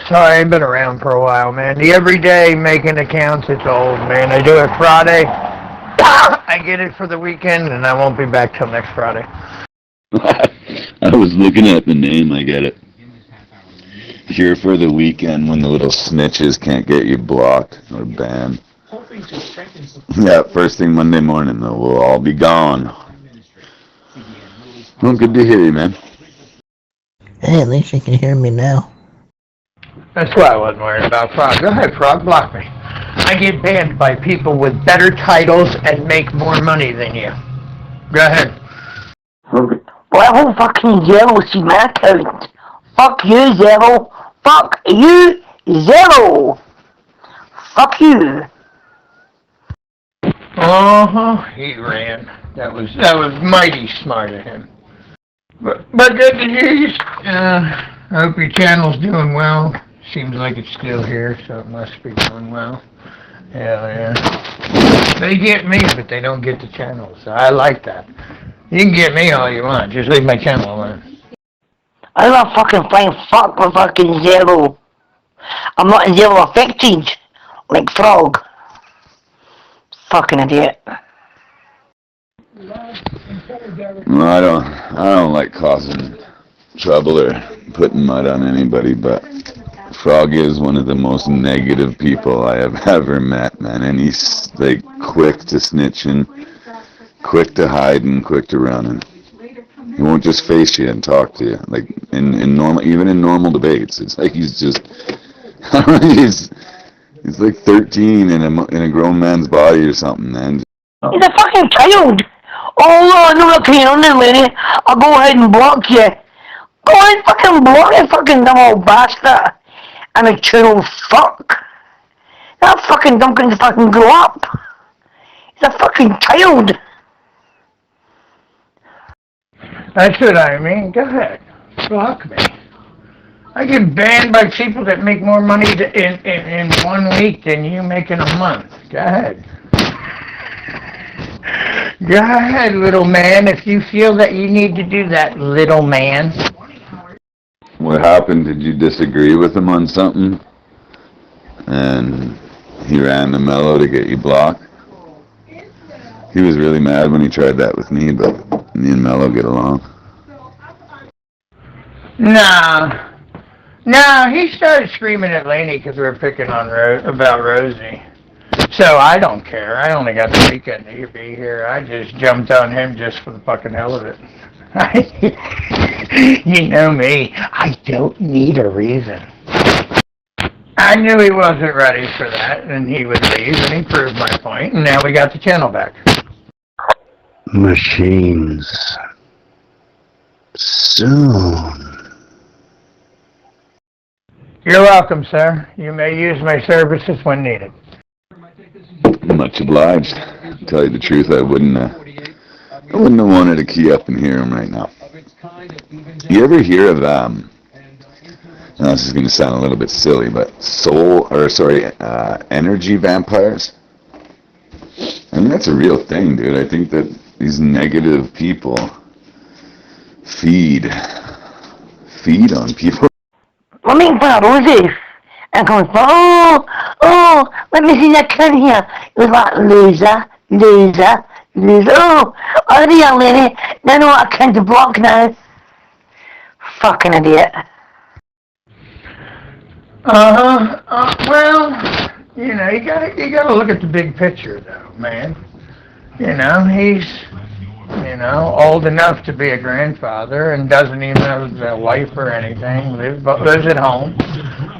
Sorry, I ain't been around for a while, man. The everyday making accounts, it's old, man. I do it Friday. I get it for the weekend, and I won't be back till next Friday. I was looking at the name, I get it. Here for the weekend when the little snitches can't get you blocked or banned. Yeah, first thing Monday morning, though, we'll all be gone. Well, good to hear you, man. Hey, at least you can hear me now. That's why I wasn't worried about Frog. Go ahead, Frog, block me. I get banned by people with better titles and make more money than you. Go ahead. Well, fucking Zero, see my account. Fuck you, Zero. Fuck you, Zero. Fuck you. He ran. That was mighty smart of him. But good to hear you. I hope your channel's doing well. Seems like it's still here, so it must be doing well. Hell yeah. They get me, but they don't get the channel, so I like that. You can get me all you want, just leave my channel alone. I'm not fucking playing fuck with fucking Zero. I'm not Zero affected, like Frog. Fucking idiot. No, I don't like causing trouble or putting mud on anybody, but Frog is one of the most negative people I have ever met, man. And he's like quick to snitching, quick to hiding, quick to running. He won't just face you and talk to you. Like in normal, even in normal debates, it's like he's just he's like 13 in a grown man's body or something, man. He's a fucking child. Oh, no, look here, lady. I'll go ahead and block you. Go ahead and fucking block you, fucking dumb old bastard. I'm a chill fuck. That fucking dumb can fucking grow up. He's a fucking child. That's what I mean. Go ahead. Block me. I get banned by people that make more money in 1 week than you make in a month. Go ahead. Go ahead, little man, if you feel that you need to do that, little man. What happened? Did you disagree with him on something? And he ran to Mello to get you blocked? He was really mad when he tried that with me, but me and Mello get along. No, he started screaming at Laney because we were picking on about Rosie. So I don't care. I only got the weekend to be here. I just jumped on him just for the fucking hell of it. You know me. I don't need a reason. I knew he wasn't ready for that, and he would leave, and he proved my point, and now we got the channel back. Machines. Soon. You're welcome, sir. You may use my services when needed. Much obliged. To tell you the truth, I wouldn't have wanted to key up and hear him right now. You ever hear of now this is going to sound a little bit silly, but energy vampires? I mean, that's a real thing, dude. I think that these negative people feed on people. Let me find Rosie. And goes, oh, let me see that cut here. It was like, loser. Oh, dear lady. Now know what I can to block now. Fucking idiot. Well, you know, you gotta look at the big picture, though, man. You know, he's, you you know, old enough to be a grandfather and doesn't even have a wife or anything, lives at home,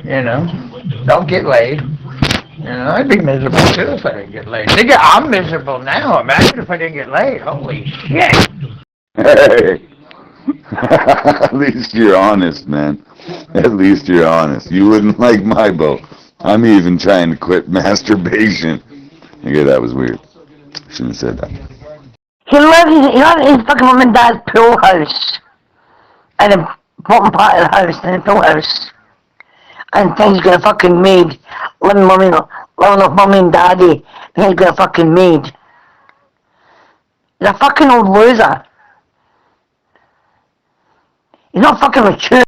you know, don't get laid. You know, I'd be miserable too if I didn't get laid. I'm miserable now. Imagine if I didn't get laid. Holy shit. Hey. At least you're honest, man. At least you're honest. You wouldn't like my boat. I'm even trying to quit masturbation. Okay, that was weird. Shouldn't have said that. He lives in his fucking mum and dad's pool house. And the bottom part of the house and the pool house. And things got a fucking maid. Living off mummy and daddy. And he's got a fucking maid. He's a fucking old loser. He's not fucking mature.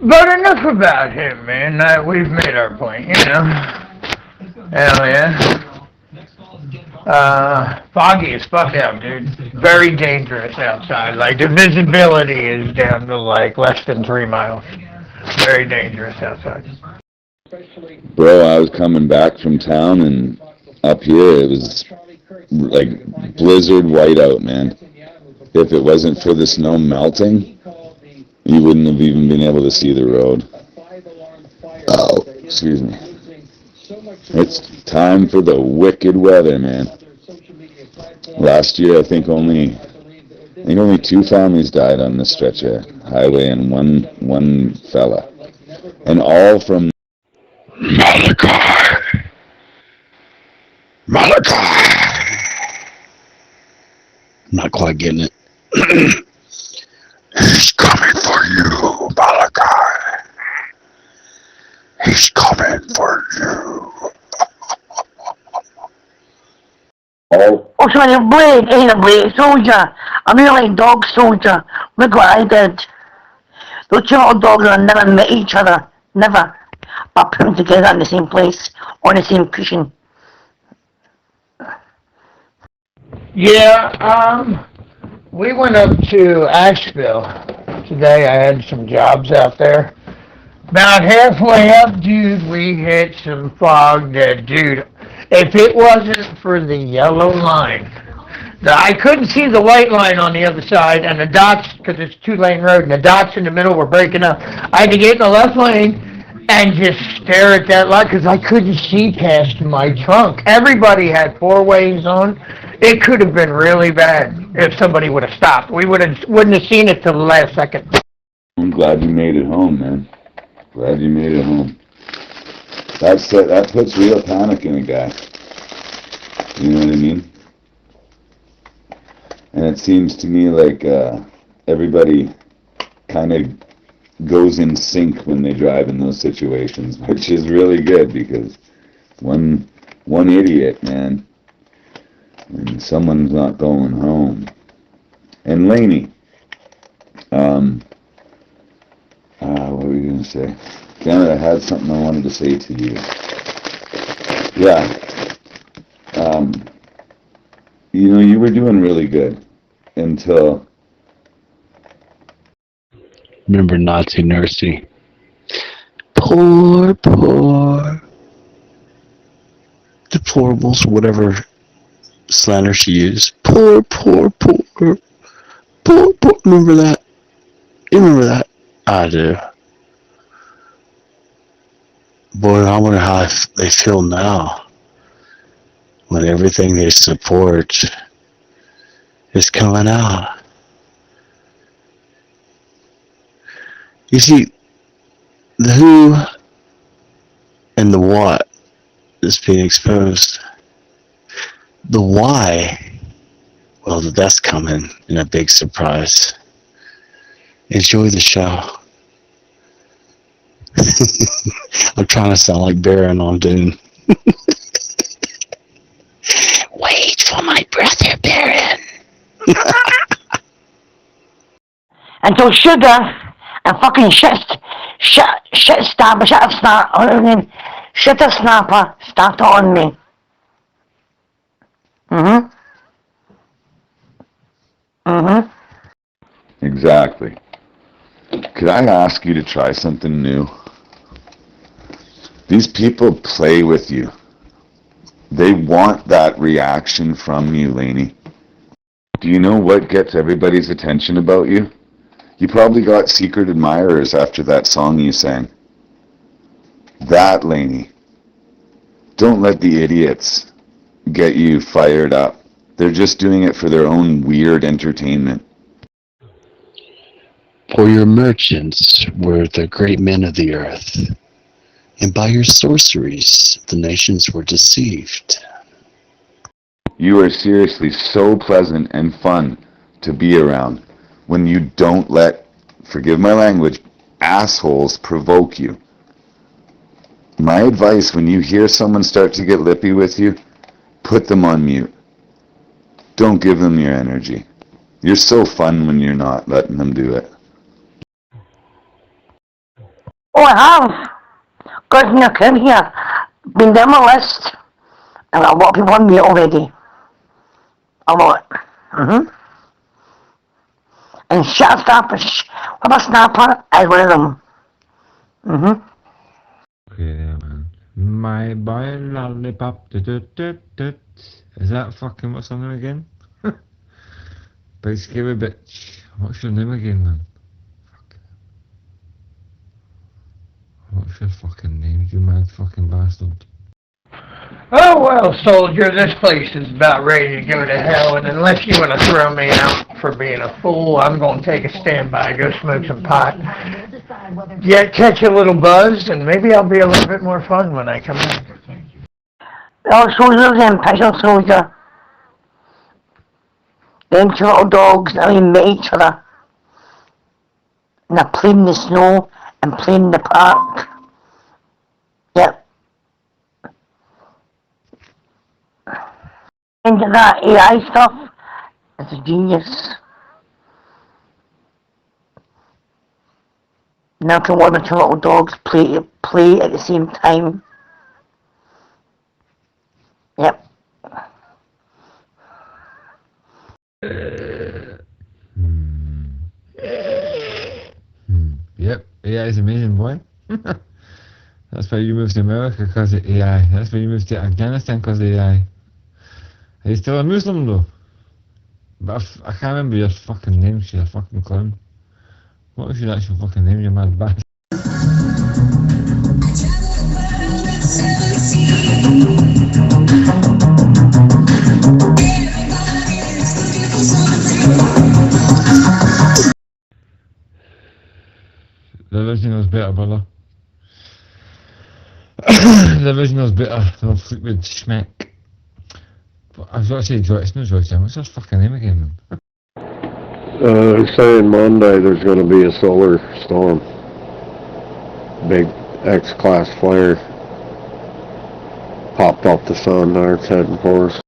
But enough about him, man. We've made our point, you know. Hell yeah. Foggy as fuck out, dude. Very dangerous outside. Like, the visibility is down to, like, less than 3 miles. Very dangerous outside. Bro, I was coming back from town, and up here it was, like, blizzard whiteout, man. If it wasn't for the snow melting, you wouldn't have even been able to see the road. Oh, excuse me. It's time for the wicked weather, man. Last year, I think only 2 families died on this stretch of highway, and one fella, and all from Malachi. I'm not quite getting it. He's coming for you, Malachi. He's coming for you. Oh, sorry, a blade ain't a blade soldier. I'm here like dog soldier. Look what I did. Those 2 little dogs have never met each other. Never. But put them together in the same place. On the same cushion. Yeah, we went up to Asheville today. I had some jobs out there. About halfway up, dude, we hit some fog that, dude, if it wasn't for the yellow line, I couldn't see the white line on the other side, and the dots, because it's a 2-lane road, and the dots in the middle were breaking up. I had to get in the left lane and just stare at that light, because I couldn't see past my trunk. Everybody had 4-ways on. It could have been really bad if somebody would have stopped. We wouldn't have seen it till the last second. I'm glad you made it home, man. Glad you made it home. That puts real panic in a guy. You know what I mean? And it seems to me like everybody kind of goes in sync when they drive in those situations, which is really good, because one idiot, man, and someone's not going home. And Laney, what were you going to say? Janet, I had something I wanted to say to you. Yeah. You know, you were doing really good until... Remember Nazi Nursey? Poor deplorables, whatever slander she used. Poor. Remember that? You remember that? I do. Boy, I wonder how they feel now, when everything they support is coming out. You see, the who and the what is being exposed. The why, well, that's coming in a big surprise. Enjoy the show. I'm trying to sound like Baron on Dune. Wait for my brother, Baron. Until Sugar and fucking Shitter Snapper started on me. Exactly. Could I ask you to try something new? These people play with you. They want that reaction from you, Laney. Do you know what gets everybody's attention about you? You probably got secret admirers after that song you sang. That, Lainey. Don't let the idiots get you fired up. They're just doing it for their own weird entertainment. For your merchants were the great men of the earth, and by your sorceries the nations were deceived. You are seriously so pleasant and fun to be around when you don't let, forgive my language, assholes provoke you. My advice, when you hear someone start to get lippy with you, put them on mute. Don't give them your energy. You're so fun when you're not letting them do it. Oh, I have. Because when I came here, been down my list, and a lot of people on mute already. A lot. And shut snappers, with a snapper, is one of them. Okay, there, man. My boy lollipop. Is that fucking what's on there again? Big scary bitch. What's your name again, man? Fuck. What's your fucking name, you mad fucking bastard? Oh, well, soldier, this place is about ready to go to hell, and unless you want to throw me out for being a fool, I'm going to take a standby, go smoke some pot, get catch a little buzz, and maybe I'll be a little bit more fun when I come back. Oh, soldiers and special soldier. Them two little dogs, they met each other. And they're playing in the snow and playing in the park. Yep. Into that AI stuff, it's a genius. Now can one of the two little dogs play at the same time. Yep. Yep, AI is amazing, boy. That's why you moved to America because of AI. That's why you moved to Afghanistan because of AI. Are you still a Muslim though? But I can't remember your fucking name, you're a fucking clown. What was your actual fucking name, you mad bastard? The original's better, brother. The original's better. The Fleetwood Schmeck. But I was going to say Joyce, no Joyce, what's his fucking name again, man? They're saying Monday there's going to be a solar storm. Big X-class flare popped off the sun there. It's heading for us.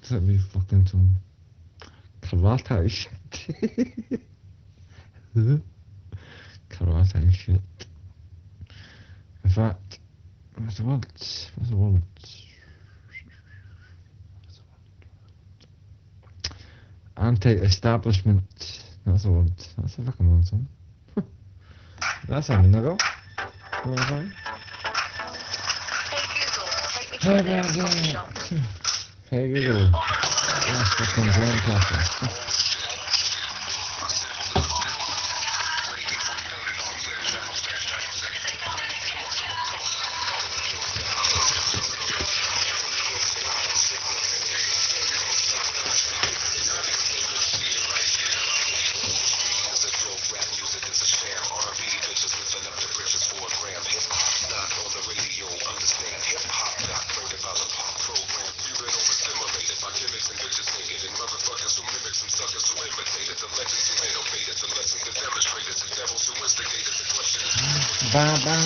That'd be fucking some karate shit. Karate shit. In fact, what's the word? What's the word? Anti-establishment. That's the word. That's the fucking word, son. That's a minute ago. What was that? Hey Google. That's fucking Lancaster. Bow, bow.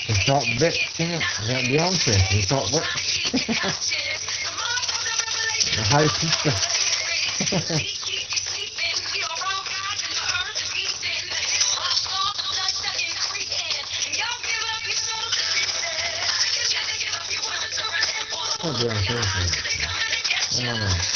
It's not Vic singing, it's not Beyonce, it's not Vic. The high sister. Not Beyonce, no.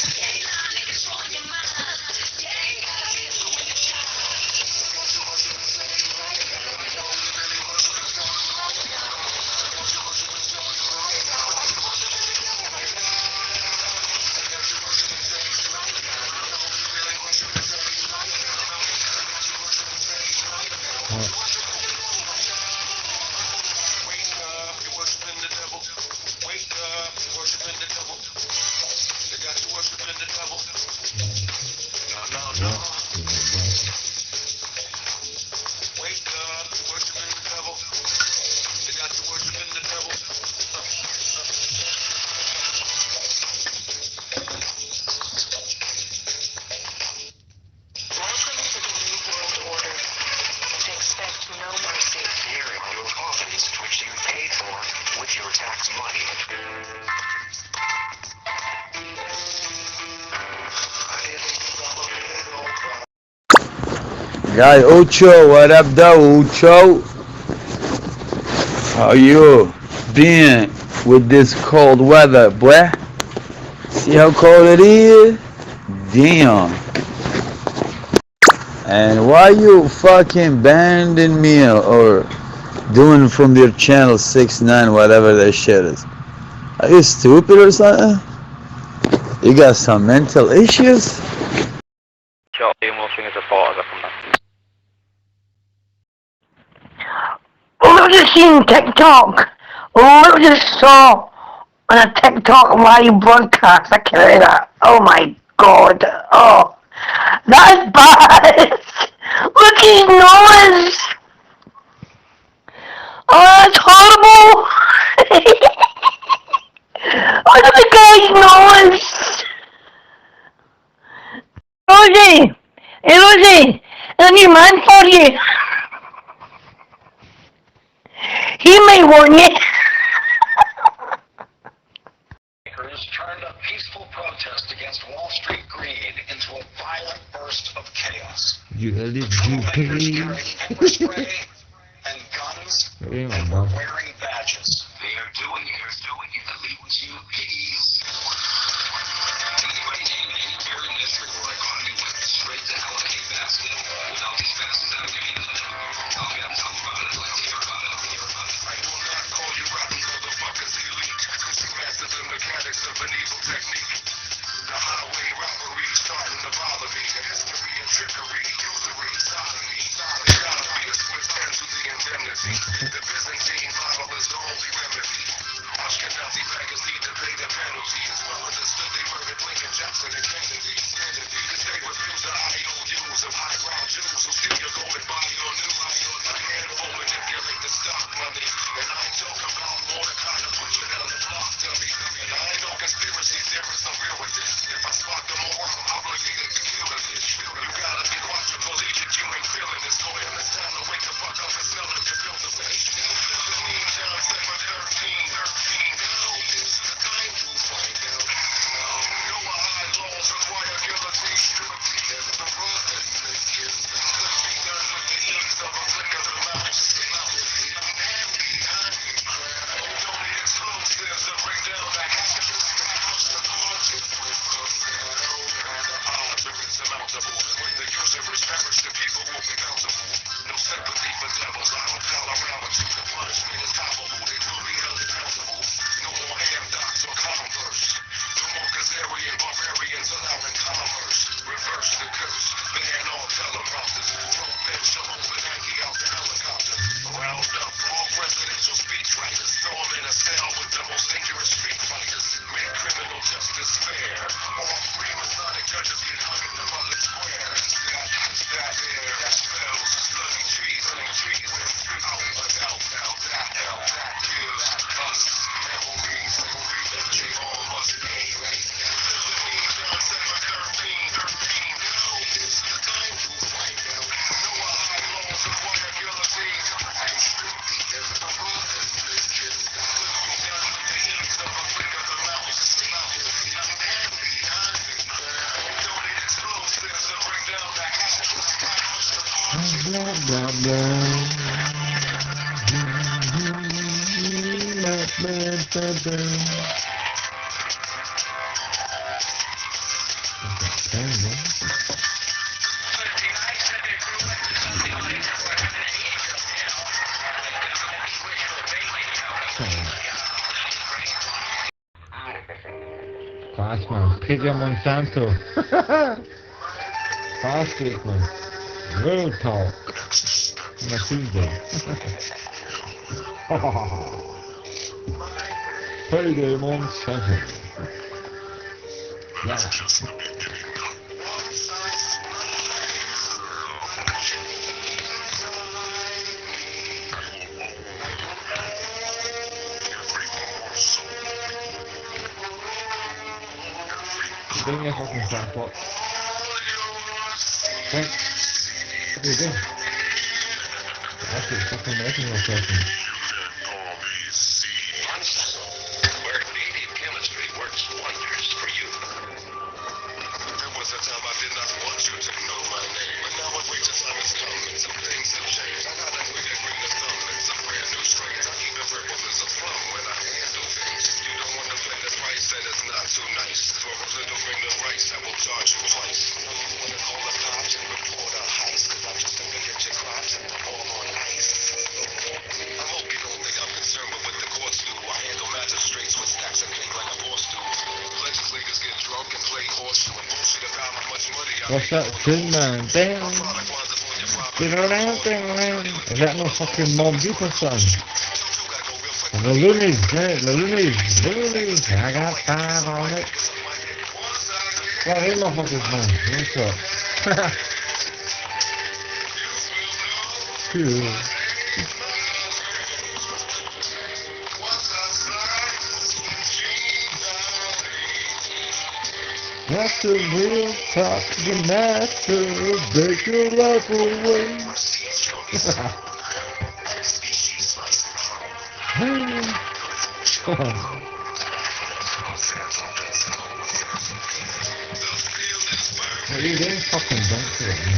Guy Ocho, what up though, Ocho? How you been with this cold weather, boy? See how cold it is? Damn. And why you fucking banning me or doing from your channel 6-9, whatever that shit is? Are you stupid or something? You got some mental issues? Look at this in TikTok. Look at this saw on a TikTok live broadcast. I can't hear that. Oh my god. Oh, that's bad. Look at his nose. Oh, that's horrible. Look at the guy's nose. Rosie. Hey, Rosie. Is a new man for you. He may warn you. Turned a peaceful protest against Wall Street greed into a violent burst of chaos. You LGP. And guns and were wearing badges. They are doing illegal GPs. Anybody name any area in district where economy went straight to hell in a basket without these passes out of game? Tell me I'm talking about it. Let's hear about it. I will not call you rotten motherfuckers elite, cause you master the mechanics of an evil technique. The highway robbery starting to bother me. The history of trickery, usury, sodomy, Blah, blah, blah. Fast man, Peter Monsanto. Fast it man. Real talk. On a Tuesday. Payday Monsanto. Yeah. Bring your fucking jackpot. What? What are you doing? That's it, fucking making or something. Where native chemistry works wonders for you. There was a time I did not want you to know my name, but now a greater time has come and some things have changed. I got a greater green of thumb and some brand new strains. I keep it purple as a plum when I handle things. You don't want to play this price and it's not too nice. For a little ring of rice, I will charge you twice. You wanna call the cops and report a heist, cause I've just committed your crimes and I'm all on ice. I hope you don't think I'm concerned with what the courts do. I handle magistrates with stacks of cake like a boss do. Legislators get drunk and play horseshoe and bullshit about how much money I What's that tune, man? Damn. Get around, damn, man. Is that no fucking Mob Deep or something? The loonies, yeah, the loonies. I got 5 on it. Well, they motherfuckers, man. What's up? Cool. That's the real talk, the master, break your life away. Well, you didn't fucking dunk for it, man.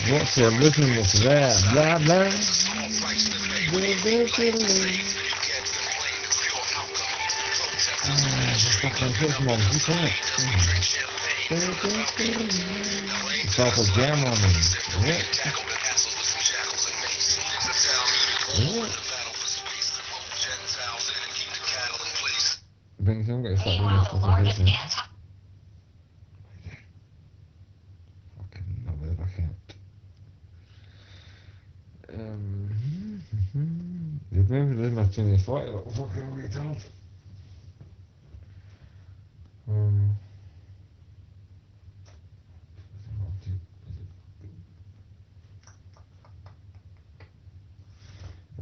What's your rhythm of that? Blah blah. Fucking hit mom, who's that? It's off a jam on me. Ben sen de start doing stuff like this, yeah? Fucking no, but I can't. Je bent er met in file, fucking retard.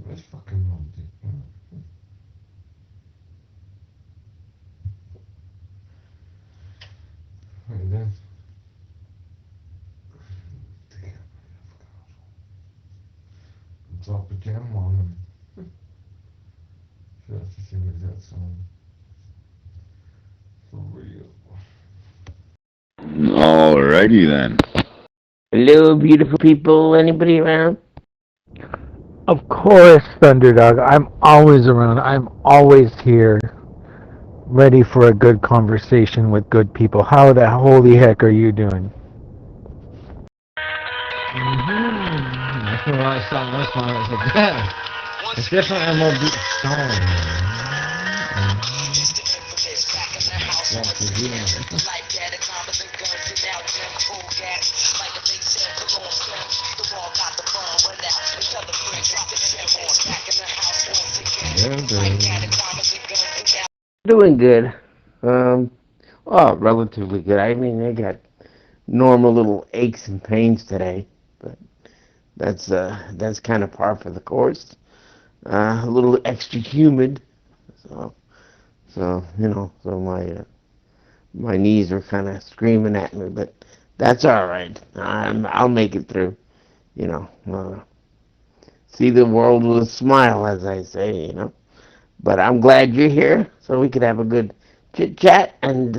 Where's fucking Monty? Right then. Drop a jam on him. So that's the same exact song. For real. Alrighty then. Hello, beautiful people. Anybody around? Of course, Thunderdog. I'm always around. I'm always here. Ready for a good conversation with good people. How the holy heck are you doing? That's the right song, this one. It's different and more deep song. Doing good. Oh, relatively good. I mean, I got normal little aches and pains today, but that's kind of par for the course. A little extra humid, so so my knees are kind of screaming at me, but that's all right. I'll make it through. You know, see the world with a smile, as I say. But I'm glad you're here, so we could have a good chit chat and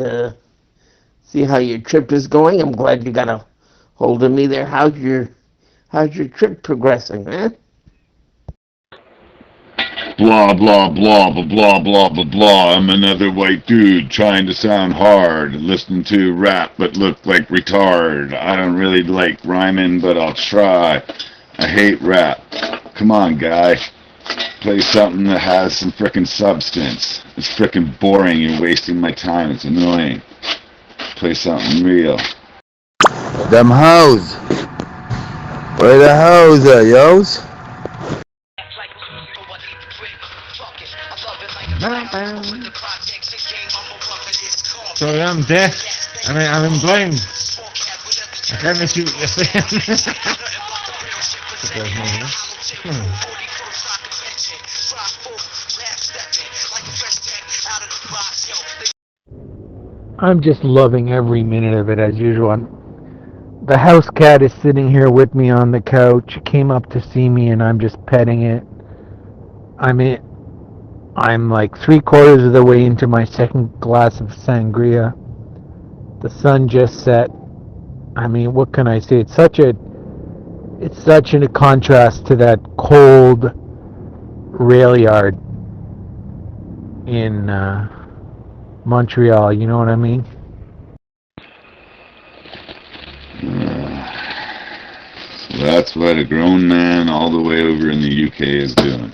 see how your trip is going. I'm glad you got a hold of me there. How's your trip progressing, man? Blah, blah, blah, blah, blah, blah, blah, blah. I'm another white dude trying to sound hard, listening to rap but look like retard. I don't really like rhyming, but I'll try. I hate rap. Come on, guy. Play something that has some frickin' substance. It's frickin' boring. You're wasting my time. It's annoying. Play something real. Them hoes. Where the hoes at, yos? Sorry, I'm deaf. I'm blind. I can't see what you're saying. I'm just loving every minute of it as usual. The house cat is sitting here with me on the couch. It came up to see me and I'm just petting it. I'm like 3/4 of the way into my second glass of sangria. The sun just set. What can I say? It's such a contrast to that cold rail yard in Montreal. You know what I mean? That's what a grown man all the way over in the UK is doing.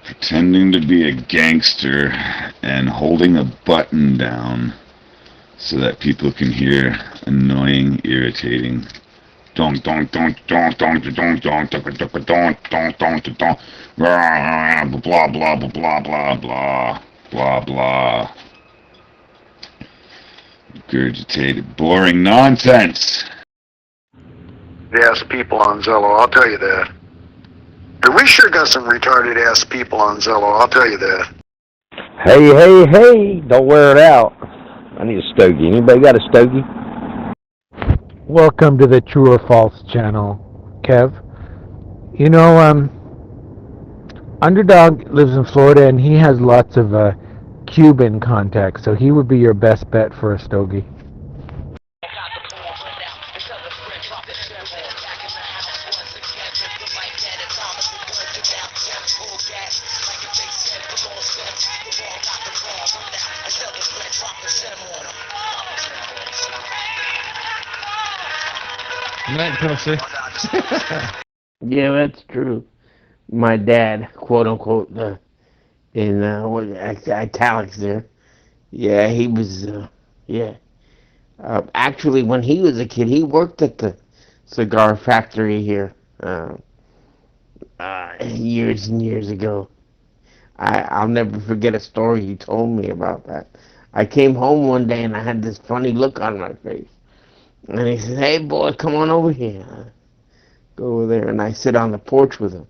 Pretending to be a gangster and holding a button down so that people can hear annoying, irritating blah blah blah blah blah blah blah. Regurgitated, boring nonsense. Ass people on Zello, I'll tell you that. We sure got some retarded ass people on Zello, I'll tell you that. Hey, don't wear it out. I need a stogie. Anybody got a stogie? Welcome to the True or False channel, Kev. Underdog lives in Florida and he has lots of Cuban contacts, so he would be your best bet for a stogie. Yeah, that's true. My dad, quote unquote, in italics there. Yeah, he was. Actually, when he was a kid, he worked at the cigar factory here years and years ago. I'll never forget a story he told me about that. I came home one day and I had this funny look on my face. And he said, "Hey, boy, come on over here." I go over there and I sit on the porch with him.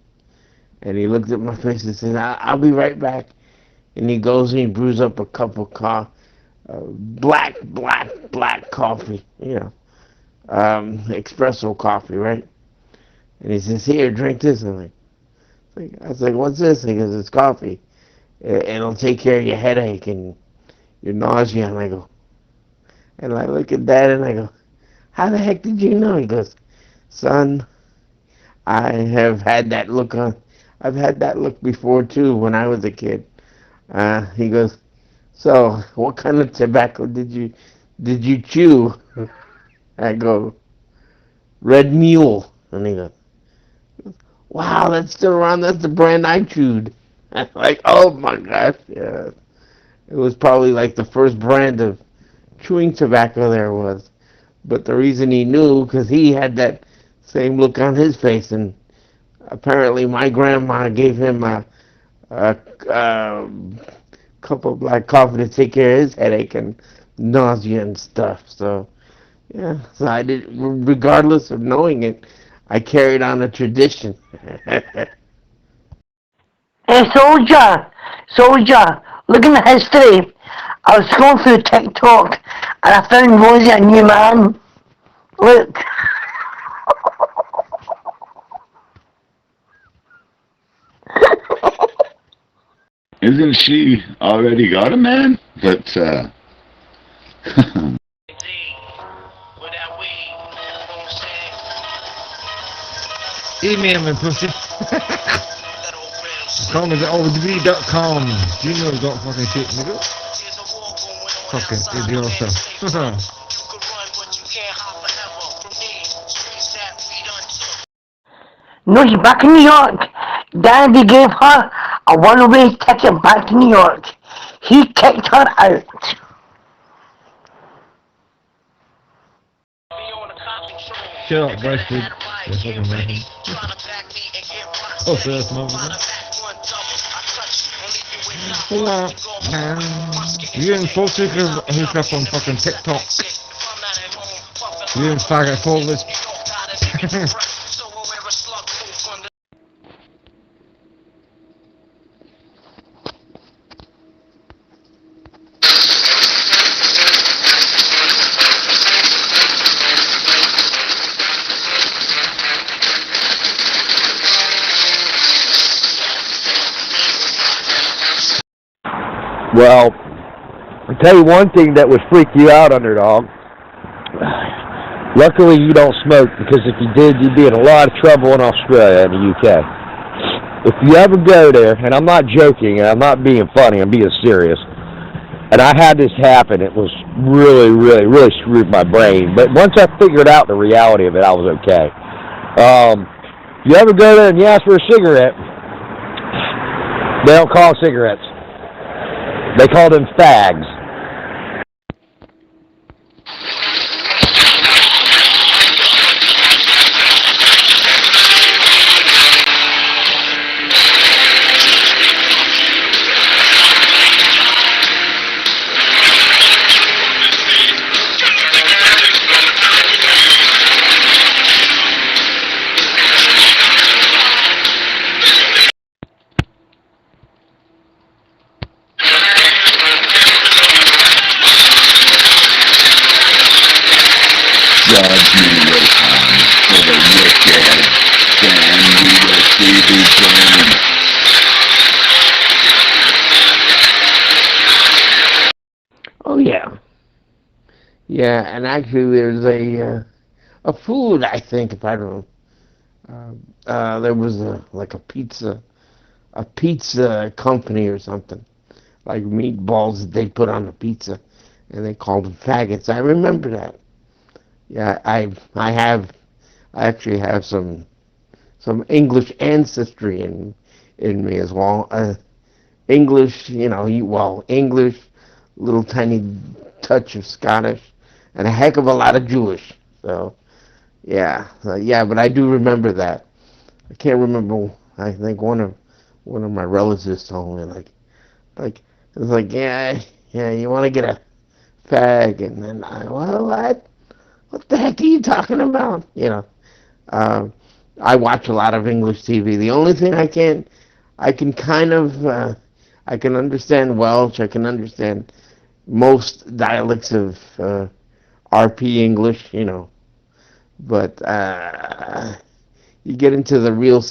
And he looked at my face and said, "I'll be right back." And he goes and he brews up a cup of black coffee, espresso coffee, right? And he says, "Here, drink this." I was like, "What's this?" He goes, "It's coffee. It'll take care of your headache and your nausea." And I look at Dad and I go, "How the heck did you know?" He goes, "Son, I have had that look on. I've had that look before too when I was a kid." He goes, "So, what kind of tobacco did you chew?" I go, "Red Mule." And he goes, "Wow, that's still around. That's the brand I chewed." I'm like, "Oh my gosh, yeah." It was probably like the first brand of chewing tobacco there was. But the reason he knew, because he had that same look on his face, and apparently my grandma gave him a cup of black coffee to take care of his headache and nausea and stuff. So, yeah. So I did, regardless of knowing it, I carried on a tradition. Hey, soldier, look in the history. I was going through TikTok and I found Rosie a new man. Look. Isn't she already got a man? But, Email me, pussy. Call me at OYMYO.com. Gmail.fucking shit, nigga. Fucking idiota. No, she's back in New York. Daddy gave her a one-way ticket back to New York. He kicked her out. Shut up, bastard. You're fucking man. Oh, so that's my you and full secret hook up on fucking TikTok. You and faggot folders. Well, I'll tell you one thing that would freak you out, Underdog. Luckily, you don't smoke, because if you did, you'd be in a lot of trouble in Australia and the UK. If you ever go there, and I'm not joking, and I'm not being funny, I'm being serious, and I had this happen, it was really, really, really screwed my brain. But once I figured out the reality of it, I was okay. If you ever go there and you ask for a cigarette, they don't call cigarettes. They call them fags. Oh yeah, yeah, and actually there's a food, I think, if I don't know, there was like a pizza company or something, like meatballs that they put on the pizza, and they called them faggots. I remember that. Yeah, I actually have some English ancestry in me as well. English, English, little tiny touch of Scottish, and a heck of a lot of Jewish. So, yeah, but I do remember that. I can't remember. I think one of my relatives told me like it was like, yeah, you want to get a fag, and then what the heck are you talking about? I watch a lot of English TV. The only thing I can kind of I can understand Welsh. I can understand most dialects of RP English, but you get into the real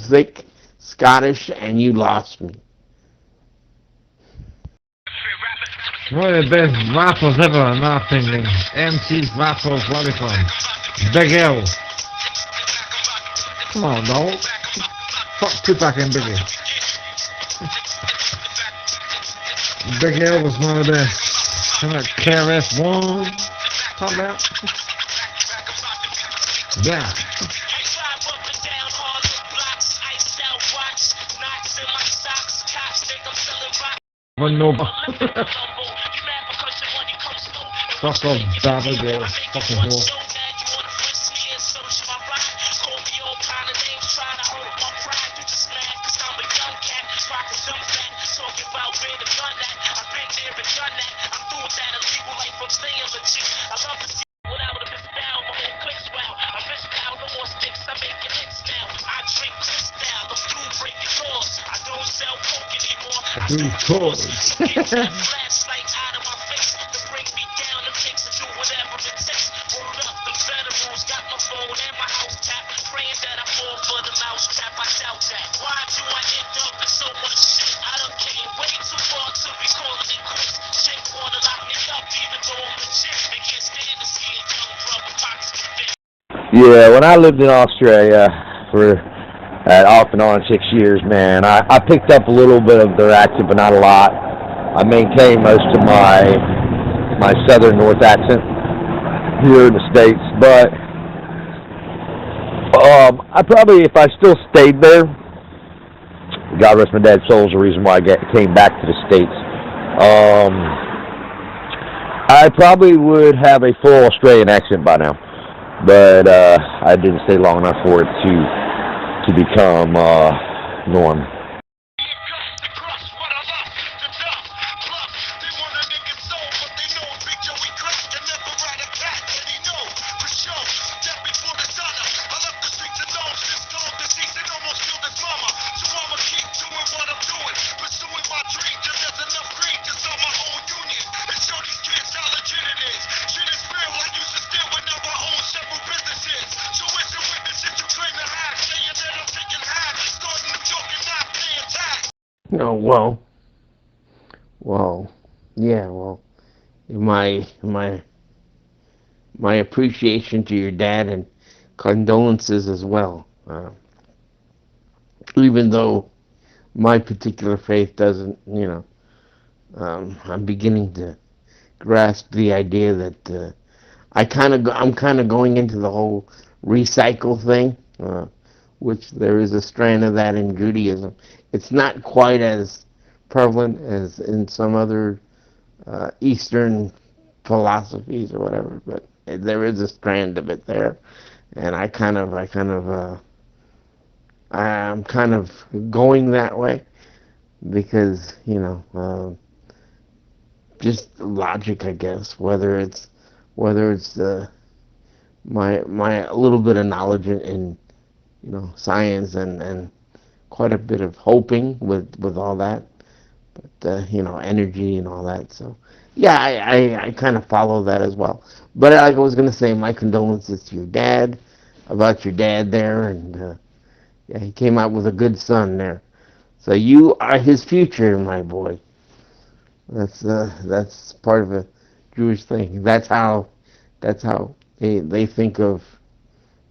thick Scottish and you lost me. One of the best rappers ever, in my opinion. MC's rappers, what are they from? Big L. Come on, dog. Fuck Tupac and Biggie. Big L was one of the best. Kind of KRS-One. Talk about. Yeah. One no. Fuck off, Baba girl. Fucking whore. Yeah, when I lived in Australia for off and on 6 years, man, I picked up a little bit of their accent, but not a lot. I maintained most of my southern north accent here in the States, but I probably, if I still stayed there, God rest my dad's soul, is the reason why I came back to the States. I probably would have a full Australian accent by now. But I didn't stay long enough for it to become norm. Oh, well, yeah, well, my appreciation to your dad and condolences as well. Even though my particular faith doesn't, I'm beginning to grasp the idea that I'm kind of going into the whole recycle thing, which there is a strand of that in Judaism. It's not quite as prevalent as in some other Eastern philosophies or whatever, but there is a strand of it there, and I'm kind of going that way because just logic, I guess. Whether it's my a little bit of knowledge in science and quite a bit of hoping with all that, but energy and all that. So yeah, I kind of follow that as well. But like I was gonna say, my condolences to your dad about your dad there, and yeah, he came out with a good son there. So you are his future, my boy. That's part of a Jewish thing. That's how they think of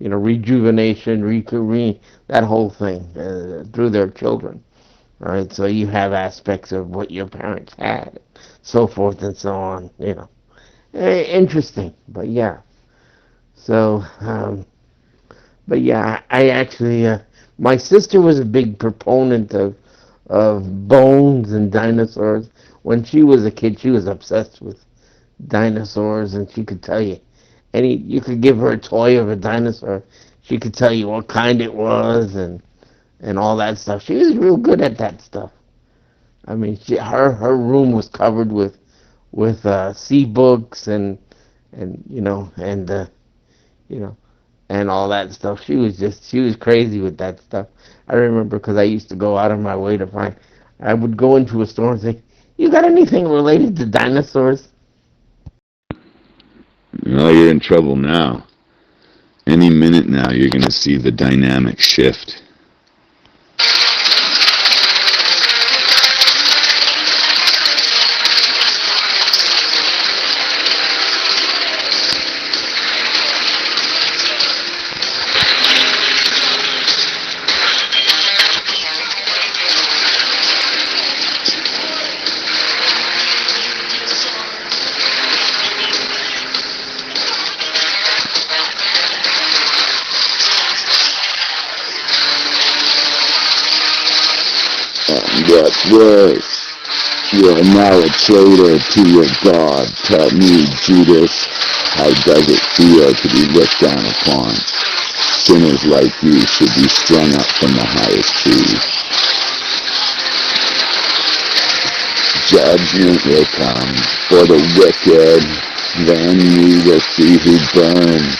rejuvenation, that whole thing through their children. All right, so you have aspects of what your parents had, so forth and so on. Interesting, but yeah. So, but yeah, I actually, my sister was a big proponent of bones and dinosaurs. When she was a kid, she was obsessed with dinosaurs, and she could tell you you could give her a toy of a dinosaur, she could tell you what kind it was and all that stuff. She was real good at that stuff. I mean, her room was covered with sea books and all that stuff. She was crazy with that stuff. I remember because I used to go out of my way to find. I would go into a store and say, "You got anything related to dinosaurs?" You're in trouble now. Any minute now, you're going to see the dynamic shift. That's right. You are now a traitor to your God. Tell me, Judas, how does it feel to be looked down upon? Sinners like you should be strung up from the highest tree. Judgment will come. For the wicked, then we will see who burns.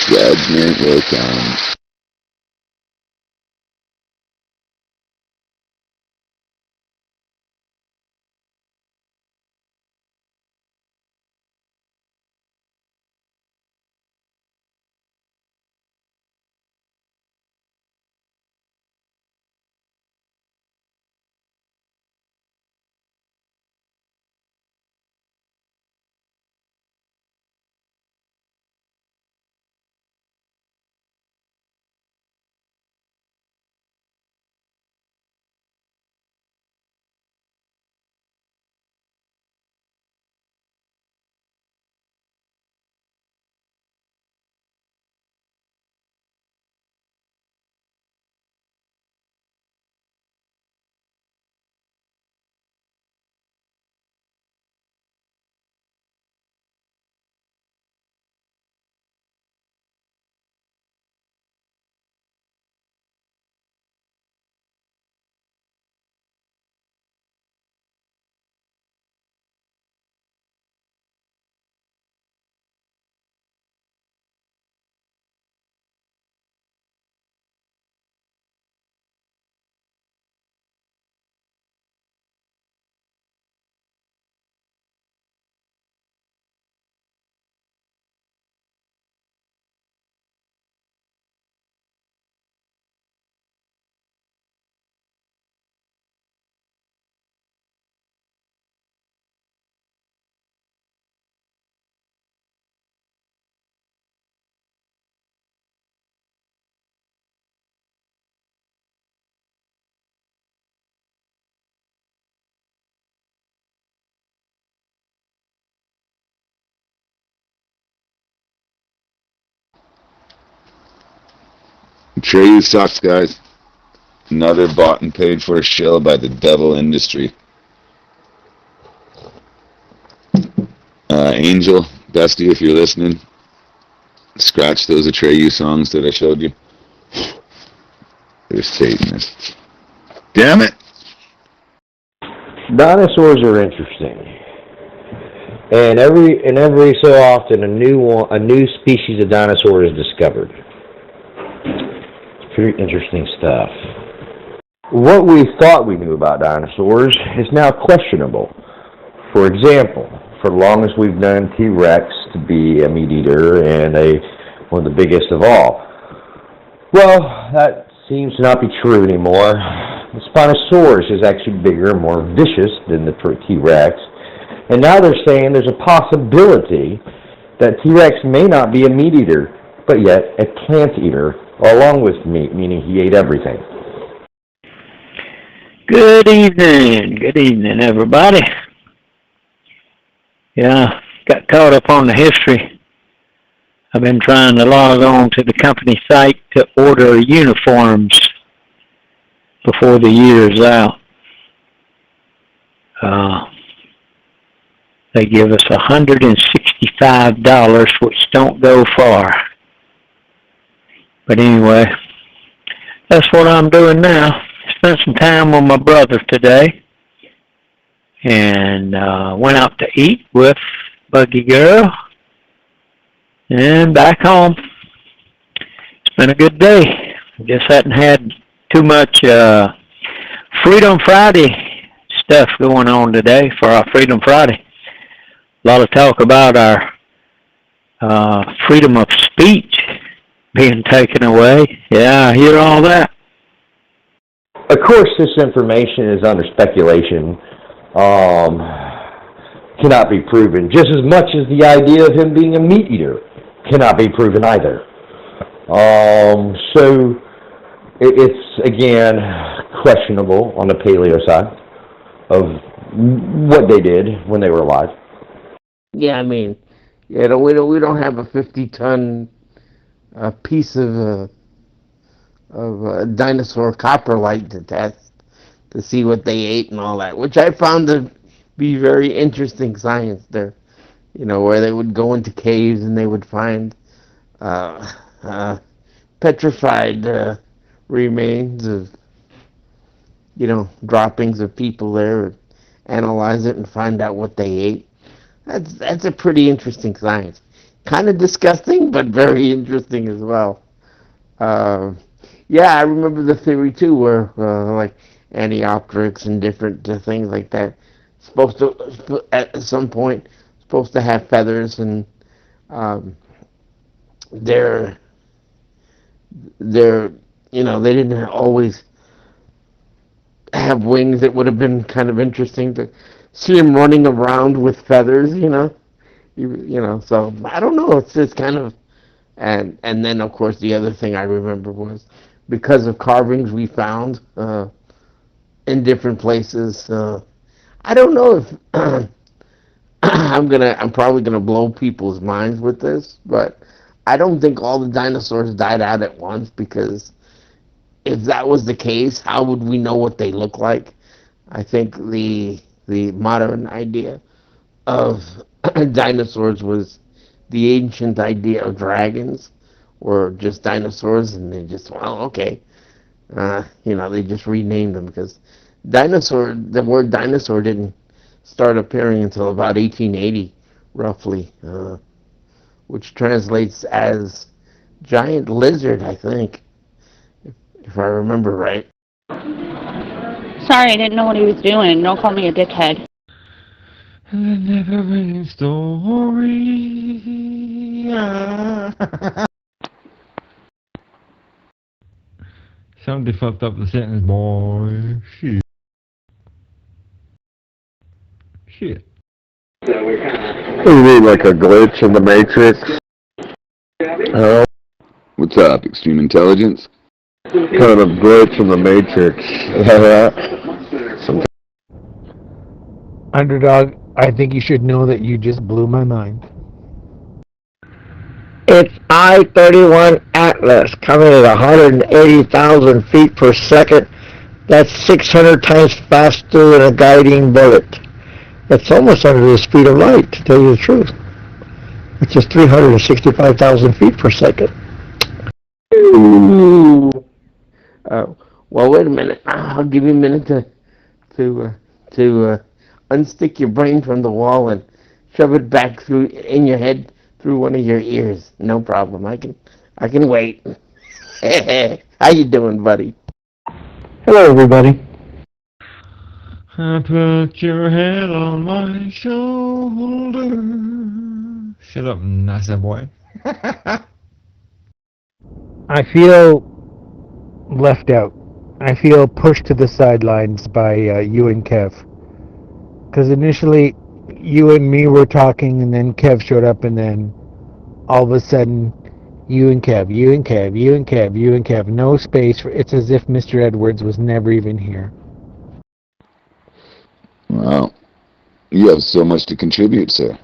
Judgment will come. Trade sucks, guys. Another bought and paid for shill by the devil industry. Angel, Dusty, if you're listening, scratch those Atreyu songs that I showed you. They're Satanists. Damn it! Dinosaurs are interesting, and every so often a new species of dinosaur is discovered. It's pretty interesting stuff. What we thought we knew about dinosaurs is now questionable. For example, for the longest we've known T-Rex to be a meat eater and one of the biggest of all. Well, that seems to not be true anymore. The Spinosaurus is actually bigger and more vicious than the T-Rex. And now they're saying there's a possibility that T-Rex may not be a meat eater, but yet a plant eater, along with meat, meaning he ate everything. Good evening, everybody. Yeah, got caught up on the history. I've been trying to log on to the company site to order uniforms before the year's out. They give us $165, which don't go far. But anyway, that's what I'm doing now. Spent some time with my brother today, and went out to eat with Buggy Girl, and back home. It's been a good day. Just hadn't had too much Freedom Friday stuff going on today for our Freedom Friday. A lot of talk about our freedom of speech being taken away. Yeah, I hear all that. Of course, this information is under speculation. Cannot be proven, just as much as the idea of him being a meat eater cannot be proven either. So it's again questionable on the paleo side of what they did when they were alive. Yeah, I mean, yeah, we don't have a 50-ton piece of dinosaur coprolite to test to see what they ate and all that, which I found to be very interesting science there. You know, where they would go into caves and they would find petrified remains of droppings of people there, and analyze it and find out what they ate. That's a pretty interesting science. Kind of disgusting, but very interesting as well. Yeah, I remember the theory too, where like Antiochrics and different things like that, supposed to at some point supposed to have feathers, and they're they didn't always have wings. It would have been kind of interesting to see him running around with feathers, So I don't know. It's just kind of, and then of course the other thing I remember was because of carvings we found in different places. I don't know if I'm probably gonna blow people's minds with this, but I don't think all the dinosaurs died out at once, because if that was the case, how would we know what they look like? I think the modern idea of dinosaurs was the ancient idea of dragons, or just dinosaurs, and they just, okay. They just renamed them, because the word dinosaur didn't start appearing until about 1880, roughly, which translates as giant lizard, I think, if I remember right. Sorry, I didn't know what he was doing. Don't call me a dickhead. The never-ending story. Somebody fucked up the sentence, boy. Shit. What do you mean, like a glitch in the Matrix? What's up, Extreme Intelligence? Kind of glitch in the Matrix. Underdog, I think you should know that you just blew my mind. It's I-31 Atlas coming at 180,000 feet per second. That's 600 times faster than a guiding bullet. It's almost under the speed of light, to tell you the truth, which is 365,000 feet per second. Ooh. Well, wait a minute. I'll give you a minute to unstick your brain from the wall and shove it back in your head through one of your ears. No problem. I can wait. How you doing, buddy? Hello, everybody. I put your head on my shoulder. Shut up, NASA boy. I feel left out. I feel pushed to the sidelines by you and Kev. Because initially, you and me were talking, and then Kev showed up, and then all of a sudden, you and Kev, you and Kev, you and Kev, you and Kev. No space for. It's as if Mr. Edwards was never even here. Well, you have so much to contribute, sir.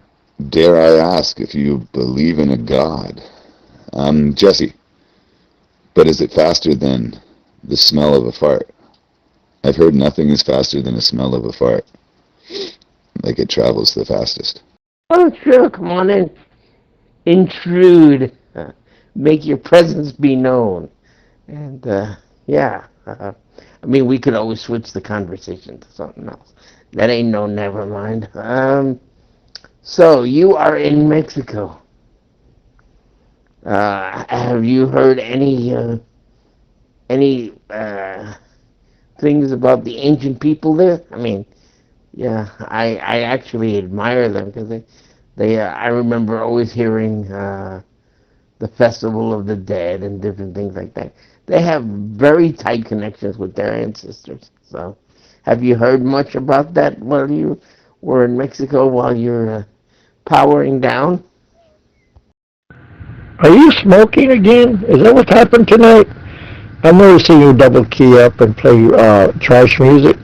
Dare I ask if you believe in a god? I'm Jesse. But is it faster than the smell of a fart? I've heard nothing is faster than the smell of a fart. Like it travels the fastest. Oh, sure. Come on in. Intrude. Make your presence be known. And, yeah. We could always switch the conversation to something else. That ain't no never mind. So, you are in Mexico. Have you heard any things about the ancient people there? Yeah, I actually admire them, because I remember always hearing the Festival of the Dead and different things like that. They have very tight connections with their ancestors. So, have you heard much about that while you were in Mexico, while you're powering down? Are you smoking again? Is that what happened tonight? I'm noticing you double key up and play trash music.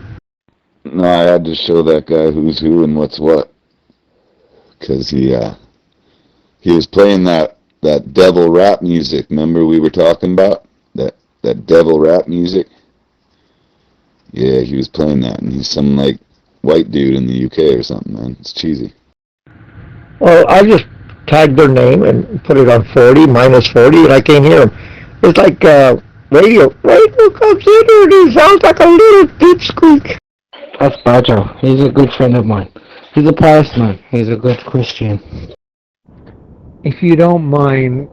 No, I had to show that guy who's who and what's what. Because he was playing that devil rap music. Remember we were talking about? That devil rap music? Yeah, he was playing that, and he's some, white dude in the UK or something, man. It's cheesy. Well, I just tagged their name and put it on 40, -40, and I can't hear them. It's like Radio comes in and he sounds like a little dipsqueak. That's Bajo. He's a good friend of mine. He's a pious man. He's a good Christian. If you don't mind,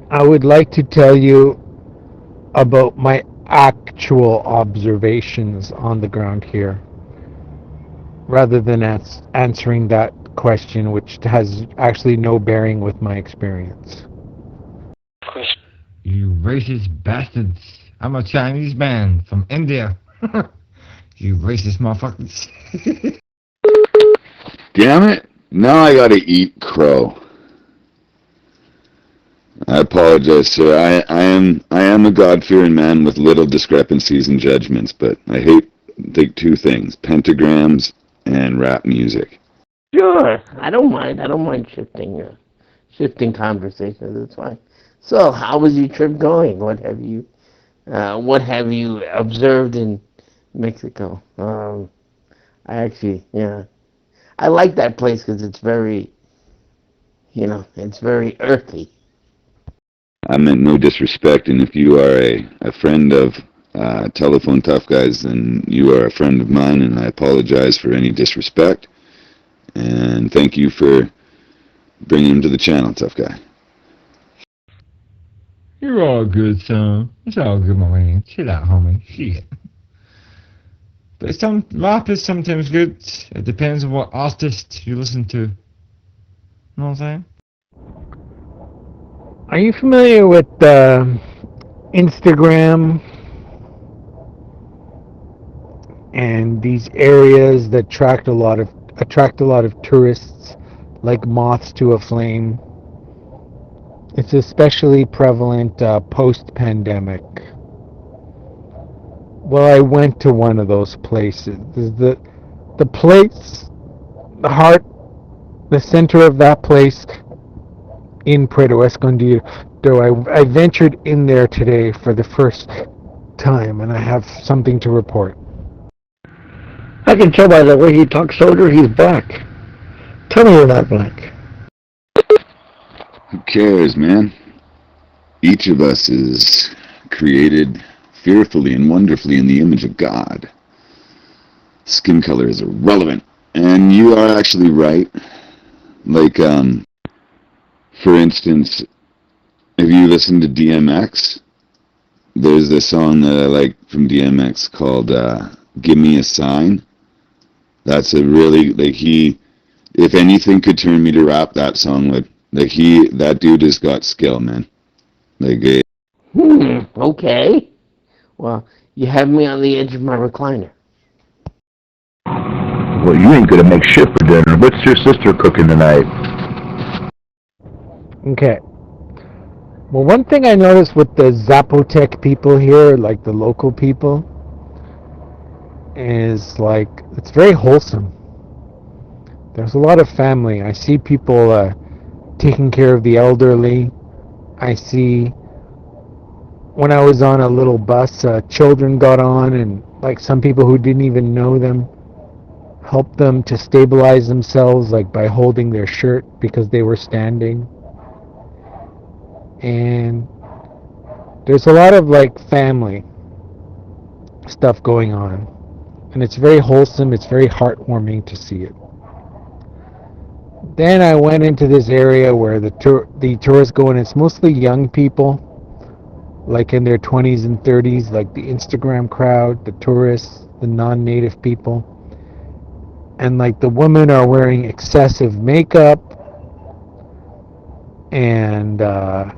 I would like to tell you about my actual observations on the ground here, rather than answering that question, which has actually no bearing with my experience. You racist bastards. I'm a Chinese man from India. You racist motherfuckers. Damn it! Now I gotta eat crow. I apologize, sir. I am a God-fearing man with little discrepancies and judgments, but I hate two things: pentagrams and rap music. Sure, I don't mind shifting conversations. It's fine. So, how was your trip going? What have you observed in Mexico? I like that place because it's very, it's very earthy. I meant no disrespect, and if you are a friend of Telephone Tough Guys, then you are a friend of mine, and I apologize for any disrespect. And thank you for bringing him to the channel, Tough Guy. You're all good, son. It's all good, my man. Chill out, homie. Shit. But rap is sometimes good. It depends on what artist you listen to. You know what I'm saying? Are you familiar with Instagram and these areas that attract a lot of tourists, like moths to a flame? It's especially prevalent post-pandemic. Well, I went to one of those places. The place, the center of that place in Puerto Escondido. I ventured in there today for the first time, and I have something to report. I can tell by the way he talks, soldier, he's black. Tell me you're not black. Who cares, man? Each of us is created fearfully and wonderfully in the image of God. Skin color is irrelevant. And you are actually right. Like, for instance, if you listen to DMX, there's a song that I like from DMX called Give Me a Sign. That's a really, if anything could turn me to rap, that song would. That dude has got skill, man. Okay. Well, you have me on the edge of my recliner. Well, you ain't gonna make shit for dinner. What's your sister cooking tonight? Okay. Well, one thing I noticed with the Zapotec people here, like the local people, is it's very wholesome. There's a lot of family. I see people taking care of the elderly. I see when I was on a little bus, children got on, and some people who didn't even know them helped them to stabilize themselves, by holding their shirt because they were standing. And there's a lot of family stuff going on, and it's very wholesome. It's very heartwarming to see it. Then I went into this area where the tourists go, and it's mostly young people, in their 20s and 30s, the Instagram crowd, the tourists, the non-native people. And the women are wearing excessive makeup, and the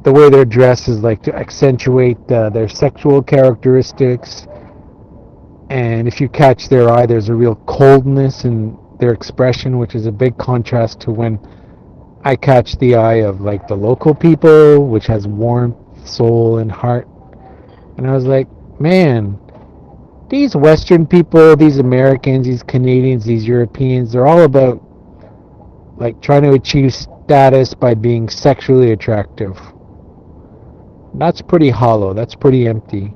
way they're dressed is to accentuate their sexual characteristics. And if you catch their eye, there's a real coldness in their expression, which is a big contrast to when I catch the eye of the local people, which has warmth, soul, and heart. And I was like, man, these Western people, these Americans, these Canadians, these Europeans, they're all about trying to achieve status by being sexually attractive. That's pretty hollow. That's pretty empty.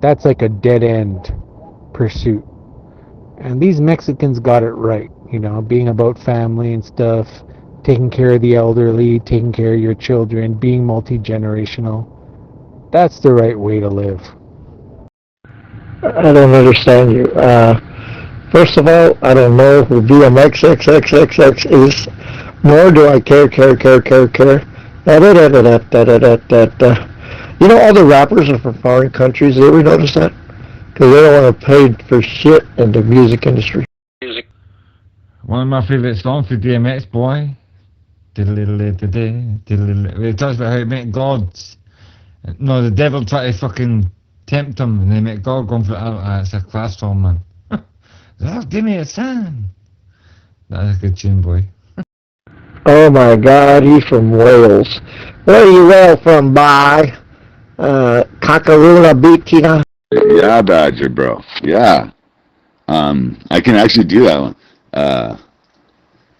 That's a dead-end pursuit. And these Mexicans got it right, being about family and stuff, taking care of the elderly, taking care of your children, being multi-generational. That's the right way to live. I don't understand you. First of all, I don't know who VMXXXXX is, nor do I care. Da-da-da-da-da-da-da-da-da. You know, all the rappers are from foreign countries. You ever notice that? Because they don't want to pay for shit in the music industry. One of my favourite songs for DMX, boy. It talks about how he met gods. No, the devil tried to fucking tempt him, and they met God going for it. It's a class song, man. Oh, give me a sign. That's a good tune, boy. Oh my God, he's from Wales. Where are you Wales from, boy? Cockaroola Beatina? Yeah, Badger, bro. Yeah. I can actually do that one.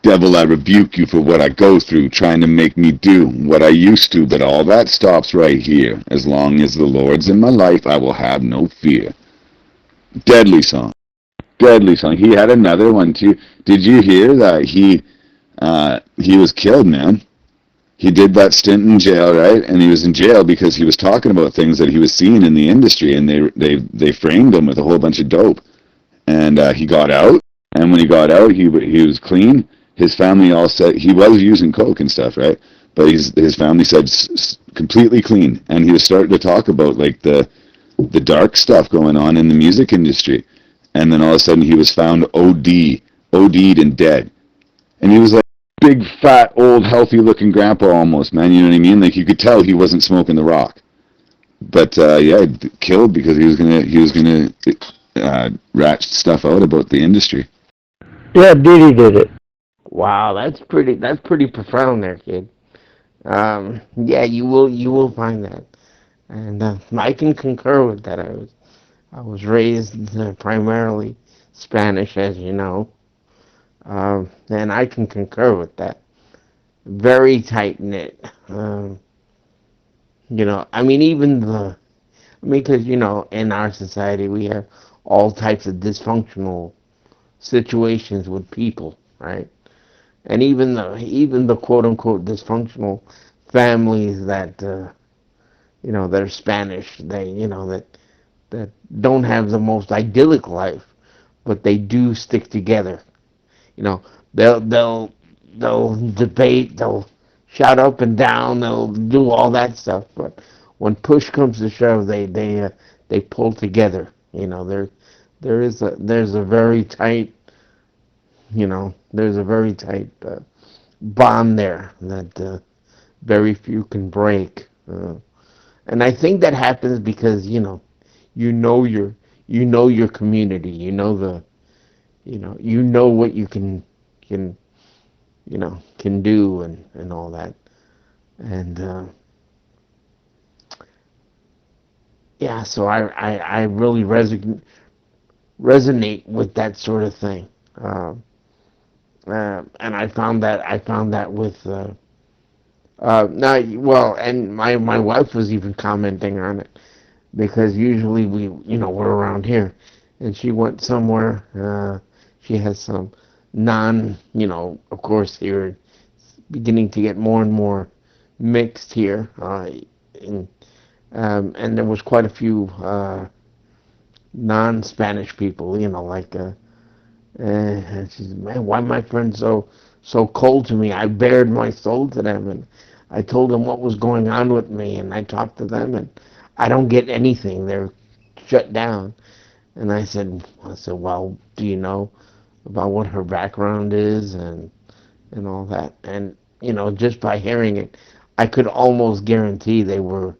Devil, I rebuke you for what I go through, trying to make me do what I used to, but all that stops right here. As long as the Lord's in my life, I will have no fear. Deadly song. Deadly song. He had another one too. Did you hear that he was killed, man? He did that stint in jail, right? And he was in jail because he was talking about things that he was seeing in the industry, and they framed him with a whole bunch of dope. And he got out, and when he got out, he was clean. His family all said he was using coke and stuff, right? But his family said completely clean, and he was starting to talk about like the dark stuff going on in the music industry. And then all of a sudden he was found OD'd and dead. And he was like big, fat, old, healthy-looking grandpa almost, man. You know what I mean? Like you could tell he wasn't smoking the rock. But yeah, killed because he was gonna rat stuff out about the industry. Yeah, Diddy did it. Wow, that's pretty profound there, kid. Yeah, you will find that, and I can concur with that. I was raised primarily Spanish, as you know, and I can concur with that. Very tight knit. You know, I mean, because you know, in our society we have all types of dysfunctional situations with people, right? And even the quote unquote dysfunctional families that you know, they're Spanish, that don't have the most idyllic life, but they do stick together. You know, they'll debate, they'll shout up and down, they'll do all that stuff, but when push comes to shove, they pull together. You know, there's a very tight, you know, there's a very tight bond there that very few can break, and I think that happens because you know your community, you know what you can do and all that, and yeah, so I really resonate with that sort of thing. And I found that with now, well, and my wife was even commenting on it because usually we're around here, and she went somewhere. She has some of course here it's beginning to get more and more mixed here, and there was quite a few non-Spanish people, like. And she said, man, why my friends so cold to me? I bared my soul to them, and I told them what was going on with me, and I talked to them, and I don't get anything. They're shut down. And I said, well, do you know about what her background is and all that? And, just by hearing it, I could almost guarantee they were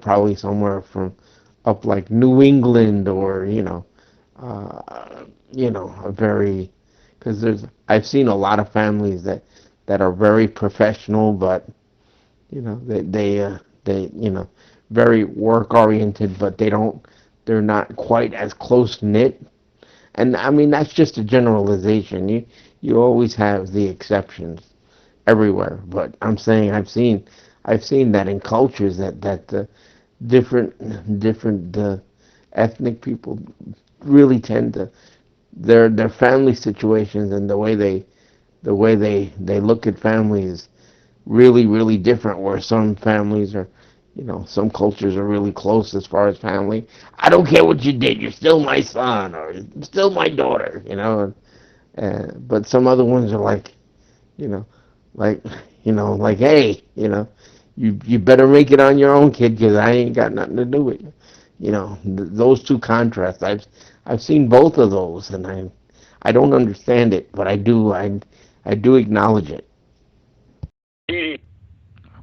probably somewhere from up like New England or, a very, because I've seen a lot of families that are very professional, but they very work oriented, but they're not quite as close knit. And I mean that's just a generalization. You always have the exceptions everywhere, but I'm saying I've seen that in cultures that different ethnic people really tend to their family situations and the way they look at families really, really different, where some families are you know, some cultures are really close as far as family. I don't care what you did, you're still my son or still my daughter, you know. But some other ones are like, you know, like, hey, you know, you better make it on your own, kid, because I ain't got nothing to do with you. You know, those two contrasts. I've seen both of those, and I don't understand it, but I do acknowledge it.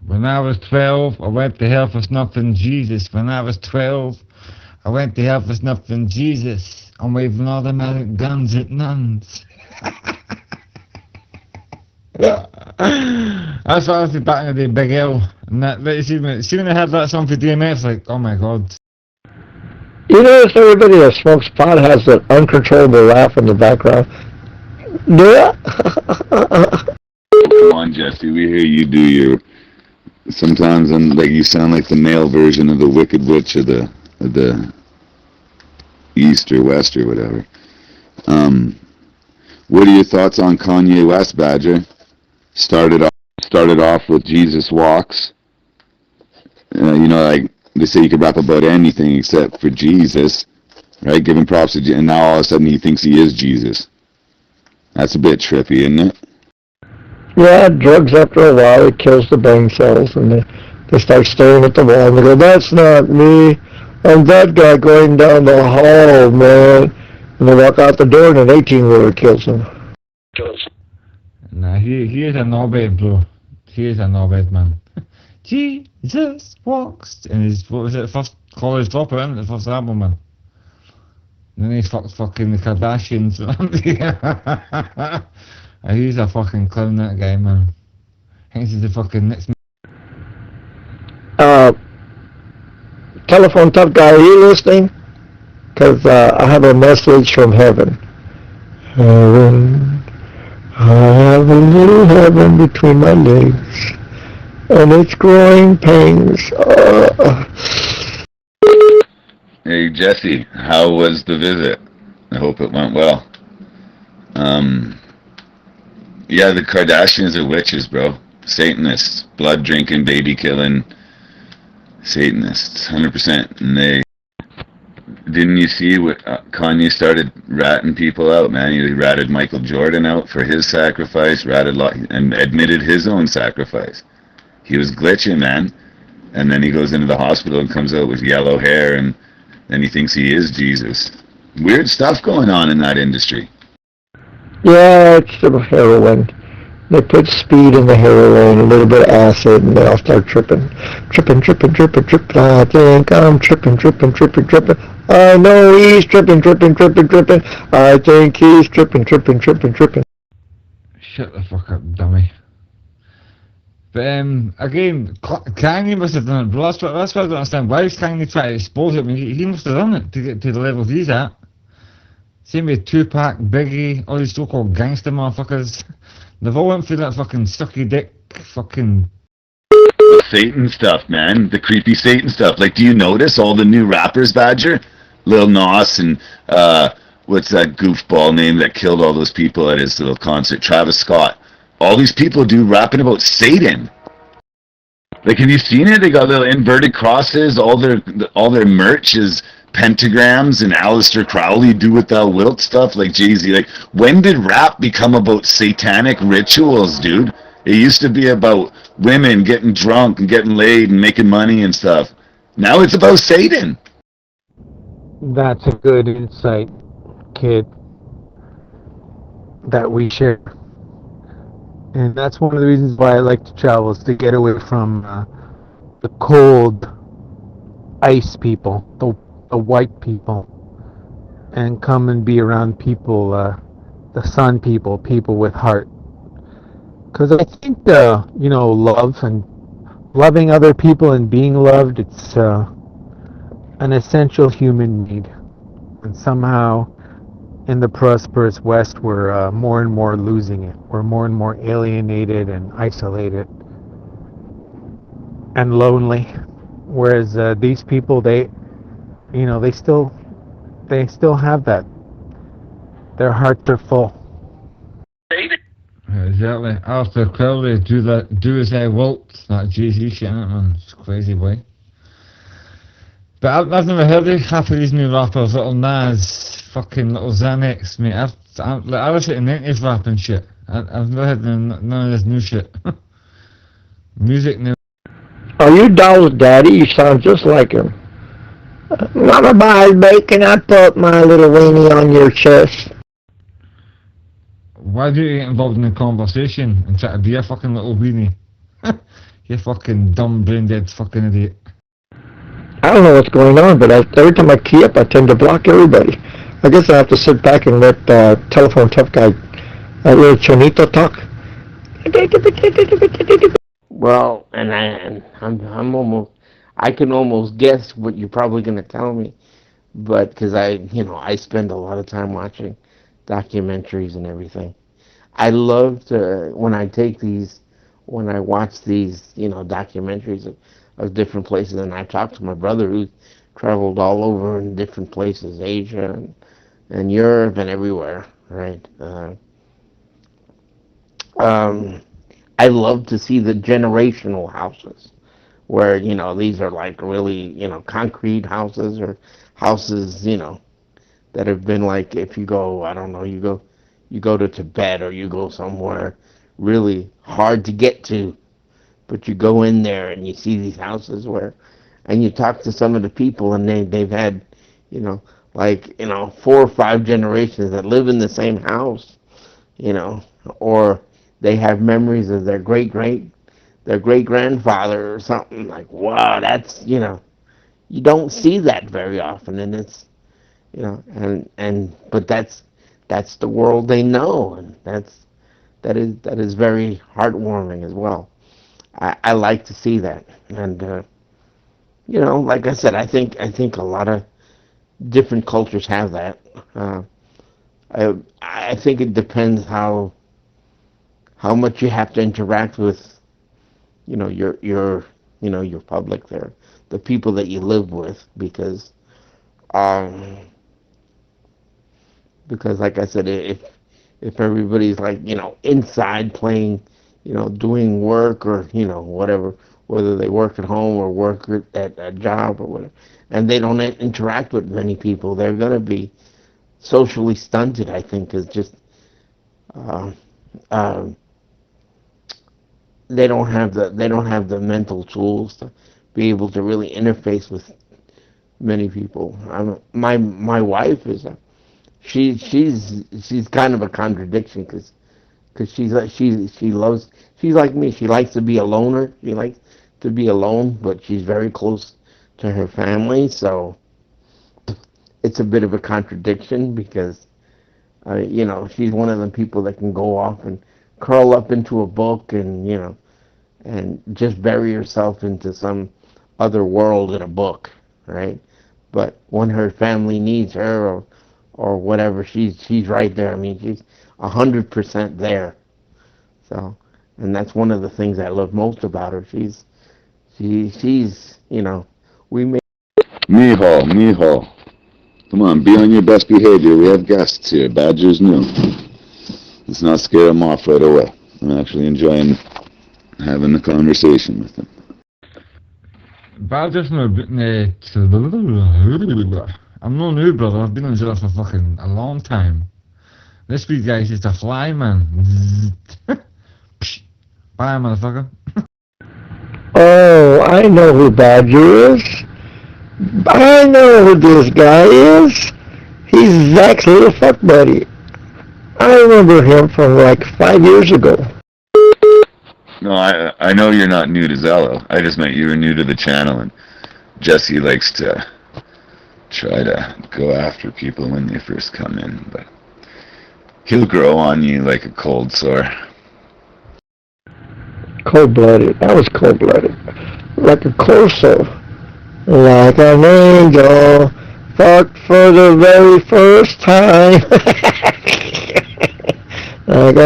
When I was 12, I went to hell for snuffing Jesus. When I was 12, I went to hell for snuffing Jesus. I'm waving automatic guns at nuns. That's what I was back in the day, Big L. And that see when I had that song for DMX, like, oh my god. You notice everybody that smokes pot has an uncontrollable laugh in the background? Yeah. Come on, Jesse, we hear you do your... Sometimes like you sound like the male version of the Wicked Witch of the East or West or whatever. What are your thoughts on Kanye West, Badger? Started off with Jesus Walks. You know, like they say you could rap about anything except for Jesus, right? Giving props to and now all of a sudden he thinks he is Jesus. That's a bit trippy, isn't it? Yeah, drugs after a while, it kills the brain cells, and they start staring at the wall, and they go, that's not me, I'm that guy going down the hall, man. And they walk out the door, and an 18-wheeler kills them. Nah, he is a knobhead, bro. He is a knobhead, man. Jesus walks, and his, what was it, first college dropout, isn't it, the first album, man. And then he fucking the Kardashians. He's a fucking clown, that guy, man. I think he's the fucking next... Telephone tough guy, are you listening? Because I have a message from heaven. Heaven, I have a little heaven between my legs, and it's growing pains. Hey, Jesse, how was the visit? I hope it went well. Yeah, the Kardashians are witches, bro. Satanists. Blood-drinking, baby-killing Satanists. 100%. And they... Didn't you see what Kanye started ratting people out, man? He ratted Michael Jordan out for his sacrifice, and admitted his own sacrifice. He was glitching, man. And then he goes into the hospital and comes out with yellow hair, and then he thinks he is Jesus. Weird stuff going on in that industry. Yeah, it's the heroin. They put speed in the heroin, a little bit of acid, and they all start tripping. Tripping. I think I'm tripping. I know he's tripping. I think he's tripping. Shut the fuck up, dummy. But again, Kanye must have done it, bro. That's what I don't understand. Why is Kanye trying to expose it? I mean, he must have done it to get to the levels he's at. Same with Tupac, Biggie, all these so-called gangster motherfuckers. They've all went through that fucking sucky dick fucking... Satan stuff, man. The creepy Satan stuff. Like, do you notice all the new rappers, Badger? Lil Nas and, what's that goofball name that killed all those people at his little concert? Travis Scott. All these people do rapping about Satan. Like, have you seen it? They got little inverted crosses. All their merch is pentagrams, and Aleister Crowley do what thou wilt stuff like Jay-Z. Like, when did rap become about satanic rituals, dude? It used to be about women getting drunk and getting laid and making money and stuff. Now it's about Satan. That's a good insight, kid, that we share. And that's one of the reasons why I like to travel, is to get away from the cold ice people, the white people, and come and be around people, the sun people, people with heart. Because I think, love and loving other people and being loved, it's an essential human need. And somehow, in the prosperous West, we're more and more losing it. We're more and more alienated and isolated and lonely. Whereas these people, they still have that. Their hearts are full. Exactly. Aleister Crowley do as I wilt. That Jay-Z shit, man. It's crazy, boy. But I've never heard of half of these new rappers, little Nas, fucking little Xanax, mate. I listen to 90s rap and shit. I've never heard none of this new shit. Music new. Are you Doll's daddy? You sound just like him. Mama buys bacon, I put my little weenie on your chest. Why do you get involved in the conversation and try to be a fucking little weenie? You fucking dumb brain dead fucking idiot. I don't know what's going on, but every time I key up, I tend to block everybody. I guess I have to sit back and let telephone tough guy, little Chonito talk. Well, and I'm almost, I can almost guess what you're probably gonna tell me, but because I spend a lot of time watching documentaries and everything. I love to when I watch these, documentaries of different places, and I talk to my brother who traveled all over in different places, Asia and Europe and everywhere, right? I love to see the generational houses where, these are like really, concrete houses or houses, that have been like, if you go, I don't know, you go to Tibet or you go somewhere really hard to get to, but you go in there and you see these houses and you talk to some of the people and they've had, 4 or 5 generations that live in the same house, or they have memories of their great grandfather or something. Like, wow, that's, you don't see that very often, and it's, but that's the world they know, and that is very heartwarming as well. I like to see that, and like I said, I think a lot of different cultures have that. I think it depends how much you have to interact with, your public there, the people that you live with, because like I said, if everybody's like, inside playing, doing work or, whatever, whether they work at home or work at a job or whatever, and they don't interact with many people, they're going to be socially stunted, I think, is just, they don't have the mental tools to be able to really interface with many people. My wife is she's kind of a contradiction because she's like me. She likes to be a loner. She likes to be alone, but she's very close to her family. So it's a bit of a contradiction because she's one of the people that can go off and curl up into a book and and just bury herself into some other world in a book, right? But when her family needs her or whatever, she's right there. I mean, she's 100% there. So, and that's one of the things I love most about her. She's we make. Mijo. Come on, be on your best behavior. We have guests here. Badger's new. Let's not scare them off right away. I'm actually enjoying having the conversation with them. Badger's new, I'm no new, brother. I've been on Zilla for fucking a long time. This week, guys, is a fly, man. Bye, motherfucker. Oh, I know who Badger is. I know who this guy is. He's Zach's little fuck buddy. I remember him from like 5 years ago. No, I know you're not new to Zello. I just meant you were new to the channel, and Jesse likes to try to go after people when they first come in, but he'll grow on you like a cold sore. Cold-blooded. That was cold-blooded. Like a cold sore. Like an angel, fucked for the very first time. Like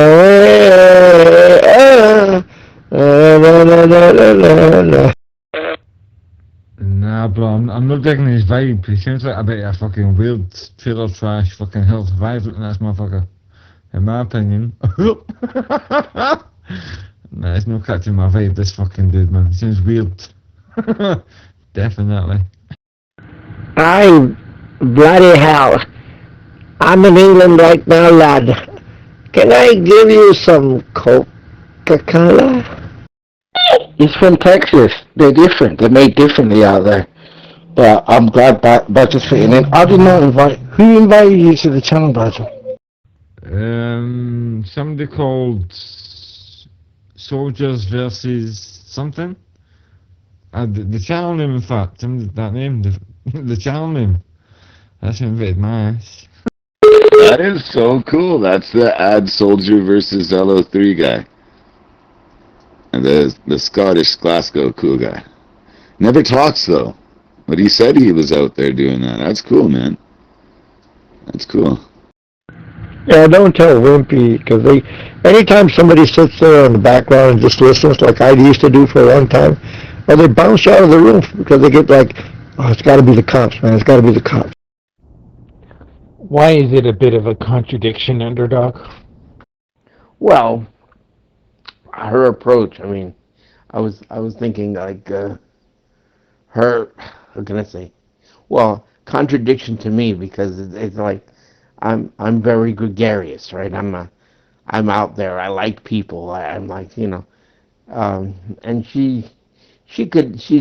Nah, bro, I'm not digging his vibe. He sounds like a bit of a fucking weird trailer trash fucking Hill Survive looking ass motherfucker. In my opinion. Nah, it's no catching my vibe, this fucking dude, man. He sounds weird. Definitely. I bloody hell. I'm in England right now, lad. Can I give you some Coca-Cola? He's from Texas. They're different. They're made differently out there. But I'm glad Badger's fitting in. I did not invite... Who invited you to the channel, Badger? Somebody called Soldiers versus something. The channel name, in fact. That name, the channel name. That's who invited my ass. That is so cool. That's the Ad Soldier versus LO3 guy. And the Scottish Glasgow cool guy. Never talks though. But he said he was out there doing that. That's cool, man. That's cool. Yeah, don't tell Wimpy, because anytime somebody sits there in the background and just listens, like I used to do for a long time, well, they bounce out of the room because they get like, oh, it's got to be the cops, man. It's got to be the cops. Why is it a bit of a contradiction, Underdog? Well, her approach. I mean, I was thinking like her. What can I say? Well, contradiction to me because it's like I'm very gregarious, right? I'm out there. I like people. I'm like, you know, and she's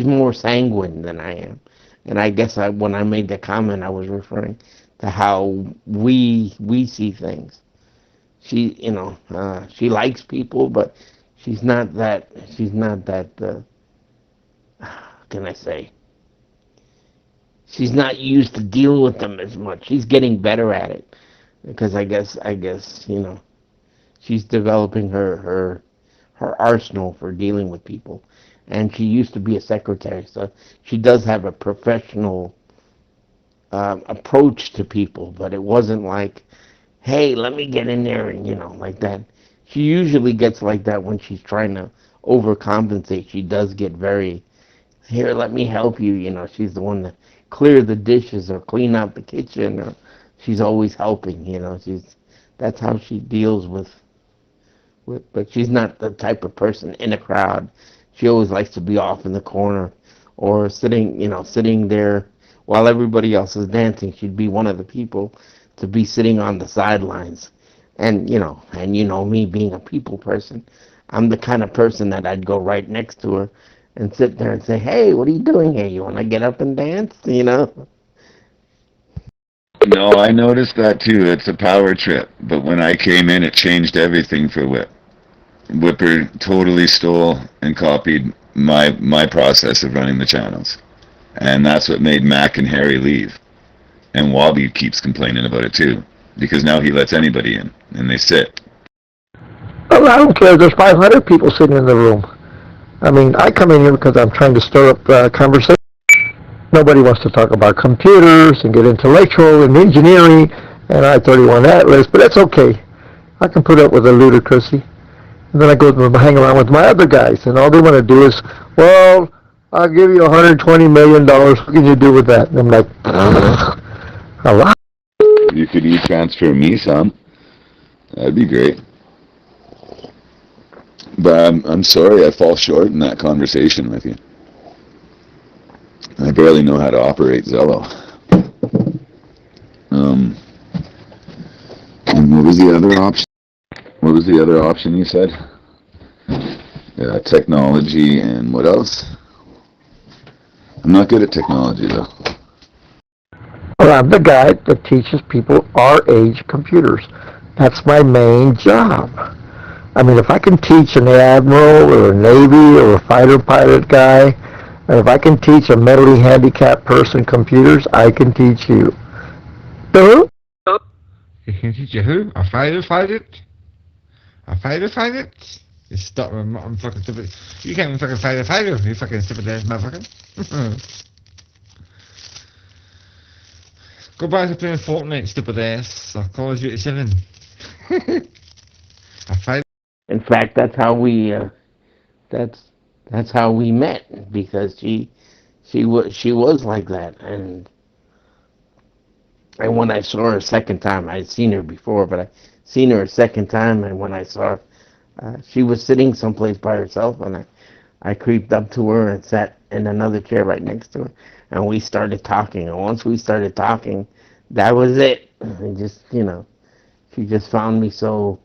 more sanguine than I am, and I guess when I made the comment, I was referring to how we see things. She, you know, she likes people, but she's not that. What can I say? She's not used to dealing with them as much. She's getting better at it because I guess you know, she's developing her arsenal for dealing with people, and she used to be a secretary, so she does have a professional approach to people. But it wasn't like, hey, let me get in there and, you know, like that. She usually gets like that when she's trying to overcompensate. She does get very, here, let me help you. You know, she's the one that clear the dishes or clean out the kitchen, or she's always helping. You know, that's how she deals with. But she's not the type of person in a crowd. She always likes to be off in the corner or sitting there while everybody else is dancing. She'd be one of the people to be sitting on the sidelines. And you know me being a people person, I'm the kind of person that I'd go right next to her and sit there and say, hey, what are you doing here? You want to get up and dance? You know? No, I noticed that too. It's a power trip. But when I came in, it changed everything for Whip. Whipper totally stole and copied my process of running the channels. And that's what made Mac and Harry leave. And Wobby keeps complaining about it too. Because now he lets anybody in, and they sit. Oh, I don't care. There's 500 people sitting in the room. I mean, I come in here because I'm trying to stir up conversation. Nobody wants to talk about computers and get intellectual and engineering and I-31 Atlas, but that's okay. I can put up with the ludicrousy. And then I go hang around with my other guys, and all they want to do is, well, I'll give you $120 million. What can you do with that? And I'm like, a lot. You could e-transfer me some. That'd be great. But I'm sorry I fall short in that conversation with you. I barely know how to operate Zello. And what was the other option? What was the other option you said? Technology and what else? I'm not good at technology though. Well, I'm the guy that teaches people our age computers. That's my main job. I mean, if I can teach an admiral or a Navy or a fighter pilot guy, and if I can teach a mentally handicapped person computers, I can teach you. You can teach you who? A fighter pilot? A fighter pilot? You stop, I'm fucking stupid. You can't even fucking fight a fighter, you fucking stupid ass motherfucker. Go back to playing Fortnite, stupid ass, or Call of Duty 7. A fighter. In fact, that's how we met, because she was like that, and when I saw her a second time, I'd seen her before, but I seen her a second time, and when I saw her, she was sitting someplace by herself, and I creeped up to her and sat in another chair right next to her, and we started talking. And once we started talking, that was it. And just, she just found me so,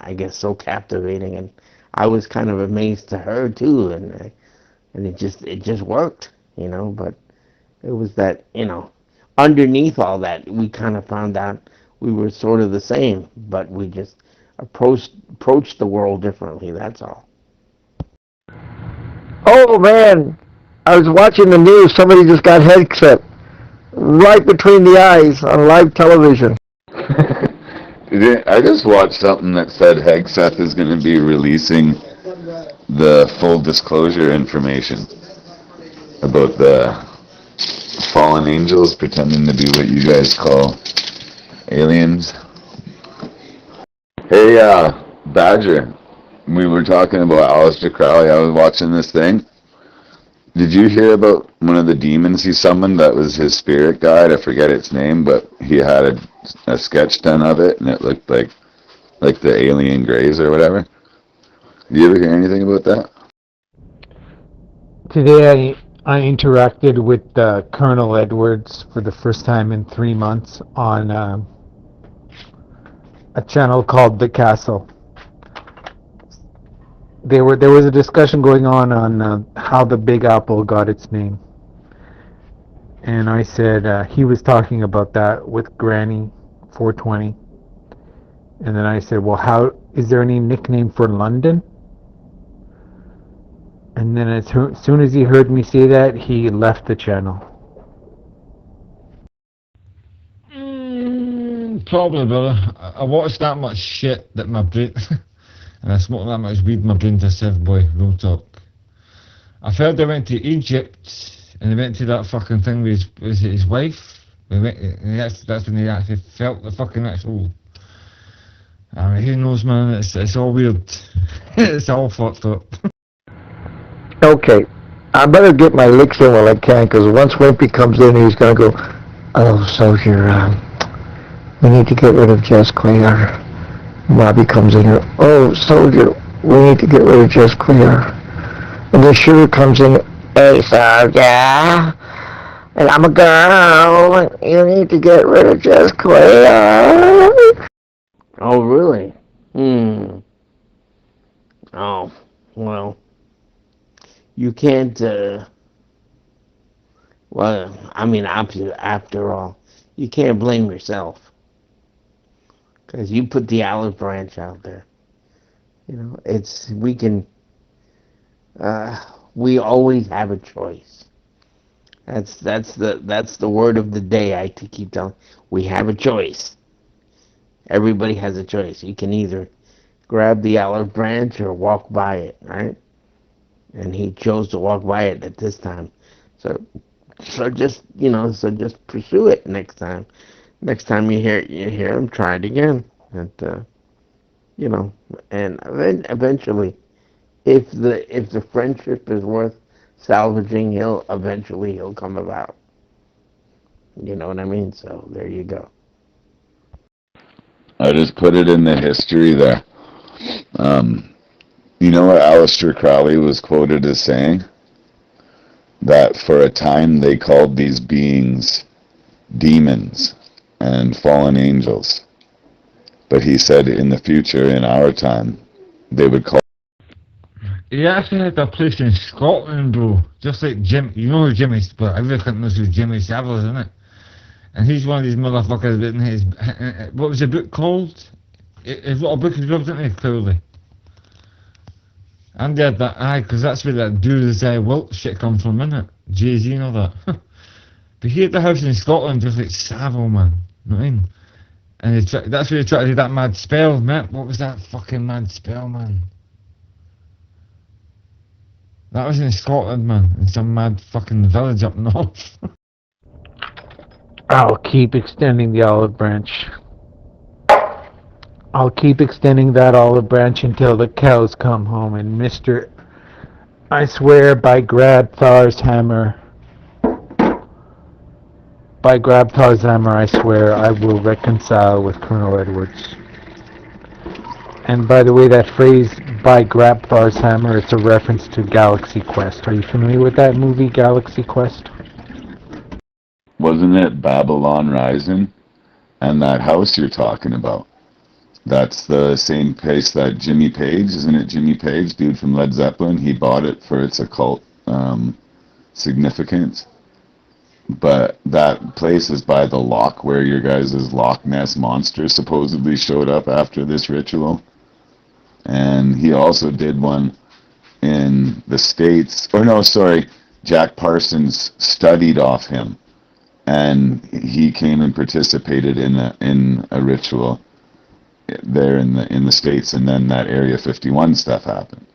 I guess so captivating, and I was kind of amazed to her too, and it just worked, But it was that, underneath all that, we kind of found out we were sort of the same, but we just approached the world differently. That's all. Oh man, I was watching the news. Somebody just got headset right between the eyes on live television. I just watched something that said Hegseth is going to be releasing the full disclosure information about the fallen angels pretending to be what you guys call aliens. Hey, Badger, we were talking about Aleister Crowley. I was watching this thing. Did you hear about one of the demons he summoned that was his spirit guide? I forget its name, but he had a sketch done of it, and it looked like the alien greys or whatever. Did you ever hear anything about that? Today I interacted with Colonel Edwards for the first time in 3 months on a channel called The Castle. There was a discussion going on how the Big Apple got its name. And I said, he was talking about that with Granny 420. And then I said, well, is there any nickname for London? And then as soon as he heard me say that, he left the channel. Probably, brother. I watched that much shit that my brain... and I smoked that much weed, my brain's a sieve, boy. Real talk. I've heard they went to Egypt, and they went to that fucking thing with his wife. And that's when they actually felt the fucking actual... I mean, who knows, man? It's all weird. It's all fucked up. Okay, I better get my licks in while I can, because once Wimpy comes in, he's going to go, oh, Soldier, we need to get rid of Jess Clare. Robbie comes in here, oh, Soldier, we need to get rid of Jess Clare. And then Sugar comes in, hey, Soldier, and I'm a girl, and you need to get rid of Jess Clare. Oh, really? Oh, well. You can't, well, I mean, after all, you can't blame yourself. Because you put the olive branch out there. We always have a choice. That's the word of the day I keep telling. We have a choice. Everybody has a choice. You can either grab the olive branch or walk by it, right? And he chose to walk by it at this time. So just pursue it next time. Next time you hear him, try it again. And and eventually, if the friendship is worth salvaging, he'll come about. You know what I mean? So there you go. I just put it in the history there. You know what Aleister Crowley was quoted as saying? That for a time they called these beings demons and fallen angels. But he said in the future, in our time, they would call... He actually had a place in Scotland, bro. Just like Jim, you know who Jimmy, but everyone knows who Jimmy Savile is, isn't it? And he's one of these motherfuckers written his... What was the book called? His little book is rubbed, isn't it, clearly? And they had that, because that's where that Do As I Wilt shit come from, innit? Jay-Z and all that. But he had the house in Scotland just like Savile, man. You know what I mean? And that's where they tried to do that mad spell, man. What was that fucking mad spell, man? That was in Scotland, man. In some mad fucking village up north. I'll keep extending the olive branch. I'll keep extending that olive branch until the cows come home. And Mr. I swear by Grabthar's hammer, I swear I will reconcile with Colonel Edwards. And by the way, that phrase, by Grabthar's Hammer. It's a reference to Galaxy Quest. Are you familiar with that movie, Galaxy Quest? Wasn't it Babylon Rising? And that house you're talking about? That's the same place that Jimmy Page, isn't it Jimmy Page, dude from Led Zeppelin? He bought it for its occult significance. But that place is by the lock where your guys' Loch Ness monster supposedly showed up after this ritual. And he also did one in the States. Or no, sorry, Jack Parsons studied off him. And he came and participated in a ritual there in the States, and then that Area 51 stuff happened.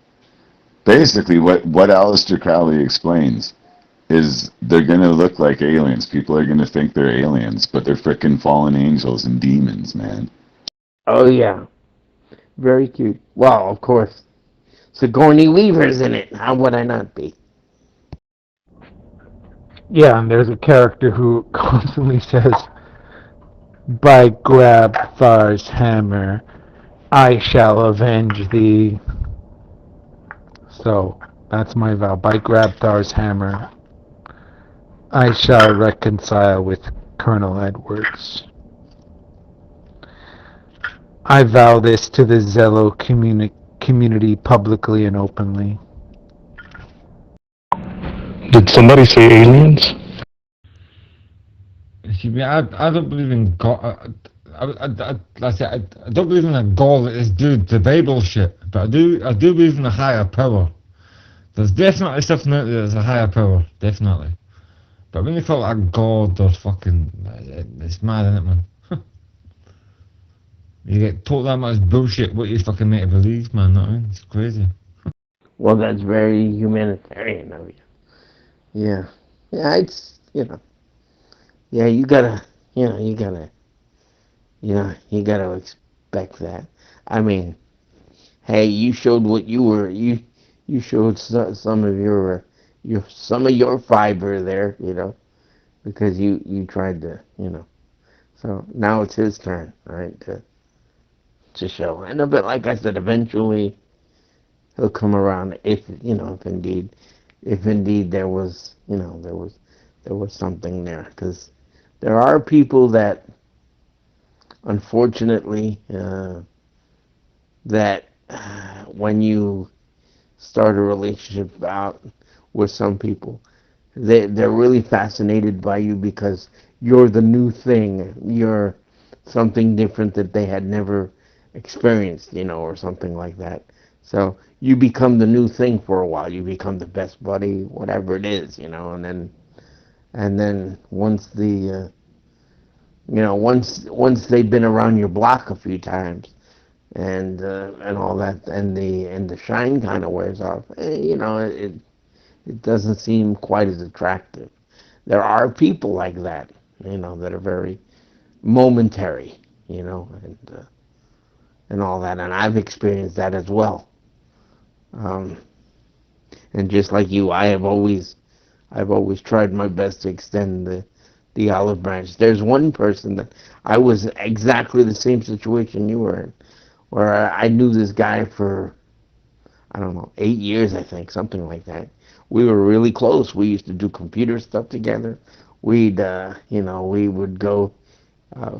Basically, what Aleister Crowley explains is they're going to look like aliens. People are going to think they're aliens, but they're frickin' fallen angels and demons, man. Oh, yeah. Very cute. Well, of course. Sigourney Weaver's in it. How would I not be? Yeah, and there's a character who constantly says, by Grabthar's hammer, I shall avenge thee. So, that's my vow. By Grabthar's hammer, I shall reconcile with Colonel Edwards. I vow this to the Zello community publicly and openly. Did somebody say aliens? See, I don't believe in God. I don't believe in a God that is doing the Bible shit, but I do believe in a higher power. There's definitely something out there that's a higher power, definitely. But when you call it a God or fucking, it's mad, isn't it, man? You get told that much bullshit, what you fucking meant to believe, man, know what I mean? It's crazy. Well, that's very humanitarian of you. Yeah. Yeah, it's, yeah, you gotta expect that. I mean, hey, you showed what you were, you showed some of your fiber there, because you tried to, so now it's his turn, right, to show. And a bit like I said, eventually he'll come around if indeed there was, there was something there, because there are people that, unfortunately, that when you start a relationship out with some people, they're really fascinated by you because you're the new thing. You're something different that they had never experienced, or something like that. So you become the new thing for a while. You become the best buddy, whatever it is, and then once the once they've been around your block a few times, and all that, and the shine kind of wears off, it doesn't seem quite as attractive. There are people like that, that are very momentary, and all that, and I've experienced that as well. And just like you, I've always tried my best to extend the olive branch. There's one person that I was exactly the same situation you were in, where I knew this guy for, I don't know, 8 years, I think, something like that. We were really close. We used to do computer stuff together. We'd, we would go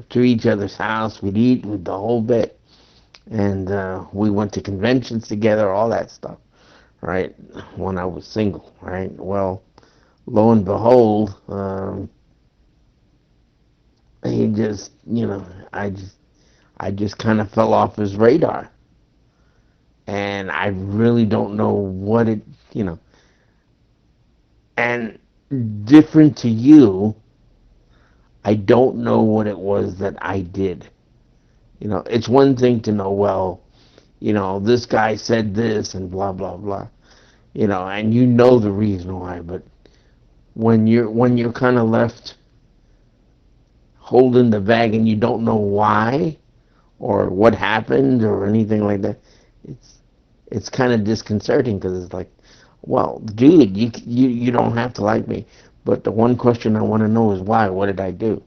to each other's house. We'd eat with the whole bit. And we went to conventions together, all that stuff, right, when I was single, right? Well, lo and behold, he just, I just kind of fell off his radar. And I really don't know what it, and different to you, I don't know what it was that I did. It's one thing to know, well, this guy said this and blah, blah, blah, and the reason why, but when you're kind of left holding the bag and you don't know why or what happened or anything like that, it's kind of disconcerting, because it's like, well, dude, you don't have to like me, but the one question I want to know is why. What did I do?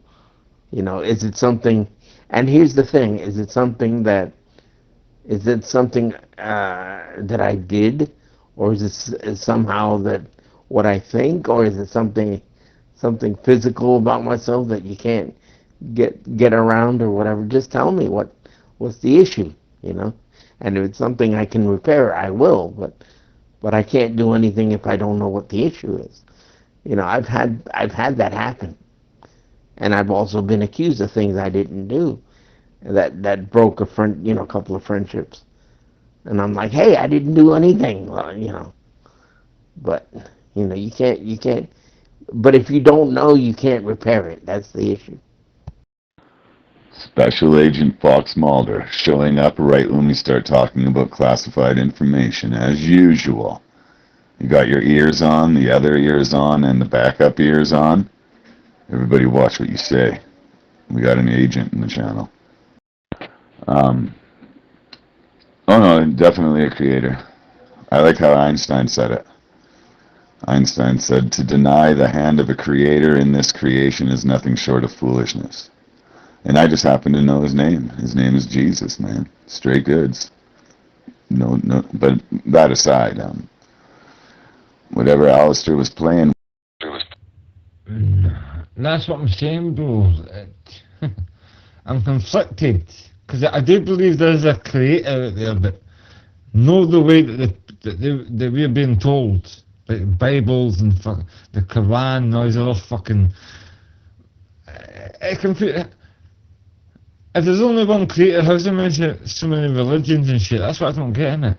Is it something? And here's the thing: is it something that Is it something that I did, or is it somehow that what I think, or is it something physical about myself that you can't get around or whatever? Just tell me what's the issue, you know. And if it's something I can repair, I will. But I can't do anything if I don't know what the issue is. You know, I've had that happen, and I've also been accused of things I didn't do that broke a couple of friendships. And I'm like, hey, I didn't do anything, well, you know. But you can't. But if you don't know, you can't repair it. That's the issue. Special Agent Fox Mulder showing up right when we start talking about classified information, as usual. You got your ears on, the other ears on, and the backup ears on. Everybody watch what you say. We got an agent in the channel. Oh no, definitely a creator. I like how Einstein said it. Einstein said, to deny the hand of a creator in this creation is nothing short of foolishness. And I just happen to know his name. His name is Jesus, man. Straight goods. No, but that aside, whatever Alistair was playing. That's what I'm saying, bro. I'm conflicted, because I do believe there's a creator out there, but not the way that we're being told. Like Bibles and the Quran and all these other fucking... If there's only one creator, how's there so many religions and shit? That's what I don't get, innit?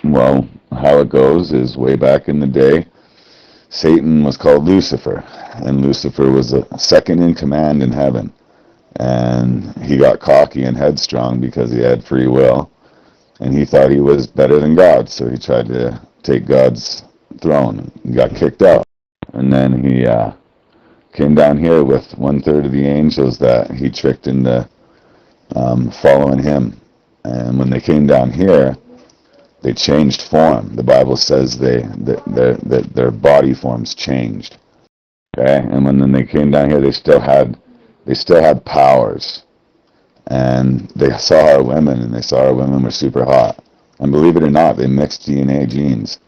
Well, how it goes is way back in the day, Satan was called Lucifer, and Lucifer was a second in command in heaven. And he got cocky and headstrong because he had free will, and he thought he was better than God, so he tried to take God's throne. He got kicked out, and then he came down here with 1/3 of the angels that he tricked into following him. And when they came down here, they changed form. The Bible says that their body forms changed. Okay, and when they came down here, they still had powers. And they saw our women, and they saw our women were super hot. And believe it or not, they mixed DNA genes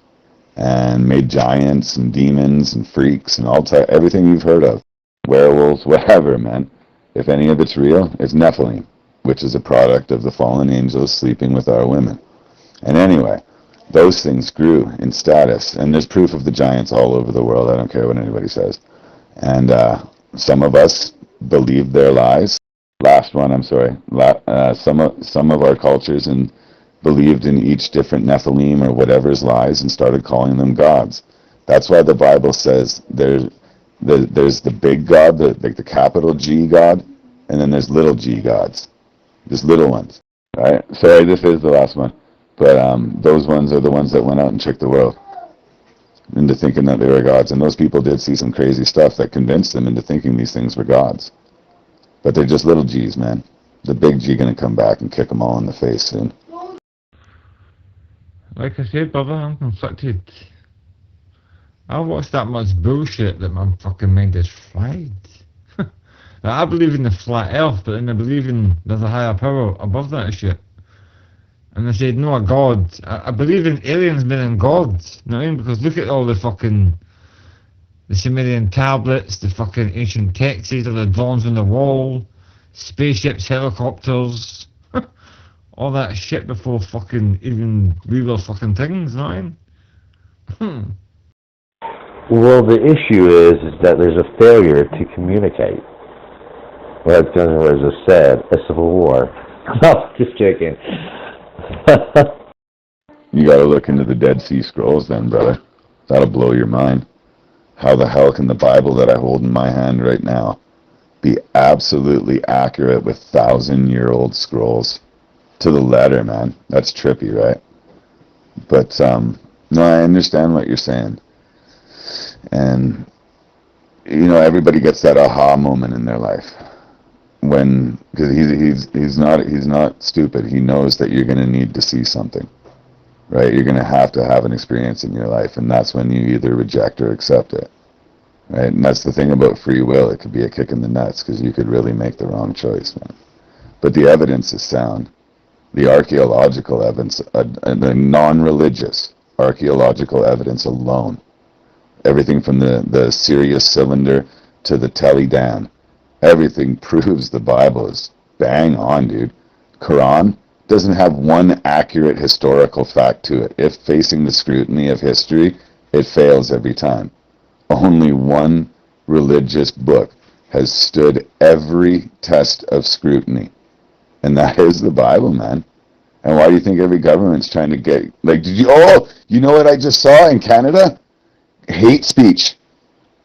and made giants and demons and freaks and everything you've heard of. Werewolves, whatever, man. If any of it's real, it's Nephilim, which is a product of the fallen angels sleeping with our women. And anyway, those things grew in status. And there's proof of the giants all over the world. I don't care what anybody says. And some of us believed their lies. Some of our cultures and believed in each different Nephilim or whatever's lies and started calling them gods. That's why the Bible says there's the big God, the capital G God, and then there's little g gods. There's little ones. Right? Sorry, this is the last one. But those ones are the ones that went out and tricked the world into thinking that they were gods. And those people did see some crazy stuff that convinced them into thinking these things were gods. But they're just little G's, man. The big G gonna come back and kick them all in the face soon. Like I said, brother, I'm conflicted. I watched that much bullshit that my fucking mind is fried. I believe in the flat earth, but then I believe there's a higher power above that shit. And they said, no, a god. I believe in aliens being gods. You know what I mean? Because look at all the Sumerian tablets, the fucking ancient texts, or the drawings on the wall, spaceships, helicopters, all that shit before fucking even real fucking things, you know what I mean? Well, the issue is that there's a failure to communicate. Well, as I said, a civil war. No, just joking. You gotta look into the Dead Sea Scrolls then, brother. That'll blow your mind. How the hell can the Bible that I hold in my hand right now be absolutely accurate with 1,000-year-old scrolls? To the letter, man. That's trippy, right? But, no, I understand what you're saying. And, everybody gets that aha moment in their life. Because he's not stupid. He knows that you're going to need to see something, right? You're going to have an experience in your life, and that's when you either reject or accept it, right? And that's the thing about free will. It could be a kick in the nuts because you could really make the wrong choice, man. But the evidence is sound. The archaeological evidence, and the non-religious archaeological evidence alone, everything from the Sirius cylinder to the Tele Dam, everything proves the Bible is bang on, dude. Quran doesn't have one accurate historical fact to it. If facing the scrutiny of history, it fails every time. Only one religious book has stood every test of scrutiny, and that is the Bible, man. And why do you think every government's trying to get, like, you know what I just saw in Canada? Hate speech.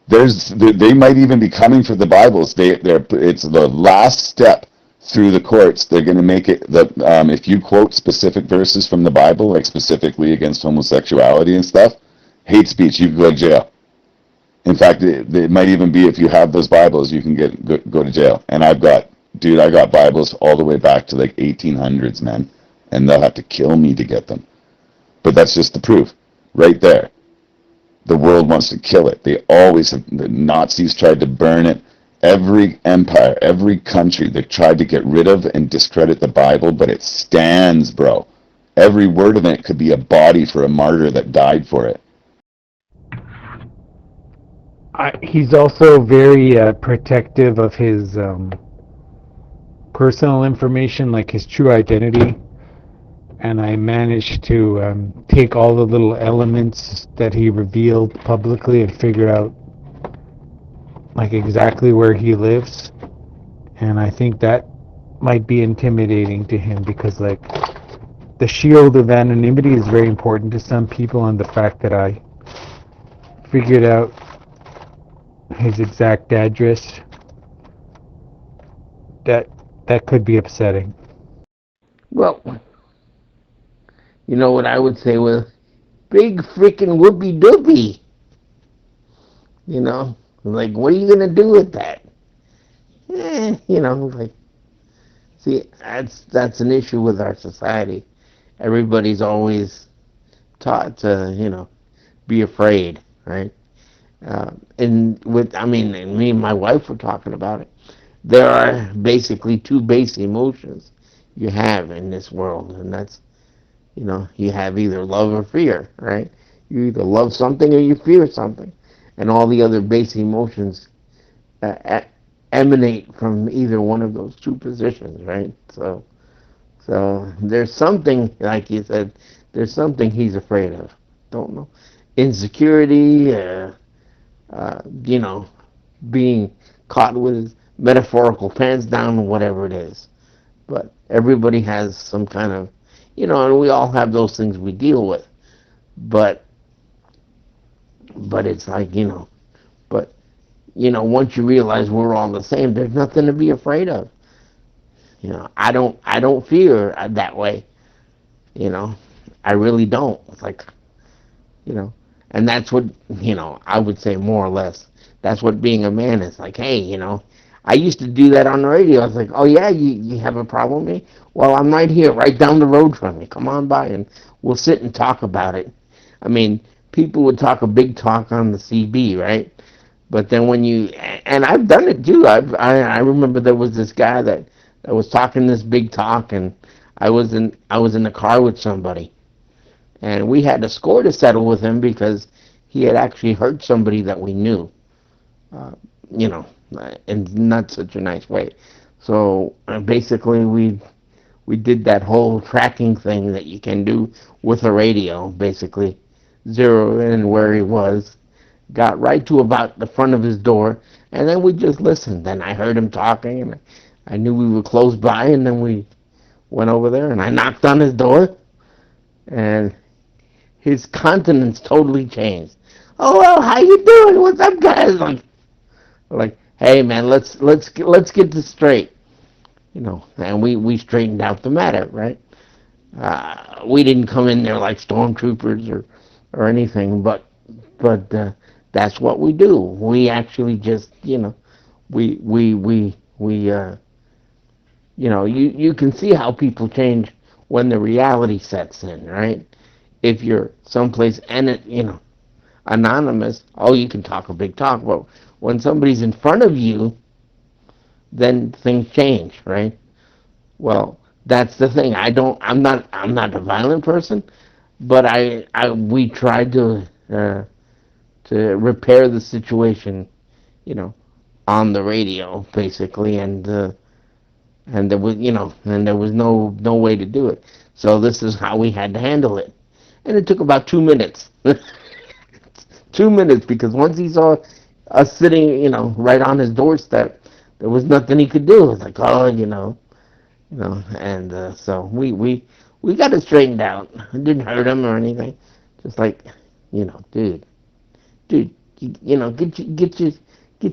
They might even be coming for the Bibles. It's the last step through the courts. They're going to make it that if you quote specific verses from the Bible, like specifically against homosexuality and stuff, hate speech, you can go to jail. In fact, it might even be if you have those Bibles, you can go to jail. And I got Bibles all the way back to like 1800s, man. And they'll have to kill me to get them. But that's just the proof, right there. The world wants to kill it. They always have. The Nazis tried to burn it. Every empire, every country, they tried to get rid of and discredit the Bible, but it stands, bro. Every word of it could be a body for a martyr that died for it. He's also very protective of his personal information, like his true identity. And I managed to take all the little elements that he revealed publicly and figure out like exactly where he lives. And I think that might be intimidating to him because like the shield of anonymity is very important to some people, and the fact that I figured out his exact address, that could be upsetting. Well, you know what I would say was, big freaking whoopee doopie. You know, like, what are you gonna do with that? You know, like, see, that's an issue with our society. Everybody's always taught to, you know, be afraid, right? And me and my wife were talking about it. There are basically two base emotions you have in this world, and that's, you know, you have either love or fear, right? You either love something or you fear something, and all the other base emotions emanate from either one of those two positions, right? So there's something, like you said, there's something he's afraid of. Don't know, insecurity, you know, being caught with his metaphorical pants down, whatever it is. But everybody has some kind of, you know, and we all have those things we deal with. But it's like, you know, once you realize we're all the same, there's nothing to be afraid of. You know, I don't fear that way. You know, I really don't. It's like, you know, and that's what, you know, I would say more or less, that's what being a man is. Like, hey, you know, I used to do that on the radio. I was like, oh yeah, you have a problem with me? Well, I'm right here, right down the road from you. Come on by and we'll sit and talk about it. I mean, people would talk a big talk on the CB, right? But then when you, and I've done it too. I remember there was this guy that was talking this big talk, and I was in the car with somebody, and we had a score to settle with him because he had actually hurt somebody that we knew, you know, in not such a nice way. So basically we did that whole tracking thing that you can do with a radio, basically zero in where he was, got right to about the front of his door, and then we just listened. Then I heard him talking, and I knew we were close by, and then we went over there, and I knocked on his door, and his countenance totally changed. Oh, well, how you doing? What's up, guys? Like, hey, man, let's get this straight, you know. And we straightened out the matter, right? We didn't come in there like stormtroopers or anything, but that's what we do. We actually just, you know, we you know, you can see how people change when the reality sets in, right? If you're someplace and you know, anonymous, oh, you can talk a big talk, but when somebody's in front of you, then things change, right? Well, that's the thing. I'm not a violent person, but we tried to repair the situation, on the radio basically, and there was no way to do it. So this is how we had to handle it, and it took about 2 minutes. 2 minutes, because once he saw us sitting, right on his doorstep, there was nothing he could do. It was like, and so we got it straightened out. It didn't hurt him or anything. Just like, dude, get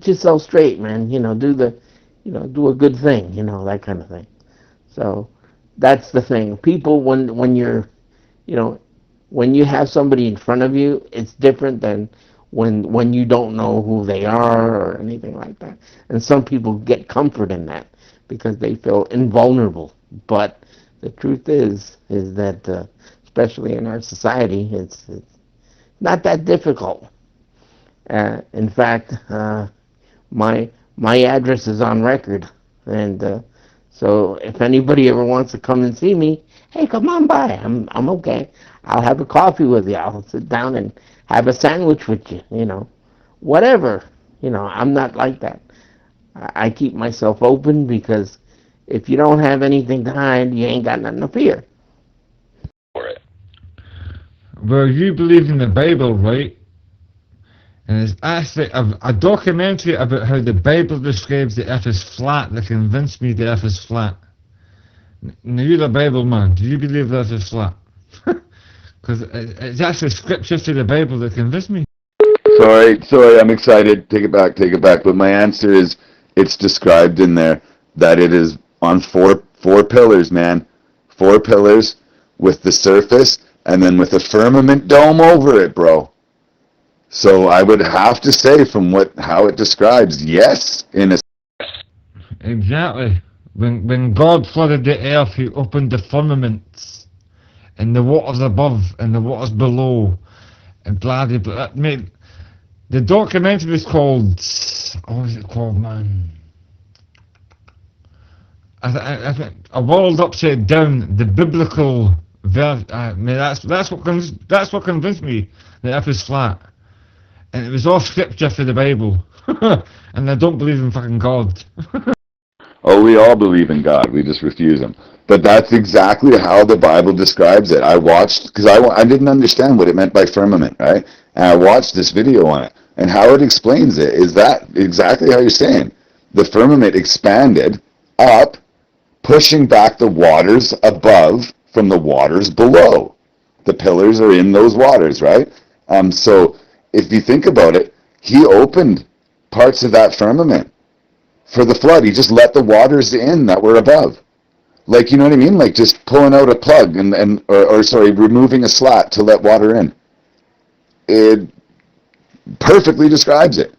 yourself straight, man. Do a good thing, that kind of thing. So that's the thing. People, when you're, when you have somebody in front of you, it's different than when you don't know who they are or anything like that. And some people get comfort in that because they feel invulnerable. But the truth is that, especially in our society, it's not that difficult. In fact, my address is on record, and so if anybody ever wants to come and see me, hey, come on by. I'm okay. I'll have a coffee with you. I'll sit down and have a sandwich with you. Whatever. I'm not like that. I keep myself open, because if you don't have anything to hide, you ain't got nothing to fear. Well, you believe in the Bible, right? And there's actually a documentary about how the Bible describes the earth is flat that convinced me the earth is flat. Now, you're the Bible man. Do you believe the earth is flat? Because it's actually scripture to the Bible that convinced me. Sorry, I'm excited. Take it back. But my answer is, it's described in there that it is on four pillars, man. 4 pillars with the surface, and then with a firmament dome over it, bro. So I would have to say, from how it describes, yes, in a... Exactly. When God flooded the earth, he opened the firmaments, and the waters above, and the waters below, and blah, blah, blah. Mate, the documentary is called... What was it called, man? I think A World Upside Down, the biblical... that's what convinced me the earth is flat. And it was all scripture for the Bible. And I don't believe in fucking God. Oh, we all believe in God. We just refuse him. But that's exactly how the Bible describes it. I watched, because I didn't understand what it meant by firmament, right? And I watched this video on it. And how it explains it is that exactly how you're saying. The firmament expanded up, pushing back the waters above from the waters below. The pillars are in those waters, right? So if you think about it, he opened parts of that firmament for the flood. He just let the waters in that were above. Like, you know what I mean? Like just pulling out a plug or removing a slat to let water in. It perfectly describes it.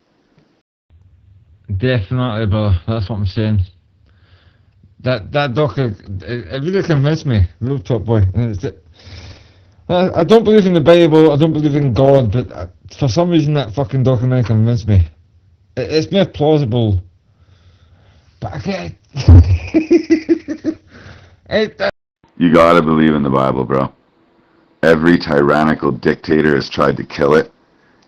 Definitely, bro. That's what I'm saying. That doc, it really convinced me, real top boy. I don't believe in the Bible, I don't believe in God, but for some reason that fucking documentary convinced me. It's more plausible, but I can't. You gotta believe in the Bible, bro. Every tyrannical dictator has tried to kill it.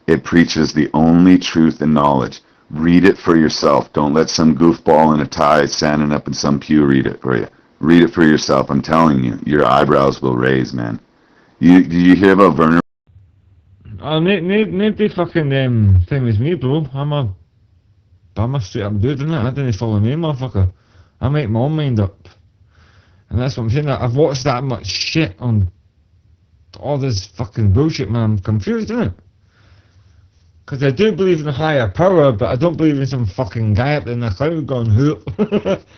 It preaches the only truth and knowledge. Read it for yourself. Don't let some goofball in a tie standing up in some pew read it for you. Read it for yourself. I'm telling you, your eyebrows will raise, man. Did you hear about Werner? Oh, nobody fucking thing with me, bro. I'm a straight up dude, innit? I didn't follow me, motherfucker. I make my own mind up. And that's what I'm saying. I've watched that much shit on all this fucking bullshit, man. I'm confused, innit? Because I do believe in a higher power, but I don't believe in some fucking guy up in the cloud going, whoop.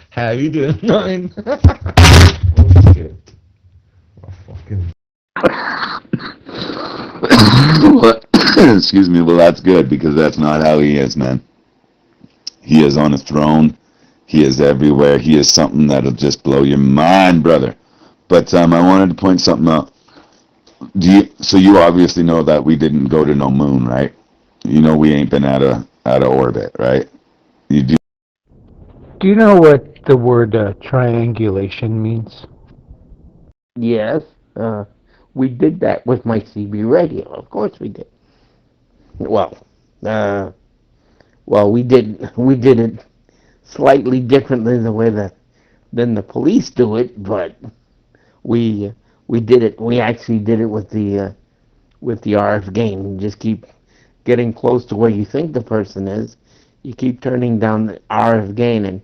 How you doing? Nothing. Oh shit. Oh, fucking... Excuse me, well that's good, because that's not how he is, man. He is on a throne. He is everywhere. He is something that'll just blow your mind, brother. But I wanted to point something out. So you obviously know that we didn't go to no moon, right? You know we ain't been out of orbit, right? You do. Do you know what the word triangulation means? Yes, we did that with my CB radio. Of course we did. Well, we did it slightly differently the way that than the police do it, but we we did it. We actually did it with the RF gain. You just keep getting close to where you think the person is. You keep turning down the RF gain,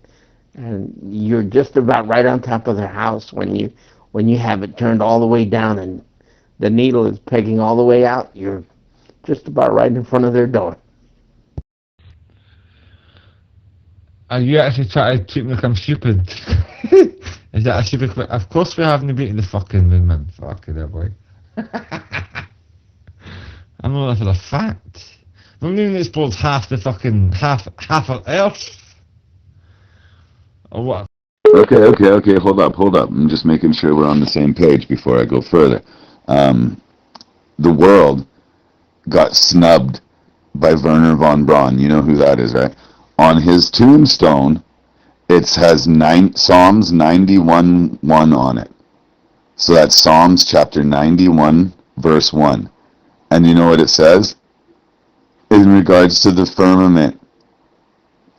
and you're just about right on top of their house when you have it turned all the way down and the needle is pegging all the way out. You're just about right in front of their door. Are you actually trying to treat me like I'm stupid? Is that a stupid question? Of course we haven't beaten the fucking moon, man. Fucking hell, boy. I know that for a fact. The moon explodes half the fucking, half of Earth. Or what? Okay, hold up. I'm just making sure we're on the same page before I go further. The world got snubbed by Werner von Braun. You know who that is, right? On his tombstone, it has Psalms 91:1 on it. So that's Psalms chapter 91, verse 1. And you know what it says? In regards to the firmament,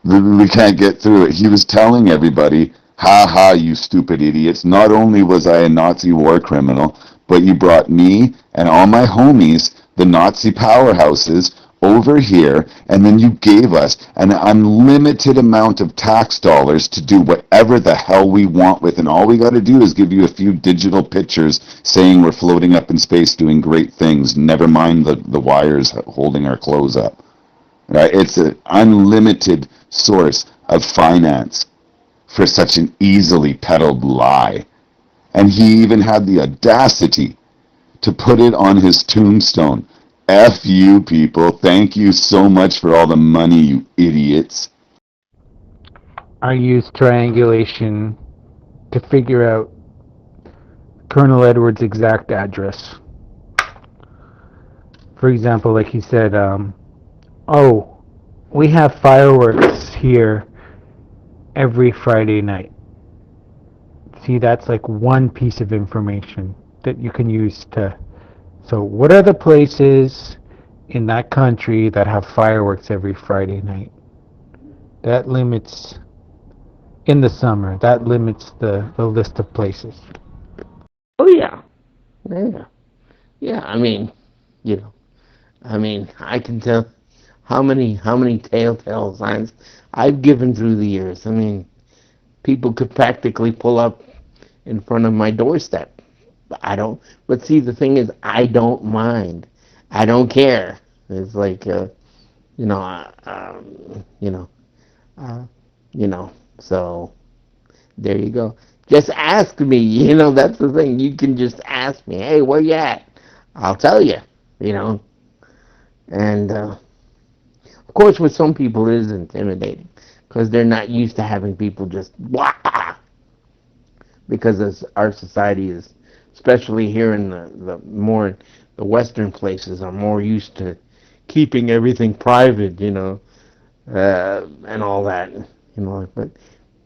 we can't get through it. He was telling everybody, ha ha, you stupid idiots. Not only was I a Nazi war criminal, but you brought me and all my homies, the Nazi powerhouses, over here, and then you gave us an unlimited amount of tax dollars to do whatever the hell we want with, and all we got to do is give you a few digital pictures saying we're floating up in space doing great things, never mind the wires holding our clothes up. Right? It's an unlimited source of finance for such an easily peddled lie. And he even had the audacity to put it on his tombstone. F you people, thank you so much for all the money, you idiots. I used triangulation to figure out Colonel Edwards' exact address. For example, like he said, oh, we have fireworks here every Friday night. See, that's like one piece of information that you can use to... So what are the places in that country that have fireworks every Friday night? That limits, in the summer, that limits the list of places. Oh yeah. I mean, I can tell how many telltale signs I've given through the years. I mean, people could practically pull up in front of my doorstep. But see, the thing is, I don't mind. I don't care. It's like, so there you go. Just ask me, that's the thing. You can just ask me, hey, where you at? I'll tell you, And, of course, with some people it is intimidating because they're not used to having people just, wah! Because our society is, especially here in the western places, are more used to keeping everything private, and all that,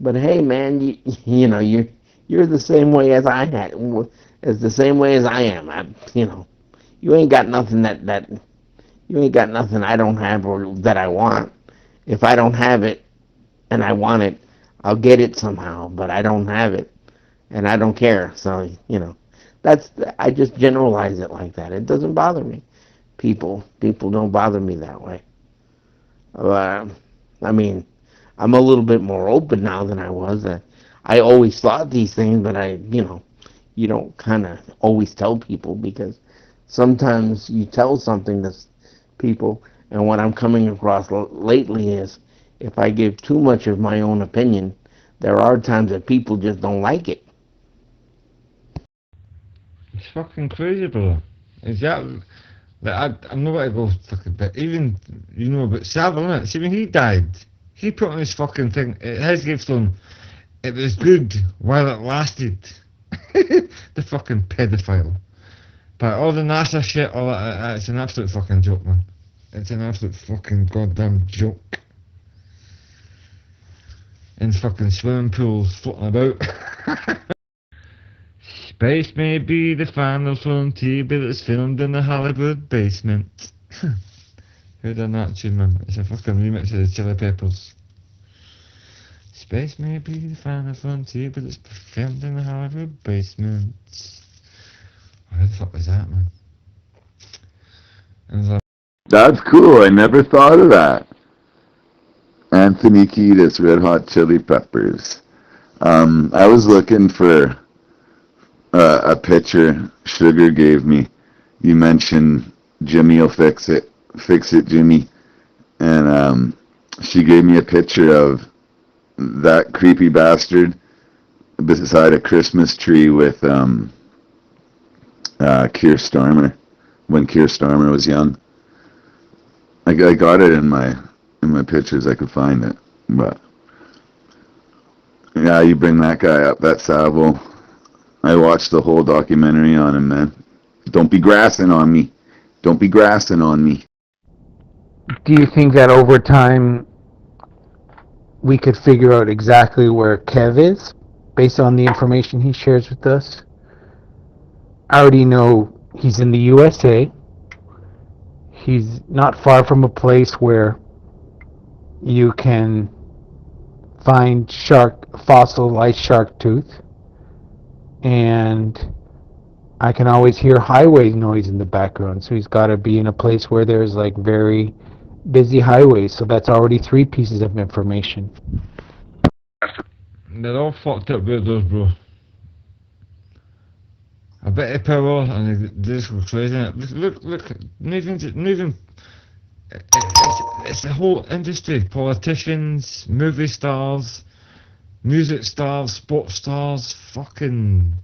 But hey, man, you're the same way as I am. You ain't got nothing you ain't got nothing I don't have or that I want. If I don't have it and I want it, I'll get it somehow. But I don't have it, and I don't care. So I just generalize it like that. It doesn't bother me. People don't bother me that way. I mean, I'm a little bit more open now than I was. I always thought these things, but you don't kind of always tell people because sometimes you tell something to people, and what I'm coming across lately is if I give too much of my own opinion, there are times that people just don't like it. It's fucking crazy, bro. Exactly. I'm not going to go fucking bit. Even, about Savile, see when he died, he put on his fucking thing, his gravestone, it was good while it lasted. The fucking pedophile. But all the NASA shit, all that, it's an absolute fucking joke, man. It's an absolute fucking goddamn joke. In fucking swimming pools floating about. Space may be the final frontier, but it's filmed in the Hollywood basement. Who done that tune, man? It's a fucking remix of the Chili Peppers. Space may be the final frontier, but it's filmed in the Hollywood basement. Where the fuck was that, man? And like, That's cool. I never thought of that. Anthony Kiedis, Red Hot Chili Peppers. I was looking for a picture Sugar gave me. You mentioned Jimmy will fix it Jimmy, and she gave me a picture of that creepy bastard beside a Christmas tree with Keir Starmer, when Keir Starmer was young. I got it in my pictures. I could find it, but yeah, you bring that guy up, that Savo. I watched the whole documentary on him, man. Don't be grassing on me. Don't be grassing on me. Do you think that over time we could figure out exactly where Kev is based on the information he shares with us? I already know he's in the USA. He's not far from a place where you can find fossilized shark tooth, and I can always hear highway noise in the background, so he's got to be in a place where there's like very busy highways. So that's already 3 pieces of information. they're all fucked up weirdos, bro. A bit of power and they just go crazy. Look, it's the whole industry. Politicians, movie stars, music stars, sports stars, fucking...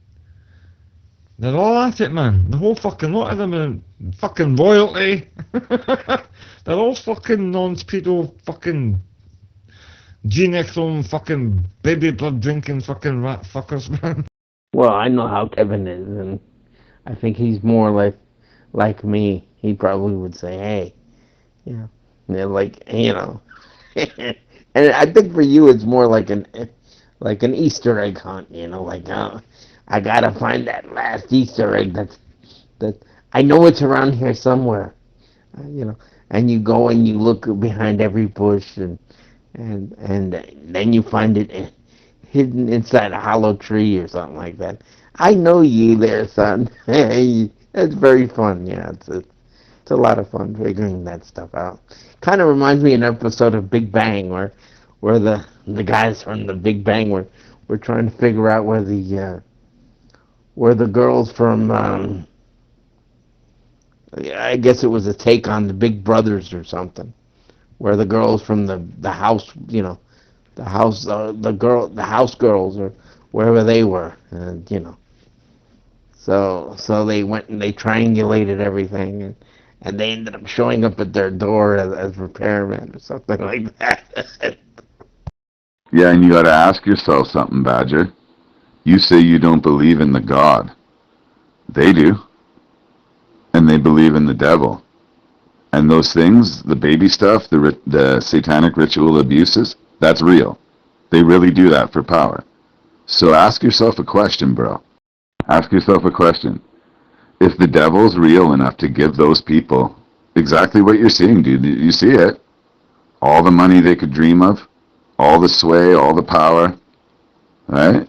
They're all at it, man. The whole fucking lot of them are fucking royalty. They're all fucking non-speedo fucking genochrome fucking baby blood drinking fucking rat fuckers, man. Well, I know how Kevin is, and I think he's more like me. He probably would say, "Hey, yeah, like, you know." And I think for you, it's more like an Easter egg hunt, you know, like, I gotta find that last Easter egg that I know it's around here somewhere, you know. And you go and you look behind every bush, and then you find it hidden inside a hollow tree or something like that. I know you there, son. Hey, it's very fun. Yeah, it's a lot of fun figuring that stuff out. Kind of reminds me of an episode of Big Bang where the guys from the Big Bang were trying to figure out where the girls from I guess it was a take on the Big Brothers or something, where the girls from the house, you know, the house girls or wherever they were, and you know, so they went and they triangulated everything, and they ended up showing up at their door as repairmen or something like that. Yeah, and you got to ask yourself something, Badger. You say you don't believe in the God. They do. And they believe in the devil. And those things, the baby stuff, the satanic ritual abuses, that's real. They really do that for power. So ask yourself a question, bro. Ask yourself a question. If the devil's real enough to give those people exactly what you're seeing, dude, you see it. All the money they could dream of, all the sway, all the power, right?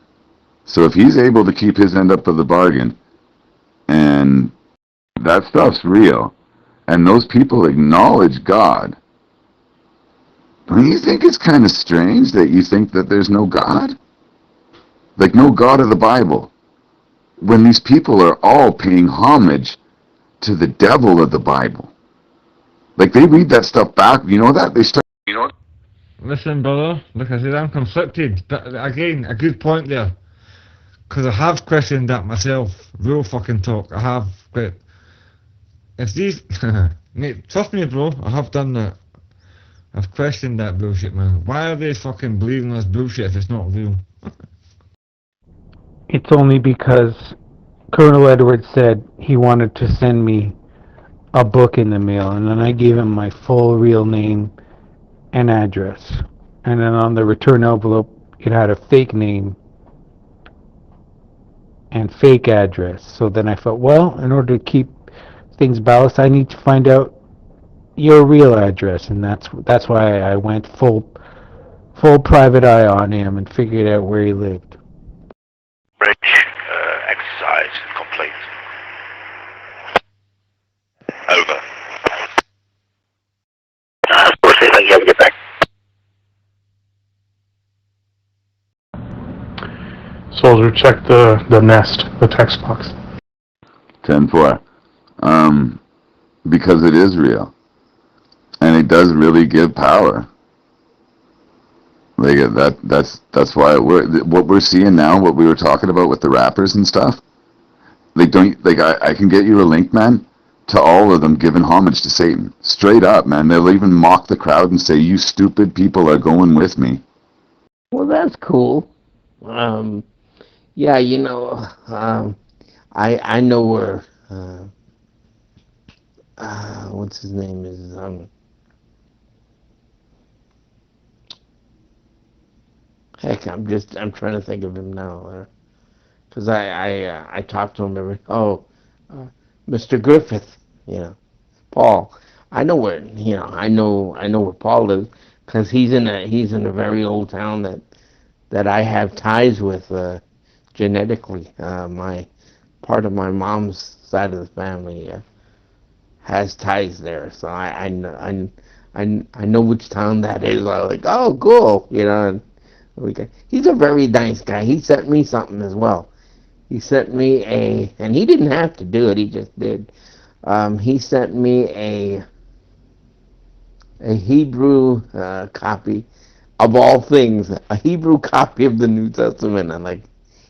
So if he's able to keep his end up of the bargain, and that stuff's real, and those people acknowledge God, don't you think it's kind of strange that you think that there's no God? Like, no God of the Bible. When these people are all paying homage to the devil of the Bible. Like, they read that stuff back, you know that? They start, you know. Listen, brother, like I said, I'm conflicted, but again, a good point there. Because I have questioned that myself. Real fucking talk. I have, but if these... Mate, trust me, bro, I have done that. I've questioned that bullshit, man. Why are they fucking believing this bullshit if it's not real? It's only because Colonel Edwards said he wanted to send me a book in the mail, and then I gave him my full real name and address. And then on the return envelope, it had a fake name and fake address. So then I thought, well, in order to keep things balanced, I need to find out your real address, and that's why I went full private eye on him and figured out where he lived. Bridge exercise complete. Over. We'll see if I can ever get back. Soldier, check the nest, the text box. 10-4. Because it is real. And it does really give power. Like that's why what we're seeing now, what we were talking about with the rappers and stuff. I can get you a link, man, to all of them giving homage to Satan. Straight up, man. They'll even mock the crowd and say, "You stupid people are going with me." Well, that's cool. Yeah, I know where what's his name is heck, I'm trying to think of him now, because I talk to him Mr. Griffith, Paul. I know where I know where Paul lives, because he's in a very old town that I have ties with genetically. My part of my mom's side of the family has ties there, so I know which town that is. I'm like, oh, cool, and he's a very nice guy. He sent me something as well. He sent me and he didn't have to do it. He just did. He sent me a Hebrew copy of all things, a Hebrew copy of the New Testament. I'm like,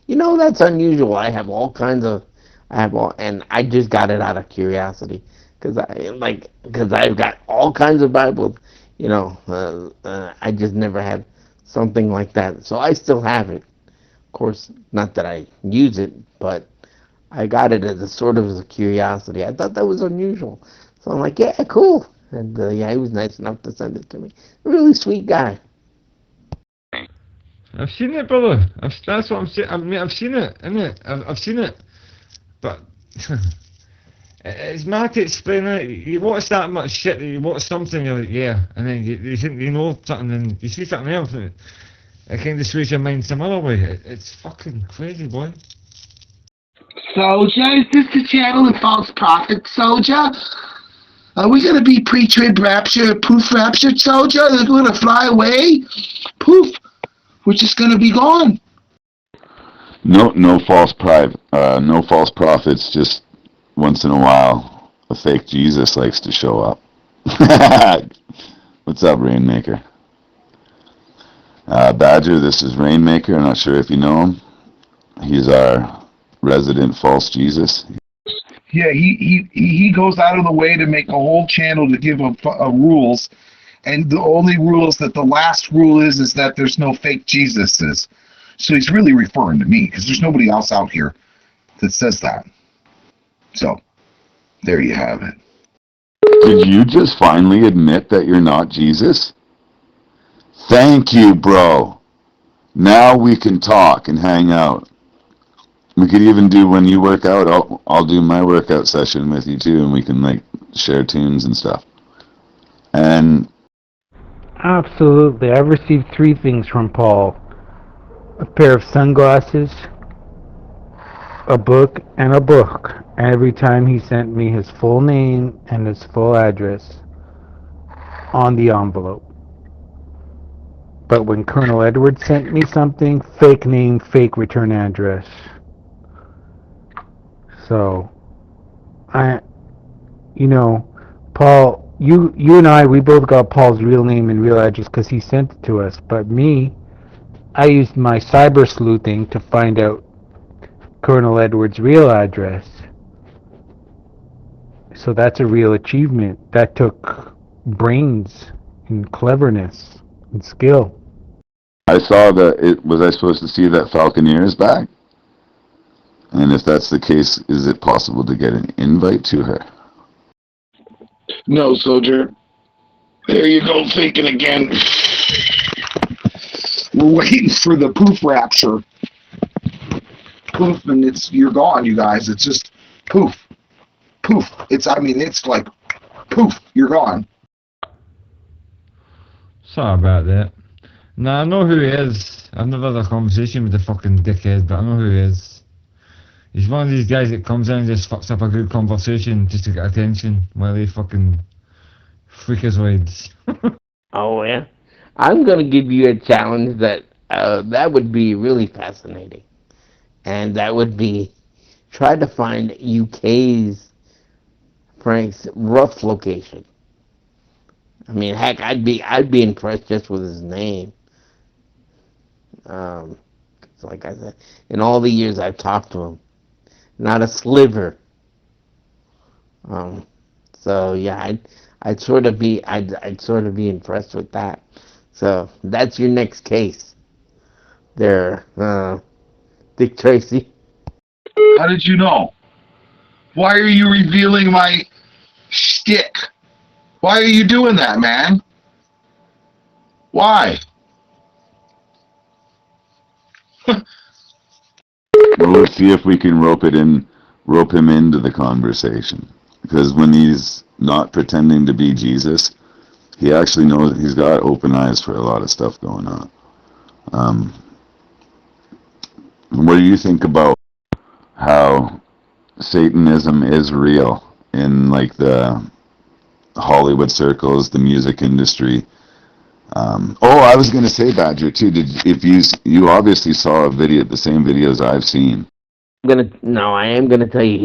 that's unusual. And I just got it out of curiosity, because I've got all kinds of Bibles. I just never had something like that, so I still have it. Of course, not that I use it, but I got it as a curiosity. I thought that was unusual, so I'm like, yeah, cool. And he was nice enough to send it to me. Really sweet guy. I've seen it, brother. That's what I'm saying. I mean, I've seen it, innit? I've seen it, but it's hard to explain it. You watch that much shit, you watch something, you're like, yeah, and then you think you know something, and you see something else, and it kind of sways your mind some other way. It's fucking crazy, boy. Soldier, is this the channel of false prophet, Soldier? Are we gonna be pre-trib rapture, poof raptured, Soldier? They're gonna fly away? Poof! We're just gonna be gone. No false prophets. Just once in a while, a fake Jesus likes to show up. What's up, Rainmaker? Badger, this is Rainmaker. I'm not sure if you know him. He's our resident false Jesus. Yeah, he goes out of the way to make a whole channel to give a rules, and the only rules that the last rule is that there's no fake Jesuses. So he's really referring to me, because there's nobody else out here that says that. So, there you have it. Did you just finally admit that you're not Jesus? Thank you, bro. Now we can talk and hang out. We could even do, when you work out, I'll do my workout session with you too, and we can share tunes and stuff. And absolutely, I've received 3 things from Paul: a pair of sunglasses, a book, and a book. And every time he sent me his full name and his full address on the envelope. But when Colonel Edwards sent me something, fake name, fake return address. So, Paul, you and I, we both got Paul's real name and real address because he sent it to us. But me, I used my cyber sleuthing to find out Colonel Edwards' real address. So that's a real achievement. That took brains and cleverness and skill. I saw that was I supposed to see that Falconeer is back? And if that's the case, is it possible to get an invite to her? No, Soldier. There you go, faking again. We're waiting for the poof rapture. poof, and you're gone, you guys. It's just poof, poof. It's like poof, you're gone. Sorry about that. Nah, I know who he is. I've never had a conversation with the fucking dickhead, but I know who he is. He's one of these guys that comes in and just fucks up a good conversation just to get attention while they fucking freakazoids. Oh, yeah? I'm going to give you a challenge that would be really fascinating. And that would be try to find UK's Frank's rough location. I mean, heck, I'd be impressed just with his name. Like I said, in all the years I've talked to him, not a sliver. So yeah, I'd sort of be impressed with that. So that's your next case, there, Dick Tracy. How did you know? Why are you revealing my shtick? Why are you doing that, man? Why? Well, let's see if we can rope him into the conversation. Because when he's not pretending to be Jesus, he actually knows he's got open eyes for a lot of stuff going on. What do you think about how Satanism is real in like the Hollywood circles, the music industry? I was going to say, Badger, too. You obviously saw the same videos I've seen. I am gonna tell you,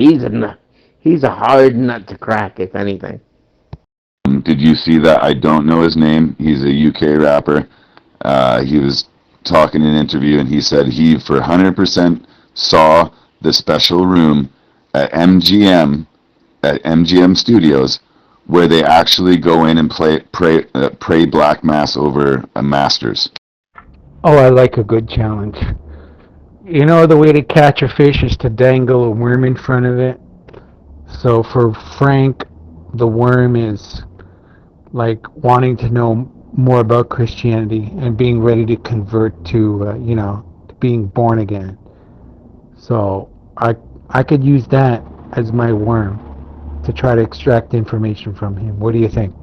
he's a hard nut to crack, if anything. Did you see that? I don't know his name. He's a UK rapper. He was talking in an interview, and he said he for 100% saw the special room at MGM Studios, where they actually go in and pray black mass over a Masters. Oh, I like a good challenge. You know, the way to catch a fish is to dangle a worm in front of it. So for Frank, the worm is like wanting to know more about Christianity and being ready to convert to, to being born again. So I could use that as my worm to try to extract information from him. What do you think?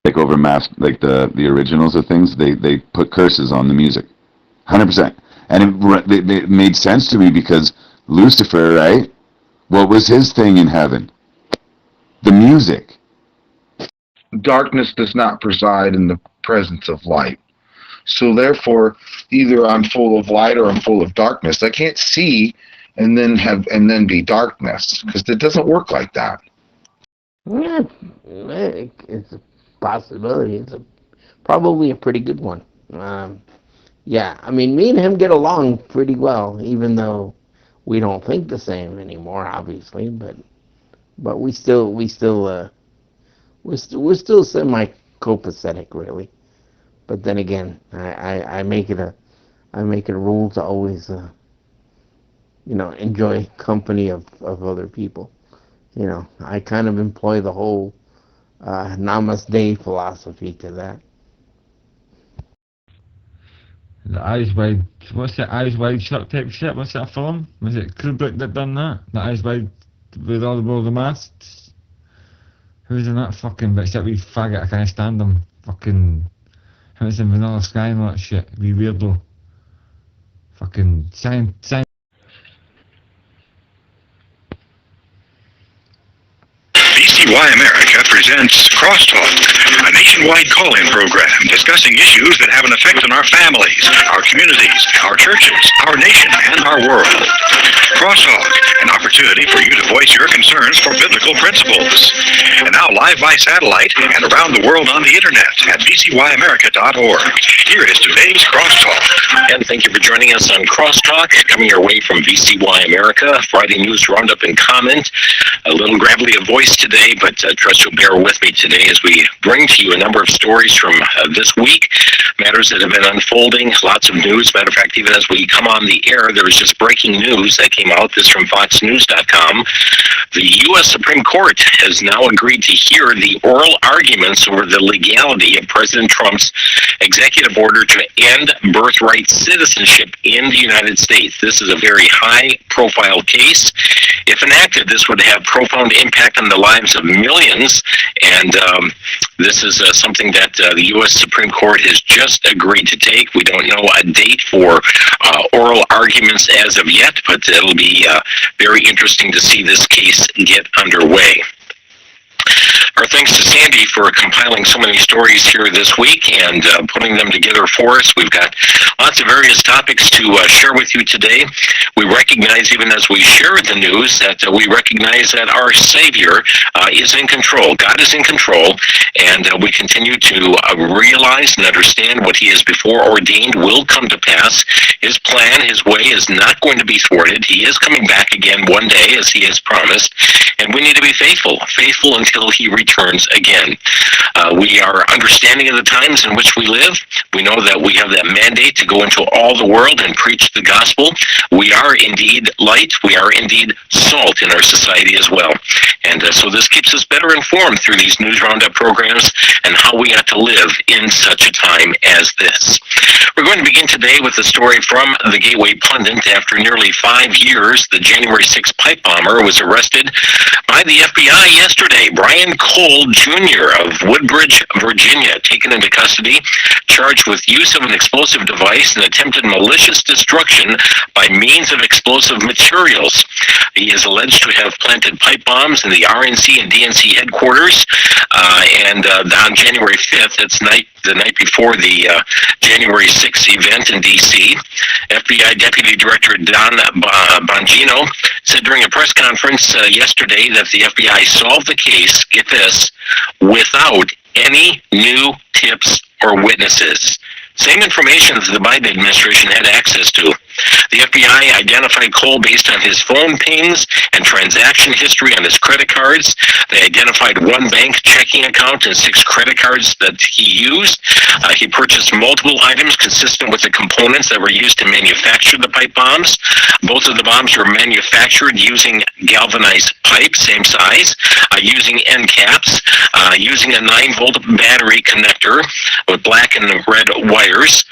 Like over the originals of things, they put curses on the music, 100%, and it made sense to me because Lucifer, right? What was his thing in heaven? The music. Darkness does not preside in the presence of light. So therefore, either I'm full of light or I'm full of darkness. I can't see and then be darkness, because it doesn't work like that. Yeah, it's a possibility. It's probably a pretty good one. Yeah, I mean, me and him get along pretty well, even though we don't think the same anymore, obviously. But we're still semi-copacetic, really. But then again, I make it a rule to always enjoy company of other people. I kind of employ the whole namaste philosophy to that. The Eyes Wide, what's that Eyes Wide Shut type shit? What's that film? Was it Kubrick that done that? The Eyes Wide with all the masks? Who's in that fucking bitch? That wee faggot, I can't stand him. Fucking, him in Vanilla Sky and all that shit. Wee weirdo. Fucking, science. BCY America presents Crosstalk, a nationwide call-in program discussing issues that have an effect on our families, our communities, our churches, our nation, and our world. Crosstalk, an opportunity for you to voice your concerns for biblical principles. And now live by satellite and around the world on the internet at bcyamerica.org. Here is today's Crosstalk. And thank you for joining us on Crosstalk, coming your way from BCY America, Friday News Roundup and Comment. A little gravelly of voice today, but trust you'll bear with me today as we bring to you a number of stories from this week, matters that have been unfolding, lots of news. Matter of fact, even as we come on the air, there was just breaking news that came out, this from FoxNews.com. The U.S. Supreme Court has now agreed to hear the oral arguments over the legality of President Trump's executive order to end birthright citizenship in the United States. This is a very high-profile case. If enacted, this would have profound impact on the lives of millions, and this is something that the U.S. Supreme Court has just agreed to take. We don't know a date for oral arguments as of yet, but it'll be very interesting to see this case get underway. Our thanks to Sandy for compiling so many stories here this week and putting them together for us. We've got lots of various topics to share with you today. We recognize, even as we share the news, that we recognize that our Savior is in control. God is in control, and we continue to realize and understand what He has before ordained will come to pass. His plan, His way is not going to be thwarted. He is coming back again one day, as He has promised, and we need to be faithful until He returns again. We are understanding of the times in which we live. We know that we have that mandate to go into all the world and preach the gospel. We are indeed light. We are indeed salt in our society as well. And so this keeps us better informed through these News Roundup programs and how we ought to live in such a time as this. We're going to begin today with a story from the Gateway Pundit. After nearly 5 years, the January 6th pipe bomber was arrested by the FBI yesterday. Brian Cole Jr. of Woodbridge, Virginia, taken into custody, charged with use of an explosive device and attempted malicious destruction by means of explosive materials. He is alleged to have planted pipe bombs in the RNC and DNC headquarters, and on January 5th, that's the night before the January 6th event in D.C., FBI Deputy Director Don Bongino said during a press conference yesterday that the FBI solved the case, get this, without any new tips or witnesses. Same information that the Biden administration had access to. The FBI identified Cole based on his phone pings and transaction history on his credit cards. They identified one bank checking account and 6 credit cards that he used. He purchased multiple items consistent with the components that were used to manufacture the pipe bombs. Both of the bombs were manufactured using galvanized pipe, same size, using end caps, using a 9-volt battery connector with black and red wires,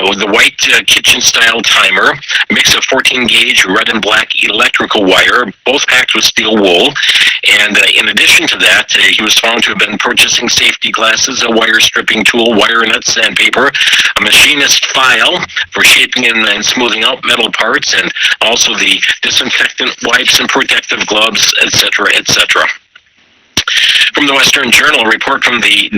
with the white kitchen-style timer, mix of 14-gauge red and black electrical wire, both packed with steel wool. And in addition to that, he was found to have been purchasing safety glasses, a wire stripping tool, wire nut, sandpaper, a machinist file for shaping and smoothing out metal parts, and also the disinfectant wipes and protective gloves, etc., etc. From the Western Journal, a report from the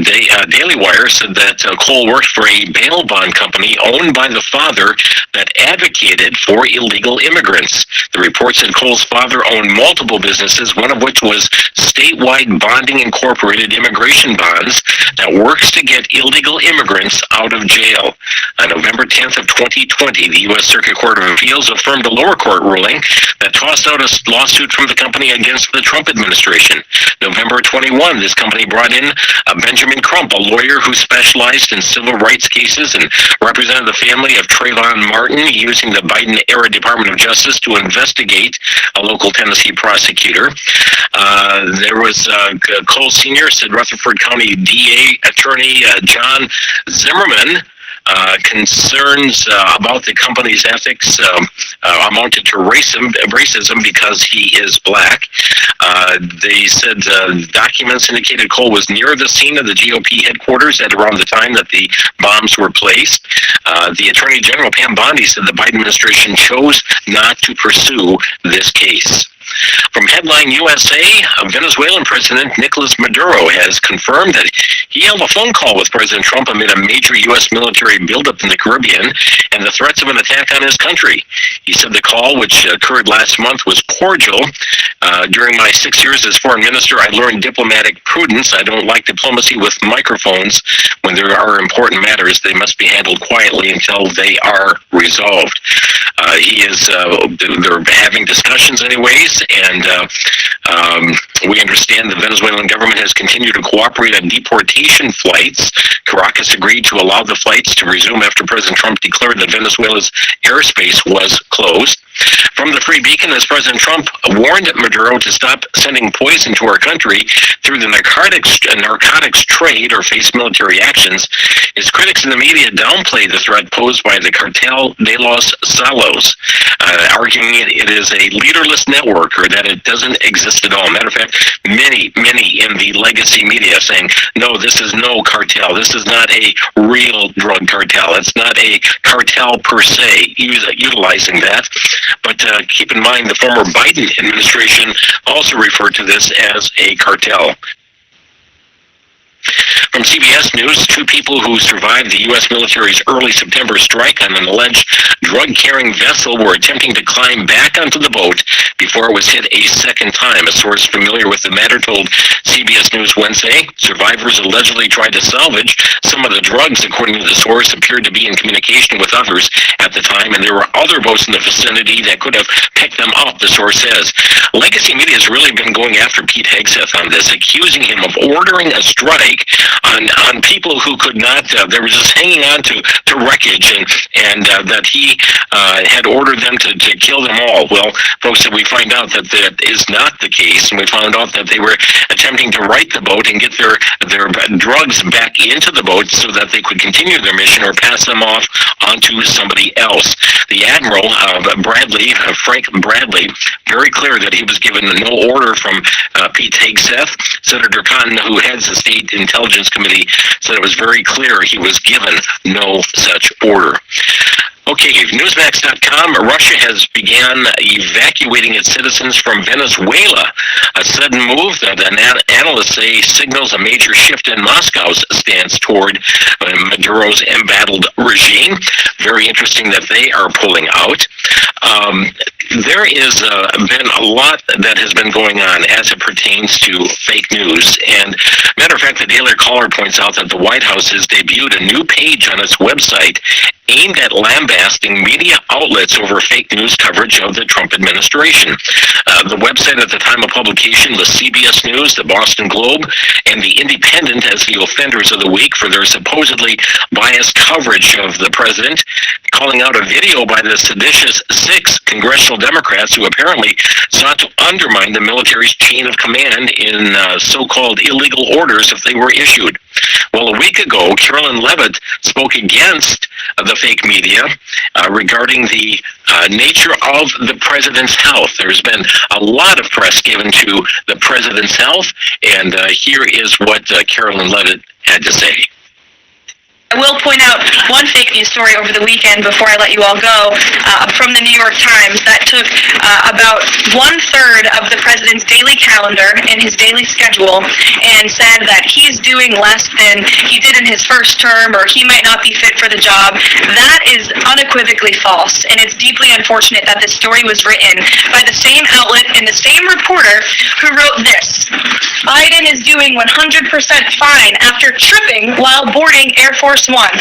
Daily Wire said that Cole worked for a bail bond company owned by the father that advocated for illegal immigrants. The report said Cole's father owned multiple businesses, one of which was Statewide Bonding Incorporated Immigration Bonds that works to get illegal immigrants out of jail. On November 10th of 2020, the U.S. Circuit Court of Appeals affirmed a lower court ruling that tossed out a lawsuit from the company against the Trump administration. November 21, this company brought in Benjamin Crump, a lawyer who specialized in civil rights cases and represented the family of Trayvon Martin, using the Biden-era Department of Justice to investigate a local Tennessee prosecutor. There was Cole Sr. said Rutherford County DA Attorney John Zimmerman concerns about the company's ethics amounted to racism because he is black. They said documents indicated Cole was near the scene of the GOP headquarters at around the time that the bombs were placed. The Attorney General Pam Bondi said the Biden administration chose not to pursue this case. From Headline USA, Venezuelan President Nicolas Maduro has confirmed that he held a phone call with President Trump amid a major U.S. military buildup in the Caribbean and the threats of an attack on his country. He said the call, which occurred last month, was cordial. During my 6 years as foreign minister, I learned diplomatic prudence. I don't like diplomacy with microphones. When there are important matters, they must be handled quietly until they are resolved. They're having discussions anyways, and we understand the Venezuelan government has continued to cooperate on deportation flights. Caracas agreed to allow the flights to resume after President Trump declared that Venezuela's airspace was closed. From the Free Beacon, as President Trump warned Maduro to stop sending poison to our country through the narcotics trade or face military actions, his critics in the media downplay the threat posed by the Cartel de los Salos, arguing it is a leaderless network or that it doesn't exist at all. Matter of fact, many in the legacy media saying, no, this is no cartel. This is not a real drug cartel. It's not a cartel per se, utilizing that. But keep in mind, the former Biden administration also referred to this as a cartel. From CBS News, 2 people who survived the U.S. military's early September strike on an alleged drug-carrying vessel were attempting to climb back onto the boat before it was hit a second time. A source familiar with the matter told CBS News Wednesday survivors allegedly tried to salvage some of the drugs. According to the source, appeared to be in communication with others at the time, and there were other boats in the vicinity that could have picked them up, the source says. Legacy media has really been going after Pete Hegseth on this, accusing him of ordering a strike on people who could not, they were just hanging on to wreckage, and that he had ordered them to kill them all. Well, folks, we find out that that is not the case, and we found out that they were attempting to right the boat and get their drugs back into the boat so that they could continue their mission or pass them off onto somebody else. The Admiral, Frank Bradley, very clear that he was given no order from Pete Hegseth. Senator Cotton, who heads the State Intelligence Committee, said it was very clear he was given no such order. Okay, Newsmax.com, Russia has begun evacuating its citizens from Venezuela, a sudden move that analysts say signals a major shift in Moscow's stance toward Maduro's embattled regime. Very interesting that they are pulling out. There is been a lot that has been going on as it pertains to fake news. And matter of fact, the Daily Caller points out that the White House has debuted a new page on its website aimed at lambasting media outlets over fake news coverage of the Trump administration. The website at the time of publication lists CBS News, the Boston Globe, and the Independent as the offenders of the week for their supposedly biased coverage of the president, calling out a video by the seditious 6 congressional Democrats who apparently sought to undermine the military's chain of command in so-called illegal orders if they were issued. Well, a week ago, Carolyn Leavitt spoke against the fake media regarding the nature of the president's health. There's been a lot of press given to the president's health, and here is what Carolyn Leavitt had to say. I will point out one fake news story over the weekend before I let you all go from the New York Times that took about 1/3 of the president's daily calendar and his daily schedule and said that he's doing less than he did in his first term or he might not be fit for the job. That is unequivocally false, and it's deeply unfortunate that this story was written by the same outlet and the same reporter who wrote this. Biden is doing 100% fine after tripping while boarding Air Force One.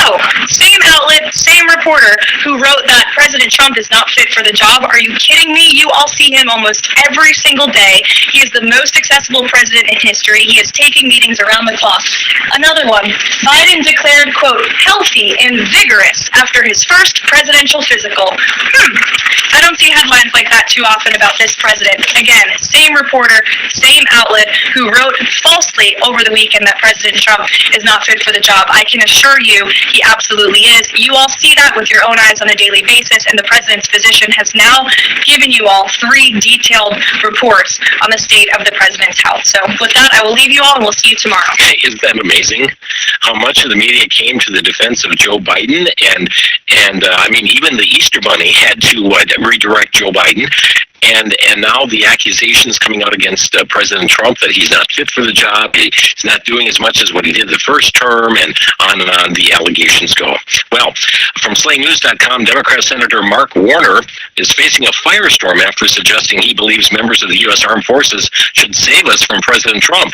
Oh, same outlet, same reporter who wrote that President Trump is not fit for the job. Are you kidding me? You all see him almost every single day. He is the most accessible president in history. He is taking meetings around the clock. Another one, Biden declared, quote, healthy and vigorous after his first presidential physical. I don't see headlines like that too often about this president. Again, same reporter, same outlet who wrote falsely over the weekend that President Trump is not fit for the job. I can assure you he absolutely is. You all see that with your own eyes on a daily basis, and the president's physician has now given you all 3 detailed reports on the state of the president's health. So with that, I will leave you all, and we'll see you tomorrow. Isn't that amazing how much of the media came to the defense of Joe Biden? And I mean, even the Easter Bunny had to redirect Joe Biden. And now the accusations coming out against President Trump that he's not fit for the job, he's not doing as much as what he did the first term, and on the allegations go. Well, from SlayNews.com, Democrat Senator Mark Warner is facing a firestorm after suggesting he believes members of the U.S. Armed Forces should save us from President Trump.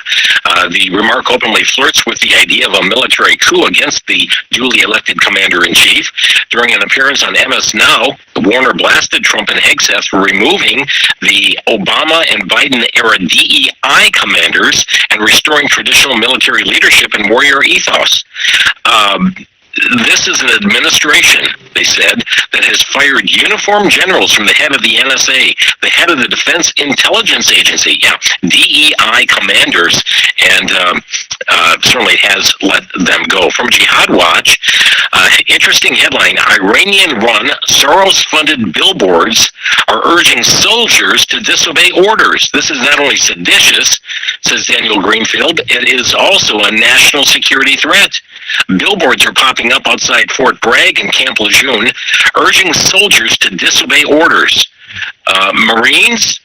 The remark openly flirts with the idea of a military coup against the duly elected commander-in-chief. During an appearance on MS Now, Warner blasted Trump and Hegseth for removing the Obama and Biden-era DEI commanders and restoring traditional military leadership and warrior ethos. this is an administration, they said, that has fired uniformed generals from the head of the NSA, the head of the Defense Intelligence Agency, DEI commanders, and certainly has let them go. From Jihad Watch, interesting headline, Iranian-run, Soros-funded billboards are urging soldiers to disobey orders. This is not only seditious, says Daniel Greenfield, it is also a national security threat. Billboards are popping up outside Fort Bragg and Camp Lejeune, urging soldiers to disobey orders. Marines,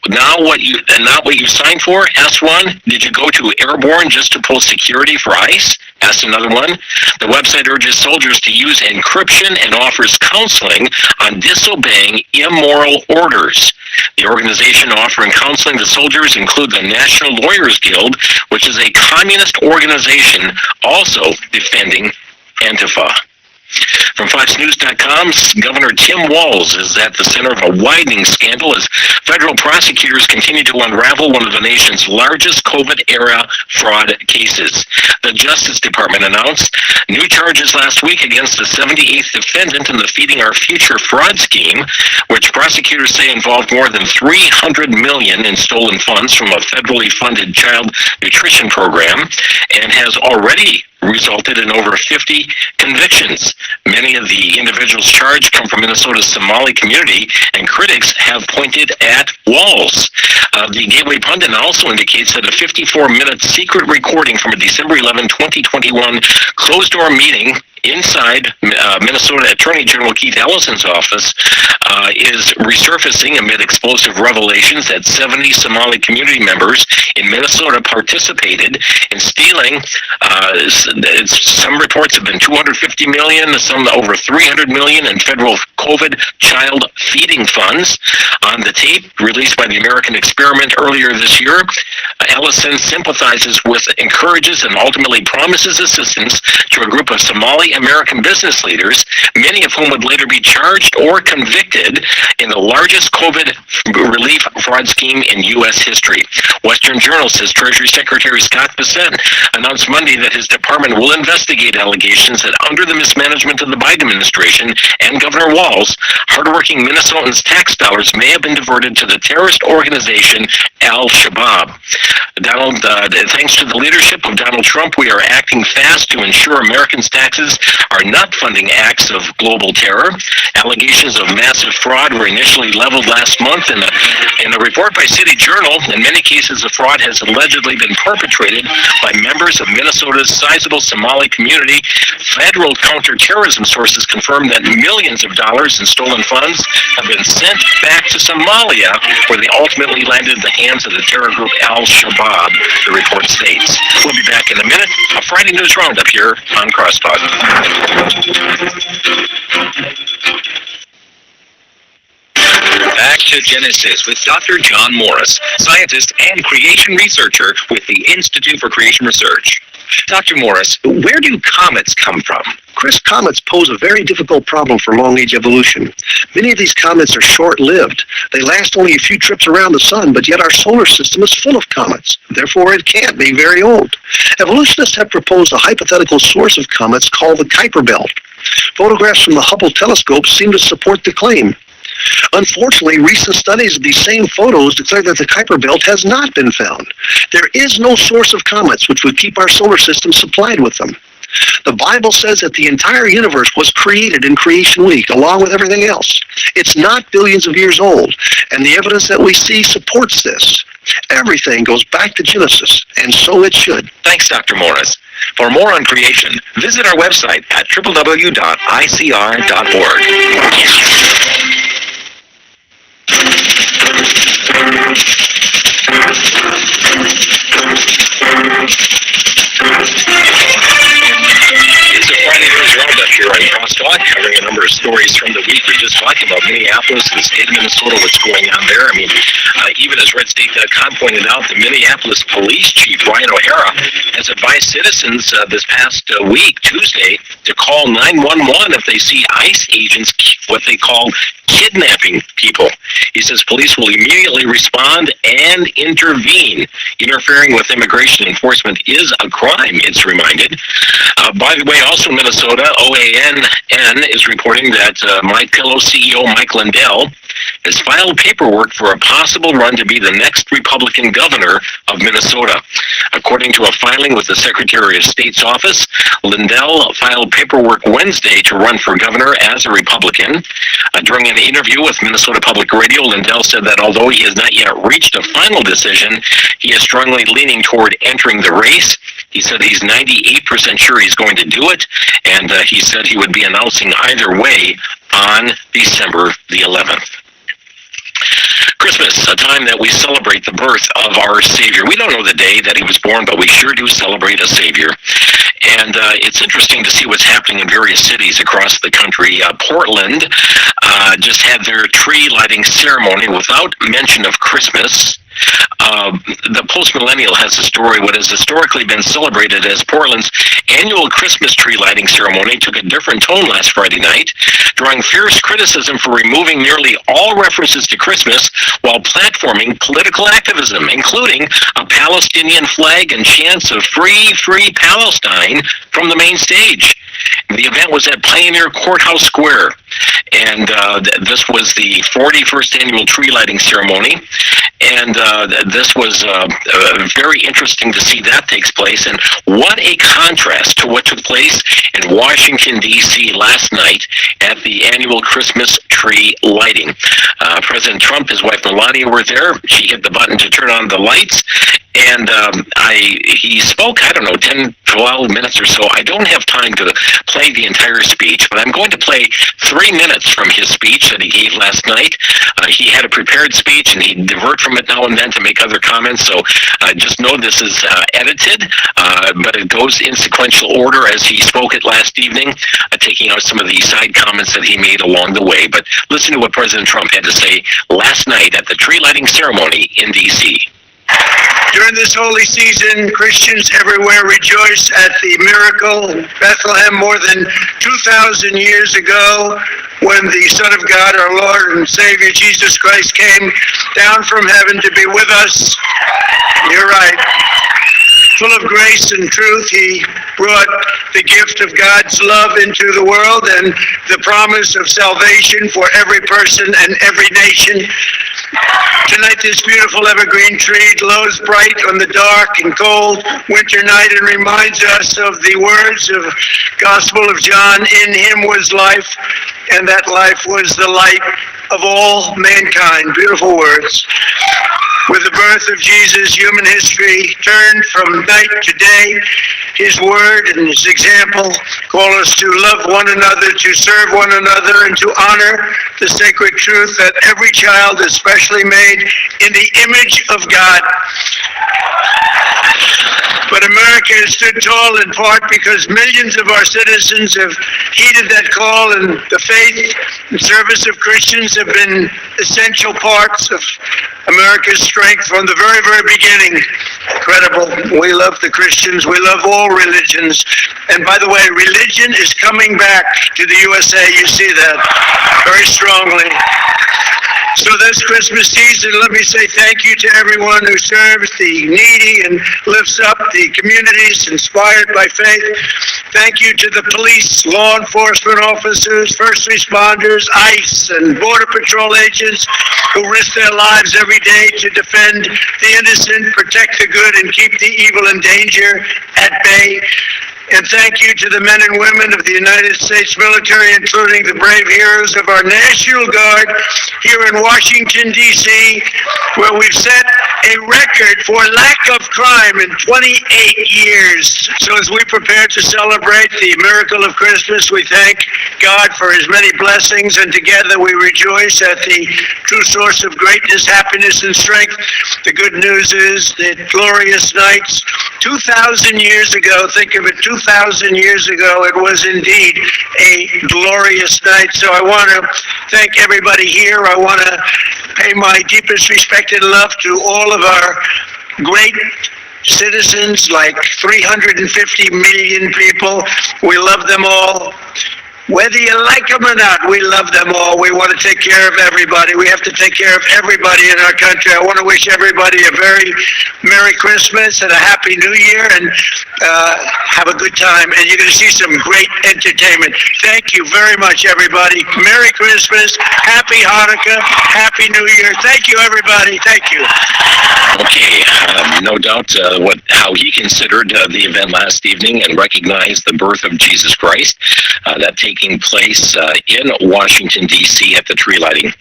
not what you signed for? Asked one. Did you go to Airborne just to pull security for ICE? Asked another one. The website urges soldiers to use encryption and offers counseling on disobeying immoral orders. The organization offering counseling to soldiers include the National Lawyers Guild, which is a communist organization also defending Antifa. From FoxNews.com, Governor Tim Walz is at the center of a widening scandal as federal prosecutors continue to unravel one of the nation's largest COVID-era fraud cases. The Justice Department announced new charges last week against the 78th defendant in the Feeding Our Future fraud scheme, which prosecutors say involved more than $300 million in stolen funds from a federally funded child nutrition program and has already resulted in over 50 convictions. Many of the individuals charged come from Minnesota's Somali community, and critics have pointed at Walz. The Gateway Pundit also indicates that a 54-minute secret recording from a December 11, 2021 closed-door meeting inside Minnesota Attorney General Keith Ellison's office is resurfacing amid explosive revelations that 70 Somali community members in Minnesota participated in stealing. Some reports have been $250 million, some over $300 million in federal COVID child feeding funds. On the tape released by the American Experiment earlier this year, Ellison sympathizes with, encourages, and ultimately promises assistance to a group of Somali American business leaders, many of whom would later be charged or convicted in the largest COVID relief fraud scheme in U.S. history. Western Journal says Treasury Secretary Scott Bessent announced Monday that his department will investigate allegations that under the mismanagement of the Biden administration and Governor Walz, hardworking Minnesotans' tax dollars may have been diverted to the terrorist organization Al-Shabaab. Donald, thanks to the leadership of Donald Trump, we are acting fast to ensure Americans' taxes are not funding acts of global terror. Allegations of massive fraud were initially leveled last month in a report by City Journal. In many cases, the fraud has allegedly been perpetrated by members of Minnesota's sizable Somali community. Federal counterterrorism sources confirm that millions of dollars in stolen funds have been sent back to Somalia, where they ultimately landed in the hands of the terror group Al-Shabaab, the report states. We'll be back in a minute. A Friday News Roundup here on Crosstalk. Back to Genesis with Dr. John Morris, scientist and creation researcher with the Institute for Creation Research. Dr. Morris, where do comets come from? Chris, comets pose a very difficult problem for long-age evolution. Many of these comets are short-lived. They last only a few trips around the sun, but yet our solar system is full of comets. Therefore, it can't be very old. Evolutionists have proposed a hypothetical source of comets called the Kuiper Belt. Photographs from the Hubble telescope seem to support the claim. Unfortunately, recent studies of these same photos declare that the Kuiper Belt has not been found. There is no source of comets which would keep our solar system supplied with them. The Bible says that the entire universe was created in Creation Week, along with everything else. It's not billions of years old, and the evidence that we see supports this. Everything goes back to Genesis, and so it should. Thanks, Dr. Morris. For more on creation, visit our website at www.icr.org. It's a Friday News Roundup here on Crosstalk, covering a number of stories from the week. We're just talking about Minneapolis, the state of Minnesota, what's going on there. I mean, even as RedState.com pointed out, the Minneapolis Police Chief, Ryan O'Hara, has advised citizens this past week, Tuesday, to call 911 if they see ICE agents, what they call kidnapping people. He says police will immediately respond and intervene. Interfering with immigration enforcement is a crime, it's reminded. By the way, also in Minnesota, OANN is reporting that MyPillow CEO Mike Lindell has filed paperwork for a possible run to be the next Republican governor of Minnesota. According to a filing with the Secretary of State's office, Lindell filed paperwork Wednesday to run for governor as a Republican. During an interview with Minnesota Public Radio, Lindell said that although he has not yet reached a final decision, he is strongly leaning toward entering the race. He said he's 98% sure he's going to do it, and he said he would be announcing either way on December the 11th. Christmas, a time that we celebrate the birth of our Savior. We don't know the day that he was born, but we sure do celebrate a Savior. And it's interesting to see what's happening in various cities across the country. Portland just had their tree lighting ceremony without mention of Christmas. The Post-Millennial has a story. What has historically been celebrated as Portland's annual Christmas tree lighting ceremony took a different tone last Friday night, drawing fierce criticism for removing nearly all references to Christmas while platforming political activism, including a Palestinian flag and chants of free, free Palestine from the main stage. The event was at Pioneer Courthouse Square, and this was the 41st annual tree lighting ceremony, and this was very interesting to see that takes place, and what a contrast to what took place in Washington, D.C. last night at the annual Christmas tree lighting. President Trump, his wife Melania were there. She hit the button to turn on the lights, and he spoke, 10, 12 minutes or so. I don't have time to play the entire speech, but I'm going to play 3 minutes from his speech that he gave last night. He had a prepared speech, and he'd divert from it now and then to make other comments, so just know this is edited, but it goes in sequential order as he spoke it last evening, taking out some of the side comments that he made along the way. But listen to what President Trump had to say last night at the tree lighting ceremony in D.C. During this holy season, Christians everywhere rejoice at the miracle in Bethlehem more than 2,000 years ago, when the Son of God, our Lord and Savior, Jesus Christ, came down from heaven to be with us. You're right. Full of grace and truth, he brought the gift of God's love into the world and the promise of salvation for every person and every nation. Tonight, this beautiful evergreen tree glows bright on the dark and cold winter night and reminds us of the words of Gospel of John, "In him was life, and that life was the light of all mankind." Beautiful words. With the birth of Jesus, human history turned from night to day. His word and his example call us to love one another, to serve one another, and to honor the sacred truth that every child is specially made in the image of God. But America has stood tall in part because millions of our citizens have heeded that call, and the faith and service of Christians have been essential parts of America's strength from the very, very beginning. Incredible. We love the Christians. We love all religions. And by the way, religion is coming back to the USA. You see that very strongly. So this Christmas season, let me say thank you to everyone who serves the needy and lifts up the communities inspired by faith. Thank you to the police, law enforcement officers, first responders, ICE, and Border Patrol agents who risk their lives every day to defend the innocent, protect the good, and keep the evil and danger at bay. And thank you to the men and women of the United States military, including the brave heroes of our National Guard here in Washington, D.C., where we've set a record for lack of crime in 28 years. So as we prepare to celebrate the miracle of Christmas, we thank God for his many blessings, and together we rejoice at the true source of greatness, happiness, and strength. The good news is that glorious nights 2,000 years ago, think of it, 2,000 years ago, it was indeed a glorious night. So I want to thank everybody here. I want to pay my deepest respect and love to all of our great citizens, like 350 million people. We love them all. Whether you like them or not, we love them all. We want to take care of everybody. We have to take care of everybody in our country. I want to wish everybody a very Merry Christmas and a Happy New Year, and have a good time. And you're going to see some great entertainment. Thank you very much, everybody. Merry Christmas, Happy Hanukkah, Happy New Year. Thank you, everybody. Thank you. Okay, no doubt how he considered the event last evening and recognized the birth of Jesus Christ, that taking place in Washington, D.C. at the tree lighting.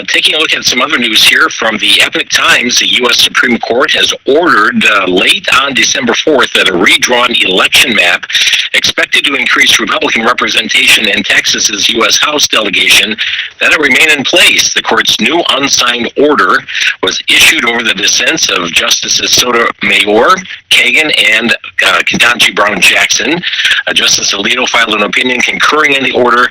Taking a look at some other news here from the Epoch Times, the U.S. Supreme Court has ordered late on December 4th that a redrawn election map expected to increase Republican representation in Texas's U.S. House delegation that it remain in place. The court's new unsigned order was issued over the dissents of Justices Sotomayor, Kagan, and Ketanji Brown Jackson. Justice Alito filed an opinion concurring in the order.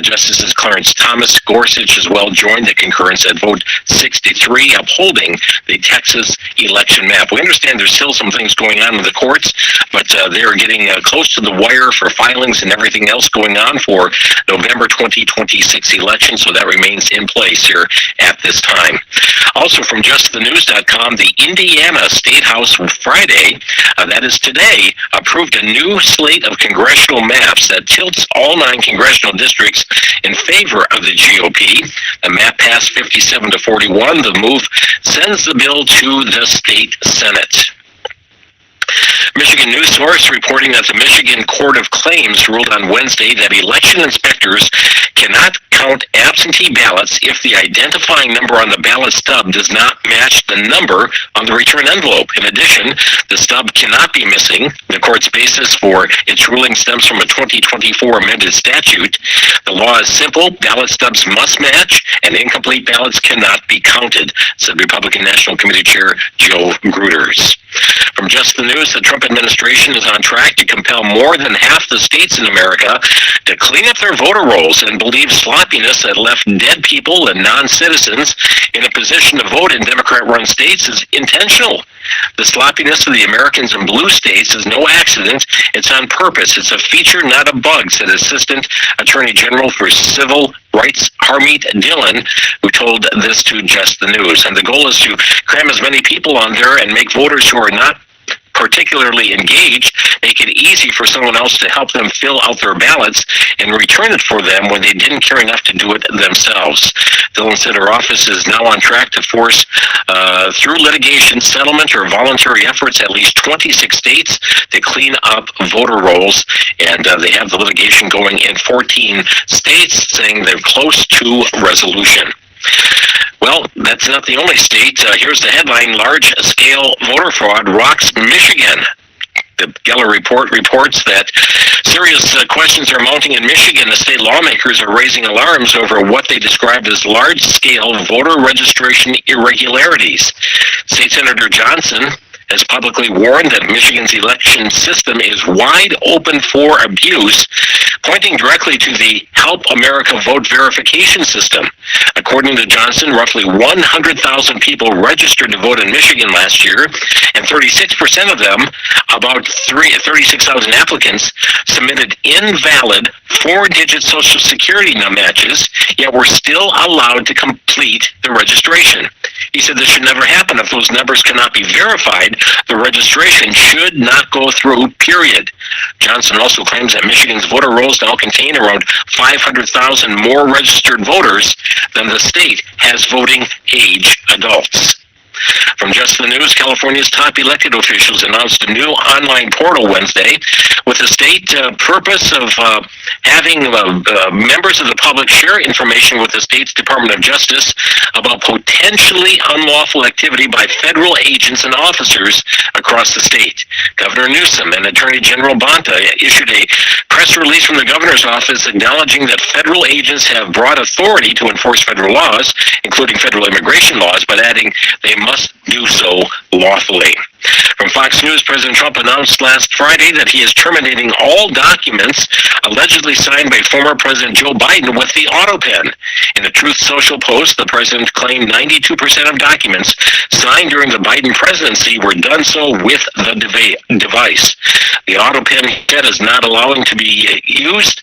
Justices Clarence Thomas, Gorsuch as well joined the concurrence at vote 63, upholding the Texas election map. We understand there's still some things going on in the courts, but they're getting close to the wire for filings and everything else going on for November 2026 election, so that remains in place here at this time. Also from justthenews.com, the Indiana State House Friday, that is today, approved a new slate of congressional maps that tilts all 9 congressional districts in favor of the GOP. The map passed 57 to 41. The move sends the bill to the state Senate. Michigan news source reporting that the Michigan Court of Claims ruled on Wednesday that election inspectors cannot count absentee ballots if the identifying number on the ballot stub does not match the number on the return envelope. In addition, the stub cannot be missing. The court's basis for its ruling stems from a 2024 amended statute. The law is simple. Ballot stubs must match, and incomplete ballots cannot be counted, said Republican National Committee Chair Joe Gruters. From Just the News, the Trump administration is on track to compel more than half the states in America to clean up their voter rolls and believes sloppiness that left dead people and non-citizens in a position to vote in Democrat-run states is intentional. The sloppiness of the Americans in blue states is no accident. It's on purpose. It's a feature, not a bug, said Assistant Attorney General for Civil Rights Harmeet Dillon, who told this to Just the News. And the goal is to cram as many people on there and make voters who are not particularly engaged, make it easy for someone else to help them fill out their ballots and return it for them when they didn't care enough to do it themselves. Dillon said her office is now on track to force, through litigation, settlement, or voluntary efforts, at least 26 states to clean up voter rolls, and they have the litigation going in 14 states, saying they're close to resolution. Well, that's not the only state. Here's the headline: large-scale voter fraud rocks Michigan. The Geller report reports that serious questions are mounting in Michigan. The state lawmakers are raising alarms over what they described as large-scale voter registration irregularities. State Senator Johnson has publicly warned that Michigan's election system is wide open for abuse, pointing directly to the Help America Vote verification system. According to Johnson, roughly 100,000 people registered to vote in Michigan last year, and 36% of them, about 36,000 applicants, submitted invalid 4-digit Social Security matches, yet were still allowed to complete the registration. He said this should never happen. If those numbers cannot be verified, the registration should not go through, period. Johnson also claims that Michigan's voter rolls now contain around 500,000 more registered voters than the state has voting age adults. From Just the News, California's top elected officials announced a new online portal Wednesday with the state purpose of having members of the public share information with the state's Department of Justice about potentially unlawful activity by federal agents and officers across the state. Governor Newsom and Attorney General Bonta issued a press release from the governor's office acknowledging that federal agents have broad authority to enforce federal laws, including federal immigration laws, but adding they must do so lawfully. From Fox News, President Trump announced last Friday that he is terminating all documents allegedly signed by former President Joe Biden with the auto pen. In a Truth Social post, the president claimed 92% of documents signed during the Biden presidency were done so with the device. The auto pen, he said, is not allowed to be used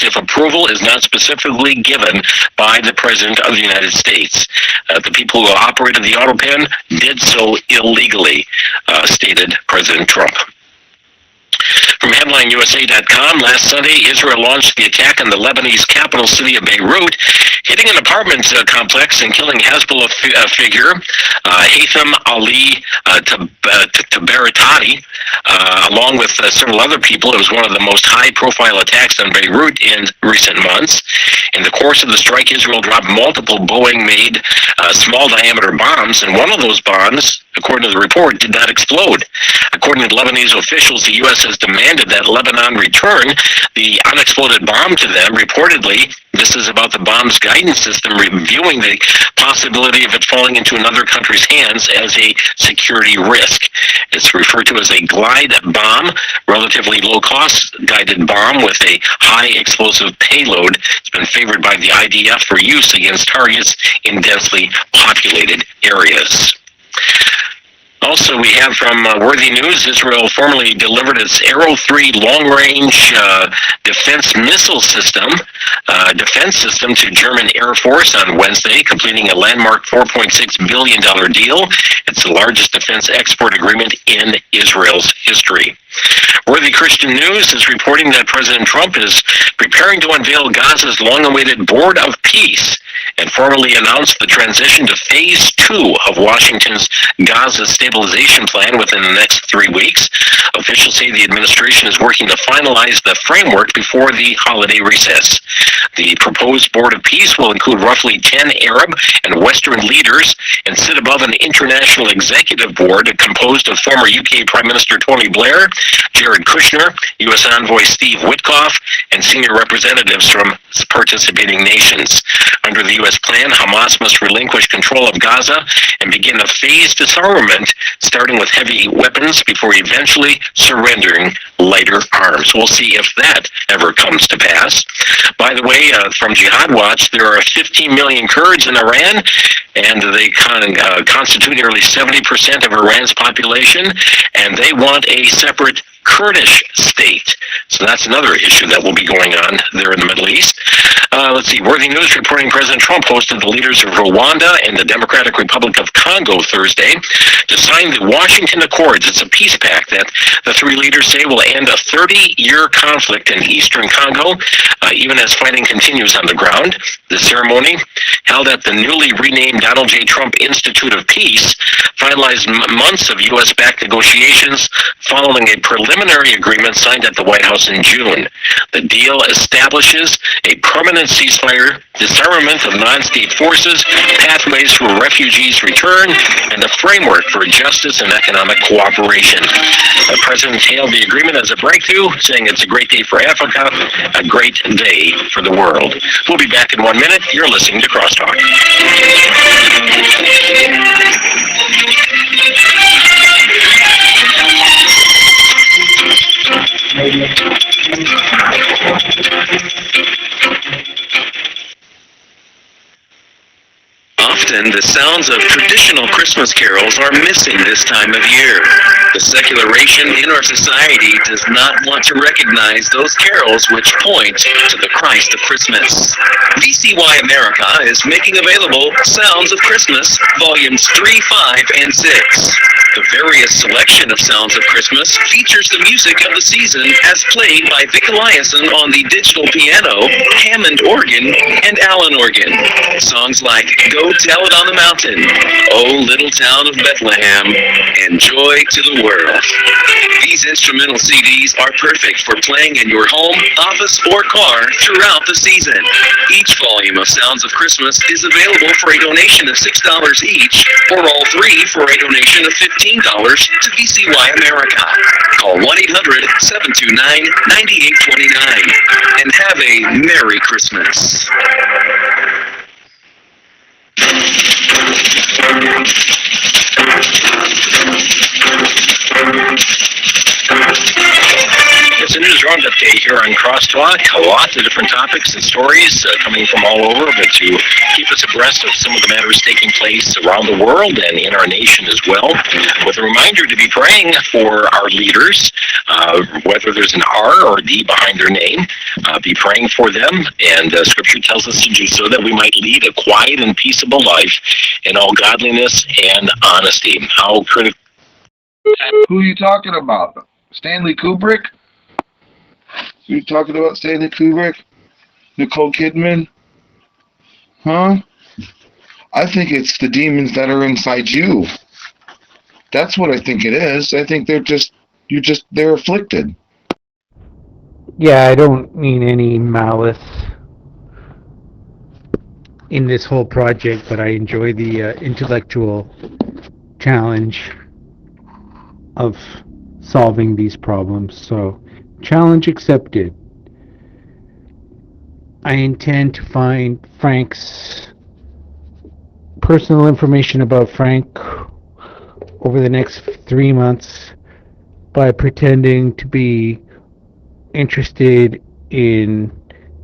if approval is not specifically given by the President of the United States. The people who operated the auto pen did so illegally, stated President Trump. From HeadlineUSA.com, last Sunday, Israel launched the attack on the Lebanese capital city of Beirut, hitting an apartment complex and killing Hezbollah figure Haytham Ali Tabaratati, along with several other people. It was one of the most high-profile attacks on Beirut in recent months. In the course of the strike, Israel dropped multiple Boeing-made small-diameter bombs, and one of those bombs, according to the report, did not explode. According to Lebanese officials, the U.S. has demanded that Lebanon return the unexploded bomb to them. Reportedly, this is about the bomb's guidance system reviewing the possibility of it falling into another country's hands as a security risk. It's referred to as a glide bomb, relatively low-cost guided bomb with a high explosive payload. It's been favored by the IDF for use against targets in densely populated areas. Also, we have from Worthy News, Israel formally delivered its Arrow 3 long-range defense missile system, to German Air Force on Wednesday, completing a landmark $4.6 billion deal. It's the largest defense export agreement in Israel's history. Worthy Christian News is reporting that President Trump is preparing to unveil Gaza's long-awaited Board of Peace and formally announced the transition to Phase 2 of Washington's Gaza stabilization plan within the next 3 weeks. Officials say the administration is working to finalize the framework before the holiday recess. The proposed Board of Peace will include roughly 10 Arab and Western leaders and sit above an international executive board composed of former UK Prime Minister Tony Blair, Jared Kushner, U.S. Envoy Steve Witkoff, and senior representatives from participating nations. Under the U.S. plan, Hamas must relinquish control of Gaza and begin a phased disarmament, starting with heavy weapons before eventually surrendering lighter arms. We'll see if that ever comes to pass. By the way, from Jihad Watch, there are 15 million Kurds in Iran, and they constitute nearly 70% of Iran's population, and they want a separate Kurdish state. So that's another issue that will be going on there in the Middle East. Let's see, Worthy News reporting President Trump hosted the leaders of Rwanda and the Democratic Republic of Congo Thursday to sign the Washington Accords. It's a peace pact that the three leaders say will end a 30-year conflict in eastern Congo, even as fighting continues on the ground. The ceremony, held at the newly renamed Donald J. Trump Institute of Peace, finalized months of U.S.-backed negotiations following a preliminary agreement signed at the White House in June. The deal establishes a permanent ceasefire, disarmament of non-state forces, pathways for refugees' return, and a framework for justice and economic cooperation. The president hailed the agreement as a breakthrough, saying it's a great day for Africa, a great day for the world. We'll be back in 1 minute. You're listening to Crosstalk. Often, the sounds of traditional Christmas carols are missing this time of year. The secularization in our society does not want to recognize those carols which point to the Christ of Christmas. VCY America is making available Sounds of Christmas, Volumes 3, 5, and 6. The various selection of Sounds of Christmas features the music of the season as played by Vic Eliason on the digital piano, Hammond organ, and Allen organ. Songs like Go Tell It on the Mountain, Oh Little Town of Bethlehem, and Joy to the World. These instrumental CDs are perfect for playing in your home, office, or car throughout the season. Each volume of Sounds of Christmas is available for a donation of $6 each, or all three for a donation of $15 to VCY America. Call 1-800-729-9829 and have a Merry Christmas. a news roundup day here on Crosstalk. Lots of different topics and stories coming from all over, but to keep us abreast of some of the matters taking place around the world and in our nation as well. With a reminder to be praying for our leaders, whether there's an R or D behind their name. Be praying for them, and Scripture tells us to do so that we might lead a quiet and peaceable life in all godliness and honesty. How critical. Who are you talking about? Stanley Kubrick? You talking about Stanley Kubrick? Nicole Kidman? Huh? I think it's the demons that are inside you. That's what I think it is. I think they're afflicted. Yeah, I don't mean any malice in this whole project, but I enjoy the intellectual challenge of solving these problems. So, challenge accepted. I intend to find Frank's personal information about Frank over the next 3 months by pretending to be interested in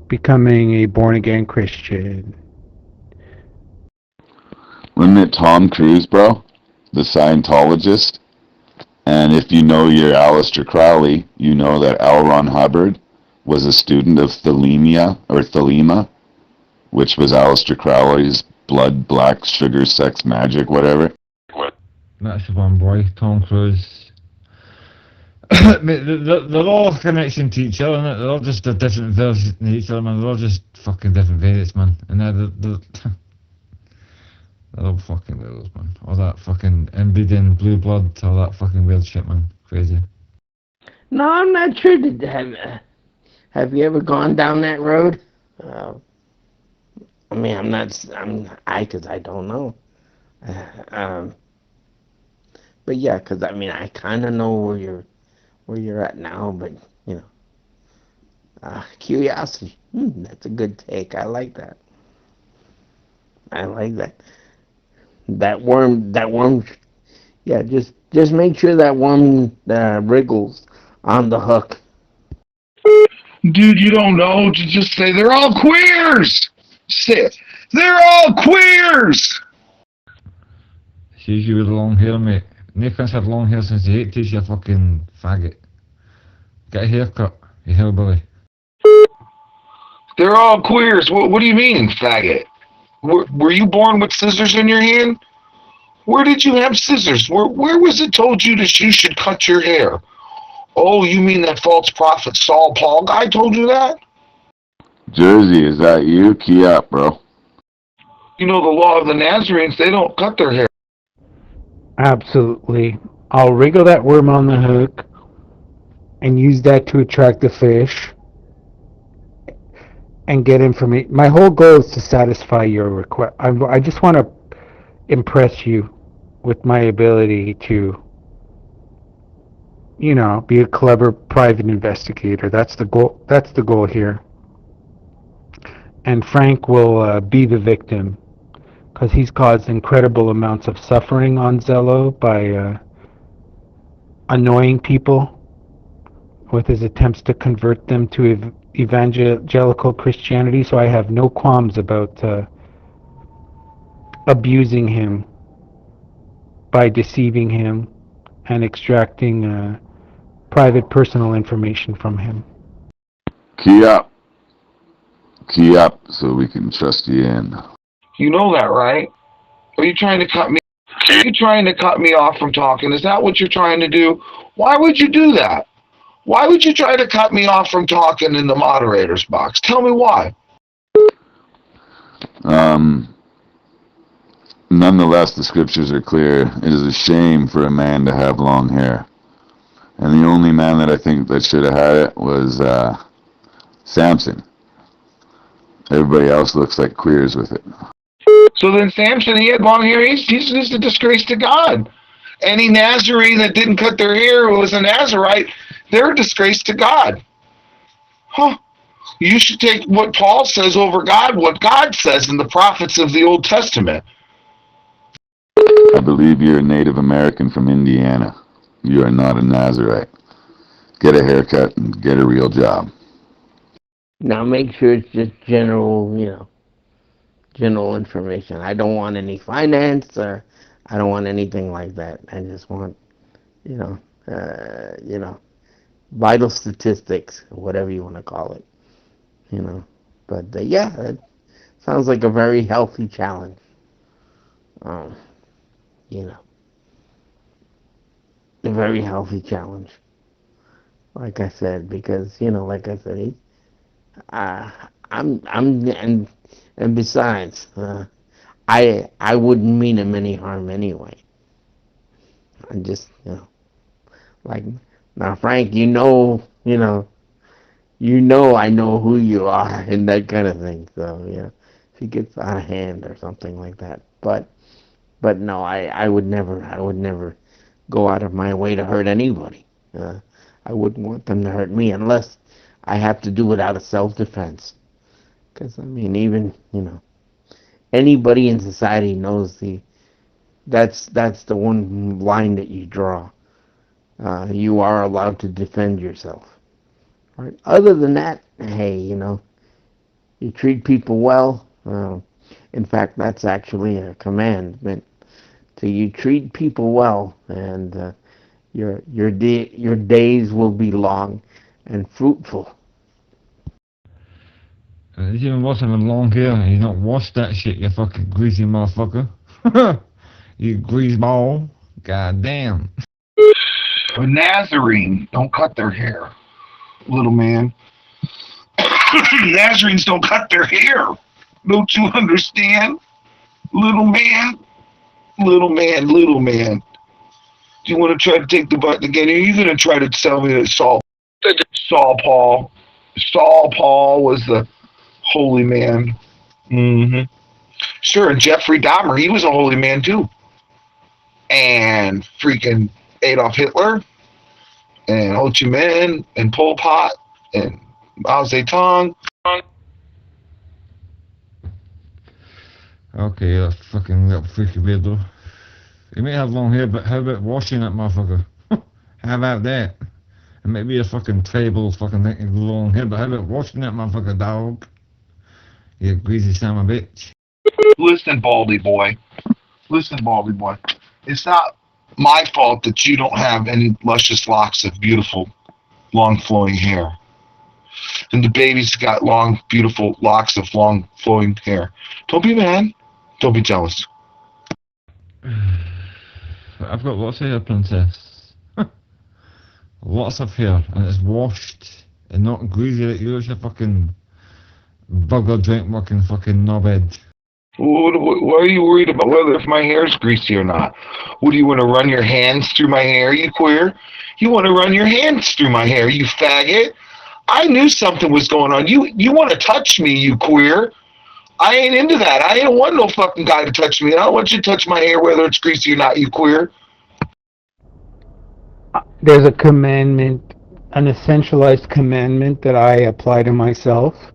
becoming a born-again Christian. Wasn't it Tom Cruise, bro? The Scientologist? And if you know your Aleister Crowley, you know that L. Ron Hubbard was a student of Thelema, which was Aleister Crowley's blood, black, sugar, sex, magic, whatever. That's the one, boy. Tom Cruise. They're all connection to each other, innit? They're all just a different version of each other, man. They're all just fucking different variants, man. And they're all fucking weirdos, man. All that fucking inbreeding, blue blood, all that fucking weird shit, man. Crazy. No, I'm not sure. Have you ever gone down that road? I mean, because I don't know. But yeah, because I mean, I kind of know where you're at now, but you know, curiosity. That's a good take. I like that. That worm. Yeah, just make sure that worm wriggles on the hook. Dude, you don't know. Just say they're all queers. Say it. They're all queers. See you with long hair, mate. Nathan's had long hair since the 80s, you fucking faggot. Get a haircut, you hillbilly. They're all queers. What do you mean, faggot? Were you born with scissors in your hand? Where did you have scissors? Where was it told you that you should cut your hair? Oh, you mean that false prophet Saul Paul guy told you that? Jersey, is that you? Key up, bro. You know the law of the Nazarenes, they don't cut their hair. Absolutely. I'll wriggle that worm on the hook and use that to attract the fish and get information. My whole goal is to satisfy your request. I just want to impress you with my ability to, you know, be a clever private investigator. That's the goal. That's the goal here. And Frank will be the victim, because he's caused incredible amounts of suffering on Zello by annoying people with his attempts to convert them to evangelical Christianity. So I have no qualms about abusing him by deceiving him and extracting private personal information from him. Key up. Key up so we can trust you in. You know that, right? Are you trying to cut me? Are you trying to cut me off from talking? Is that what you're trying to do? Why would you do that? Why would you try to cut me off from talking in the moderator's box? Tell me why. Nonetheless, the scriptures are clear. It is a shame for a man to have long hair. And the only man that I think that should have had it was Samson. Everybody else looks like queers with it. So then Samson, he had long hair. He's just a disgrace to God. Any Nazarene that didn't cut their hair who was a Nazarite, they're a disgrace to God. Huh. You should take what Paul says over God, what God says in the prophets of the Old Testament. I believe you're a Native American from Indiana. You are not a Nazarite. get a haircut and get a real job. Now make sure it's just general, general information. I don't want any finance or I don't want anything like that. I just want, vital statistics, or whatever you want to call it, But it sounds like a very healthy challenge. A very healthy challenge. Like I said, because and besides, I wouldn't mean him any harm anyway. I just, now Frank, I know who you are and that kind of thing. So if he gets out of hand or something like that, but no, I would never go out of my way to hurt anybody. I wouldn't want them to hurt me unless I have to do it out of self-defense. Because even anybody in society knows that's the one line that you draw. You are allowed to defend yourself. Right? Other than that, hey, you treat people well. In fact, that's actually a commandment. So you treat people well, and your days will be long and fruitful. If you've been watching with long hair and you not wash that shit, you fucking greasy motherfucker. You greaseball. God damn. A Nazarene don't cut their hair, little man. Nazarenes don't cut their hair. Don't you understand? Little man. Little man. Do you want to try to take the button again? Are you going to try to tell me that Saul Paul was the holy man? Mm-hmm. Sure, and Jeffrey Dahmer, he was a holy man too. And freaking Adolf Hitler, and Ho Chi Minh, and Pol Pot, and Mao Zedong. Okay, that fucking little freaky weirdo. You may have long hair, but how about washing that motherfucker? How about that? It may be a fucking tribal fucking thing with long hair, but how about washing that motherfucker, dog? You greasy son of a bitch. Listen, Baldy boy. It's not my fault that you don't have any luscious locks of beautiful, long flowing hair. And the baby's got long, beautiful locks of long flowing hair. Don't be mad. Don't be jealous. I've got lots of hair, princess. Lots of hair, and it's washed and not greasy like yours, you fucking burger drink working fucking knobhead. Why are you worried about whether if my hair's greasy or not? What, do you want to run your hands through my hair, you queer? You want to run your hands through my hair, you faggot? I knew something was going on. You want to touch me, you queer? I ain't into that. I ain't want no fucking guy to touch me. I don't want you to touch my hair whether it's greasy or not, you queer. There's a commandment, an essentialized commandment that I apply to myself.